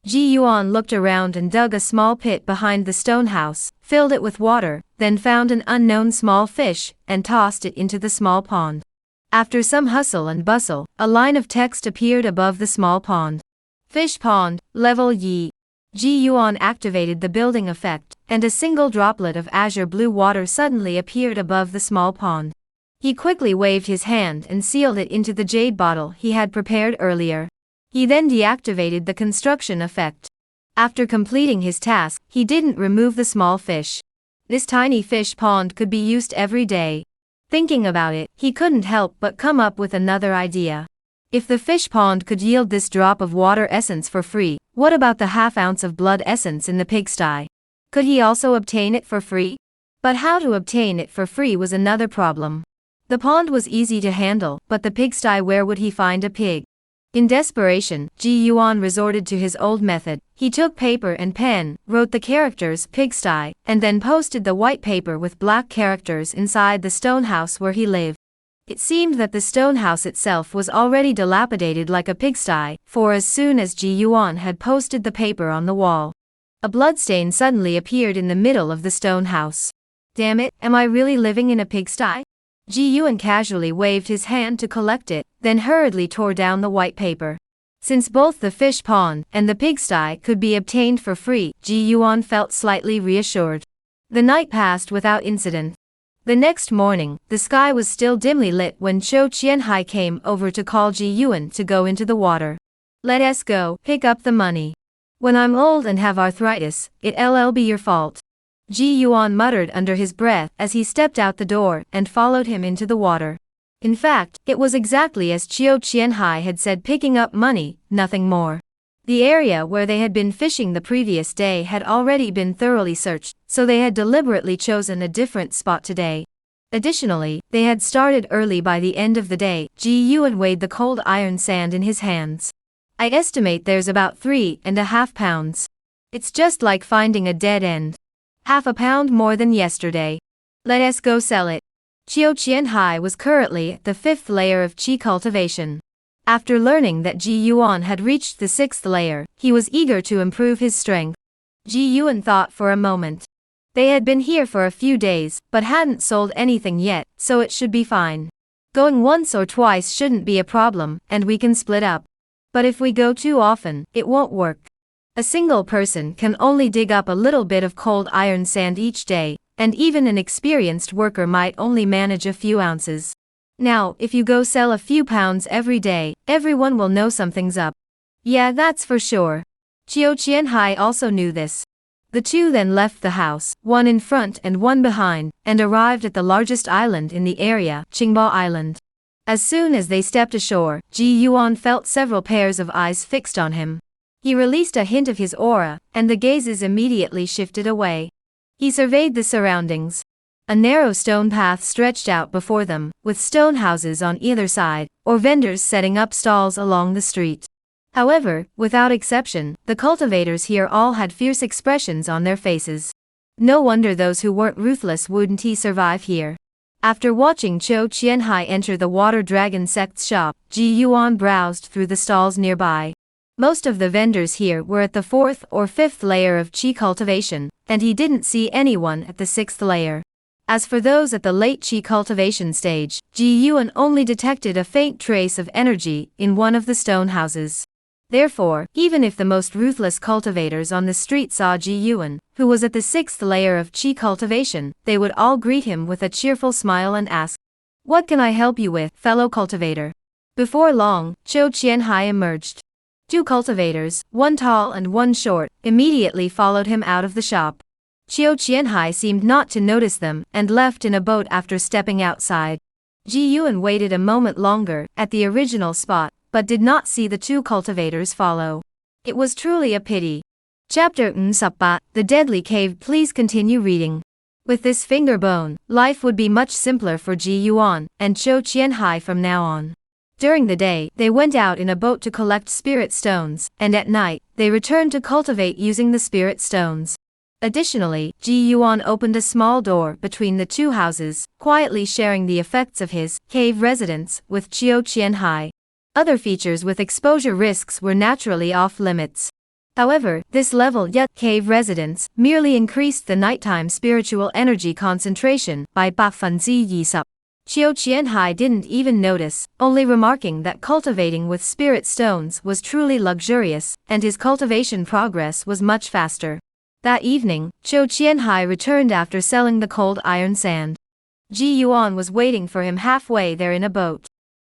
Ji Yuan looked around and dug a small pit behind the stone house, filled it with water, then found an unknown small fish, and tossed it into the small pond. After some hustle and bustle, a line of text appeared above the small pond. Fish pond, level Yi. Ji Yuan activated the building effect, and a single droplet of azure blue water suddenly appeared above the small pond. He quickly waved his hand and sealed it into the jade bottle he had prepared earlier. He then deactivated the construction effect. After completing his task, he didn't remove the small fish. This tiny fish pond could be used every day. Thinking about it, he couldn't help but come up with another idea. If the fish pond could yield this drop of water essence for free, what about the half-ounce of blood essence in the pigsty? Could he also obtain it for free? But how to obtain it for free was another problem. The pond was easy to handle, but the pigsty, where would he find a pig? In desperation, Ji Yuan resorted to his old method. He took paper and pen, wrote the characters pigsty, and then posted the white paper with black characters inside the stone house where he lived. It seemed that the stone house itself was already dilapidated like a pigsty, for as soon as Ji Yuan had posted the paper on the wall, a bloodstain suddenly appeared in the middle of the stone house. Damn it, am I really living in a pigsty? Ji Yuan casually waved his hand to collect it, then hurriedly tore down the white paper. Since both the fish pond and the pigsty could be obtained for free, Ji Yuan felt slightly reassured. The night passed without incident. The next morning, the sky was still dimly lit when Cho Qianhai came over to call Ji Yuan to go into the water. Let us go, pick up the money. When I'm old and have arthritis, it'll be your fault. Ji Yuan muttered under his breath as he stepped out the door and followed him into the water. In fact, it was exactly as Cho Qianhai had said, picking up money, nothing more. The area where they had been fishing the previous day had already been thoroughly searched, so they had deliberately chosen a different spot today. Additionally, they had started early. By the end of the day, Ji Yuan weighed the cold iron sand in his hands. I estimate there's about 3.5 pounds. It's just like finding a dead end. Half a pound more than yesterday. Let us go sell it. Chiu Qianhai was currently at the 5th layer of qi cultivation. After learning that Ji Yuan had reached the 6th layer, he was eager to improve his strength. Ji Yuan thought for a moment. They had been here for a few days, but hadn't sold anything yet, so it should be fine. Going once or twice shouldn't be a problem, and we can split up. But if we go too often, it won't work. A single person can only dig up a little bit of cold iron sand each day, and even an experienced worker might only manage a few ounces. Now, if you go sell a few pounds every day, everyone will know something's up. Yeah, that's for sure. Chiu Qianhai also knew this. The two then left the house, one in front and one behind, and arrived at the largest island in the area, Qingbo Island. As soon as they stepped ashore, Ji Yuan felt several pairs of eyes fixed on him. He released a hint of his aura, and the gazes immediately shifted away. He surveyed the surroundings. A narrow stone path stretched out before them, with stone houses on either side, or vendors setting up stalls along the street. However, without exception, the cultivators here all had fierce expressions on their faces. No wonder those who weren't ruthless wouldn't survive here. After watching Cho Qianhai enter the Water Dragon sect's shop, Ji Yuan browsed through the stalls nearby. Most of the vendors here were at the 4th or 5th layer of qi cultivation, and he didn't see anyone at the 6th layer. As for those at the late qi cultivation stage, Ji Yuan only detected a faint trace of energy in one of the stone houses. Therefore, even if the most ruthless cultivators on the street saw Ji Yuan, who was at the 6th layer of qi cultivation, they would all greet him with a cheerful smile and ask, "What can I help you with, fellow cultivator?" Before long, Cho Qianhai emerged. 2 cultivators, one tall and one short, immediately followed him out of the shop. Chiu Qianhai seemed not to notice them, and left in a boat after stepping outside. Ji Yuan waited a moment longer, at the original spot, but did not see the 2 cultivators follow. It was truly a pity. Chapter Nsapa, The Deadly Cave. Please continue reading. With this finger bone, life would be much simpler for Ji Yuan and Cho Qianhai from now on. During the day, they went out in a boat to collect spirit stones, and at night, they returned to cultivate using the spirit stones. Additionally, Ji Yuan opened a small door between the 2 houses, quietly sharing the effects of his cave residence with Chiu Qianhai. Other features with exposure risks were naturally off limits. However, this level yet cave residence merely increased the nighttime spiritual energy concentration by 20%. Chiu Qianhai didn't even notice, only remarking that cultivating with spirit stones was truly luxurious, and his cultivation progress was much faster. That evening, Cho Qianhai returned after selling the cold iron sand. Ji Yuan was waiting for him halfway there in a boat.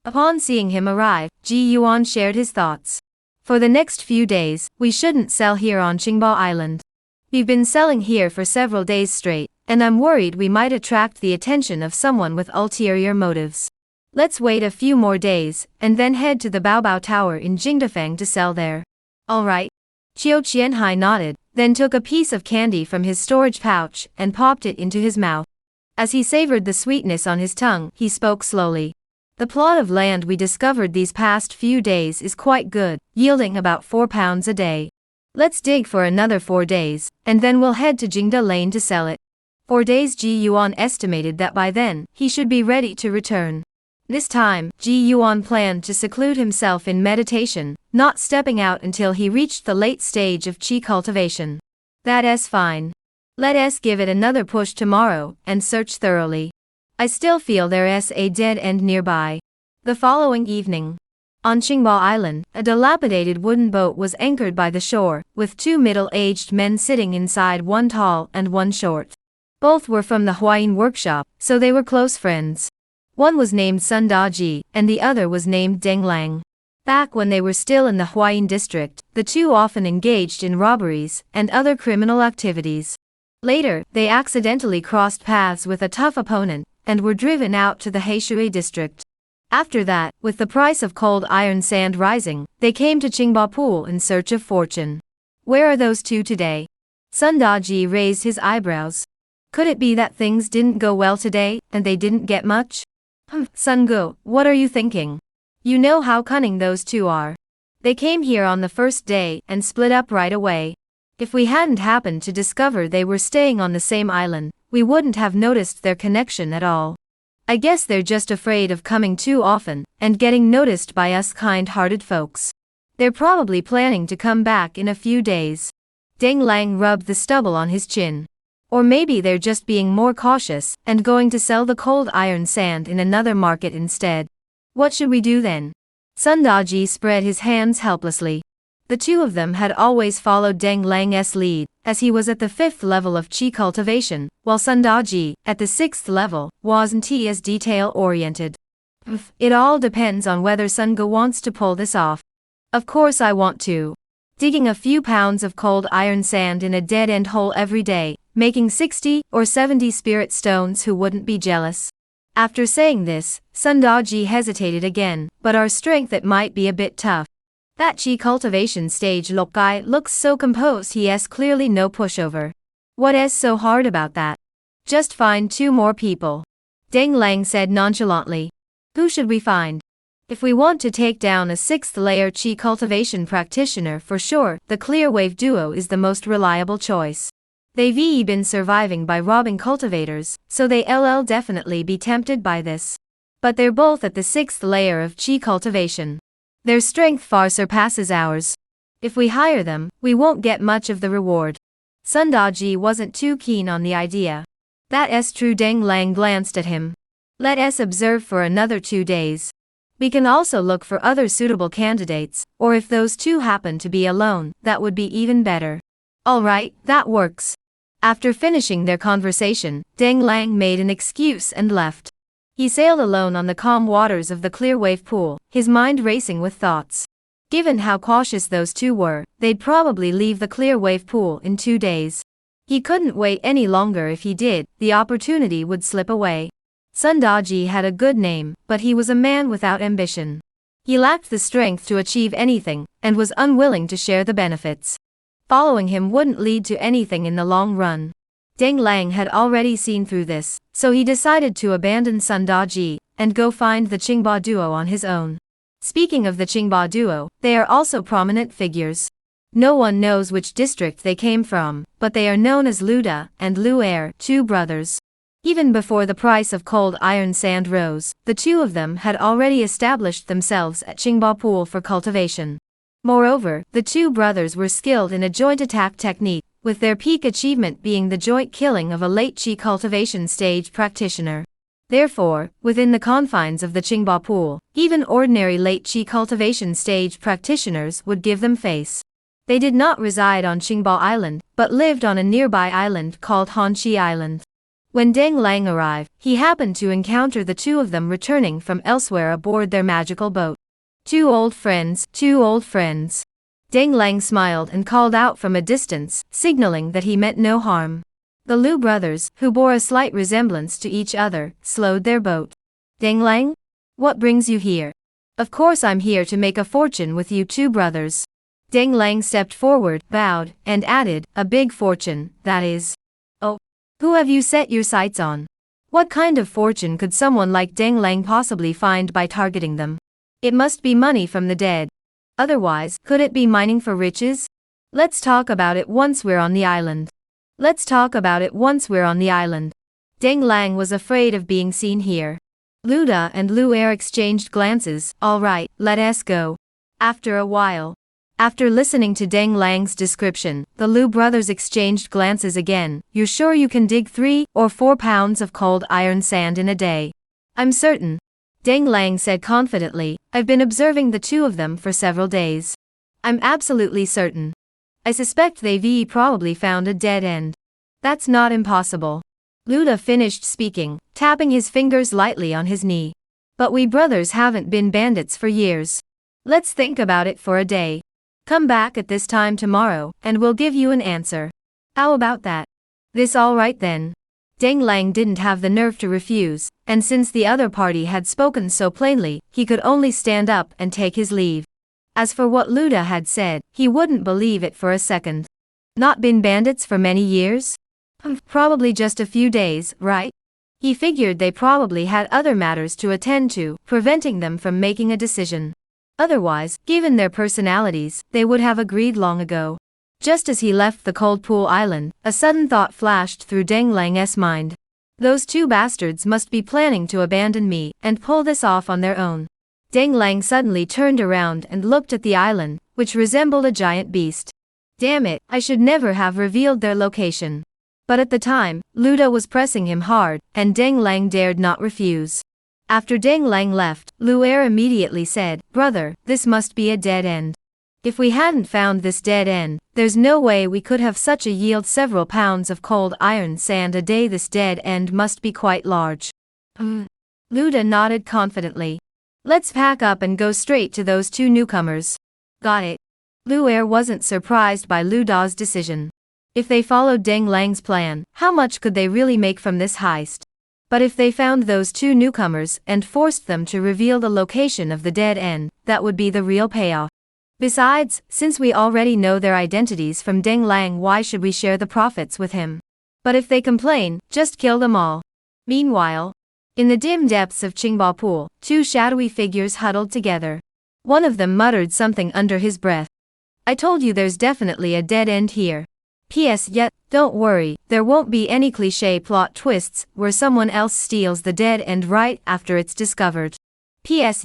Upon seeing him arrive, Ji Yuan shared his thoughts. For the next few days, we shouldn't sell here on Qingbo Island. We've been selling here for several days straight, and I'm worried we might attract the attention of someone with ulterior motives. Let's wait a few more days, and then head to the Baobao Tower in Jingdefeng to sell there. Alright. Chiu Qianhai nodded, then took a piece of candy from his storage pouch and popped it into his mouth. As he savored the sweetness on his tongue, he spoke slowly. The plot of land we discovered these past few days is quite good, yielding about 4 pounds a day. Let's dig for another 4 days, and then we'll head to Jingda Lane to sell it. 4 days. Ji Yuan estimated that by then, he should be ready to return. This time, Ji Yuan planned to seclude himself in meditation, not stepping out until he reached the late stage of qi cultivation. That's fine. Let us give it another push tomorrow, and search thoroughly. I still feel there's a dead end nearby. The following evening, on Qingba Island, a dilapidated wooden boat was anchored by the shore, with 2 middle-aged men sitting inside, one tall and one short. Both were from the Huayin workshop, so they were close friends. One was named Sun Daji, and the other was named Deng Lang. Back when they were still in the Huayin district, the two often engaged in robberies and other criminal activities. Later, they accidentally crossed paths with a tough opponent, and were driven out to the Heishui district. After that, with the price of cold iron sand rising, they came to Qingba Pool in search of fortune. Where are those two today? Sun Daji raised his eyebrows. Could it be that things didn't go well today, and they didn't get much? Sun Gu, what are you thinking? You know how cunning those two are. They came here on the first day, and split up right away. If we hadn't happened to discover they were staying on the same island, we wouldn't have noticed their connection at all. I guess they're just afraid of coming too often, and getting noticed by us kind-hearted folks. They're probably planning to come back in a few days. Deng Lang rubbed the stubble on his chin. Or maybe they're just being more cautious, and going to sell the cold iron sand in another market instead. What should we do then? Sun Daji spread his hands helplessly. The two of them had always followed Deng Lang's lead, as he was at the 5th level of qi cultivation, while Sun Daji, at the 6th level, wasn't as detail-oriented. It all depends on whether Sun Gu wants to pull this off. Of course I want to. Digging a few pounds of cold iron sand in a dead-end hole every day, making 60 or 70 spirit stones, who wouldn't be jealous? After saying this, Sun Daji hesitated again, but our strength, it might be a bit tough. That qi cultivation stage guy looks so composed, he has clearly no pushover. What is so hard about that? Just find 2 more people. Deng Lang said nonchalantly. Who should we find? If we want to take down a 6th layer qi cultivation practitioner for sure, the Clear Wave duo is the most reliable choice. They've been surviving by robbing cultivators, so they'll definitely be tempted by this. But they're both at the 6th layer of qi cultivation. Their strength far surpasses ours. If we hire them, we won't get much of the reward. Sun Daji wasn't too keen on the idea. That's true. Deng Lang glanced at him. Let us observe for another 2 days. We can also look for other suitable candidates, or if those two happen to be alone, that would be even better. Alright, that works. After finishing their conversation, Deng Lang made an excuse and left. He sailed alone on the calm waters of the Clear Wave Pool, his mind racing with thoughts. Given how cautious those two were, they'd probably leave the Clear Wave Pool in 2 days. He couldn't wait any longer. If he did, the opportunity would slip away. Sun Daji had a good name, but he was a man without ambition. He lacked the strength to achieve anything, and was unwilling to share the benefits. Following him wouldn't lead to anything in the long run. Deng Lang had already seen through this, so he decided to abandon Sun Daji, and go find the Qingba duo on his own. Speaking of the Qingba duo, they are also prominent figures. No one knows which district they came from, but they are known as Lu Da and Lu Er, 2 brothers. Even before the price of cold iron sand rose, the 2 of them had already established themselves at Qingba Pool for cultivation. Moreover, the 2 brothers were skilled in a joint attack technique, with their peak achievement being the joint killing of a late qi cultivation stage practitioner. Therefore, within the confines of the Qingba Pool, even ordinary late qi cultivation stage practitioners would give them face. They did not reside on Qingba Island, but lived on a nearby island called Hanqi Island. When Deng Lang arrived, he happened to encounter the 2 of them returning from elsewhere aboard their magical boat. 2 old friends, 2 old friends. Deng Lang smiled and called out from a distance, signaling that he meant no harm. The Lu brothers, who bore a slight resemblance to each other, slowed their boat. Deng Lang? What brings you here? Of course I'm here to make a fortune with you 2 brothers. Deng Lang stepped forward, bowed, and added, a big fortune, that is. Oh. Who have you set your sights on? What kind of fortune could someone like Deng Lang possibly find by targeting them? It must be money from the dead. Otherwise, could it be mining for riches? Let's talk about it once we're on the island. Deng Lang was afraid of being seen here. Luda and Lu Er exchanged glances. All right, let us go. After a while. After listening to Deng Lang's description, the Lu brothers exchanged glances again. You're sure you can dig 3 or 4 pounds of cold iron sand in a day? I'm certain. Deng Lang said confidently. I've been observing the two of them for several days. I'm absolutely certain. I suspect they've probably found a dead end. That's not impossible. Luda finished speaking, tapping his fingers lightly on his knee. But we brothers haven't been bandits for years. Let's think about it for a day. Come back at this time tomorrow, and we'll give you an answer. How about that? This all right then? Deng Lang didn't have the nerve to refuse, and since the other party had spoken so plainly, he could only stand up and take his leave. As for what Luda had said, he wouldn't believe it for a second. Not been bandits for many years? Probably just a few days, right? He figured they probably had other matters to attend to, preventing them from making a decision. Otherwise, given their personalities, they would have agreed long ago. Just as he left the cold pool island, a sudden thought flashed through Deng Lang's mind. Those two bastards must be planning to abandon me and pull this off on their own. Deng Lang suddenly turned around and looked at the island, which resembled a giant beast. Damn it, I should never have revealed their location. But at the time, Luda was pressing him hard, and Deng Lang dared not refuse. After Deng Lang left, Lu Er immediately said, Brother, this must be a dead end. If we hadn't found this dead end, there's no way we could have such a yield several pounds of cold iron sand a day. This dead end must be quite large. Luda nodded confidently. Let's pack up and go straight to those two newcomers. Got it. Lu Er wasn't surprised by Luda's decision. If they followed Deng Lang's plan, how much could they really make from this heist? But if they found those two newcomers and forced them to reveal the location of the dead end, that would be the real payoff. Besides, since we already know their identities from Deng Lang, why should we share the profits with him? But if they complain, just kill them all. Meanwhile, in the dim depths of Qingba Pool, two shadowy figures huddled together. One of them muttered something under his breath. I told you there's definitely a dead end here. P.S. Yet, don't worry, there won't be any cliché plot twists where someone else steals the dead end right after it's discovered. P.S.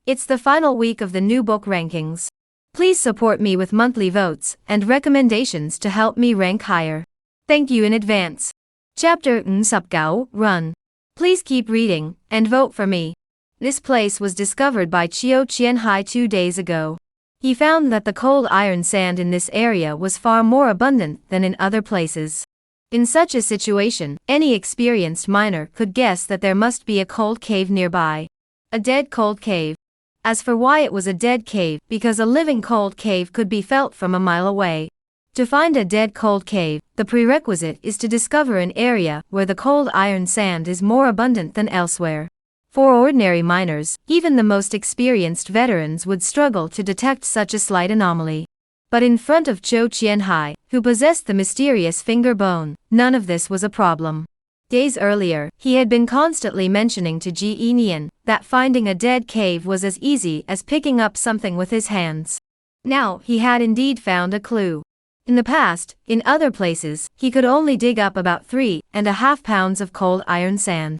It's the final week of the new book rankings. Please support me with monthly votes and recommendations to help me rank higher. Thank you in advance. Chapter Nsupgao, Run. Please keep reading, and vote for me. This place was discovered by Chiu Qianhai 2 days ago. He found that the cold iron sand in this area was far more abundant than in other places. In such a situation, any experienced miner could guess that there must be a cold cave nearby. A dead cold cave. As for why it was a dead cave, because a living cold cave could be felt from a mile away. To find a dead cold cave, the prerequisite is to discover an area where the cold iron sand is more abundant than elsewhere. For ordinary miners, even the most experienced veterans would struggle to detect such a slight anomaly. But in front of Zhou Qianhai, who possessed the mysterious finger bone, none of this was a problem. Days earlier, he had been constantly mentioning to Ji Yinian that finding a dead cave was as easy as picking up something with his hands. Now, he had indeed found a clue. In the past, in other places, he could only dig up about 3.5 pounds of cold iron sand.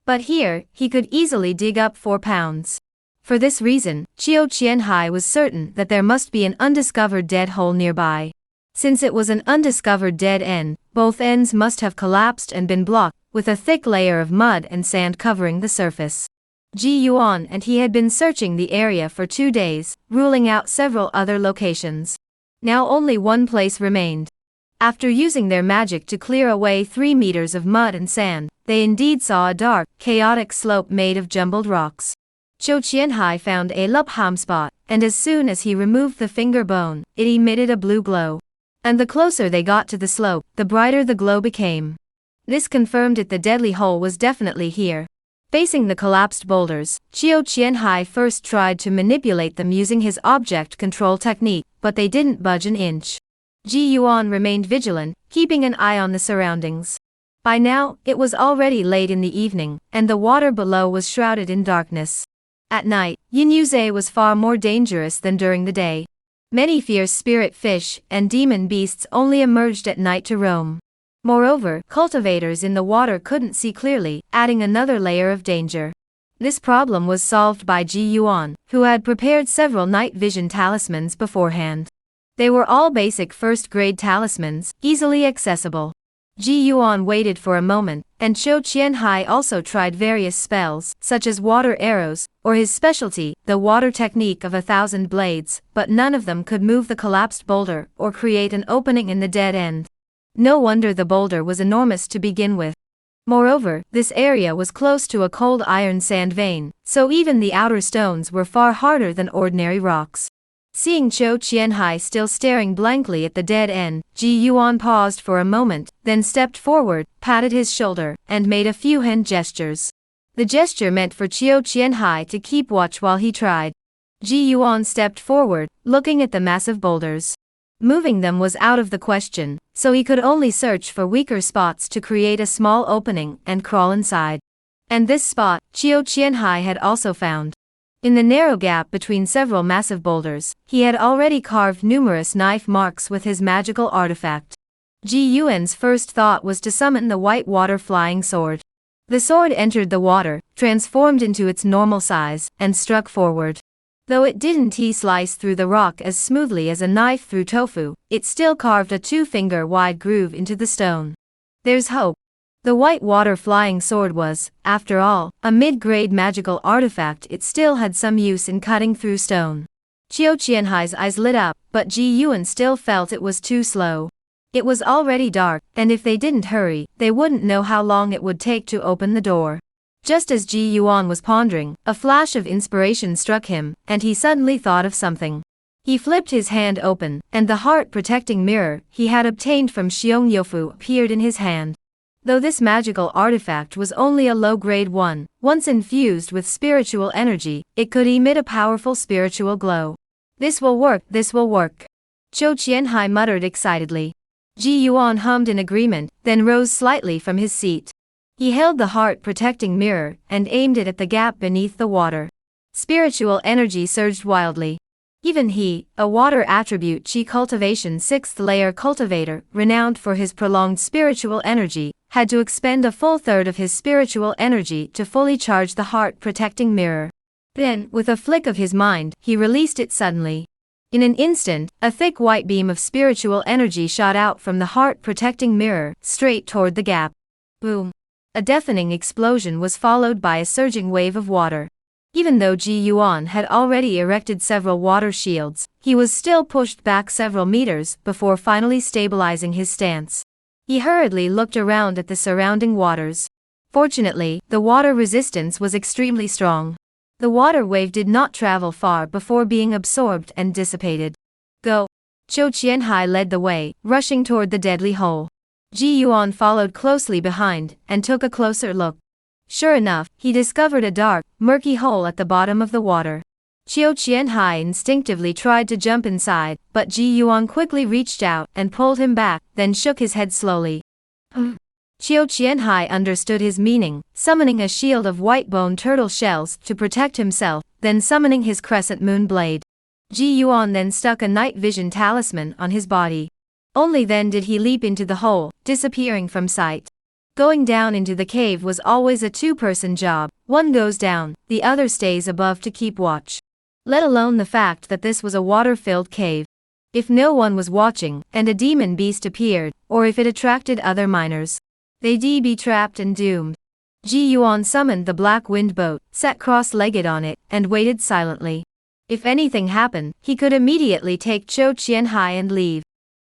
But here, he could easily dig up 4 pounds. For this reason, Chiu Qianhai was certain that there must be an undiscovered dead hole nearby. Since it was an undiscovered dead end, both ends must have collapsed and been blocked, with a thick layer of mud and sand covering the surface. Ji Yuan and he had been searching the area for 2 days, ruling out several other locations. Now only one place remained. After using their magic to clear away 3 meters of mud and sand, they indeed saw a dark, chaotic slope made of jumbled rocks. Zhou Qianhai found a lupham spot, and as soon as he removed the finger bone, it emitted a blue glow. And the closer they got to the slope, the brighter the glow became. This confirmed it, the deadly hole was definitely here. Facing the collapsed boulders, Chiu Qianhai first tried to manipulate them using his object control technique, but they didn't budge an inch. Ji Yuan remained vigilant, keeping an eye on the surroundings. By now, it was already late in the evening, and the water below was shrouded in darkness. At night, Yinyuze was far more dangerous than during the day. Many fierce spirit fish and demon beasts only emerged at night to roam. Moreover, cultivators in the water couldn't see clearly, adding another layer of danger. This problem was solved by Ji Yuan, who had prepared several night vision talismans beforehand. They were all basic first-grade talismans, easily accessible. Ji Yuan waited for a moment, and Chou Qianhai also tried various spells, such as water arrows, or his specialty, the water technique of 1,000 blades, but none of them could move the collapsed boulder or create an opening in the dead end. No wonder the boulder was enormous to begin with. Moreover, this area was close to a cold iron sand vein, so even the outer stones were far harder than ordinary rocks. Seeing Chou Qianhai still staring blankly at the dead end, Ji Yuan paused for a moment, then stepped forward, patted his shoulder, and made a few hand gestures. The gesture meant for Chou Qianhai to keep watch while he tried. Ji Yuan stepped forward, looking at the massive boulders. Moving them was out of the question, so he could only search for weaker spots to create a small opening and crawl inside. And this spot, Chou Qianhai had also found. In the narrow gap between several massive boulders, he had already carved numerous knife marks with his magical artifact. Ji Yuan's first thought was to summon the white water flying sword. The sword entered the water, transformed into its normal size, and struck forward. Though it didn't slice through the rock as smoothly as a knife through tofu, it still carved a 2-finger-wide groove into the stone. There's hope. The white water flying sword was, after all, a mid-grade magical artifact. It still had some use in cutting through stone. Chou Qianhai's eyes lit up, but Ji Yuan still felt it was too slow. It was already dark, and if they didn't hurry, they wouldn't know how long it would take to open the door. Just as Ji Yuan was pondering, a flash of inspiration struck him, and he suddenly thought of something. He flipped his hand open, and the heart-protecting mirror he had obtained from Xiong Yofu appeared in his hand. Though this magical artifact was only a low-grade one, once infused with spiritual energy, it could emit a powerful spiritual glow. This will work, this will work. Chou Qianhai muttered excitedly. Ji Yuan hummed in agreement, then rose slightly from his seat. He held the heart-protecting mirror and aimed it at the gap beneath the water. Spiritual energy surged wildly. Even he, a water attribute Qi cultivation 6th layer cultivator, renowned for his prolonged spiritual energy, had to expend a full third of his spiritual energy to fully charge the heart-protecting mirror. Then, with a flick of his mind, he released it suddenly. In an instant, a thick white beam of spiritual energy shot out from the heart-protecting mirror, straight toward the gap. Boom! A deafening explosion was followed by a surging wave of water. Even though Ji Yuan had already erected several water shields, he was still pushed back several meters before finally stabilizing his stance. He hurriedly looked around at the surrounding waters. Fortunately, the water resistance was extremely strong. The water wave did not travel far before being absorbed and dissipated. Go! Chou Qianhai led the way, rushing toward the deadly hole. Ji Yuan followed closely behind, and took a closer look. Sure enough, he discovered a dark, murky hole at the bottom of the water. Chou Qianhai instinctively tried to jump inside, but Ji Yuan quickly reached out and pulled him back, then shook his head slowly. Chou Qianhai understood his meaning, summoning a shield of white bone turtle shells to protect himself, then summoning his crescent moon blade. Ji Yuan then stuck a night vision talisman on his body. Only then did he leap into the hole, disappearing from sight. Going down into the cave was always a two-person job. One goes down, the other stays above to keep watch. Let alone the fact that this was a water-filled cave. If no one was watching, and a demon beast appeared, or if it attracted other miners, they'd be trapped and doomed. Ji Yuan summoned the black wind boat, sat cross-legged on it, and waited silently. If anything happened, he could immediately take Chou Qianhai and leave.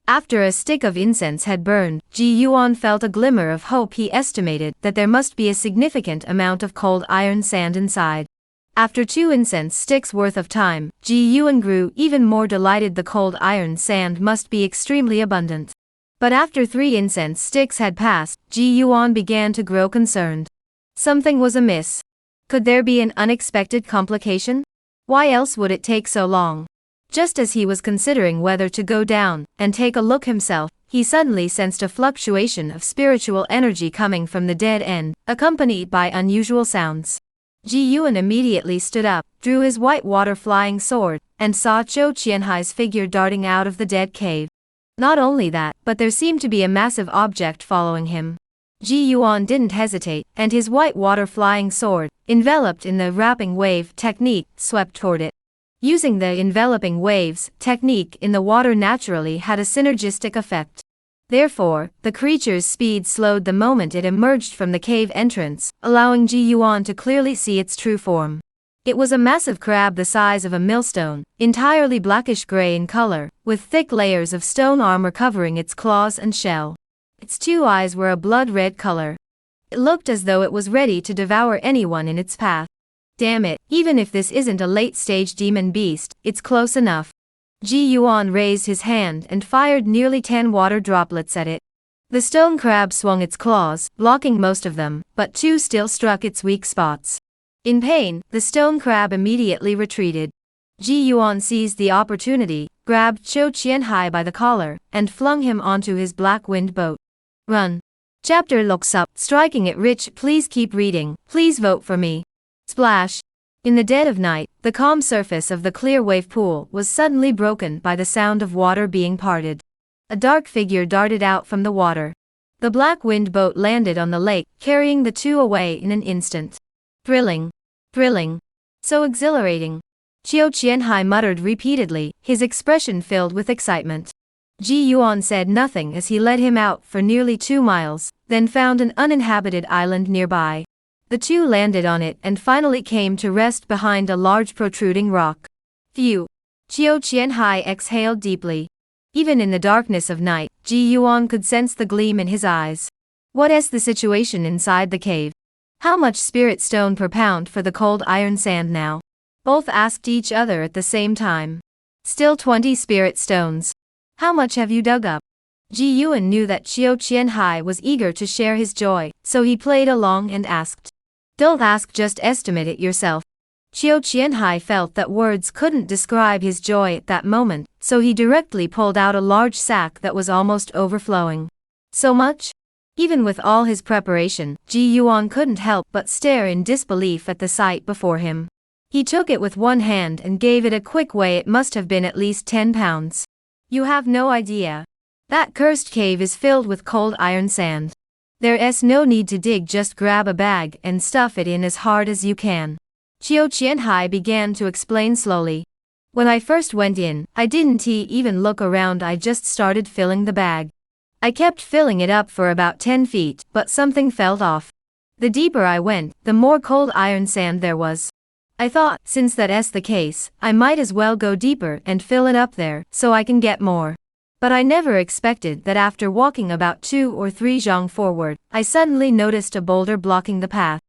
After a stick of incense had burned, Ji Yuan felt a glimmer of hope. He estimated that there must be a significant amount of cold iron sand inside. After 2 incense sticks worth of time, Ji Yuan grew even more delighted. The cold iron sand must be extremely abundant. But after 3 incense sticks had passed, Ji Yuan began to grow concerned. Something was amiss. Could there be an unexpected complication? Why else would it take so long? Just as he was considering whether to go down and take a look himself, he suddenly sensed a fluctuation of spiritual energy coming from the dead end, accompanied by unusual sounds. Ji Yuan immediately stood up, drew his white water-flying sword, and saw Zhou Qianhai's figure darting out of the dead cave. Not only that, but there seemed to be a massive object following him. Ji Yuan didn't hesitate, and his white water-flying sword, enveloped in the wrapping wave technique, swept toward it. Using the enveloping waves technique in the water naturally had a synergistic effect. Therefore, the creature's speed slowed the moment it emerged from the cave entrance, allowing Ji Yuan to clearly see its true form. It was a massive crab the size of a millstone, entirely blackish-gray in color, with thick layers of stone armor covering its claws and shell. Its two eyes were a blood-red color. It looked as though it was ready to devour anyone in its path. Damn it, even if this isn't a late-stage demon beast, it's close enough. Ji Yuan raised his hand and fired nearly 10 water droplets at it. The stone crab swung its claws, blocking most of them, but 2 still struck its weak spots. In pain, the stone crab immediately retreated. Ji Yuan seized the opportunity, grabbed Zhou Qianhai by the collar, and flung him onto his black wind boat. Run. Chapter looks up, striking it rich. Please keep reading, please vote for me. Splash. In the dead of night, the calm surface of the clear wave pool was suddenly broken by the sound of water being parted. A dark figure darted out from the water. The black wind boat landed on the lake, carrying the two away in an instant. Thrilling. Thrilling. So exhilarating. Zhou Qianhai muttered repeatedly, his expression filled with excitement. Ji Yuan said nothing as he led him out for nearly 2 miles, then found an uninhabited island nearby. The two landed on it and finally came to rest behind a large protruding rock. Phew. Zhou Qianhai exhaled deeply. Even in the darkness of night, Ji Yuan could sense the gleam in his eyes. What is the situation inside the cave? How much spirit stone per pound for the cold iron sand now? Both asked each other at the same time. Still 20 spirit stones. How much have you dug up? Ji Yuan knew that Zhou Qianhai was eager to share his joy, so he played along and asked. Don't ask, just estimate it yourself. Zhou Qianhai felt that words couldn't describe his joy at that moment, so he directly pulled out a large sack that was almost overflowing. So much? Even with all his preparation, Ji Yuan couldn't help but stare in disbelief at the sight before him. He took it with one hand and gave it a quick weigh. It must have been at least 10 pounds. You have no idea. That cursed cave is filled with cold iron sand. There's no need to dig, just grab a bag and stuff it in as hard as you can. Zhou Qianhai began to explain slowly. When I first went in, I didn't even look around, I just started filling the bag. I kept filling it up for about 10 feet, but something felt off. The deeper I went, the more cold iron sand there was. I thought, since that's the case, I might as well go deeper and fill it up there, so I can get more. But I never expected that after walking about 2 or 3 zhang forward, I suddenly noticed a boulder blocking the path.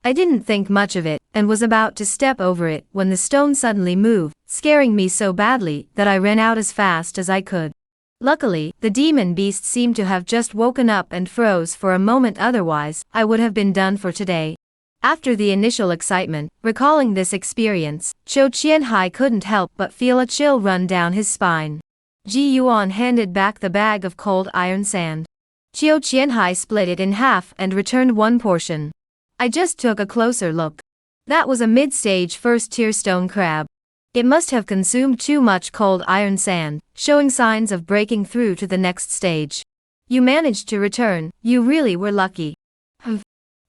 I didn't think much of it, and was about to step over it when the stone suddenly moved, scaring me so badly that I ran out as fast as I could. Luckily, the demon beast seemed to have just woken up and froze for a moment, otherwise, I would have been done for today. After the initial excitement, recalling this experience, Zhou Qianhai couldn't help but feel a chill run down his spine. Ji Yuan handed back the bag of cold iron sand. Zhou Qianhai split it in half and returned one portion. I just took a closer look. That was a mid-stage first-tier stone crab. It must have consumed too much cold iron sand, showing signs of breaking through to the next stage. You managed to return, you really were lucky.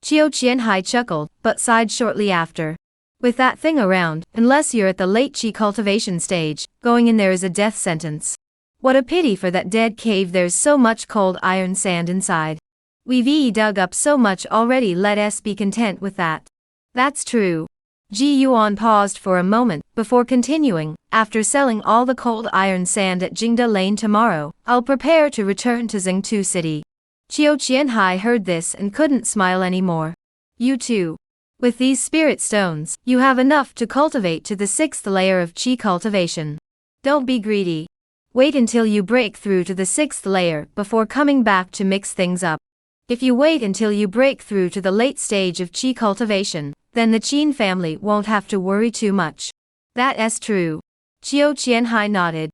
Zhou Qianhai chuckled, but sighed shortly after. With that thing around, unless you're at the late chi cultivation stage, going in there is a death sentence. What a pity for that dead cave, there's so much cold iron sand inside. We've dug up so much already, let us be content with that. That's true. Ji Yuan paused for a moment, before continuing, after selling all the cold iron sand at Jingda Lane tomorrow, I'll prepare to return to Zhengtu City. Zhou Qianhai heard this and couldn't smile anymore. You too. With these spirit stones, you have enough to cultivate to the 6th layer of chi cultivation. Don't be greedy. Wait until you break through to the 6th layer before coming back to mix things up. If you wait until you break through to the late stage of chi cultivation, then the Qin family won't have to worry too much. That's true. Zhou Qianhai nodded.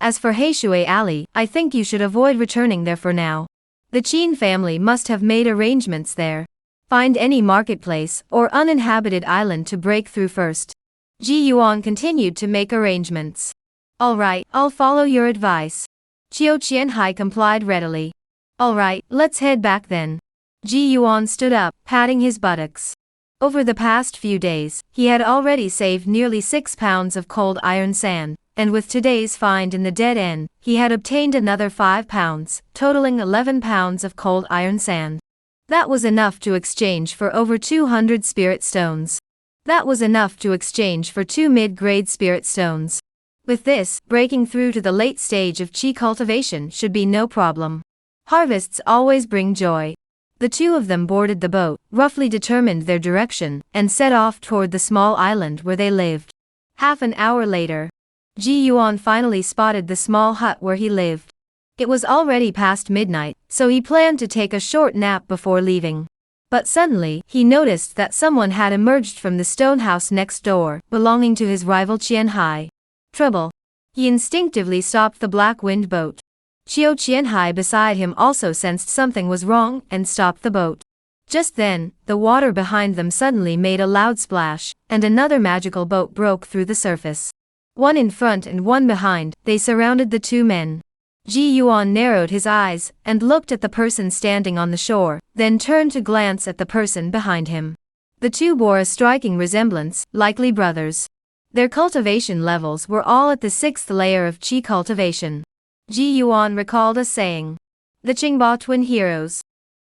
As for Heishui Alley, I think you should avoid returning there for now. The Qin family must have made arrangements there. Find any marketplace or uninhabited island to break through first. Ji Yuan continued to make arrangements. Alright, I'll follow your advice. Qiu Qianhai complied readily. Alright, let's head back then. Ji Yuan stood up, patting his buttocks. Over the past few days, he had already saved nearly 6 pounds of cold iron sand, and with today's find in the dead end, he had obtained another 5 pounds, totaling 11 pounds of cold iron sand. That was enough to exchange for over 200 spirit stones. That was enough to exchange for 2 mid-grade spirit stones. With this, breaking through to the late stage of qi cultivation should be no problem. Harvests always bring joy. The two of them boarded the boat, roughly determined their direction, and set off toward the small island where they lived. Half an hour later, Ji Yuan finally spotted the small hut where he lived. It was already past midnight, so he planned to take a short nap before leaving. But suddenly, he noticed that someone had emerged from the stone house next door, belonging to his rival Qianhai. Trouble. He instinctively stopped the black wind boat. Qiu Qianhai beside him also sensed something was wrong and stopped the boat. Just then, the water behind them suddenly made a loud splash, and another magical boat broke through the surface. One in front and one behind, they surrounded the two men. Ji Yuan narrowed his eyes and looked at the person standing on the shore, then turned to glance at the person behind him. The two bore a striking resemblance, likely brothers. Their cultivation levels were all at the 6th layer of qi cultivation. Ji Yuan recalled a saying. The Qingba twin heroes.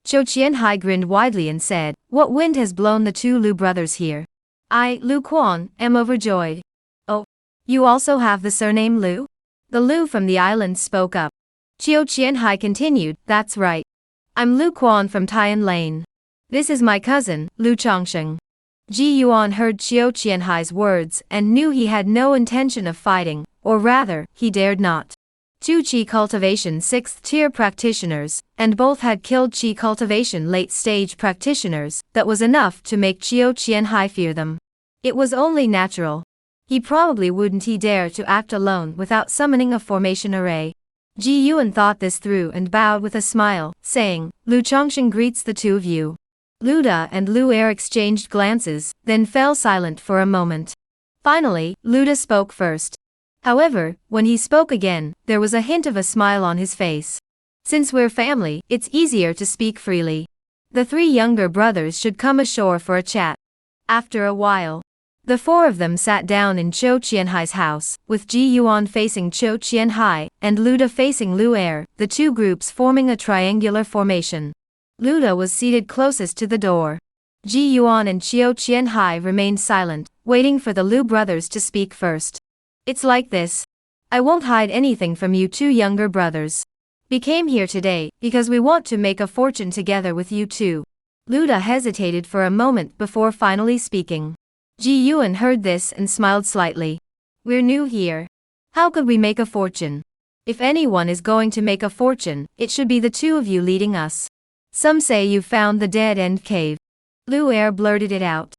Qiu Qianhai grinned widely and said, "What wind has blown the two Lu brothers here? I, Lu Quan, am overjoyed." "Oh, you also have the surname Lu?" The Lu from the island spoke up. Qiu Qianhai continued, "That's right. I'm Lu Quan from Tian Lane. This is my cousin, Lu Changsheng." Ji Yuan heard Qiu Qianhai's words and knew he had no intention of fighting, or rather, he dared not. Two qi cultivation 6th tier practitioners, and both had killed qi cultivation late stage practitioners, that was enough to make Qiu Qianhai fear them. It was only natural. He probably wouldn't dare to act alone without summoning a formation array. Ji Yuan thought this through and bowed with a smile, saying, "Lu Chongsheng greets the two of you." Lu Da and Lu Er exchanged glances, then fell silent for a moment. Finally, Lu Da spoke first. However, when he spoke again, there was a hint of a smile on his face. "Since we're family, it's easier to speak freely. The 3 younger brothers should come ashore for a chat." After a while, the 4 of them sat down in Qiu Qianhai's house, with Ji Yuan facing Qiu Qianhai, and Lu Da facing Lu Er, the two groups forming a triangular formation. Lu Da was seated closest to the door. Ji Yuan and Qiu Qianhai remained silent, waiting for the Lu brothers to speak first. "It's like this. I won't hide anything from you two younger brothers. We came here today because we want to make a fortune together with you two." Lu Da hesitated for a moment before finally speaking. Ji Yuan heard this and smiled slightly. "We're new here. How could we make a fortune? If anyone is going to make a fortune, it should be the two of you leading us. Some say you found the dead-end cave." Lu Er blurted it out.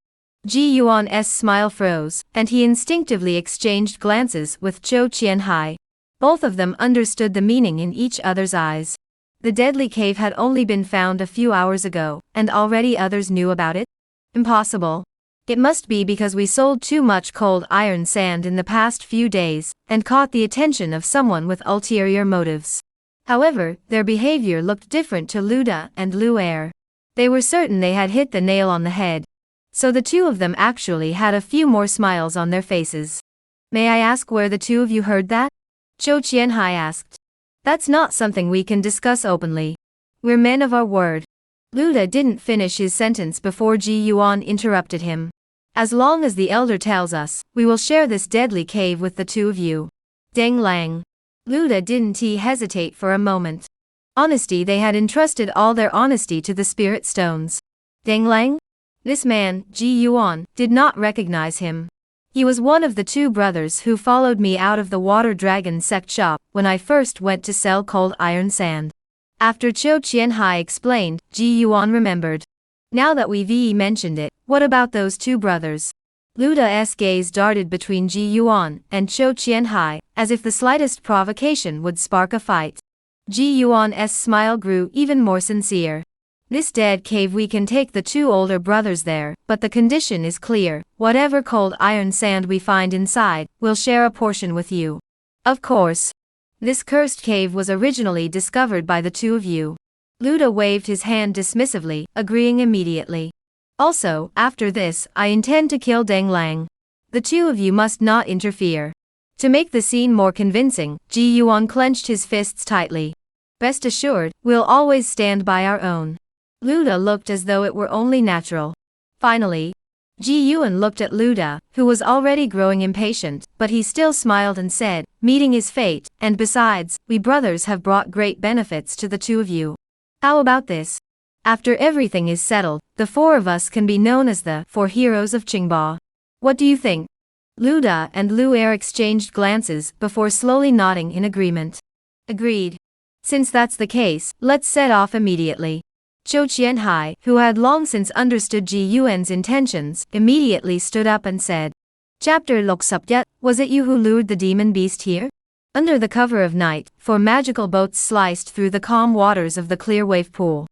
Ji Yuan's smile froze, and he instinctively exchanged glances with Qiu Qianhai. Both of them understood the meaning in each other's eyes. The deadly cave had only been found a few hours ago, and already others knew about it? Impossible. It must be because we sold too much cold iron sand in the past few days, and caught the attention of someone with ulterior motives. However, their behavior looked different to Lu Da and Lu Er. They were certain they had hit the nail on the head. So the two of them actually had a few more smiles on their faces. "May I ask where the two of you heard that?" Qiu Qianhai asked. "That's not something we can discuss openly. We're men of our word." Lu Da didn't finish his sentence before Ji Yuan interrupted him. "As long as the elder tells us, we will share this deadly cave with the two of you." Deng Lang. Lu Da didn't hesitate for a moment. Honesty, they had entrusted all their honesty to the spirit stones. Deng Lang? This man, Ji Yuan, did not recognize him. He was one of the 2 brothers who followed me out of the Water Dragon sect shop when I first went to sell cold iron sand. After Qiu Qianhai explained, Ji Yuan remembered. "Now that we've mentioned it, what about those 2 brothers?" Luda's gaze darted between Ji Yuan and Chou Qianhai, as if the slightest provocation would spark a fight. Ji Yuan's smile grew even more sincere. This dead cave, we can take the two older brothers there, but the condition is clear: whatever cold iron sand we find inside, we'll share a portion with you. Of course. This cursed cave was originally discovered by the two of you. Luda waved his hand dismissively, agreeing immediately. Also, after this, I intend to kill Deng Lang. The two of you must not interfere. To make the scene more convincing, Ji Yuan clenched his fists tightly. Rest assured, we'll always stand by our own. Luda looked as though it were only natural. Finally, Ji Yuan looked at Luda, who was already growing impatient, but he still smiled and said, meeting his fate, and besides, we brothers have brought great benefits to the two of you. How about this? After everything is settled, the four of us can be known as the four heroes of Qingba. What do you think? Luda and Lu Er exchanged glances before slowly nodding in agreement. Agreed. Since that's the case, let's set off immediately. Chou Qianhai, who had long since understood Ji Yuan's intentions, immediately stood up and said, Chapter Loksupya, was it you who lured the demon beast here? Under the cover of night, four magical boats sliced through the calm waters of the clear wave pool.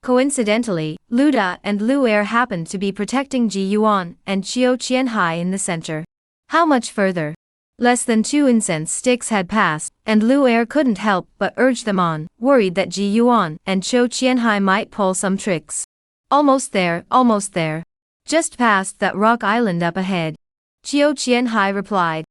Coincidentally, Luda and Lu Er happened to be protecting Ji Yuan and Chou Qianhai in the center. How much further? Less than 2 incense sticks had passed, and Lu Er couldn't help but urge them on, worried that Ji Yuan and Chou Qianhai might pull some tricks. Almost there, almost there. Just past that rock island up ahead. Chou Qianhai replied.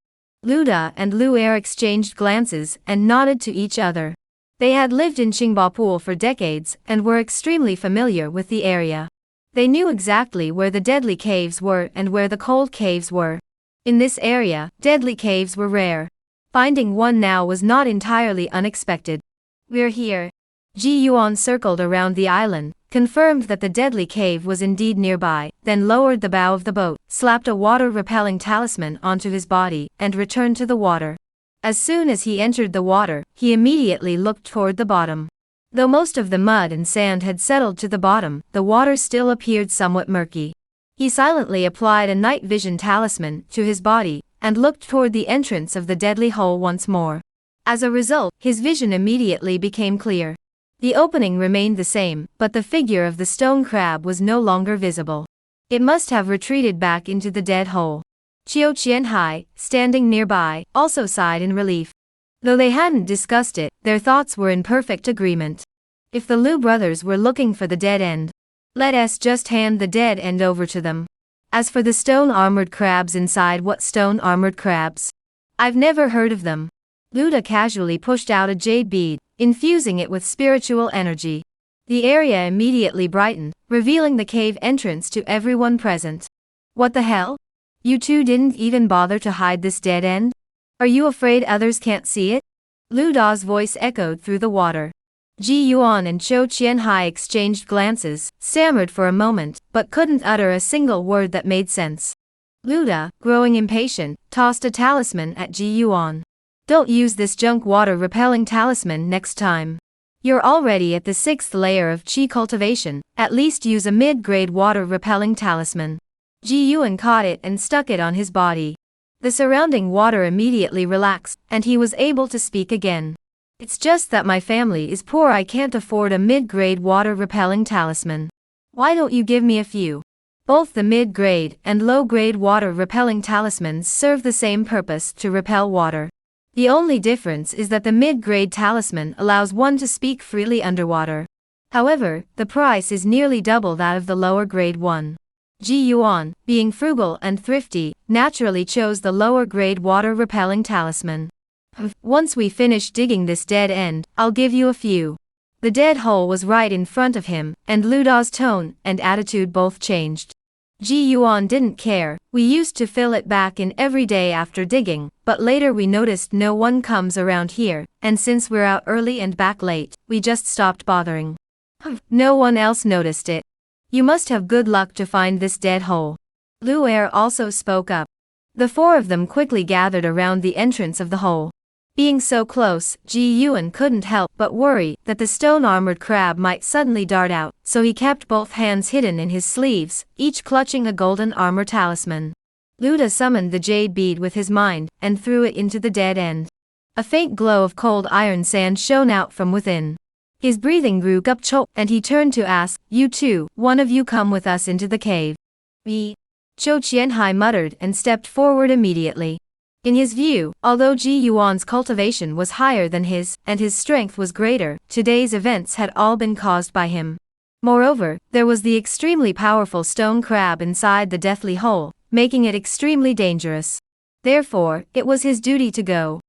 Luda and Lu Er exchanged glances and nodded to each other. They had lived in Qingba Pool for decades and were extremely familiar with the area. They knew exactly where the deadly caves were and where the cold caves were. In this area, deadly caves were rare. Finding one now was not entirely unexpected. We're here. Ji Yuan circled around the island, confirmed that the deadly cave was indeed nearby, then lowered the bow of the boat, slapped a water-repelling talisman onto his body, and returned to the water. As soon as he entered the water, he immediately looked toward the bottom. Though most of the mud and sand had settled to the bottom, the water still appeared somewhat murky. He silently applied a night vision talisman to his body, and looked toward the entrance of the deadly hole once more. As a result, his vision immediately became clear. The opening remained the same, but the figure of the stone crab was no longer visible. It must have retreated back into the dead hole. Chou Qianhai, standing nearby, also sighed in relief. Though they hadn't discussed it, their thoughts were in perfect agreement. If the Lu brothers were looking for the dead end, let us just hand the dead end over to them. As for the stone-armored crabs inside, what stone-armored crabs? I've never heard of them. Luda casually pushed out a jade bead, infusing it with spiritual energy. The area immediately brightened, revealing the cave entrance to everyone present. What the hell? You two didn't even bother to hide this dead end? Are you afraid others can't see it? Luda's voice echoed through the water. Ji Yuan and Chou Qianhai exchanged glances, stammered for a moment, but couldn't utter a single word that made sense. Luda, growing impatient, tossed a talisman at Ji Yuan. Don't use this junk water-repelling talisman next time. You're already at the 6th layer of Qi cultivation, at least use a mid-grade water-repelling talisman. Ji Yuan caught it and stuck it on his body. The surrounding water immediately relaxed, and he was able to speak again. It's just that my family is poor, I can't afford a mid-grade water-repelling talisman. Why don't you give me a few? Both the mid-grade and low-grade water-repelling talismans serve the same purpose, to repel water. The only difference is that the mid-grade talisman allows one to speak freely underwater. However, the price is nearly double that of the lower-grade one. Ji Yuan, being frugal and thrifty, naturally chose the lower-grade water-repelling talisman. Once we finish digging this dead end, I'll give you a few. The dead hole was right in front of him, and Luda's tone and attitude both changed. Ji Yuan didn't care. We used to fill it back in every day after digging, but later we noticed no one comes around here, and since we're out early and back late, we just stopped bothering. No one else noticed it. You must have good luck to find this dead hole. Lu Er also spoke up. The four of them quickly gathered around the entrance of the hole. Being so close, Ji Yuan couldn't help but worry that the stone-armored crab might suddenly dart out, so he kept both hands hidden in his sleeves, each clutching a golden armor talisman. Luda summoned the jade bead with his mind, and threw it into the dead end. A faint glow of cold iron sand shone out from within. His breathing grew gupcho, and he turned to ask, "You two, one of you come with us into the cave." "Me." Cho Qianhai muttered and stepped forward immediately. In his view, although Ji Yuan's cultivation was higher than his, and his strength was greater, today's events had all been caused by him. Moreover, there was the extremely powerful stone crab inside the deathly hole, making it extremely dangerous. Therefore, it was his duty to go.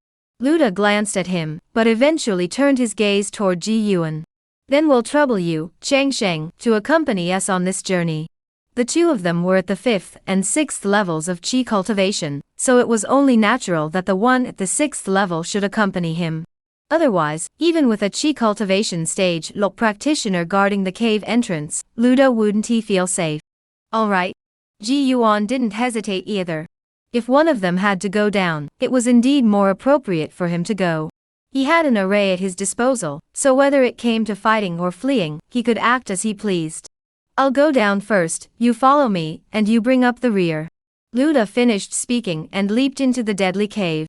Luda glanced at him, but eventually turned his gaze toward Ji Yuan. "Then we'll trouble you, Chang Sheng, to accompany us on this journey." The two of them were at the 5th and 6th levels of qi cultivation, so it was only natural that the one at the 6th level should accompany him. Otherwise, even with a qi cultivation stage low practitioner guarding the cave entrance, Luda wouldn't he feel safe. Alright. Ji Yuan didn't hesitate either. If one of them had to go down, it was indeed more appropriate for him to go. He had an array at his disposal, so whether it came to fighting or fleeing, he could act as he pleased. "I'll go down first, you follow me, and you bring up the rear." Luda finished speaking and leaped into the deadly cave.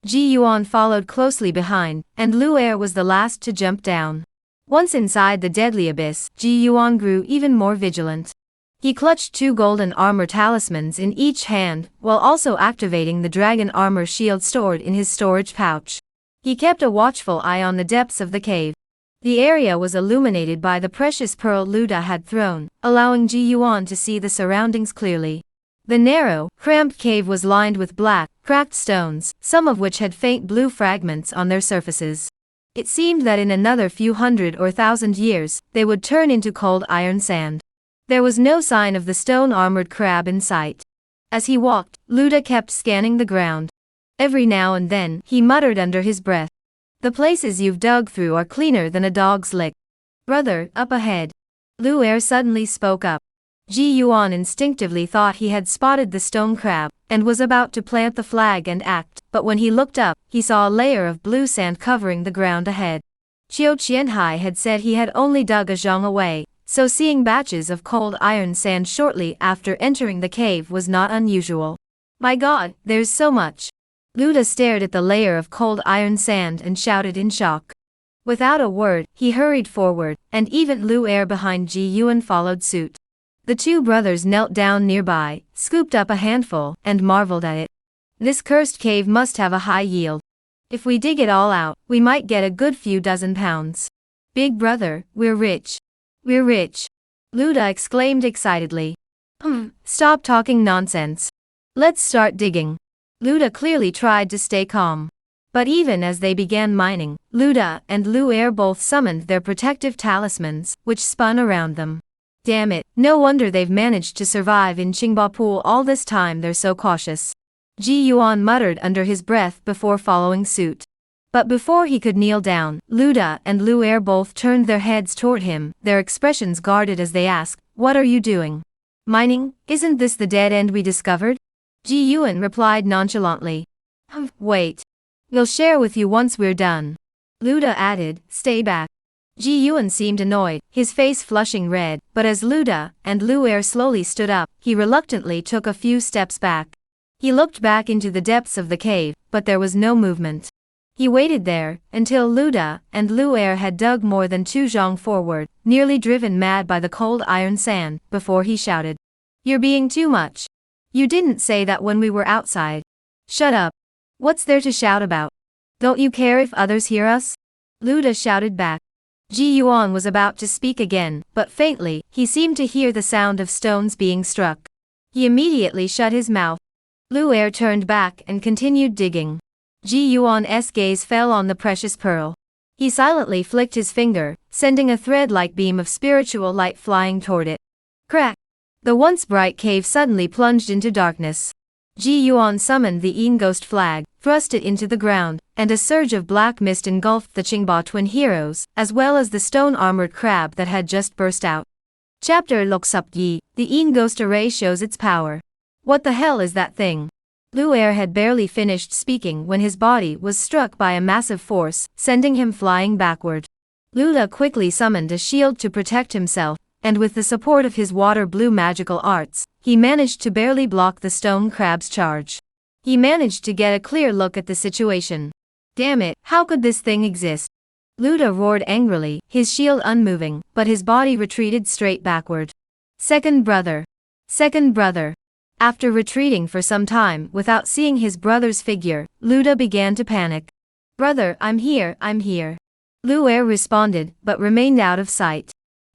Ji Yuan followed closely behind, and Lu Er was the last to jump down. Once inside the deadly abyss, Ji Yuan grew even more vigilant. He clutched 2 golden armor talismans in each hand, while also activating the dragon armor shield stored in his storage pouch. He kept a watchful eye on the depths of the cave. The area was illuminated by the precious pearl Luda had thrown, allowing Ji Yuan to see the surroundings clearly. The narrow, cramped cave was lined with black, cracked stones, some of which had faint blue fragments on their surfaces. It seemed that in another few hundred or thousand years, they would turn into cold iron sand. There was no sign of the stone-armored crab in sight. As he walked, Luda kept scanning the ground. Every now and then, he muttered under his breath, "The places you've dug through are cleaner than a dog's lick." "Brother, up ahead." Lu Er suddenly spoke up. Ji Yuan instinctively thought he had spotted the stone crab, and was about to plant the flag and act, but when he looked up, he saw a layer of blue sand covering the ground ahead. Chiu Qianhai had said he had only dug a zhang away, so seeing batches of cold iron sand shortly after entering the cave was not unusual. "My God, there's so much." Luda stared at the layer of cold iron sand and shouted in shock. Without a word, he hurried forward, and even Lu Er behind Ji Yuan followed suit. The two brothers knelt down nearby, scooped up a handful, and marveled at it. "This cursed cave must have a high yield. If we dig it all out, we might get a good few dozen pounds." "Big brother, we're rich. We're rich." Luda exclaimed excitedly. Stop talking nonsense. Let's start digging." Luda clearly tried to stay calm. But even as they began mining, Luda and Lu Er both summoned their protective talismans, which spun around them. Damn it, no wonder they've managed to survive in Qingba Pool all this time, they're so cautious. Ji Yuan muttered under his breath before following suit. But before he could kneel down, Luda and Lu Er both turned their heads toward him, their expressions guarded as they asked, "What are you doing?" "Mining, isn't this the dead end we discovered?" Ji Yuan replied nonchalantly. Wait. We'll share with you once we're done." Luda added, "Stay back." Ji Yuan seemed annoyed, his face flushing red, but as Luda and Lu Er slowly stood up, he reluctantly took a few steps back. He looked back into the depths of the cave, but there was no movement. He waited there, until Luda and Lu Er had dug more than 2 zhang forward, nearly driven mad by the cold iron sand, before he shouted. "You're being too much. You didn't say that when we were outside." "Shut up. What's there to shout about? Don't you care if others hear us?" Luda shouted back. Ji Yuan was about to speak again, but faintly, he seemed to hear the sound of stones being struck. He immediately shut his mouth. Lu Er turned back and continued digging. Ji Yuan's gaze fell on the precious pearl. He silently flicked his finger, sending a thread-like beam of spiritual light flying toward it. Crack! The once bright cave suddenly plunged into darkness. Ji Yuan summoned the Yin Ghost flag, thrust it into the ground, and a surge of black mist engulfed the Qingba twin heroes, as well as the stone-armored crab that had just burst out. Chapter Loksap Yi, the Yin Ghost array shows its power. What the hell is that thing? Lu Er had barely finished speaking when his body was struck by a massive force, sending him flying backward. Luda quickly summoned a shield to protect himself, and with the support of his water-blue magical arts, he managed to barely block the stone crab's charge. He managed to get a clear look at the situation. Damn it, how could this thing exist? Luda roared angrily, his shield unmoving, but his body retreated straight backward. Second brother. Second brother. After retreating for some time without seeing his brother's figure, Luda began to panic. Brother, I'm here, I'm here. Lu Er responded, but remained out of sight.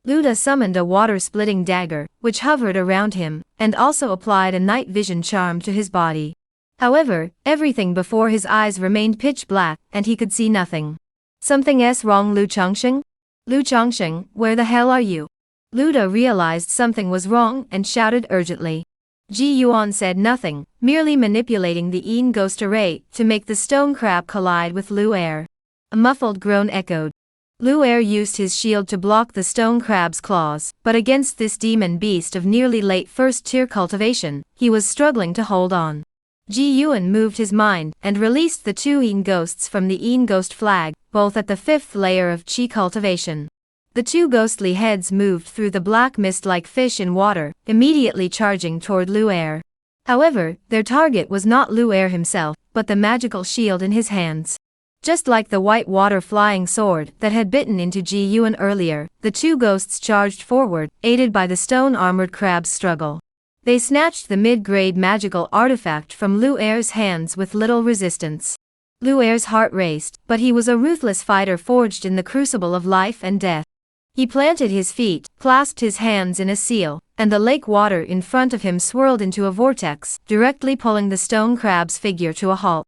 Luda summoned a water-splitting dagger, which hovered around him, and also applied a night vision charm to his body. However, everything before his eyes remained pitch black, and he could see nothing. Something's wrong, Lu Chongsheng? Lu Chongsheng, where the hell are you? Luda realized something was wrong and shouted urgently. Ji Yuan said nothing, merely manipulating the Yin ghost array to make the stone crab collide with Lu Er. A muffled groan echoed. Lu Er used his shield to block the stone crab's claws, but against this demon beast of nearly late first-tier cultivation, he was struggling to hold on. Ji Yuan moved his mind and released the two Yin ghosts from the Yin ghost flag, both at the 5th layer of Qi cultivation. The two ghostly heads moved through the black mist like fish in water, immediately charging toward Lu Er. However, their target was not Lu Er himself, but the magical shield in his hands. Just like the white water flying sword that had bitten into Ji Yuan earlier, the two ghosts charged forward, aided by the stone-armored crab's struggle. They snatched the mid-grade magical artifact from Lu Er's hands with little resistance. Lu Er's heart raced, but he was a ruthless fighter forged in the crucible of life and death. He planted his feet, clasped his hands in a seal, and the lake water in front of him swirled into a vortex, directly pulling the stone crab's figure to a halt.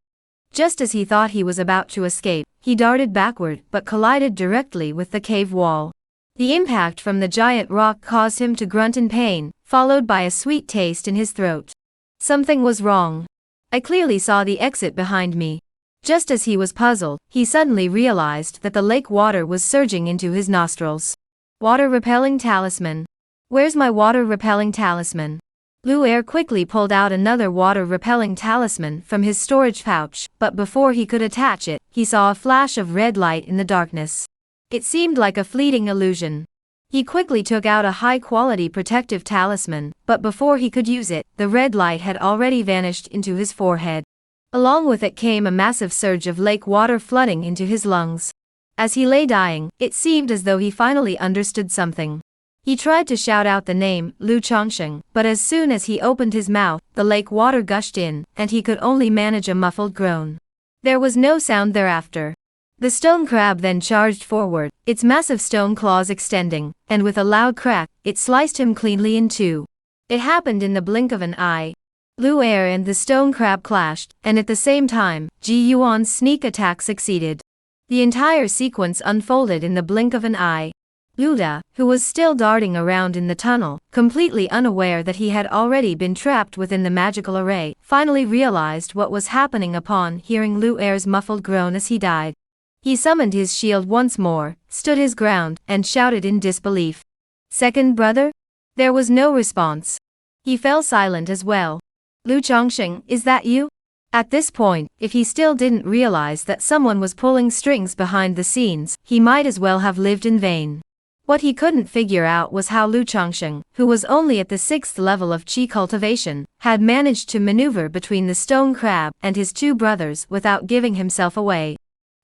Just as he thought he was about to escape, he darted backward but collided directly with the cave wall. The impact from the giant rock caused him to grunt in pain, followed by a sweet taste in his throat. Something was wrong. I clearly saw the exit behind me. Just as he was puzzled, he suddenly realized that the lake water was surging into his nostrils. Water-repelling talisman. Where's my water-repelling talisman? Lu Er quickly pulled out another water-repelling talisman from his storage pouch, but before he could attach it, he saw a flash of red light in the darkness. It seemed like a fleeting illusion. He quickly took out a high-quality protective talisman, but before he could use it, the red light had already vanished into his forehead. Along with it came a massive surge of lake water flooding into his lungs. As he lay dying, it seemed as though he finally understood something. He tried to shout out the name, Lu Chongsheng, but as soon as he opened his mouth, the lake water gushed in, and he could only manage a muffled groan. There was no sound thereafter. The stone crab then charged forward, its massive stone claws extending, and with a loud crack, it sliced him cleanly in two. It happened in the blink of an eye. Lu Er and the stone crab clashed, and at the same time, Ji Yuan's sneak attack succeeded. The entire sequence unfolded in the blink of an eye. Luda, who was still darting around in the tunnel, completely unaware that he had already been trapped within the magical array, finally realized what was happening upon hearing Lu Er's muffled groan as he died. He summoned his shield once more, stood his ground, and shouted in disbelief. Second brother? There was no response. He fell silent as well. Lu Chongsheng, is that you? At this point, if he still didn't realize that someone was pulling strings behind the scenes, he might as well have lived in vain. What he couldn't figure out was how Lu Chongsheng, who was only at the 6th level of Qi cultivation, had managed to maneuver between the stone crab and his two brothers without giving himself away.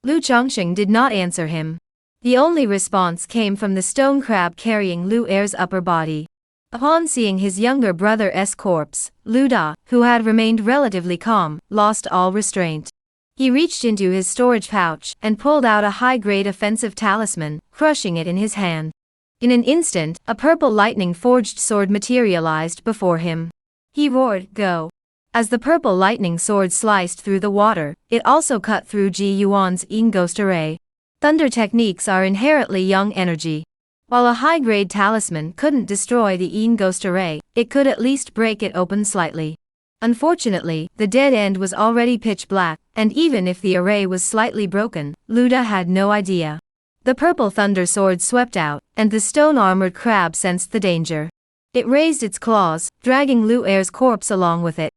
Lu Chongsheng did not answer him. The only response came from the stone crab carrying Lu Er's upper body. Upon seeing his younger brother's corpse, Lu Da, who had remained relatively calm, lost all restraint. He reached into his storage pouch and pulled out a high-grade offensive talisman, crushing it in his hand. In an instant, a purple lightning-forged sword materialized before him. He roared, "Go!" As the purple lightning sword sliced through the water, it also cut through Ji Yuan's Yin Ghost Array. Thunder techniques are inherently young energy. While a high-grade talisman couldn't destroy the Yin Ghost Array, it could at least break it open slightly. Unfortunately, the dead end was already pitch black, and even if the array was slightly broken, Luda had no idea. The purple thunder sword swept out, and the stone-armored crab sensed the danger. It raised its claws, dragging Lu Er's corpse along with it.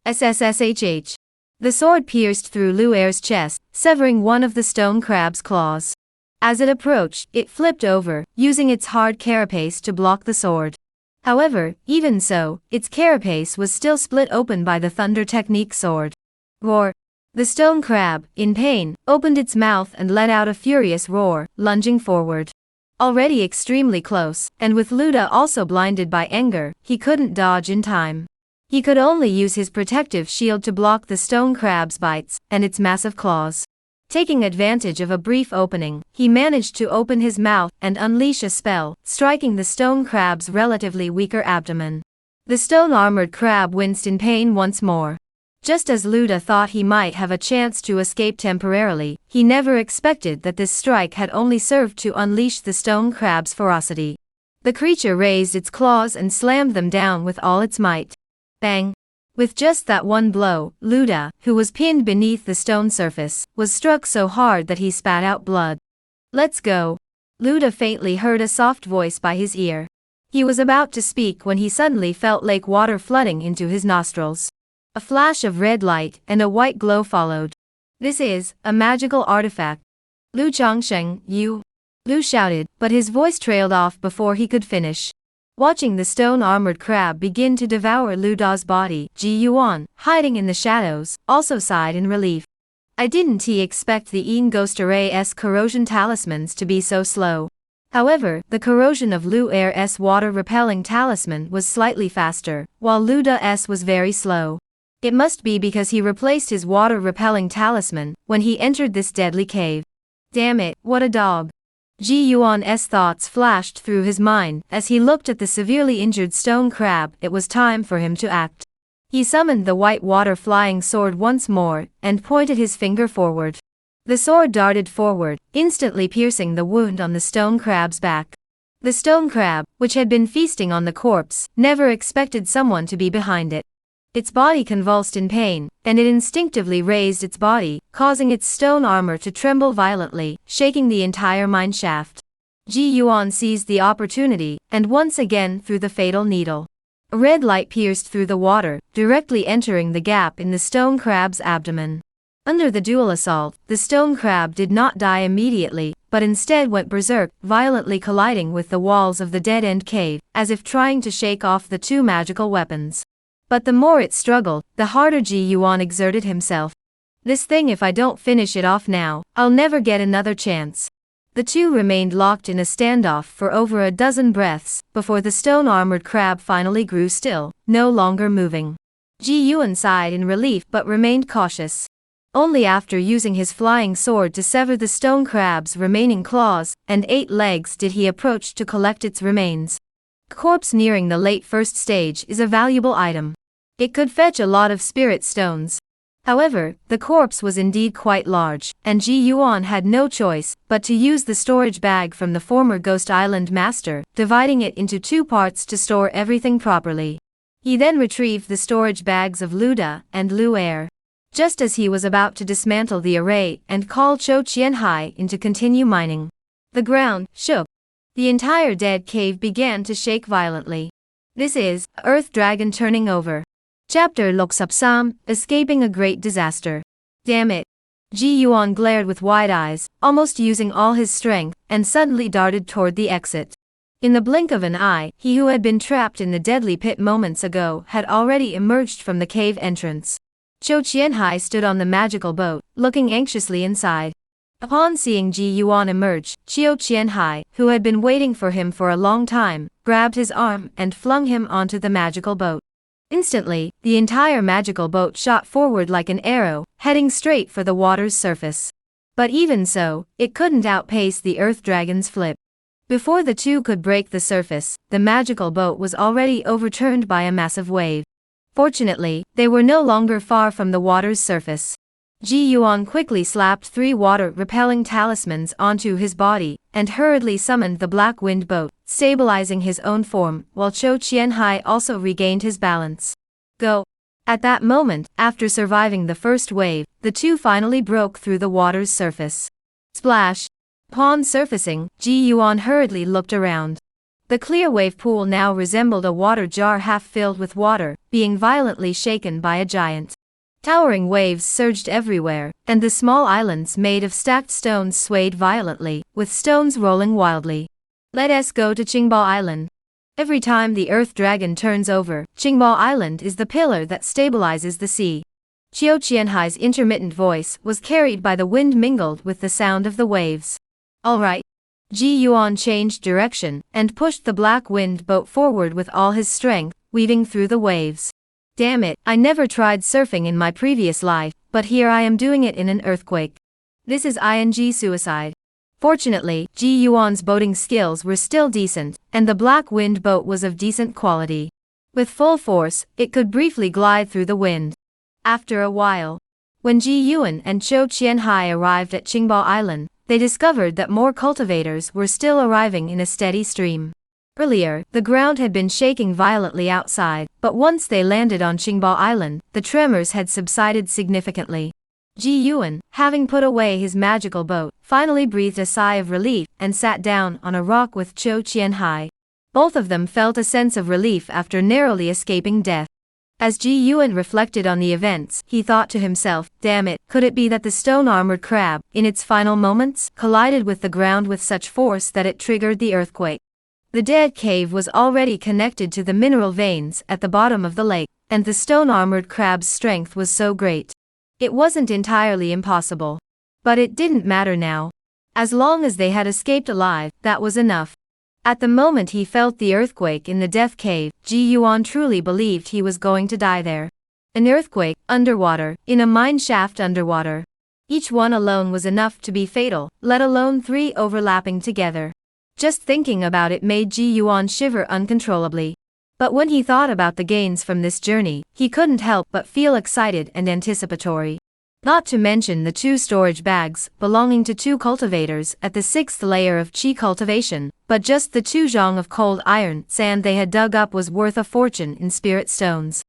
SSSHH. The sword pierced through Lu Er's chest, severing one of the stone crab's claws. As it approached, it flipped over, using its hard carapace to block the sword. However, even so, its carapace was still split open by the thunder technique sword. Roar! The stone crab, in pain, opened its mouth and let out a furious roar, lunging forward. Already extremely close, and with Luda also blinded by anger, he couldn't dodge in time. He could only use his protective shield to block the stone crab's bites and its massive claws. Taking advantage of a brief opening, he managed to open his mouth and unleash a spell, striking the stone crab's relatively weaker abdomen. The stone-armored crab winced in pain once more. Just as Luda thought he might have a chance to escape temporarily, he never expected that this strike had only served to unleash the stone crab's ferocity. The creature raised its claws and slammed them down with all its might. Bang! With just that one blow, Luda, who was pinned beneath the stone surface, was struck so hard that he spat out blood. "Let's go." Luda faintly heard a soft voice by his ear. He was about to speak when he suddenly felt lake water flooding into his nostrils. A flash of red light and a white glow followed. "This is a magical artifact. Lu Changsheng, you?" Lu shouted, but his voice trailed off before he could finish. Watching the stone-armored crab begin to devour Luda's body, Ji Yuan, hiding in the shadows, also sighed in relief. I didn't expect the Een Ghost Array's corrosion talismans to be so slow. However, the corrosion of Lu Air's water-repelling talisman was slightly faster, while Luda's was very slow. It must be because he replaced his water-repelling talisman when he entered this deadly cave. Damn it, what a dog. Ji Yuan's thoughts flashed through his mind as he looked at the severely injured stone crab. It was time for him to act. He summoned the white water flying sword once more and pointed his finger forward. The sword darted forward, instantly piercing the wound on the stone crab's back. The stone crab, which had been feasting on the corpse, never expected someone to be behind it. Its body convulsed in pain, and it instinctively raised its body, causing its stone armor to tremble violently, shaking the entire mine shaft. Ji Yuan seized the opportunity, and once again threw the fatal needle. A red light pierced through the water, directly entering the gap in the stone crab's abdomen. Under the dual assault, the stone crab did not die immediately, but instead went berserk, violently colliding with the walls of the dead-end cave, as if trying to shake off the two magical weapons. But the more it struggled, the harder Ji Yuan exerted himself. "This thing, if I don't finish it off now, I'll never get another chance." The two remained locked in a standoff for over a dozen breaths, before the stone-armored crab finally grew still, no longer moving. Ji Yuan sighed in relief but remained cautious. Only after using his flying sword to sever the stone crab's remaining claws and 8 legs did he approach to collect its remains. A corpse nearing the late first stage is a valuable item. It could fetch a lot of spirit stones. However, the corpse was indeed quite large, and Ji Yuan had no choice but to use the storage bag from the former Ghost Island master, dividing it into 2 parts to store everything properly. He then retrieved the storage bags of Luda and Lu Air. Just as he was about to dismantle the array and call Cho Qianhai in to continue mining, the ground shook. The entire dead cave began to shake violently. This is Earth Dragon turning over. Chapter Loksapsam, escaping a great disaster. Damn it. Ji Yuan glared with wide eyes, almost using all his strength, and suddenly darted toward the exit. In the blink of an eye, he who had been trapped in the deadly pit moments ago had already emerged from the cave entrance. Cho Qianhai stood on the magical boat, looking anxiously inside. Upon seeing Ji Yuan emerge, Cho Qianhai, who had been waiting for him for a long time, grabbed his arm and flung him onto the magical boat. Instantly, the entire magical boat shot forward like an arrow, heading straight for the water's surface. But even so, it couldn't outpace the Earth Dragon's flip. Before the two could break the surface, the magical boat was already overturned by a massive wave. Fortunately, they were no longer far from the water's surface. Ji Yuan quickly slapped 3 water-repelling talismans onto his body, and hurriedly summoned the Black Wind boat, stabilizing his own form, while Cho Qianhai also regained his balance. Go! At that moment, after surviving the first wave, the two finally broke through the water's surface. Splash! Upon surfacing, Ji Yuan hurriedly looked around. The clear wave pool now resembled a water jar half filled with water, being violently shaken by a giant. Towering waves surged everywhere, and the small islands made of stacked stones swayed violently, with stones rolling wildly. "Let us go to Qingbao Island." Every time the earth dragon turns over, Qingbo Island is the pillar that stabilizes the sea. Qiu Qianhai's intermittent voice was carried by the wind mingled with the sound of the waves. All right. Ji Yuan changed direction and pushed the black wind boat forward with all his strength, weaving through the waves. Damn it, I never tried surfing in my previous life, but here I am doing it in an earthquake. This is ing suicide. Fortunately, Ji Yuan's boating skills were still decent, and the black wind boat was of decent quality. With full force, it could briefly glide through the wind. After a while, when Ji Yuan and Qiu Qianhai arrived at Qingbo Island, they discovered that more cultivators were still arriving in a steady stream. Earlier, the ground had been shaking violently outside, but once they landed on Qingbo Island, the tremors had subsided significantly. Ji Yuan, having put away his magical boat, finally breathed a sigh of relief and sat down on a rock with Qiu Qianhai. Both of them felt a sense of relief after narrowly escaping death. As Ji Yuan reflected on the events, he thought to himself, damn it, could it be that the stone-armored crab, in its final moments, collided with the ground with such force that it triggered the earthquake? The dead cave was already connected to the mineral veins at the bottom of the lake, and the stone-armored crab's strength was so great. It wasn't entirely impossible. But it didn't matter now. As long as they had escaped alive, that was enough. At the moment he felt the earthquake in the death cave, Ji Yuan truly believed he was going to die there. An earthquake, underwater, in a mine shaft underwater. Each one alone was enough to be fatal, let alone 3 overlapping together. Just thinking about it made Ji Yuan shiver uncontrollably. But when he thought about the gains from this journey, he couldn't help but feel excited and anticipatory. Not to mention the 2 storage bags, belonging to 2 cultivators at the 6th layer of Qi cultivation, but just the 2 zhong of cold iron sand they had dug up was worth a fortune in spirit stones.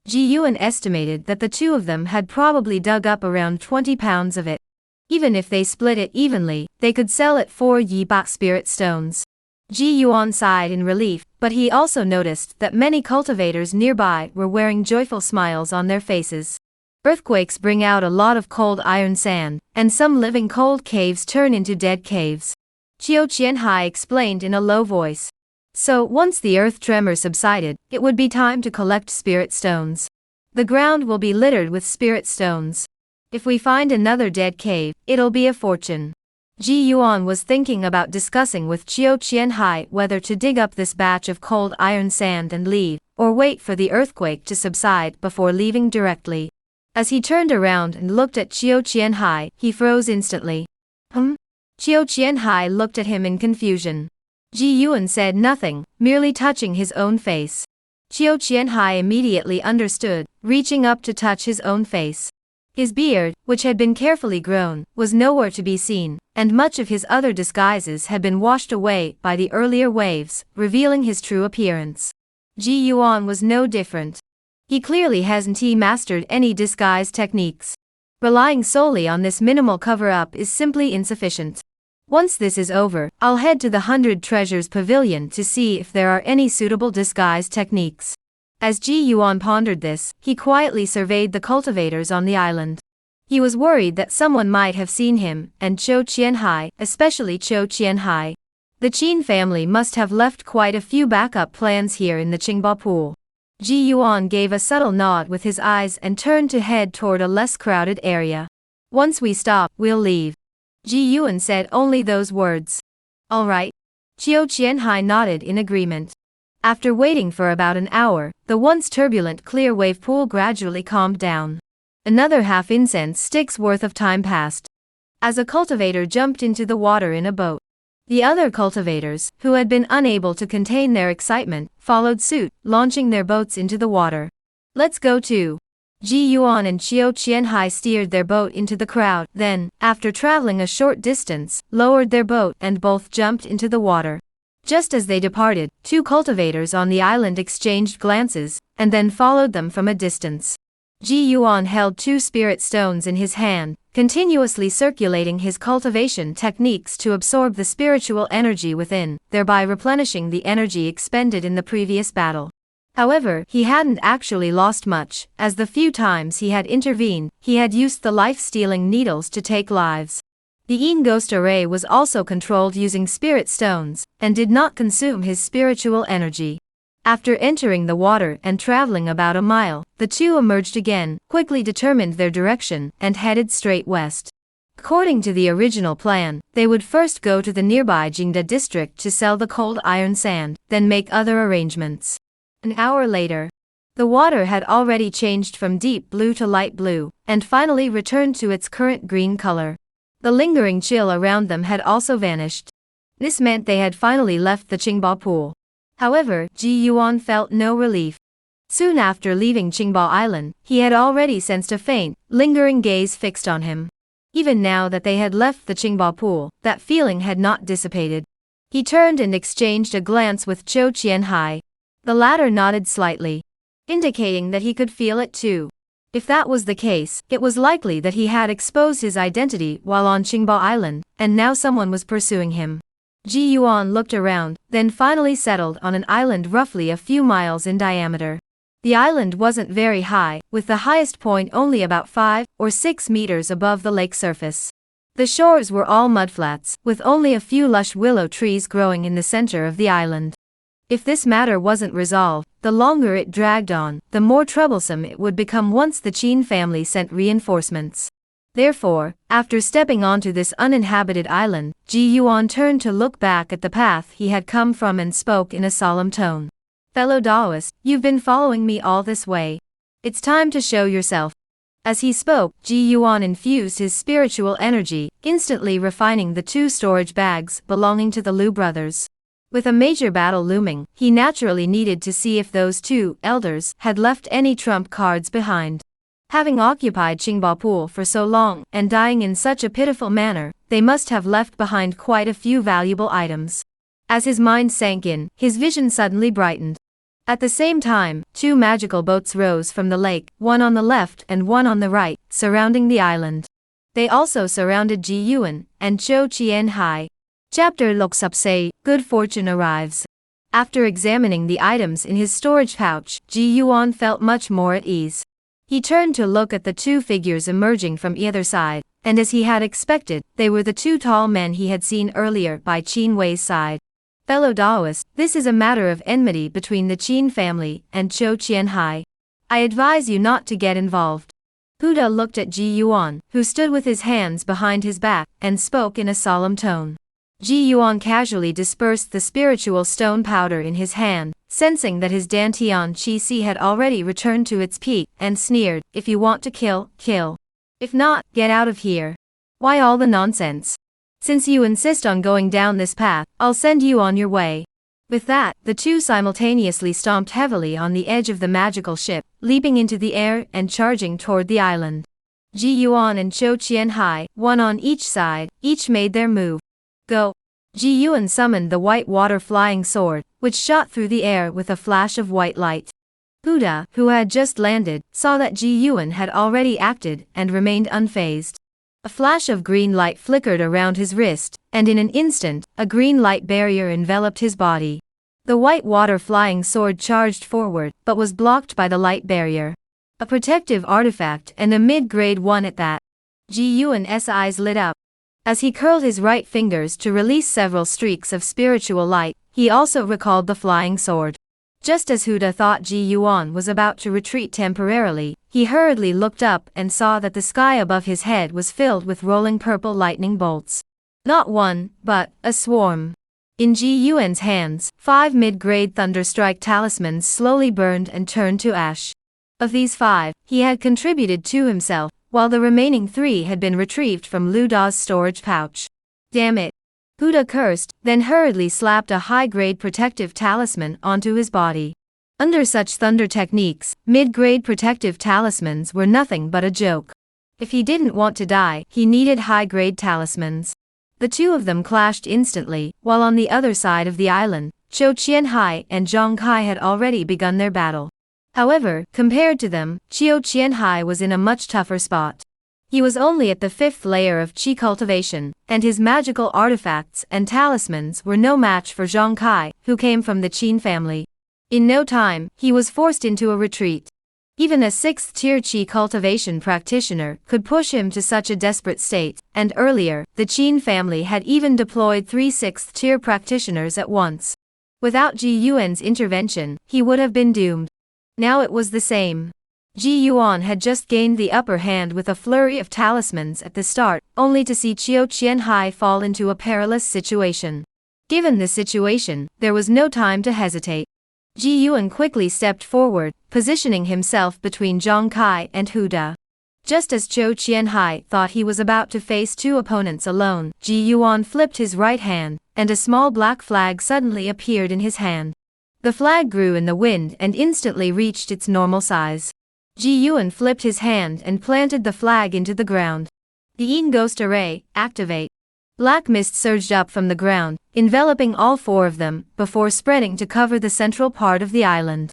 Ji Yuan estimated that the 2 of them had probably dug up around 20 pounds of it. Even if they split it evenly, they could sell it 4 yi bak spirit stones. Ji Yuan sighed in relief, but he also noticed that many cultivators nearby were wearing joyful smiles on their faces. Earthquakes bring out a lot of cold iron sand, and some living cold caves turn into dead caves. Qiu Qianhai explained in a low voice. So, once the earth tremor subsided, it would be time to collect spirit stones. The ground will be littered with spirit stones. If we find another dead cave, it'll be a fortune. Ji Yuan was thinking about discussing with Qiu Qianhai whether to dig up this batch of cold iron sand and leave, or wait for the earthquake to subside before leaving directly. As he turned around and looked at Qiu Qianhai, he froze instantly. Qiu Qianhai looked at him in confusion. Ji Yuan said nothing, merely touching his own face. Qiu Qianhai immediately understood, reaching up to touch his own face. His beard, which had been carefully grown, was nowhere to be seen, and much of his other disguises had been washed away by the earlier waves, revealing his true appearance. Ji Yuan was no different. He clearly hasn't mastered any disguise techniques. Relying solely on this minimal cover-up is simply insufficient. Once this is over, I'll head to the 100 Treasures Pavilion to see if there are any suitable disguise techniques. As Ji Yuan pondered this, he quietly surveyed the cultivators on the island. He was worried that someone might have seen him, and Qiu Qianhai, especially Qiu Qianhai. The Qin family must have left quite a few backup plans here in the Qingbo pool. Ji Yuan gave a subtle nod with his eyes and turned to head toward a less crowded area. Once we stop, we'll leave. Ji Yuan said only those words. All right. Qiu Qianhai nodded in agreement. After waiting for about an hour, the once turbulent clear wave pool gradually calmed down. Another half incense stick's worth of time passed. As a cultivator jumped into the water in a boat, the other cultivators, who had been unable to contain their excitement, followed suit, launching their boats into the water. Let's go too. Ji Yuan and Qiu Qianhai steered their boat into the crowd, then, after traveling a short distance, lowered their boat and both jumped into the water. Just as they departed, 2 cultivators on the island exchanged glances, and then followed them from a distance. Ji Yuan held 2 spirit stones in his hand, continuously circulating his cultivation techniques to absorb the spiritual energy within, thereby replenishing the energy expended in the previous battle. However, he hadn't actually lost much, as the few times he had intervened, he had used the life-stealing needles to take lives. The Yin ghost array was also controlled using spirit stones, and did not consume his spiritual energy. After entering the water and traveling about a mile, the two emerged again, quickly determined their direction, and headed straight west. According to the original plan, they would first go to the nearby Jingda district to sell the cold iron sand, then make other arrangements. An hour later, the water had already changed from deep blue to light blue, and finally returned to its current green color. The lingering chill around them had also vanished. This meant they had finally left the Qingba pool. However, Ji Yuan felt no relief. Soon after leaving Qingba Island, he had already sensed a faint, lingering gaze fixed on him. Even now that they had left the Qingba pool, that feeling had not dissipated. He turned and exchanged a glance with Zhou Qianhai. The latter nodded slightly, indicating that he could feel it too. If that was the case, it was likely that he had exposed his identity while on Qingba Island, and now someone was pursuing him. Ji Yuan looked around, then finally settled on an island roughly a few miles in diameter. The island wasn't very high, with the highest point only about 5 or 6 meters above the lake surface. The shores were all mudflats, with only a few lush willow trees growing in the center of the island. If this matter wasn't resolved, the longer it dragged on, the more troublesome it would become once the Qin family sent reinforcements. Therefore, after stepping onto this uninhabited island, Ji Yuan turned to look back at the path he had come from and spoke in a solemn tone. "Fellow Daoist, you've been following me all this way. It's time to show yourself." As he spoke, Ji Yuan infused his spiritual energy, instantly refining the 2 storage bags belonging to the Liu brothers. With a major battle looming, he naturally needed to see if those 2 elders had left any trump cards behind. Having occupied Qingba Pool for so long, and dying in such a pitiful manner, they must have left behind quite a few valuable items. As his mind sank in, his vision suddenly brightened. At the same time, 2 magical boats rose from the lake, one on the left and one on the right, surrounding the island. They also surrounded Ji Yuan and Zhou Qianhai. Chapter Loksupse, Good Fortune Arrives. After examining the items in his storage pouch, Ji Yuan felt much more at ease. He turned to look at the 2 figures emerging from either side, and as he had expected, they were the 2 tall men he had seen earlier by Qin Wei's side. "Fellow Daoist, this is a matter of enmity between the Qin family and Zhou Qianhai. I advise you not to get involved." Huda looked at Ji Yuan, who stood with his hands behind his back, and spoke in a solemn tone. Ji Yuan casually dispersed the spiritual stone powder in his hand, sensing that his Dantian Qi had already returned to its peak, and sneered, "If you want to kill, kill. If not, get out of here. Why all the nonsense? Since you insist on going down this path, I'll send you on your way." With that, the 2 simultaneously stomped heavily on the edge of the magical ship, leaping into the air and charging toward the island. Ji Yuan and Zhou Qianhai, one on each side, each made their move. "Go!" Ji Yuan summoned the white water flying sword, which shot through the air with a flash of white light. Huda, who had just landed, saw that Ji Yuan had already acted and remained unfazed. A flash of green light flickered around his wrist, and in an instant, a green light barrier enveloped his body. The white water flying sword charged forward, but was blocked by the light barrier. A protective artifact, and a mid-grade one at that. Ji Yuan's eyes lit up. As he curled his right fingers to release several streaks of spiritual light, he also recalled the flying sword. Just as Huda thought Ji Yuan was about to retreat temporarily, he hurriedly looked up and saw that the sky above his head was filled with rolling purple lightning bolts. Not one, but a swarm. In Ji Yuan's hands, 5 mid-grade thunderstrike talismans slowly burned and turned to ash. Of these 5, he had contributed 2 himself, while the remaining 3 had been retrieved from Lu Da's storage pouch. "Damn it!" Huda cursed, then hurriedly slapped a high-grade protective talisman onto his body. Under such thunder techniques, mid-grade protective talismans were nothing but a joke. If he didn't want to die, he needed high-grade talismans. The 2 of them clashed instantly, while on the other side of the island, Zhou Qianhai and Zhang Kai had already begun their battle. However, compared to them, Zhou Qianhai was in a much tougher spot. He was only at the 5th layer of Qi cultivation, and his magical artifacts and talismans were no match for Zhang Kai, who came from the Qin family. In no time, he was forced into a retreat. Even a 6th-tier Qi cultivation practitioner could push him to such a desperate state, and earlier, the Qin family had even deployed 3 6th-tier practitioners at once. Without Ji Yuan's intervention, he would have been doomed. Now it was the same. Ji Yuan had just gained the upper hand with a flurry of talismans at the start, only to see Qiu Qianhai fall into a perilous situation. Given the situation, there was no time to hesitate. Ji Yuan quickly stepped forward, positioning himself between Zhang Kai and Hu Da. Just as Qiu Qianhai thought he was about to face 2 opponents alone, Ji Yuan flipped his right hand, and a small black flag suddenly appeared in his hand. The flag grew in the wind and instantly reached its normal size. Ji Yuan flipped his hand and planted the flag into the ground. The Yin Ghost Array, activate. Black mist surged up from the ground, enveloping all 4 of them, before spreading to cover the central part of the island.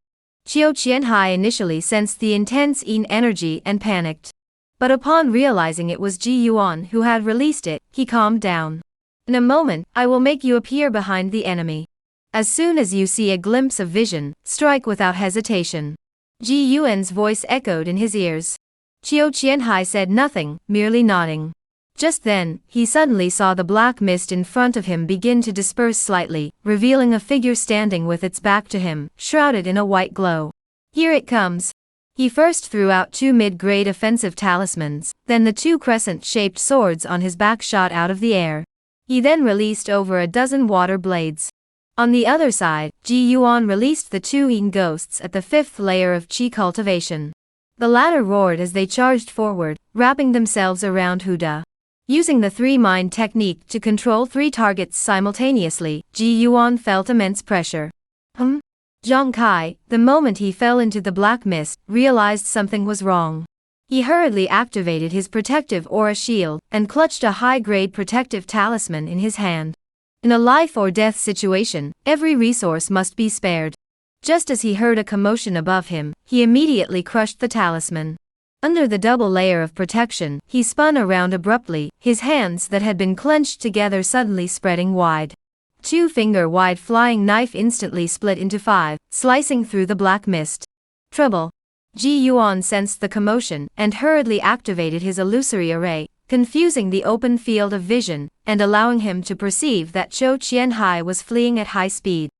Qiu Qianhai initially sensed the intense Yin energy and panicked. But upon realizing it was Ji Yuan who had released it, he calmed down. In a moment, I will make you appear behind the enemy. As soon as you see a glimpse of vision, strike without hesitation. Ji Yuan's voice echoed in his ears. Qiu Qianhai said nothing, merely nodding. Just then, he suddenly saw the black mist in front of him begin to disperse slightly, revealing a figure standing with its back to him, shrouded in a white glow. Here it comes. He first threw out 2 mid-grade offensive talismans, then the 2 crescent-shaped swords on his back shot out of the air. He then released over a dozen water blades. On the other side, Ji Yuan released the 2 Yin ghosts at the 5th layer of Qi cultivation. The latter roared as they charged forward, wrapping themselves around Hu Da. Using the 3-mind technique to control 3 targets simultaneously, Ji Yuan felt immense pressure. Zhang Kai, the moment he fell into the black mist, realized something was wrong. He hurriedly activated his protective aura shield, and clutched a high-grade protective talisman in his hand. In a life-or-death situation, every resource must be spared. Just as he heard a commotion above him, he immediately crushed the talisman. Under the double layer of protection, he spun around abruptly, his hands that had been clenched together suddenly spreading wide. 2-finger-wide flying knife instantly split into 5, slicing through the black mist. Trouble. Ji Yuan sensed the commotion, and hurriedly activated his illusory array, confusing the open field of vision, and allowing him to perceive that Qiu Qianhai was fleeing at high speed.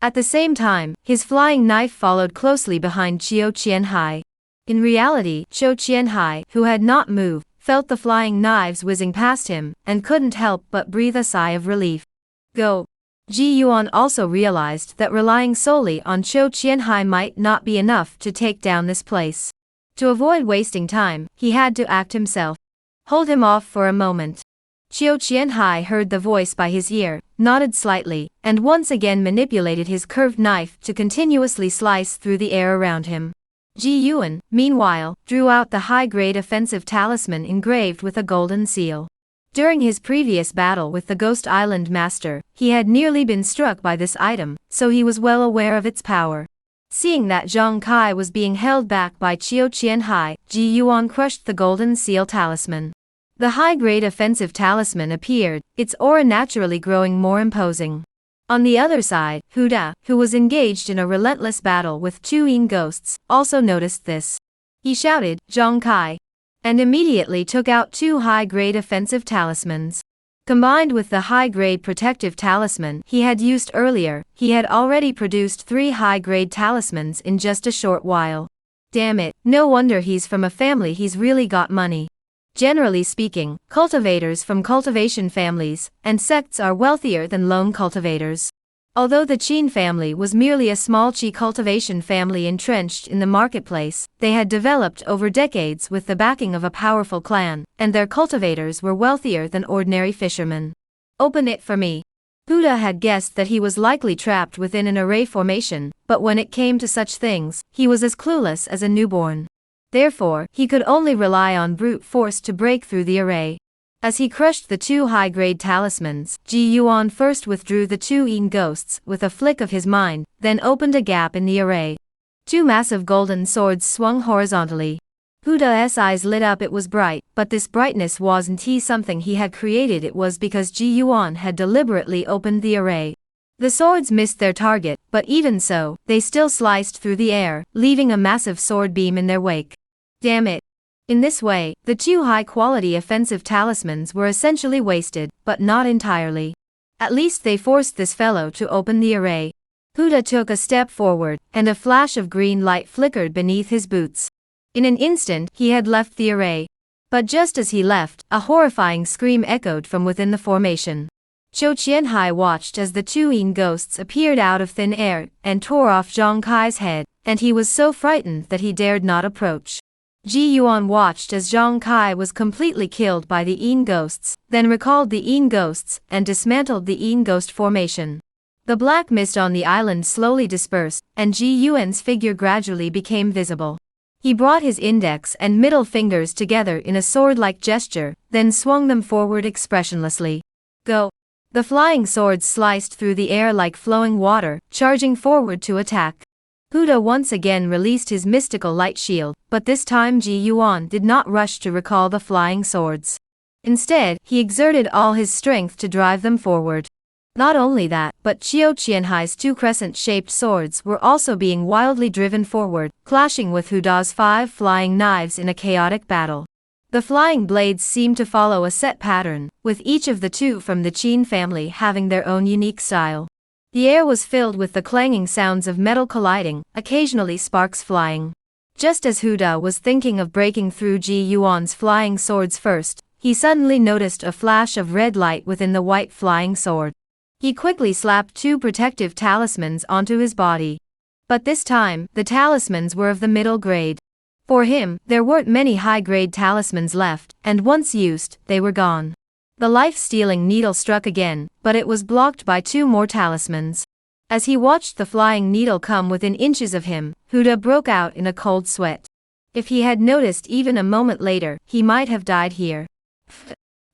At the same time, his flying knife followed closely behind Qiu Qianhai. In reality, Qiu Qianhai, who had not moved, felt the flying knives whizzing past him, and couldn't help but breathe a sigh of relief. Go. Ji Yuan also realized that relying solely on Qiu Qianhai might not be enough to take down this place. To avoid wasting time, he had to act himself. Hold him off for a moment. Qiu Qianhai heard the voice by his ear, nodded slightly, and once again manipulated his curved knife to continuously slice through the air around him. Ji Yuan, meanwhile, drew out the high-grade offensive talisman engraved with a golden seal. During his previous battle with the Ghost Island Master, he had nearly been struck by this item, so he was well aware of its power. Seeing that Zhang Kai was being held back by Qiu Qianhai, Ji Yuan crushed the golden seal talisman. The high-grade offensive talisman appeared, its aura naturally growing more imposing. On the other side, Hu Da, who was engaged in a relentless battle with 2 Yin ghosts, also noticed this. He shouted, "Zhang Kai!" and immediately took out 2 high-grade offensive talismans. Combined with the high-grade protective talisman he had used earlier, he had already produced 3 high-grade talismans in just a short while. Damn it, no wonder he's from a family he's really got money. Generally speaking, cultivators from cultivation families and sects are wealthier than lone cultivators. Although the Qin family was merely a small Qi cultivation family entrenched in the marketplace, they had developed over decades with the backing of a powerful clan, and their cultivators were wealthier than ordinary fishermen. Open it for me. Hu Da had guessed that he was likely trapped within an array formation, but when it came to such things, he was as clueless as a newborn. Therefore, he could only rely on brute force to break through the array. As he crushed the 2 high-grade talismans, Ji Yuan first withdrew the 2 Yin ghosts with a flick of his mind, then opened a gap in the array. 2 massive golden swords swung horizontally. Hu Da's eyes lit up. It was bright, but this brightness wasn't something he had created. It was because Ji Yuan had deliberately opened the array. The swords missed their target, but even so, they still sliced through the air, leaving a massive sword beam in their wake. Damn it. In this way, the two high-quality offensive talismans were essentially wasted, but not entirely. At least they forced this fellow to open the array. Huda took a step forward, and a flash of green light flickered beneath his boots. In an instant, he had left the array. But just as he left, a horrifying scream echoed from within the formation. Zhou Qianhai watched as the two Yin ghosts appeared out of thin air and tore off Zhang Kai's head, and he was so frightened that he dared not approach. Ji Yuan watched as Zhang Kai was completely killed by the Yin ghosts, then recalled the Yin ghosts and dismantled the Yin ghost formation. The black mist on the island slowly dispersed, and Ji Yuan's figure gradually became visible. He brought his index and middle fingers together in a sword-like gesture, then swung them forward expressionlessly. Go! The flying swords sliced through the air like flowing water, charging forward to attack. Huda once again released his mystical light shield, but this time Ji Yuan did not rush to recall the flying swords. Instead, he exerted all his strength to drive them forward. Not only that, but Zhou Qianhai's two crescent-shaped swords were also being wildly driven forward, clashing with Huda's 5 flying knives in a chaotic battle. The flying blades seemed to follow a set pattern, with each of the two from the Qin family having their own unique style. The air was filled with the clanging sounds of metal colliding, occasionally sparks flying. Just as Huda was thinking of breaking through Ji Yuan's flying swords first, he suddenly noticed a flash of red light within the white flying sword. He quickly slapped 2 protective talismans onto his body. But this time, the talismans were of the middle grade. For him, there weren't many high-grade talismans left, and once used, they were gone. The life-stealing needle struck again, but it was blocked by 2 more talismans. As he watched the flying needle come within inches of him, Huda broke out in a cold sweat. If he had noticed even a moment later, he might have died here.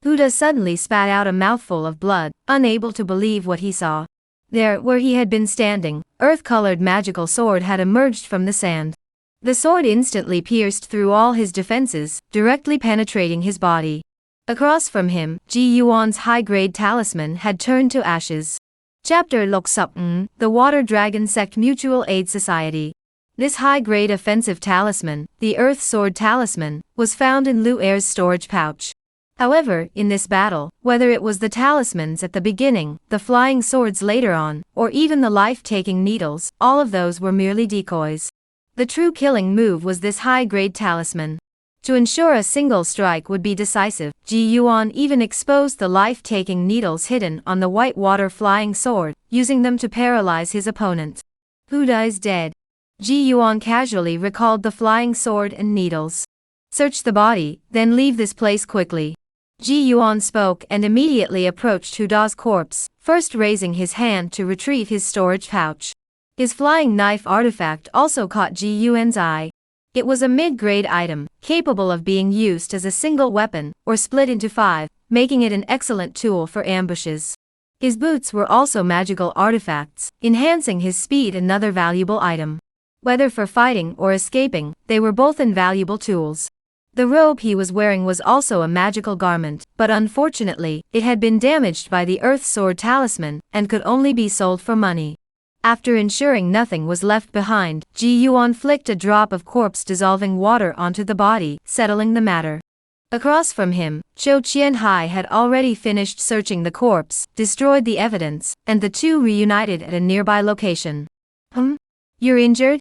Huda suddenly spat out a mouthful of blood, unable to believe what he saw. There, where he had been standing, earth-colored magical sword had emerged from the sand. The sword instantly pierced through all his defenses, directly penetrating his body. Across from him, Ji Yuan's high-grade talisman had turned to ashes. Chapter Lok Sup-Ng, the Water Dragon Sect Mutual Aid Society. This high-grade offensive talisman, the Earth Sword Talisman, was found in Lu Er's storage pouch. However, in this battle, whether it was the talismans at the beginning, the flying swords later on, or even the life-taking needles, all of those were merely decoys. The true killing move was this high-grade talisman. To ensure a single strike would be decisive, Ji Yuan even exposed the life-taking needles hidden on the white water flying sword, using them to paralyze his opponent. Huda is dead. Ji Yuan casually recalled the flying sword and needles. Search the body, then leave this place quickly. Ji Yuan spoke and immediately approached Huda's corpse, first raising his hand to retrieve his storage pouch. His flying knife artifact also caught Ji Yuan's eye. It was a mid-grade item, capable of being used as a single weapon, or split into 5, making it an excellent tool for ambushes. His boots were also magical artifacts, enhancing his speed, another valuable item. Whether for fighting or escaping, they were both invaluable tools. The robe he was wearing was also a magical garment, but unfortunately, it had been damaged by the Earth Sword Talisman, and could only be sold for money. After ensuring nothing was left behind, Ji Yuan flicked a drop of corpse-dissolving water onto the body, settling the matter. Across from him, Zhou Qianhai had already finished searching the corpse, destroyed the evidence, and the two reunited at a nearby location. You're injured?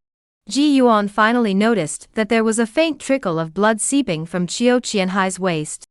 Ji Yuan finally noticed that there was a faint trickle of blood seeping from Zhou Qianhai's waist.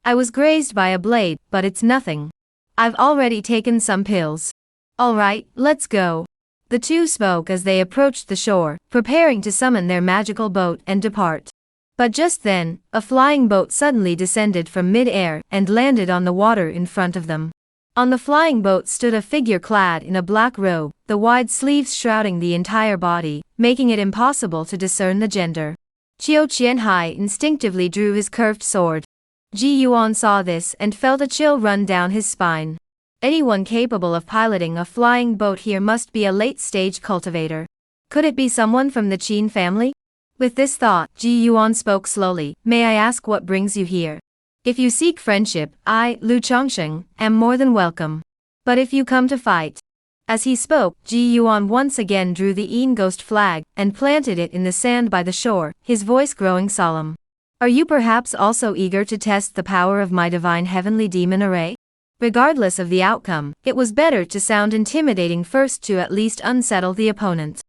I was grazed by a blade, but it's nothing. I've already taken some pills. Alright, let's go. The two spoke as they approached the shore, preparing to summon their magical boat and depart. But just then, a flying boat suddenly descended from mid-air and landed on the water in front of them. On the flying boat stood a figure clad in a black robe, the wide sleeves shrouding the entire body, making it impossible to discern the gender. Zhou Qianhai instinctively drew his curved sword. Ji Yuan saw this and felt a chill run down his spine. Anyone capable of piloting a flying boat here must be a late-stage cultivator. Could it be someone from the Qin family? With this thought, Ji Yuan spoke slowly. May I ask what brings you here? If you seek friendship, I, Lu Chongsheng, am more than welcome. But if you come to fight, As he spoke, Ji Yuan once again drew the Een Ghost flag and planted it in the sand by the shore, his voice growing solemn. Are you perhaps also eager to test the power of my divine heavenly demon array? Regardless of the outcome, it was better to sound intimidating first to at least unsettle the opponent.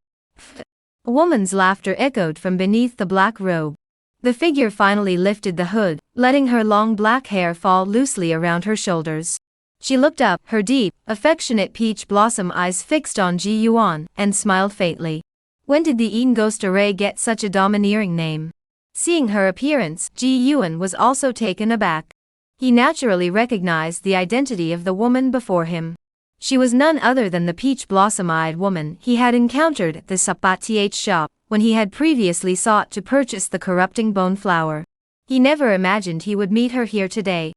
A woman's laughter echoed from beneath the black robe. The figure finally lifted the hood, letting her long black hair fall loosely around her shoulders. She looked up, her deep, affectionate peach blossom eyes fixed on Ji Yuan, and smiled faintly. When did the Een Ghost array get such a domineering name? Seeing her appearance, Ji Yuan was also taken aback. He naturally recognized the identity of the woman before him. She was none other than the peach blossom-eyed woman he had encountered at the Sapatiate shop, when he had previously sought to purchase the corrupting bone flower. He never imagined he would meet her here today.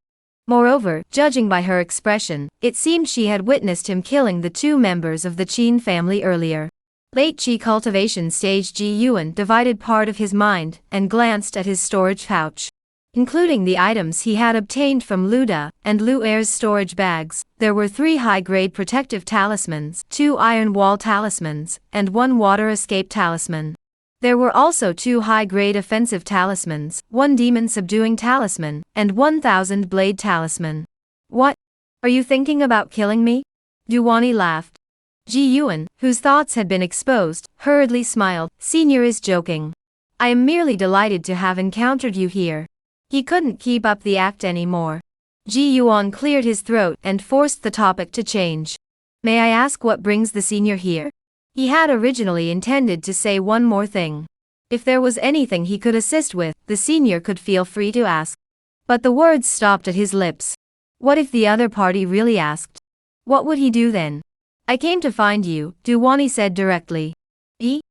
Moreover, judging by her expression, it seemed she had witnessed him killing the two members of the Qin family earlier. Late Qi cultivation stage Ji Yuan divided part of his mind and glanced at his storage pouch. Including the items he had obtained from Luda and Lu Er's storage bags, there were 3 high-grade protective talismans, 2 iron wall talismans, and 1 water escape talisman. There were also 2 high-grade offensive talismans, 1 demon-subduing talisman, and 1,000 blade talisman. What? Are you thinking about killing me? Duwani laughed. Ji Yuan, whose thoughts had been exposed, hurriedly smiled. Senior is joking. I am merely delighted to have encountered you here. He couldn't keep up the act anymore. Ji Yuan cleared his throat and forced the topic to change. May I ask what brings the senior here? He had originally intended to say one more thing. If there was anything he could assist with, the senior could feel free to ask. But the words stopped at his lips. What if the other party really asked? What would he do then? I came to find you, Duwani said directly. Ji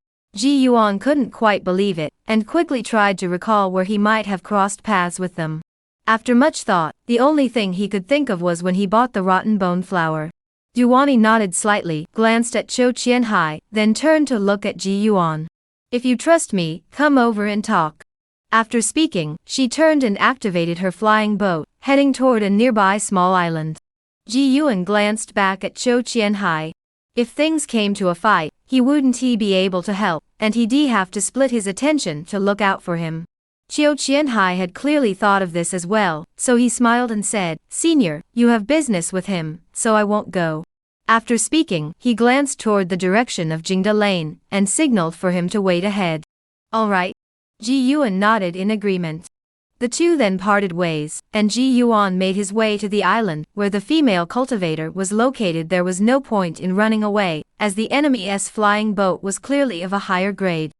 Yuan couldn't quite believe it, and quickly tried to recall where he might have crossed paths with them. After much thought, the only thing he could think of was when he bought the rotten bone flower. Duwani nodded slightly, glanced at Chou Qianhai, then turned to look at Ji Yuan. If you trust me, come over and talk. After speaking, she turned and activated her flying boat, heading toward a nearby small island. Ji Yuan glanced back at Chou Qianhai. If things came to a fight, wouldn't he be able to help, and he'd have to split his attention to look out for him. Chou Qianhai had clearly thought of this as well, so he smiled and said, Senior, you have business with him, so I won't go. After speaking, he glanced toward the direction of Jingda Lane, and signaled for him to wait ahead. All right. Ji Yuan nodded in agreement. The two then parted ways, and Ji Yuan made his way to the island where the female cultivator was located. There was no point in running away, as the enemy's flying boat was clearly of a higher grade.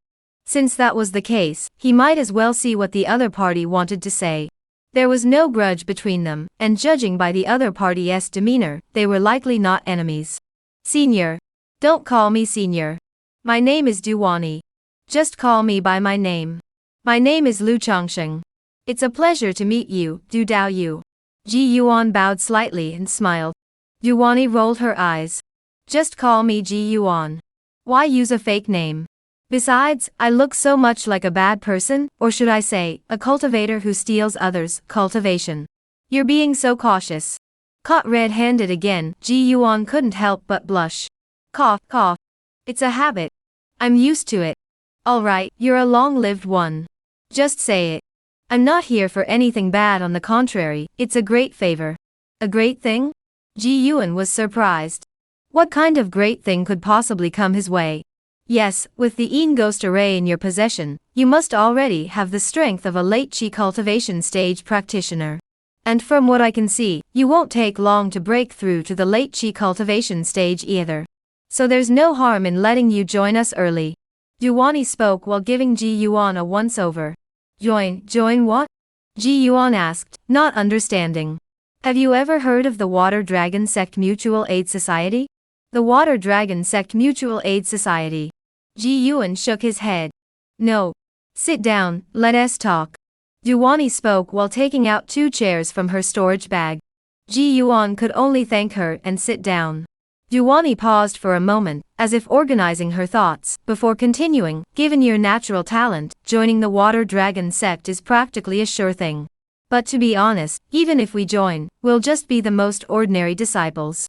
Since that was the case, he might as well see what the other party wanted to say. There was no grudge between them, and judging by the other party's demeanor, they were likely not enemies. Senior. Don't call me senior. My name is Duwani. Just call me by my name. My name is Lu Changsheng. It's a pleasure to meet you, Du Dao Yu. Ji Yuan bowed slightly and smiled. Duwani rolled her eyes. Just call me Ji Yuan. Why use a fake name? Besides, I look so much like a bad person, or should I say, a cultivator who steals others' cultivation. You're being so cautious. Caught red-handed again, Ji Yuan couldn't help but blush. Cough, cough. It's a habit. I'm used to it. Alright, you're a long-lived one. Just say it. I'm not here for anything bad, on the contrary, it's a great favor. A great thing? Ji Yuan was surprised. What kind of great thing could possibly come his way? Yes, with the Een Ghost array in your possession, you must already have the strength of a late Qi cultivation stage practitioner. And from what I can see, you won't take long to break through to the late Qi cultivation stage either. So there's no harm in letting you join us early. Duwani spoke while giving Ji Yuan a once-over. Join what? Ji Yuan asked, not understanding. Have you ever heard of the Water Dragon Sect Mutual Aid Society? The Water Dragon Sect Mutual Aid Society. Ji Yuan shook his head. No. Sit down, let us talk. Duwani spoke while taking out 2 chairs from her storage bag. Ji Yuan could only thank her and sit down. Duwani paused for a moment, as if organizing her thoughts, before continuing, given your natural talent, joining the Water Dragon Sect is practically a sure thing. But to be honest, even if we join, we'll just be the most ordinary disciples.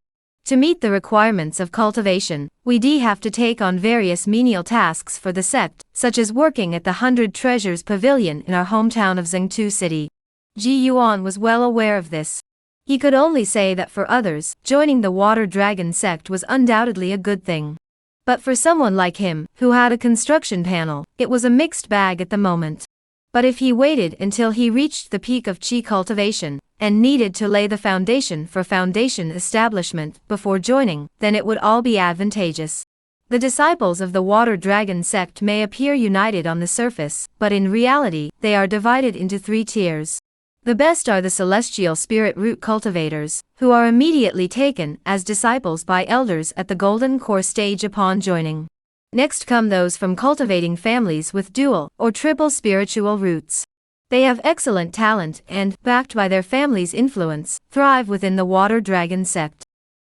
To meet the requirements of cultivation, we have to take on various menial tasks for the sect, such as working at the 100 Treasures Pavilion in our hometown of Zhengtu City. Ji Yuan was well aware of this. He could only say that for others, joining the Water Dragon sect was undoubtedly a good thing. But for someone like him, who had a construction panel, it was a mixed bag at the moment. But if he waited until he reached the peak of chi cultivation, and needed to lay the foundation for foundation establishment before joining, then it would all be advantageous. The disciples of the Water Dragon sect may appear united on the surface, but in reality, they are divided into 3 tiers. The best are the celestial spirit root cultivators, who are immediately taken as disciples by elders at the golden core stage upon joining. Next come those from cultivating families with dual or triple spiritual roots. They have excellent talent and, backed by their family's influence, thrive within the Water Dragon sect.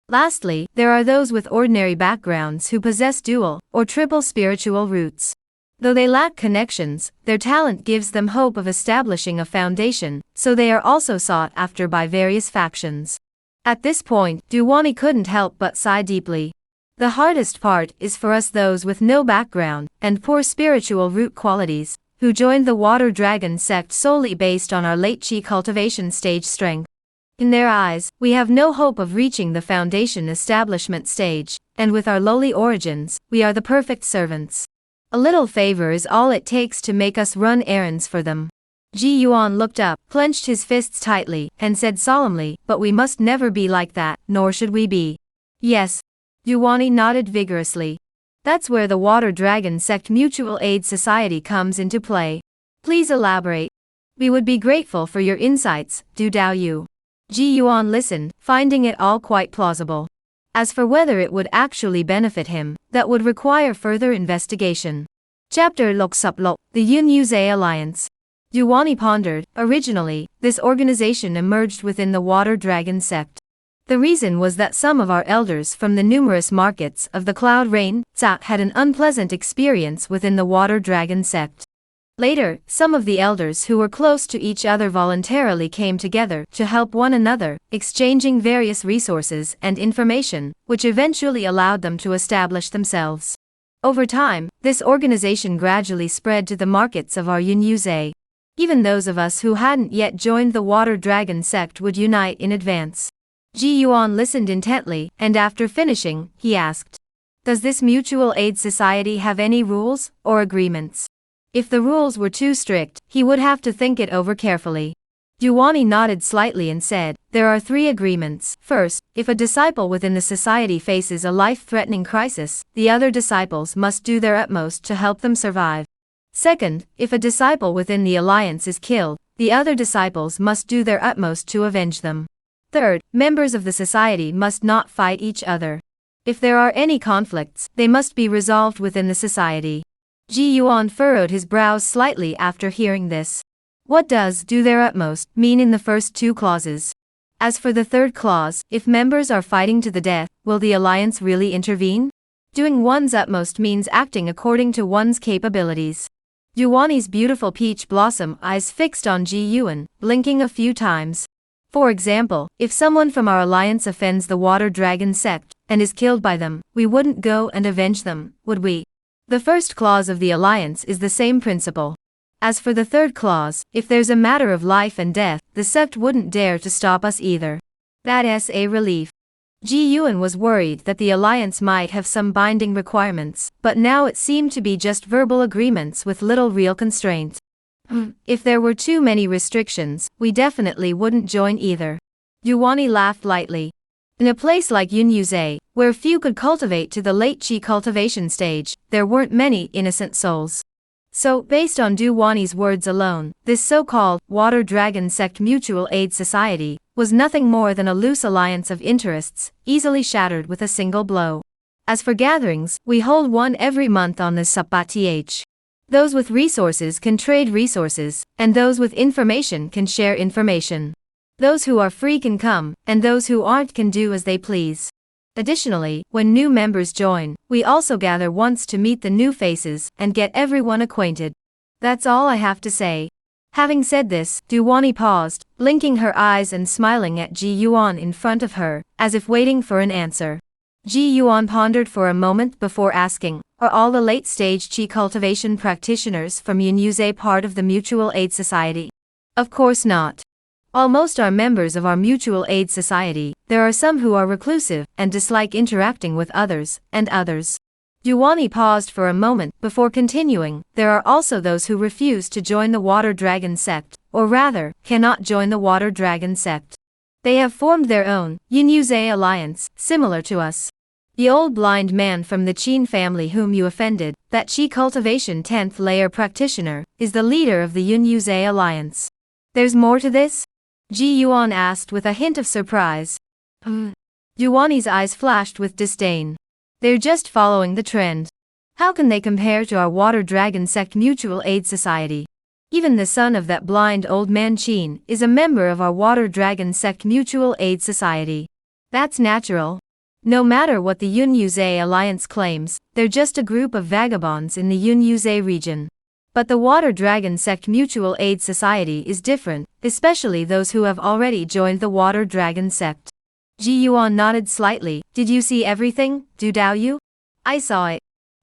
Lastly, there are those with ordinary backgrounds who possess dual or triple spiritual roots. Though they lack connections, their talent gives them hope of establishing a foundation, so they are also sought after by various factions. At this point, Duwani couldn't help but sigh deeply. The hardest part is for us those with no background and poor spiritual root qualities, who joined the Water Dragon sect solely based on our late chi cultivation stage strength. In their eyes, we have no hope of reaching the foundation establishment stage, and with our lowly origins, we are the perfect servants. A little favor is all it takes to make us run errands for them. Ji Yuan looked up, clenched his fists tightly, and said solemnly, "But we must never be like that, nor should we be." "Yes." Duwani nodded vigorously. "That's where the Water Dragon Sect Mutual Aid Society comes into play. Please elaborate. We would be grateful for your insights, Du Dao Yu." Ji Yuan listened, finding it all quite plausible. As for whether it would actually benefit him, that would require further investigation. Chapter Lok Sup Lok, the Yun Yuze Alliance. Duwani pondered. Originally, this organization emerged within the Water Dragon sect. The reason was that some of our elders from the numerous markets of the Cloud Rain, Tsa, had an unpleasant experience within the Water Dragon sect. Later, some of the elders who were close to each other voluntarily came together to help one another, exchanging various resources and information, which eventually allowed them to establish themselves. Over time, this organization gradually spread to the markets of our Yunyuze. Even those of us who hadn't yet joined the Water Dragon sect would unite in advance. Ji Yuan listened intently, and after finishing, he asked, "Does this mutual aid society have any rules or agreements?" If the rules were too strict, he would have to think it over carefully. Duwani nodded slightly and said, "There are 3 agreements. First, if a disciple within the society faces a life-threatening crisis, the other disciples must do their utmost to help them survive. Second, if a disciple within the alliance is killed, the other disciples must do their utmost to avenge them. Third, members of the society must not fight each other. If there are any conflicts, they must be resolved within the society." Ji Yuan furrowed his brows slightly after hearing this. What does "do their utmost" mean in the first 2 clauses? As for the 3rd clause, if members are fighting to the death, will the alliance really intervene? Doing one's utmost means acting according to one's capabilities. Duwani's beautiful peach blossom eyes fixed on Ji Yuan, blinking a few times. For example, if someone from our alliance offends the Water Dragon sect, and is killed by them, we wouldn't go and avenge them, would we? The first clause of the alliance is the same principle. As for the 3rd clause, if there's a matter of life and death, the sect wouldn't dare to stop us either. That's a relief. Ji Yuan was worried that the alliance might have some binding requirements, but now it seemed to be just verbal agreements with little real constraint. If there were too many restrictions, we definitely wouldn't join either. Duwani laughed lightly. In a place like Yunyuze, where few could cultivate to the late chi cultivation stage, there weren't many innocent souls. So, based on Duwani's words alone, this so-called Water Dragon Sect Mutual Aid Society was nothing more than a loose alliance of interests, easily shattered with a single blow. As for gatherings, we hold one every month on the Sapath. Those with resources can trade resources, and those with information can share information. Those who are free can come, and those who aren't can do as they please. Additionally, when new members join, we also gather once to meet the new faces and get everyone acquainted. That's all I have to say. Having said this, Duwani paused, blinking her eyes and smiling at Ji Yuan in front of her, as if waiting for an answer. Ji Yuan pondered for a moment before asking, are all the late-stage qi cultivation practitioners from Yunyuze part of the Mutual Aid Society? Of course not. Almost are members of our Mutual Aid Society. There are some who are reclusive and dislike interacting with others, and others. Duwani paused for a moment before continuing, there are also those who refuse to join the Water Dragon sect, or rather, cannot join the Water Dragon sect. They have formed their own, Yunyuze alliance, similar to us. The old blind man from the Qin family whom you offended, that Qi cultivation 10th layer practitioner, is the leader of the Yunyuze alliance. There's more to this? Ji Yuan asked with a hint of surprise. Duwani's eyes flashed with disdain. They're just following the trend. How can they compare to our Water Dragon sect Mutual Aid Society? Even the son of that blind old man Qin is a member of our Water Dragon sect Mutual Aid Society. That's natural. No matter what the Yunyuze alliance claims, they're just a group of vagabonds in the Yunyuze region. But the Water Dragon sect Mutual Aid Society is different, especially those who have already joined the Water Dragon sect. Ji Yuan nodded slightly. Did you see everything, Du Daoyu? I saw it.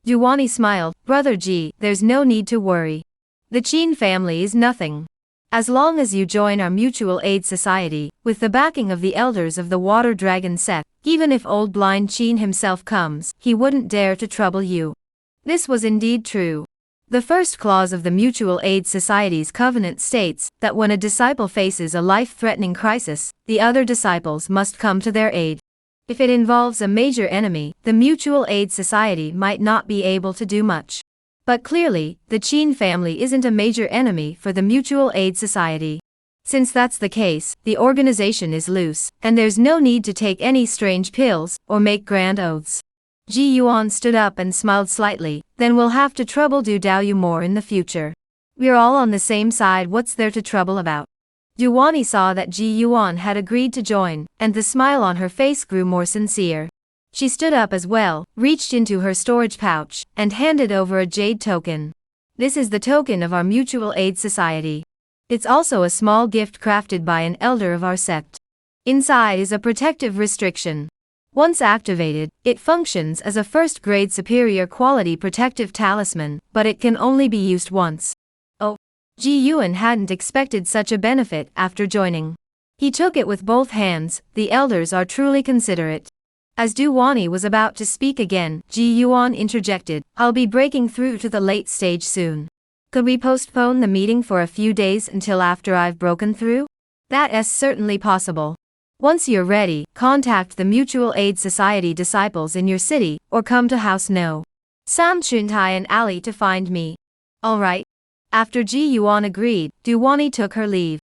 Duwani smiled. Brother Ji, there's no need to worry. The Qin family is nothing. As long as you join our Mutual Aid Society, with the backing of the elders of the Water Dragon sect, even if old blind Qin himself comes, he wouldn't dare to trouble you. This was indeed true. The first clause of the Mutual Aid Society's covenant states that when a disciple faces a life-threatening crisis, the other disciples must come to their aid. If it involves a major enemy, the Mutual Aid Society might not be able to do much. But clearly, the Qin family isn't a major enemy for the Mutual Aid Society. Since that's the case, the organization is loose, and there's no need to take any strange pills or make grand oaths. Ji Yuan stood up and smiled slightly. Then we'll have to trouble Du Daoyu more in the future. We're all on the same side, what's there to trouble about? Duwani saw that Ji Yuan had agreed to join, and the smile on her face grew more sincere. She stood up as well, reached into her storage pouch, and handed over a jade token. This is the token of our Mutual Aid Society. It's also a small gift crafted by an elder of our sect. Inside is a protective restriction. Once activated, it functions as a first-grade superior quality protective talisman, but it can only be used once. Oh, Ji Yuan hadn't expected such a benefit after joining. He took it with both hands. The elders are truly considerate. As Duwani was about to speak again, Ji Yuan interjected, I'll be breaking through to the late stage soon. Could we postpone the meeting for a few days until after I've broken through? That's certainly possible. Once you're ready, contact the Mutual Aid Society disciples in your city, or come to House No. Sam Chuntai and Ali to find me. Alright. After Ji Yuan agreed, Duwani took her leave.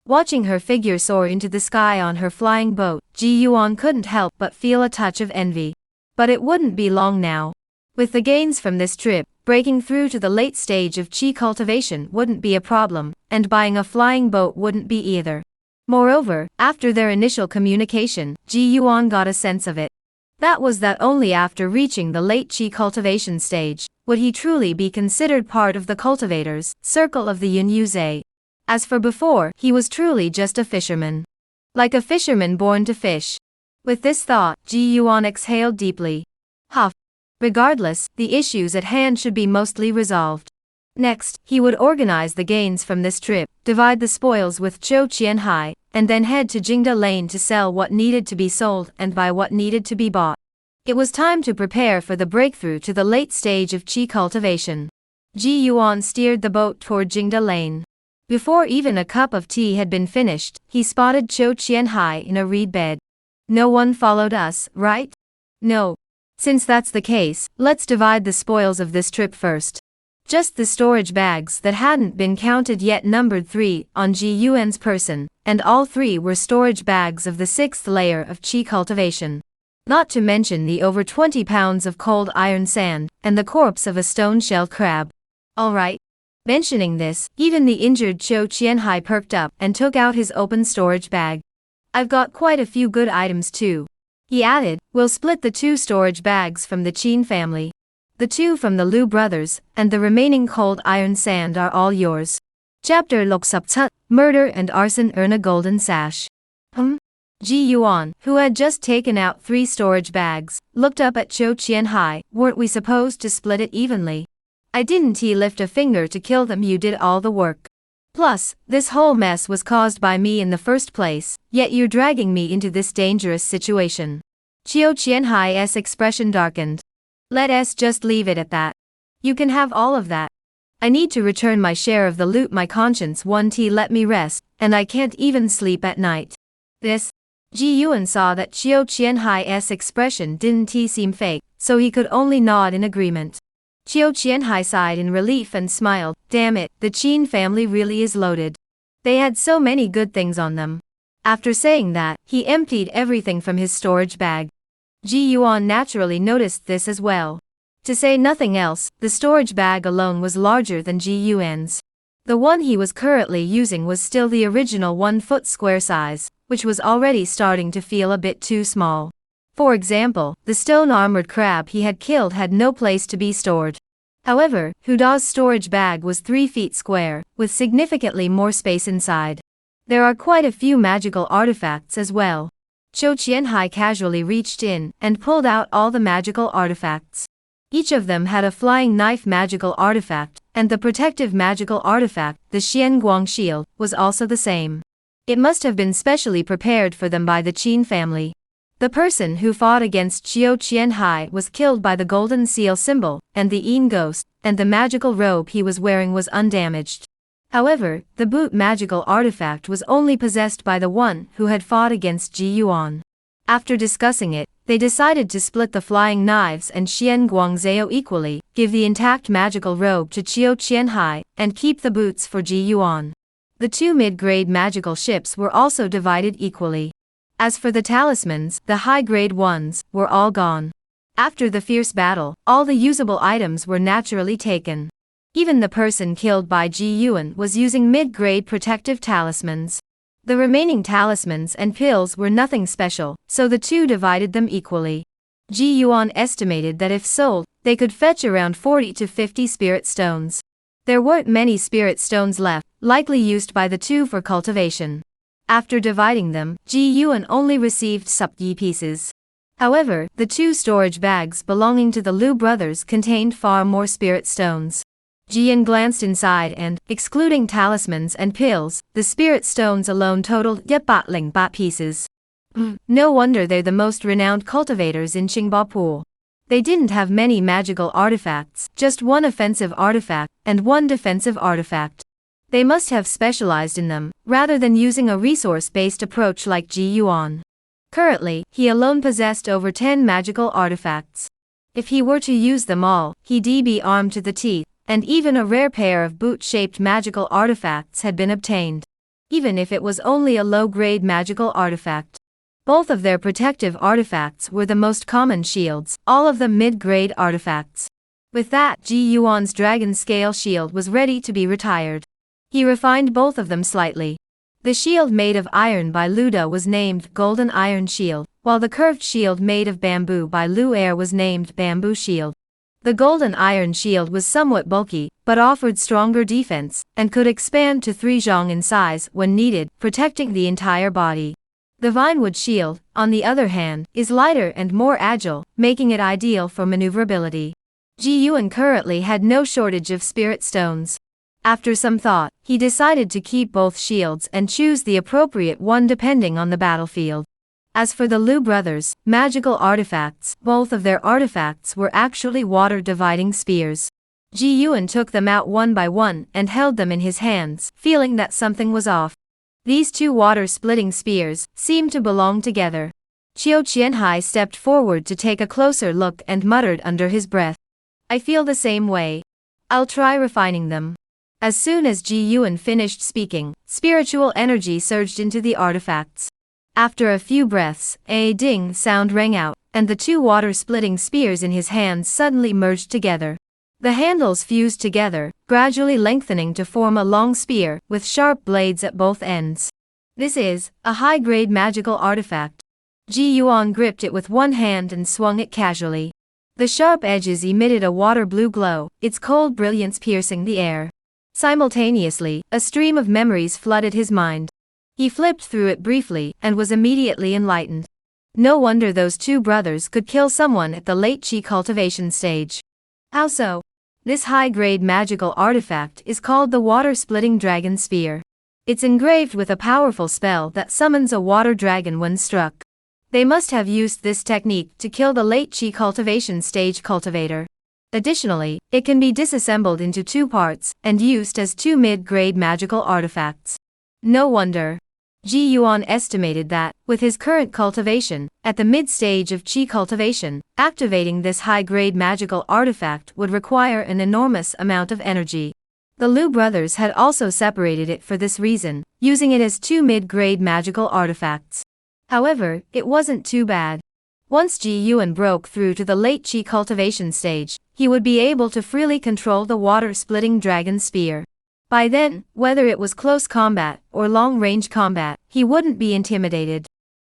Watching her figure soar into the sky on her flying boat, Ji Yuan couldn't help but feel a touch of envy. But it wouldn't be long now. With the gains from this trip, breaking through to the late stage of qi cultivation wouldn't be a problem, and buying a flying boat wouldn't be either. Moreover, after their initial communication, Ji Yuan got a sense of it. That was that only after reaching the late qi cultivation stage, would he truly be considered part of the cultivators' circle of the Yunyuze. As for before, he was truly just a fisherman. Like a fisherman born to fish. With this thought, Ji Yuan exhaled deeply. Huff. Regardless, the issues at hand should be mostly resolved. Next, he would organize the gains from this trip, divide the spoils with Zhou Qianhai, and then head to Jingda Lane to sell what needed to be sold and buy what needed to be bought. It was time to prepare for the breakthrough to the late stage of qi cultivation. Ji Yuan steered the boat toward Jingda Lane. Before even a cup of tea had been finished, he spotted Zhou Qianhai in a reed bed. No one followed us, right? No. Since that's the case, let's divide the spoils of this trip first. Just the storage bags that hadn't been counted yet numbered 3 on Ji Yuan's person, and all 3 were storage bags of the 6th layer of qi cultivation. Not to mention the over 20 pounds of cold iron sand, and the corpse of a stone-shell crab. Alright. Mentioning this, even the injured Zhou Qianhai perked up and took out his open storage bag. I've got quite a few good items too. He added, we'll split the 2 storage bags from the Qin family. The 2 from the Liu brothers, and the remaining cold iron sand are all yours. Chapter Loksaptsut, Murder and Arson Earn a Golden Sash. Ji Yuan, who had just taken out 3 storage bags, looked up at Cho Chien-hai. Weren't we supposed to split it evenly? I didn't lift a finger to kill them, you did all the work. Plus, this whole mess was caused by me in the first place, yet you're dragging me into this dangerous situation. Cho Chien-hai's expression darkened. Let us just leave it at that. You can have all of that. I need to return my share of the loot. My conscience won't let me rest, and I can't even sleep at night. This. Ji Yuan saw that Cho Chien-hai's expression didn't seem fake, so he could only nod in agreement. Cho Chien-hai sighed in relief and smiled. Damn it, the Qin family really is loaded. They had so many good things on them. After saying that, he emptied everything from his storage bag. Ji Yuan naturally noticed this as well. To say nothing else, the storage bag alone was larger than Ji Yuan's. The one he was currently using was still the original 1-foot square size, which was already starting to feel a bit too small. For example, the stone-armored crab he had killed had no place to be stored. However, Huda's storage bag was 3 feet square, with significantly more space inside. There are quite a few magical artifacts as well. Cho Chien-hai casually reached in and pulled out all the magical artifacts. Each of them had a flying knife magical artifact, and the protective magical artifact, the Xianguang shield, was also the same. It must have been specially prepared for them by the Qin family. The person who fought against Cho Chien-hai was killed by the golden seal symbol, and the Yin ghost, and the magical robe he was wearing was undamaged. However, the boot magical artifact was only possessed by the one who had fought against Ji Yuan. After discussing it, they decided to split the flying knives and Xianguang Zhao equally, give the intact magical robe to Cho Chien-hai, and keep the boots for Ji Yuan. The 2 mid-grade magical ships were also divided equally. As for the talismans, the high-grade ones were all gone. After the fierce battle, all the usable items were naturally taken. Even the person killed by Ji Yuan was using mid-grade protective talismans. The remaining talismans and pills were nothing special, so the 2 divided them equally. Ji Yuan estimated that if sold, they could fetch around 40 to 50 spirit stones. There weren't many spirit stones left, likely used by the 2 for cultivation. After dividing them, Ji Yuan only received subyi pieces. However, the 2 storage bags belonging to the Liu brothers contained far more spirit stones. Jian glanced inside and, excluding talismans and pills, the spirit stones alone totaled 100 bat pieces. No wonder they're the most renowned cultivators in Qingbao. They didn't have many magical artifacts, just 1 offensive artifact, and 1 defensive artifact. They must have specialized in them, rather than using a resource-based approach like Ji Yuan. Currently, he alone possessed over 10 magical artifacts. If he were to use them all, he'd be armed to the teeth, and even a rare pair of boot-shaped magical artifacts had been obtained. Even if it was only a low-grade magical artifact. Both of their protective artifacts were the most common shields, all of them mid-grade artifacts. With that, Ji Yuan's dragon scale shield was ready to be retired. He refined both of them slightly. The shield made of iron by Luda was named Golden Iron Shield, while the curved shield made of bamboo by Lu Air was named Bamboo Shield. The Golden Iron Shield was somewhat bulky, but offered stronger defense, and could expand to 3 zhong in size when needed, protecting the entire body. The Vinewood Shield, on the other hand, is lighter and more agile, making it ideal for maneuverability. Ji Yuan currently had no shortage of spirit stones. After some thought, he decided to keep both shields and choose the appropriate one depending on the battlefield. As for the Liu brothers' magical artifacts, both of their artifacts were actually water-dividing spears. Ji Yuan took them out one by one and held them in his hands, feeling that something was off. These 2 water-splitting spears seemed to belong together. Cho Chien-hai stepped forward to take a closer look and muttered under his breath. I feel the same way. I'll try refining them. As soon as Ji Yuan finished speaking, spiritual energy surged into the artifacts. After a few breaths, a ding sound rang out, and the 2 water-splitting spears in his hands suddenly merged together. The handles fused together, gradually lengthening to form a long spear, with sharp blades at both ends. This is a high-grade magical artifact. Ji Yuan gripped it with one hand and swung it casually. The sharp edges emitted a water-blue glow, its cold brilliance piercing the air. Simultaneously, a stream of memories flooded his mind. He flipped through it briefly and was immediately enlightened. No wonder those two brothers could kill someone at the late chi cultivation stage. How so? This high-grade magical artifact is called the water-splitting dragon spear. It's engraved with a powerful spell that summons a water dragon when struck. They must have used this technique to kill the late chi cultivation stage cultivator. Additionally, it can be disassembled into two parts and used as two mid-grade magical artifacts. No wonder. Ji Yuan estimated that, with his current cultivation, at the mid-stage of chi cultivation, activating this high-grade magical artifact would require an enormous amount of energy. The Liu brothers had also separated it for this reason, using it as two mid-grade magical artifacts. However, it wasn't too bad. Once Ji Yuan broke through to the late chi cultivation stage, he would be able to freely control the water-splitting dragon spear. By then, whether it was close combat or long-range combat, he wouldn't be intimidated.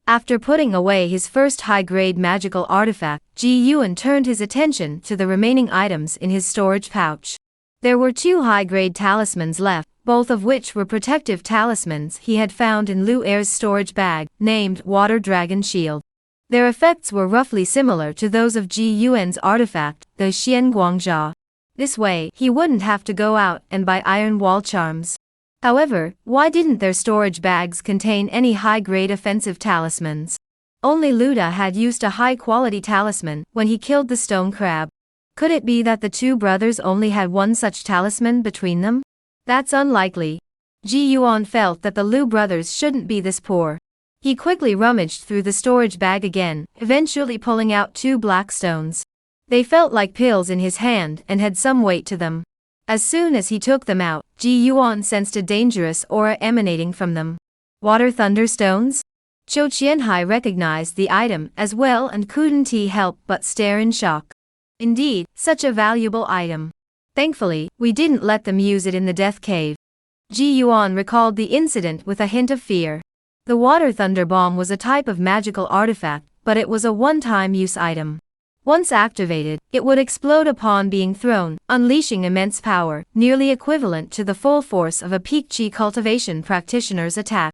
After putting away his first high-grade magical artifact, Ji Yuan turned his attention to the remaining items in his storage pouch. There were two high-grade talismans left, both of which were protective talismans he had found in Liu Er's storage bag, named Water Dragon Shield. Their effects were roughly similar to those of Ji Yuan's artifact, the Xian Guangjia. This way, he wouldn't have to go out and buy iron wall charms. However, why didn't their storage bags contain any high-grade offensive talismans? Only Luda had used a high-quality talisman when he killed the stone crab. Could it be that the two brothers only had one such talisman between them? That's unlikely. Ji Yuan felt that the Liu brothers shouldn't be this poor. He quickly rummaged through the storage bag again, eventually pulling out two black stones. They felt like pills in his hand and had some weight to them. As soon as he took them out, Ji Yuan sensed a dangerous aura emanating from them. Water thunder stones? Zhou Qianhai recognized the item as well and couldn't help but stare in shock. Indeed, such a valuable item. Thankfully, we didn't let them use it in the death cave. Ji Yuan recalled the incident with a hint of fear. The water thunder bomb was a type of magical artifact, but it was a one-time use item. Once activated, it would explode upon being thrown, unleashing immense power, nearly equivalent to the full force of a peak chi cultivation practitioner's attack.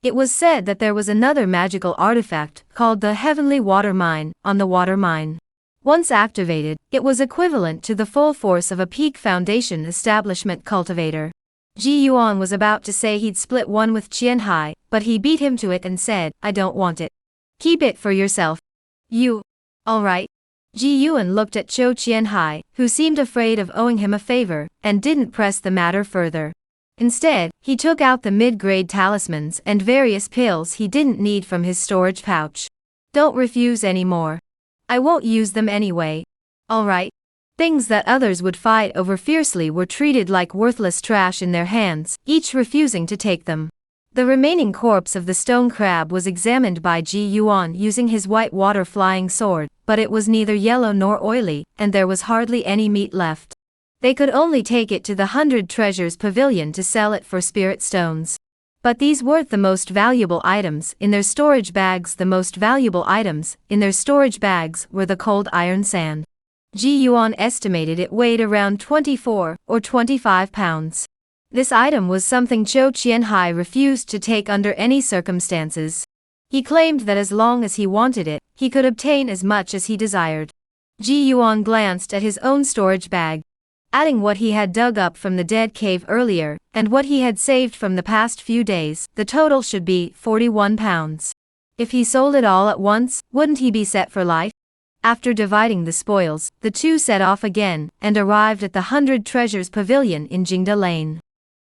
It was said that there was another magical artifact, called the Heavenly Water Mine, on the water mine. Once activated, it was equivalent to the full force of a peak foundation establishment cultivator. Ji Yuan was about to say he'd split one with Qianhai, but he beat him to it and said, "I don't want it. Keep it for yourself." "You? Alright." Ji Yuan looked at Zhou Qianhai, who seemed afraid of owing him a favor, and didn't press the matter further. Instead, he took out the mid-grade talismans and various pills he didn't need from his storage pouch. "Don't refuse anymore. I won't use them anyway." "Alright." Things that others would fight over fiercely were treated like worthless trash in their hands, each refusing to take them. The remaining corpse of the stone crab was examined by Ji Yuan using his white water flying sword, but it was neither yellow nor oily, and there was hardly any meat left. They could only take it to the 100 Treasures Pavilion to sell it for spirit stones. But these weren't the most valuable items in their storage bags. The most valuable items in their storage bags were the cold iron sand. Ji Yuan estimated it weighed around 24 or 25 pounds. This item was something Zhou Qianhai refused to take under any circumstances. He claimed that as long as he wanted it, he could obtain as much as he desired. Ji Yuan glanced at his own storage bag. Adding what he had dug up from the dead cave earlier, and what he had saved from the past few days, the total should be 41 pounds. If he sold it all at once, wouldn't he be set for life? After dividing the spoils, the two set off again, and arrived at the 100 Treasures Pavilion in Jingda Lane.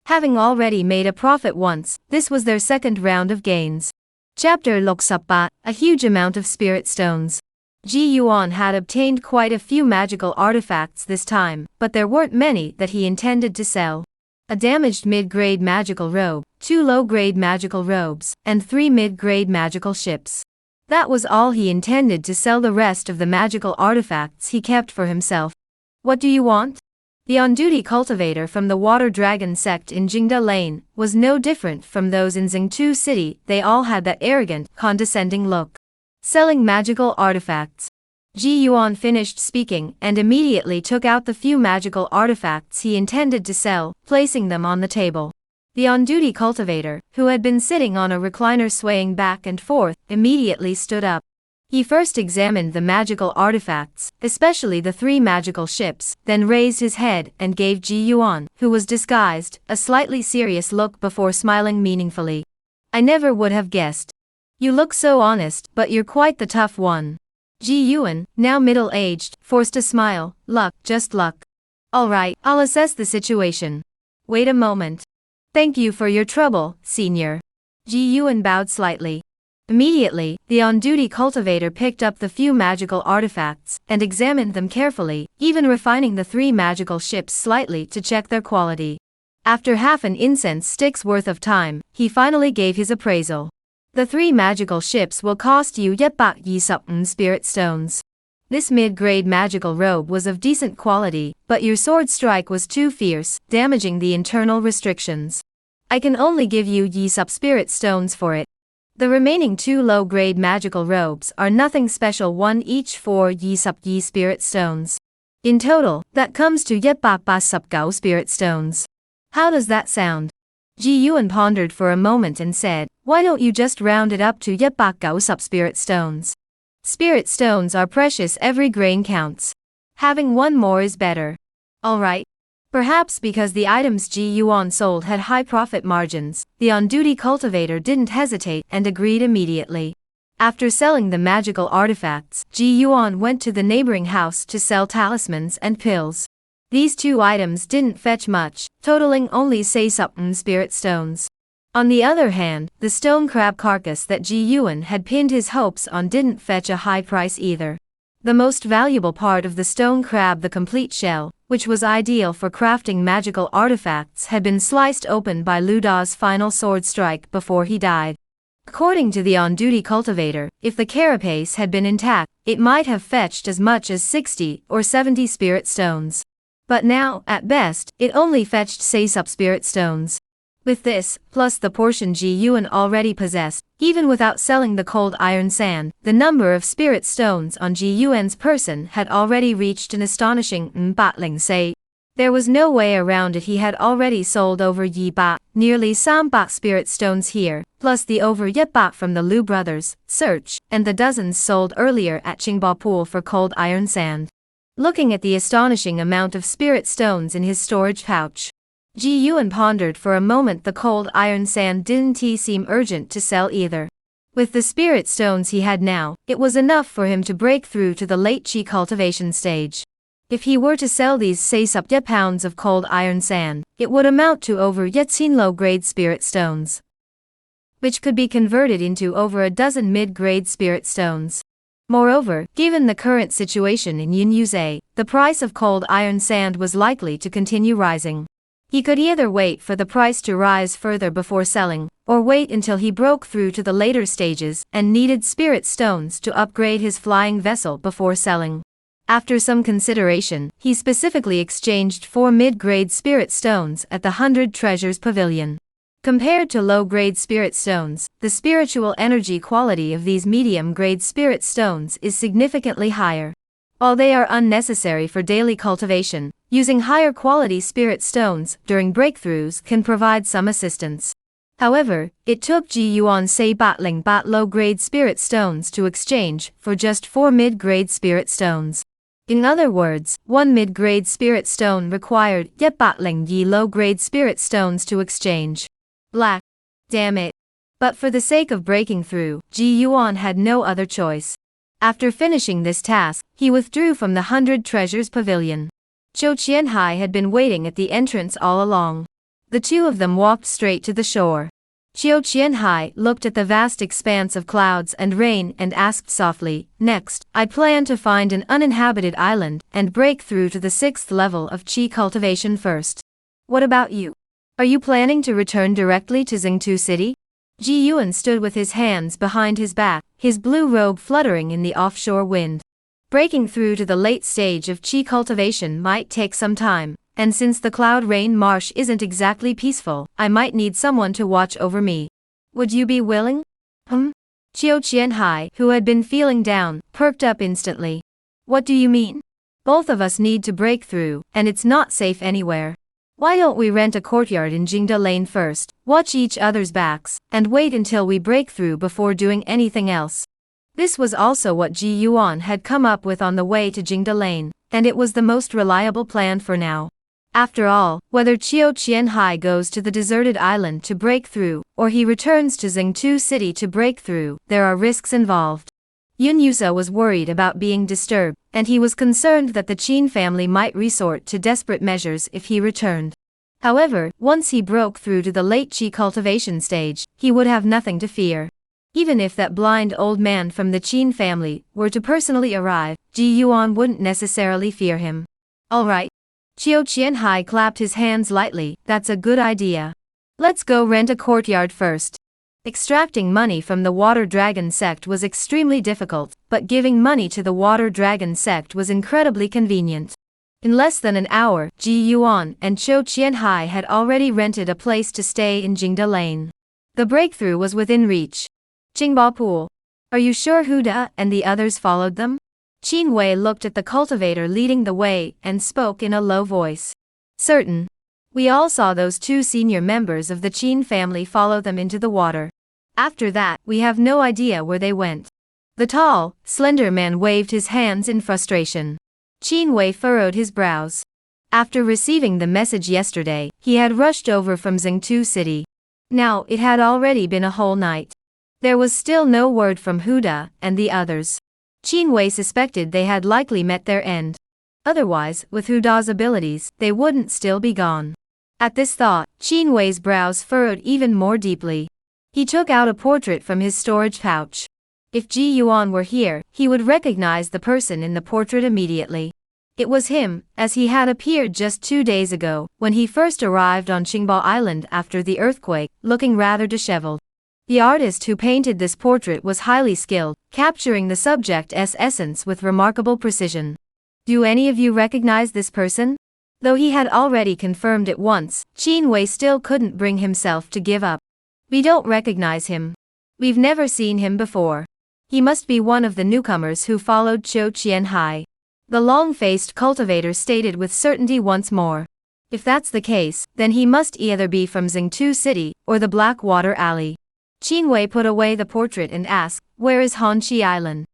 Having already made a profit once, this was their second round of gains. Chapter Loksapa, a huge amount of spirit stones. Ji Yuan had obtained quite a few magical artifacts this time, but there weren't many that he intended to sell. A damaged mid-grade magical robe, 2 low-grade magical robes, and 3 mid-grade magical ships. That was all he intended to sell. The rest of the magical artifacts he kept for himself. "What do you want?" The on-duty cultivator from the Water Dragon sect in Jingda Lane was no different from those in Xingtu City. They all had that arrogant, condescending look. "Selling magical artifacts." Ji Yuan finished speaking and immediately took out the few magical artifacts he intended to sell, placing them on the table. The on-duty cultivator, who had been sitting on a recliner swaying back and forth, immediately stood up. He first examined the magical artifacts, especially the 3 magical ships, then raised his head and gave Ji Yuan, who was disguised, a slightly serious look before smiling meaningfully. I never would have guessed. You look so honest, but you're quite the tough one. Ji Yuan, now middle-aged, forced a smile. Luck, just luck. Alright, I'll assess the situation. Wait a moment. Thank you for your trouble, senior. Ji Yuan bowed slightly. Immediately, the on-duty cultivator picked up the few magical artifacts and examined them carefully, even refining the 3 magical ships slightly to check their quality. After half an incense stick's worth of time, he finally gave his appraisal. The 3 magical ships will cost you 120 spirit stones. This mid-grade magical robe was of decent quality, but your sword strike was too fierce, damaging the internal restrictions. I can only give you 20 spirit stones for it. The remaining 2 low-grade magical robes are nothing special, one each for 20 spirit stones. In total, that comes to 189 spirit stones. How does that sound? Ji Yuan pondered for a moment and said, why don't you just round it up to 190 spirit stones? Spirit stones are precious, every grain counts. Having one more is better. Alright. Perhaps because the items Ji Yuan sold had high profit margins, the on-duty cultivator didn't hesitate and agreed immediately. After selling the magical artifacts, Ji Yuan went to the neighboring house to sell talismans and pills. These 2 items didn't fetch much, totaling only 60 spirit stones. On the other hand, the stone crab carcass that Ji Yuan had pinned his hopes on didn't fetch a high price either. The most valuable part of the stone crab, the complete shell, which was ideal for crafting magical artifacts, had been sliced open by Lu Da's final sword strike before he died. According to the on-duty cultivator, if the carapace had been intact, it might have fetched as much as 60 or 70 spirit stones. But now, at best, it only fetched 60 spirit stones. With this, plus the portion Ji Yuan already possessed, even without selling the cold iron sand, the number of spirit stones on Ji Yuan's person had already reached an astonishing 400. There was no way around it, he had already sold over nearly 300 spirit stones here, plus the over 100 from the Lu brothers, Search, and the dozens sold earlier at Qingba Pool for cold iron sand. Looking at the astonishing amount of spirit stones in his storage pouch, Ji Yuan pondered for a moment. The cold iron sand didn't seem urgent to sell either. With the spirit stones he had now, it was enough for him to break through to the late chi cultivation stage. If he were to sell these 60 pounds of cold iron sand, it would amount to over 10 low-grade spirit stones, which could be converted into over a dozen mid-grade spirit stones. Moreover, given the current situation in Yinyuze, the price of cold iron sand was likely to continue rising. He could either wait for the price to rise further before selling, or wait until he broke through to the later stages and needed spirit stones to upgrade his flying vessel before selling. After some consideration, he specifically exchanged 4 mid-grade spirit stones at the 100 Treasures Pavilion. Compared to low-grade spirit stones, the spiritual energy quality of these medium-grade spirit stones is significantly higher. While they are unnecessary for daily cultivation, using higher-quality spirit stones during breakthroughs can provide some assistance. However, it took Ji Yuan battling low-grade spirit stones to exchange for just 4 mid-grade spirit stones. In other words, 1 mid-grade spirit stone required battling low-grade spirit stones to exchange. Black. Damn it. But for the sake of breaking through, Ji Yuan had no other choice. After finishing this task, he withdrew from the 100 Treasures Pavilion. Zhou Qianhai had been waiting at the entrance all along. The 2 of them walked straight to the shore. Zhou Qianhai looked at the vast expanse of clouds and rain and asked softly, "Next, I plan to find an uninhabited island and break through to the 6th level of qi cultivation first. What about you? Are you planning to return directly to Xingtu City?" Ji Yuan stood with his hands behind his back, his blue robe fluttering in the offshore wind. Breaking through to the late stage of qi cultivation might take some time, and since the Cloud Rain Marsh isn't exactly peaceful, I might need someone to watch over me. Would you be willing? Zhou Qianhai, who had been feeling down, perked up instantly. What do you mean? Both of us need to break through, and it's not safe anywhere. Why don't we rent a courtyard in Jingda Lane first, watch each other's backs, and wait until we break through before doing anything else? This was also what Ji Yuan had come up with on the way to Jingda Lane, and it was the most reliable plan for now. After all, whether Qiu Qianhai goes to the deserted island to break through, or he returns to Xingtu City to break through, there are risks involved. Yun Yusa was worried about being disturbed, and he was concerned that the Qin family might resort to desperate measures if he returned. However, once he broke through to the late Qi cultivation stage, he would have nothing to fear. Even if that blind old man from the Qin family were to personally arrive, Ji Yuan wouldn't necessarily fear him. Alright. Qiu Qianhai clapped his hands lightly. That's a good idea. Let's go rent a courtyard first. Extracting money from the Water Dragon sect was extremely difficult, but giving money to the Water Dragon sect was incredibly convenient. In less than an hour, Ji Yuan and Qiu Qianhai had already rented a place to stay in Jingda Lane. The breakthrough was within reach. Qingba Pool. Are you sure Huda and the others followed them? Qin Wei looked at the cultivator leading the way and spoke in a low voice. Certain. We all saw those two senior members of the Qin family follow them into the water. After that, we have no idea where they went. The tall, slender man waved his hands in frustration. Qin Wei furrowed his brows. After receiving the message yesterday, he had rushed over from Xingtu City. Now, it had already been a whole night. There was still no word from Huda and the others. Qin Wei suspected they had likely met their end. Otherwise, with Huda's abilities, they wouldn't still be gone. At this thought, Qin Wei's brows furrowed even more deeply. He took out a portrait from his storage pouch. If Ji Yuan were here, he would recognize the person in the portrait immediately. It was him, as he had appeared just 2 days ago, when he first arrived on Qingba Island after the earthquake, looking rather disheveled. The artist who painted this portrait was highly skilled, capturing the subject's essence with remarkable precision. Do any of you recognize this person? Though he had already confirmed it once, Qin Wei still couldn't bring himself to give up. We don't recognize him. We've never seen him before. He must be one of the newcomers who followed Qiu Qianhai. The long-faced cultivator stated with certainty once more. If that's the case, then he must either be from Xingtu City, or the Blackwater Alley. Qin Wei put away the portrait and asked, where is Hanqi Island?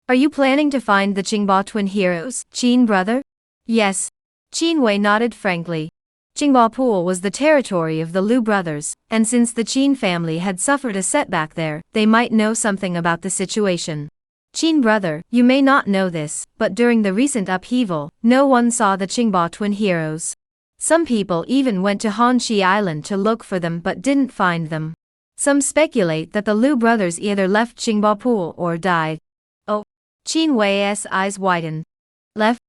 Are you planning to find the Qingba twin heroes, Qin brother? Yes. Qin Wei nodded frankly. Qingba Pool was the territory of the Liu brothers, and since the Qin family had suffered a setback there, they might know something about the situation. Qin brother, you may not know this, but during the recent upheaval, no one saw the Qingba twin heroes. Some people even went to Hanqi Island to look for them but didn't find them. Some speculate that the Liu brothers either left Qingba Pool or died. Oh. Qin Wei's eyes widened. Left?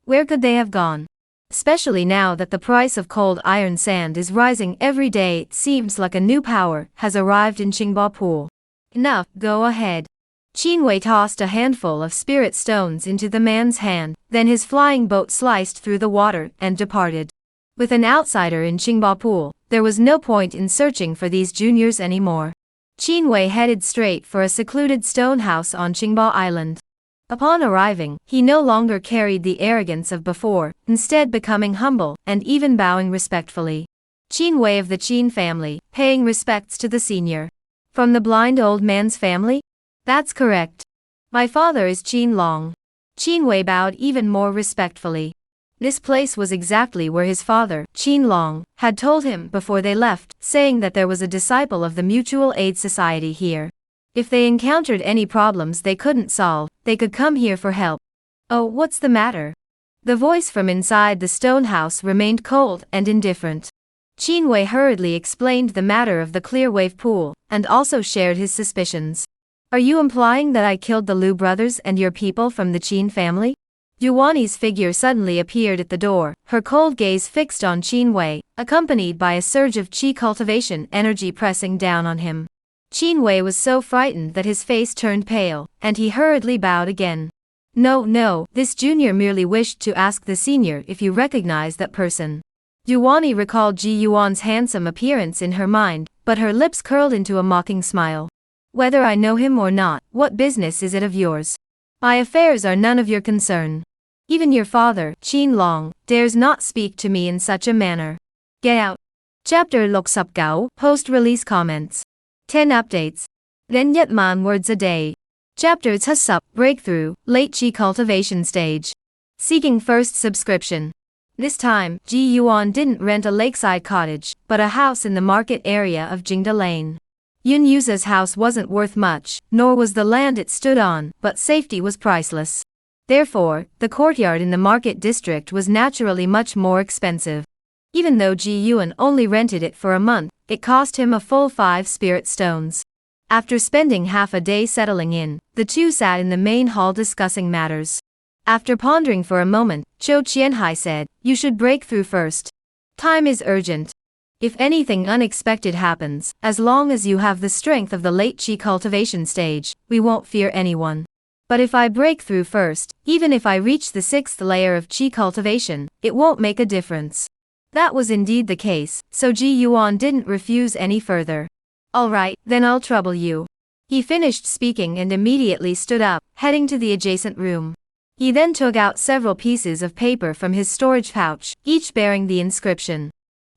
Where could they have gone? Especially now that the price of cold iron sand is rising every day, it seems like a new power has arrived in Qingba Pool. Enough, go ahead. Qin Wei tossed a handful of spirit stones into the man's hand, then his flying boat sliced through the water and departed. With an outsider in Qingba Pool, there was no point in searching for these juniors anymore. Qin Wei headed straight for a secluded stone house on Qingba Island. Upon arriving, he no longer carried the arrogance of before, instead becoming humble, and even bowing respectfully. Qin Wei of the Qin family, paying respects to the senior. From the blind old man's family? That's correct. My father is Qin Long. Qin Wei bowed even more respectfully. This place was exactly where his father, Qin Long, had told him before they left, saying that there was a disciple of the Mutual Aid Society here. If they encountered any problems they couldn't solve, they could come here for help. Oh, what's the matter? The voice from inside the stone house remained cold and indifferent. Qin Wei hurriedly explained the matter of the clear wave pool, and also shared his suspicions. Are you implying that I killed the Liu brothers and your people from the Qin family? Yuani's figure suddenly appeared at the door, her cold gaze fixed on Qin Wei, accompanied by a surge of qi cultivation energy pressing down on him. Qin Wei was so frightened that his face turned pale, and he hurriedly bowed again. No, this junior merely wished to ask the senior if you recognize that person. Yuani recalled Ji Yuan's handsome appearance in her mind, but her lips curled into a mocking smile. Whether I know him or not, what business is it of yours? My affairs are none of your concern. Even your father, Qin Long, dares not speak to me in such a manner. Get out. Chapter Lok Sup Gao, post-release comments. 10 updates. Then yet man words a day. Chapter Sup, breakthrough, late chi cultivation stage. Seeking first subscription. This time, Ji Yuan didn't rent a lakeside cottage, but a house in the market area of Jingda Lane. Yun Yuza's house wasn't worth much, nor was the land it stood on, but safety was priceless. Therefore, the courtyard in the market district was naturally much more expensive. Even though Ji Yuan only rented it for a month, it cost him a full 5 spirit stones. After spending half a day settling in, the two sat in the main hall discussing matters. After pondering for a moment, Zhou Qianhai said, "You should break through first. Time is urgent. If anything unexpected happens, as long as you have the strength of the late Qi cultivation stage, we won't fear anyone. But if I break through first, even if I reach the 6th layer of Qi cultivation, it won't make a difference." That was indeed the case, so Ji Yuan didn't refuse any further. "Alright, then I'll trouble you." He finished speaking and immediately stood up, heading to the adjacent room. He then took out several pieces of paper from his storage pouch, each bearing the inscription.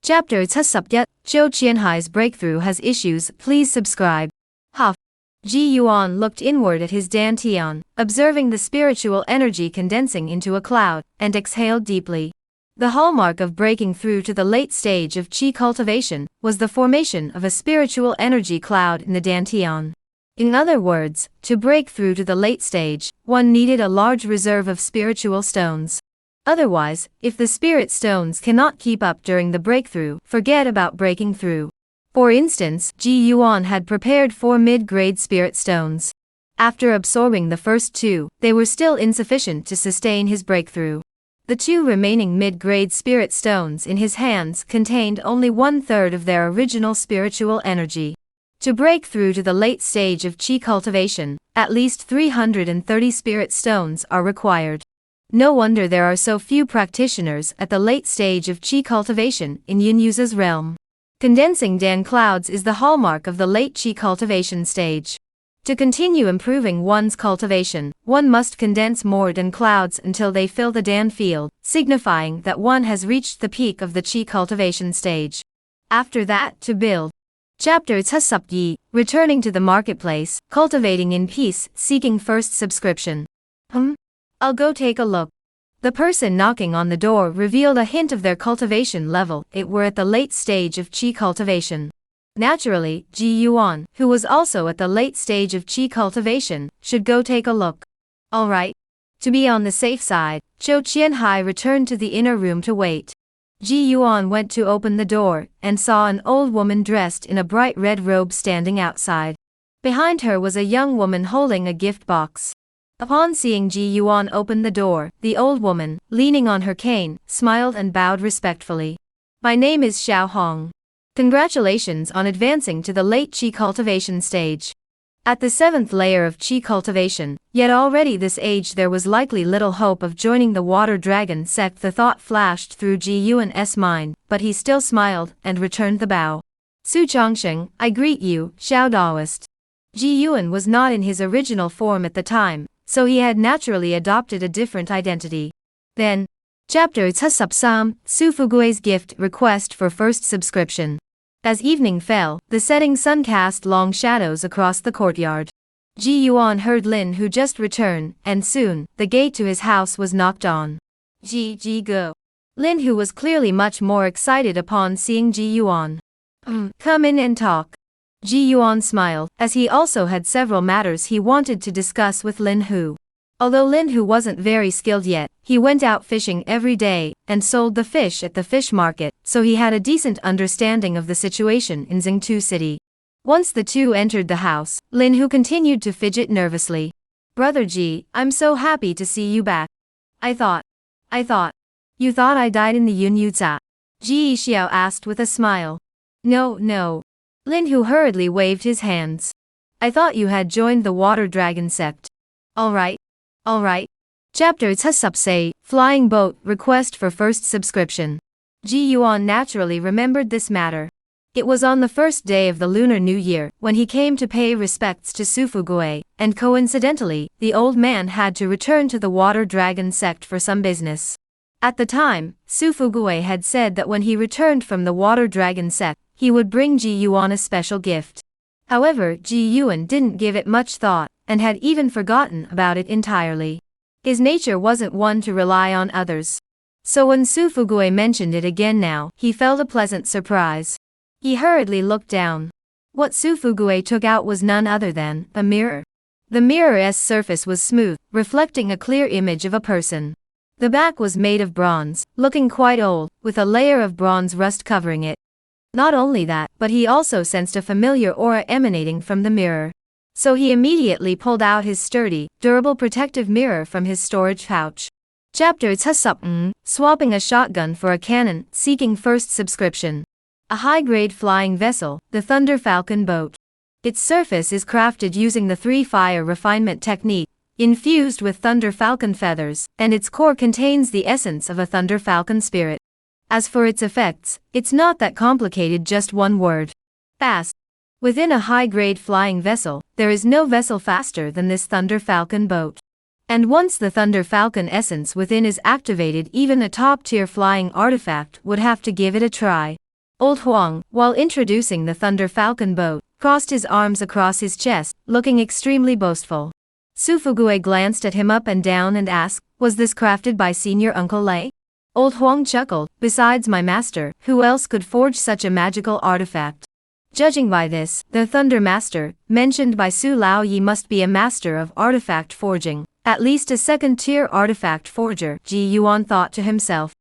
Chapter Tsup Yet, Zhou Qianhai's breakthrough has issues, please subscribe. Huff. Ji Yuan looked inward at his dantian, observing the spiritual energy condensing into a cloud, and exhaled deeply. The hallmark of breaking through to the late stage of Qi cultivation was the formation of a spiritual energy cloud in the dantian. In other words, to break through to the late stage, one needed a large reserve of spiritual stones. Otherwise, if the spirit stones cannot keep up during the breakthrough, forget about breaking through. For instance, Ji Yuan had prepared 4 mid-grade spirit stones. After absorbing the first 2, they were still insufficient to sustain his breakthrough. The 2 remaining mid-grade spirit stones in his hands contained only 1/3 of their original spiritual energy. To break through to the late stage of Qi cultivation, at least 330 spirit stones are required. No wonder there are so few practitioners at the late stage of Qi cultivation in Yun Yuza's realm. Condensing Dan clouds is the hallmark of the late Qi cultivation stage. To continue improving one's cultivation, one must condense more Dan clouds until they fill the Dan field, signifying that one has reached the peak of the Qi cultivation stage. After that, to build. Chapter Tsup Yi, returning to the marketplace, cultivating in peace, seeking first subscription. I'll go take a look. The person knocking on the door revealed a hint of their cultivation level, it were at the late stage of Qi cultivation. Naturally, Ji Yuan, who was also at the late stage of Qi cultivation, should go take a look. Alright. To be on the safe side, Zhou Qianhai returned to the inner room to wait. Ji Yuan went to open the door, and saw an old woman dressed in a bright red robe standing outside. Behind her was a young woman holding a gift box. Upon seeing Ji Yuan open the door, the old woman, leaning on her cane, smiled and bowed respectfully. "My name is Xiao Hong. Congratulations on advancing to the late Qi cultivation stage. At the 7th layer of Qi cultivation, yet already this age there was likely little hope of joining the water dragon sect. The thought flashed through Ji Yuan's mind, but he still smiled and returned the bow. "Su Chongsheng, I greet you, Xiao Daoist." Ji Yuan was not in his original form at the time, so he had naturally adopted a different identity. Then, Chapter Tsup Sam, Su Fugui's gift request for first subscription. As evening fell, the setting sun cast long shadows across the courtyard. Ji Yuan heard Lin Hu just return, and soon, the gate to his house was knocked on. Ji go. Lin Hu was clearly much more excited upon seeing Ji Yuan. Come in and talk." Ji Yuan smiled, as he also had several matters he wanted to discuss with Lin Hu. Although Lin Hu wasn't very skilled yet, he went out fishing every day, and sold the fish at the fish market, so he had a decent understanding of the situation in Xingtu City. Once the two entered the house, Lin Hu continued to fidget nervously. "Brother Ji, I'm so happy to see you back. I thought. You thought I died in the Yun Yuza?" Ji Xiao asked with a smile. No. Lin Hu hurriedly waved his hands. "I thought you had joined the water dragon sect." Alright. Chapter Tsup Say, Flying Boat, request for first subscription. Ji Yuan naturally remembered this matter. It was on the first day of the Lunar New Year when he came to pay respects to Sufugue, and coincidentally, the old man had to return to the Water Dragon sect for some business. At the time, Sufugue had said that when he returned from the Water Dragon sect, he would bring Ji Yuan a special gift. However, Ji Yuan didn't give it much thought, and had even forgotten about it entirely. His nature wasn't one to rely on others. So when Sufugue mentioned it again now, he felt a pleasant surprise. He hurriedly looked down. What Sufugue took out was none other than a mirror. The mirror's surface was smooth, reflecting a clear image of a person. The back was made of bronze, looking quite old, with a layer of bronze rust covering it. Not only that, but he also sensed a familiar aura emanating from the mirror. So he immediately pulled out his sturdy, durable protective mirror from his storage pouch. Chapter 7: Swapping a Shotgun for a Cannon, Seeking First Subscription. A high-grade flying vessel, the Thunder Falcon boat. Its surface is crafted using the 3-fire refinement technique, infused with Thunder Falcon feathers, and its core contains the essence of a Thunder Falcon spirit. As for its effects, it's not that complicated, just one word. Fast. Within a high-grade flying vessel, there is no vessel faster than this Thunder Falcon boat. And once the Thunder Falcon essence within is activated, even a top-tier flying artifact would have to give it a try. Old Huang, while introducing the Thunder Falcon boat, crossed his arms across his chest, looking extremely boastful. Sufugue glanced at him up and down and asked, "Was this crafted by Senior Uncle Lei?" Old Huang chuckled, "Besides my master, who else could forge such a magical artifact?" Judging by this, the Thunder Master, mentioned by Su Laoyi, must be a master of artifact forging, at least a second-tier artifact forger, Ji Yuan thought to himself.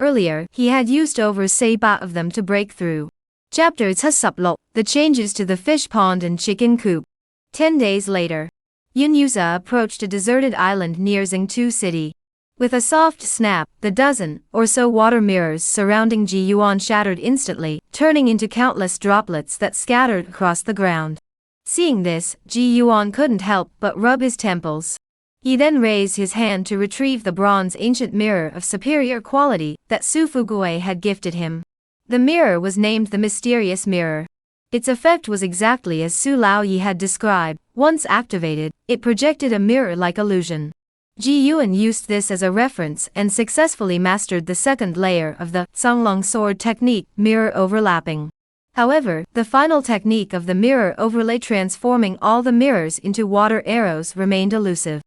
Earlier, he had used over 7 of them to break through. Chapter 8: The Changes to the Fish Pond and Chicken Coop. 10 days later, Yun Yuza approached a deserted island near Xingtu City. With a soft snap, the dozen or so water mirrors surrounding Ji Yuan shattered instantly, turning into countless droplets that scattered across the ground. Seeing this, Ji Yuan couldn't help but rub his temples. He then raised his hand to retrieve the bronze ancient mirror of superior quality that Sufugue had gifted him. The mirror was named the Mysterious Mirror. Its effect was exactly as Su Laoyi had described. Once activated, it projected a mirror-like illusion. Ji Yuan used this as a reference and successfully mastered the second layer of the Songlong Sword technique, mirror overlapping. However, the final technique of the mirror overlay, transforming all the mirrors into water arrows, remained elusive.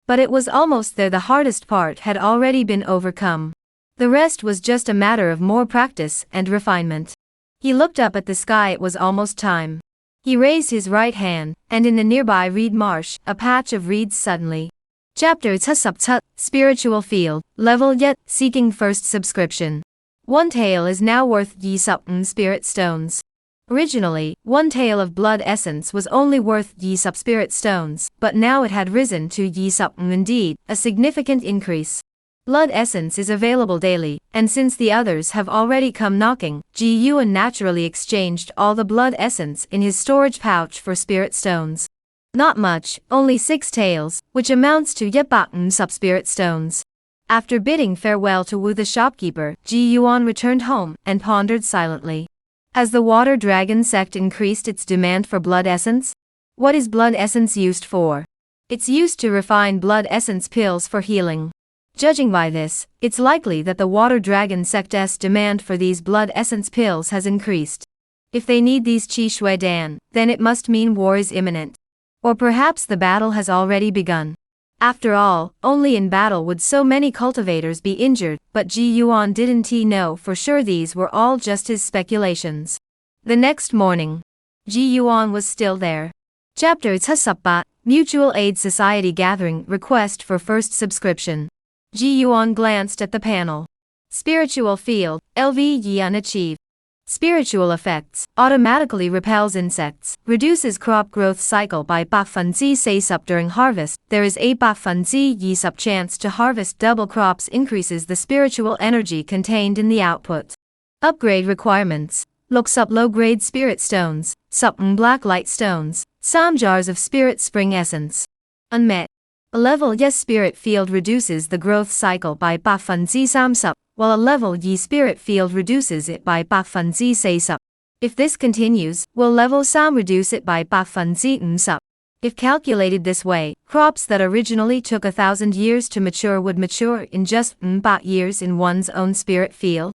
But it was almost there. The hardest part had already been overcome. The rest was just a matter of more practice and refinement. He looked up at the sky. It was almost time. He raised his right hand, and in the nearby reed marsh, a patch of reeds suddenly. Chapter 8: Spiritual Field, Level Yet, Seeking First Subscription. One tael is now worth Yi-Sup Spirit Stones. Originally, one tael of blood essence was only worth Yi-Sup Spirit Stones, but now it had risen to Yi-Sup, indeed, a significant increase. Blood essence is available daily, and since the others have already come knocking, Ji Yuan naturally exchanged all the blood essence in his storage pouch for spirit stones. Not much, only 6 taels, which amounts to Yep-Sup Spirit Stones. After bidding farewell to Wu the shopkeeper, Ji Yuan returned home and pondered silently. Has the Water Dragon sect increased its demand for blood essence? What is blood essence used for? It's used to refine blood essence pills for healing. Judging by this, it's likely that the Water Dragon sect's demand for these blood essence pills has increased. If they need these Qi Shui Dan, then it must mean war is imminent. Or perhaps the battle has already begun. After all, only in battle would so many cultivators be injured, but Ji Yuan didn't know for sure. These were all just his speculations. The next morning, Ji Yuan was still there. Chapter 8: Mutual Aid Society Gathering, Request for First Subscription. Ji Yuan glanced at the panel. Spiritual Field, LV Yi Unachieved. Spiritual effects, automatically repels insects, reduces crop growth cycle by 4% during harvest. There is a 4% Yi-Sup chance to harvest double crops, increases the spiritual energy contained in the output. Upgrade requirements, looks up low-grade spirit stones, Sup black light stones, some jars of spirit spring essence. Unmet. A level Yes spirit field reduces the growth cycle by 4% Sup, while a level Yi spirit field reduces it by 4% Sup. If this continues, will level Sam reduce it by 50%. If calculated this way, crops that originally took 1,000 years to mature would mature in just 4 years in one's own spirit field.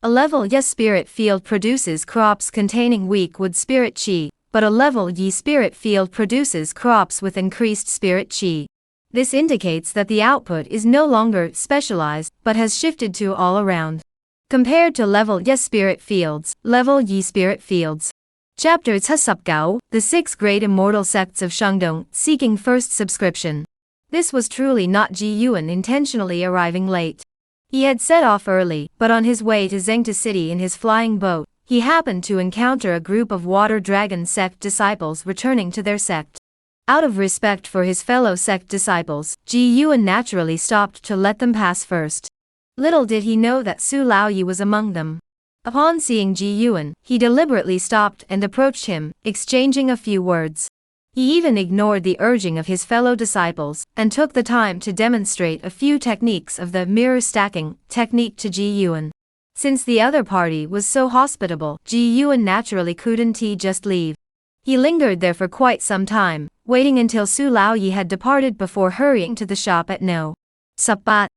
A level Y spirit field produces crops containing weak wood spirit chi, but a level Y spirit field produces crops with increased spirit chi. This indicates that the output is no longer specialized, but has shifted to all around. Compared to level Y spirit fields, level Y spirit fields. Chapter 79, The 6 Great Immortal Sects of Shandong, Seeking First Subscription. This was truly not Ji Yuan intentionally arriving late. He had set off early, but on his way to Zengta City in his flying boat, he happened to encounter a group of Water Dragon sect disciples returning to their sect. Out of respect for his fellow sect disciples, Ji Yuan naturally stopped to let them pass first. Little did he know that Su Laoyi was among them. Upon seeing Ji Yuan, he deliberately stopped and approached him, exchanging a few words. He even ignored the urging of his fellow disciples, and took the time to demonstrate a few techniques of the mirror stacking technique to Ji Yuan. Since the other party was so hospitable, Ji Yuan naturally couldn't just leave. He lingered there for quite some time, waiting until Su Laoyi had departed before hurrying to the shop at No. Supat.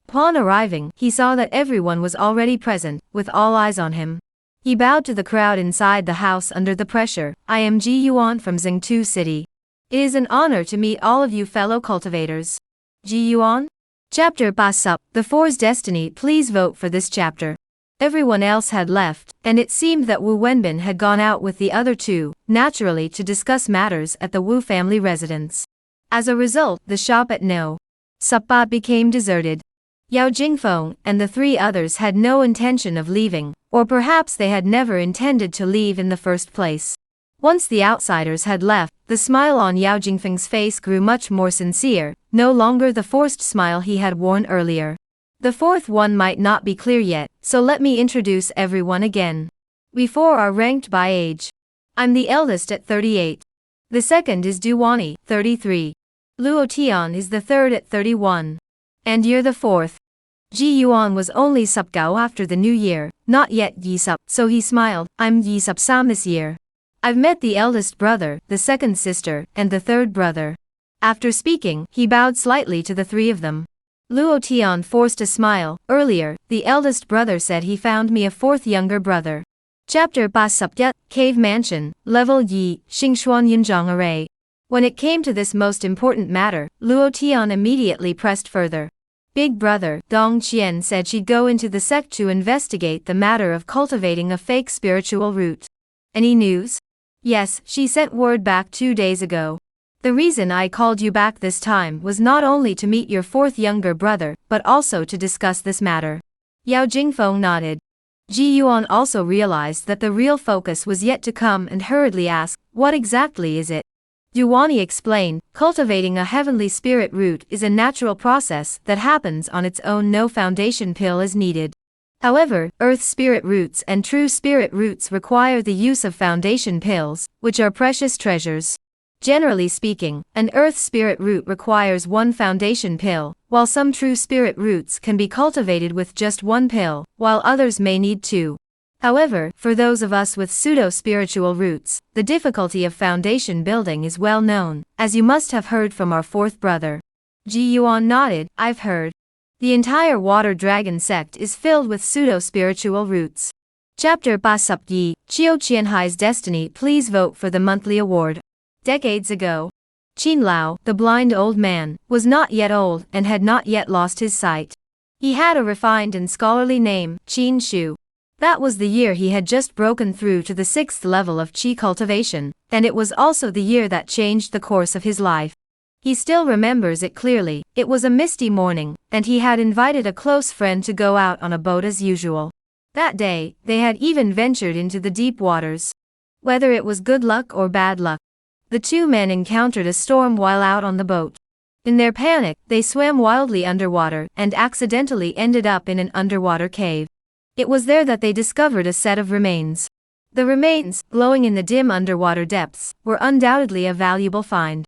Upon arriving, he saw that everyone was already present, with all eyes on him. He bowed to the crowd inside the house under the pressure. I am Ji Yuan from Zengtu City. It is an honor to meet all of you fellow cultivators. Ji Yuan? Chapter Basup, The Four's Destiny. Please vote for this chapter. Everyone else had left, and it seemed that Wu Wenbin had gone out with the other two, naturally to discuss matters at the Wu family residence. As a result, the shop at No. Supa became deserted. Yao Jingfeng and the 3 others had no intention of leaving, or perhaps they had never intended to leave in the first place. Once the outsiders had left, the smile on Yao Jingfeng's face grew much more sincere, no longer the forced smile he had worn earlier. The fourth one might not be clear yet, so let me introduce everyone again. We 4 are ranked by age. I'm the eldest at 38. The second is Duwani, 33. Luo Tian is the third at 31. And you're the fourth. Ji Yuan was only Supgao after the new year, not yet Yi Sup, so he smiled. I'm Yi Sup Sam this year. I've met the eldest brother, the second sister, and the third brother. After speaking, he bowed slightly to the 3 of them. Luo Tian forced a smile. Earlier, the eldest brother said he found me a 4th younger brother. Chapter Basupya, Cave Mansion, Level Yi, Xingxuan Yunzhang Array. When it came to this most important matter, Luo Tian immediately pressed further. Big brother, Dong Qian said she'd go into the sect to investigate the matter of cultivating a fake spiritual root. Any news? Yes, she sent word back 2 days ago. The reason I called you back this time was not only to meet your 4th younger brother, but also to discuss this matter. Yao Jingfeng nodded. Ji Yuan also realized that the real focus was yet to come and hurriedly asked, what exactly is it? Duwani explained, cultivating a heavenly spirit root is a natural process that happens on its own, no foundation pill is needed. However, earth spirit roots and true spirit roots require the use of foundation pills, which are precious treasures. Generally speaking, an earth spirit root requires 1 foundation pill, while some true spirit roots can be cultivated with just 1 pill, while others may need 2. However, for those of us with pseudo-spiritual roots, the difficulty of foundation building is well known, as you must have heard from our 4th brother. Ji Yuan nodded. I've heard. The entire Water Dragon sect is filled with pseudo-spiritual roots. Chapter Basup Yi, Chiao Qianhai's Destiny. Please vote for the monthly award. Decades ago, Qin Lao, the blind old man, was not yet old and had not yet lost his sight. He had a refined and scholarly name, Qin Shu. That was the year he had just broken through to the 6th level of qi cultivation, and it was also the year that changed the course of his life. He still remembers it clearly. It was a misty morning, and he had invited a close friend to go out on a boat as usual. That day, they had even ventured into the deep waters. Whether it was good luck or bad luck, the 2 men encountered a storm while out on the boat. In their panic, they swam wildly underwater and accidentally ended up in an underwater cave. It was there that they discovered a set of remains. The remains, glowing in the dim underwater depths, were undoubtedly a valuable find.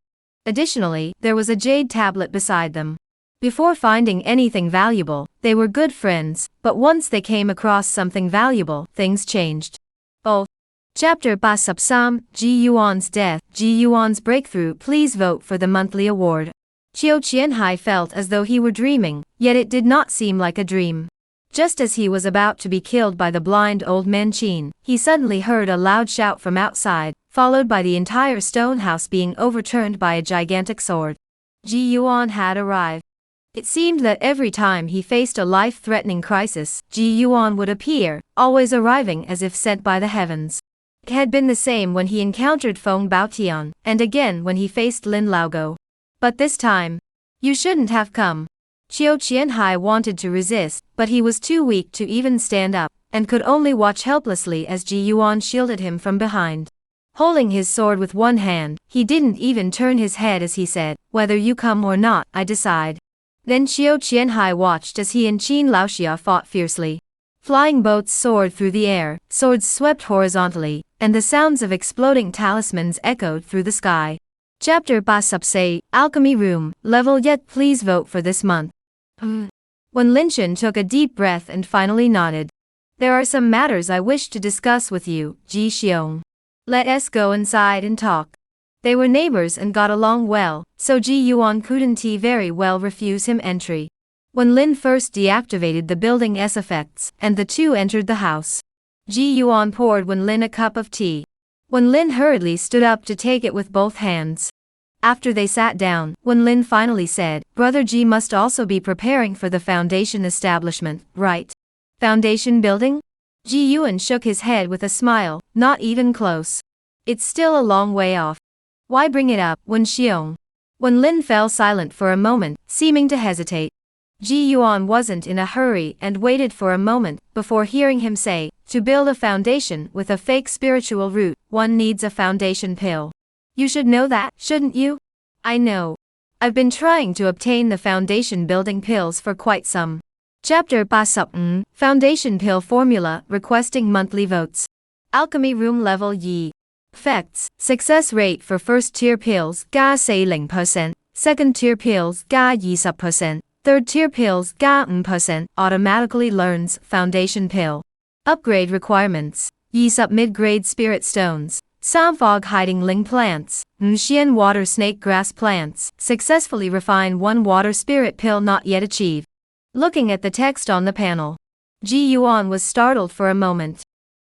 Additionally, there was a jade tablet beside them. Before finding anything valuable, they were good friends, but once they came across something valuable, things changed. Oh. Chapter Basupsam, Ji Yuan's death, Ji Yuan's breakthrough. Please vote for the monthly award. Qiu Qianhai felt as though he were dreaming, yet it did not seem like a dream. Just as he was about to be killed by the blind old man Qin, he suddenly heard a loud shout from outside, followed by the entire stone house being overturned by a gigantic sword. Ji Yuan had arrived. It seemed that every time he faced a life-threatening crisis, Ji Yuan would appear, always arriving as if sent by the heavens. It had been the same when he encountered Feng Baotian, and again when he faced Lin Laogo. But this time, you shouldn't have come. Qiu Qianhai wanted to resist, but he was too weak to even stand up, and could only watch helplessly as Ji Yuan shielded him from behind. Holding his sword with one hand, he didn't even turn his head as he said, "Whether you come or not, I decide." Then Qiu Qianhai watched as he and Qin Laoxia fought fiercely. Flying boats soared through the air, swords swept horizontally, and the sounds of exploding talismans echoed through the sky. Chapter Basupse, Alchemy Room, Level Yet. Please vote for this month. When Linchen took a deep breath and finally nodded. There are some matters I wish to discuss with you, Ji Xiong. Let us go inside and talk. They were neighbors and got along well, so Ji Yuan couldn't very well refuse him entry. When Lin first deactivated the building's effects, and the two entered the house, Ji Yuan poured Wen Lin a cup of tea. Wen Lin hurriedly stood up to take it with both hands. After they sat down, Wen Lin finally said, "Brother Ji must also be preparing for the foundation establishment, right? Foundation building?" Ji Yuan shook his head with a smile, "Not even close. It's still a long way off. Why bring it up, Wen Xiong?" Wen Lin fell silent for a moment, seeming to hesitate. Ji Yuan wasn't in a hurry and waited for a moment before hearing him say, "To build a foundation with a fake spiritual root, one needs a foundation pill. You should know that, shouldn't you?" "I know. I've been trying to obtain the foundation building pills for quite some." Chapter Basupn, Foundation Pill Formula, Requesting Monthly Votes. Alchemy Room Level Yi. Effects, Success Rate for First Tier Pills, ga 40%, Second Tier Pills, ga 20%, Third Tier Pills, ga 5%, Automatically Learns, Foundation Pill. Upgrade Requirements, Yisup Mid-Grade Spirit Stones, Sam Fog Hiding Ling Plants, Nxian Water Snake Grass Plants, Successfully Refine 1 Water Spirit Pill Not Yet Achieved. Looking at the text on the panel, Ji Yuan was startled for a moment.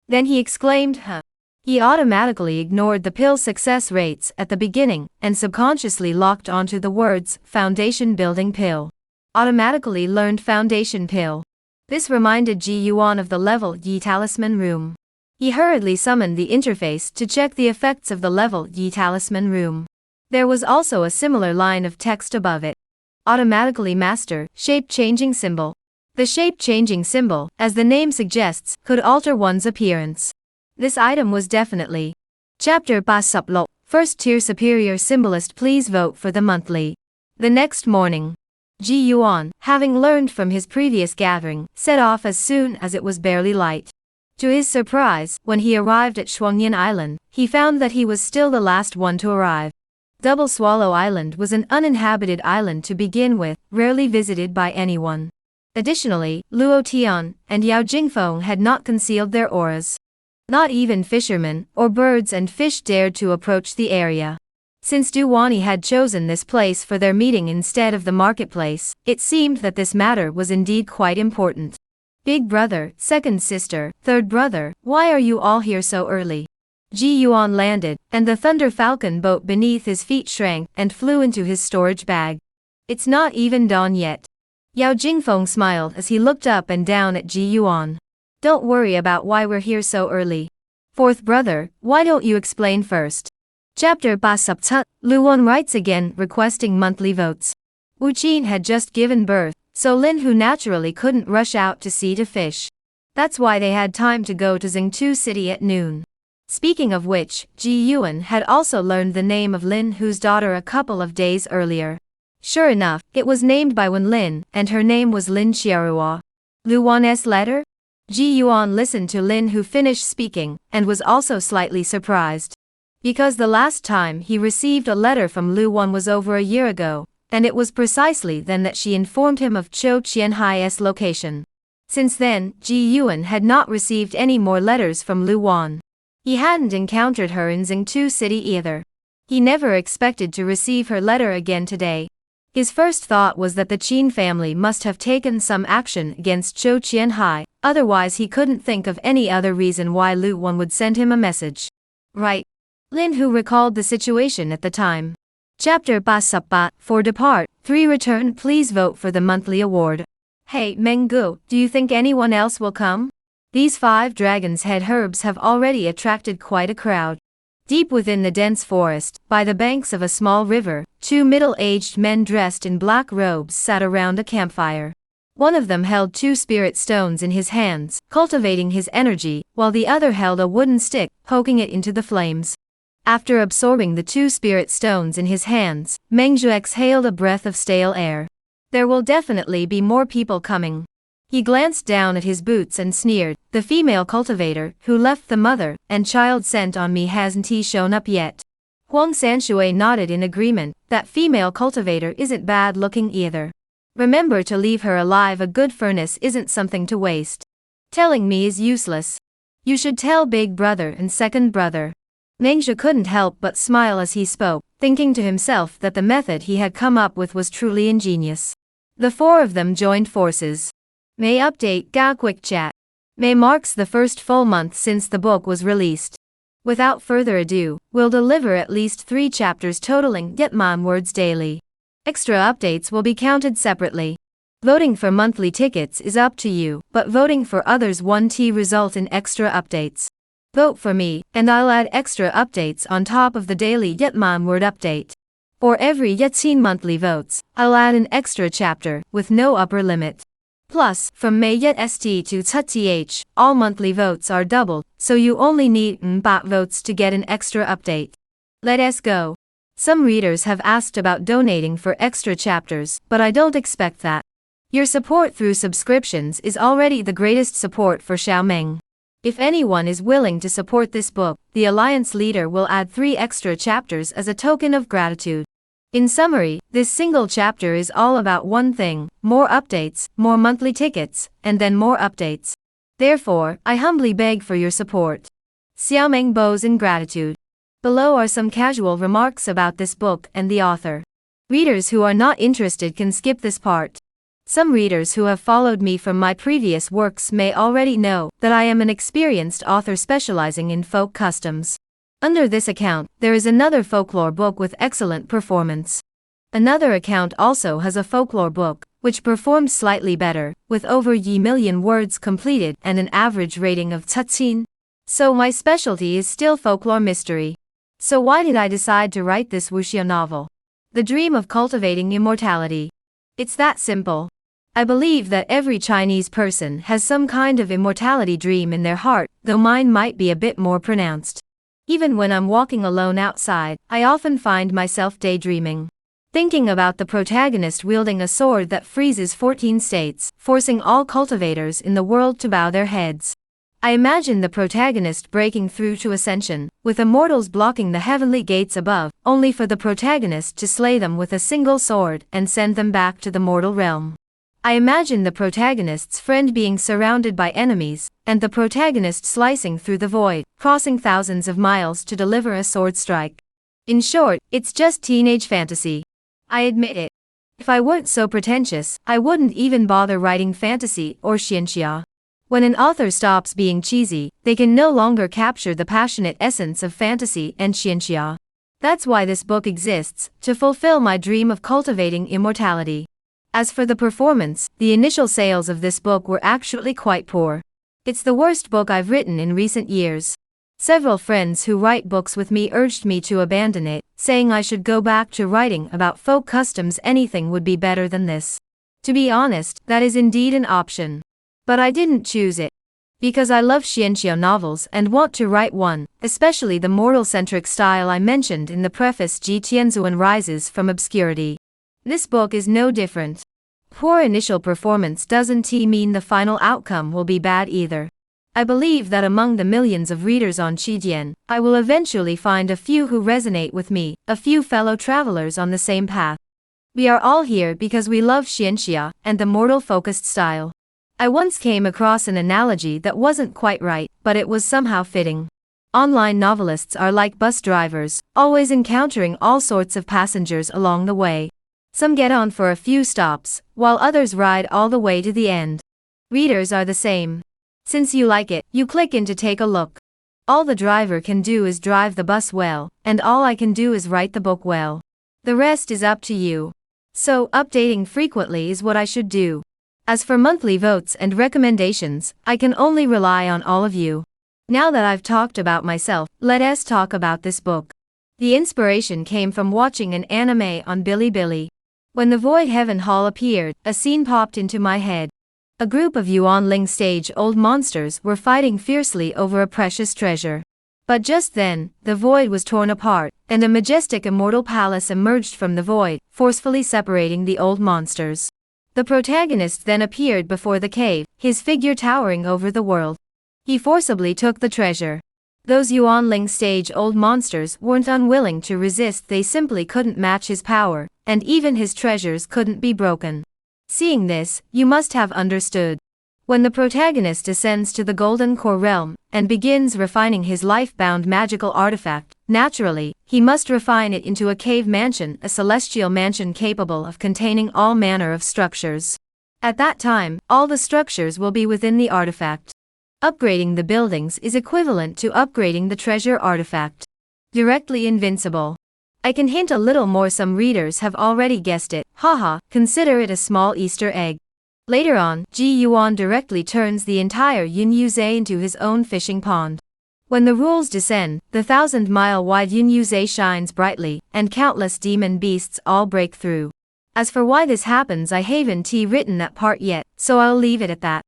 Then he exclaimed, "Huh." He automatically ignored the pill success rates at the beginning and subconsciously locked onto the words, Foundation Building Pill. Automatically Learned Foundation Pill. This reminded Ji Yuan of the Level Yi Talisman Room. He hurriedly summoned the interface to check the effects of the Level Yi Talisman Room. There was also a similar line of text above it. Automatically Master, Shape-Changing Symbol. The shape-changing symbol, as the name suggests, could alter one's appearance. This item was definitely Chapter Basuplo, First Tier Superior Symbolist. Please vote for the monthly. The next morning, Ji Yuan, having learned from his previous gathering, set off as soon as it was barely light. To his surprise, when he arrived at Shuangyan Island, he found that he was still the last one to arrive. Double Swallow Island was an uninhabited island to begin with, rarely visited by anyone. Additionally, Luo Tian and Yao Jingfeng had not concealed their auras. Not even fishermen or birds and fish dared to approach the area. Since Duwani had chosen this place for their meeting instead of the marketplace, it seemed that this matter was indeed quite important. "Big brother, second sister, third brother, why are you all here so early?" Ji Yuan landed, and the Thunder Falcon boat beneath his feet shrank and flew into his storage bag. "It's not even dawn yet." Yao Jingfeng smiled as he looked up and down at Ji Yuan. "Don't worry about why we're here so early. Fourth brother, why don't you explain first?" Chapter Basuptut, Luan writes again, requesting monthly votes. Wu Qin had just given birth, so Lin Hu naturally couldn't rush out to sea to fish. That's why they had time to go to Xingtu City at noon. Speaking of which, Ji Yuan had also learned the name of Lin Hu's daughter a couple of days earlier. Sure enough, it was named by Wen Lin, and her name was Lin Xiaorua. Luan's letter? Ji Yuan listened to Lin Hu finish speaking, and was also slightly surprised. Because the last time he received a letter from Luan was over a year ago, and it was precisely then that she informed him of Qiu Qianhai's location. Since then, Ji Yuan had not received any more letters from Luan. He hadn't encountered her in Xingtu City either. He never expected to receive her letter again today. His first thought was that the Qin family must have taken some action against Zhou Qianhai, otherwise he couldn't think of any other reason why Lu Wan would send him a message. Right. Lin Hu recalled the situation at the time. Chapter Basapa, for Depart, 3 Return. Please vote for the monthly award. Hey Menggu, do you think anyone else will come? These 5 dragon's head herbs have already attracted quite a crowd. Deep within the dense forest, by the banks of a small river, 2 middle-aged men dressed in black robes sat around a campfire. One of them held 2 spirit stones in his hands, cultivating his energy, while the other held a wooden stick, poking it into the flames. After absorbing the 2 spirit stones in his hands, Mengzhu exhaled a breath of stale air. There will definitely be more people coming. He glanced down at his boots and sneered, the female cultivator, who left the mother and child sent on me hasn't he shown up yet? Huang Sanshui nodded in agreement, that female cultivator isn't bad looking either. Remember to leave her alive, a good furnace isn't something to waste. Telling me is useless. You should tell big brother and second brother. Mengzhu couldn't help but smile as he spoke, thinking to himself that the method he had come up with was truly ingenious. The 4 of them joined forces. May update Ga Quick Chat. May marks the first full month since the book was released. Without further ado, we'll deliver at least 3 chapters totaling Yetman words daily. Extra updates will be counted separately. Voting for monthly tickets is up to you, but voting for others 1T result in extra updates. Vote for me, and I'll add extra updates on top of the daily Yetman word update. For every Yetzin monthly votes, I'll add an extra chapter, with no upper limit. Plus, from May Yet ST to TH, all monthly votes are doubled, so you only need Mbat votes to get an extra update. Let's go. Some readers have asked about donating for extra chapters, but I don't expect that. Your support through subscriptions is already the greatest support for Xiaomeng. If anyone is willing to support this book, the Alliance leader will add 3 extra chapters as a token of gratitude. In summary, this single chapter is all about one thing: more updates, more monthly tickets, and then more updates. Therefore, I humbly beg for your support. Xiaomeng bows in gratitude. Below are some casual remarks about this book and the author. Readers who are not interested can skip this part. Some readers who have followed me from my previous works may already know that I am an experienced author specializing in folk customs. Under this account, there is another folklore book with excellent performance. Another account also has a folklore book, which performed slightly better, with over ye million words completed and an average rating of 13. So my specialty is still folklore mystery. So why did I decide to write this wuxia novel? The dream of cultivating immortality. It's that simple. I believe that every Chinese person has some kind of immortality dream in their heart, though mine might be a bit more pronounced. Even when I'm walking alone outside, I often find myself daydreaming. Thinking about the protagonist wielding a sword that freezes 14 states, forcing all cultivators in the world to bow their heads. I imagine the protagonist breaking through to ascension, with immortals blocking the heavenly gates above, only for the protagonist to slay them with a single sword and send them back to the mortal realm. I imagine the protagonist's friend being surrounded by enemies, and the protagonist slicing through the void, crossing thousands of miles to deliver a sword strike. In short, it's just teenage fantasy. I admit it. If I weren't so pretentious, I wouldn't even bother writing fantasy or xianxia. When an author stops being cheesy, they can no longer capture the passionate essence of fantasy and xianxia. That's why this book exists, to fulfill my dream of cultivating immortality. As for the performance, the initial sales of this book were actually quite poor. It's the worst book I've written in recent years. Several friends who write books with me urged me to abandon it, saying I should go back to writing about folk customs. Anything would be better than this. To be honest, that is indeed an option. But I didn't choose it. Because I love xianxia novels and want to write one, especially the mortal-centric style I mentioned in the preface. Ji Tianzuan rises from obscurity. This book is no different. Poor initial performance doesn't mean the final outcome will be bad either. I believe that among the millions of readers on Qidian, I will eventually find a few who resonate with me, a few fellow travelers on the same path. We are all here because we love xianxia and the mortal-focused style. I once came across an analogy that wasn't quite right, but it was somehow fitting. Online novelists are like bus drivers, always encountering all sorts of passengers along the way. Some get on for a few stops, while others ride all the way to the end. Readers are the same. Since you like it, you click in to take a look. All the driver can do is drive the bus well, and all I can do is write the book well. The rest is up to you. So, updating frequently is what I should do. As for monthly votes and recommendations, I can only rely on all of you. Now that I've talked about myself, let us talk about this book. The inspiration came from watching an anime on Bilibili. When the Void Heaven Hall appeared, a scene popped into my head. A group of Yuanling stage-old monsters were fighting fiercely over a precious treasure. But just then, the void was torn apart, and a majestic immortal palace emerged from the void, forcefully separating the old monsters. The protagonist then appeared before the cave, his figure towering over the world. He forcibly took the treasure. Those Yuanling stage-old monsters weren't unwilling to resist, they simply couldn't match his power, and even his treasures couldn't be broken. Seeing this, you must have understood. When the protagonist ascends to the Golden Core realm, and begins refining his life-bound magical artifact, naturally, he must refine it into a cave mansion, a celestial mansion capable of containing all manner of structures. At that time, all the structures will be within the artifact. Upgrading the buildings is equivalent to upgrading the treasure artifact. Directly invincible. I can hint a little more, some readers have already guessed it, haha, consider it a small Easter egg. Later on, Ji Yuan directly turns the entire Yunyuze into his own fishing pond. When the rules descend, the 1,000-mile-wide Yunyuze shines brightly, and countless demon beasts all break through. As for why this happens, I haven't written that part yet, so I'll leave it at that.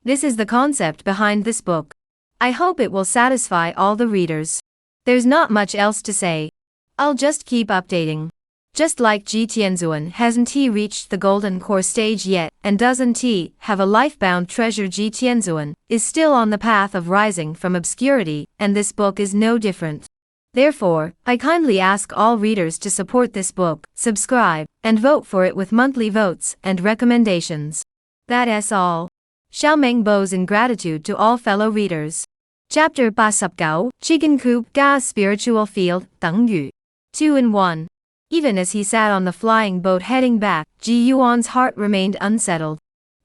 This is the concept behind this book. I hope it will satisfy all the readers. There's not much else to say. I'll just keep updating. Just like Ji Tianzuan hasn't reached the Golden Core stage yet, and doesn't have a life-bound treasure, Ji Tianzuan is still on the path of rising from obscurity, and this book is no different. Therefore, I kindly ask all readers to support this book, subscribe, and vote for it with monthly votes and recommendations. That's all. Xiao Meng bows in gratitude to all fellow readers. Chapter 89, Chicken Coop Ga Spiritual Field, 等语. 2 in 1. Even as he sat on the flying boat heading back, Ji Yuan's heart remained unsettled.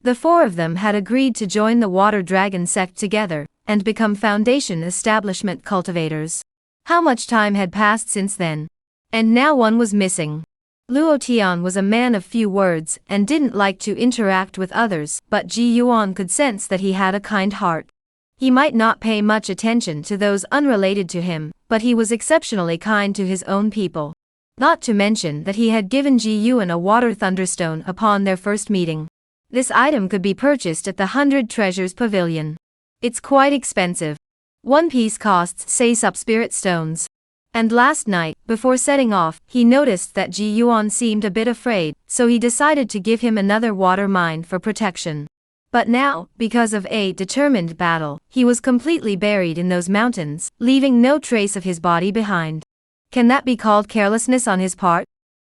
The four of them had agreed to join the Water Dragon sect together, and become Foundation Establishment cultivators. How much time had passed since then? And now one was missing. Luo Tian was a man of few words, and didn't like to interact with others, but Ji Yuan could sense that he had a kind heart. He might not pay much attention to those unrelated to him, but he was exceptionally kind to his own people. Not to mention that he had given Ji Yuan a water thunderstone upon their first meeting. This item could be purchased at the 100 Treasures Pavilion. It's quite expensive. One piece costs 6 spirit stones. And last night, before setting off, he noticed that Ji Yuan seemed a bit afraid, so he decided to give him another water mine for protection. But now, because of a determined battle, he was completely buried in those mountains, leaving no trace of his body behind. Can that be called carelessness on his part?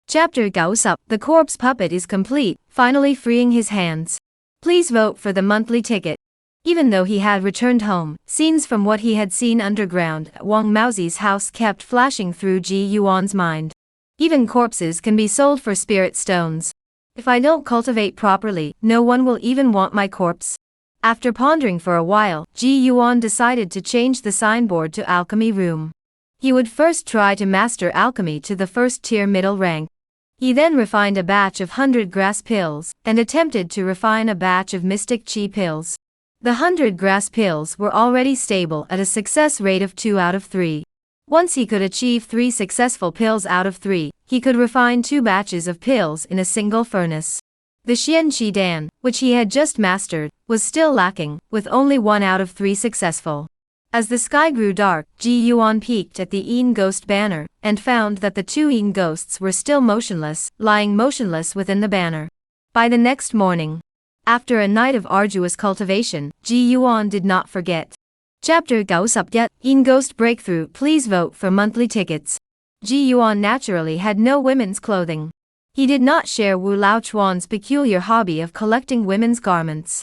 Chapter 90, the corpse puppet is complete, finally freeing his hands. Please vote for the monthly ticket. Even though he had returned home, scenes from what he had seen underground at Wang Maozi's house kept flashing through Ji Yuan's mind. Even corpses can be sold for spirit stones. If I don't cultivate properly, no one will even want my corpse. After pondering for a while, Ji Yuan decided to change the signboard to Alchemy Room. He would first try to master alchemy to the first tier middle rank. He then refined a batch of 100 grass pills, and attempted to refine a batch of mystic chi pills. The 100 grass pills were already stable at a success rate of 2 out of 3. Once he could achieve 3 successful pills out of 3, he could refine 2 batches of pills in a single furnace. The Xian Qi Dan, which he had just mastered, was still lacking, with only 1 out of 3 successful. As the sky grew dark, Ji Yuan peeked at the Yin Ghost banner, and found that the 2 Yin Ghosts were still motionless, lying motionless within the banner. By the next morning, after a night of arduous cultivation, Ji Yuan did not forget. Chapter 91, Yin Ghost Breakthrough. Please vote for monthly tickets. Ji Yuan naturally had no women's clothing. He did not share Wu Lao Chuan's peculiar hobby of collecting women's garments.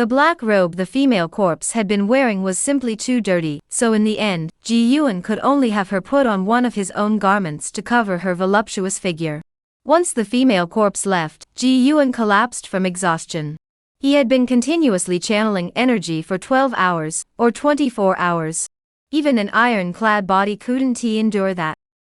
The black robe the female corpse had been wearing was simply too dirty, so in the end, Ji Yuan could only have her put on one of his own garments to cover her voluptuous figure. Once the female corpse left, Ji Yuan collapsed from exhaustion. He had been continuously channeling energy for 12 hours, or 24 hours. Even an iron-clad body couldn't endure that.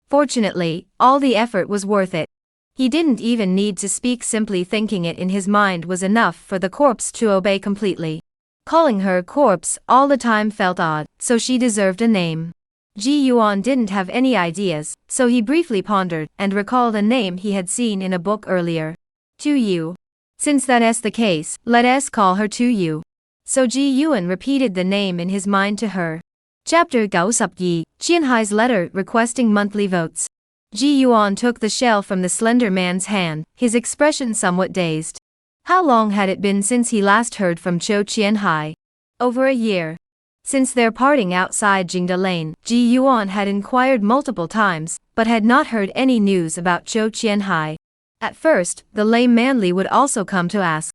Fortunately, all the effort was worth it. He didn't even need to speak, simply thinking it in his mind was enough for the corpse to obey completely. Calling her a corpse all the time felt odd, so she deserved a name. Ji Yuan didn't have any ideas, so he briefly pondered and recalled a name he had seen in a book earlier. Tu Yu. Since that's the case, let us call her Tu Yu. So Ji Yuan repeated the name in his mind to her. Chapter 92, Qianhai's letter requesting monthly votes. Ji Yuan took the shell from the slender man's hand, his expression somewhat dazed. How long had it been since he last heard from Zhou Qianhai? Over a year. Since their parting outside Jingda Lane, Ji Yuan had inquired multiple times, but had not heard any news about Zhou Qianhai. At first, the lame Manly would also come to ask.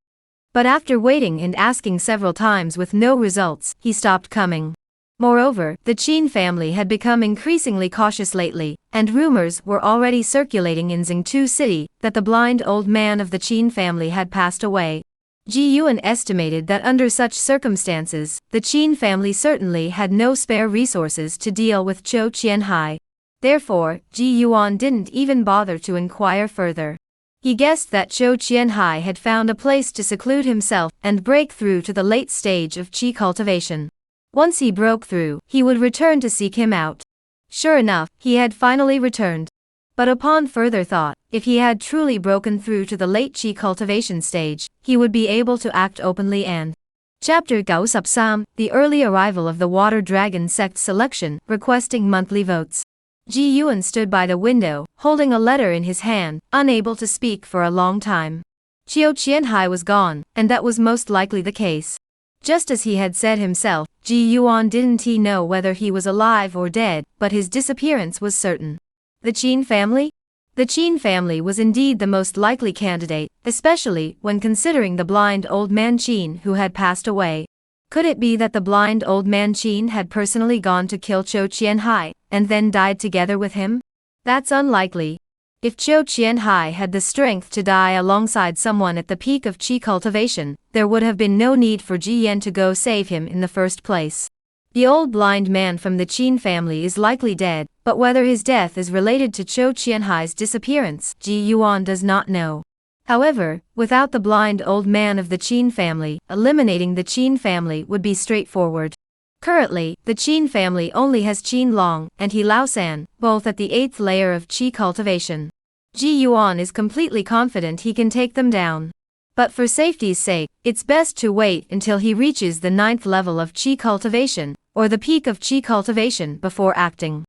But after waiting and asking several times with no results, he stopped coming. Moreover, the Qin family had become increasingly cautious lately, and rumors were already circulating in Xingtu City that the blind old man of the Qin family had passed away. Ji Yuan estimated that under such circumstances, the Qin family certainly had no spare resources to deal with Zhou Qianhai. Therefore, Ji Yuan didn't even bother to inquire further. He guessed that Zhou Qianhai had found a place to seclude himself and break through to the late stage of qi cultivation. Once he broke through, he would return to seek him out. Sure enough, he had finally returned. But upon further thought, if he had truly broken through to the late qi cultivation stage, he would be able to act openly and. Chapter 93, the early arrival of the Water Dragon sect selection, requesting monthly votes. Ji Yuan stood by the window, holding a letter in his hand, unable to speak for a long time. Zhou Qianhai was gone, and that was most likely the case. Just as he had said himself, Ji Yuan didn't know whether he was alive or dead, but his disappearance was certain. The Qin family? The Qin family was indeed the most likely candidate, especially when considering the blind old man Qin who had passed away. Could it be that the blind old man Qin had personally gone to kill Zhou Qianhai, and then died together with him? That's unlikely. If Zhou Qianhai had the strength to die alongside someone at the peak of qi cultivation, there would have been no need for Ji Yan to go save him in the first place. The old blind man from the Qin family is likely dead, but whether his death is related to Zhou Qianhai's disappearance, Ji Yuan does not know. However, without the blind old man of the Qin family, eliminating the Qin family would be straightforward. Currently, the Qin family only has Qin Long and He Laosan, both at the 8th layer of qi cultivation. Ji Yuan is completely confident he can take them down. But for safety's sake, it's best to wait until he reaches the 9th level of qi cultivation, or the peak of qi cultivation, before acting.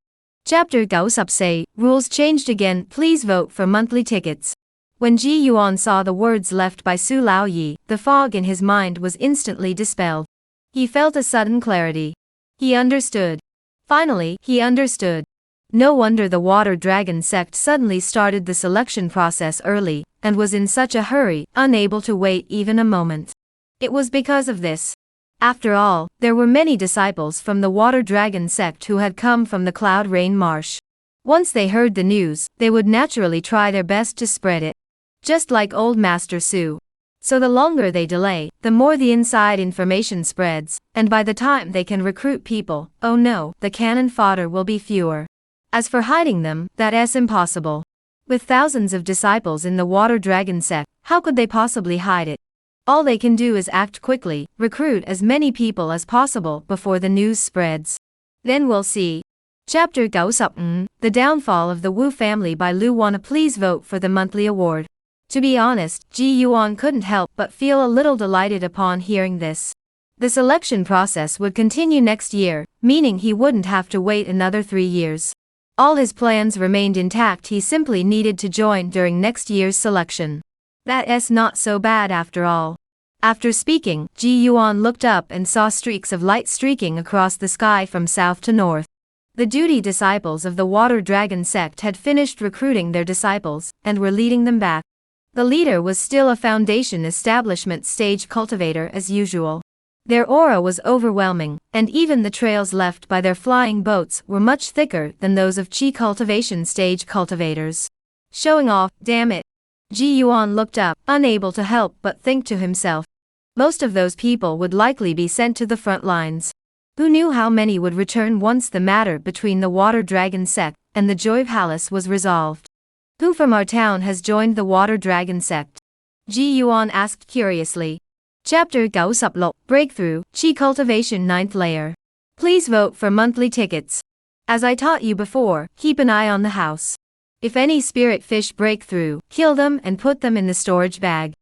Chapter 94, rules changed again, please vote for monthly tickets. When Ji Yuan saw the words left by Su Laoyi, the fog in his mind was instantly dispelled. He felt a sudden clarity. He understood. Finally, he understood. No wonder the Water Dragon sect suddenly started the selection process early, and was in such a hurry, unable to wait even a moment. It was because of this. After all, there were many disciples from the Water Dragon sect who had come from the Cloud Rain Marsh. Once they heard the news, they would naturally try their best to spread it. Just like old Master Su. So the longer they delay, the more the inside information spreads, and by the time they can recruit people, oh no, the cannon fodder will be fewer. As for hiding them, that's impossible. With thousands of disciples in the Water Dragon sect, how could they possibly hide it? All they can do is act quickly, recruit as many people as possible before the news spreads. Then we'll see. Chapter 95, The Downfall of the Wu Family by Lu Wan. Please vote for the monthly award. To be honest, Ji Yuan couldn't help but feel a little delighted upon hearing this. The selection process would continue next year, meaning he wouldn't have to wait another 3 years. All his plans remained intact, he simply needed to join during next year's selection. That's not so bad after all. After speaking, Ji Yuan looked up and saw streaks of light streaking across the sky from south to north. The duty disciples of the Water Dragon sect had finished recruiting their disciples, and were leading them back. The leader was still a foundation establishment stage cultivator as usual. Their aura was overwhelming, and even the trails left by their flying boats were much thicker than those of Qi cultivation stage cultivators. Showing off, damn it. Ji Yuan looked up, unable to help but think to himself. Most of those people would likely be sent to the front lines. Who knew how many would return once the matter between the Water Dragon sect and the Joy Palace was resolved? Who from our town has joined the Water Dragon sect? Ji Yuan asked curiously. Chapter 96, Breakthrough, Qi Cultivation 9th Layer. Please vote for monthly tickets. As I taught you before, keep an eye on the house. If any spirit fish break through, kill them and put them in the storage bag.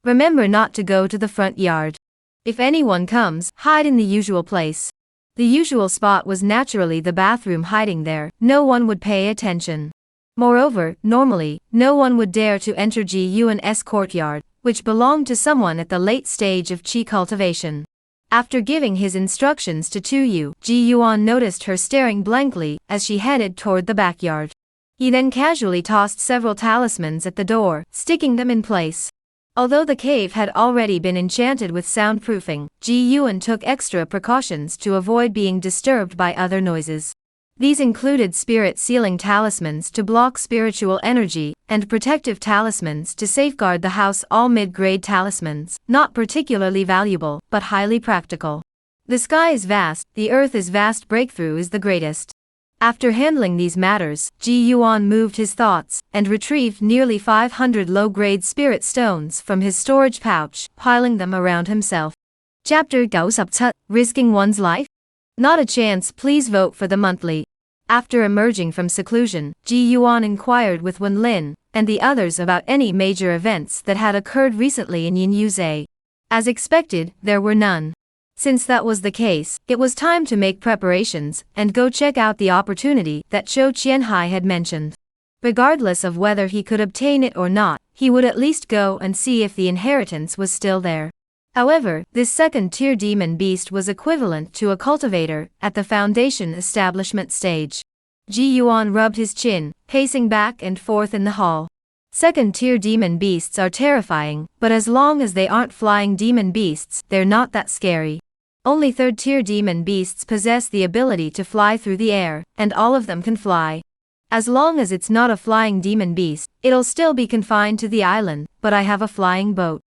Remember not to go to the front yard. If anyone comes, hide in the usual place. The usual spot was naturally the bathroom. Hiding there, no one would pay attention. Moreover, normally, no one would dare to enter Ji Yuan's courtyard, which belonged to someone at the late stage of Qi cultivation. After giving his instructions to Tuyu, Ji Yuan noticed her staring blankly as she headed toward the backyard. He then casually tossed several talismans at the door, sticking them in place. Although the cave had already been enchanted with soundproofing, Ji Yuan took extra precautions to avoid being disturbed by other noises. These included spirit sealing talismans to block spiritual energy, and protective talismans to safeguard the house. All mid-grade talismans, not particularly valuable, but highly practical. The sky is vast, the earth is vast, breakthrough is the greatest. After handling these matters, Ji Yuan moved his thoughts, and retrieved nearly 500 low-grade spirit stones from his storage pouch, piling them around himself. Chapter 97, Risking One's Life? Not a chance. Please vote for the monthly. After emerging from seclusion, Ji Yuan inquired with Wen Lin and the others about any major events that had occurred recently in Yin Yuze. As expected, there were none. Since that was the case, it was time to make preparations and go check out the opportunity that Zhou Qianhai had mentioned. Regardless of whether he could obtain it or not, he would at least go and see if the inheritance was still there. However, this second-tier demon beast was equivalent to a cultivator at the foundation establishment stage. Ji Yuan rubbed his chin, pacing back and forth in the hall. Second-tier demon beasts are terrifying, but as long as they aren't flying demon beasts, they're not that scary. Only third-tier demon beasts possess the ability to fly through the air, and all of them can fly. As long as it's not a flying demon beast, it'll still be confined to the island, but I have a flying boat.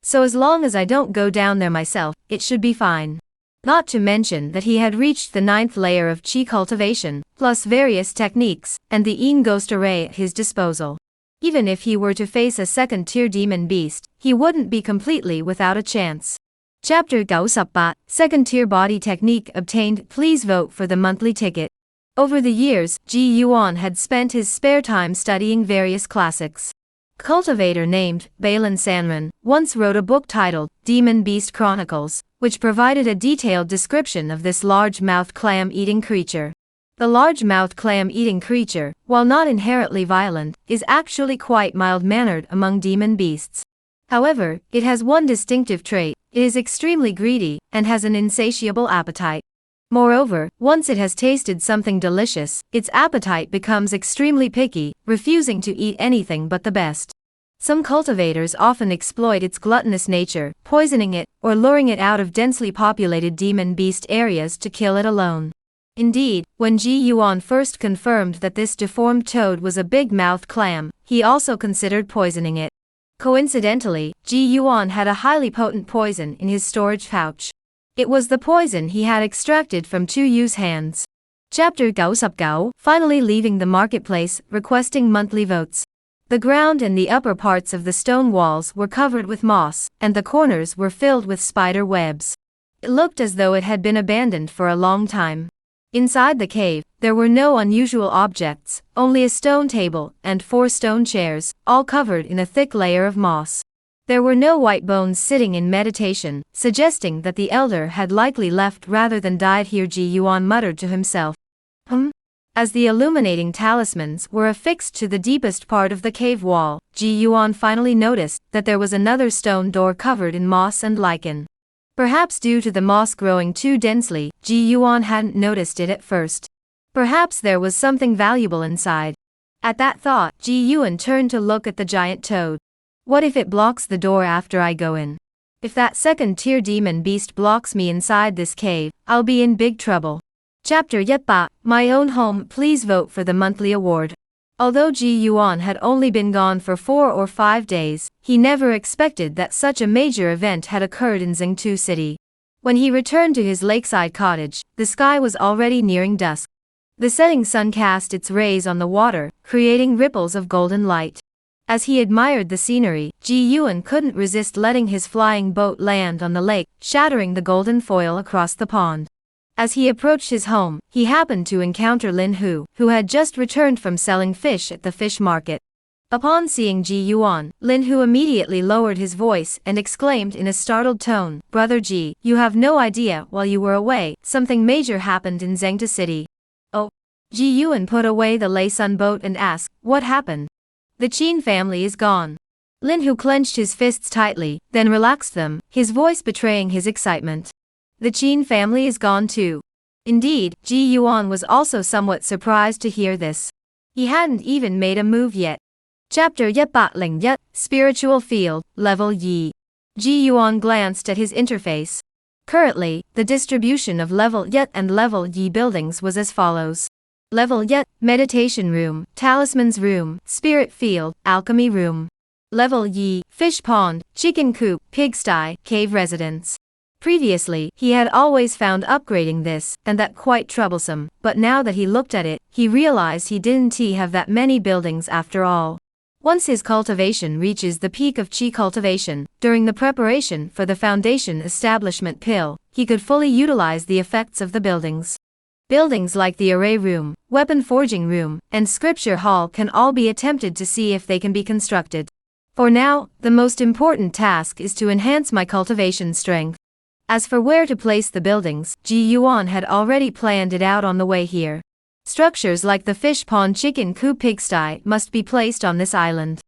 So as long as I don't go down there myself, it should be fine. Not to mention that he had reached the 9th layer of Qi cultivation, plus various techniques, and the Yin Ghost array at his disposal. Even if he were to face a second-tier demon beast, he wouldn't be completely without a chance. Chapter 98, Second-tier body technique obtained. Please vote for the monthly ticket. Over the years, Ji Yuan had spent his spare time studying various classics. A cultivator named Balin Sanman once wrote a book titled Demon Beast Chronicles, which provided a detailed description of this large-mouthed clam-eating creature. The large-mouthed clam-eating creature, while not inherently violent, is actually quite mild-mannered among demon beasts. However, it has one distinctive trait: it is extremely greedy, and has an insatiable appetite. Moreover, once it has tasted something delicious, its appetite becomes extremely picky, refusing to eat anything but the best. Some cultivators often exploit its gluttonous nature, poisoning it, or luring it out of densely populated demon beast areas to kill it alone. Indeed, when Ji Yuan first confirmed that this deformed toad was a big-mouthed clam, he also considered poisoning it. Coincidentally, Ji Yuan had a highly potent poison in his storage pouch. It was the poison he had extracted from Tu Yu's hands. Chapter 99, Finally leaving the marketplace, requesting monthly votes. The ground and the upper parts of the stone walls were covered with moss, and the corners were filled with spider webs. It looked as though it had been abandoned for a long time. Inside the cave, there were no unusual objects, only a stone table and 4 stone chairs, all covered in a thick layer of moss. There were no white bones sitting in meditation, suggesting that the elder had likely left rather than died here. Ji Yuan muttered to himself. As the illuminating talismans were affixed to the deepest part of the cave wall, Ji Yuan finally noticed that there was another stone door covered in moss and lichen. Perhaps due to the moss growing too densely, Ji Yuan hadn't noticed it at first. Perhaps there was something valuable inside. At that thought, Ji Yuan turned to look at the giant toad. What if it blocks the door after I go in? If that second-tier demon beast blocks me inside this cave, I'll be in big trouble. Chapter Yepa, My Own Home. Please vote for the monthly award. Although Ji Yuan had only been gone for 4 or 5 days, he never expected that such a major event had occurred in Zhengtu City. When he returned to his lakeside cottage, the sky was already nearing dusk. The setting sun cast its rays on the water, creating ripples of golden light. As he admired the scenery, Ji Yuan couldn't resist letting his flying boat land on the lake, shattering the golden foil across the pond. As he approached his home, he happened to encounter Lin Hu, who had just returned from selling fish at the fish market. Upon seeing Ji Yuan, Lin Hu immediately lowered his voice and exclaimed in a startled tone, "Brother Ji, you have no idea, while you were away, something major happened in Zhengtu City." Oh. Ji Yuan put away the Lei Sun boat and asked, "What happened?" "The Qin family is gone." Lin Hu clenched his fists tightly, then relaxed them, his voice betraying his excitement. "The Qin family is gone too." Indeed, Ji Yuan was also somewhat surprised to hear this. He hadn't even made a move yet. Chapter Yepa Ling Yet, Spiritual Field, Level Yi. Ji Yuan glanced at his interface. Currently, the distribution of Level Yet and Level Yi buildings was as follows. Level Yet, Meditation Room, Talisman's Room, Spirit Field, Alchemy Room. Level Yi, Fish Pond, Chicken Coop, Pigsty, Cave Residence. Previously, he had always found upgrading this and that quite troublesome, but now that he looked at it, he realized he didn't have that many buildings after all. Once his cultivation reaches the peak of Qi cultivation, during the preparation for the Foundation Establishment Pill, he could fully utilize the effects of the buildings. Buildings like the Array Room, Weapon Forging Room, and Scripture Hall can all be attempted to see if they can be constructed. For now, the most important task is to enhance my cultivation strength. As for where to place the buildings, Ji Yuan had already planned it out on the way here. Structures like the fish pond, chicken coop, pigsty must be placed on this island.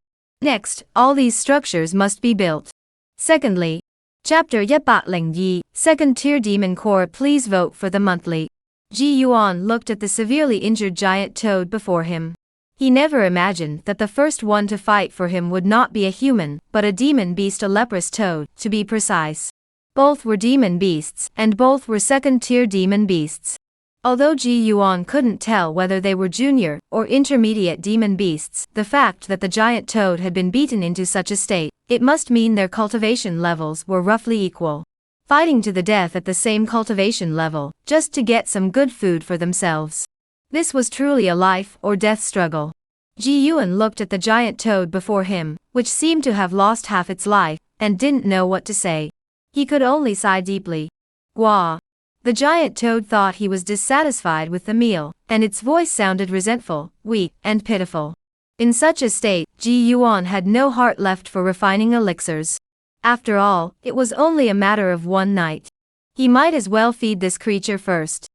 Next, all these structures must be built. Secondly, Chapter Yepa Ling Yi, Second Tier Demon Core. Please vote for the monthly. Ji Yuan looked at the severely injured giant toad before him. He never imagined that the first one to fight for him would not be a human, but a demon beast, a leprous toad, to be precise. Both were demon beasts, and both were second-tier demon beasts. Although Ji Yuan couldn't tell whether they were junior or intermediate demon beasts, the fact that the giant toad had been beaten into such a state, it must mean their cultivation levels were roughly equal. Fighting to the death at the same cultivation level, just to get some good food for themselves. This was truly a life or death struggle. Ji Yuan looked at the giant toad before him, which seemed to have lost half its life, and didn't know what to say. He could only sigh deeply. Gwa. The giant toad thought he was dissatisfied with the meal, and its voice sounded resentful, weak, and pitiful. In such a state, Ji Yuan had no heart left for refining elixirs. After all, it was only a matter of one night. He might as well feed this creature first.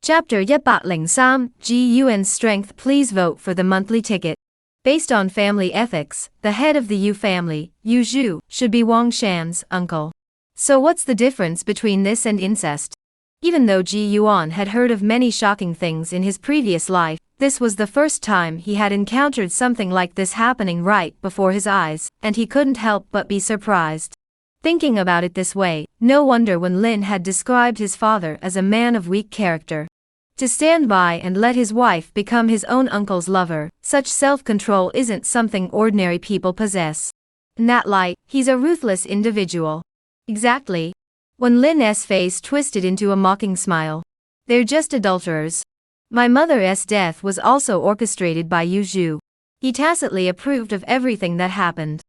Chapter Yepa Ling Sam, Ji Yuan's Strength. Please vote for the monthly ticket. Based on family ethics, the head of the Yu family, Yu Zhu, should be Wang Shan's uncle. So what's the difference between this and incest? Even though Ji Yuan had heard of many shocking things in his previous life, this was the first time he had encountered something like this happening right before his eyes, and he couldn't help but be surprised. Thinking about it this way, no wonder when Lin had described his father as a man of weak character. To stand by and let his wife become his own uncle's lover, such self-control isn't something ordinary people possess. In that light, he's a ruthless individual. Exactly. When Lin's face twisted into a mocking smile. They're just adulterers. My mother's death was also orchestrated by Yu Zhu. He tacitly approved of everything that happened.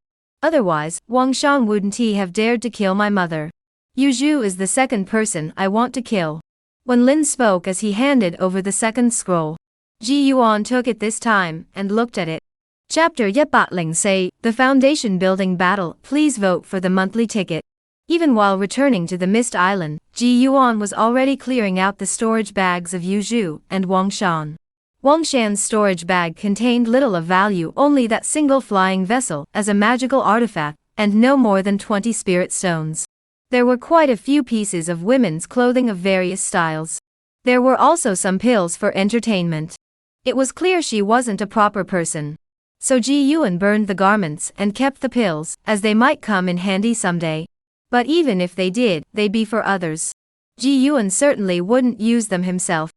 Otherwise, Wang Shan wouldn't have dared to kill my mother. Yu Zhu is the second person I want to kill. When Lin spoke as he handed over the second scroll, Ji Yuan took it this time and looked at it. Chapter Yepa Ling Say, The Foundation Building Battle. Please vote for the monthly ticket. Even while returning to the Mist Island, Ji Yuan was already clearing out the storage bags of Yu Zhu and Wang Shan. Wang Shan's storage bag contained little of value, only that single flying vessel as a magical artifact, and no more than 20 spirit stones. There were quite a few pieces of women's clothing of various styles. There were also some pills for entertainment. It was clear she wasn't a proper person. So Ji Yuan burned the garments and kept the pills, as they might come in handy someday. But even if they did, they'd be for others. Ji Yuan certainly wouldn't use them himself.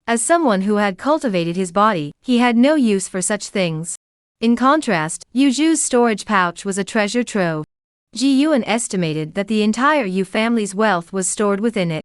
As someone who had cultivated his body, he had no use for such things. In contrast, Yu Zhu's storage pouch was a treasure trove. Ji Yuan estimated that the entire Yu family's wealth was stored within it.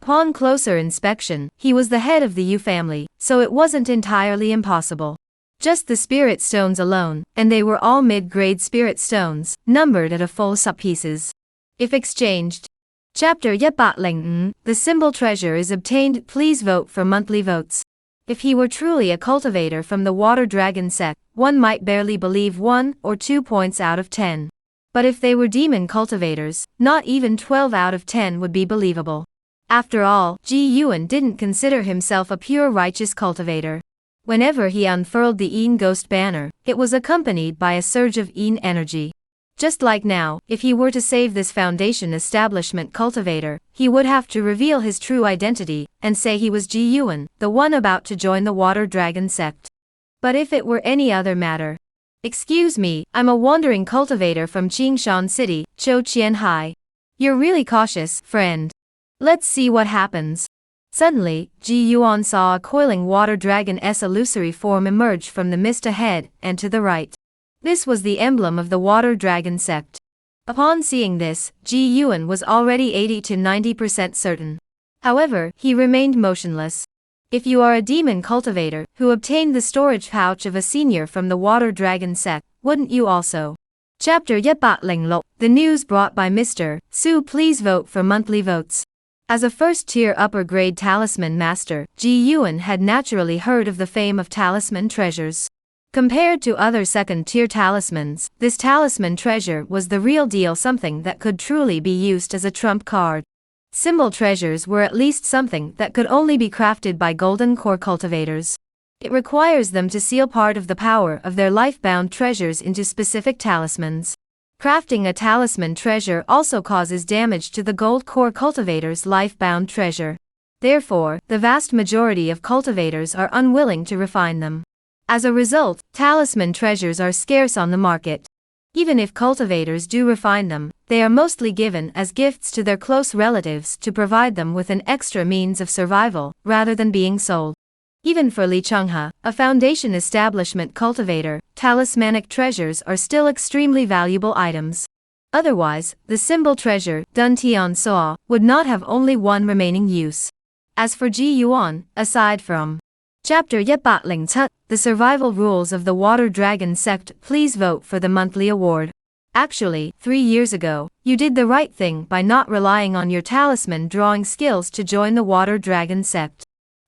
Upon closer inspection, he was the head of the Yu family, so it wasn't entirely impossible. Just the spirit stones alone, and they were all mid-grade spirit stones, numbered at a full pieces. If exchanged. Chapter Yepatling, the symbol treasure is obtained. Please vote for monthly votes. If he were truly a cultivator from the water dragon sect, one might barely believe 1 or 2 points out of 10. But if they were demon cultivators, not even 12 out of 10 would be believable. After all, Ji Yuan didn't consider himself a pure righteous cultivator. Whenever he unfurled the Yin Ghost banner, it was accompanied by a surge of Yin energy. Just like now, if he were to save this foundation establishment cultivator, he would have to reveal his true identity, and say he was Ji Yuan, the one about to join the Water Dragon sect. But if it were any other matter. Excuse me, I'm a wandering cultivator from Qingshan City, Chou Qianhai. You're really cautious, friend. Let's see what happens. Suddenly, Ji Yuan saw a coiling water dragon's illusory form emerge from the mist ahead and to the right. This was the emblem of the water dragon sect. Upon seeing this, Ji Yuan was already 80 to 90% certain. However, he remained motionless. If you are a demon cultivator who obtained the storage pouch of a senior from the water dragon sect, wouldn't you also? Chapter Yepatling Lo, the news brought by Mr. Su. Please vote for monthly votes. As a first-tier upper-grade talisman master, Ji Yuan had naturally heard of the fame of talisman treasures. Compared to other second-tier talismans, this talisman treasure was the real deal, something that could truly be used as a trump card. Symbol treasures were at least something that could only be crafted by golden core cultivators. It requires them to seal part of the power of their life-bound treasures into specific talismans. Crafting a talisman treasure also causes damage to the gold core cultivator's life-bound treasure. Therefore, the vast majority of cultivators are unwilling to refine them. As a result, talisman treasures are scarce on the market. Even if cultivators do refine them, they are mostly given as gifts to their close relatives to provide them with an extra means of survival, rather than being sold. Even for Li Chenghe, a foundation establishment cultivator, talismanic treasures are still extremely valuable items. Otherwise, the symbol treasure, Dun Tian Soa, would not have only one remaining use. As for Ji Yuan, aside from Chapter Yepatling Tut, the survival rules of the Water Dragon sect, please vote for the monthly award. Actually, 3 years ago, you did the right thing by not relying on your talisman drawing skills to join the Water Dragon sect.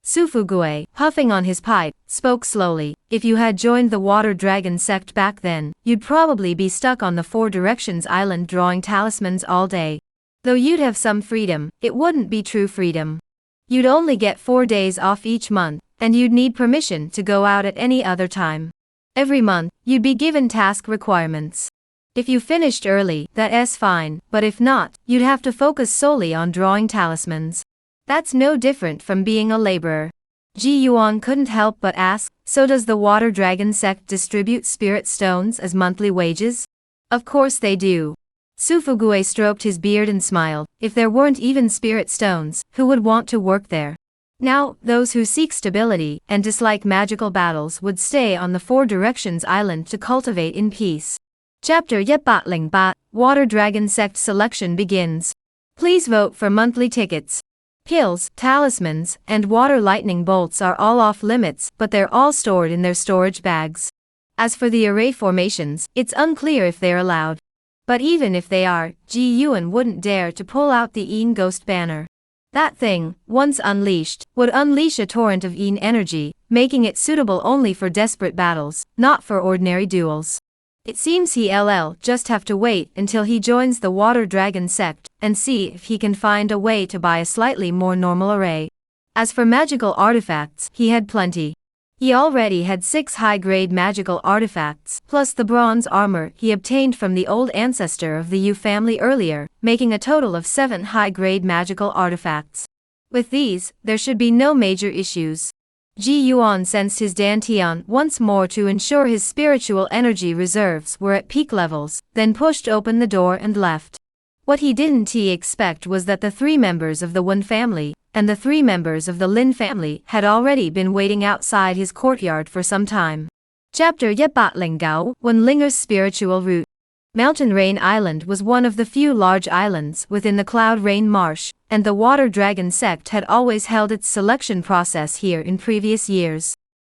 Su Fugue, puffing on his pipe, spoke slowly. If you had joined the Water Dragon sect back then, you'd probably be stuck on the Four Directions Island drawing talismans all day. Though you'd have some freedom, it wouldn't be true freedom. You'd only get 4 days off each month, and you'd need permission to go out at any other time. Every month, you'd be given task requirements. If you finished early, that's fine, but if not, you'd have to focus solely on drawing talismans. That's no different from being a laborer. Ji Yuan couldn't help but ask, so does the Water Dragon sect distribute spirit stones as monthly wages? Of course they do. Su Fugue stroked his beard and smiled. If there weren't even spirit stones, who would want to work there? Now, those who seek stability and dislike magical battles would stay on the Four Directions Island to cultivate in peace. Chapter Yepatling Ba, Water Dragon sect selection begins. Please vote for monthly tickets. Pills, talismans, and water lightning bolts are all off limits, but they're all stored in their storage bags. As for the array formations, it's unclear if they're allowed. But even if they are, Ji Yuan wouldn't dare to pull out the Yin Ghost banner. That thing, once unleashed, would unleash a torrent of Yin energy, making it suitable only for desperate battles, not for ordinary duels. It seems he'll just have to wait until he joins the Water Dragon sect, and see if he can find a way to buy a slightly more normal array. As for magical artifacts, he had plenty. He already had 6 high-grade magical artifacts, plus the bronze armor he obtained from the old ancestor of the Yu family earlier, making a total of 7 high-grade magical artifacts. With these, there should be no major issues. Ji Yuan sensed his dantian once more to ensure his spiritual energy reserves were at peak levels, then pushed open the door and left. What he didn't expect was that the 3 members of the Wen family and the 3 members of the Lin family had already been waiting outside his courtyard for some time. Chapter Yet Ling Gao, Wen Linger's spiritual route. Mountain Rain Island was one of the few large islands within the Cloud Rain Marsh, and the Water Dragon sect had always held its selection process here in previous years.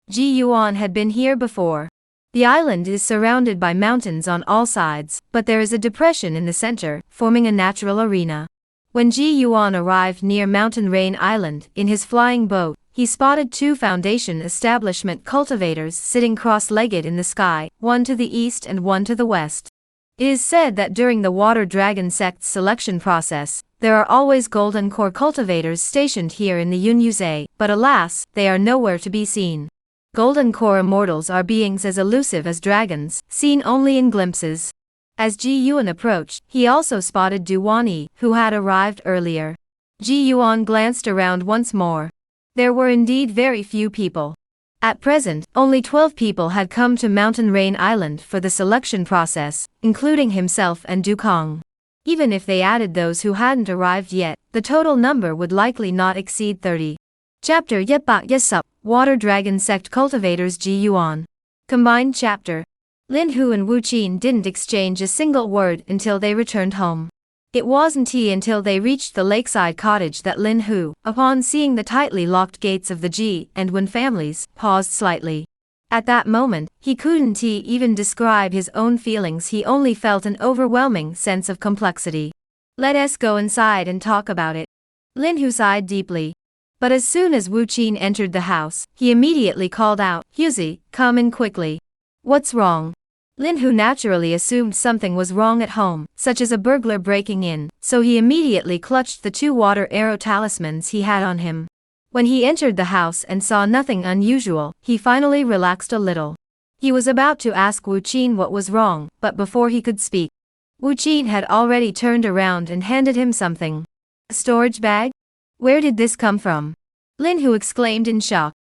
Ji Yuan had been here before. The island is surrounded by mountains on all sides, but there is a depression in the center, forming a natural arena. When Ji Yuan arrived near Mountain Rain Island in his flying boat, he spotted 2 Foundation establishment cultivators sitting cross-legged in the sky, one to the east and one to the west. It is said that during the Water Dragon sect's selection process, there are always golden core cultivators stationed here in the Yunyuze, but alas, they are nowhere to be seen. Golden core immortals are beings as elusive as dragons, seen only in glimpses. As Ji Yuan approached, he also spotted Duwani, who had arrived earlier. Ji Yuan glanced around once more. There were indeed very few people. At present, only 12 people had come to Mountain Rain Island for the selection process, including himself and Dukong. Even if they added those who hadn't arrived yet, the total number would likely not exceed 30. Chapter Yet Sup, Water Dragon Sect Cultivators Ji Yuan. Combined chapter. Lin Hu and Wu Qin didn't exchange a single word until they returned home. It wasn't until they reached the lakeside cottage that Lin Hu, upon seeing the tightly locked gates of the Ji and Wen families, paused slightly. At that moment, he couldn't even describe his own feelings, he only felt an overwhelming sense of complexity. Let us go inside and talk about it. Lin Hu sighed deeply. But as soon as Wu Qin entered the house, he immediately called out, Huzi, come in quickly. What's wrong? Lin Hu naturally assumed something was wrong at home, such as a burglar breaking in, so he immediately clutched the 2 water arrow talismans he had on him. When he entered the house and saw nothing unusual, he finally relaxed a little. He was about to ask Wu Qin what was wrong, but before he could speak, Wu Qin had already turned around and handed him something. A storage bag? Where did this come from? Lin Hu exclaimed in shock.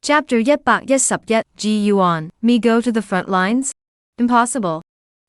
Chapter Yet Sup Yet, Ji Yuan, me go to the front lines? Impossible.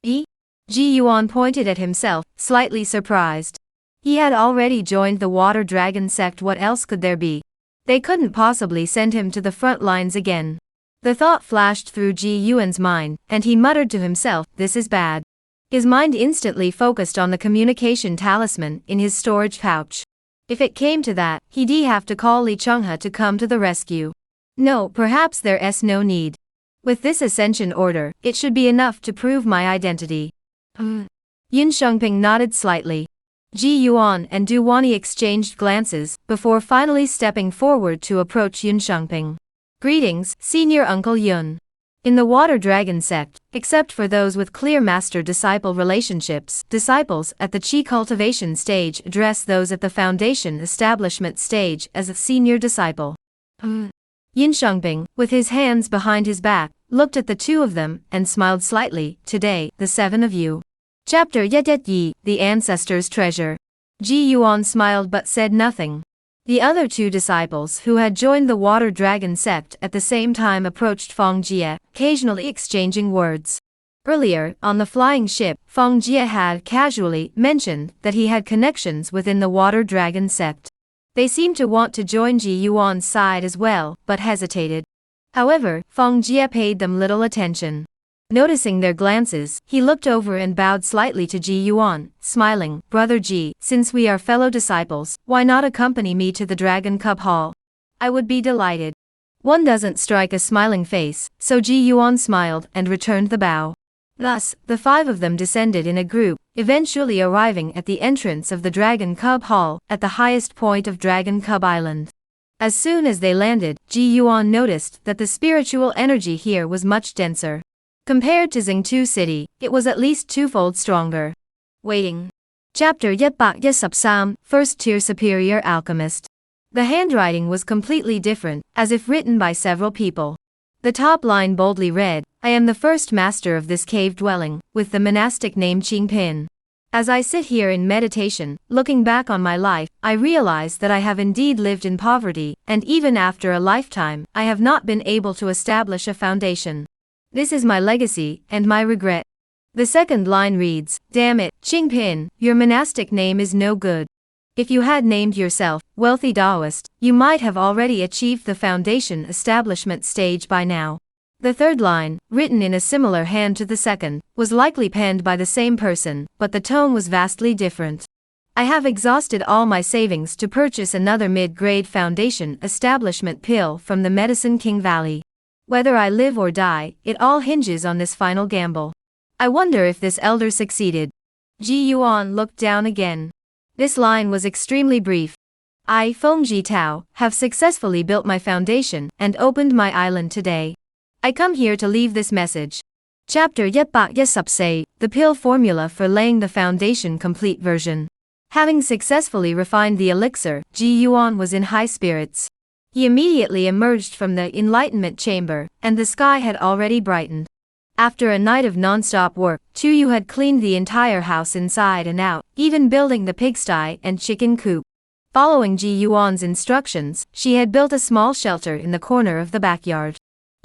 Ji Yuan pointed at himself, slightly surprised. He had already joined the Water Dragon sect, what else could there be? They couldn't possibly send him to the front lines again. The thought flashed through Ji Yuan's mind, and he muttered to himself, this is bad. His mind instantly focused on the communication talisman in his storage pouch. If it came to that, he'd have to call Li Changhe to come to the rescue. No, perhaps there's no need. With this ascension order, it should be enough to prove my identity. Yun Shengping nodded slightly. Ji Yuan and Duwani exchanged glances, before finally stepping forward to approach Yun Shengping. Greetings, Senior Uncle Yun. In the Water Dragon sect, except for those with clear master-disciple relationships, disciples at the Qi cultivation stage address those at the Foundation establishment stage as a senior disciple. Yin Shengping, with his hands behind his back, looked at the 2 of them and smiled slightly. Today, the 7 of you. Chapter Yet Yi, the Ancestors' Treasure. Ji Yuan smiled but said nothing. The other 2 disciples who had joined the Water Dragon sect at the same time approached Feng Jie, occasionally exchanging words. Earlier, on the flying ship, Feng Jie had casually mentioned that he had connections within the Water Dragon sect. They seemed to want to join Ji Yuan's side as well, but hesitated. However, Feng Jie paid them little attention. Noticing their glances, he looked over and bowed slightly to Ji Yuan, smiling, Brother Ji, since we are fellow disciples, why not accompany me to the Dragon Cup Hall? I would be delighted. One doesn't strike a smiling face, so Ji Yuan smiled and returned the bow. Thus, the 5 of them descended in a group, eventually arriving at the entrance of the Dragon Cub Hall, at the highest point of Dragon Cub Island. As soon as they landed, Ji Yuan noticed that the spiritual energy here was much denser. Compared to Xingtu City, it was at least 2-fold stronger. Waiting. Chapter Yet Sup Sam, First Tier Superior Alchemist. The handwriting was completely different, as if written by several people. The top line boldly read, I am the first master of this cave dwelling, with the monastic name Qingpin. As I sit here in meditation, looking back on my life, I realize that I have indeed lived in poverty, and even after a lifetime, I have not been able to establish a foundation. This is my legacy, and my regret. The second line reads, "Damn it, Qingpin, your monastic name is no good. If you had named yourself, Wealthy Taoist, you might have already achieved the foundation establishment stage by now." The third line, written in a similar hand to the second, was likely penned by the same person, but the tone was vastly different. "I have exhausted all my savings to purchase another mid-grade foundation establishment pill from the Medicine King Valley. Whether I live or die, it all hinges on this final gamble. I wonder if this elder succeeded." Ji Yuan looked down again. This line was extremely brief. "I, Feng Ji Tao, have successfully built my foundation and opened my island today. I come here to leave this message." Chapter 114, The Pill Formula for Laying the Foundation Complete Version. Having successfully refined the elixir, Ji Yuan was in high spirits. He immediately emerged from the enlightenment chamber, and the sky had already brightened. After a night of non-stop work, Chu Yu had cleaned the entire house inside and out, even building the pigsty and chicken coop. Following Ji Yuan's instructions, she had built a small shelter in the corner of the backyard.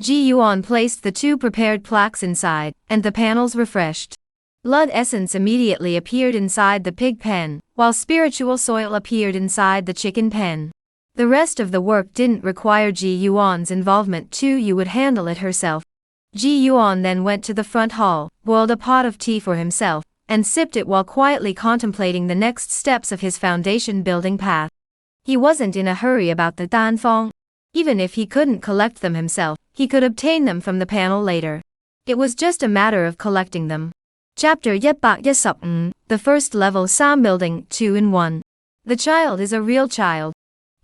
Ji Yuan placed the 2 prepared plaques inside, and the panels refreshed. Blood essence immediately appeared inside the pig pen, while spiritual soil appeared inside the chicken pen. The rest of the work didn't require Ji Yuan's involvement. Chu Yu would handle it herself. Ji Yuan then went to the front hall, boiled a pot of tea for himself, and sipped it while quietly contemplating the next steps of his foundation building path. He wasn't in a hurry about the danfeng. Even if he couldn't collect them himself, he could obtain them from the panel later. It was just a matter of collecting them. Chapter 115, The First Level Sam Building 2-in-1. The child is a real child.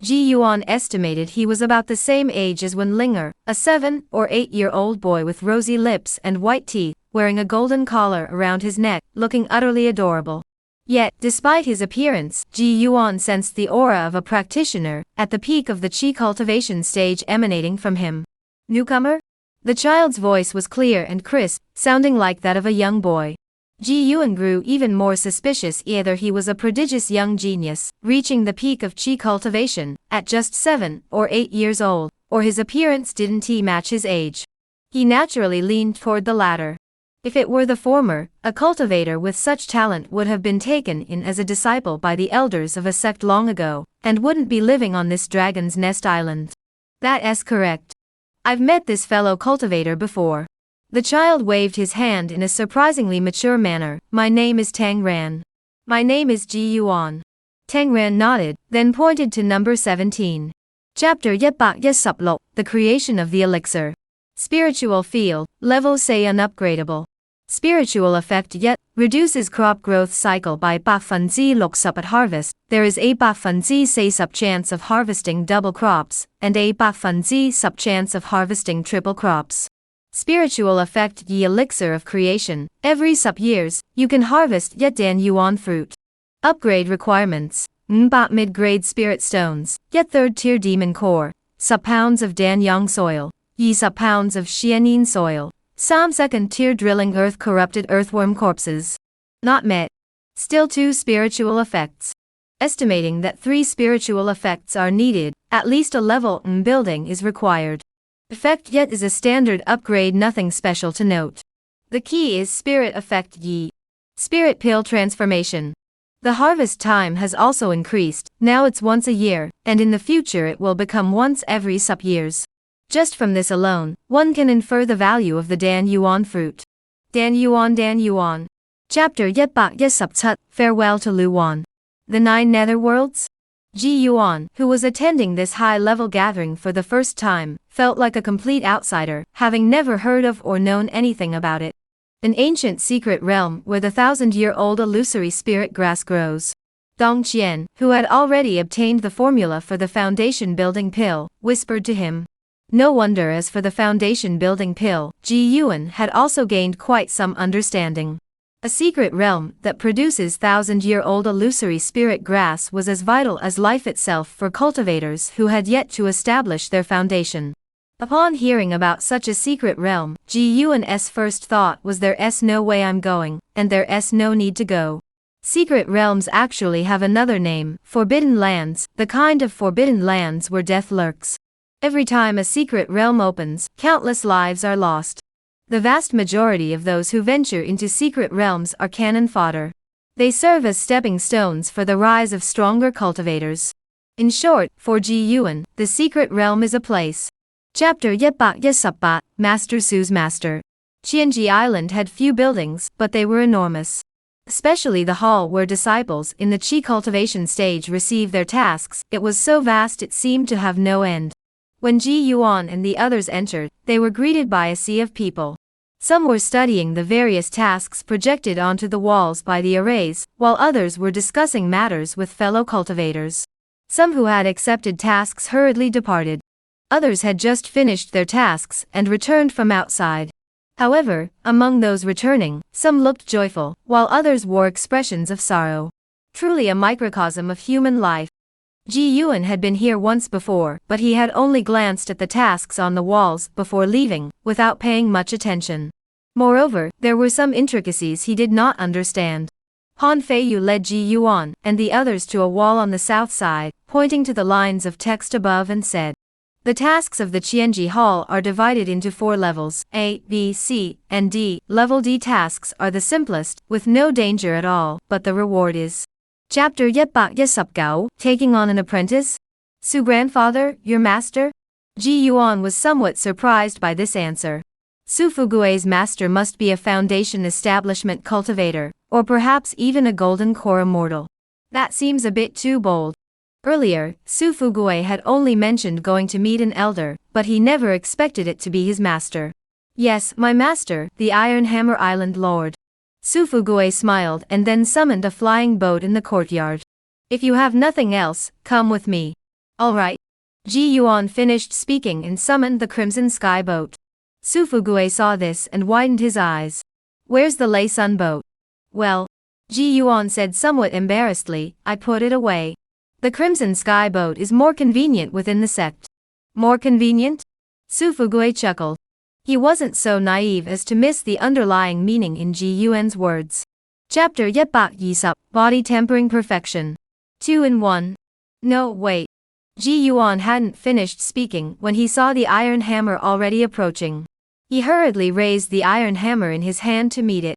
Ji Yuan estimated he was about the same age as Wen Linger, a 7 or 8-year-old boy with rosy lips and white teeth, wearing a golden collar around his neck, looking utterly adorable. Yet, despite his appearance, Ji Yuan sensed the aura of a practitioner, at the peak of the qi cultivation stage emanating from him. "Newcomer?" The child's voice was clear and crisp, sounding like that of a young boy. Ji Yuan grew even more suspicious. Either he was a prodigious young genius, reaching the peak of qi cultivation, at just 7 or 8 years old, or his appearance didn't match his age. He naturally leaned toward the latter. If it were the former, a cultivator with such talent would have been taken in as a disciple by the elders of a sect long ago, and wouldn't be living on this Dragon's Nest Island. That's correct. I've met this fellow cultivator before. The child waved his hand in a surprisingly mature manner. "My name is Tang Ran." "My name is Ji Yuan." Tang Ran nodded, then pointed to number 17. Chapter 116, The Creation of the Elixir. Spiritual field, level say unupgradable. Spiritual effect yet, reduces crop growth cycle by 6% at harvest. There is a 6% chance of harvesting double crops, and a 6% chance of harvesting triple crops. Spiritual effect the elixir of creation. Every sub-years, you can harvest yet Dan Yuan fruit. Upgrade requirements. Mba mid-grade spirit stones, yet third-tier demon core. Sub-pounds of Dan Yang soil. Yi sub-pounds of Xianin soil. Some second-tier drilling earth corrupted earthworm corpses. Not met. Still 2 spiritual effects. Estimating that 3 spiritual effects are needed, at least a level building is required. Effect yet is a standard upgrade, nothing special to note. The key is spirit effect yi. Spirit pill transformation. The harvest time has also increased, now it's once a year, and in the future it will become once every sub-years. Just from this alone, one can infer the value of the Dan Yuan fruit. Dan Yuan Dan Yuan. Chapter 117, Farewell to Luwan. The 9 Netherworlds? Ji Yuan, who was attending this high-level gathering for the first time, felt like a complete outsider, having never heard of or known anything about it. An ancient secret realm where the 1,000-year-old illusory spirit grass grows. Dong Qian, who had already obtained the formula for the foundation building pill, whispered to him. No wonder, as for the foundation building pill, Ji Yuan had also gained quite some understanding. A secret realm that produces 1,000-year-old illusory spirit grass was as vital as life itself for cultivators who had yet to establish their foundation. Upon hearing about such a secret realm, Ji Yuan's first thought was there's no way I'm going, and there's no need to go. Secret realms actually have another name, forbidden lands. The kind of forbidden lands where death lurks. Every time a secret realm opens, countless lives are lost. The vast majority of those who venture into secret realms are cannon fodder. They serve as stepping stones for the rise of stronger cultivators. In short, for Ji Yuan, the secret realm is a place. Chapter 118, Master Su's Master. Qianji Island had few buildings, but they were enormous. Especially the hall where disciples in the qi cultivation stage receive their tasks, it was so vast it seemed to have no end. When Ji Yuan and the others entered, they were greeted by a sea of people. Some were studying the various tasks projected onto the walls by the arrays, while others were discussing matters with fellow cultivators. Some who had accepted tasks hurriedly departed. Others had just finished their tasks and returned from outside. However, among those returning, some looked joyful, while others wore expressions of sorrow. Truly a microcosm of human life. Ji Yuan had been here once before, but he had only glanced at the tasks on the walls before leaving, without paying much attention. Moreover, there were some intricacies he did not understand. Han Feiyu led Ji Yuan and the others to a wall on the south side, pointing to the lines of text above and said, "The tasks of the Qianji Hall are divided into 4 levels, A, B, C, and D. Level D tasks are the simplest, with no danger at all, but the reward is." Chapter 119, Taking on an Apprentice? Su grandfather, your master? Ji Yuan was somewhat surprised by this answer. Su Fugui's master must be a foundation establishment cultivator, or perhaps even a golden core immortal. That seems a bit too bold. Earlier, Su Fugui had only mentioned going to meet an elder, but he never expected it to be his master. "Yes, my master, the Iron Hammer Island Lord." Su Fugui smiled and then summoned a flying boat in the courtyard. "If you have nothing else, come with me." "All right." Ji Yuan finished speaking and summoned the Crimson Sky boat. Su Fugui saw this and widened his eyes. "Where's the Lei Sun boat?" "Well," Ji Yuan said somewhat embarrassedly, "I put it away. The Crimson Sky boat is more convenient within the sect." "More convenient?" Su Fugui chuckled. He wasn't so naive as to miss the underlying meaning in Ji Yuan's words. Chapter 120, Body Tempering Perfection. 2 in 1. No, wait. Ji Yuan hadn't finished speaking when he saw the iron hammer already approaching. He hurriedly raised the iron hammer in his hand to meet it.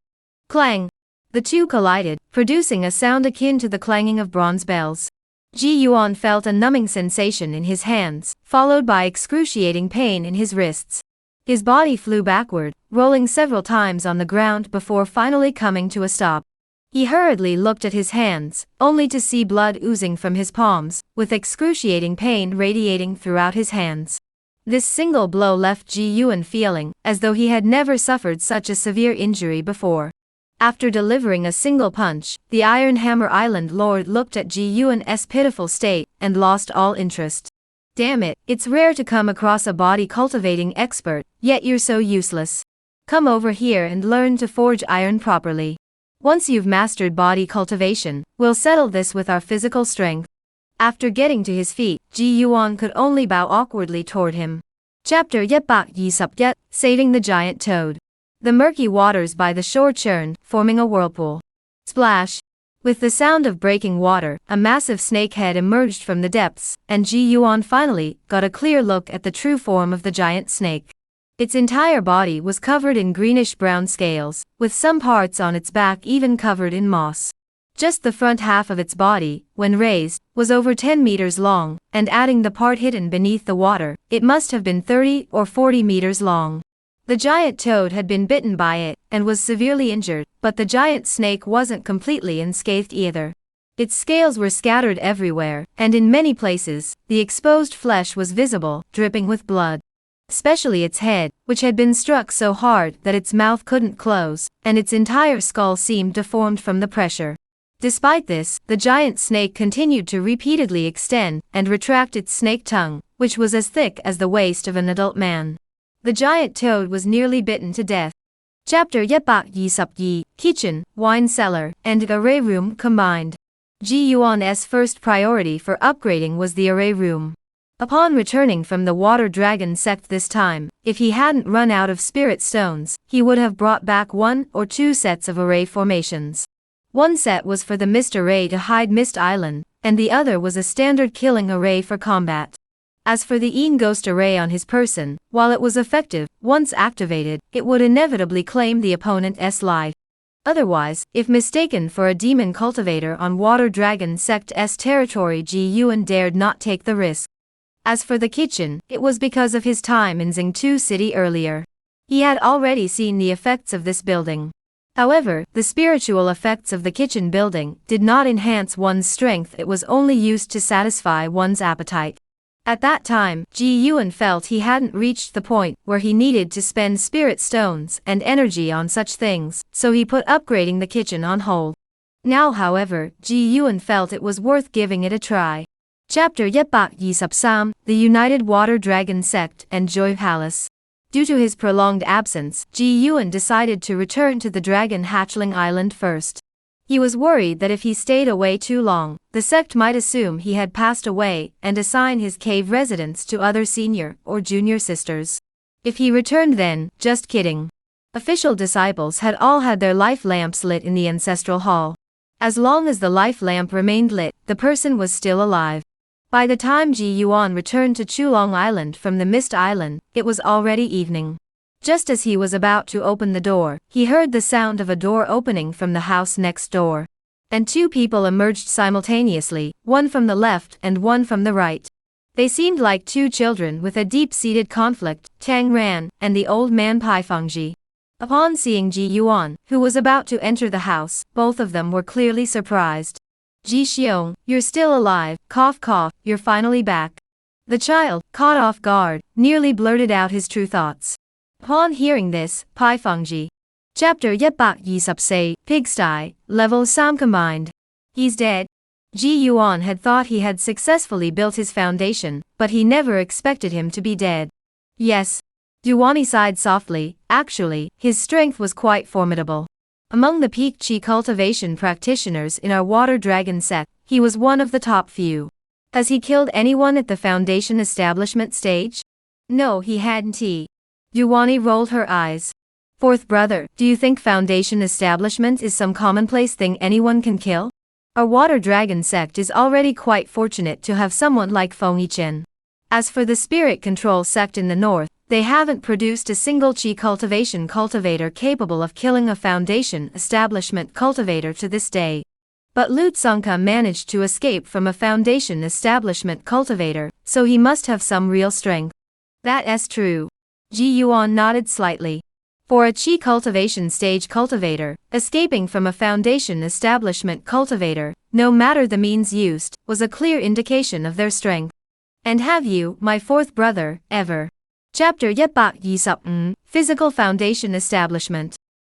Clang! The two collided, producing a sound akin to the clanging of bronze bells. Ji Yuan felt a numbing sensation in his hands, followed by excruciating pain in his wrists. His body flew backward, rolling several times on the ground before finally coming to a stop. He hurriedly looked at his hands, only to see blood oozing from his palms, with excruciating pain radiating throughout his hands. This single blow left Ji Yuan feeling as though he had never suffered such a severe injury before. After delivering a single punch, the Iron Hammer Island Lord looked at Ji Yuan's pitiful state and lost all interest. "Damn it, it's rare to come across a body cultivating expert, yet you're so useless. Come over here and learn to forge iron properly. Once you've mastered body cultivation, we'll settle this with our physical strength." After getting to his feet, Ji Yuan could only bow awkwardly toward him. Chapter 121, Saving the Giant Toad. The murky waters by the shore churned, forming a whirlpool. Splash! With the sound of breaking water, a massive snake head emerged from the depths, and Ji Yuan finally got a clear look at the true form of the giant snake. Its entire body was covered in greenish-brown scales, with some parts on its back even covered in moss. Just the front half of its body, when raised, was over 10 meters long, and adding the part hidden beneath the water, it must have been 30 or 40 meters long. The giant toad had been bitten by it, and was severely injured, but the giant snake wasn't completely unscathed either. Its scales were scattered everywhere, and in many places, the exposed flesh was visible, dripping with blood. Especially its head, which had been struck so hard that its mouth couldn't close, and its entire skull seemed deformed from the pressure. Despite this, the giant snake continued to repeatedly extend and retract its snake tongue, which was as thick as the waist of an adult man. The giant toad was nearly bitten to death. Chapter 122, Kitchen, Wine Cellar, and Array Room combined. Ji Yuan's first priority for upgrading was the Array Room. Upon returning from the Water Dragon sect this time, if he hadn't run out of spirit stones, he would have brought back 1 or 2 sets of array formations. One set was for the mist array to hide Mist Island, and the other was a standard killing array for combat. As for the Een Ghost array on his person, while it was effective, once activated, it would inevitably claim the opponent's life. Otherwise, if mistaken for a demon cultivator on Water Dragon Sect's territory, Ji Yuan dared not take the risk. As for the kitchen, it was because of his time in Xingtu City earlier. He had already seen the effects of this building. However, the spiritual effects of the kitchen building did not enhance one's strength, it was only used to satisfy one's appetite. At that time, Ji Yuan felt he hadn't reached the point where he needed to spend spirit stones and energy on such things, so he put upgrading the kitchen on hold. Now however, Ji Yuan felt it was worth giving it a try. Chapter 123, The United Water Dragon Sect and Joy Palace. Due to his prolonged absence, Ji Yuan decided to return to the Dragon Hatchling Island first. He was worried that if he stayed away too long, the sect might assume he had passed away and assign his cave residence to other senior or junior sisters. If he returned then, just kidding. Official disciples had all had their life lamps lit in the ancestral hall. As long as the life lamp remained lit, the person was still alive. By the time Ji Yuan returned to Chulong Island from the Mist Island, it was already evening. Just as he was about to open the door, he heard the sound of a door opening from the house next door. And two people emerged simultaneously, one from the left and one from the right. They seemed like two children with a deep-seated conflict, Tang Ran and the old man Pai Fengji. Upon seeing Ji Yuan, who was about to enter the house, both of them were clearly surprised. Ji Xiong, you're still alive, cough cough, you're finally back. The child, caught off guard, nearly blurted out his true thoughts. Upon hearing this, Pai Fengji. Chapter 124, Pigsty, Level 3 Combined. He's dead. Ji Yuan had thought he had successfully built his foundation, but he never expected him to be dead. Yes. Duwani sighed softly, actually, his strength was quite formidable. Among the peak Qi cultivation practitioners in our Water Dragon sect, he was one of the top few. Has he killed anyone at the foundation establishment stage? No, he hadn't. Duwani rolled her eyes. Fourth brother, do you think foundation establishment is some commonplace thing anyone can kill? Our Water Dragon sect is already quite fortunate to have someone like Feng Yichen. As for the spirit control sect in the north, they haven't produced a single Qi cultivation cultivator capable of killing a foundation establishment cultivator to this day. But Lu Tsungka managed to escape from a foundation establishment cultivator, so he must have some real strength. That's true. Ji Yuan nodded slightly. For a Qi cultivation stage cultivator, escaping from a foundation establishment cultivator, no matter the means used, was a clear indication of their strength. And have you, my fourth brother, ever? Chapter 125, Physical Foundation Establishment.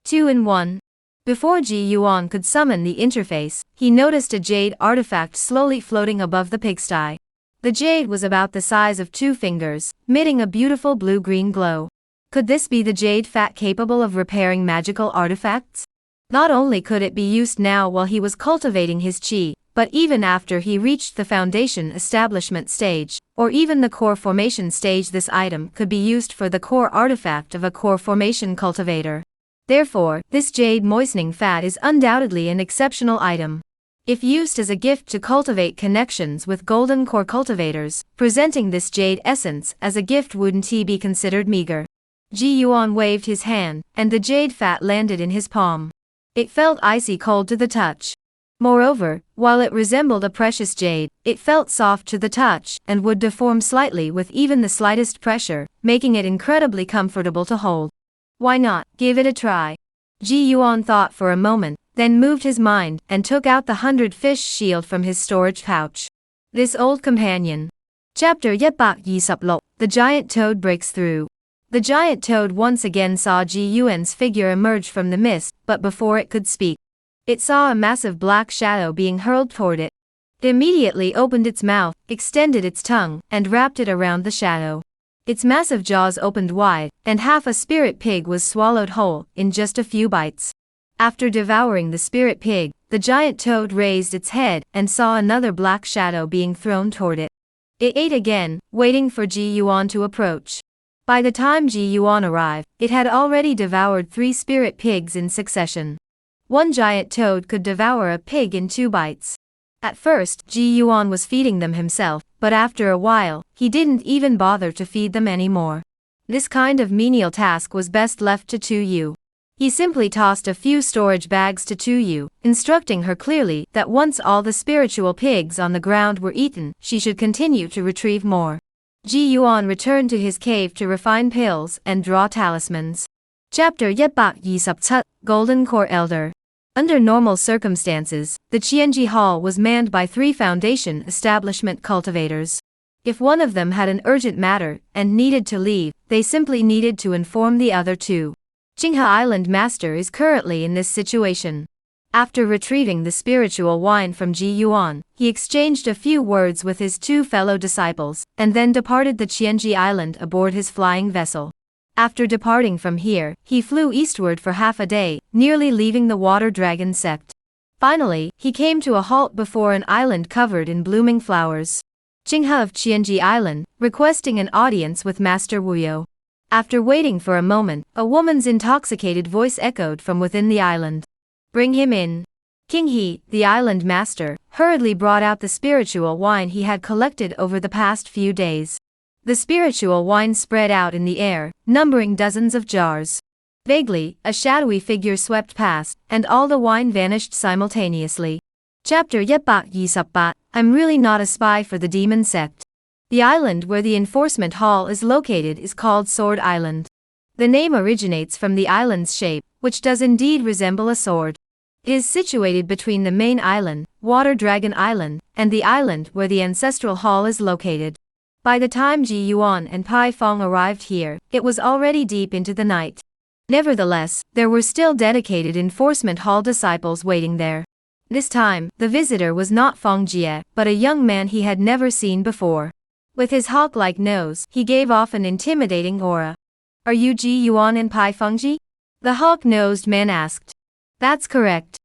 2-in-1. Before Ji Yuan could summon the interface, he noticed a jade artifact slowly floating above the pigsty. The jade was about the size of 2 fingers, emitting a beautiful blue-green glow. Could this be the jade fat capable of repairing magical artifacts? Not only could it be used now while he was cultivating his qi, but even after he reached the foundation establishment stage, or even the core formation stage, this item could be used for the core artifact of a core formation cultivator. Therefore, this jade moistening fat is undoubtedly an exceptional item. If used as a gift to cultivate connections with golden core cultivators, presenting this jade essence as a gift wouldn't be considered meager. Ji Yuan waved his hand, and the jade fat landed in his palm. It felt icy cold to the touch. Moreover, while it resembled a precious jade, it felt soft to the touch and would deform slightly with even the slightest pressure, making it incredibly comfortable to hold. Why not give it a try? Ji Yuan thought for a moment, then moved his mind and took out the 100-fish shield from his storage pouch. This old companion. Chapter 126, The Giant Toad Breaks Through. The giant toad once again saw Ji Yuan's figure emerge from the mist, but before it could speak, it saw a massive black shadow being hurled toward it. It immediately opened its mouth, extended its tongue, and wrapped it around the shadow. Its massive jaws opened wide, and half a spirit pig was swallowed whole in just a few bites. After devouring the spirit pig, the giant toad raised its head and saw another black shadow being thrown toward it. It ate again, waiting for Ji Yuan to approach. By the time Ji Yuan arrived, it had already devoured 3 spirit pigs in succession. One giant toad could devour a pig in 2 bites. At first, Ji Yuan was feeding them himself, but after a while, he didn't even bother to feed them anymore. This kind of menial task was best left to Tu Yu. He simply tossed a few storage bags to Tu Yu, instructing her clearly that once all the spiritual pigs on the ground were eaten, she should continue to retrieve more. Ji Yuan returned to his cave to refine pills and draw talismans. Chapter 127, Golden Core Elder. Under normal circumstances, the Qianji Hall was manned by 3 Foundation establishment cultivators. If one of them had an urgent matter and needed to leave, they simply needed to inform the other 2. Qinghe Island Master is currently in this situation. After retrieving the spiritual wine from Ji Yuan, he exchanged a few words with his 2 fellow disciples, and then departed the Qianji Island aboard his flying vessel. After departing from here, he flew eastward for half a day, nearly leaving the Water Dragon sect. Finally, he came to a halt before an island covered in blooming flowers. Qinghe of Qianji Island, requesting an audience with Master Wuyo. After waiting for a moment, a woman's intoxicated voice echoed from within the island. Bring him in. King He, the island master, hurriedly brought out the spiritual wine he had collected over the past few days. The spiritual wine spread out in the air, numbering dozens of jars. Vaguely, a shadowy figure swept past, and all the wine vanished simultaneously. Chapter 128, I'm really not a spy for the demon sect. The island where the enforcement hall is located is called Sword Island. The name originates from the island's shape, which does indeed resemble a sword. It is situated between the main island, Water Dragon Island, and the island where the ancestral hall is located. By the time Ji Yuan and Pai Fong arrived here, it was already deep into the night. Nevertheless, there were still dedicated enforcement hall disciples waiting there. This time, the visitor was not Fong Jie, but a young man he had never seen before. With his hawk-like nose, he gave off an intimidating aura. Are you Ji Yuan and Pai Fengji? The hawk-nosed man asked. That's correct.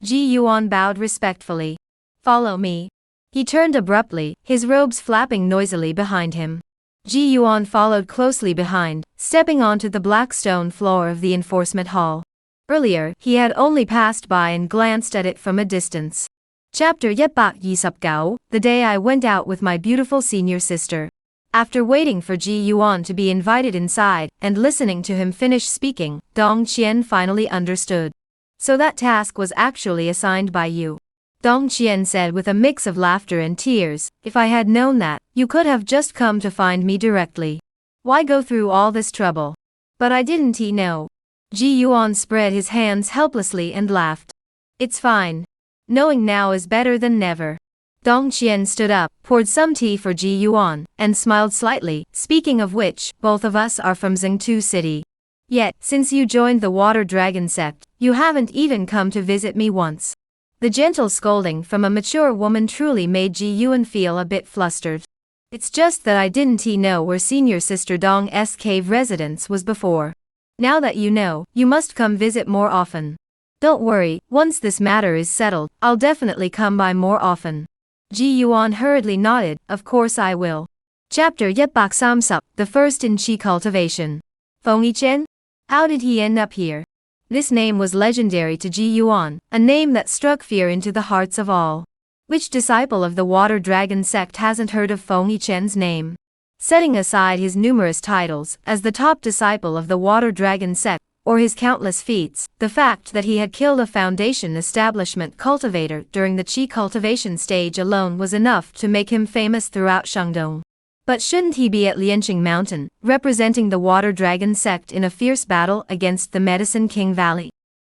Ji Yuan bowed respectfully. Follow me. He turned abruptly, his robes flapping noisily behind him. Ji Yuan followed closely behind, stepping onto the black stone floor of the enforcement hall. Earlier, he had only passed by and glanced at it from a distance. Chapter 129, the day I went out with my beautiful senior sister. After waiting for Ji Yuan to be invited inside, and listening to him finish speaking, Dong Qian finally understood. So that task was actually assigned by you. Dong Qian said with a mix of laughter and tears, if I had known that, you could have just come to find me directly. Why go through all this trouble? But I didn't know. Ji Yuan spread his hands helplessly and laughed. It's fine. Knowing now is better than never. Dong Qian stood up, poured some tea for Ji Yuan, and smiled slightly, speaking of which, both of us are from Zhengtu City. Yet, since you joined the Water Dragon sect, you haven't even come to visit me once. The gentle scolding from a mature woman truly made Ji Yuan feel a bit flustered. It's just that I didn't know where senior sister Dong's cave residence was before. Now that you know, you must come visit more often. Don't worry, once this matter is settled, I'll definitely come by more often. Ji Yuan hurriedly nodded, of course I will. Chapter 130, the first in Qi cultivation. Feng Yichen? How did he end up here? This name was legendary to Ji Yuan, a name that struck fear into the hearts of all. Which disciple of the Water Dragon sect hasn't heard of Feng Yichen's name? Setting aside his numerous titles, as the top disciple of the Water Dragon sect, or his countless feats, the fact that he had killed a Foundation establishment cultivator during the Qi cultivation stage alone was enough to make him famous throughout Shandong. But shouldn't he be at Lianqing Mountain, representing the Water Dragon sect in a fierce battle against the Medicine King Valley?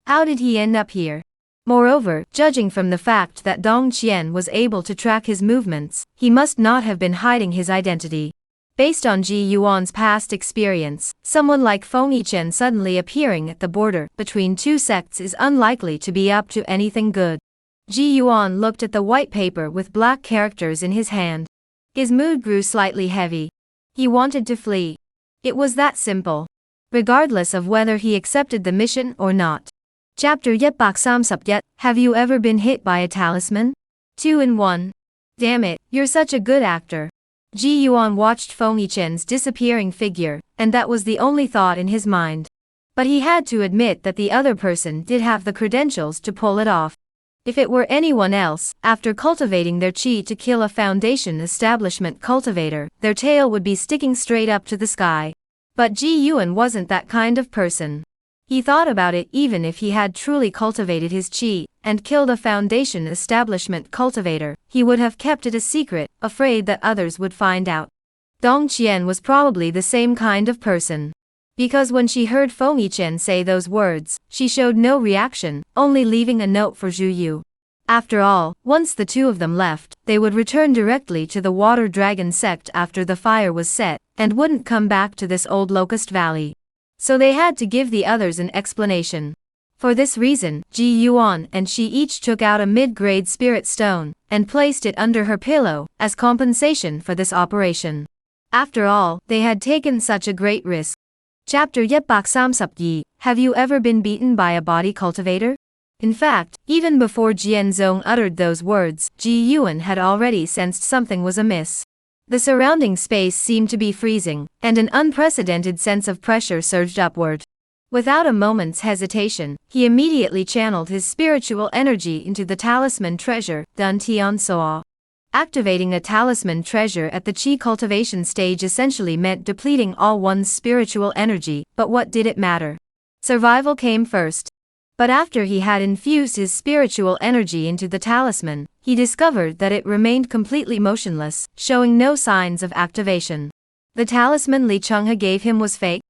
How did he end up here? Moreover, judging from the fact that Dong Qian was able to track his movements, he must not have been hiding his identity. Based on Ji Yuan's past experience, someone like Feng Yichen suddenly appearing at the border between 2 sects is unlikely to be up to anything good. Ji Yuan looked at the white paper with black characters in his hand. His mood grew slightly heavy. He wanted to flee. It was that simple. Regardless of whether he accepted the mission or not. Chapter 131, have you ever been hit by a talisman? 2 in 1. Damn it, you're such a good actor. Ji Yuan watched Feng Yichen's disappearing figure, and that was the only thought in his mind. But he had to admit that the other person did have the credentials to pull it off. If it were anyone else, after cultivating their chi to kill a foundation establishment cultivator, their tail would be sticking straight up to the sky. But Ji Yuan wasn't that kind of person. He thought about it. Even if he had truly cultivated his chi and killed a foundation establishment cultivator, he would have kept it a secret, afraid that others would find out. Dong Qian was probably the same kind of person. Because when she heard Feng Yichen say those words, she showed no reaction, only leaving a note for Zhu Yu. After all, once the two of them left, they would return directly to the Water Dragon sect after the fire was set, and wouldn't come back to this old Locust Valley. So they had to give the others an explanation. For this reason, Ji Yuan and she each took out a mid-grade spirit stone, and placed it under her pillow, as compensation for this operation. After all, they had taken such a great risk. Chapter Yep Bak Sam Sup Yi, have you ever been beaten by a body cultivator? In fact, even before Jian Zong uttered those words, Ji Yuan had already sensed something was amiss. The surrounding space seemed to be freezing, and an unprecedented sense of pressure surged upward. Without a moment's hesitation, he immediately channeled his spiritual energy into the talisman treasure, Dun Tian Soa. Activating a talisman treasure at the chi cultivation stage essentially meant depleting all one's spiritual energy, but what did it matter? Survival came first. But after he had infused his spiritual energy into the talisman, he discovered that it remained completely motionless, showing no signs of activation. The talisman Li Chenghe gave him was fake?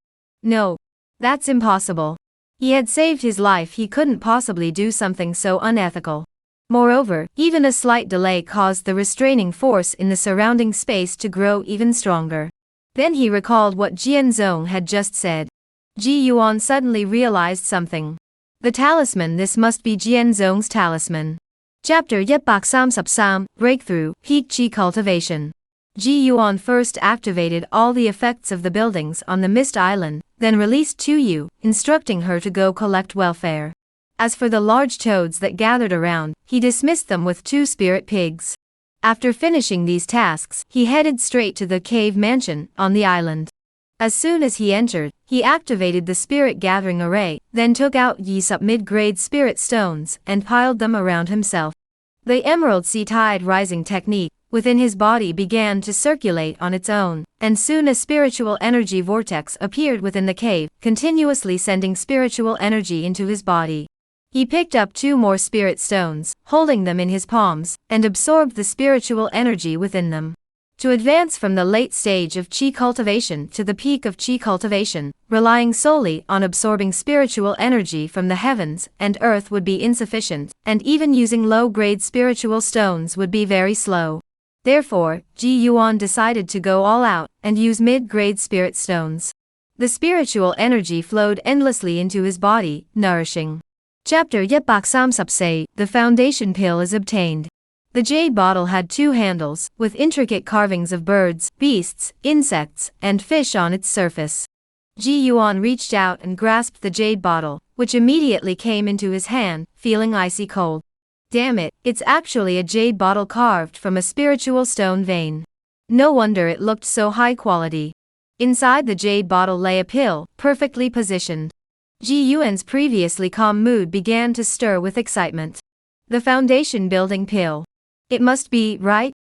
No. That's impossible. He had saved his life. He couldn't possibly do something so unethical. Moreover, even a slight delay caused the restraining force in the surrounding space to grow even stronger. Then he recalled what Jian Zong had just said. Ji Yuan suddenly realized something. The talisman, this must be Jian Zong's talisman. Chapter Yep Bak Sam Sup Sam, Breakthrough, Peak Chi Cultivation. Ji Yuan first activated all the effects of the buildings on the Mist Island, then released Tu Yu, instructing her to go collect welfare. As for the large toads that gathered around, he dismissed them with 2 spirit pigs. After finishing these tasks, he headed straight to the cave mansion on the island. As soon as he entered, he activated the spirit gathering array, then took out Yisup mid-grade spirit stones and piled them around himself. The emerald sea tide rising technique within his body began to circulate on its own, and soon a spiritual energy vortex appeared within the cave, continuously sending spiritual energy into his body. He picked up 2 more spirit stones, holding them in his palms, and absorbed the spiritual energy within them. To advance from the late stage of chi cultivation to the peak of chi cultivation, relying solely on absorbing spiritual energy from the heavens and earth would be insufficient, and even using low-grade spiritual stones would be very slow. Therefore, Ji Yuan decided to go all out and use mid-grade spirit stones. The spiritual energy flowed endlessly into his body, nourishing. Chapter Yep Bak Sam Sup Say, the foundation pill is obtained. The jade bottle had 2 handles, with intricate carvings of birds, beasts, insects, and fish on its surface. Ji Yuan reached out and grasped the jade bottle, which immediately came into his hand, feeling icy cold. Damn it, it's actually a jade bottle carved from a spiritual stone vein. No wonder it looked so high quality. Inside the jade bottle lay a pill, perfectly positioned. Ji Yuan's previously calm mood began to stir with excitement. The foundation building pill. It must be, right?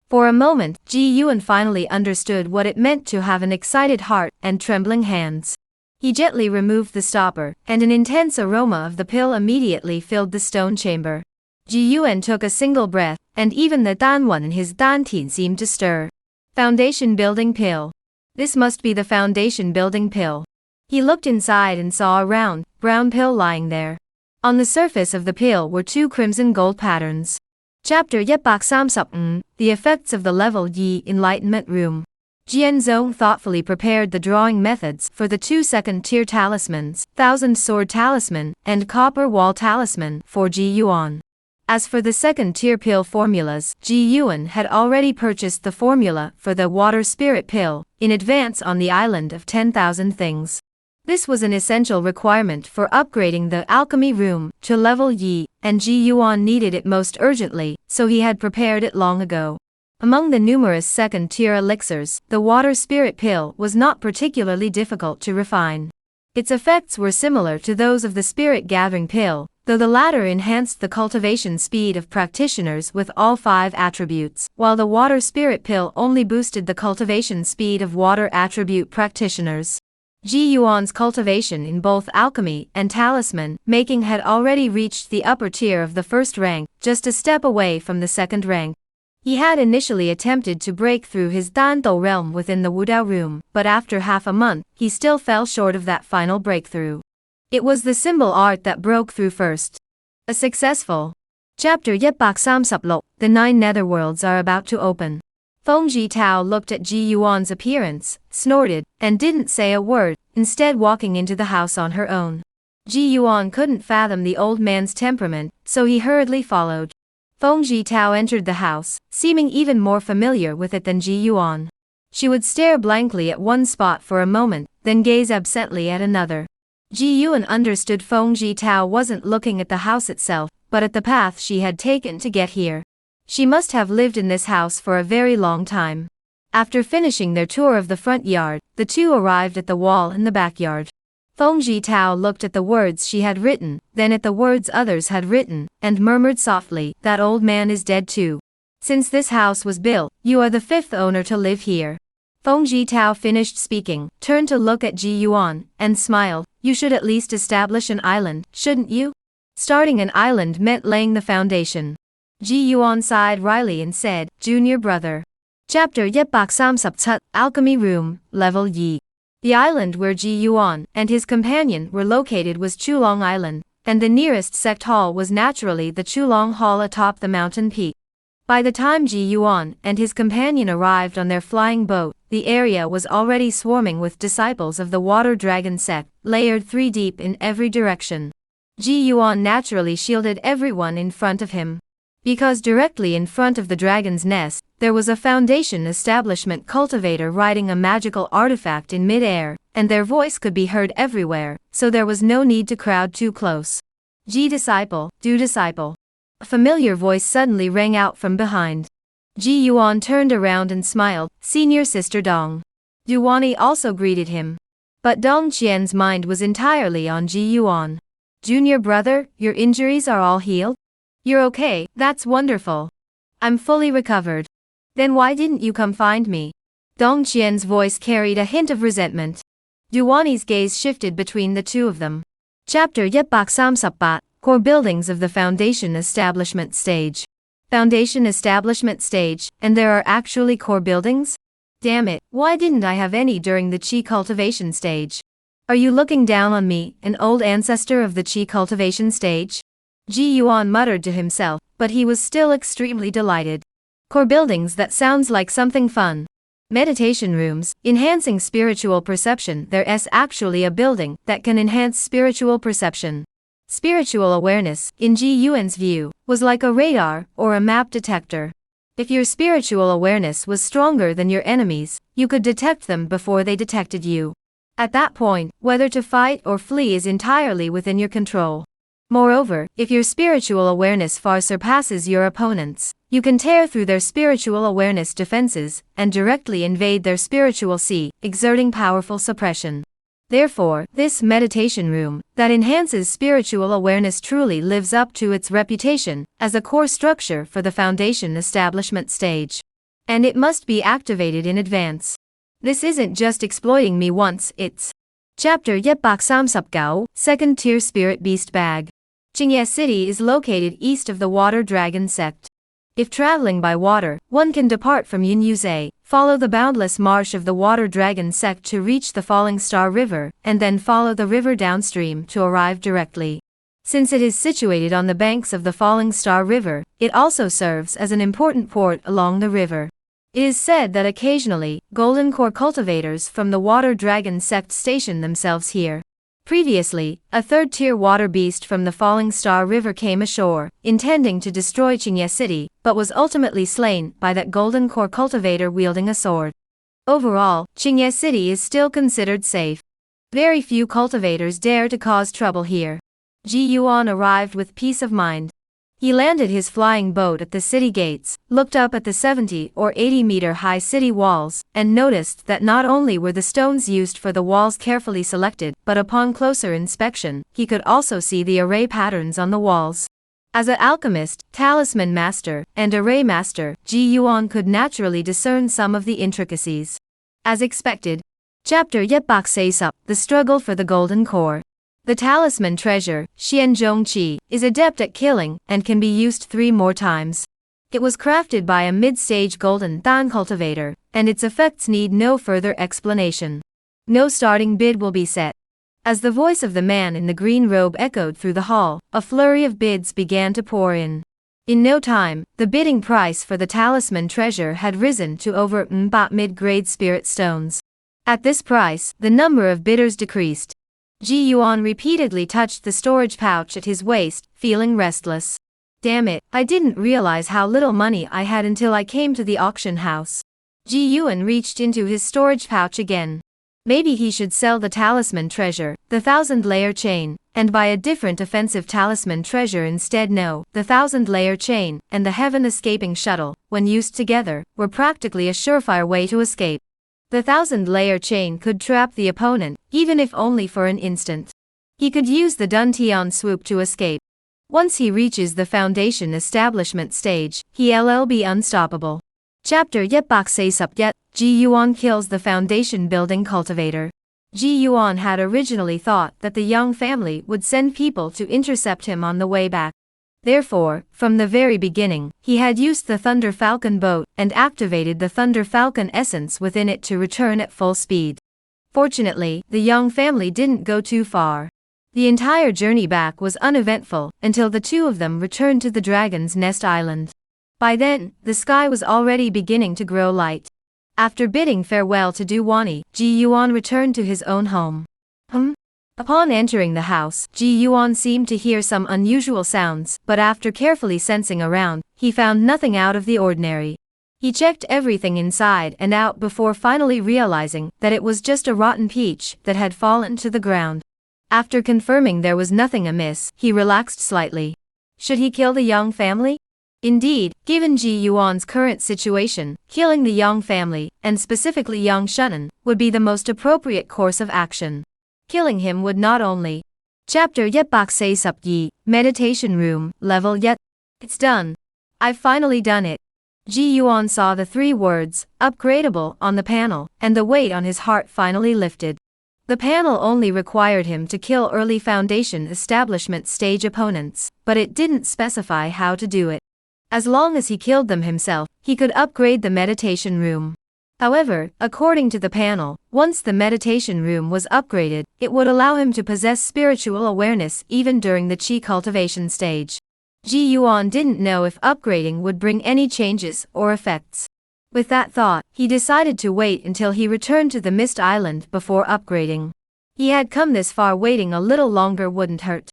For a moment, Ji Yuan finally understood what it meant to have an excited heart and trembling hands. He gently removed the stopper, and an intense aroma of the pill immediately filled the stone chamber. Ji Yuan took a single breath, and even the Danwan in his Dantian seemed to stir. Foundation building pill. This must be the foundation building pill. He looked inside and saw a round, brown pill lying there. On the surface of the pill were 2 crimson gold patterns. Chapter Yep Bak Sam Sup the effects of the level Yi Enlightenment Room. Jian Zong thoughtfully prepared the drawing methods for the 2 second-tier talismans, Thousand Sword Talisman and Copper Wall Talisman, for Ji Yuan. As for the second-tier pill formulas, Ji Yuan had already purchased the formula for the Water Spirit Pill in advance on the island of 10,000 things. This was an essential requirement for upgrading the alchemy room to level Yi, and Ji Yuan needed it most urgently, so he had prepared it long ago. Among the numerous second-tier elixirs, the Water Spirit Pill was not particularly difficult to refine. Its effects were similar to those of the spirit-gathering pill, though the latter enhanced the cultivation speed of practitioners with all 5 attributes, while the water spirit pill only boosted the cultivation speed of water attribute practitioners. Ji Yuan's cultivation in both alchemy and talisman making had already reached the upper tier of the first rank, just a step away from the second rank. He had initially attempted to break through his Dantou realm within the Wudao room, but after half a month, he still fell short of that final breakthrough. It was the symbol art that broke through first. A successful. Chapter 136. The 9 netherworlds are about to open. Feng Jitao looked at Ji Yuan's appearance, snorted, and didn't say a word, instead walking into the house on her own. Ji Yuan couldn't fathom the old man's temperament, so he hurriedly followed. Feng Jitao entered the house, seeming even more familiar with it than Ji Yuan. She would stare blankly at one spot for a moment, then gaze absently at another. Ji Yuan understood Feng Jitao wasn't looking at the house itself, but at the path she had taken to get here. She must have lived in this house for a very long time. After finishing their tour of the front yard, the two arrived at the wall in the backyard. Feng Jitao looked at the words she had written, then at the words others had written, and murmured softly, "That old man is dead too. Since this house was built, you are the 5th owner to live here." Feng Jitao finished speaking, turned to look at Ji Yuan, and smiled. "You should at least establish an island, shouldn't you?" Starting an island meant laying the foundation. Ji Yuan sighed wryly and said, "Junior brother." Chapter 137. Alchemy Room, Level Yi. The island where Ji Yuan and his companion were located was Chulong Island, and the nearest sect hall was naturally the Chulong Hall atop the mountain peak. By the time Ji Yuan and his companion arrived on their flying boat, the area was already swarming with disciples of the Water Dragon sect, layered 3 deep in every direction. Ji Yuan naturally shielded everyone in front of him. Because directly in front of the dragon's nest, there was a Foundation establishment cultivator riding a magical artifact in mid-air, and their voice could be heard everywhere, so there was no need to crowd too close. "Ji disciple, do disciple." A familiar voice suddenly rang out from behind. Ji Yuan turned around and smiled. "Senior Sister Dong." Duwani also greeted him. But Dong Qian's mind was entirely on Ji Yuan. "Junior brother, your injuries are all healed? You're okay, that's wonderful. I'm fully recovered. Then why didn't you come find me?" Dong Qian's voice carried a hint of resentment. Duwani's gaze shifted between the two of them. Chapter 138. Core Buildings of the Foundation Establishment Stage. Foundation Establishment Stage, and there are actually core buildings? Damn it, why didn't I have any during the Qi cultivation stage? Are you looking down on me, an old ancestor of the Qi cultivation stage? Ji Yuan muttered to himself, but he was still extremely delighted. Core buildings, that sounds like something fun. Meditation rooms, enhancing spiritual perception. There's actually a building that can enhance spiritual perception. Spiritual awareness, in Ji Yuan's view, was like a radar or a map detector. If your spiritual awareness was stronger than your enemies, you could detect them before they detected you. At that point, whether to fight or flee is entirely within your control. Moreover, if your spiritual awareness far surpasses your opponents, you can tear through their spiritual awareness defenses and directly invade their spiritual sea, exerting powerful suppression. Therefore, this meditation room that enhances spiritual awareness truly lives up to its reputation as a core structure for the Foundation Establishment Stage. And it must be activated in advance. This isn't just exploiting me once, it's Chapter 139. Second Tier Spirit Beast Bag. Qingye City is located east of the Water Dragon sect. If traveling by water, one can depart from Yunyuze, follow the boundless marsh of the Water Dragon sect to reach the Falling Star River, and then follow the river downstream to arrive directly. Since it is situated on the banks of the Falling Star River, it also serves as an important port along the river. It is said that occasionally, golden core cultivators from the Water Dragon sect station themselves here. Previously, a third-tier water beast from the Falling Star River came ashore, intending to destroy Qingye City, but was ultimately slain by that golden core cultivator wielding a sword. Overall, Qingye City is still considered safe. Very few cultivators dare to cause trouble here. Ji Yuan arrived with peace of mind. He landed his flying boat at the city gates, looked up at the 70 or 80-meter high city walls, and noticed that not only were the stones used for the walls carefully selected, but upon closer inspection, he could also see the array patterns on the walls. As an alchemist, talisman master, and array master, Ji Yuan could naturally discern some of the intricacies. As expected, Chapter Yetbak says up, the struggle for the golden core. The talisman treasure, Xian Zhongqi, is adept at killing, and can be used 3 more times. It was crafted by a mid-stage golden Dan cultivator, and its effects need no further explanation. No starting bid will be set. As the voice of the man in the green robe echoed through the hall, a flurry of bids began to pour in. In no time, the bidding price for the talisman treasure had risen to over Mba mid-grade spirit stones. At this price, the number of bidders decreased. Ji Yuan repeatedly touched the storage pouch at his waist, feeling restless. Damn it, I didn't realize how little money I had until I came to the auction house. Ji Yuan reached into his storage pouch again. Maybe he should sell the talisman treasure, the 1,000-layer chain, and buy a different offensive talisman treasure instead. No, the 1,000-layer chain and the heaven-escaping shuttle, when used together, were practically a surefire way to escape. The 1,000-layer chain could trap the opponent, even if only for an instant. He could use the Duntian swoop to escape. Once he reaches the foundation establishment stage, he'll be unstoppable. Chapter Yetbak says up yet, Ji Yuan kills the foundation building cultivator. Ji Yuan had originally thought that the young family would send people to intercept him on the way back. Therefore, from the very beginning, he had used the Thunder Falcon boat and activated the Thunder Falcon essence within it to return at full speed. Fortunately, the young family didn't go too far. The entire journey back was uneventful until the 2 of them returned to the Dragon's Nest Island. By then, the sky was already beginning to grow light. After bidding farewell to Duwani, Ji Yuan returned to his own home. Upon entering the house, Ji Yuan seemed to hear some unusual sounds, but after carefully sensing around, he found nothing out of the ordinary. He checked everything inside and out before finally realizing that it was just a rotten peach that had fallen to the ground. After confirming there was nothing amiss, he relaxed slightly. Should he kill the young family? Indeed, given Ji Yuan's current situation, killing the young family, and specifically young Shunan, would be the most appropriate course of action. Killing him would not only. Chapter Yetbak Se Sup Yi, Meditation Room, Level Yet. It's done. I've finally done it. Ji Yuan saw the 3 words, upgradable, on the panel, and the weight on his heart finally lifted. The panel only required him to kill early foundation establishment stage opponents, but it didn't specify how to do it. As long as he killed them himself, he could upgrade the meditation room. However, according to the panel, once the meditation room was upgraded, it would allow him to possess spiritual awareness even during the chi cultivation stage. Ji Yuan didn't know if upgrading would bring any changes or effects. With that thought, he decided to wait until he returned to the Mist Island before upgrading. He had come this far, waiting a little longer wouldn't hurt.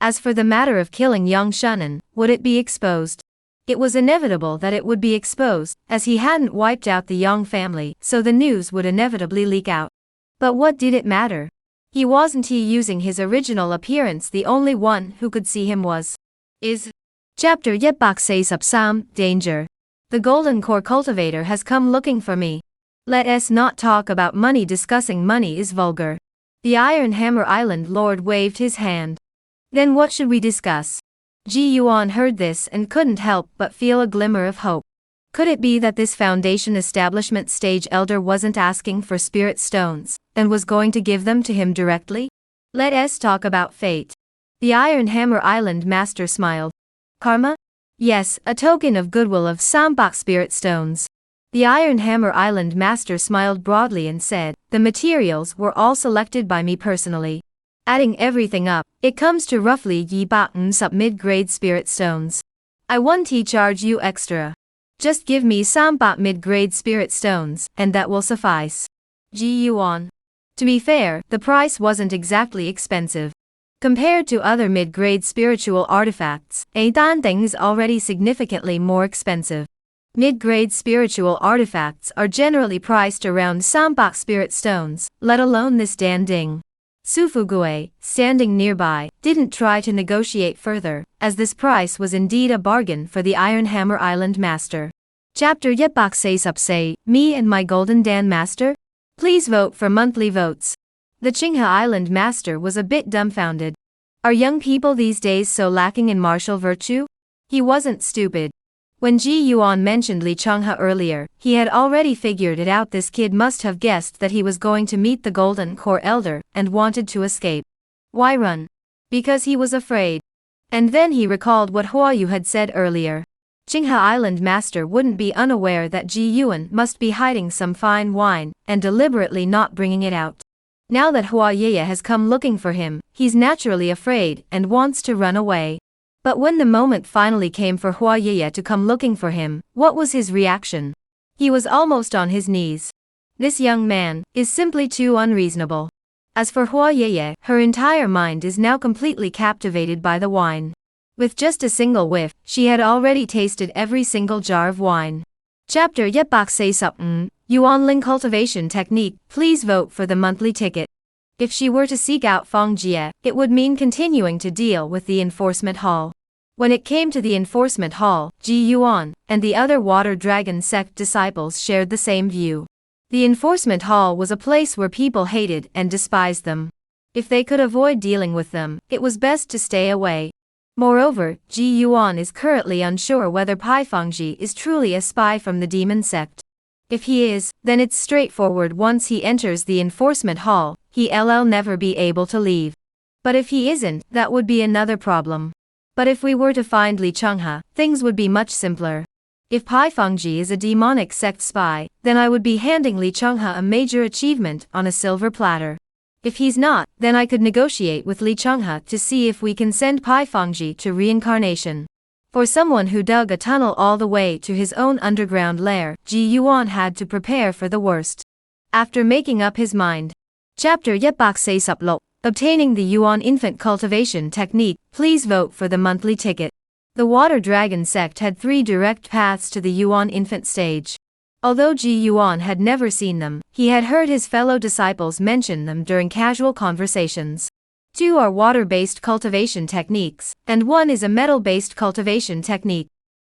As for the matter of killing young Shunan, would it be exposed? It was inevitable that it would be exposed, as he hadn't wiped out the young family, so the news would inevitably leak out. But what did it matter? Wasn't he using his original appearance? The only one who could see him was. Chapter Yetbak says up Sam, danger. The Golden Core Cultivator has come looking for me. Let us not talk about money. Discussing money is vulgar. The Iron Hammer Island Lord waved his hand. Then what should we discuss? Ji Yuan heard this and couldn't help but feel a glimmer of hope. Could it be that this foundation establishment stage elder wasn't asking for spirit stones, and was going to give them to him directly? Let us talk about fate. The Iron Hammer Island master smiled. Karma? Yes, a token of goodwill of Sambak spirit stones. The Iron Hammer Island master smiled broadly and said, the materials were all selected by me personally. Adding everything up, it comes to roughly yi baten sub mid-grade spirit stones. I won't charge you extra. Just give me some bot mid-grade spirit stones, and that will suffice. Ji Yuan. To be fair, the price wasn't exactly expensive. Compared to other mid-grade spiritual artifacts, a dan thing is already significantly more expensive. Mid-grade spiritual artifacts are generally priced around some bot spirit stones, let alone this dan ding. Sufugue, standing nearby, didn't try to negotiate further, as this price was indeed a bargain for the Iron Hammer Island Master. Chapter Yetbak Say Sup Say, Me and My Golden Dan Master? Please vote for monthly votes. The Qinghe Island Master was a bit dumbfounded. Are young people these days so lacking in martial virtue? He wasn't stupid. When Ji Yuan mentioned Li Changhe earlier, he had already figured it out. This kid must have guessed that he was going to meet the Golden Core Elder and wanted to escape. Why run? Because he was afraid. And then he recalled what Hua Yu had said earlier. Qinghe Island Master wouldn't be unaware that Ji Yuan must be hiding some fine wine and deliberately not bringing it out. Now that Hua Yeye has come looking for him, he's naturally afraid and wants to run away. But when the moment finally came for Hua Yeye to come looking for him, what was his reaction? He was almost on his knees. This young man is simply too unreasonable. As for Hua Yeye, her entire mind is now completely captivated by the wine. With just a single whiff, she had already tasted every single jar of wine. Chapter Yetbak Say Sup Yuanling Cultivation Technique. Please vote for the monthly ticket. If she were to seek out Feng Jie, it would mean continuing to deal with the enforcement hall. When it came to the enforcement hall, Ji Yuan and the other Water Dragon sect disciples shared the same view. The enforcement hall was a place where people hated and despised them. If they could avoid dealing with them, it was best to stay away. Moreover, Ji Yuan is currently unsure whether Pai Fengji is truly a spy from the demon sect. If he is, then it's straightforward. Once he enters the enforcement hall, he'll never be able to leave. But if he isn't, that would be another problem. But if we were to find Li Changhe, things would be much simpler. If Pai Fengji is a demonic sect spy, then I would be handing Li Changhe a major achievement on a silver platter. If he's not, then I could negotiate with Li Changhe to see if we can send Pai Fengji to reincarnation. For someone who dug a tunnel all the way to his own underground lair, Ji Yuan had to prepare for the worst. After making up his mind. Chapter Yetbak Say Sup Lo. Obtaining the Yuan Infant Cultivation Technique. Please vote for the monthly ticket. The Water Dragon sect had 3 direct paths to the Yuan Infant stage. Although Ji Yuan had never seen them, he had heard his fellow disciples mention them during casual conversations. 2 are water-based cultivation techniques, and 1 is a metal-based cultivation technique.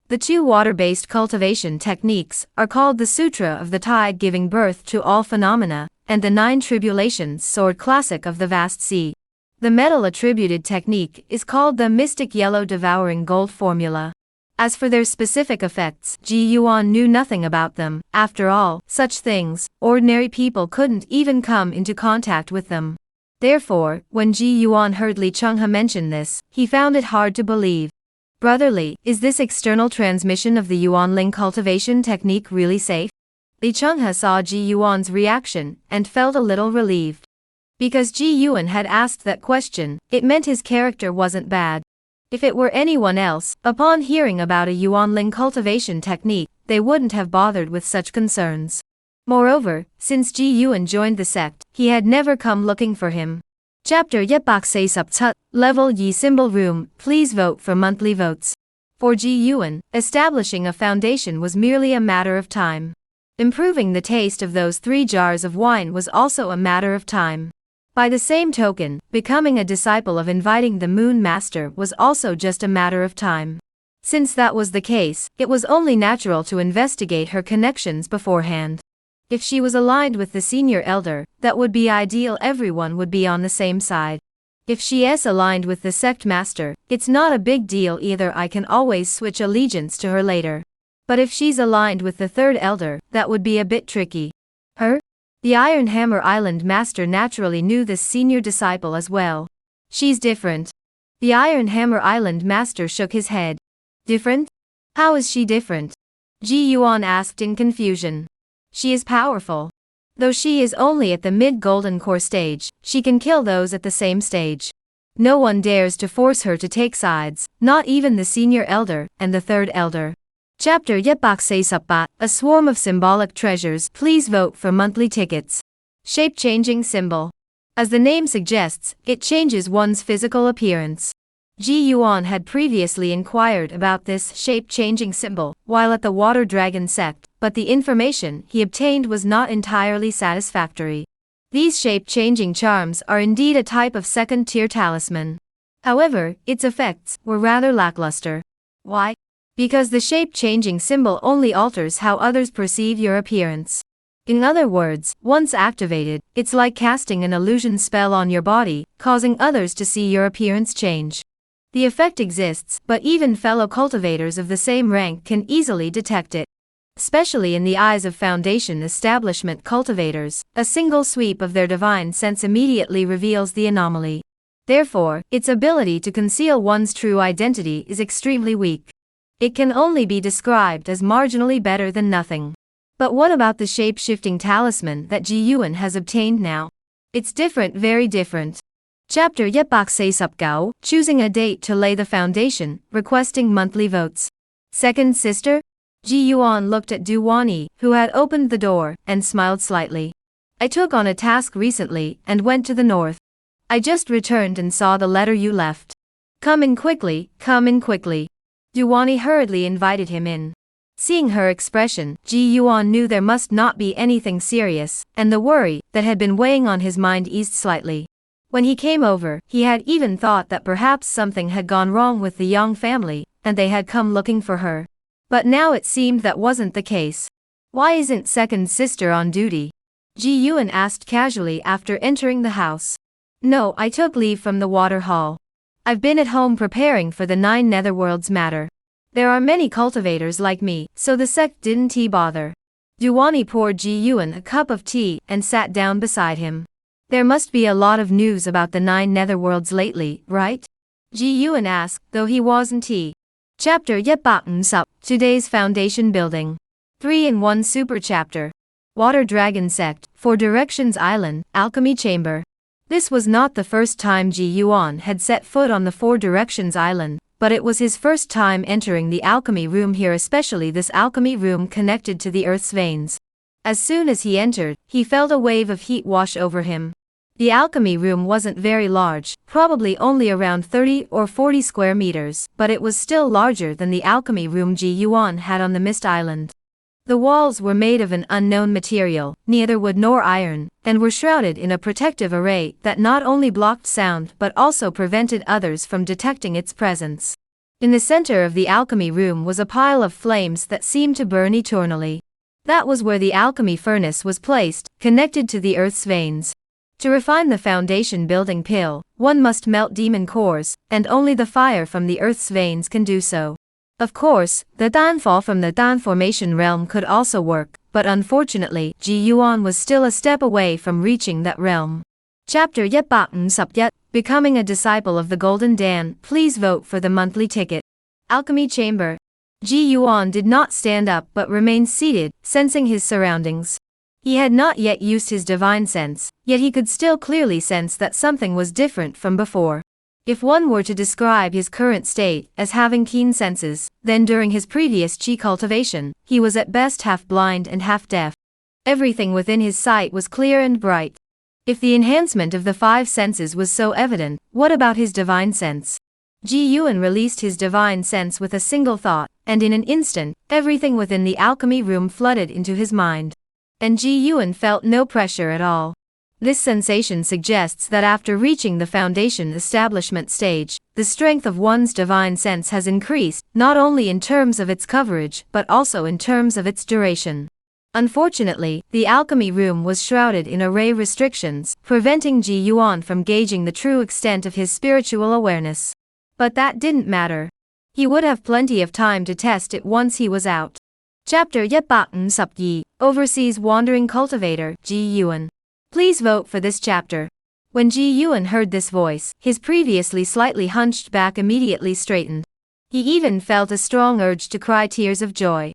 The 2 water-based cultivation techniques are called the Sutra of the Tide giving birth to all phenomena, and the 9 tribulations sword classic of the vast sea. The metal-attributed technique is called the Mystic Yellow Devouring Gold formula. As for their specific effects, Ji Yuan knew nothing about them. After all, such things, ordinary people couldn't even come into contact with them. Therefore, when Ji Yuan heard Li Changhe mention this, he found it hard to believe. Brotherly, is this external transmission of the Yuanling cultivation technique really safe? Li Changhe saw Ji Yuan's reaction and felt a little relieved. Because Ji Yuan had asked that question, it meant his character wasn't bad. If it were anyone else, upon hearing about a Yuanling cultivation technique, they wouldn't have bothered with such concerns. Moreover, since Ji Yuan joined the sect, he had never come looking for him. Chapter Yetbak Say Sup Tut. Level Yi Symbol Room. Please vote for monthly votes. For Ji Yuan, establishing a foundation was merely a matter of time. Improving the taste of those 3 jars of wine was also a matter of time. By the same token, becoming a disciple of inviting the Moon Master was also just a matter of time. Since that was the case, it was only natural to investigate her connections beforehand. If she was aligned with the senior elder, that would be ideal. Everyone would be on the same side. If she is aligned with the sect master, it's not a big deal either. I can always switch allegiance to her later. But if she's aligned with the 3rd elder, that would be a bit tricky. Her? The Iron Hammer Island Master naturally knew this senior disciple as well. She's different. The Iron Hammer Island Master shook his head. Different? How is she different? Ji Yuan asked in confusion. She is powerful. Though she is only at the mid-golden core stage, she can kill those at the same stage. No one dares to force her to take sides, not even the senior elder and the 3rd elder. Chapter Yetbak Say Sup Ba. A swarm of symbolic treasures. Please vote for monthly tickets. Shape-changing symbol. As the name suggests, it changes one's physical appearance. Ji Yuan had previously inquired about this shape-changing symbol while at the Water Dragon sect, but the information he obtained was not entirely satisfactory. These shape-changing charms are indeed a type of second-tier talisman. However, its effects were rather lackluster. Why? Because the shape-changing symbol only alters how others perceive your appearance. In other words, once activated, it's like casting an illusion spell on your body, causing others to see your appearance change. The effect exists, but even fellow cultivators of the same rank can easily detect it. Especially in the eyes of Foundation establishment cultivators, a single sweep of their divine sense immediately reveals the anomaly. Therefore, its ability to conceal one's true identity is extremely weak. It can only be described as marginally better than nothing. But what about the shape-shifting talisman that Ji Yuan has obtained now? It's different, very different. Chapter Yepbak Se Supgao, choosing a date to lay the foundation, requesting monthly votes. Second sister? Ji Yuan looked at Du Wanyi, who had opened the door, and smiled slightly. I took on a task recently, and went to the north. I just returned and saw the letter you left. Come in quickly, come in quickly. Du Wanyi hurriedly invited him in. Seeing her expression, Ji Yuan knew there must not be anything serious, and the worry that had been weighing on his mind eased slightly. When he came over, he had even thought that perhaps something had gone wrong with the Yang family, and they had come looking for her. But now it seemed that wasn't the case. Why isn't second sister on duty? Ji Yuan asked casually after entering the house. No, I took leave from the water hall. I've been at home preparing for the 9 netherworlds matter. There are many cultivators like me, so the sect didn't bother. Du Wanyi poured Ji Yuan a cup of tea and sat down beside him. There must be a lot of news about the 9 netherworlds lately, right? Ji Yuan asked, though he wasn't. Chapter Yepbak Sup, today's foundation building. 3-in-1 super chapter. Water Dragon Sect, 4 Directions Island, Alchemy Chamber. This was not the first time Ji Yuan had set foot on the 4 Directions Island, but it was his first time entering the alchemy room here, especially this alchemy room connected to the earth's veins. As soon as he entered, he felt a wave of heat wash over him. The alchemy room wasn't very large, probably only around 30 or 40 square meters, but it was still larger than the alchemy room Ji Yuan had on the Mist Island. The walls were made of an unknown material, neither wood nor iron, and were shrouded in a protective array that not only blocked sound but also prevented others from detecting its presence. In the center of the alchemy room was a pile of flames that seemed to burn eternally. That was where the alchemy furnace was placed, connected to the earth's veins. To refine the foundation building pill, one must melt demon cores, and only the fire from the earth's veins can do so. Of course, the Danfall from the Dan formation realm could also work, but unfortunately, Ji Yuan was still a step away from reaching that realm. Chapter Yepbak Sup Yet, becoming a disciple of the Golden Dan, please vote for the monthly ticket. Alchemy Chamber. Ji Yuan did not stand up but remained seated, sensing his surroundings. He had not yet used his divine sense, yet he could still clearly sense that something was different from before. If one were to describe his current state as having keen senses, then during his previous chi cultivation, he was at best half blind and half deaf. Everything within his sight was clear and bright. If the enhancement of the 5 senses was so evident, what about his divine sense? Ji Yuan released his divine sense with a single thought, and in an instant, everything within the alchemy room flooded into his mind. And Ji Yuan felt no pressure at all. This sensation suggests that after reaching the foundation establishment stage, the strength of one's divine sense has increased, not only in terms of its coverage, but also in terms of its duration. Unfortunately, the alchemy room was shrouded in array restrictions, preventing Ji Yuan from gauging the true extent of his spiritual awareness. But that didn't matter. He would have plenty of time to test it once he was out. Chapter Yepbak Sup Yi, Overseas Wandering Cultivator, Ji Yuan. Please vote for this chapter. When Ji Yuan heard this voice, his previously slightly hunched back immediately straightened. He even felt a strong urge to cry tears of joy.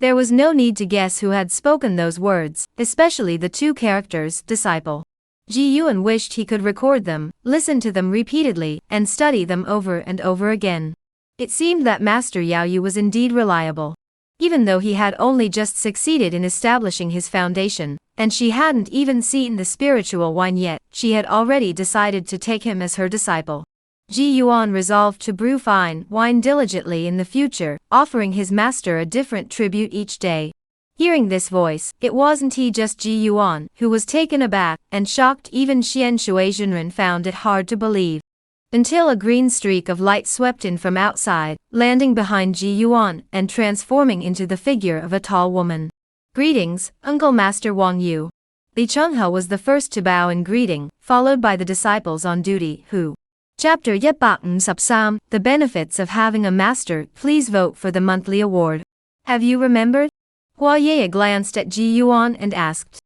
There was no need to guess who had spoken those words, especially the 2 characters, disciple. Ji Yuan wished he could record them, listen to them repeatedly, and study them over and over again. It seemed that Master Yao Yu was indeed reliable. Even though he had only just succeeded in establishing his foundation, and she hadn't even seen the spiritual wine yet, she had already decided to take him as her disciple. Ji Yuan resolved to brew fine wine diligently in the future, offering his master a different tribute each day. Hearing this voice, it wasn't he just Ji Yuan who was taken aback and shocked. Even Xian Shuizhenren found it hard to believe. Until a green streak of light swept in from outside, landing behind Ji Yuan and transforming into the figure of a tall woman. Greetings, Uncle Master Wang Yu. Li Chenghe was the first to bow in greeting, followed by the disciples on duty, who. Chapter 113. The benefits of having a master. Please vote for the monthly award. Have you remembered? Hua Ye glanced at Ji Yuan and asked.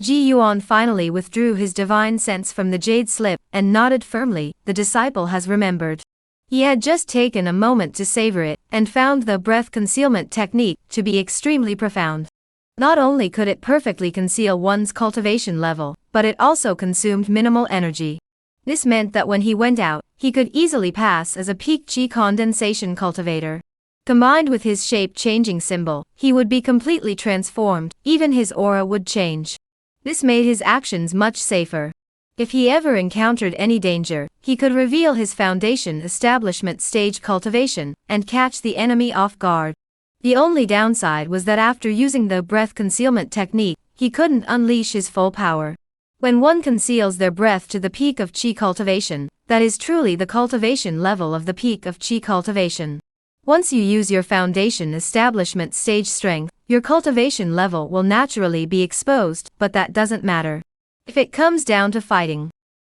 Ji Yuan finally withdrew his divine sense from the jade slip and nodded firmly. The disciple has remembered. He had just taken a moment to savor it and found the breath concealment technique to be extremely profound. Not only could it perfectly conceal one's cultivation level, but it also consumed minimal energy. This meant that when he went out, he could easily pass as a peak chi condensation cultivator. Combined with his shape-changing symbol, he would be completely transformed. Even his aura would change. This made his actions much safer. If he ever encountered any danger, he could reveal his foundation establishment stage cultivation and catch the enemy off guard. The only downside was that after using the breath concealment technique, he couldn't unleash his full power. When one conceals their breath to the peak of chi cultivation, that is truly the cultivation level of the peak of chi cultivation. Once you use your foundation establishment stage strength, your cultivation level will naturally be exposed, but that doesn't matter. If it comes down to fighting.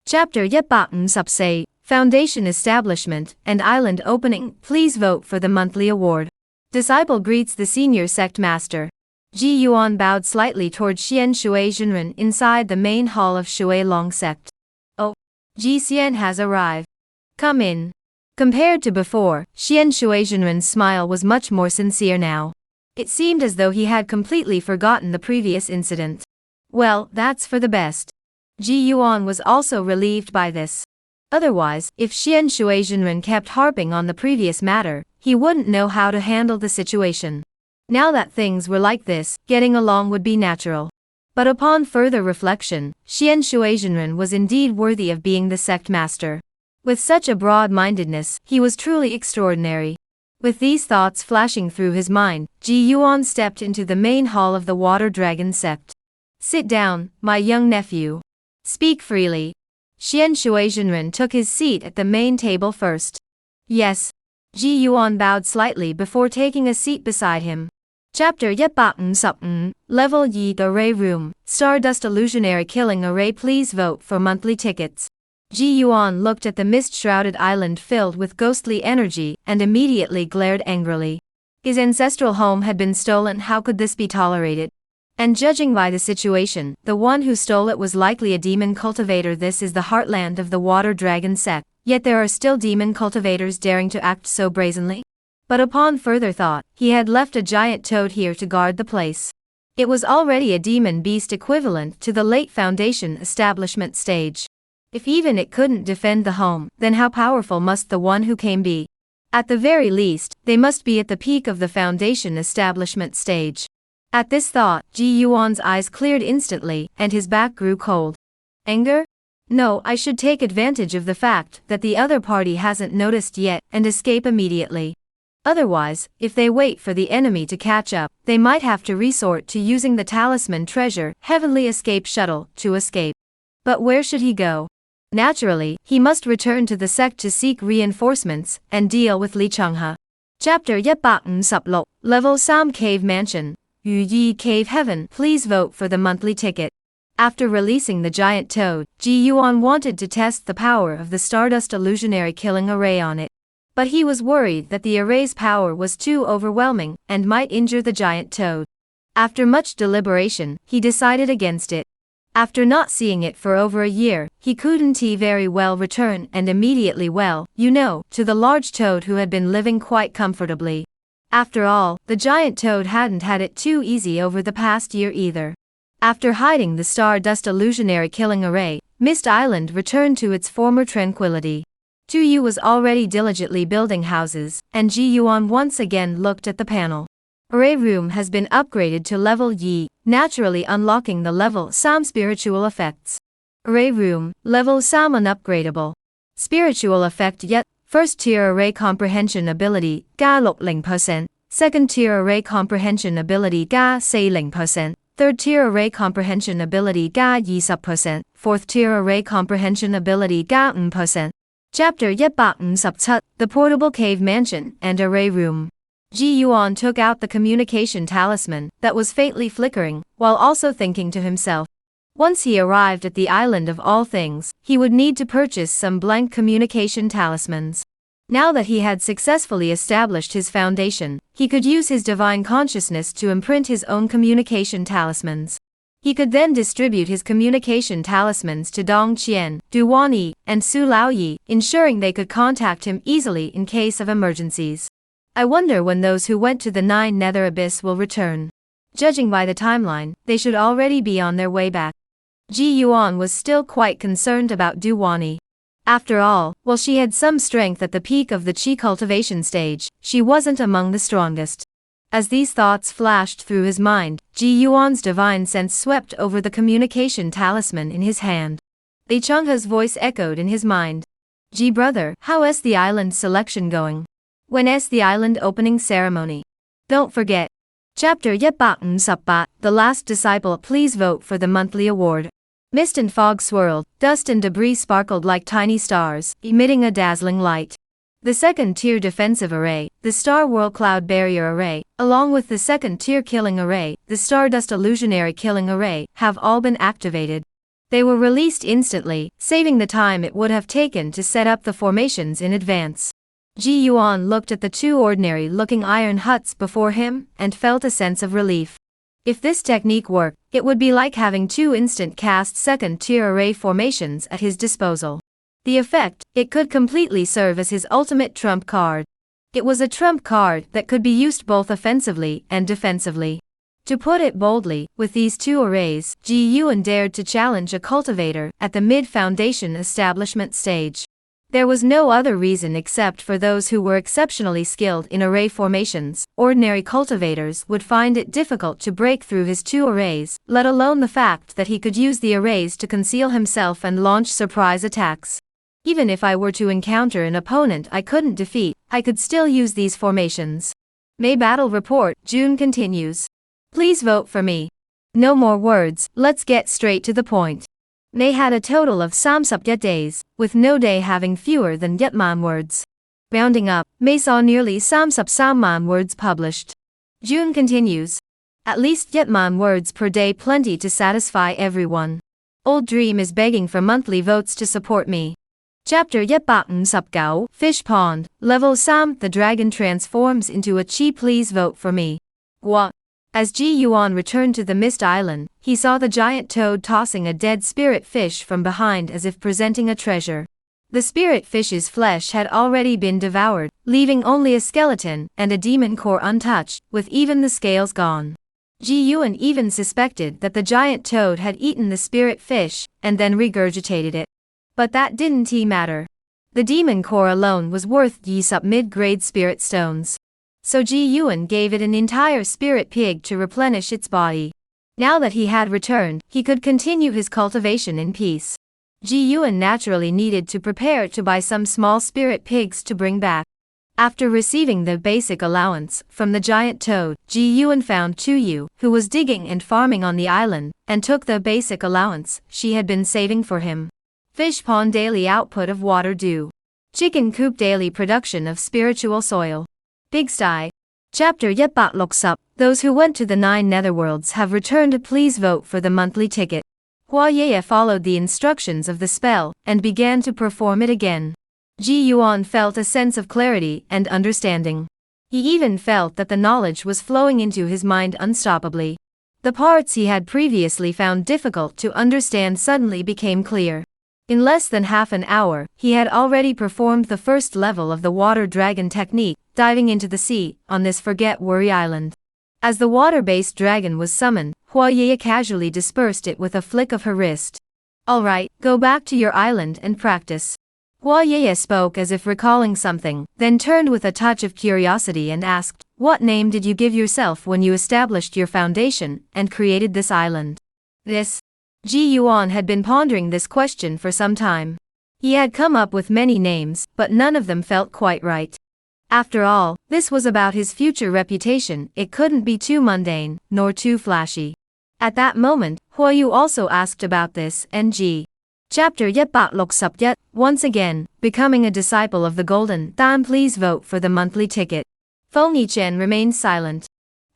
Chapter 114. Foundation Establishment and Island Opening. Please vote for the monthly award. Disciple greets the senior sect master. Ji Yuan bowed slightly toward Xian Shuizhenren inside the main hall of Shui Long sect. Oh, Ji Xian has arrived. Come in. Compared to before, Xian Shuizhenren's smile was much more sincere now. It seemed as though he had completely forgotten the previous incident. Well, that's for the best. Ji Yuan was also relieved by this. Otherwise, if Xian Shuizhenren kept harping on the previous matter, he wouldn't know how to handle the situation. Now that things were like this, getting along would be natural. But upon further reflection, Xian Shuizhenren was indeed worthy of being the sect master. With such a broad-mindedness, he was truly extraordinary. With these thoughts flashing through his mind, Ji Yuan stepped into the main hall of the Water Dragon sect. Sit down, my young nephew. Speak freely. Xian Shuizhenren took his seat at the main table first. Yes. Ji Yuan bowed slightly before taking a seat beside him. Chapter 115. Level Yi Array Room, Stardust Illusionary Killing Array. Please vote for monthly tickets. Ji Yuan looked at the mist-shrouded island filled with ghostly energy and immediately glared angrily. His ancestral home had been stolen. How could this be tolerated? And judging by the situation, the one who stole it was likely a demon cultivator. This is the heartland of the Water Dragon sect, yet there are still demon cultivators daring to act so brazenly? But upon further thought, he had left a giant toad here to guard the place. It was already a demon beast equivalent to the late foundation establishment stage. If even it couldn't defend the home, then how powerful must the one who came be? At the very least, they must be at the peak of the foundation establishment stage. At this thought, Ji Yuan's eyes cleared instantly, and his back grew cold. Anger? No, I should take advantage of the fact that the other party hasn't noticed yet and escape immediately. Otherwise, if they wait for the enemy to catch up, they might have to resort to using the talisman treasure, Heavenly Escape Shuttle, to escape. But where should he go? Naturally, he must return to the sect to seek reinforcements and deal with Li Chenghe. Chapter 116. Level 3 Cave Mansion, Yu Yi Cave Heaven. Please vote for the monthly ticket. After releasing the giant toad, Ji Yuan wanted to test the power of the Stardust Illusionary Killing Array on it. But he was worried that the array's power was too overwhelming and might injure the giant toad. After much deliberation, he decided against it. After not seeing it for over a year, he couldn't very well return and immediately to the large toad who had been living quite comfortably. After all, the giant toad hadn't had it too easy over the past year either. After hiding the Stardust Illusionary Killing Array, Mist Island returned to its former tranquility. Tu Yu was already diligently building houses, and Ji Yuan once again looked at the panel. Array room has been upgraded to level Yi, naturally unlocking the level Sam spiritual effects. Array room, level Sam unupgradable. Spiritual effect yet, first tier array comprehension ability, 加60%, Second tier array comprehension ability ga 40%. Third tier array comprehension ability ga 20%. Fourth tier array comprehension ability ga 5%. Chapter 157, The Portable Cave Mansion and Array Room. Ji Yuan took out the communication talisman that was faintly flickering, while also thinking to himself. Once he arrived at the island of all things, he would need to purchase some blank communication talismans. Now that he had successfully established his foundation, he could use his divine consciousness to imprint his own communication talismans. He could then distribute his communication talismans to Dong Qian, Du Wanyi, and Su Laoyi, ensuring they could contact him easily in case of emergencies. I wonder when those who went to the Nine Nether Abyss will return. Judging by the timeline, they should already be on their way back. Ji Yuan was still quite concerned about Du Wanyi. After all, while she had some strength at the peak of the qi cultivation stage, she wasn't among the strongest. As these thoughts flashed through his mind, Ji Yuan's divine sense swept over the communication talisman in his hand. Li Chenghe's voice echoed in his mind. Ji brother, how is the island selection going? When is the island opening ceremony? Don't forget. Chapter 158, The Last Disciple. Please vote for the monthly award. Mist and fog swirled, dust and debris sparkled like tiny stars, emitting a dazzling light. The second-tier defensive array, the Star Whirl Cloud Barrier Array, along with the second-tier killing array, the Stardust Illusionary Killing Array, have all been activated. They were released instantly, saving the time it would have taken to set up the formations in advance. Ji Yuan looked at the two ordinary-looking iron huts before him, and felt a sense of relief. If this technique worked, it would be like having two instant-cast second-tier array formations at his disposal. The effect, it could completely serve as his ultimate trump card. It was a trump card that could be used both offensively and defensively. To put it boldly, with these two arrays, Ji Yuan dared to challenge a cultivator at the mid-foundation establishment stage. There was no other reason except for those who were exceptionally skilled in array formations. Ordinary cultivators would find it difficult to break through his two arrays, let alone the fact that he could use the arrays to conceal himself and launch surprise attacks. Even if I were to encounter an opponent I couldn't defeat, I could still use these formations. May Battle Report, June continues. Please vote for me. No more words, let's get straight to the point. May had a total of 30 days, with no day having fewer than 1,000,000 words. Rounding up, May saw nearly 30,000 words published. June continues. At least 1,000,000 words per day, plenty to satisfy everyone. Old Dream is begging for monthly votes to support me. Chapter 159, Fish Pond, Level 3, The Dragon transforms into a chi. Please vote for me. What? As Ji Yuan returned to the Mist Island, he saw the giant toad tossing a dead spirit fish from behind as if presenting a treasure. The spirit fish's flesh had already been devoured, leaving only a skeleton and a demon core untouched, with even the scales gone. Ji Yuan even suspected that the giant toad had eaten the spirit fish, and then regurgitated it. But that didn't matter. The demon core alone was worth some mid-grade spirit stones. So Ji Yuan gave it an entire spirit pig to replenish its body. Now that he had returned, he could continue his cultivation in peace. Ji Yuan naturally needed to prepare to buy some small spirit pigs to bring back. After receiving the basic allowance from the giant toad, Ji Yuan found Chuyu, who was digging and farming on the island, and took the basic allowance she had been saving for him. Fish pond daily output of water dew. Chicken coop daily production of spiritual soil. Pigsty. Chapter 160, Those who went to the 9 netherworlds have returned. Please vote for the monthly ticket. Hua Ye followed the instructions of the spell, and began to perform it again. Ji Yuan felt a sense of clarity and understanding. He even felt that the knowledge was flowing into his mind unstoppably. The parts he had previously found difficult to understand suddenly became clear. In less than half an hour, he had already performed the first level of the water dragon technique, diving into the sea, on this Forget Worry Island. As the water-based dragon was summoned, Hua Ye casually dispersed it with a flick of her wrist. Alright, go back to your island and practice. Hua Ye spoke as if recalling something, then turned with a touch of curiosity and asked, what name did you give yourself when you established your foundation and created this island? This. Ji Yuan had been pondering this question for some time. He had come up with many names, but none of them felt quite right. After all, this was about his future reputation. It couldn't be too mundane, nor too flashy. At that moment, Huoyu also asked about this, and Chapter 161, once again, becoming a disciple of the Golden Dawn. Please vote for the monthly ticket. Feng Yichen remained silent.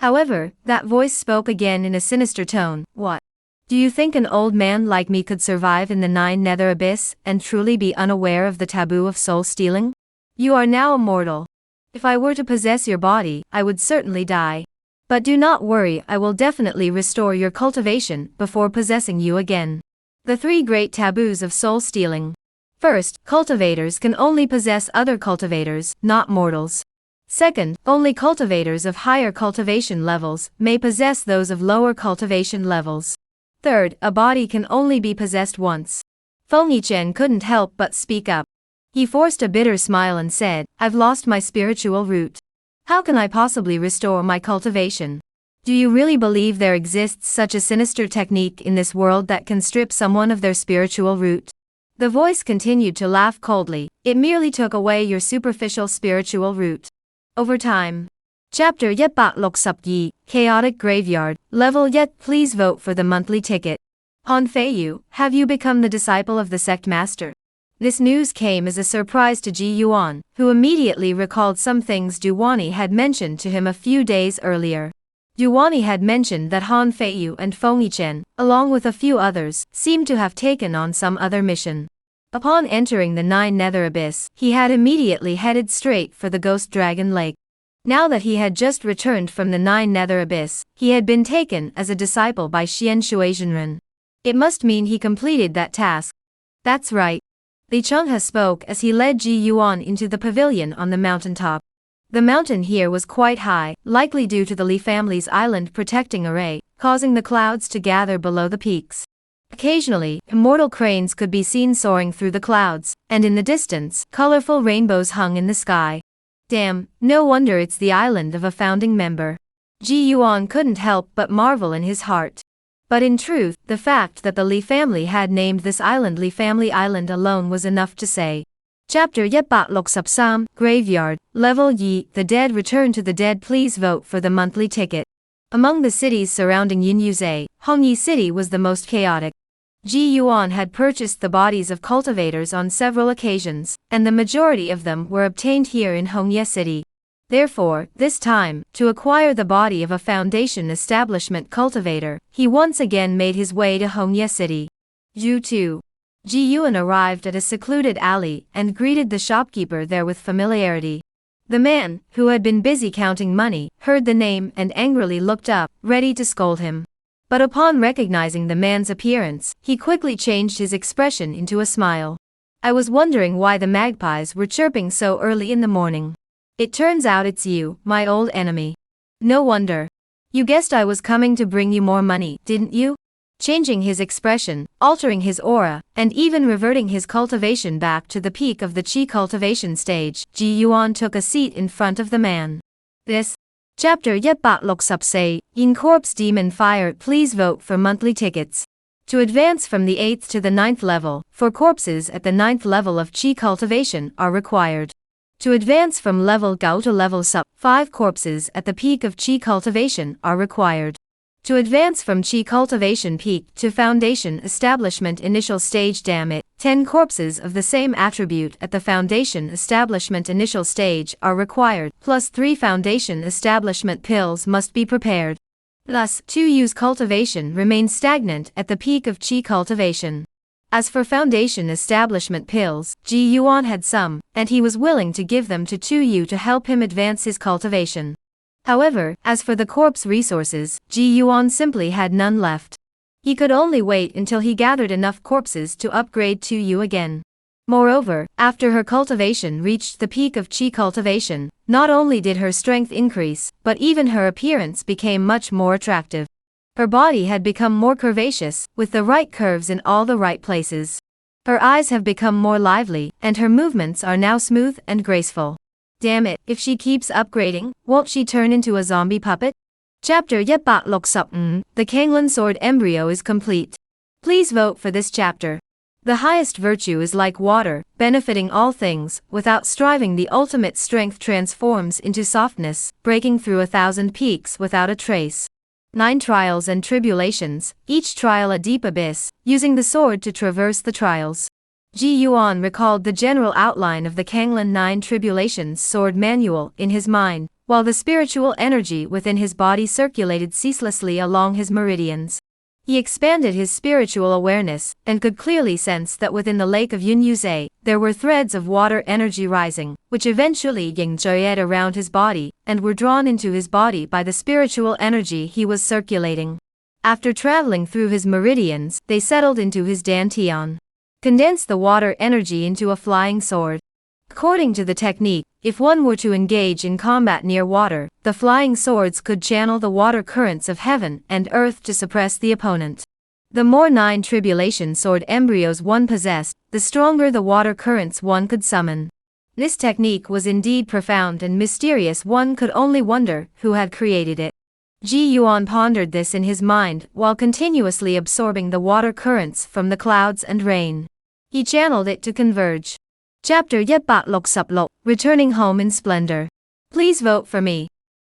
However, that voice spoke again in a sinister tone. What? Do you think an old man like me could survive in the 9 nether abyss and truly be unaware of the taboo of soul stealing? You are now immortal. If I were to possess your body, I would certainly die. But do not worry, I will definitely restore your cultivation before possessing you again. The 3 great taboos of soul stealing. First, cultivators can only possess other cultivators, not mortals. Second, only cultivators of higher cultivation levels may possess those of lower cultivation levels. Third, a body can only be possessed once. Feng Yichen couldn't help but speak up. He forced a bitter smile and said, I've lost my spiritual root. How can I possibly restore my cultivation? Do you really believe there exists such a sinister technique in this world that can strip someone of their spiritual root? The voice continued to laugh coldly. It merely took away your superficial spiritual root. Over time. Chapter 162, Chaotic Graveyard, Level Yet. Please vote for the monthly ticket. Han Feiyu, have you become the disciple of the sect master? This news came as a surprise to Ji Yuan, who immediately recalled some things Duwani had mentioned to him a few days earlier. Duwani had mentioned that Han Feiyu and Feng Yichen, along with a few others, seemed to have taken on some other mission. Upon entering the 9 nether abyss, he had immediately headed straight for the Ghost Dragon Lake. Now that he had just returned from the 9 nether abyss, he had been taken as a disciple by Xian Shuizhenren. It must mean he completed that task. That's right. Li Chenghe spoke as he led Ji Yuan into the pavilion on the mountaintop. The mountain here was quite high, likely due to the Li family's island protecting array, causing the clouds to gather below the peaks. Occasionally, immortal cranes could be seen soaring through the clouds, and in the distance, colorful rainbows hung in the sky. Damn, no wonder it's the island of a founding member. Ji Yuan couldn't help but marvel in his heart. But in truth, the fact that the Li family had named this island Li Family Island alone was enough to say. Chapter 163, Graveyard, Level Yi. The dead return to the dead. Please vote for the monthly ticket. Among the cities surrounding Yinyuze, Hongyi City was the most chaotic. Ji Yuan had purchased the bodies of cultivators on several occasions, and the majority of them were obtained here in Hongye City. Therefore, this time, to acquire the body of a foundation establishment cultivator, he once again made his way to Hongye City. Ji Yuan arrived at a secluded alley and greeted the shopkeeper there with familiarity. The man, who had been busy counting money, heard the name and angrily looked up, ready to scold him. But upon recognizing the man's appearance, he quickly changed his expression into a smile. I was wondering why the magpies were chirping so early in the morning. It turns out it's you, my old enemy. No wonder. You guessed I was coming to bring you more money, didn't you? Changing his expression, altering his aura, and even reverting his cultivation back to the peak of the Qi cultivation stage, Ji Yuan took a seat in front of the man. This. Chapter 163, In Corpse Demon Fire. Please vote for monthly tickets. To advance from the 8th to the 9th level, 4 corpses at the 9th level of Qi cultivation are required. To advance from level Gao to level Sup, 5 corpses at the peak of Qi cultivation are required. To advance from Qi cultivation peak to foundation establishment initial stage, 10 corpses of the same attribute at the foundation establishment initial stage are required, plus 3 foundation establishment pills must be prepared. Thus, 2 Yu's cultivation remains stagnant at the peak of Qi cultivation. As for foundation establishment pills, Ji Yuan had some, and he was willing to give them to 2 Yu to help him advance his cultivation. However, as for the corpse resources, Ji Yuan simply had none left. He could only wait until he gathered enough corpses to upgrade 2 Yu again. Moreover, after her cultivation reached the peak of Qi cultivation, not only did her strength increase, but even her appearance became much more attractive. Her body had become more curvaceous, with the right curves in all the right places. Her eyes have become more lively, and her movements are now smooth and graceful. Damn it, if she keeps upgrading, won't she turn into a zombie puppet? Chapter 164, The Kanglan Sword Embryo is complete. Please vote for this chapter. The highest virtue is like water, benefiting all things. Without striving, the ultimate strength transforms into softness, breaking through 1,000 peaks without a trace. 9 trials and tribulations, each trial a deep abyss, using the sword to traverse the trials. Ji Yuan recalled the general outline of the Kanglan 9 Tribulations sword manual in his mind, while the spiritual energy within his body circulated ceaselessly along his meridians. He expanded his spiritual awareness, and could clearly sense that within the lake of Yunyuze, there were threads of water energy rising, which eventually yingzhoyed around his body, and were drawn into his body by the spiritual energy he was circulating. After traveling through his meridians, they settled into his dantian. Condense the water energy into a flying sword. According to the technique, if one were to engage in combat near water, the flying swords could channel the water currents of heaven and earth to suppress the opponent. The more 9 tribulation sword embryos one possessed, the stronger the water currents one could summon. This technique was indeed profound and mysterious. One could only wonder who had created it. Ji Yuan pondered this in his mind while continuously absorbing the water currents from the clouds and rain. He channeled it to converge. Chapter 166, Returning Home in Splendor. Please vote for me.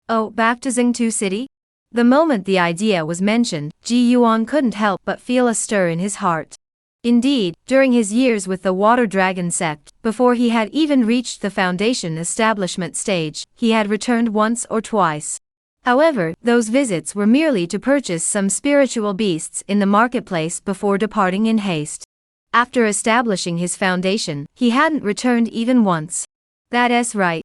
Oh, back to Xingtu City? The moment the idea was mentioned, Ji Yuan couldn't help but feel a stir in his heart. Indeed, during his years with the Water Dragon sect, before he had even reached the foundation establishment stage, he had returned once or twice. However, those visits were merely to purchase some spiritual beasts in the marketplace before departing in haste. After establishing his foundation, he hadn't returned even once. That's right.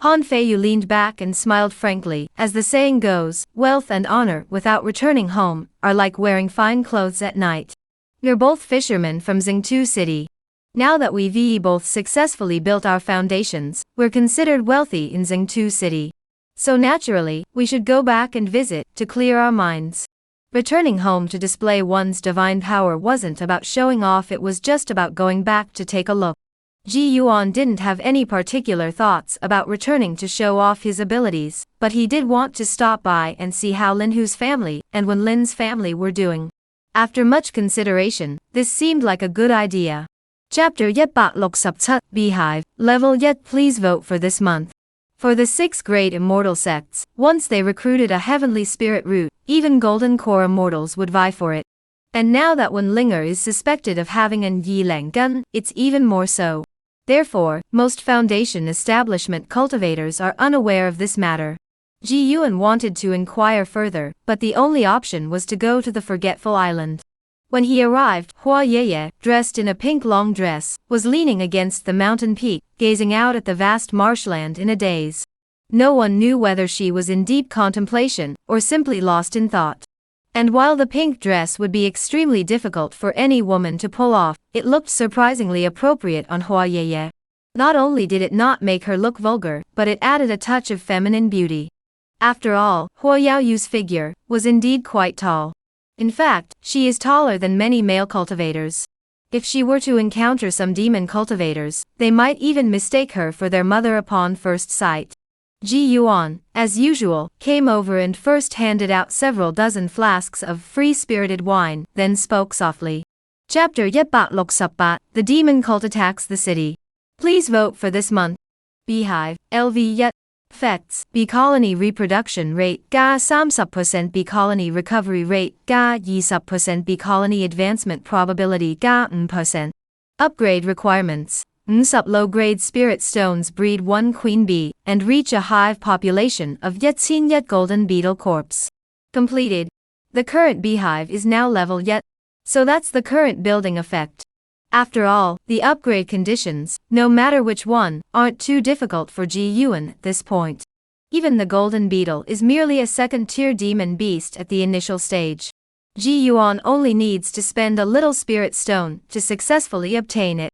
Han Feiyu leaned back and smiled frankly. As the saying goes, wealth and honor without returning home are like wearing fine clothes at night. We're both fishermen from Xingtu City. Now that we've both successfully built our foundations, we're considered wealthy in Xingtu City. So naturally, we should go back and visit to clear our minds. Returning home to display one's divine power wasn't about showing off, it was just about going back to take a look. Ji Yuan didn't have any particular thoughts about returning to show off his abilities, but he did want to stop by and see how Linhu's family and Wen Lin's family were doing. After much consideration, this seemed like a good idea. Chapter 167, Beehive, Level Yet. Please vote for this month. For the 6 great immortal sects, once they recruited a heavenly spirit root, even golden core immortals would vie for it. And now that Wen Linger is suspected of having an Yi Lang gun, it's even more so. Therefore, most foundation establishment cultivators are unaware of this matter. Ji Yuan wanted to inquire further, but the only option was to go to the Forgetful Island. When he arrived, Hua Yeye, dressed in a pink long dress, was leaning against the mountain peak, gazing out at the vast marshland in a daze. No one knew whether she was in deep contemplation, or simply lost in thought. And while the pink dress would be extremely difficult for any woman to pull off, it looked surprisingly appropriate on Hua Yeye. Not only did it not make her look vulgar, but it added a touch of feminine beauty. After all, Hua Yaoyu's figure was indeed quite tall. In fact, she is taller than many male cultivators. If she were to encounter some demon cultivators, they might even mistake her for their mother upon first sight. Ji Yuan, as usual, came over and first handed out several dozen flasks of free-spirited wine, then spoke softly. Chapter 168, The Demon Cult Attacks the City. Please vote for this month. Beehive, LV Yet. Effects: Bee colony reproduction rate ga 30%, bee colony recovery rate ga 20%, bee colony advancement probability ga 1%. Upgrade requirements: low-grade spirit stones breed 1 queen bee and reach a hive population of Yetsin Yet golden beetle corpse. Completed. The current beehive is now level Yet, so that's the current building effect. After all, the upgrade conditions, no matter which one, aren't too difficult for Ji Yuan at this point. Even the golden beetle is merely a second-tier demon beast at the initial stage. Ji Yuan only needs to spend a little spirit stone to successfully obtain it.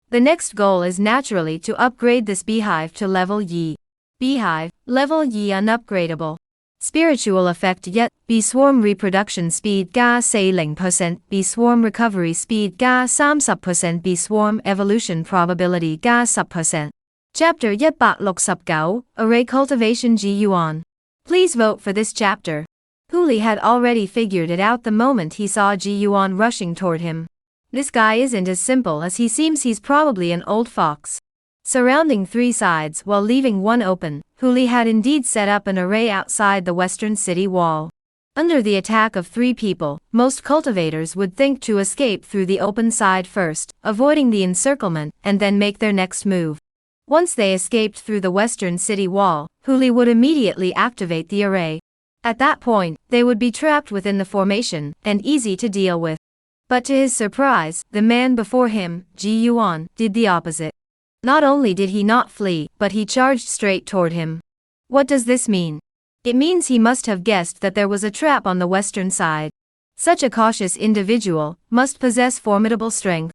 The next goal is naturally to upgrade this beehive to level Yi. Beehive, level Yi unupgradable. Spiritual effect Yet, bee swarm reproduction speed ga 0%, bee swarm recovery speed ga 30%, bee swarm evolution probability ga 10%. Chapter 169, Array Cultivation Ji Yuan. Please vote for this chapter. Huli had already figured it out the moment he saw Ji Yuan rushing toward him. This guy isn't as simple as he seems. He's probably an old fox. Surrounding 3 sides while leaving one open, Huli had indeed set up an array outside the western city wall. Under the attack of 3 people, most cultivators would think to escape through the open side first, avoiding the encirclement, and then make their next move. Once they escaped through the western city wall, Huli would immediately activate the array. At that point, they would be trapped within the formation, and easy to deal with. But to his surprise, the man before him, Ji Yuan, did the opposite. Not only did he not flee, but he charged straight toward him. What does this mean? It means he must have guessed that there was a trap on the western side. Such a cautious individual must possess formidable strength.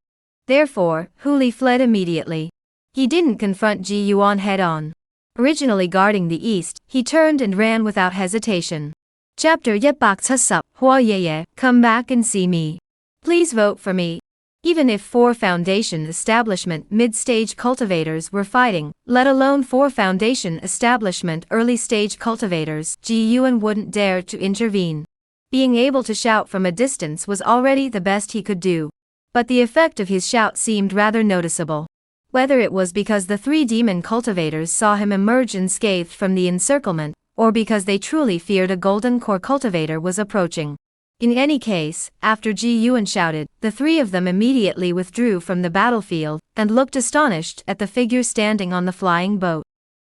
Therefore, Huli fled immediately. He didn't confront Ji Yuan head-on. Originally guarding the east, he turned and ran without hesitation. Chapter Yet Bak Tsup, Hua Yeye, come back and see me. Please vote for me. Even if 4 Foundation Establishment mid-stage cultivators were fighting, let alone 4 Foundation Establishment early-stage cultivators, Ji Yuan wouldn't dare to intervene. Being able to shout from a distance was already the best he could do. But the effect of his shout seemed rather noticeable. Whether it was because the 3 demon cultivators saw him emerge unscathed from the encirclement, or because they truly feared a golden core cultivator was approaching. In any case, after Ji Yuan shouted, the 3 of them immediately withdrew from the battlefield, and looked astonished at the figure standing on the flying boat.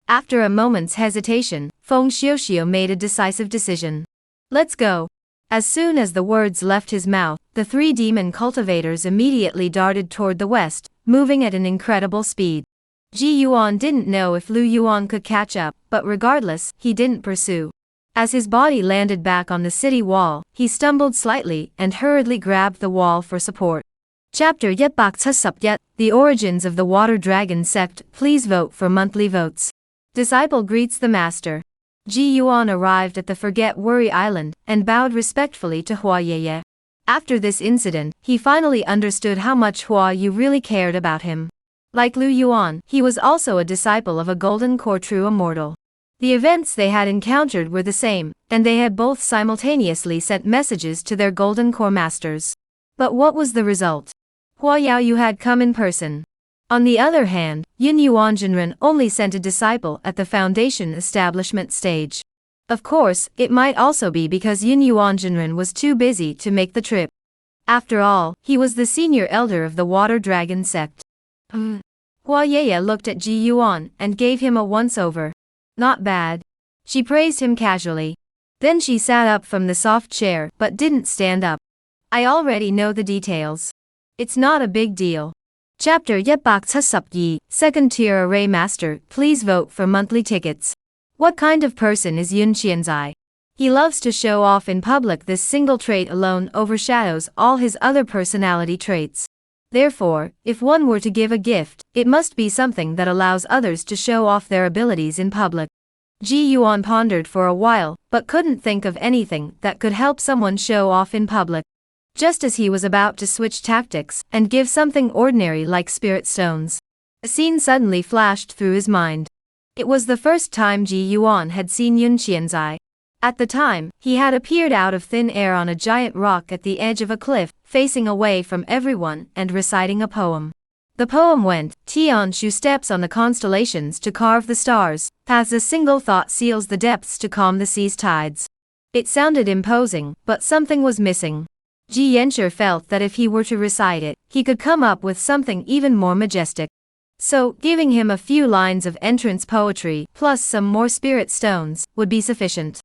After a moment's hesitation, Feng Xiuxiu made a decisive decision. Let's go. As soon as the words left his mouth, the 3 demon cultivators immediately darted toward the west, moving at an incredible speed. Ji Yuan didn't know if Lu Yuan could catch up, but regardless, he didn't pursue. As his body landed back on the city wall, he stumbled slightly and hurriedly grabbed the wall for support. Chapter Yet Bak Tsup Yet, The Origins of the Water Dragon Sect, please vote for monthly votes. Disciple greets the master. Ji Yuan arrived at the Forget Worry Island, and bowed respectfully to Hua Yeye. After this incident, he finally understood how much Hua Yu really cared about him. Like Lu Yuan, he was also a disciple of a Golden Core True Immortal. The events they had encountered were the same, and they had both simultaneously sent messages to their Golden Core masters. But what was the result? Hua Yaoyu had come in person. On the other hand, Yin Yuanjinren only sent a disciple at the Foundation Establishment stage. Of course, it might also be because Yin Yuanjinren was too busy to make the trip. After all, he was the senior elder of the Water Dragon Sect. Hua Yeye looked at Ji Yuan and gave him a once-over. Not bad. She praised him casually. Then she sat up from the soft chair but didn't stand up. I already know the details. It's not a big deal. Chapter Yet Bak Tsup Yi, Second Tier Array Master, please vote for monthly tickets. What kind of person is Yun Qianzai? He loves to show off in public. This single trait alone overshadows all his other personality traits. Therefore, if one were to give a gift, it must be something that allows others to show off their abilities in public. Ji Yuan pondered for a while, but couldn't think of anything that could help someone show off in public. Just as he was about to switch tactics and give something ordinary like spirit stones, a scene suddenly flashed through his mind. It was the first time Ji Yuan had seen Yun Qianzai. At the time, he had appeared out of thin air on a giant rock at the edge of a cliff, facing away from everyone and reciting a poem. The poem went, Tian Shu steps on the constellations to carve the stars, as a single thought seals the depths to calm the sea's tides. It sounded imposing, but something was missing. Ji Yanshi felt that if he were to recite it, he could come up with something even more majestic. So, giving him a few lines of entrance poetry, plus some more spirit stones, would be sufficient.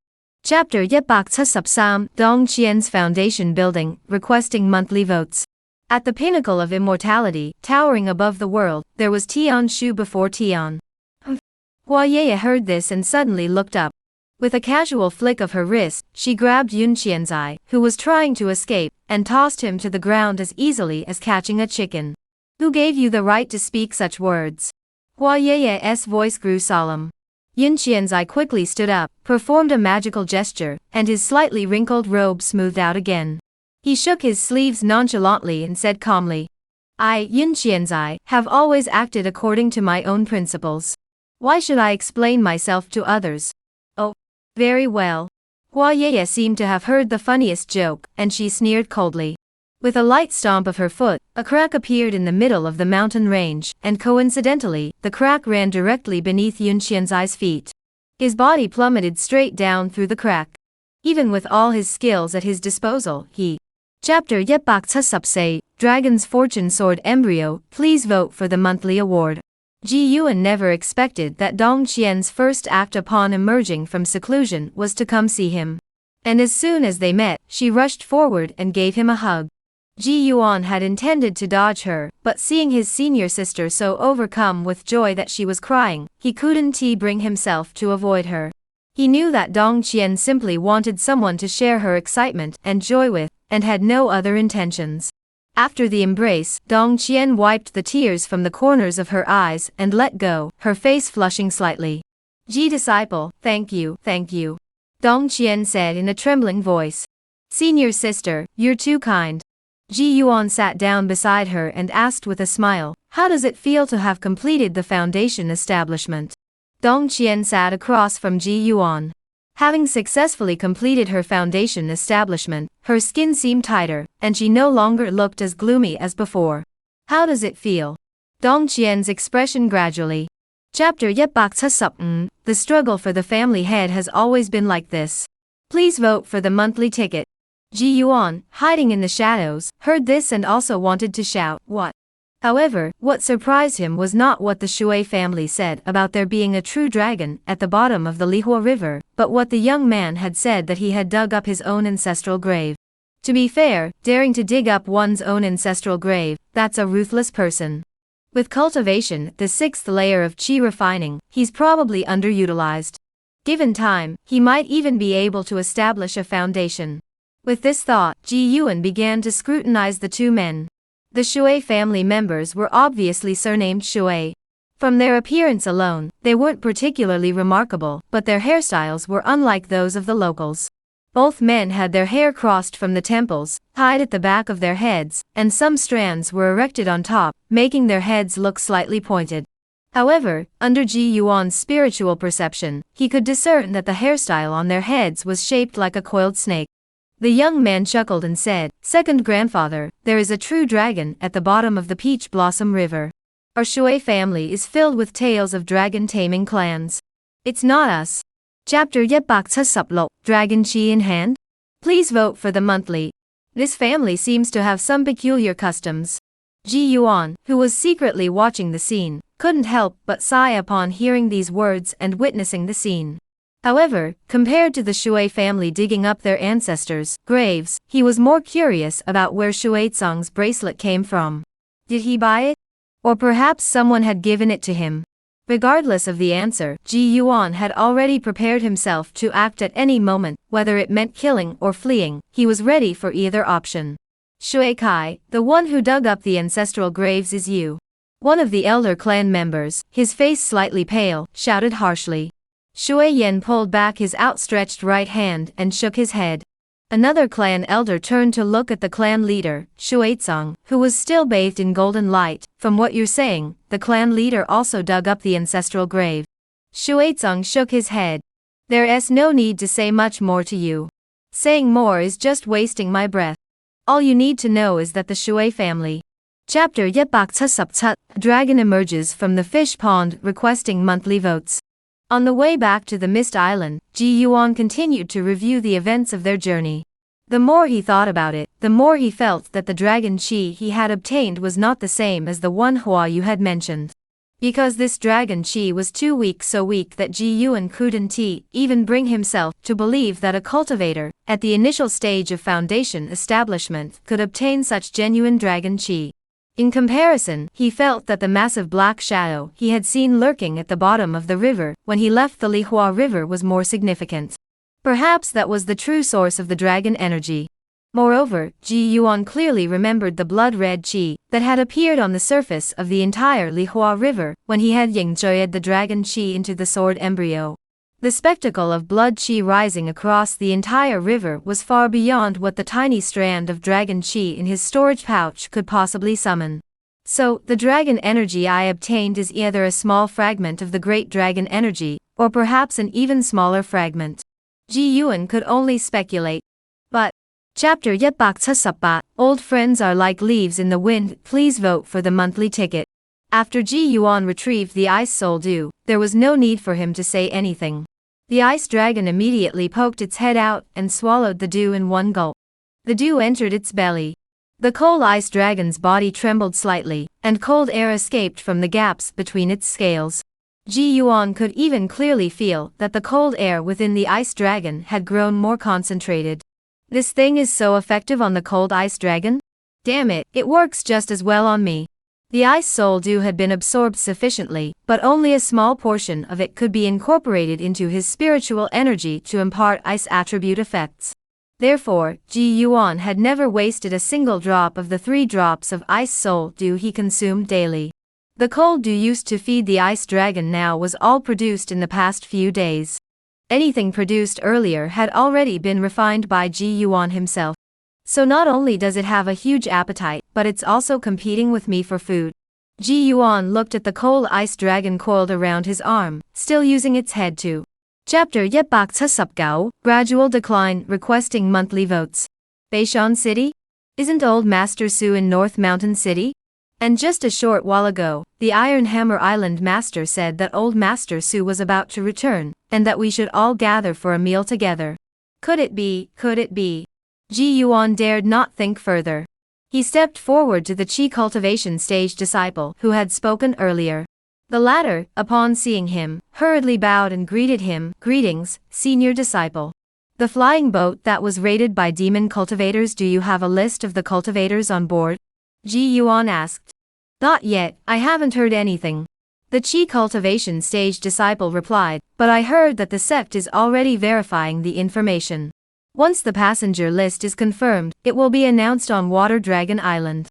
Chapter Yet Bak Tsup Sam, Dong Qian's Foundation Building, requesting monthly votes. At the pinnacle of immortality, towering above the world, there was Tian Shu before Tian. Hua Yeye heard this and suddenly looked up. With a casual flick of her wrist, she grabbed Yun Qianzai, who was trying to escape, and tossed him to the ground as easily as catching a chicken. Who gave you the right to speak such words? Hua Yeye's voice grew solemn. Yun Qianzai quickly stood up, performed a magical gesture, and his slightly wrinkled robe smoothed out again. He shook his sleeves nonchalantly and said calmly, I, Yun Qianzai, have always acted according to my own principles. Why should I explain myself to others? Oh, very well. Hua Yeye seemed to have heard the funniest joke, and she sneered coldly. With a light stomp of her foot, a crack appeared in the middle of the mountain range, and coincidentally, the crack ran directly beneath Yunxian's feet. His body plummeted straight down through the crack. Even with all his skills at his disposal, he. Chapter Yep Bak Say, Dragon's Fortune Sword Embryo, please vote for the monthly award. Ji Yuan never expected that Dong Qian's first act upon emerging from seclusion was to come see him. And as soon as they met, she rushed forward and gave him a hug. Ji Yuan had intended to dodge her, but seeing his senior sister so overcome with joy that she was crying, he couldn't bring himself to avoid her. He knew that Dong Qian simply wanted someone to share her excitement and joy with, and had no other intentions. After the embrace, Dong Qian wiped the tears from the corners of her eyes and let go, her face flushing slightly. Ji disciple, thank you, Dong Qian said in a trembling voice. Senior sister, you're too kind. Ji Yuan sat down beside her and asked with a smile, how does it feel to have completed the foundation establishment? Dong Qian sat across from Ji Yuan. Having successfully completed her foundation establishment, her skin seemed tighter, and she no longer looked as gloomy as before. How does it feel? Dong Qian's expression gradually. Chapter Yep Bak the struggle for the family head has always been like this. Please vote for the monthly ticket. Ji Yuan, hiding in the shadows, heard this and also wanted to shout, what? However, what surprised him was not what the Shui family said about there being a true dragon at the bottom of the Lihua River, but what the young man had said that he had dug up his own ancestral grave. To be fair, daring to dig up one's own ancestral grave, that's a ruthless person. With cultivation, the 6th layer of qi refining, he's probably underutilized. Given time, he might even be able to establish a foundation. With this thought, Ji Yuan began to scrutinize the two men. The Shui family members were obviously surnamed Shui. From their appearance alone, they weren't particularly remarkable, but their hairstyles were unlike those of the locals. Both men had their hair crossed from the temples, tied at the back of their heads, and some strands were erected on top, making their heads look slightly pointed. However, under Ji Yuan's spiritual perception, he could discern that the hairstyle on their heads was shaped like a coiled snake. The young man chuckled and said, Second grandfather, there is a true dragon at the bottom of the Peach Blossom River. Our Shui family is filled with tales of dragon-taming clans. It's not us. Chapter Yep Bak Dragon Chi in Hand? Please vote for the monthly. This family seems to have some peculiar customs. Ji Yuan, who was secretly watching the scene, couldn't help but sigh upon hearing these words and witnessing the scene. However, compared to the Shui family digging up their ancestors' graves, he was more curious about where Shuizong's bracelet came from. Did he buy it? Or perhaps someone had given it to him? Regardless of the answer, Ji Yuan had already prepared himself to act at any moment, whether it meant killing or fleeing, he was ready for either option. Shui Kai, the one who dug up the ancestral graves is you. One of the elder clan members, his face slightly pale, shouted harshly. Shui Yen pulled back his outstretched right hand and shook his head. Another clan elder turned to look at the clan leader, Shuizong, who was still bathed in golden light. From what you're saying, the clan leader also dug up the ancestral grave. Shuizong shook his head. There's no need to say much more to you. Saying more is just wasting my breath. All you need to know is that the Shui family. Chapter Yep Bak Dragon emerges from the fish pond requesting monthly votes. On the way back to the Mist Island, Ji Yuan continued to review the events of their journey. The more he thought about it, the more he felt that the dragon chi he had obtained was not the same as the one Hua Yu had mentioned. Because this dragon chi was too weak, so weak that Ji Yuan couldn't even bring himself to believe that a cultivator, at the initial stage of foundation establishment, could obtain such genuine dragon chi. In comparison, he felt that the massive black shadow he had seen lurking at the bottom of the river when he left the Lihua River was more significant. Perhaps that was the true source of the dragon energy. Moreover, Ji Yuan clearly remembered the blood-red qi that had appeared on the surface of the entire Lihua River when he had yingzhuied the dragon qi into the sword embryo. The spectacle of blood qi rising across the entire river was far beyond what the tiny strand of dragon qi in his storage pouch could possibly summon. So, the dragon energy I obtained is either a small fragment of the great dragon energy, or perhaps an even smaller fragment. Ji Yuan could only speculate. But, Chapter Yep Bak Old friends are like leaves in the wind, please vote for the monthly ticket. After Ji Yuan retrieved the ice soul dew, there was no need for him to say anything. The ice dragon immediately poked its head out and swallowed the dew in one gulp. The dew entered its belly. The cold ice dragon's body trembled slightly, and cold air escaped from the gaps between its scales. Ji Yuan could even clearly feel that the cold air within the ice dragon had grown more concentrated. This thing is so effective on the cold ice dragon? Damn it, it works just as well on me. The ice soul dew had been absorbed sufficiently, but only a small portion of it could be incorporated into his spiritual energy to impart ice attribute effects. Therefore, Ji Yuan had never wasted a single drop of the 3 drops of ice soul dew he consumed daily. The cold dew used to feed the ice dragon now was all produced in the past few days. Anything produced earlier had already been refined by Ji Yuan himself. So not only does it have a huge appetite, but it's also competing with me for food. Ji Yuan looked at the cold ice dragon coiled around his arm, still using its head to. Chapter Yetbak Tsubgao, Gradual Decline, requesting monthly votes. Beishan City? Isn't Old Master Su in North Mountain City? And just a short while ago, the Iron Hammer Island Master said that Old Master Su was about to return, and that we should all gather for a meal together. Could it be, could it be? Ji Yuan dared not think further. He stepped forward to the Qi cultivation stage disciple who had spoken earlier. The latter, upon seeing him, hurriedly bowed and greeted him, "Greetings, senior disciple. The flying boat that was raided by demon cultivators, do you have a list of the cultivators on board?" Ji Yuan asked. "Not yet, I haven't heard anything." The Qi cultivation stage disciple replied, "But I heard that the sect is already verifying the information. Once the passenger list is confirmed, it will be announced on Water Dragon Island."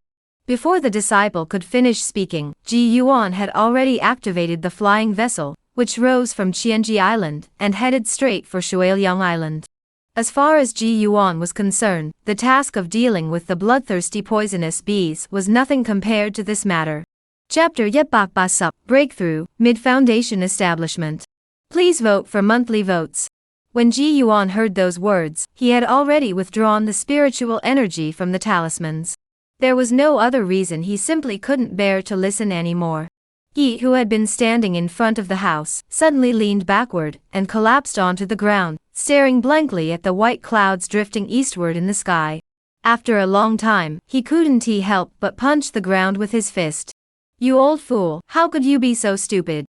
Before the disciple could finish speaking, Ji Yuan had already activated the flying vessel, which rose from Qianji Island and headed straight for Shuiliang Island. As far as Ji Yuan was concerned, the task of dealing with the bloodthirsty poisonous bees was nothing compared to this matter. Chapter Yetbak Basup, Breakthrough, Mid-Foundation Establishment. Please vote for monthly votes. When Ji Yuan heard those words, he had already withdrawn the spiritual energy from the talismans. There was no other reason, he simply couldn't bear to listen anymore. He, who had been standing in front of the house, suddenly leaned backward and collapsed onto the ground, staring blankly at the white clouds drifting eastward in the sky. After a long time, he couldn't help but punch the ground with his fist. "You old fool, how could you be so stupid?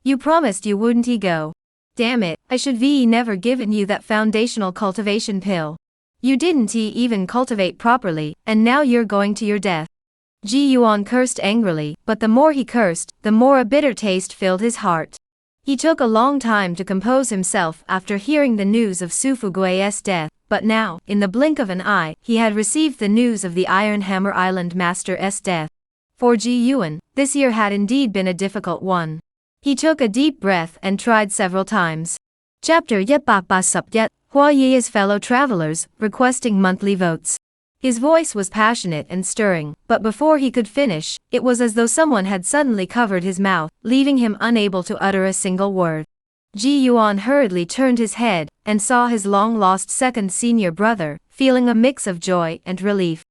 You promised you wouldn't go. Damn it, I should never given you that foundational cultivation pill. You didn't even cultivate properly, and now you're going to your death." Ji Yuan cursed angrily, but the more he cursed, the more a bitter taste filled his heart. He took a long time to compose himself after hearing the news of Su Fugui's death, but now, in the blink of an eye, he had received the news of the Iron Hammer Island Master's death. For Ji Yuan, this year had indeed been a difficult one. He took a deep breath and tried several times. Chapter Yetbak Basup Yet, Hua Ye's fellow travelers, requesting monthly votes. His voice was passionate and stirring, but before he could finish, it was as though someone had suddenly covered his mouth, leaving him unable to utter a single word. Ji Yuan hurriedly turned his head, and saw his long-lost second senior brother, feeling a mix of joy and relief.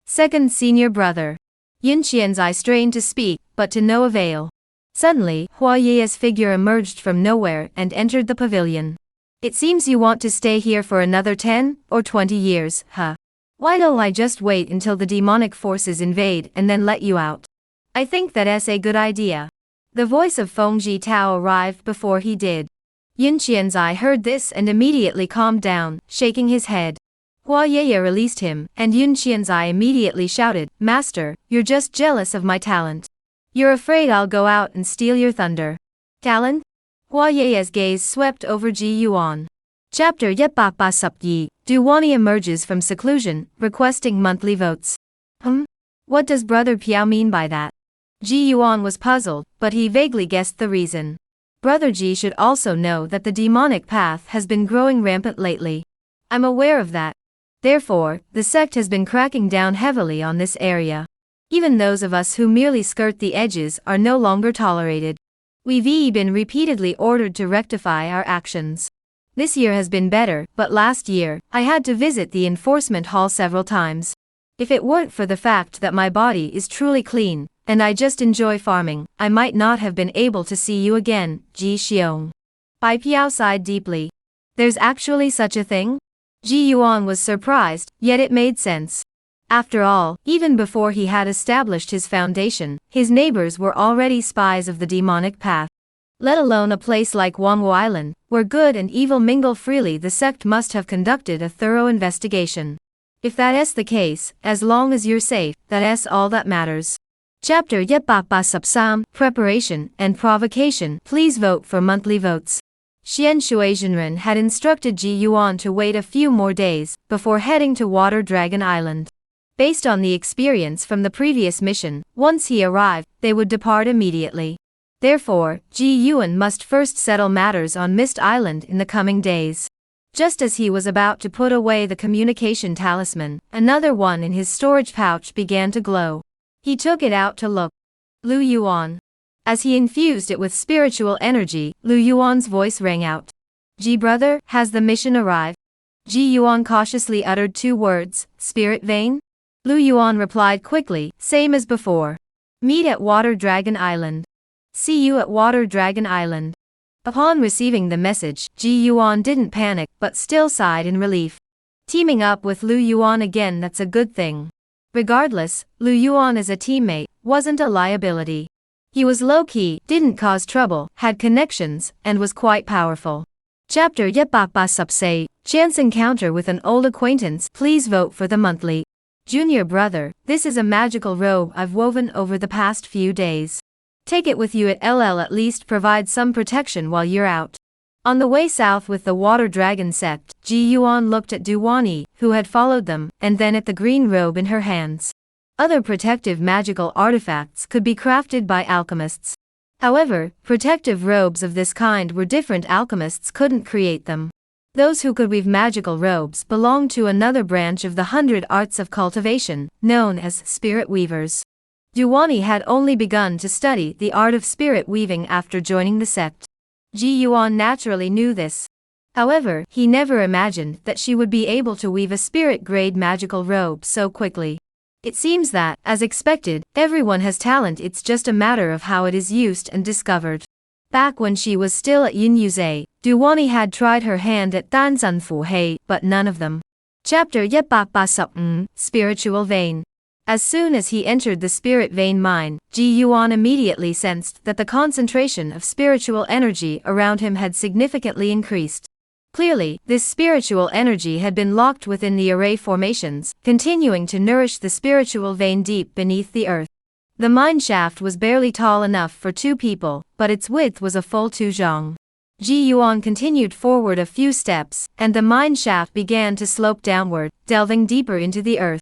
Second senior brother. Yun Qianzai strained to speak, but to no avail. Suddenly, Hua Ye's figure emerged from nowhere and entered the pavilion. "It seems you want to stay here for another 10 or 20 years, huh? Why don't I just wait until the demonic forces invade and then let you out? I think that's a good idea." The voice of Feng Jitao arrived before he did. Yun Qianzai heard this and immediately calmed down, shaking his head. Hua Ye released him, and Yun Qianzai immediately shouted, "Master, you're just jealous of my talent. You're afraid I'll go out and steal your thunder. Talent?" Hua Ye's gaze swept over Ji Yuan. Chapter Yetbak Basup Yi, Duwani emerges from seclusion, requesting monthly votes. What does Brother Piao mean by that? Ji Yuan was puzzled, but he vaguely guessed the reason. Brother Ji should also know that the demonic path has been growing rampant lately. I'm aware of that. Therefore, the sect has been cracking down heavily on this area. Even those of us who merely skirt the edges are no longer tolerated. We've been repeatedly ordered to rectify our actions. This year has been better, but last year, I had to visit the enforcement hall several times. If it weren't for the fact that my body is truly clean, and I just enjoy farming, I might not have been able to see you again, Ji Xiong. Bai Piao sighed deeply. There's actually such a thing? Ji Yuan was surprised, yet it made sense. After all, even before he had established his foundation, his neighbors were already spies of the demonic path. Let alone a place like Manhwa Island, where good and evil mingle freely. The sect must have conducted a thorough investigation. If that's the case, as long as you're safe, that's all that matters. Chapter Yep Ba Ba Sup Sam, Preparation and Provocation. Please vote for monthly votes. Xian Shuizhenren had instructed Ji Yuan to wait a few more days before heading to Water Dragon Island. Based on the experience from the previous mission, once he arrived, they would depart immediately. Therefore, Ji Yuan must first settle matters on Mist Island in the coming days. Just as he was about to put away the communication talisman, another one in his storage pouch began to glow. He took it out to look. Lu Yuan. As he infused it with spiritual energy, Lu Yuan's voice rang out. Ji brother, has the mission arrived? Ji Yuan cautiously uttered 2 words, spirit vein? Lu Yuan replied quickly, same as before. Meet at Water Dragon Island. See you at Water Dragon Island. Upon receiving the message, Ji Yuan didn't panic, but still sighed in relief. Teaming up with Lu Yuan again, that's a good thing. Regardless, Lu Yuan as a teammate wasn't a liability. He was low-key, didn't cause trouble, had connections, and was quite powerful. Chapter Yep Ba Ba Sup Say, Chance Encounter with an Old Acquaintance. Please vote for the monthly. Junior brother, this is a magical robe I've woven over the past few days. Take it with you at LL, at least provide some protection while you're out. On the way south with the Water Dragon sect, Ji Yuan looked at Duwani, who had followed them, and then at the green robe in her hands. Other protective magical artifacts could be crafted by alchemists. However, protective robes of this kind were different. Alchemists couldn't create them. Those who could weave magical robes belonged to another branch of the 100 arts of cultivation, known as spirit weavers. Duwani had only begun to study the art of spirit weaving after joining the sect. Ji Yuan naturally knew this. However, he never imagined that she would be able to weave a spirit-grade magical robe so quickly. It seems that, as expected, everyone has talent, it's just a matter of how it is used and discovered. Back when she was still at Yinyuze, Duwani had tried her hand at Danzan Fu Hei, but none of them. Chapter Yep Ba Ba Sup Spiritual Vein. As soon as he entered the spirit vein mine, Ji Yuan immediately sensed that the concentration of spiritual energy around him had significantly increased. Clearly, this spiritual energy had been locked within the array formations, continuing to nourish the spiritual vein deep beneath the earth. The mine shaft was barely tall enough for 2 people, but its width was a full 2 zhang. Ji Yuan continued forward a few steps, and the mine shaft began to slope downward, delving deeper into the earth.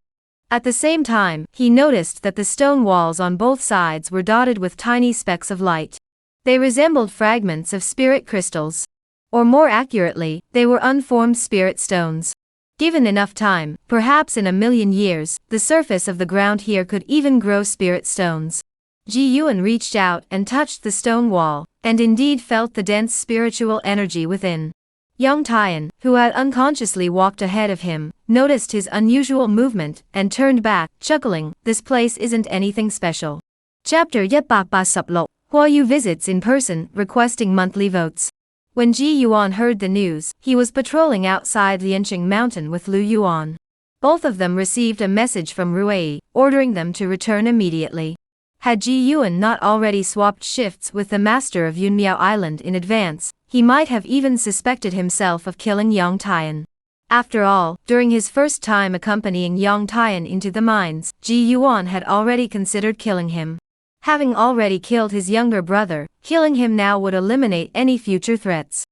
At the same time, he noticed that the stone walls on both sides were dotted with tiny specks of light. They resembled fragments of spirit crystals. Or more accurately, they were unformed spirit stones. Given enough time, perhaps in 1,000,000 years, the surface of the ground here could even grow spirit stones. Ji Yuan reached out and touched the stone wall, and indeed felt the dense spiritual energy within. Young Tian, who had unconsciously walked ahead of him, noticed his unusual movement and turned back, chuckling, this place isn't anything special. Chapter Yep Ba Ba Sup Lo, Hua Yu visits in person, requesting monthly votes. When Ji Yuan heard the news, he was patrolling outside Lianqing Mountain with Lu Yuan. Both of them received a message from Ruei, ordering them to return immediately. Had Ji Yuan not already swapped shifts with the master of Yunmiao Island in advance, he might have even suspected himself of killing Yang Tian. After all, during his first time accompanying Yang Tian into the mines, Ji Yuan had already considered killing him. Having already killed his younger brother, killing him now would eliminate any future threats.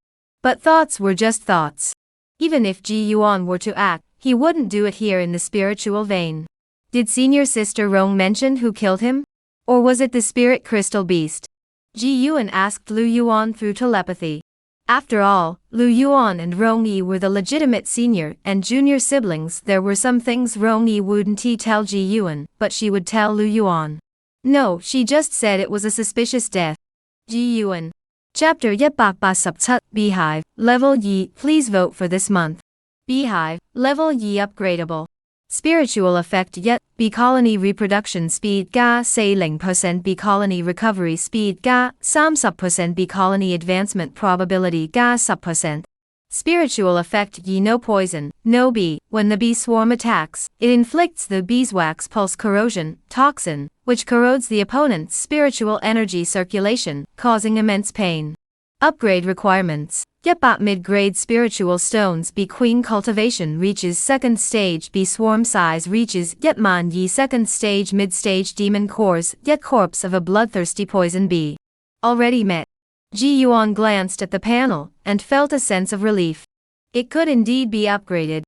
But thoughts were just thoughts. Even if Ji Yuan were to act, he wouldn't do it here in the spiritual vein. Did senior sister Rong mention who killed him? Or was it the spirit crystal beast? Ji Yuan asked Lu Yuan through telepathy. After all, Lu Yuan and Rong Yi were the legitimate senior and junior siblings. There were some things Rong Yi wouldn't tell Ji Yuan, but she would tell Lu Yuan. No, she just said it was a suspicious death. Ji Yuan. Chapter Yep Ba Ba Sup Tut, Beehive, Level Yi, please vote for this month. Beehive, Level Yi upgradable. Spiritual effect yet, bee colony reproduction speed ga say 0% bee colony recovery speed ga 30% bee colony advancement probability ga 10%. Spiritual effect ye no poison, no bee. When the bee swarm attacks, it inflicts the beeswax pulse corrosion, toxin, which corrodes the opponent's spiritual energy circulation, causing immense pain. Upgrade requirements. Yepat mid-grade spiritual stones bee queen cultivation reaches second stage bee swarm size reaches Yetman ye second stage mid-stage demon cores yet corpse of a bloodthirsty poison bee. Already met. Ji Yuan glanced at the panel and felt a sense of relief. It could indeed be upgraded.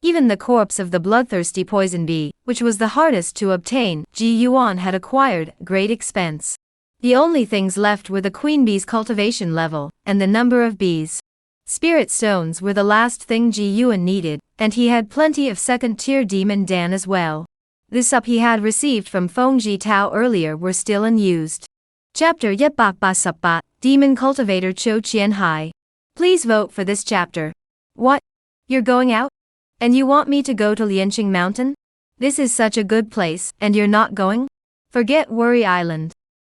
Even the corpse of the bloodthirsty poison bee, which was the hardest to obtain, Ji Yuan had acquired at great expense. The only things left were the queen bee's cultivation level, and the number of bees. Spirit stones were the last thing Ji Yuan needed, and he had plenty of second-tier demon dan as well. The sup he had received from Feng Ji Tao earlier were still unused. Chapter Yetbak Ba Sup Ba, Demon Cultivator Cho Chien Hai. Please vote for this chapter. What? You're going out? And you want me to go to Lianqing Mountain? This is such a good place, and you're not going? Forget Worry Island.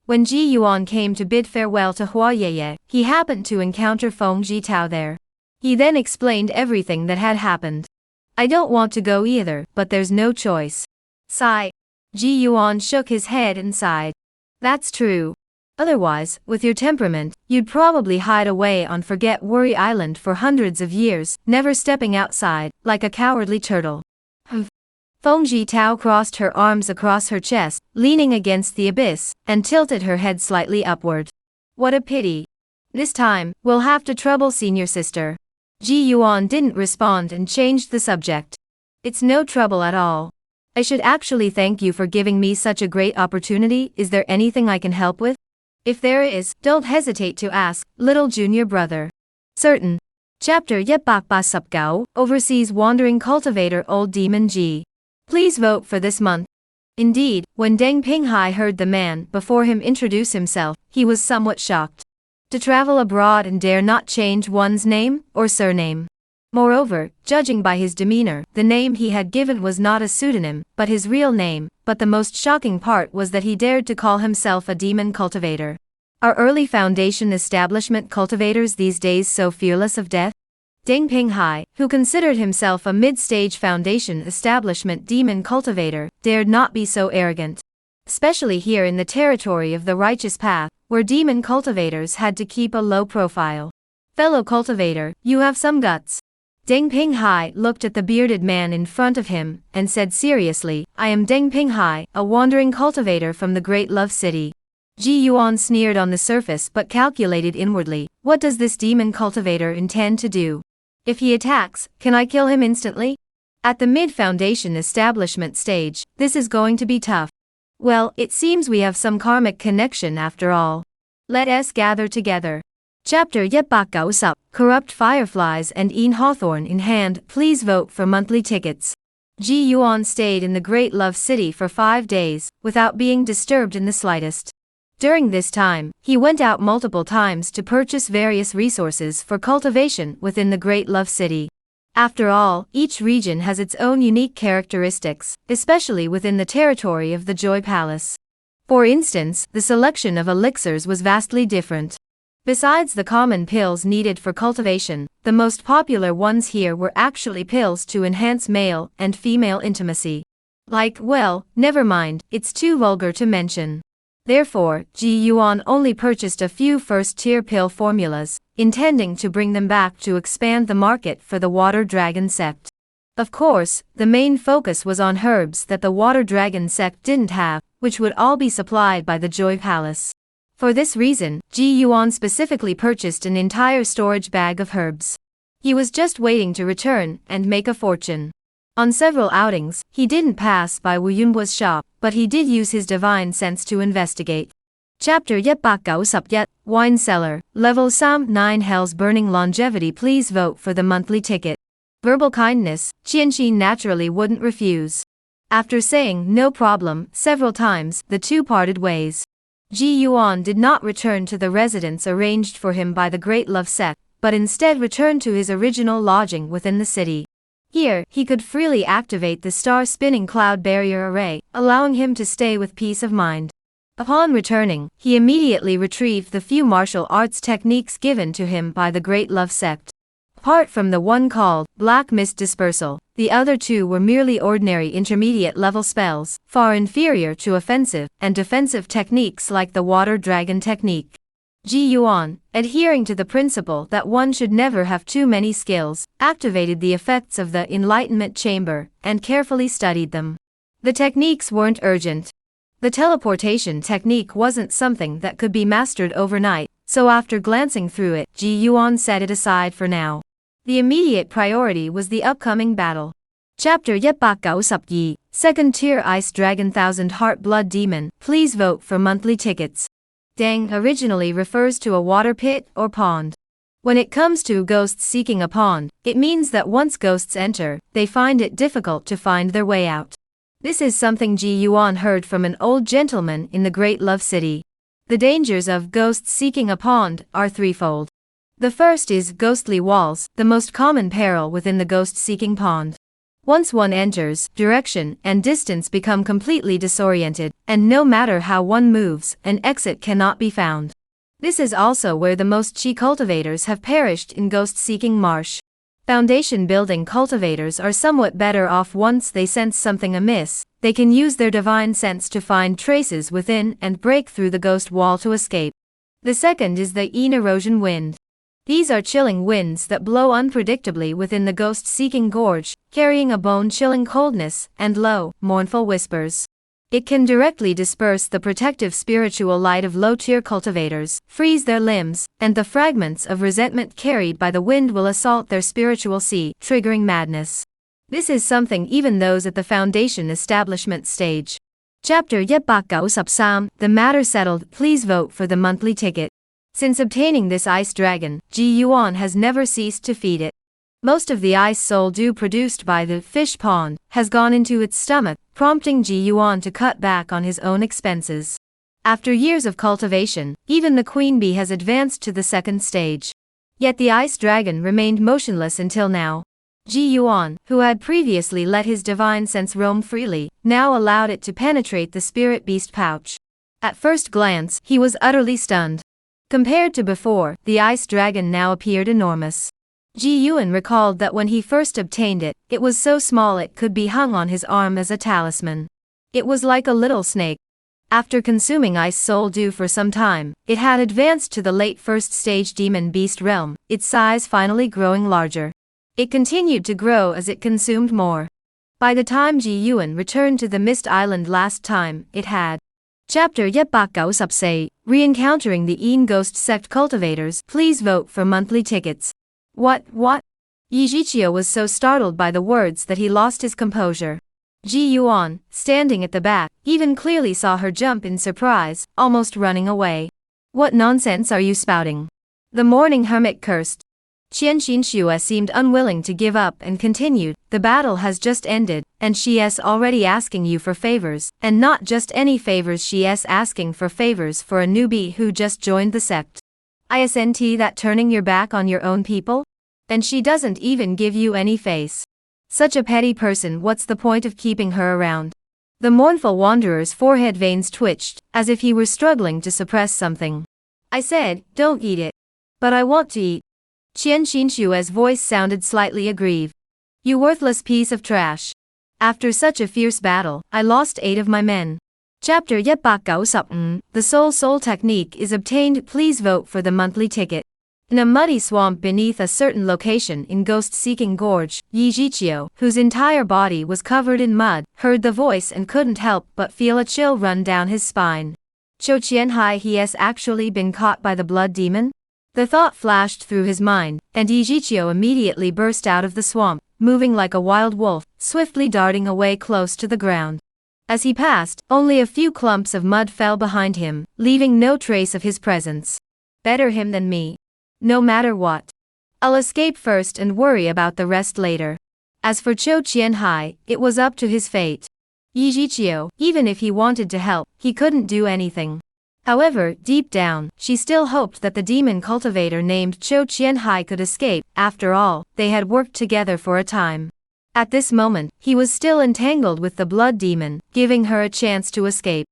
When Ji Yuan came to bid farewell to Huayeye, he happened to encounter Feng Ji Tao there. He then explained everything that had happened. I don't want to go either, but there's no choice. Sigh. Ji Yuan shook his head and sighed. That's true. Otherwise, with your temperament, you'd probably hide away on Forget Worry Island for hundreds of years, never stepping outside, like a cowardly turtle. Feng Ji Tao crossed her arms across her chest, leaning against the abyss, and tilted her head slightly upward. What a pity. This time, we'll have to trouble senior sister. Ji Yuan didn't respond and changed the subject. It's no trouble at all. I should actually thank you for giving me such a great opportunity. Is there anything I can help with? If there is, don't hesitate to ask, little junior brother. Certain. Chapter Yetbak Ba Sup Gao, Overseas Wandering Cultivator Old Demon Ji. Please vote for this month. Indeed, when Deng Pinghai heard the man before him introduce himself, he was somewhat shocked. To travel abroad and dare not change one's name or surname. Moreover, judging by his demeanor, the name he had given was not a pseudonym, but his real name, but the most shocking part was that he dared to call himself a demon cultivator. Are early foundation establishment cultivators these days so fearless of death? Deng Pinghai, who considered himself a mid-stage foundation establishment demon cultivator, dared not be so arrogant. Especially here in the territory of the righteous path, where demon cultivators had to keep a low profile. Fellow cultivator, you have some guts. Deng Pinghai looked at the bearded man in front of him, and said seriously, I am Deng Pinghai, a wandering cultivator from the Great Love City. Ji Yuan sneered on the surface but calculated inwardly, what does this demon cultivator intend to do? If he attacks, can I kill him instantly? At the mid-foundation establishment stage, this is going to be tough. Well, it seems we have some karmic connection after all. Let us gather together. Chapter Yetbak Gao Sup, Corrupt Fireflies and Ian Hawthorne in hand, please vote for monthly tickets. Ji Yuan stayed in the Great Love City for 5 days, without being disturbed in the slightest. During this time, he went out multiple times to purchase various resources for cultivation within the Great Love City. After all, each region has its own unique characteristics, especially within the territory of the Joy Palace. For instance, the selection of elixirs was vastly different. Besides the common pills needed for cultivation, the most popular ones here were actually pills to enhance male and female intimacy. Like, well, never mind, it's too vulgar to mention. Therefore, Ji Yuan only purchased a few first-tier pill formulas, intending to bring them back to expand the market for the Water Dragon sect. Of course, the main focus was on herbs that the Water Dragon sect didn't have, which would all be supplied by the Joy Palace. For this reason, Ji Yuan specifically purchased an entire storage bag of herbs. He was just waiting to return and make a fortune. On several outings, he didn't pass by Wu Yunhua's shop, but he did use his divine sense to investigate. Chapter Yetbak Gao Sup Yet, Wine Cellar, Level Sam 9 Hell's Burning Longevity. Please vote for the monthly ticket. Verbal kindness, Qianxi naturally wouldn't refuse. After saying no problem several times, the two parted ways. Ji Yuan did not return to the residence arranged for him by the Great Love sect, but instead returned to his original lodging within the city. Here, he could freely activate the star-spinning cloud barrier array, allowing him to stay with peace of mind. Upon returning, he immediately retrieved the few martial arts techniques given to him by the Great Love Sect. Apart from the one called Black Mist Dispersal, the other two were merely ordinary intermediate-level spells, far inferior to offensive and defensive techniques like the Water Dragon technique. Ji Yuan, adhering to the principle that one should never have too many skills, activated the effects of the Enlightenment Chamber and carefully studied them. The techniques weren't urgent. The teleportation technique wasn't something that could be mastered overnight, so after glancing through it, Ji Yuan set it aside for now. The immediate priority was the upcoming battle. Chapter 192, Second Tier Ice Dragon Thousand Heart Blood Demon, please vote for monthly tickets. Dang originally refers to a water pit or pond. When it comes to ghosts seeking a pond, it means that once ghosts enter, they find it difficult to find their way out. This is something Ji Yuan heard from an old gentleman in the Great Love City. The dangers of ghosts seeking a pond are threefold. The first is ghostly walls, the most common peril within the ghost-seeking pond. Once one enters, direction and distance become completely disoriented, and no matter how one moves, an exit cannot be found. This is also where the most chi cultivators have perished in ghost-seeking marsh. Foundation building cultivators are somewhat better off once they sense something amiss. They can use their divine sense to find traces within and break through the ghost wall to escape. The second is the erosion wind. These are chilling winds that blow unpredictably within the ghost-seeking gorge, carrying a bone-chilling coldness and low, mournful whispers. It can directly disperse the protective spiritual light of low-tier cultivators, freeze their limbs, and the fragments of resentment carried by the wind will assault their spiritual sea, triggering madness. This is something even those at the foundation establishment stage. Chapter 193, The Matter Settled, please vote for the monthly ticket. Since obtaining this ice dragon, Ji Yuan has never ceased to feed it. Most of the ice soul dew produced by the fish pond has gone into its stomach, prompting Ji Yuan to cut back on his own expenses. After years of cultivation, even the queen bee has advanced to the second stage. Yet the ice dragon remained motionless until now. Ji Yuan, who had previously let his divine sense roam freely, now allowed it to penetrate the spirit beast pouch. At first glance, he was utterly stunned. Compared to before, the ice dragon now appeared enormous. Ji Yuan recalled that when he first obtained it, it was so small it could be hung on his arm as a talisman. It was like a little snake. After consuming ice soul dew for some time, it had advanced to the late first stage demon beast realm, its size finally growing larger. It continued to grow as it consumed more. By the time Ji Yuan returned to the Mist Island last time, it had. Chapter 194, Re-encountering the Een Ghost Sect Cultivators, please vote for monthly tickets. What? Yijichio was so startled by the words that he lost his composure. Ji Yuan, standing at the back, even clearly saw her jump in surprise, almost running away. What nonsense are you spouting? The mourning hermit cursed. Qian Xinxue seemed unwilling to give up and continued, the battle has just ended, and she's already asking you for favors, and not just any favors, she's asking for favors for a newbie who just joined the sect. Isn't that turning your back on your own people? And she doesn't even give you any face. Such a petty person, what's the point of keeping her around? The mournful wanderer's forehead veins twitched, as if he were struggling to suppress something. I said, don't eat it. But I want to eat. Qian Xinshue's voice sounded slightly aggrieved. You worthless piece of trash. After such a fierce battle, I lost 8 of my men. Chapter 194, The Soul Technique is obtained, please vote for the monthly ticket. In a muddy swamp beneath a certain location in Ghost-Seeking Gorge, Yijichio, whose entire body was covered in mud, heard the voice and couldn't help but feel a chill run down his spine. Chou Qianhai, he has actually been caught by the blood demon? The thought flashed through his mind, and Yijichio immediately burst out of the swamp, moving like a wild wolf, swiftly darting away close to the ground. As he passed, only a few clumps of mud fell behind him, leaving no trace of his presence. Better him than me. No matter what. I'll escape first and worry about the rest later. As for Chou Qianhai, it was up to his fate. Yijichio, even if he wanted to help, he couldn't do anything. However, deep down, she still hoped that the demon cultivator named Chou Qianhai could escape. After all, they had worked together for a time. At this moment, he was still entangled with the blood demon, giving her a chance to escape.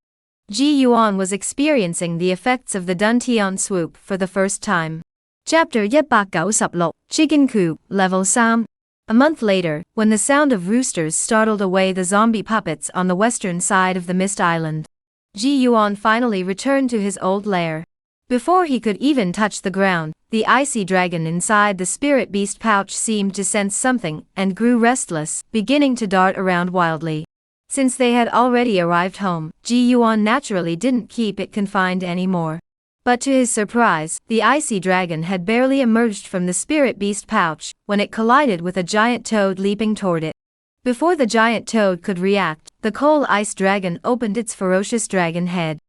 Ji Yuan was experiencing the effects of the Duntian swoop for the first time. Chapter 196, Chicken Coop, Level 3. A month later, when the sound of roosters startled away the zombie puppets on the western side of the Mist Island, Ji Yuan finally returned to his old lair. Before he could even touch the ground, the icy dragon inside the spirit beast pouch seemed to sense something and grew restless, beginning to dart around wildly. Since they had already arrived home, Ji Yuan naturally didn't keep it confined anymore. But to his surprise, the icy dragon had barely emerged from the spirit beast pouch when it collided with a giant toad leaping toward it. Before the giant toad could react, the cold ice dragon opened its ferocious dragon head.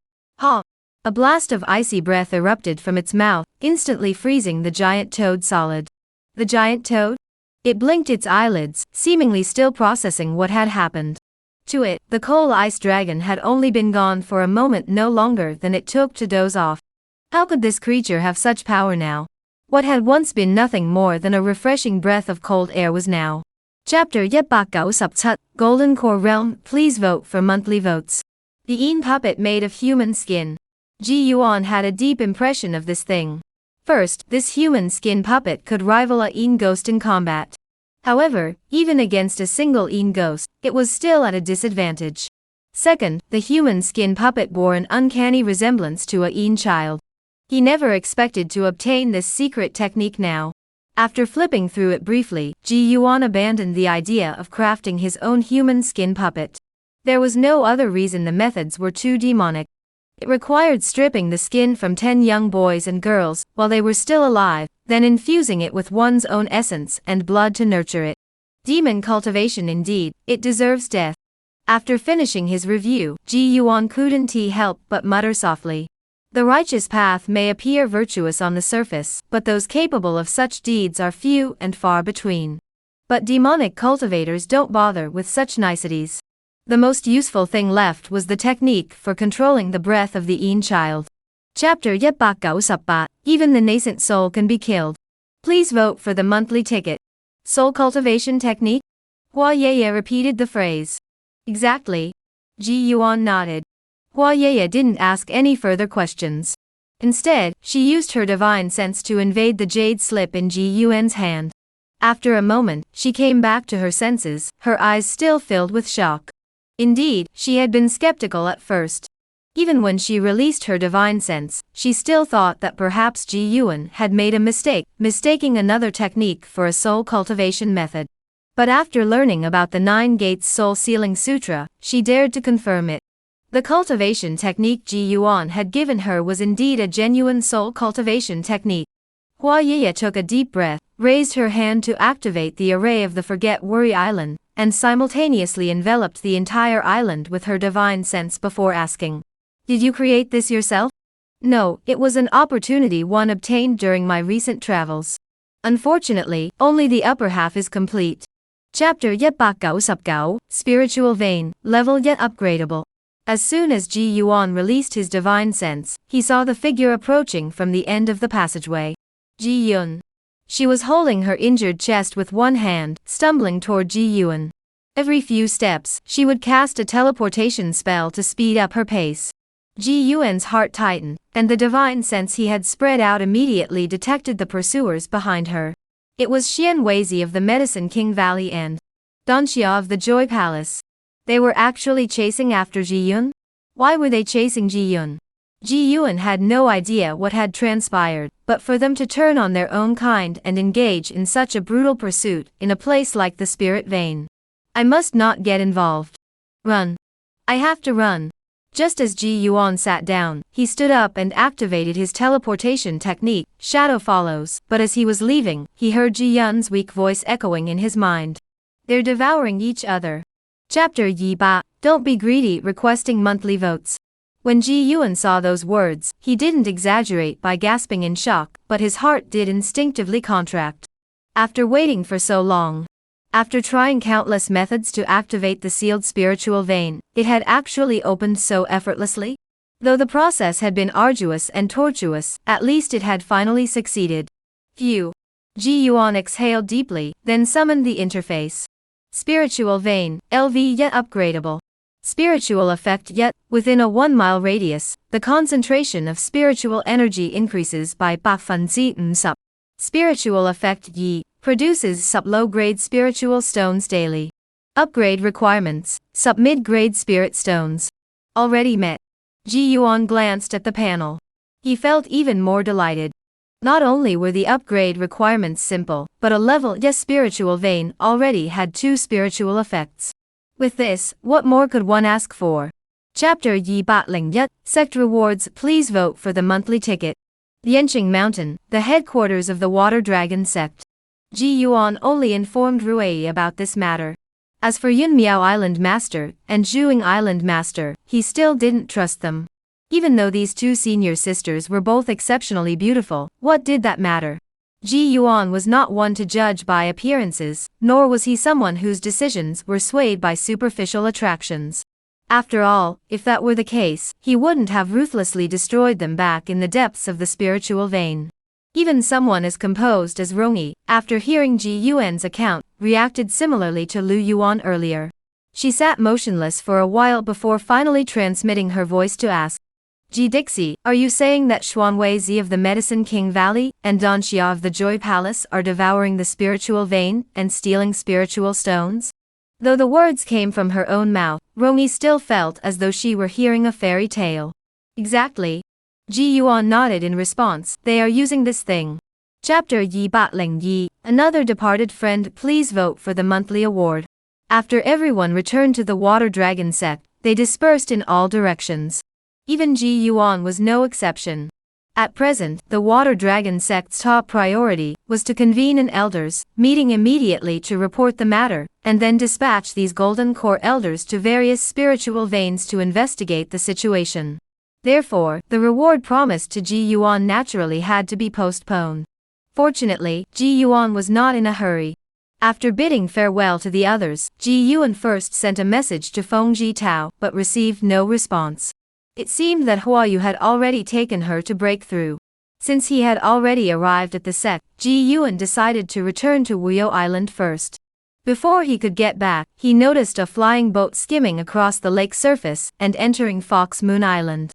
Ha! A blast of icy breath erupted from its mouth, instantly freezing the giant toad solid. The giant toad? It blinked its eyelids, seemingly still processing what had happened. To it, the cold ice dragon had only been gone for a moment, no longer than it took to doze off. How could this creature have such power now? What had once been nothing more than a refreshing breath of cold air was now. Chapter 197, Golden Core Realm, please vote for monthly votes. The Een puppet made of human skin. Ji Yuan had a deep impression of this thing. First, this human skin puppet could rival a Een ghost in combat. However, even against a single Een ghost, it was still at a disadvantage. Second, the human skin puppet bore an uncanny resemblance to a Een child. He never expected to obtain this secret technique now. After flipping through it briefly, Ji Yuan abandoned the idea of crafting his own human skin puppet. There was no other reason, the methods were too demonic. It required stripping the skin from 10 young boys and girls while they were still alive, then infusing it with one's own essence and blood to nurture it. Demon cultivation indeed, it deserves death. After finishing his review, Ji Yuan couldn't help but mutter softly. The righteous path may appear virtuous on the surface, but those capable of such deeds are few and far between. But demonic cultivators don't bother with such niceties. The most useful thing left was the technique for controlling the breath of the Een child. Chapter 198, Even the nascent soul can be killed. Please vote for the monthly ticket. Soul cultivation technique? Hua Yeye repeated the phrase. Exactly. Ji Yuan nodded. Hua Yeye didn't ask any further questions. Instead, she used her divine sense to invade the jade slip in Ji Yuan's hand. After a moment, she came back to her senses, her eyes still filled with shock. Indeed, she had been skeptical at first. Even when she released her divine sense, she still thought that perhaps Ji Yuan had made a mistake, mistaking another technique for a soul cultivation method. But after learning about the 9 Gates Soul Sealing Sutra, she dared to confirm it. The cultivation technique Ji Yuan had given her was indeed a genuine soul cultivation technique. Hua Yeye took a deep breath, raised her hand to activate the array of the Forget Worry Island, and simultaneously enveloped the entire island with her divine sense before asking, "Did you create this yourself?" "No, it was an opportunity one obtained during my recent travels. Unfortunately, only the upper half is complete." Chapter 199, Spiritual Vein, Level Yet Upgradable. As soon as Ji Yuan released his divine sense, he saw the figure approaching from the end of the passageway. Ji Yun. She was holding her injured chest with one hand, stumbling toward Ji Yuan. Every few steps, she would cast a teleportation spell to speed up her pace. Ji Yuan's heart tightened, and the divine sense he had spread out immediately detected the pursuers behind her. It was Xian Weizi of the Medicine King Valley and Danxia of the Joy Palace. They were actually chasing after Ji Yun? Why were they chasing Ji Yun? Ji Yuan had no idea what had transpired, but for them to turn on their own kind and engage in such a brutal pursuit in a place like the Spirit Vein. I must not get involved. Run. I have to run. Just as Ji Yuan sat down, he stood up and activated his teleportation technique, Shadow Follows, but as he was leaving, he heard Ji Yun's weak voice echoing in his mind. They're devouring each other. Chapter Yi Ba, Don't Be Greedy, requesting monthly votes. When Ji Yuan saw those words, he didn't exaggerate by gasping in shock, but his heart did instinctively contract. After waiting for so long, after trying countless methods to activate the sealed spiritual vein, it had actually opened so effortlessly? Though the process had been arduous and tortuous, at least it had finally succeeded. Phew. Ji Yuan exhaled deeply, then summoned the interface. Spiritual vein, LV yet upgradable. Spiritual effect yet, within a 1-mile radius, the concentration of spiritual energy increases by 5% sup. Spiritual effect Yi, produces sub low-grade spiritual stones daily. Upgrade requirements, sub mid-grade spirit stones. Already met. Ji Yuan glanced at the panel. He felt even more delighted. Not only were the upgrade requirements simple, but a level yes spiritual vein already had 2 spiritual effects. With this, what more could one ask for? Chapter Yi Batling Yet, Sect Rewards. Please vote for the monthly ticket. Lianqing Mountain, the headquarters of the Water Dragon sect. Ji Yuan only informed Rui about this matter. As for Yunmiao Island Master and Zhuing Island Master, he still didn't trust them. Even though these 2 senior sisters were both exceptionally beautiful, what did that matter? Ji Yuan was not one to judge by appearances, nor was he someone whose decisions were swayed by superficial attractions. After all, if that were the case, he wouldn't have ruthlessly destroyed them back in the depths of the spiritual vein. Even someone as composed as Rongyi, after hearing Ji Yuan's account, reacted similarly to Lu Yuan earlier. She sat motionless for a while before finally transmitting her voice to ask, Ji Dixie, are you saying that Xuanwei Zi of the Medicine King Valley and Don Xia of the Joy Palace are devouring the spiritual vein and stealing spiritual stones? Though the words came from her own mouth, Rongyi still felt as though she were hearing a fairy tale. Exactly. Ji Yuan nodded in response. They are using this thing. Chapter Yi Batling Yi, another departed friend. Please vote for the monthly award. After everyone returned to the Water Dragon sect, they dispersed in all directions. Even Ji Yuan was no exception. At present, the Water Dragon sect's top priority was to convene an elders meeting immediately to report the matter, and then dispatch these Golden Core elders to various spiritual veins to investigate the situation. Therefore, the reward promised to Ji Yuan naturally had to be postponed. Fortunately, Ji Yuan was not in a hurry. After bidding farewell to the others, Ji Yuan first sent a message to Feng Jitao, but received no response. It seemed that Huayu had already taken her to break through. Since he had already arrived at the sect, Ji Yuan decided to return to Wuyo Island first. Before he could get back, he noticed a flying boat skimming across the lake surface and entering Fox Moon Island.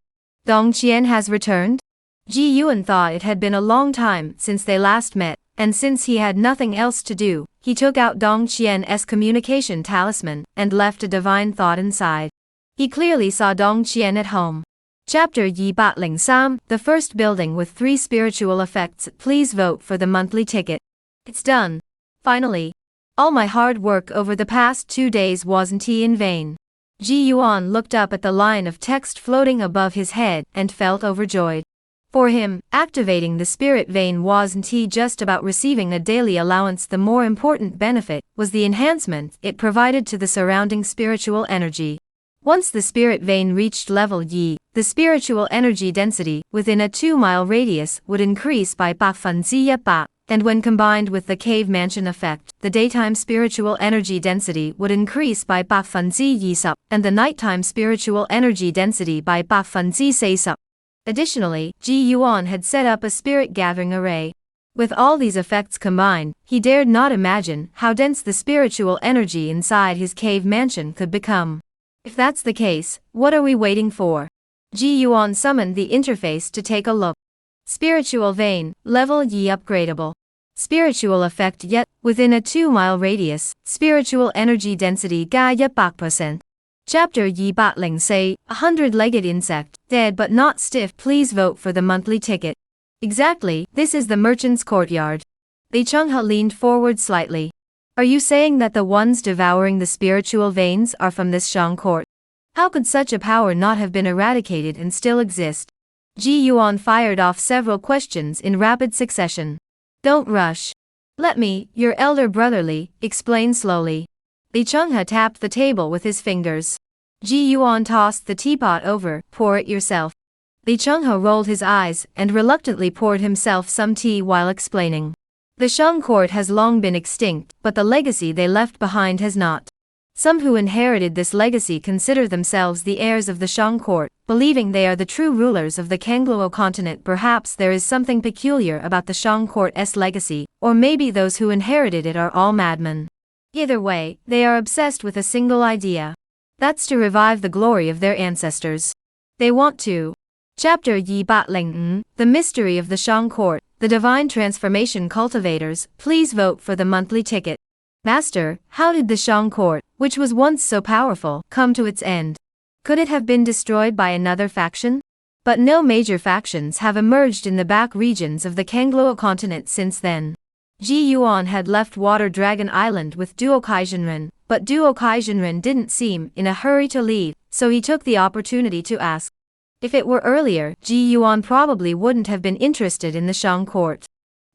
Dong Qian has returned? Ji Yuan thought it had been a long time since they last met, and since he had nothing else to do, he took out Dong Qian's communication talisman and left a divine thought inside. He clearly saw Dong Qian at home. Chapter Yi Batling Sam, the first building with 3 spiritual effects. Please vote for the monthly ticket. It's done. Finally. All my hard work over the past 2 days wasn't in vain. Ji Yuan looked up at the line of text floating above his head and felt overjoyed. For him, activating the spirit vein wasn't just about receiving a daily allowance. The more important benefit was the enhancement it provided to the surrounding spiritual energy. Once the spirit vein reached level Yi, the spiritual energy density within a 2-mile radius would increase by 5%, and when combined with the cave mansion effect, the daytime spiritual energy density would increase by 5%, and the nighttime spiritual energy density by 5%. Additionally, Ji Yuan had set up a spirit gathering array. With all these effects combined, he dared not imagine how dense the spiritual energy inside his cave mansion could become. If that's the case, what are we waiting for? Ji Yuan summoned the interface to take a look. Spiritual vein, level Yi upgradable. Spiritual effect yet, within a 2-mile radius, spiritual energy density ga yet 100%. Chapter Yi Batling Say, a 100-legged insect, dead but not stiff. Please vote for the monthly ticket. Exactly, this is the merchant's courtyard. Li Chenghe leaned forward slightly. Are you saying that the ones devouring the spiritual veins are from this Shang court? How could such a power not have been eradicated and still exist? Ji Yuan fired off several questions in rapid succession. Don't rush. Let me, your elder brotherly, explain slowly. Li Chenghe tapped the table with his fingers. Ji Yuan tossed the teapot over. Pour it yourself. Li Chenghe rolled his eyes and reluctantly poured himself some tea while explaining. The Shang court has long been extinct, but the legacy they left behind has not. Some who inherited this legacy consider themselves the heirs of the Shang court, believing they are the true rulers of the Kangluo continent. Perhaps there is something peculiar about the Shang court's legacy, or maybe those who inherited it are all madmen. Either way, they are obsessed with a single idea. That's to revive the glory of their ancestors. They want to. Chapter 105, The Mystery of the Shang Court, The Divine Transformation Cultivators, please vote for the monthly ticket. Master, how did the Shang Court, which was once so powerful, come to its end? Could it have been destroyed by another faction? But no major factions have emerged in the back regions of the Kanglo continent since then. Ji Yuan had left Water Dragon Island with Duo Kaijinren, but Duo Kaijinren didn't seem in a hurry to leave, so he took the opportunity to ask. If it were earlier, Ji Yuan probably wouldn't have been interested in the Shang Court.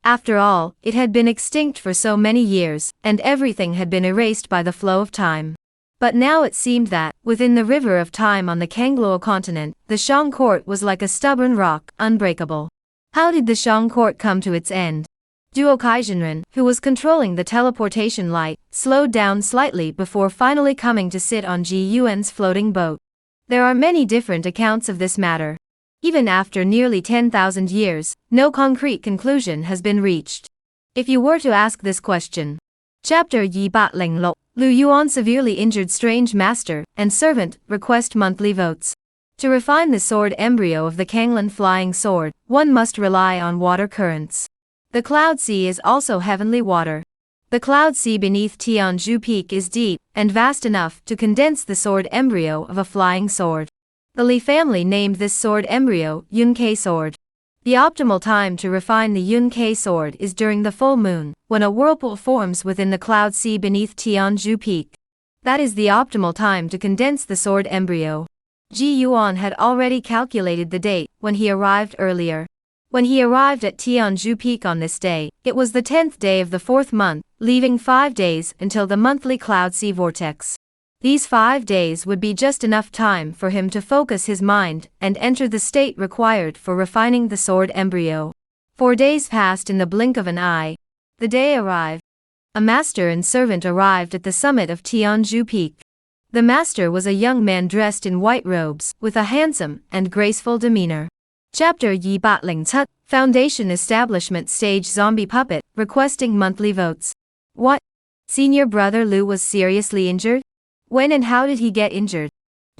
After all, it had been extinct for so many years, and everything had been erased by the flow of time. But now it seemed that, within the river of time on the Kanglo continent, the Shang Court was like a stubborn rock, unbreakable. How did the Shang Court come to its end? Duo Kaijinren, who was controlling the teleportation light, slowed down slightly before finally coming to sit on Ji Yuan's floating boat. There are many different accounts of this matter. Even after nearly 10,000 years, no concrete conclusion has been reached. If you were to ask this question. Chapter 106, Lu Yuan severely injured strange master and servant, request monthly votes. To refine the sword embryo of the Kanglan flying sword, one must rely on water currents. The cloud sea is also heavenly water. The cloud sea beneath Tianzhu Peak is deep and vast enough to condense the sword embryo of a flying sword. The Li family named this sword embryo Yun-Kei sword. The optimal time to refine the Yun-Kei sword is during the full moon, when a whirlpool forms within the cloud sea beneath Tianzhu Peak. That is the optimal time to condense the sword embryo. Ji Yuan had already calculated the date when he arrived earlier. When he arrived at Tianzhu Peak on this day, it was the 10th day of the 4th month, leaving 5 days until the monthly cloud sea vortex. These 5 days would be just enough time for him to focus his mind and enter the state required for refining the sword embryo. 4 days passed in the blink of an eye. The day arrived. A master and servant arrived at the summit of Tianzhu Peak. The master was a young man dressed in white robes, with a handsome and graceful demeanor. Chapter 107, Foundation Establishment Stage Zombie Puppet, requesting monthly votes. What? Senior brother Lu was seriously injured? When and how did he get injured?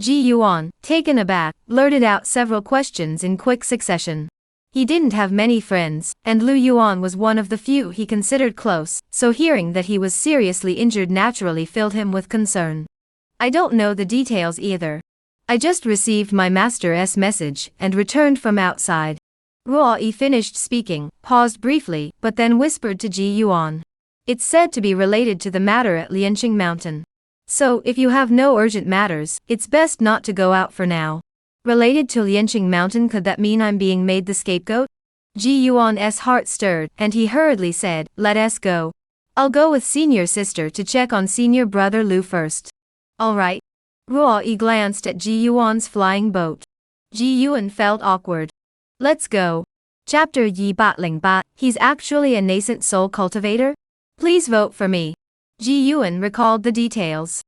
Ji Yuan, taken aback, blurted out several questions in quick succession. He didn't have many friends, and Lu Yuan was one of the few he considered close, so hearing that he was seriously injured naturally filled him with concern. I don't know the details either. I just received my master's message and returned from outside. Ruo finished speaking, paused briefly, but then whispered to Ji Yuan. It's said to be related to the matter at Lianqing Mountain. So, if you have no urgent matters, it's best not to go out for now. Related to Lianqing Mountain, could that mean I'm being made the scapegoat? Ji Yuan's heart stirred, and he hurriedly said, let us go. I'll go with senior sister to check on senior brother Lu first. Alright. Ruo glanced at Ji Yuan's flying boat. Ji Yuan felt awkward. Let's go. Chapter 108, He's actually a nascent soul cultivator? Please vote for me. Ji Yuan recalled the details.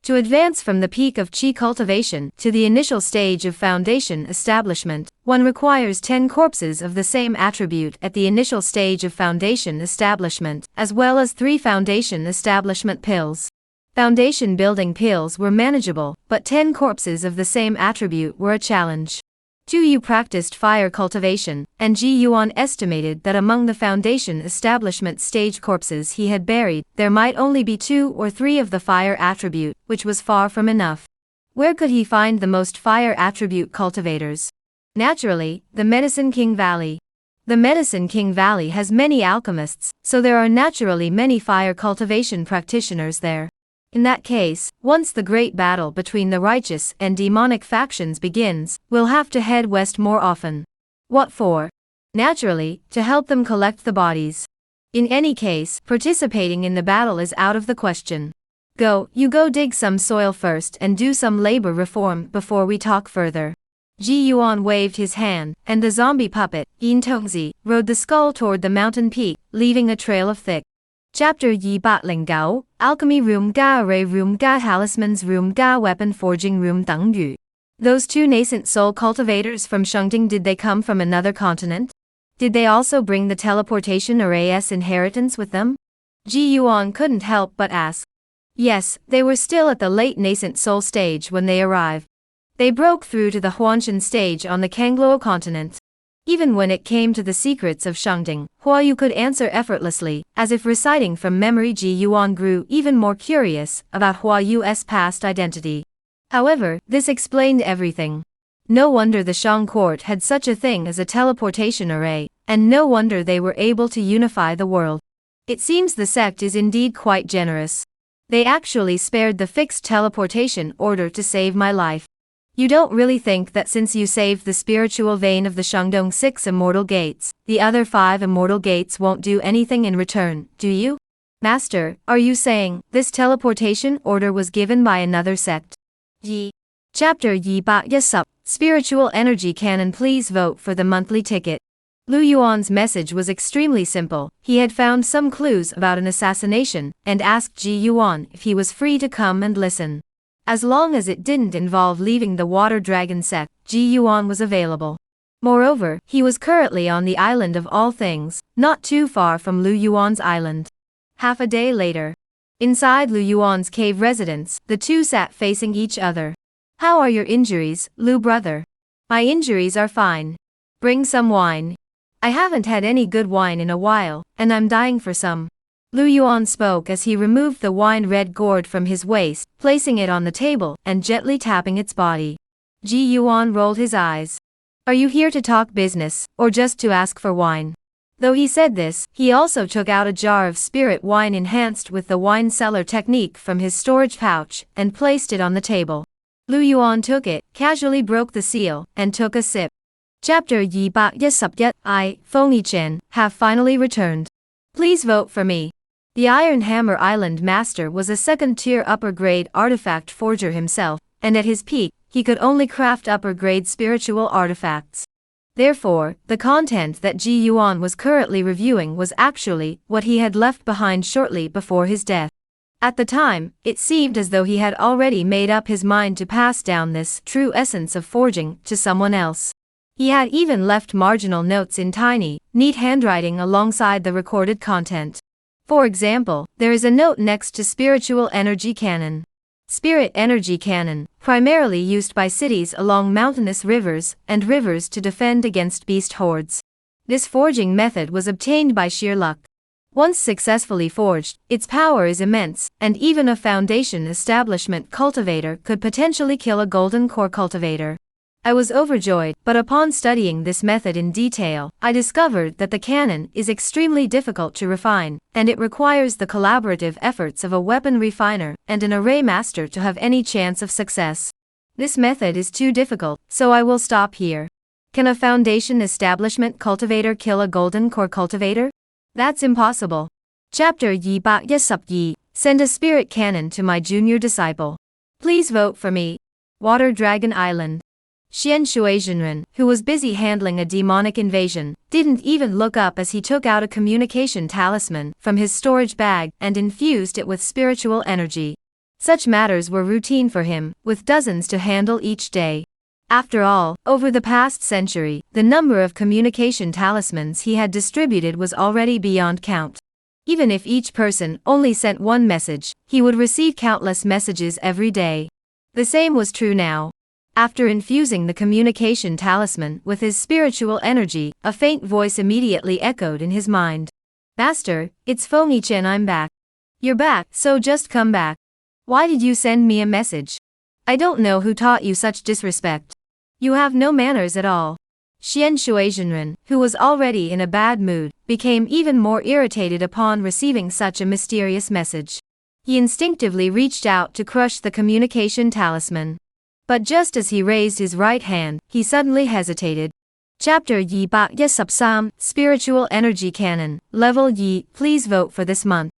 To advance from the peak of qi cultivation to the initial stage of foundation establishment, one requires 10 corpses of the same attribute at the initial stage of foundation establishment, as well as 3 foundation establishment pills. Foundation building pills were manageable, but 10 corpses of the same attribute were a challenge. Tu Yu practiced fire cultivation, and Ji Yuan estimated that among the foundation establishment stage corpses he had buried, there might only be 2 or 3 of the fire attribute, which was far from enough. Where could he find the most fire attribute cultivators? Naturally, the Medicine King Valley. The Medicine King Valley has many alchemists, so there are naturally many fire cultivation practitioners there. In that case, once the great battle between the righteous and demonic factions begins, we'll have to head west more often. What for? Naturally, to help them collect the bodies. In any case, participating in the battle is out of the question. You go dig some soil first and do some labor reform before we talk further. Ji Yuan waved his hand, and the zombie puppet, Yin Tongzi, rode the skull toward the mountain peak, leaving a trail of thick. Chapter 109, Alchemy Room Ga Array Room Ga Talismans Room Ga Weapon Forging Room Deng Yu. Those 2 nascent soul cultivators from Shengting, did they come from another continent? Did they also bring the teleportation array's inheritance with them? Ji Yuan couldn't help but ask. Yes, they were still at the late nascent soul stage when they arrived. They broke through to the Huanshan stage on the Kangluo continent. Even when it came to the secrets of Shangding, Hua Yu could answer effortlessly, as if reciting from memory. Ji Yuan grew even more curious about Hua Yu's past identity. However, this explained everything. No wonder the Shang court had such a thing as a teleportation array, and no wonder they were able to unify the world. It seems the sect is indeed quite generous. They actually spared the fixed teleportation order to save my life. You don't really think that since you saved the spiritual vein of the Shandong 6 immortal gates, the other 5 immortal gates won't do anything in return, do you? Master, are you saying this teleportation order was given by another sect? Yi. Chapter Yi Ba Yasup. Spiritual Energy Cannon. Please vote for the monthly ticket. Lu Yuan's message was extremely simple. He had found some clues about an assassination, and asked Ji Yuan if he was free to come and listen. As long as it didn't involve leaving the Water Dragon sect, Ji Yuan was available. Moreover, he was currently on the island of all things, not too far from Lu Yuan's island. Half a day later. Inside Lu Yuan's cave residence, the two sat facing each other. How are your injuries, Lu brother? My injuries are fine. Bring some wine. I haven't had any good wine in a while, and I'm dying for some. Lu Yuan spoke as he removed the wine-red gourd from his waist, placing it on the table, and gently tapping its body. Ji Yuan rolled his eyes. Are you here to talk business, or just to ask for wine? Though he said this, he also took out a jar of spirit wine enhanced with the wine cellar technique from his storage pouch, and placed it on the table. Lu Yuan took it, casually broke the seal, and took a sip. Chapter Yi Ba Yasup Yet. I, Feng Yichen, have finally returned. Please vote for me. The Iron Hammer Island Master was a second-tier upper-grade artifact forger himself, and at his peak, he could only craft upper-grade spiritual artifacts. Therefore, the content that Ji Yuan was currently reviewing was actually what he had left behind shortly before his death. At the time, it seemed as though he had already made up his mind to pass down this true essence of forging to someone else. He had even left marginal notes in tiny, neat handwriting alongside the recorded content. For example, there is a note next to Spiritual Energy Cannon. Spirit Energy Cannon, primarily used by cities along mountainous rivers and rivers to defend against beast hordes. This forging method was obtained by sheer luck. Once successfully forged, its power is immense, and even a foundation establishment cultivator could potentially kill a golden core cultivator. I was overjoyed, but upon studying this method in detail, I discovered that the cannon is extremely difficult to refine, and it requires the collaborative efforts of a weapon refiner and an array master to have any chance of success. This method is too difficult, so I will stop here. Can a foundation establishment cultivator kill a golden core cultivator? That's impossible. Chapter Yi Ba Yasup Yi. Send a spirit cannon to my junior disciple. Please vote for me. Water Dragon Island. Xian Shuizhenren, who was busy handling a demonic invasion, didn't even look up as he took out a communication talisman from his storage bag and infused it with spiritual energy. Such matters were routine for him, with dozens to handle each day. After all, over the past century, the number of communication talismans he had distributed was already beyond count. Even if each person only sent one message, he would receive countless messages every day. The same was true now. After infusing the communication talisman with his spiritual energy, a faint voice immediately echoed in his mind. Master, it's Feng Yichen, I'm back. You're back, so just come back. Why did you send me a message? I don't know who taught you such disrespect. You have no manners at all. Xian Shuizhenren, who was already in a bad mood, became even more irritated upon receiving such a mysterious message. He instinctively reached out to crush the communication talisman. But just as he raised his right hand, he suddenly hesitated. Chapter Yi Ba Yasup Sam. Spiritual Energy Cannon. Level Yi. Please vote for this month.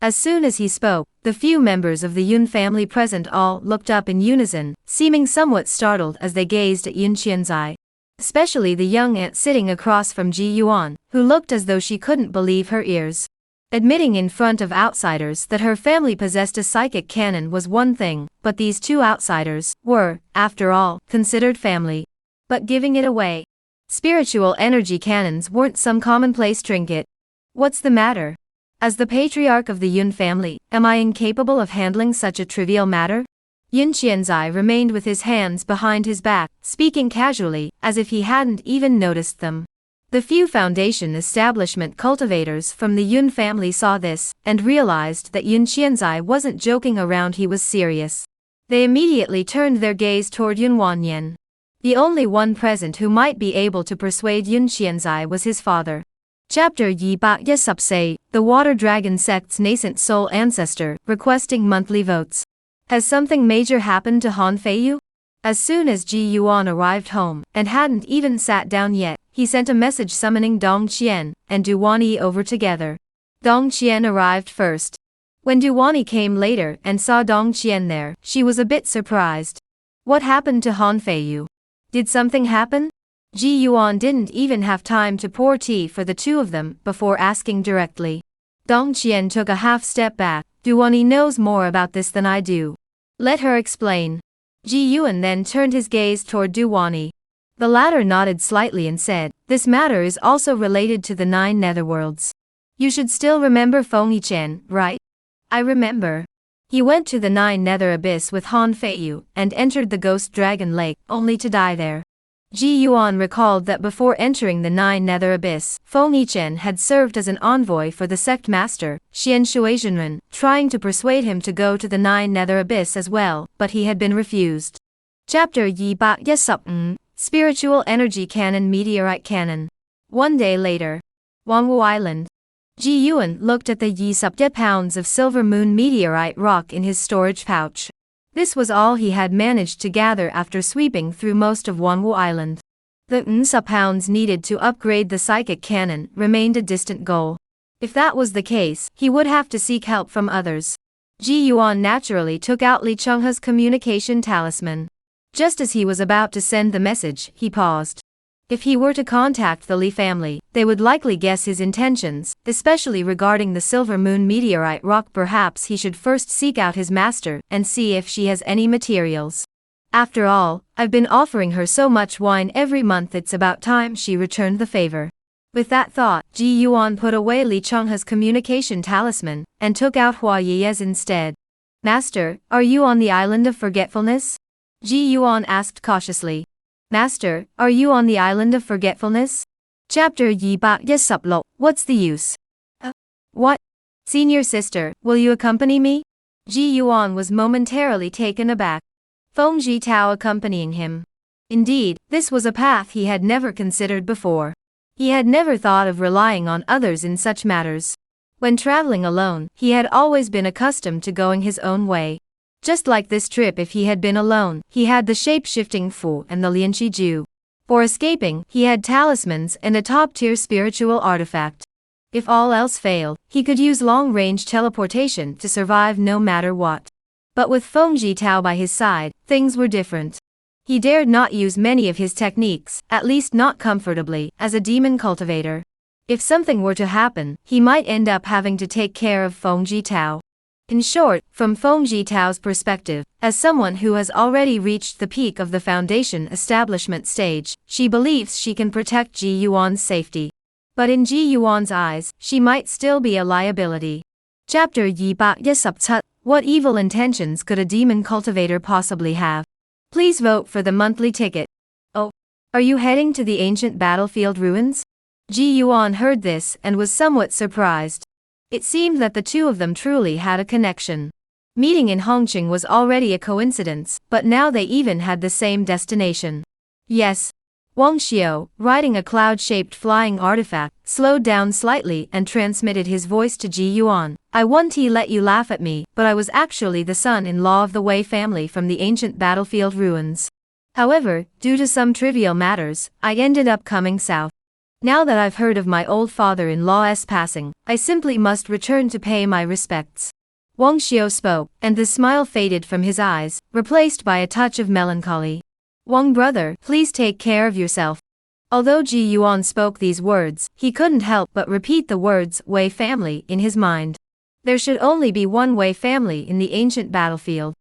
As soon as he spoke, the few members of the Yun family present all looked up in unison, seeming somewhat startled as they gazed at Yun Qianzai. Especially the young aunt sitting across from Ji Yuan, who looked as though she couldn't believe her ears. Admitting in front of outsiders that her family possessed a psychic cannon was one thing, but these two outsiders were, after all, considered family. But giving it away. Spiritual energy cannons weren't some commonplace trinket. What's the matter? As the patriarch of the Yun family, am I incapable of handling such a trivial matter? Yun Qianzai remained with his hands behind his back, speaking casually, as if he hadn't even noticed them. The few foundation establishment cultivators from the Yun family saw this, and realized that Yun Qianzai wasn't joking around, he was serious. They immediately turned their gaze toward Yun Wanyan. The only one present who might be able to persuade Yun Qianzai was his father. Chapter Yi Ba Yesupse, the Water Dragon sect's nascent soul ancestor, requesting monthly votes. Has something major happened to Han Feiyu? As soon as Ji Yuan arrived home, and hadn't even sat down yet, he sent a message summoning Dong Qian and Duwani over together. Dong Qian arrived first. When Duwani came later and saw Dong Qian there, she was a bit surprised. What happened to Han Feiyu? Did something happen? Ji Yuan didn't even have time to pour tea for the two of them before asking directly. Dong Qian took a half step back. Duwani knows more about this than I do. Let her explain. Ji Yuan then turned his gaze toward Duwani. The latter nodded slightly and said, this matter is also related to the 9 netherworlds. You should still remember Feng Yichen, right? I remember. He went to the 9 nether abyss with Han Feiyu, and entered the Ghost Dragon Lake, only to die there. Ji Yuan recalled that before entering the 9 nether abyss, Feng Yichen had served as an envoy for the sect master, Xian Shuizhenren, trying to persuade him to go to the 9 nether abyss as well, but he had been refused. Chapter Yi Ba Yesupn, Spiritual Energy Cannon Meteorite Cannon. One day later. Wangwu Island. Ji Yuan looked at the Yisupye pounds of silver moon meteorite rock in his storage pouch. This was all he had managed to gather after sweeping through most of Wangwu Island. The Nsa pounds needed to upgrade the psychic cannon remained a distant goal. If that was the case, he would have to seek help from others. Ji Yuan naturally took out Li Chenghe's communication talisman. Just as he was about to send the message, he paused. If he were to contact the Li family, they would likely guess his intentions, especially regarding the silver moon meteorite rock. Perhaps he should first seek out his master and see if she has any materials. After all, I've been offering her so much wine every month, it's about time she returned the favor. With that thought, Ji Yuan put away Li Chenghe's communication talisman, and took out Hua Yi's instead. Master, are you on the island of forgetfulness? Ji Yuan asked cautiously. Master, are you on the island of forgetfulness? Chapter Yi Ba Yesuplo, what's the use? What? Senior sister, will you accompany me? Ji Yuan was momentarily taken aback. Feng Jitao accompanying him. Indeed, this was a path he had never considered before. He had never thought of relying on others in such matters. When traveling alone, he had always been accustomed to going his own way. Just like this trip, if he had been alone, he had the shape-shifting Fu and the Lianqi Ju. For escaping, he had talismans and a top-tier spiritual artifact. If all else failed, he could use long-range teleportation to survive no matter what. But with Feng Jitao by his side, things were different. He dared not use many of his techniques, at least not comfortably, as a demon cultivator. If something were to happen, he might end up having to take care of Feng Jitao. In short, from Feng Jitao's perspective, as someone who has already reached the peak of the foundation establishment stage, she believes she can protect Ji Yuan's safety. But in Ji Yuan's eyes, she might still be a liability. Chapter Yi Ba Yesuptut, what evil intentions could a demon cultivator possibly have? Please vote for the monthly ticket. Oh, are you heading to the ancient battlefield ruins? Ji Yuan heard this and was somewhat surprised. It seemed that the two of them truly had a connection. Meeting in Hongqing was already a coincidence, but now they even had the same destination. Yes. Wang Xiao, riding a cloud-shaped flying artifact, slowed down slightly and transmitted his voice to Ji Yuan. I once let you laugh at me, but I was actually the son-in-law of the Wei family from the ancient battlefield ruins. However, due to some trivial matters, I ended up coming south. Now that I've heard of my old father-in-law's passing, I simply must return to pay my respects. Wang Xiao spoke, and the smile faded from his eyes, replaced by a touch of melancholy. Wang brother, please take care of yourself. Although Ji Yuan spoke these words, he couldn't help but repeat the words Wei family in his mind. There should only be one Wei family in the ancient battlefield.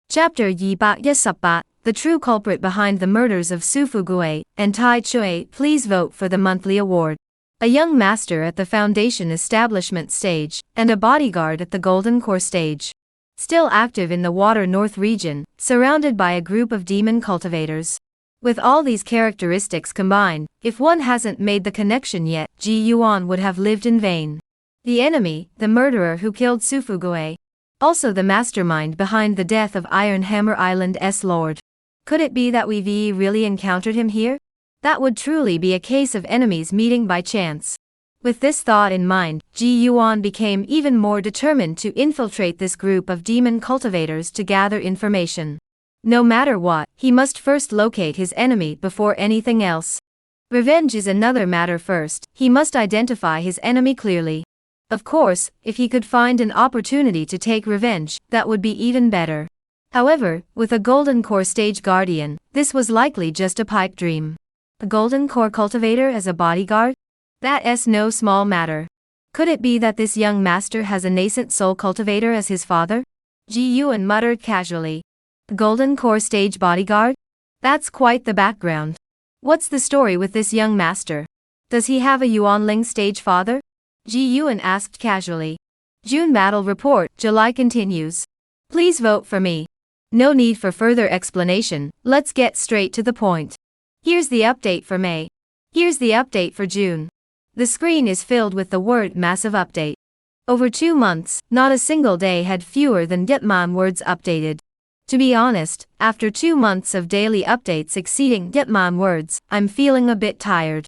Chapter Yi Ba Yesupba, the true culprit behind the murders of Su Fugui and Tai Chui. Please vote for the monthly award. a young master at the foundation establishment stage, and a bodyguard at the golden core stage. Still active in the Water North region, surrounded by a group of demon cultivators. With all these characteristics combined, if one hasn't made the connection yet, Ji Yuan would have lived in vain. The enemy, the murderer who killed Sufugue. Also the mastermind behind the death of Iron Hammer Island's lord. Could it be that we really encountered him here? That would truly be a case of enemies meeting by chance. With this thought in mind, Ji Yuan became even more determined to infiltrate this group of demon cultivators to gather information. No matter what, he must first locate his enemy before anything else. Revenge is another matter first, he must identify his enemy clearly. Of course, if he could find an opportunity to take revenge, that would be even better. However, with a Golden Core stage guardian, this was likely just a pipe dream. A Golden Core cultivator as a bodyguard? That's no small matter. Could it be that this young master has a nascent soul cultivator as his father? Ji Yuan muttered casually. The Golden Core stage bodyguard? That's quite the background. What's the story with this young master? Does he have a Yuanling stage father? Ji Yuan asked casually. June Battle Report, July continues. Please vote for me. No need for further explanation, let's get straight to the point. Here's the update for May. Here's the update for June. The screen is filled with the word massive update. Over 2 months, not a single day had fewer than Gitman words updated. To be honest, after 2 months of daily updates exceeding Gitman words, I'm feeling a bit tired.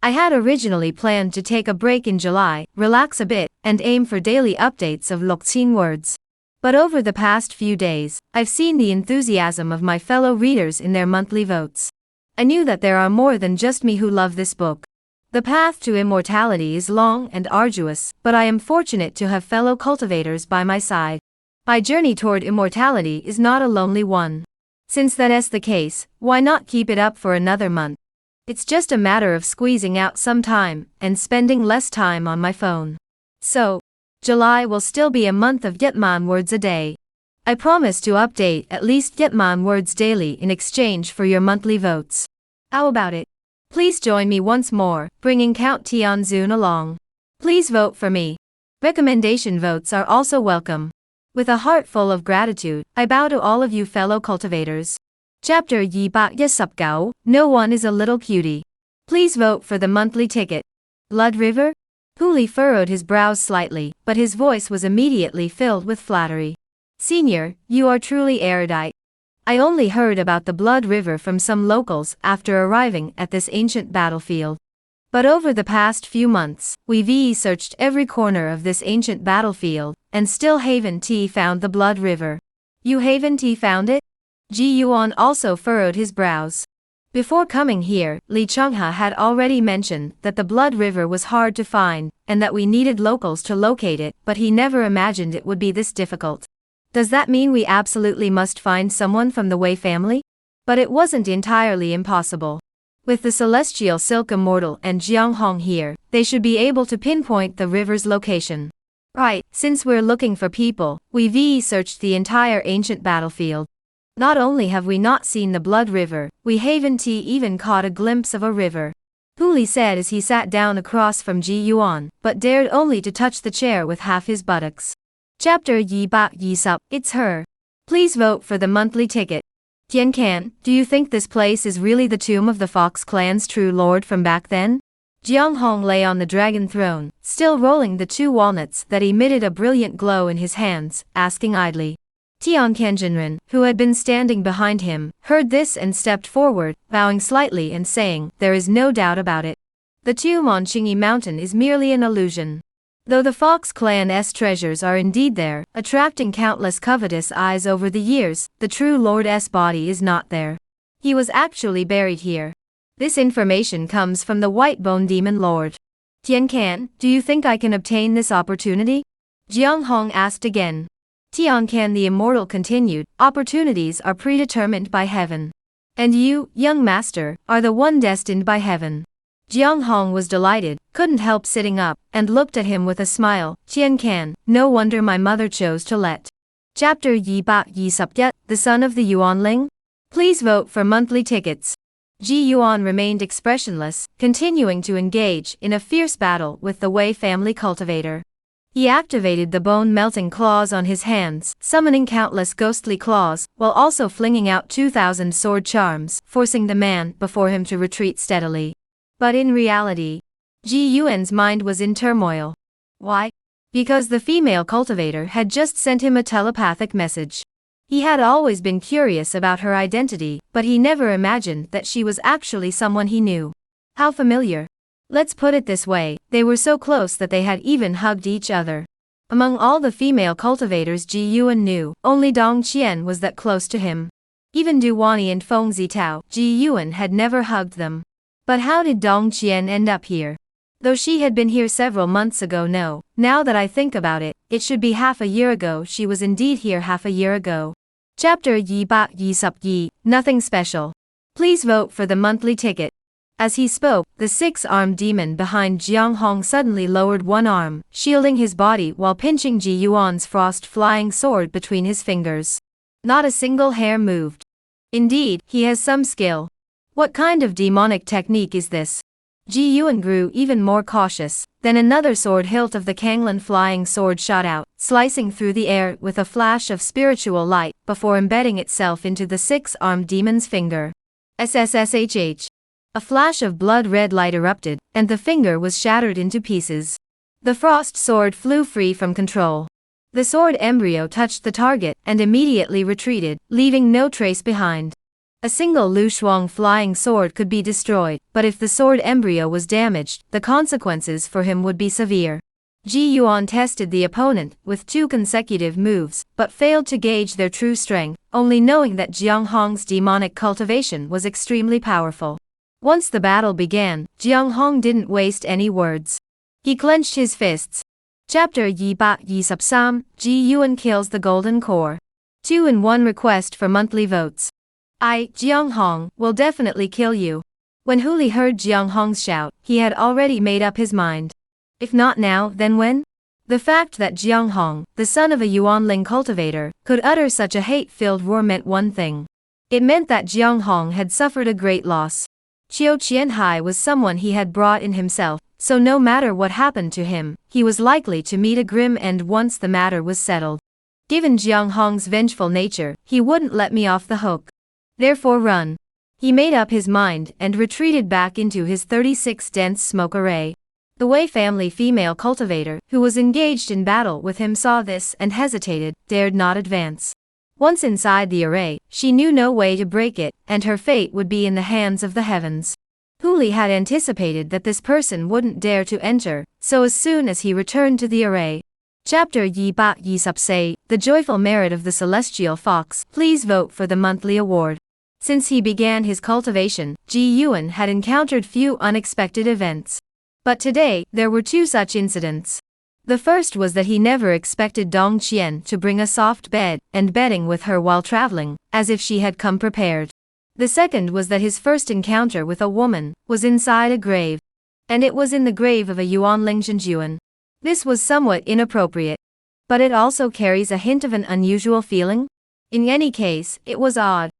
I had originally planned to take a break in July, relax a bit, and aim for daily updates of Lokqin words. But over the past few days, I've seen the enthusiasm of my fellow readers in their monthly votes. I knew that there are more than just me who love this book. The path to immortality is long and arduous, but I am fortunate to have fellow cultivators by my side. My journey toward immortality is not a lonely one. Since that's the case, why not keep it up for another month? It's just a matter of squeezing out some time, and spending less time on my phone. So, July will still be a month of Gitman words a day. I promise to update at least Gitman words daily in exchange for your monthly votes. How about it? Please join me once more, bringing Count Tianzun along. Please vote for me. Recommendation votes are also welcome. With a heart full of gratitude, I bow to all of you fellow cultivators. Chapter Yi Bak Ya Sup Gao, No One is a Little Cutie. Please vote for the monthly ticket. Blood River? Huli furrowed his brows slightly, but his voice was immediately filled with flattery. Senior, you are truly erudite. I only heard about the Blood River from some locals after arriving at this ancient battlefield. But over the past few months, we've searched every corner of this ancient battlefield, and still haven't found the Blood River. You haven't found it? Ji Yuan also furrowed his brows. Before coming here, Li Changhe had already mentioned that the Blood River was hard to find, and that we needed locals to locate it, but he never imagined it would be this difficult. Does that mean we absolutely must find someone from the Wei family? But it wasn't entirely impossible. With the Celestial Silk Immortal and Jiang Hong here, they should be able to pinpoint the river's location. Right, since we're looking for people, we've searched the entire ancient battlefield. Not only have we not seen the Blood River, we haven't even caught a glimpse of a river. Huli said as he sat down across from Ji Yuan, but dared only to touch the chair with half his buttocks. Chapter Yi Bak Yi Sup, it's her. Please vote for the monthly ticket. Tian Can, do you think this place is really the tomb of the Fox clan's true lord from back then? Jiang Hong lay on the dragon throne, still rolling the 2 walnuts that emitted a brilliant glow in his hands, asking idly. Tian Kenjinren, who had been standing behind him, heard this and stepped forward, bowing slightly and saying, there is no doubt about it. The tomb on Qingyi Mountain is merely an illusion. Though the Fox clan's treasures are indeed there, attracting countless covetous eyes over the years, the true Lord's body is not there. He was actually buried here. This information comes from the White Bone Demon Lord. Tian Can, do you think I can obtain this opportunity? Jiang Hong asked again. Tian Can the Immortal continued, opportunities are predetermined by heaven. And you, young master, are the one destined by heaven. Jiang Hong was delighted, couldn't help sitting up, and looked at him with a smile. Tian Can, no wonder my mother chose to let. Chapter Yi Bak Yi Sup Yet, the son of the Yuanling? Please vote for monthly tickets. Ji Yuan remained expressionless, continuing to engage in a fierce battle with the Wei family cultivator. He activated the bone-melting claws on his hands, summoning countless ghostly claws, while also flinging out 2,000 sword charms, forcing the man before him to retreat steadily. But in reality, Ji Yuan's mind was in turmoil. Why? Because the female cultivator had just sent him a telepathic message. He had always been curious about her identity, but he never imagined that she was actually someone he knew. How familiar. Let's put it this way, they were so close that they had even hugged each other. Among all the female cultivators Ji Yuan knew, only Dong Qian was that close to him. Even Du Wani and Feng Zitao, Ji Yuan had never hugged them. But how did Dong Qian end up here? Though she had been here several months ago, no, now that I think about it, it should be half a year ago. She was indeed here half a year ago. Chapter Yi Ba Yi Sup Yi, nothing special. Please vote for the monthly ticket. As he spoke, the six-armed demon behind Jiang Hong suddenly lowered one arm, shielding his body while pinching Ji Yuan's frost-flying sword between his fingers. Not a single hair moved. Indeed, he has some skill. What kind of demonic technique is this? Ji Yuan grew even more cautious. Then another sword hilt of the Kanglan flying sword shot out, slicing through the air with a flash of spiritual light, before embedding itself into the six-armed demon's finger. SSSHH. A flash of blood-red light erupted, and the finger was shattered into pieces. The frost sword flew free from control. The sword embryo touched the target, and immediately retreated, leaving no trace behind. A single Lu Shuang flying sword could be destroyed, but if the sword embryo was damaged, the consequences for him would be severe. Ji Yuan tested the opponent with 2 consecutive moves, but failed to gauge their true strength, only knowing that Jiang Hong's demonic cultivation was extremely powerful. Once the battle began, Jiang Hong didn't waste any words. He clenched his fists. Chapter Yi Ba Yi Sup Sam, Ji Yuan kills the Golden Core. 2-in-1 request for monthly votes. Jiang Hong, will definitely kill you. When Huli heard Jiang Hong's shout, he had already made up his mind. If not now, then when? The fact that Jiang Hong, the son of a Yuanling cultivator, could utter such a hate-filled roar meant one thing. It meant that Jiang Hong had suffered a great loss. Qiu Qianhai was someone he had brought in himself, so no matter what happened to him, he was likely to meet a grim end once the matter was settled. Given Jiang Hong's vengeful nature, he wouldn't let me off the hook. Therefore run. He made up his mind and retreated back into his 36 dense smoke array. The Wei family female cultivator, who was engaged in battle with him, saw this and hesitated, dared not advance. Once inside the array, she knew no way to break it, and her fate would be in the hands of the heavens. Huli had anticipated that this person wouldn't dare to enter, so as soon as he returned to the array. Chapter Yi Ba Yi Sup Say, the joyful merit of the celestial fox. Please vote for the monthly award. Since he began his cultivation, Ji Yuan had encountered few unexpected events. But today, there were 2 such incidents. The first was that he never expected Dong Qian to bring a soft bed and bedding with her while traveling, as if she had come prepared. The second was that his first encounter with a woman was inside a grave. And it was in the grave of a Yuanling Zhenjuan. This was somewhat inappropriate. But it also carries a hint of an unusual feeling. In any case, it was odd.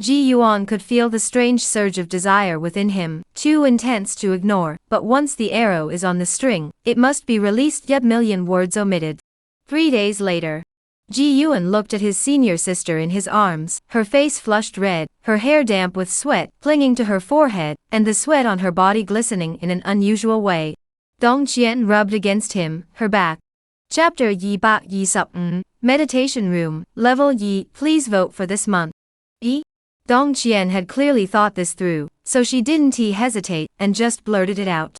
Ji Yuan could feel the strange surge of desire within him, too intense to ignore, but once the arrow is on the string, it must be released. Yet million words omitted. 3 days later. Ji Yuan looked at his senior sister in his arms, her face flushed red, her hair damp with sweat, clinging to her forehead, and the sweat on her body glistening in an unusual way. Dong Qian rubbed against him, her back. Chapter Yi Ba Yi Sup Meditation Room, Level Yi, please vote for this month. Dong Qian had clearly thought this through, so she didn't hesitate, and just blurted it out.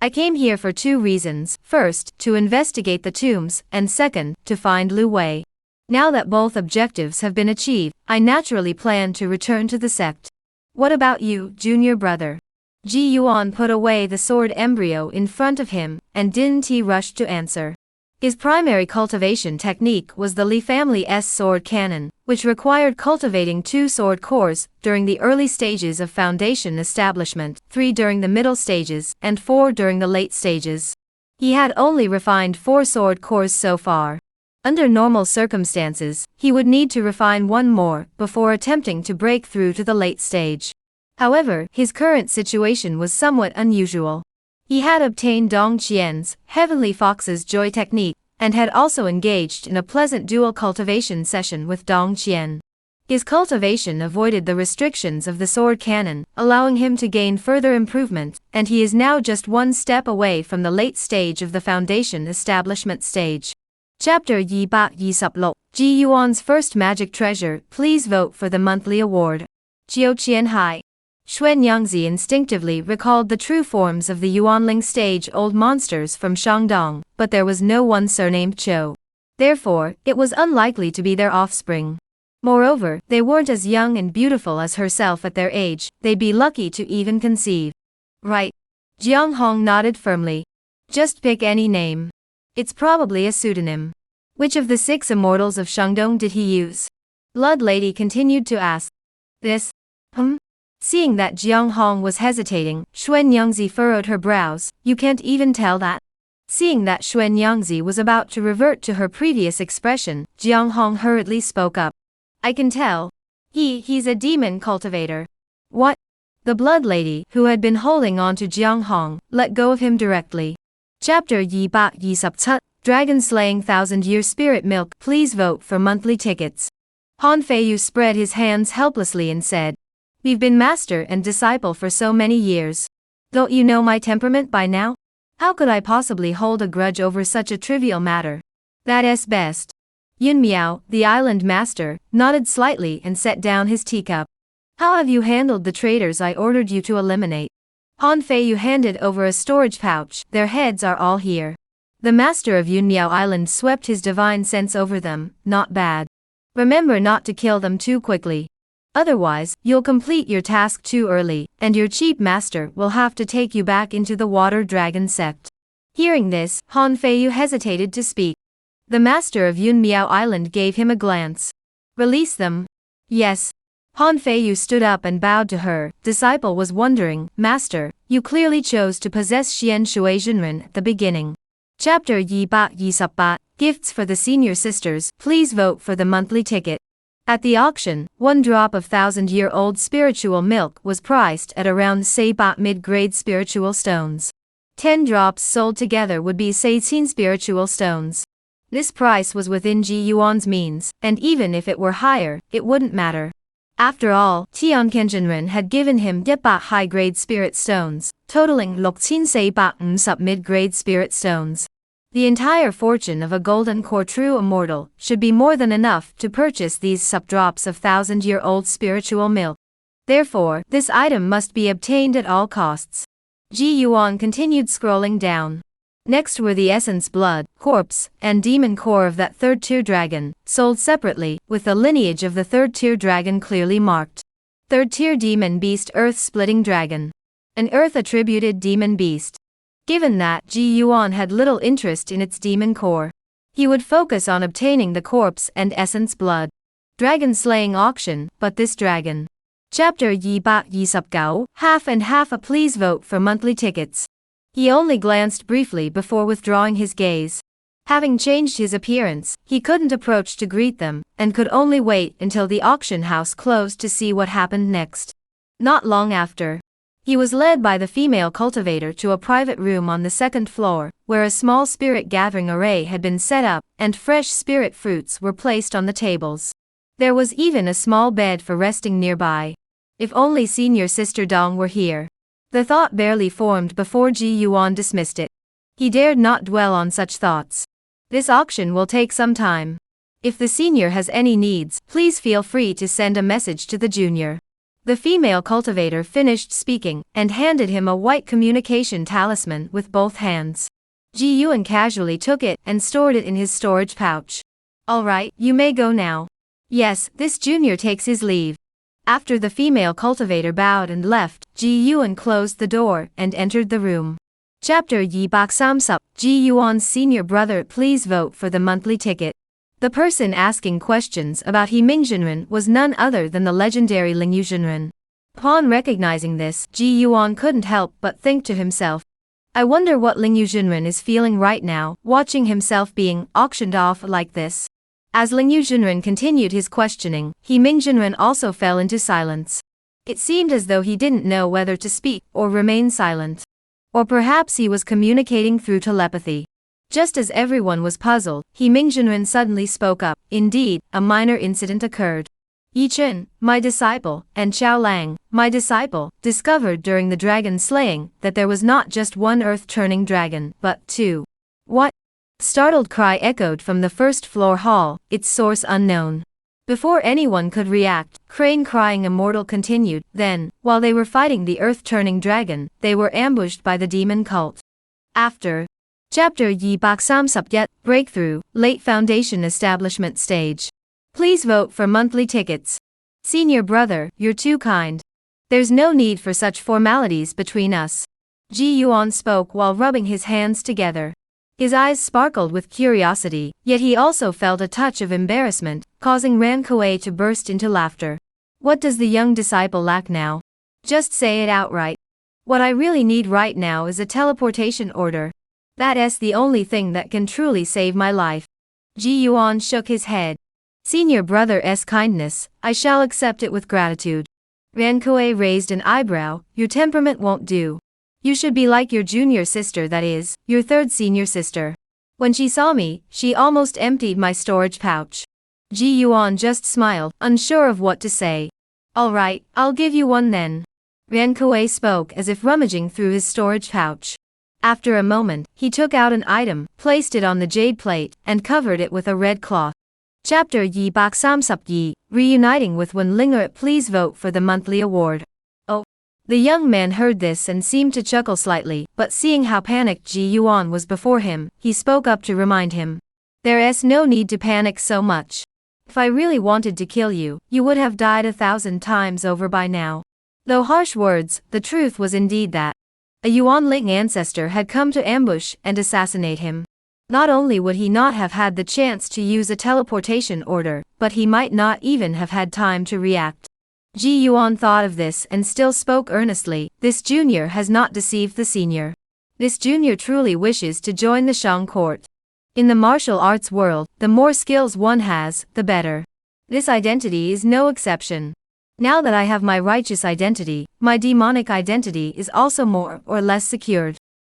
I came here for 2 reasons, first, to investigate the tombs, and second, to find Lu Wei. Now that both objectives have been achieved, I naturally plan to return to the sect. What about you, junior brother? Ji Yuan put away the sword embryo in front of him, and didn't rush to answer. His primary cultivation technique was the Li family's sword cannon, which required cultivating 2 sword cores during the early stages of foundation establishment, 3 during the middle stages, and 4 during the late stages. He had only refined 4 sword cores so far. Under normal circumstances, he would need to refine 1 more before attempting to break through to the late stage. However, his current situation was somewhat unusual. He had obtained Dong Qian's, Heavenly Fox's joy technique, and had also engaged in a pleasant dual cultivation session with Dong Qian. His cultivation avoided the restrictions of the sword cannon, allowing him to gain further improvement, and he is now just one step away from the late stage of the foundation establishment stage. Chapter 226, Ji Yuan's first magic treasure. Please vote for the monthly award. Jiu Qianhai. Xuan Yangzi instinctively recalled the true forms of the Yuanling stage-old monsters from Shandong, but there was no one surnamed Zhou. Therefore, it was unlikely to be their offspring. Moreover, they weren't as young and beautiful as herself at their age, they'd be lucky to even conceive. Right. Jiang Hong nodded firmly. Just pick any name. It's probably a pseudonym. Which of the 6 immortals of Shandong did he use? Blood Lady continued to ask. This? Seeing that Jiang Hong was hesitating, Xuan Yangzi furrowed her brows. You can't even tell that? Seeing that Xuan Yangzi was about to revert to her previous expression, Jiang Hong hurriedly spoke up. I can tell. He's a demon cultivator. What? The Blood Lady, who had been holding on to Jiang Hong, let go of him directly. Chapter 227, Dragon Slaying 1000-Year Spirit Milk. Please vote for monthly tickets. Han Feiyu spread his hands helplessly and said, We've been master and disciple for so many years. Don't you know my temperament by now? How could I possibly hold a grudge over such a trivial matter? That's best. Yun Miao, the island master, nodded slightly and set down his teacup. How have you handled the traitors I ordered you to eliminate? Han Feiyu handed over a storage pouch. Their heads are all here. The master of Yun Miao Island swept his divine sense over them. Not bad. Remember not to kill them too quickly. Otherwise, you'll complete your task too early, and your cheap master will have to take you back into the water dragon sect. Hearing this, Han Feiyu hesitated to speak. The master of Yun Miao Island gave him a glance. Release them? Yes. Han Feiyu stood up and bowed to her. Disciple was wondering, Master, you clearly chose to possess Xian Shui Junren at the beginning. Chapter 228, Gifts for the Senior Sisters. Please vote for the monthly ticket. At the auction, 1 drop of 1000-year-old spiritual milk was priced at around Seibat mid-grade spiritual stones. 10 drops sold together would be 16 spiritual stones. This price was within Ji Yuan's means, and even if it were higher, it wouldn't matter. After all, Tian Kenjinren had given him 10 high-grade spirit stones, totaling 16 Seibat sub mid-grade spirit stones. The entire fortune of a golden core true immortal should be more than enough to purchase these sub-drops of 1000-year-old spiritual milk. Therefore, this item must be obtained at all costs. Ji Yuan continued scrolling down. Next were the essence blood, corpse, and demon core of that third-tier dragon, sold separately, with the lineage of the third-tier dragon clearly marked. Third-tier demon beast earth-splitting dragon. An earth-attributed demon beast. Given that Ji Yuan had little interest in its demon core, he would focus on obtaining the corpse and essence blood. Dragon slaying auction, but this dragon. Chapter 229, half and half. Please vote for monthly tickets. He only glanced briefly before withdrawing his gaze. Having changed his appearance, he couldn't approach to greet them, and could only wait until the auction house closed to see what happened next. Not long after, he was led by the female cultivator to a private room on the 2nd floor, where a small spirit gathering array had been set up, and fresh spirit fruits were placed on the tables. There was even a small bed for resting nearby. If only senior sister Dong were here. The thought barely formed before Ji Yuan dismissed it. He dared not dwell on such thoughts. This auction will take some time. If the senior has any needs, please feel free to send a message to the junior. The female cultivator finished speaking, and handed him a white communication talisman with both hands. Ji Yuan casually took it and stored it in his storage pouch. All right, you may go now. Yes, this junior takes his leave. After the female cultivator bowed and left, Ji Yuan closed the door and entered the room. Chapter 230, Ji Yuan's senior brother. Please vote for the monthly ticket. The person asking questions about He Mingjinren was none other than the legendary Ling Yuzhenren. Upon recognizing this, Ji Yuan couldn't help but think to himself, I wonder what Ling Yuzhenren is feeling right now, watching himself being auctioned off like this. As Ling Yuzhenren continued his questioning, He Mingjinren also fell into silence. It seemed as though he didn't know whether to speak or remain silent. Or perhaps he was communicating through telepathy. Just as everyone was puzzled, Mingjunwen suddenly spoke up. Indeed, a minor incident occurred. Yi Chen, my disciple, and Xiao Lang, my disciple, discovered during the dragon slaying that there was not just one earth-turning dragon, but two. What? Startled cry echoed from the first-floor hall, its source unknown. Before anyone could react, Crane crying immortal continued. Then, while they were fighting the earth-turning dragon, they were ambushed by the demon cult. After Chapter Yi Baksam Subjet, Breakthrough, Late Foundation Establishment Stage. Please vote for monthly tickets. Senior brother, you're too kind. There's no need for such formalities between us. Ji Yuan spoke while rubbing his hands together. His eyes sparkled with curiosity, yet he also felt a touch of embarrassment, causing Ran Kuei to burst into laughter. What does the young disciple lack now? Just say it outright. What I really need right now is a teleportation order. That's the only thing that can truly save my life. Ji Yuan shook his head. Senior brother's kindness, I shall accept it with gratitude. Ran Kuei raised an eyebrow. Your temperament won't do. You should be like your junior sister, that is, your third senior sister. When she saw me, she almost emptied my storage pouch. Ji Yuan just smiled, unsure of what to say. All right, I'll give you one then. Ran Kuei spoke as if rummaging through his storage pouch. After a moment, he took out an item, placed it on the jade plate, and covered it with a red cloth. Chapter Yi Baksam Sup Yi, reuniting with Wen Linger. Please vote for the monthly award. Oh. The young man heard this and seemed to chuckle slightly, but seeing how panicked Ji Yuan was before him, he spoke up to remind him. There's no need to panic so much. If I really wanted to kill you, you would have died 1,000 times over by now. Though harsh words, the truth was indeed that a Yuanling ancestor had come to ambush and assassinate him. Not only would he not have had the chance to use a teleportation order, but he might not even have had time to react. Ji Yuan thought of this and still spoke earnestly. This junior has not deceived the senior. This junior truly wishes to join the Shang court. In the martial arts world, the more skills one has, the better. This identity is no exception. Now that I have my righteous identity, my demonic identity is also more or less secured.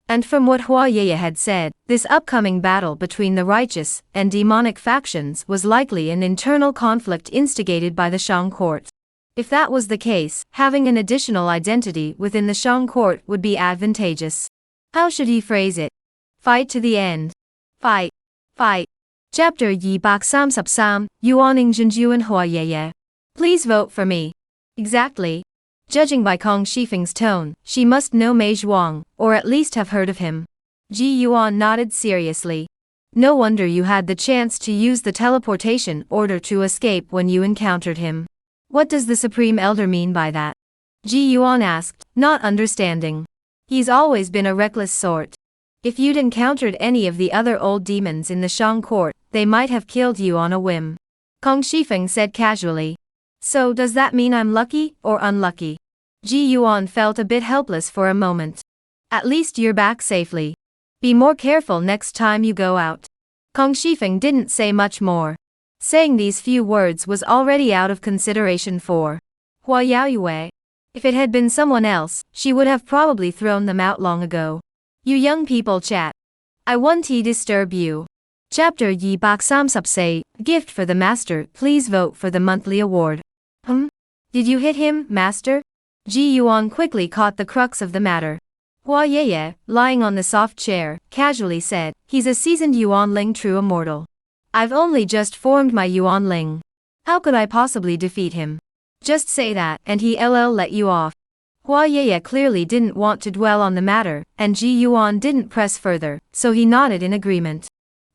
And from what Hua Yeye had said, this upcoming battle between the righteous and demonic factions was likely an internal conflict instigated by the Shang court. If that was the case, having an additional identity within the Shang court would be advantageous. How should he phrase it? Fight to the end. Fight. Fight. Chapter Yi Baksam Subsam, Yuaning Zhenjuan Hua Yeye. Please vote for me. Exactly. Judging by Kong Shifeng's tone, she must know Mei Zhuang, or at least have heard of him. Ji Yuan nodded seriously. No wonder you had the chance to use the teleportation order to escape when you encountered him. What does the Supreme Elder mean by that? Ji Yuan asked, not understanding. He's always been a reckless sort. If you'd encountered any of the other old demons in the Shang court, they might have killed you on a whim. Kong Shifeng said casually. So does that mean I'm lucky or unlucky? Ji Yuan felt a bit helpless for a moment. At least you're back safely. Be more careful next time you go out. Kong Shifeng didn't say much more. Saying these few words was already out of consideration for Hua Yaoyue. If it had been someone else, she would have probably thrown them out long ago. You young people chat. I won't disturb you. Chapter Yi Baksam Subsay, gift for the master. Please vote for the monthly award. Did you hit him, master? Ji Yuan quickly caught the crux of the matter. Hua Yeye, lying on the soft chair, casually said, he's a seasoned Yuanling true immortal. I've only just formed my Yuanling. How could I possibly defeat him? Just say that, and he'll let you off. Hua Yeye clearly didn't want to dwell on the matter, and Ji Yuan didn't press further, so he nodded in agreement.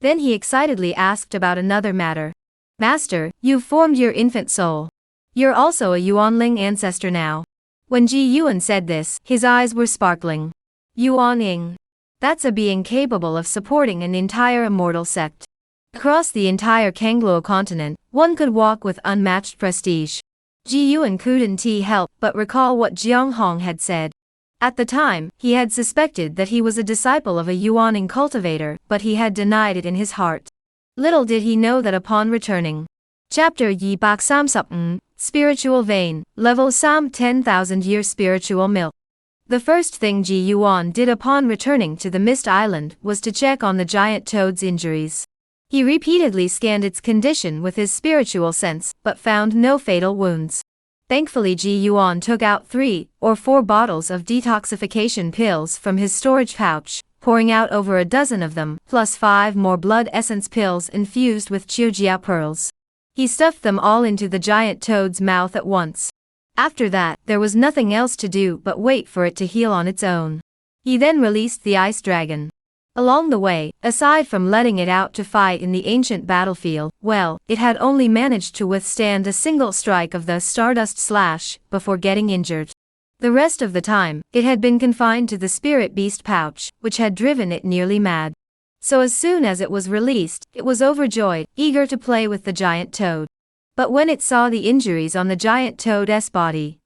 Then he excitedly asked about another matter. Master, you've formed your infant soul. You're also a Yuanling ancestor now. When Ji Yuan said this, his eyes were sparkling. Yuaning. That's a being capable of supporting an entire immortal sect. Across the entire Kangluo continent, one could walk with unmatched prestige. Ji Yuan couldn't help but recall what Jiang Hong had said. At the time, he had suspected that he was a disciple of a Yuaning cultivator, but he had denied it in his heart. Little did he know that upon returning. Chapter Yi Baksam Sup Spiritual Vein, Level Sam 10,000 Year Spiritual Milk. The first thing Ji Yuan did upon returning to the Mist Island was to check on the giant toad's injuries. He repeatedly scanned its condition with his spiritual sense, but found no fatal wounds. Thankfully Ji Yuan took out 3 or 4 bottles of detoxification pills from his storage pouch, pouring out over a dozen of them, plus 5 more blood essence pills infused with Chiujia pearls. He stuffed them all into the giant toad's mouth at once. After that, there was nothing else to do but wait for it to heal on its own. He then released the ice dragon. Along the way, aside from letting it out to fight in the ancient battlefield, well, it had only managed to withstand a single strike of the Stardust Slash before getting injured. The rest of the time, it had been confined to the spirit beast pouch, which had driven it nearly mad. So as soon as it was released, it was overjoyed, eager to play with the giant toad. But when it saw the injuries on the giant toad's body,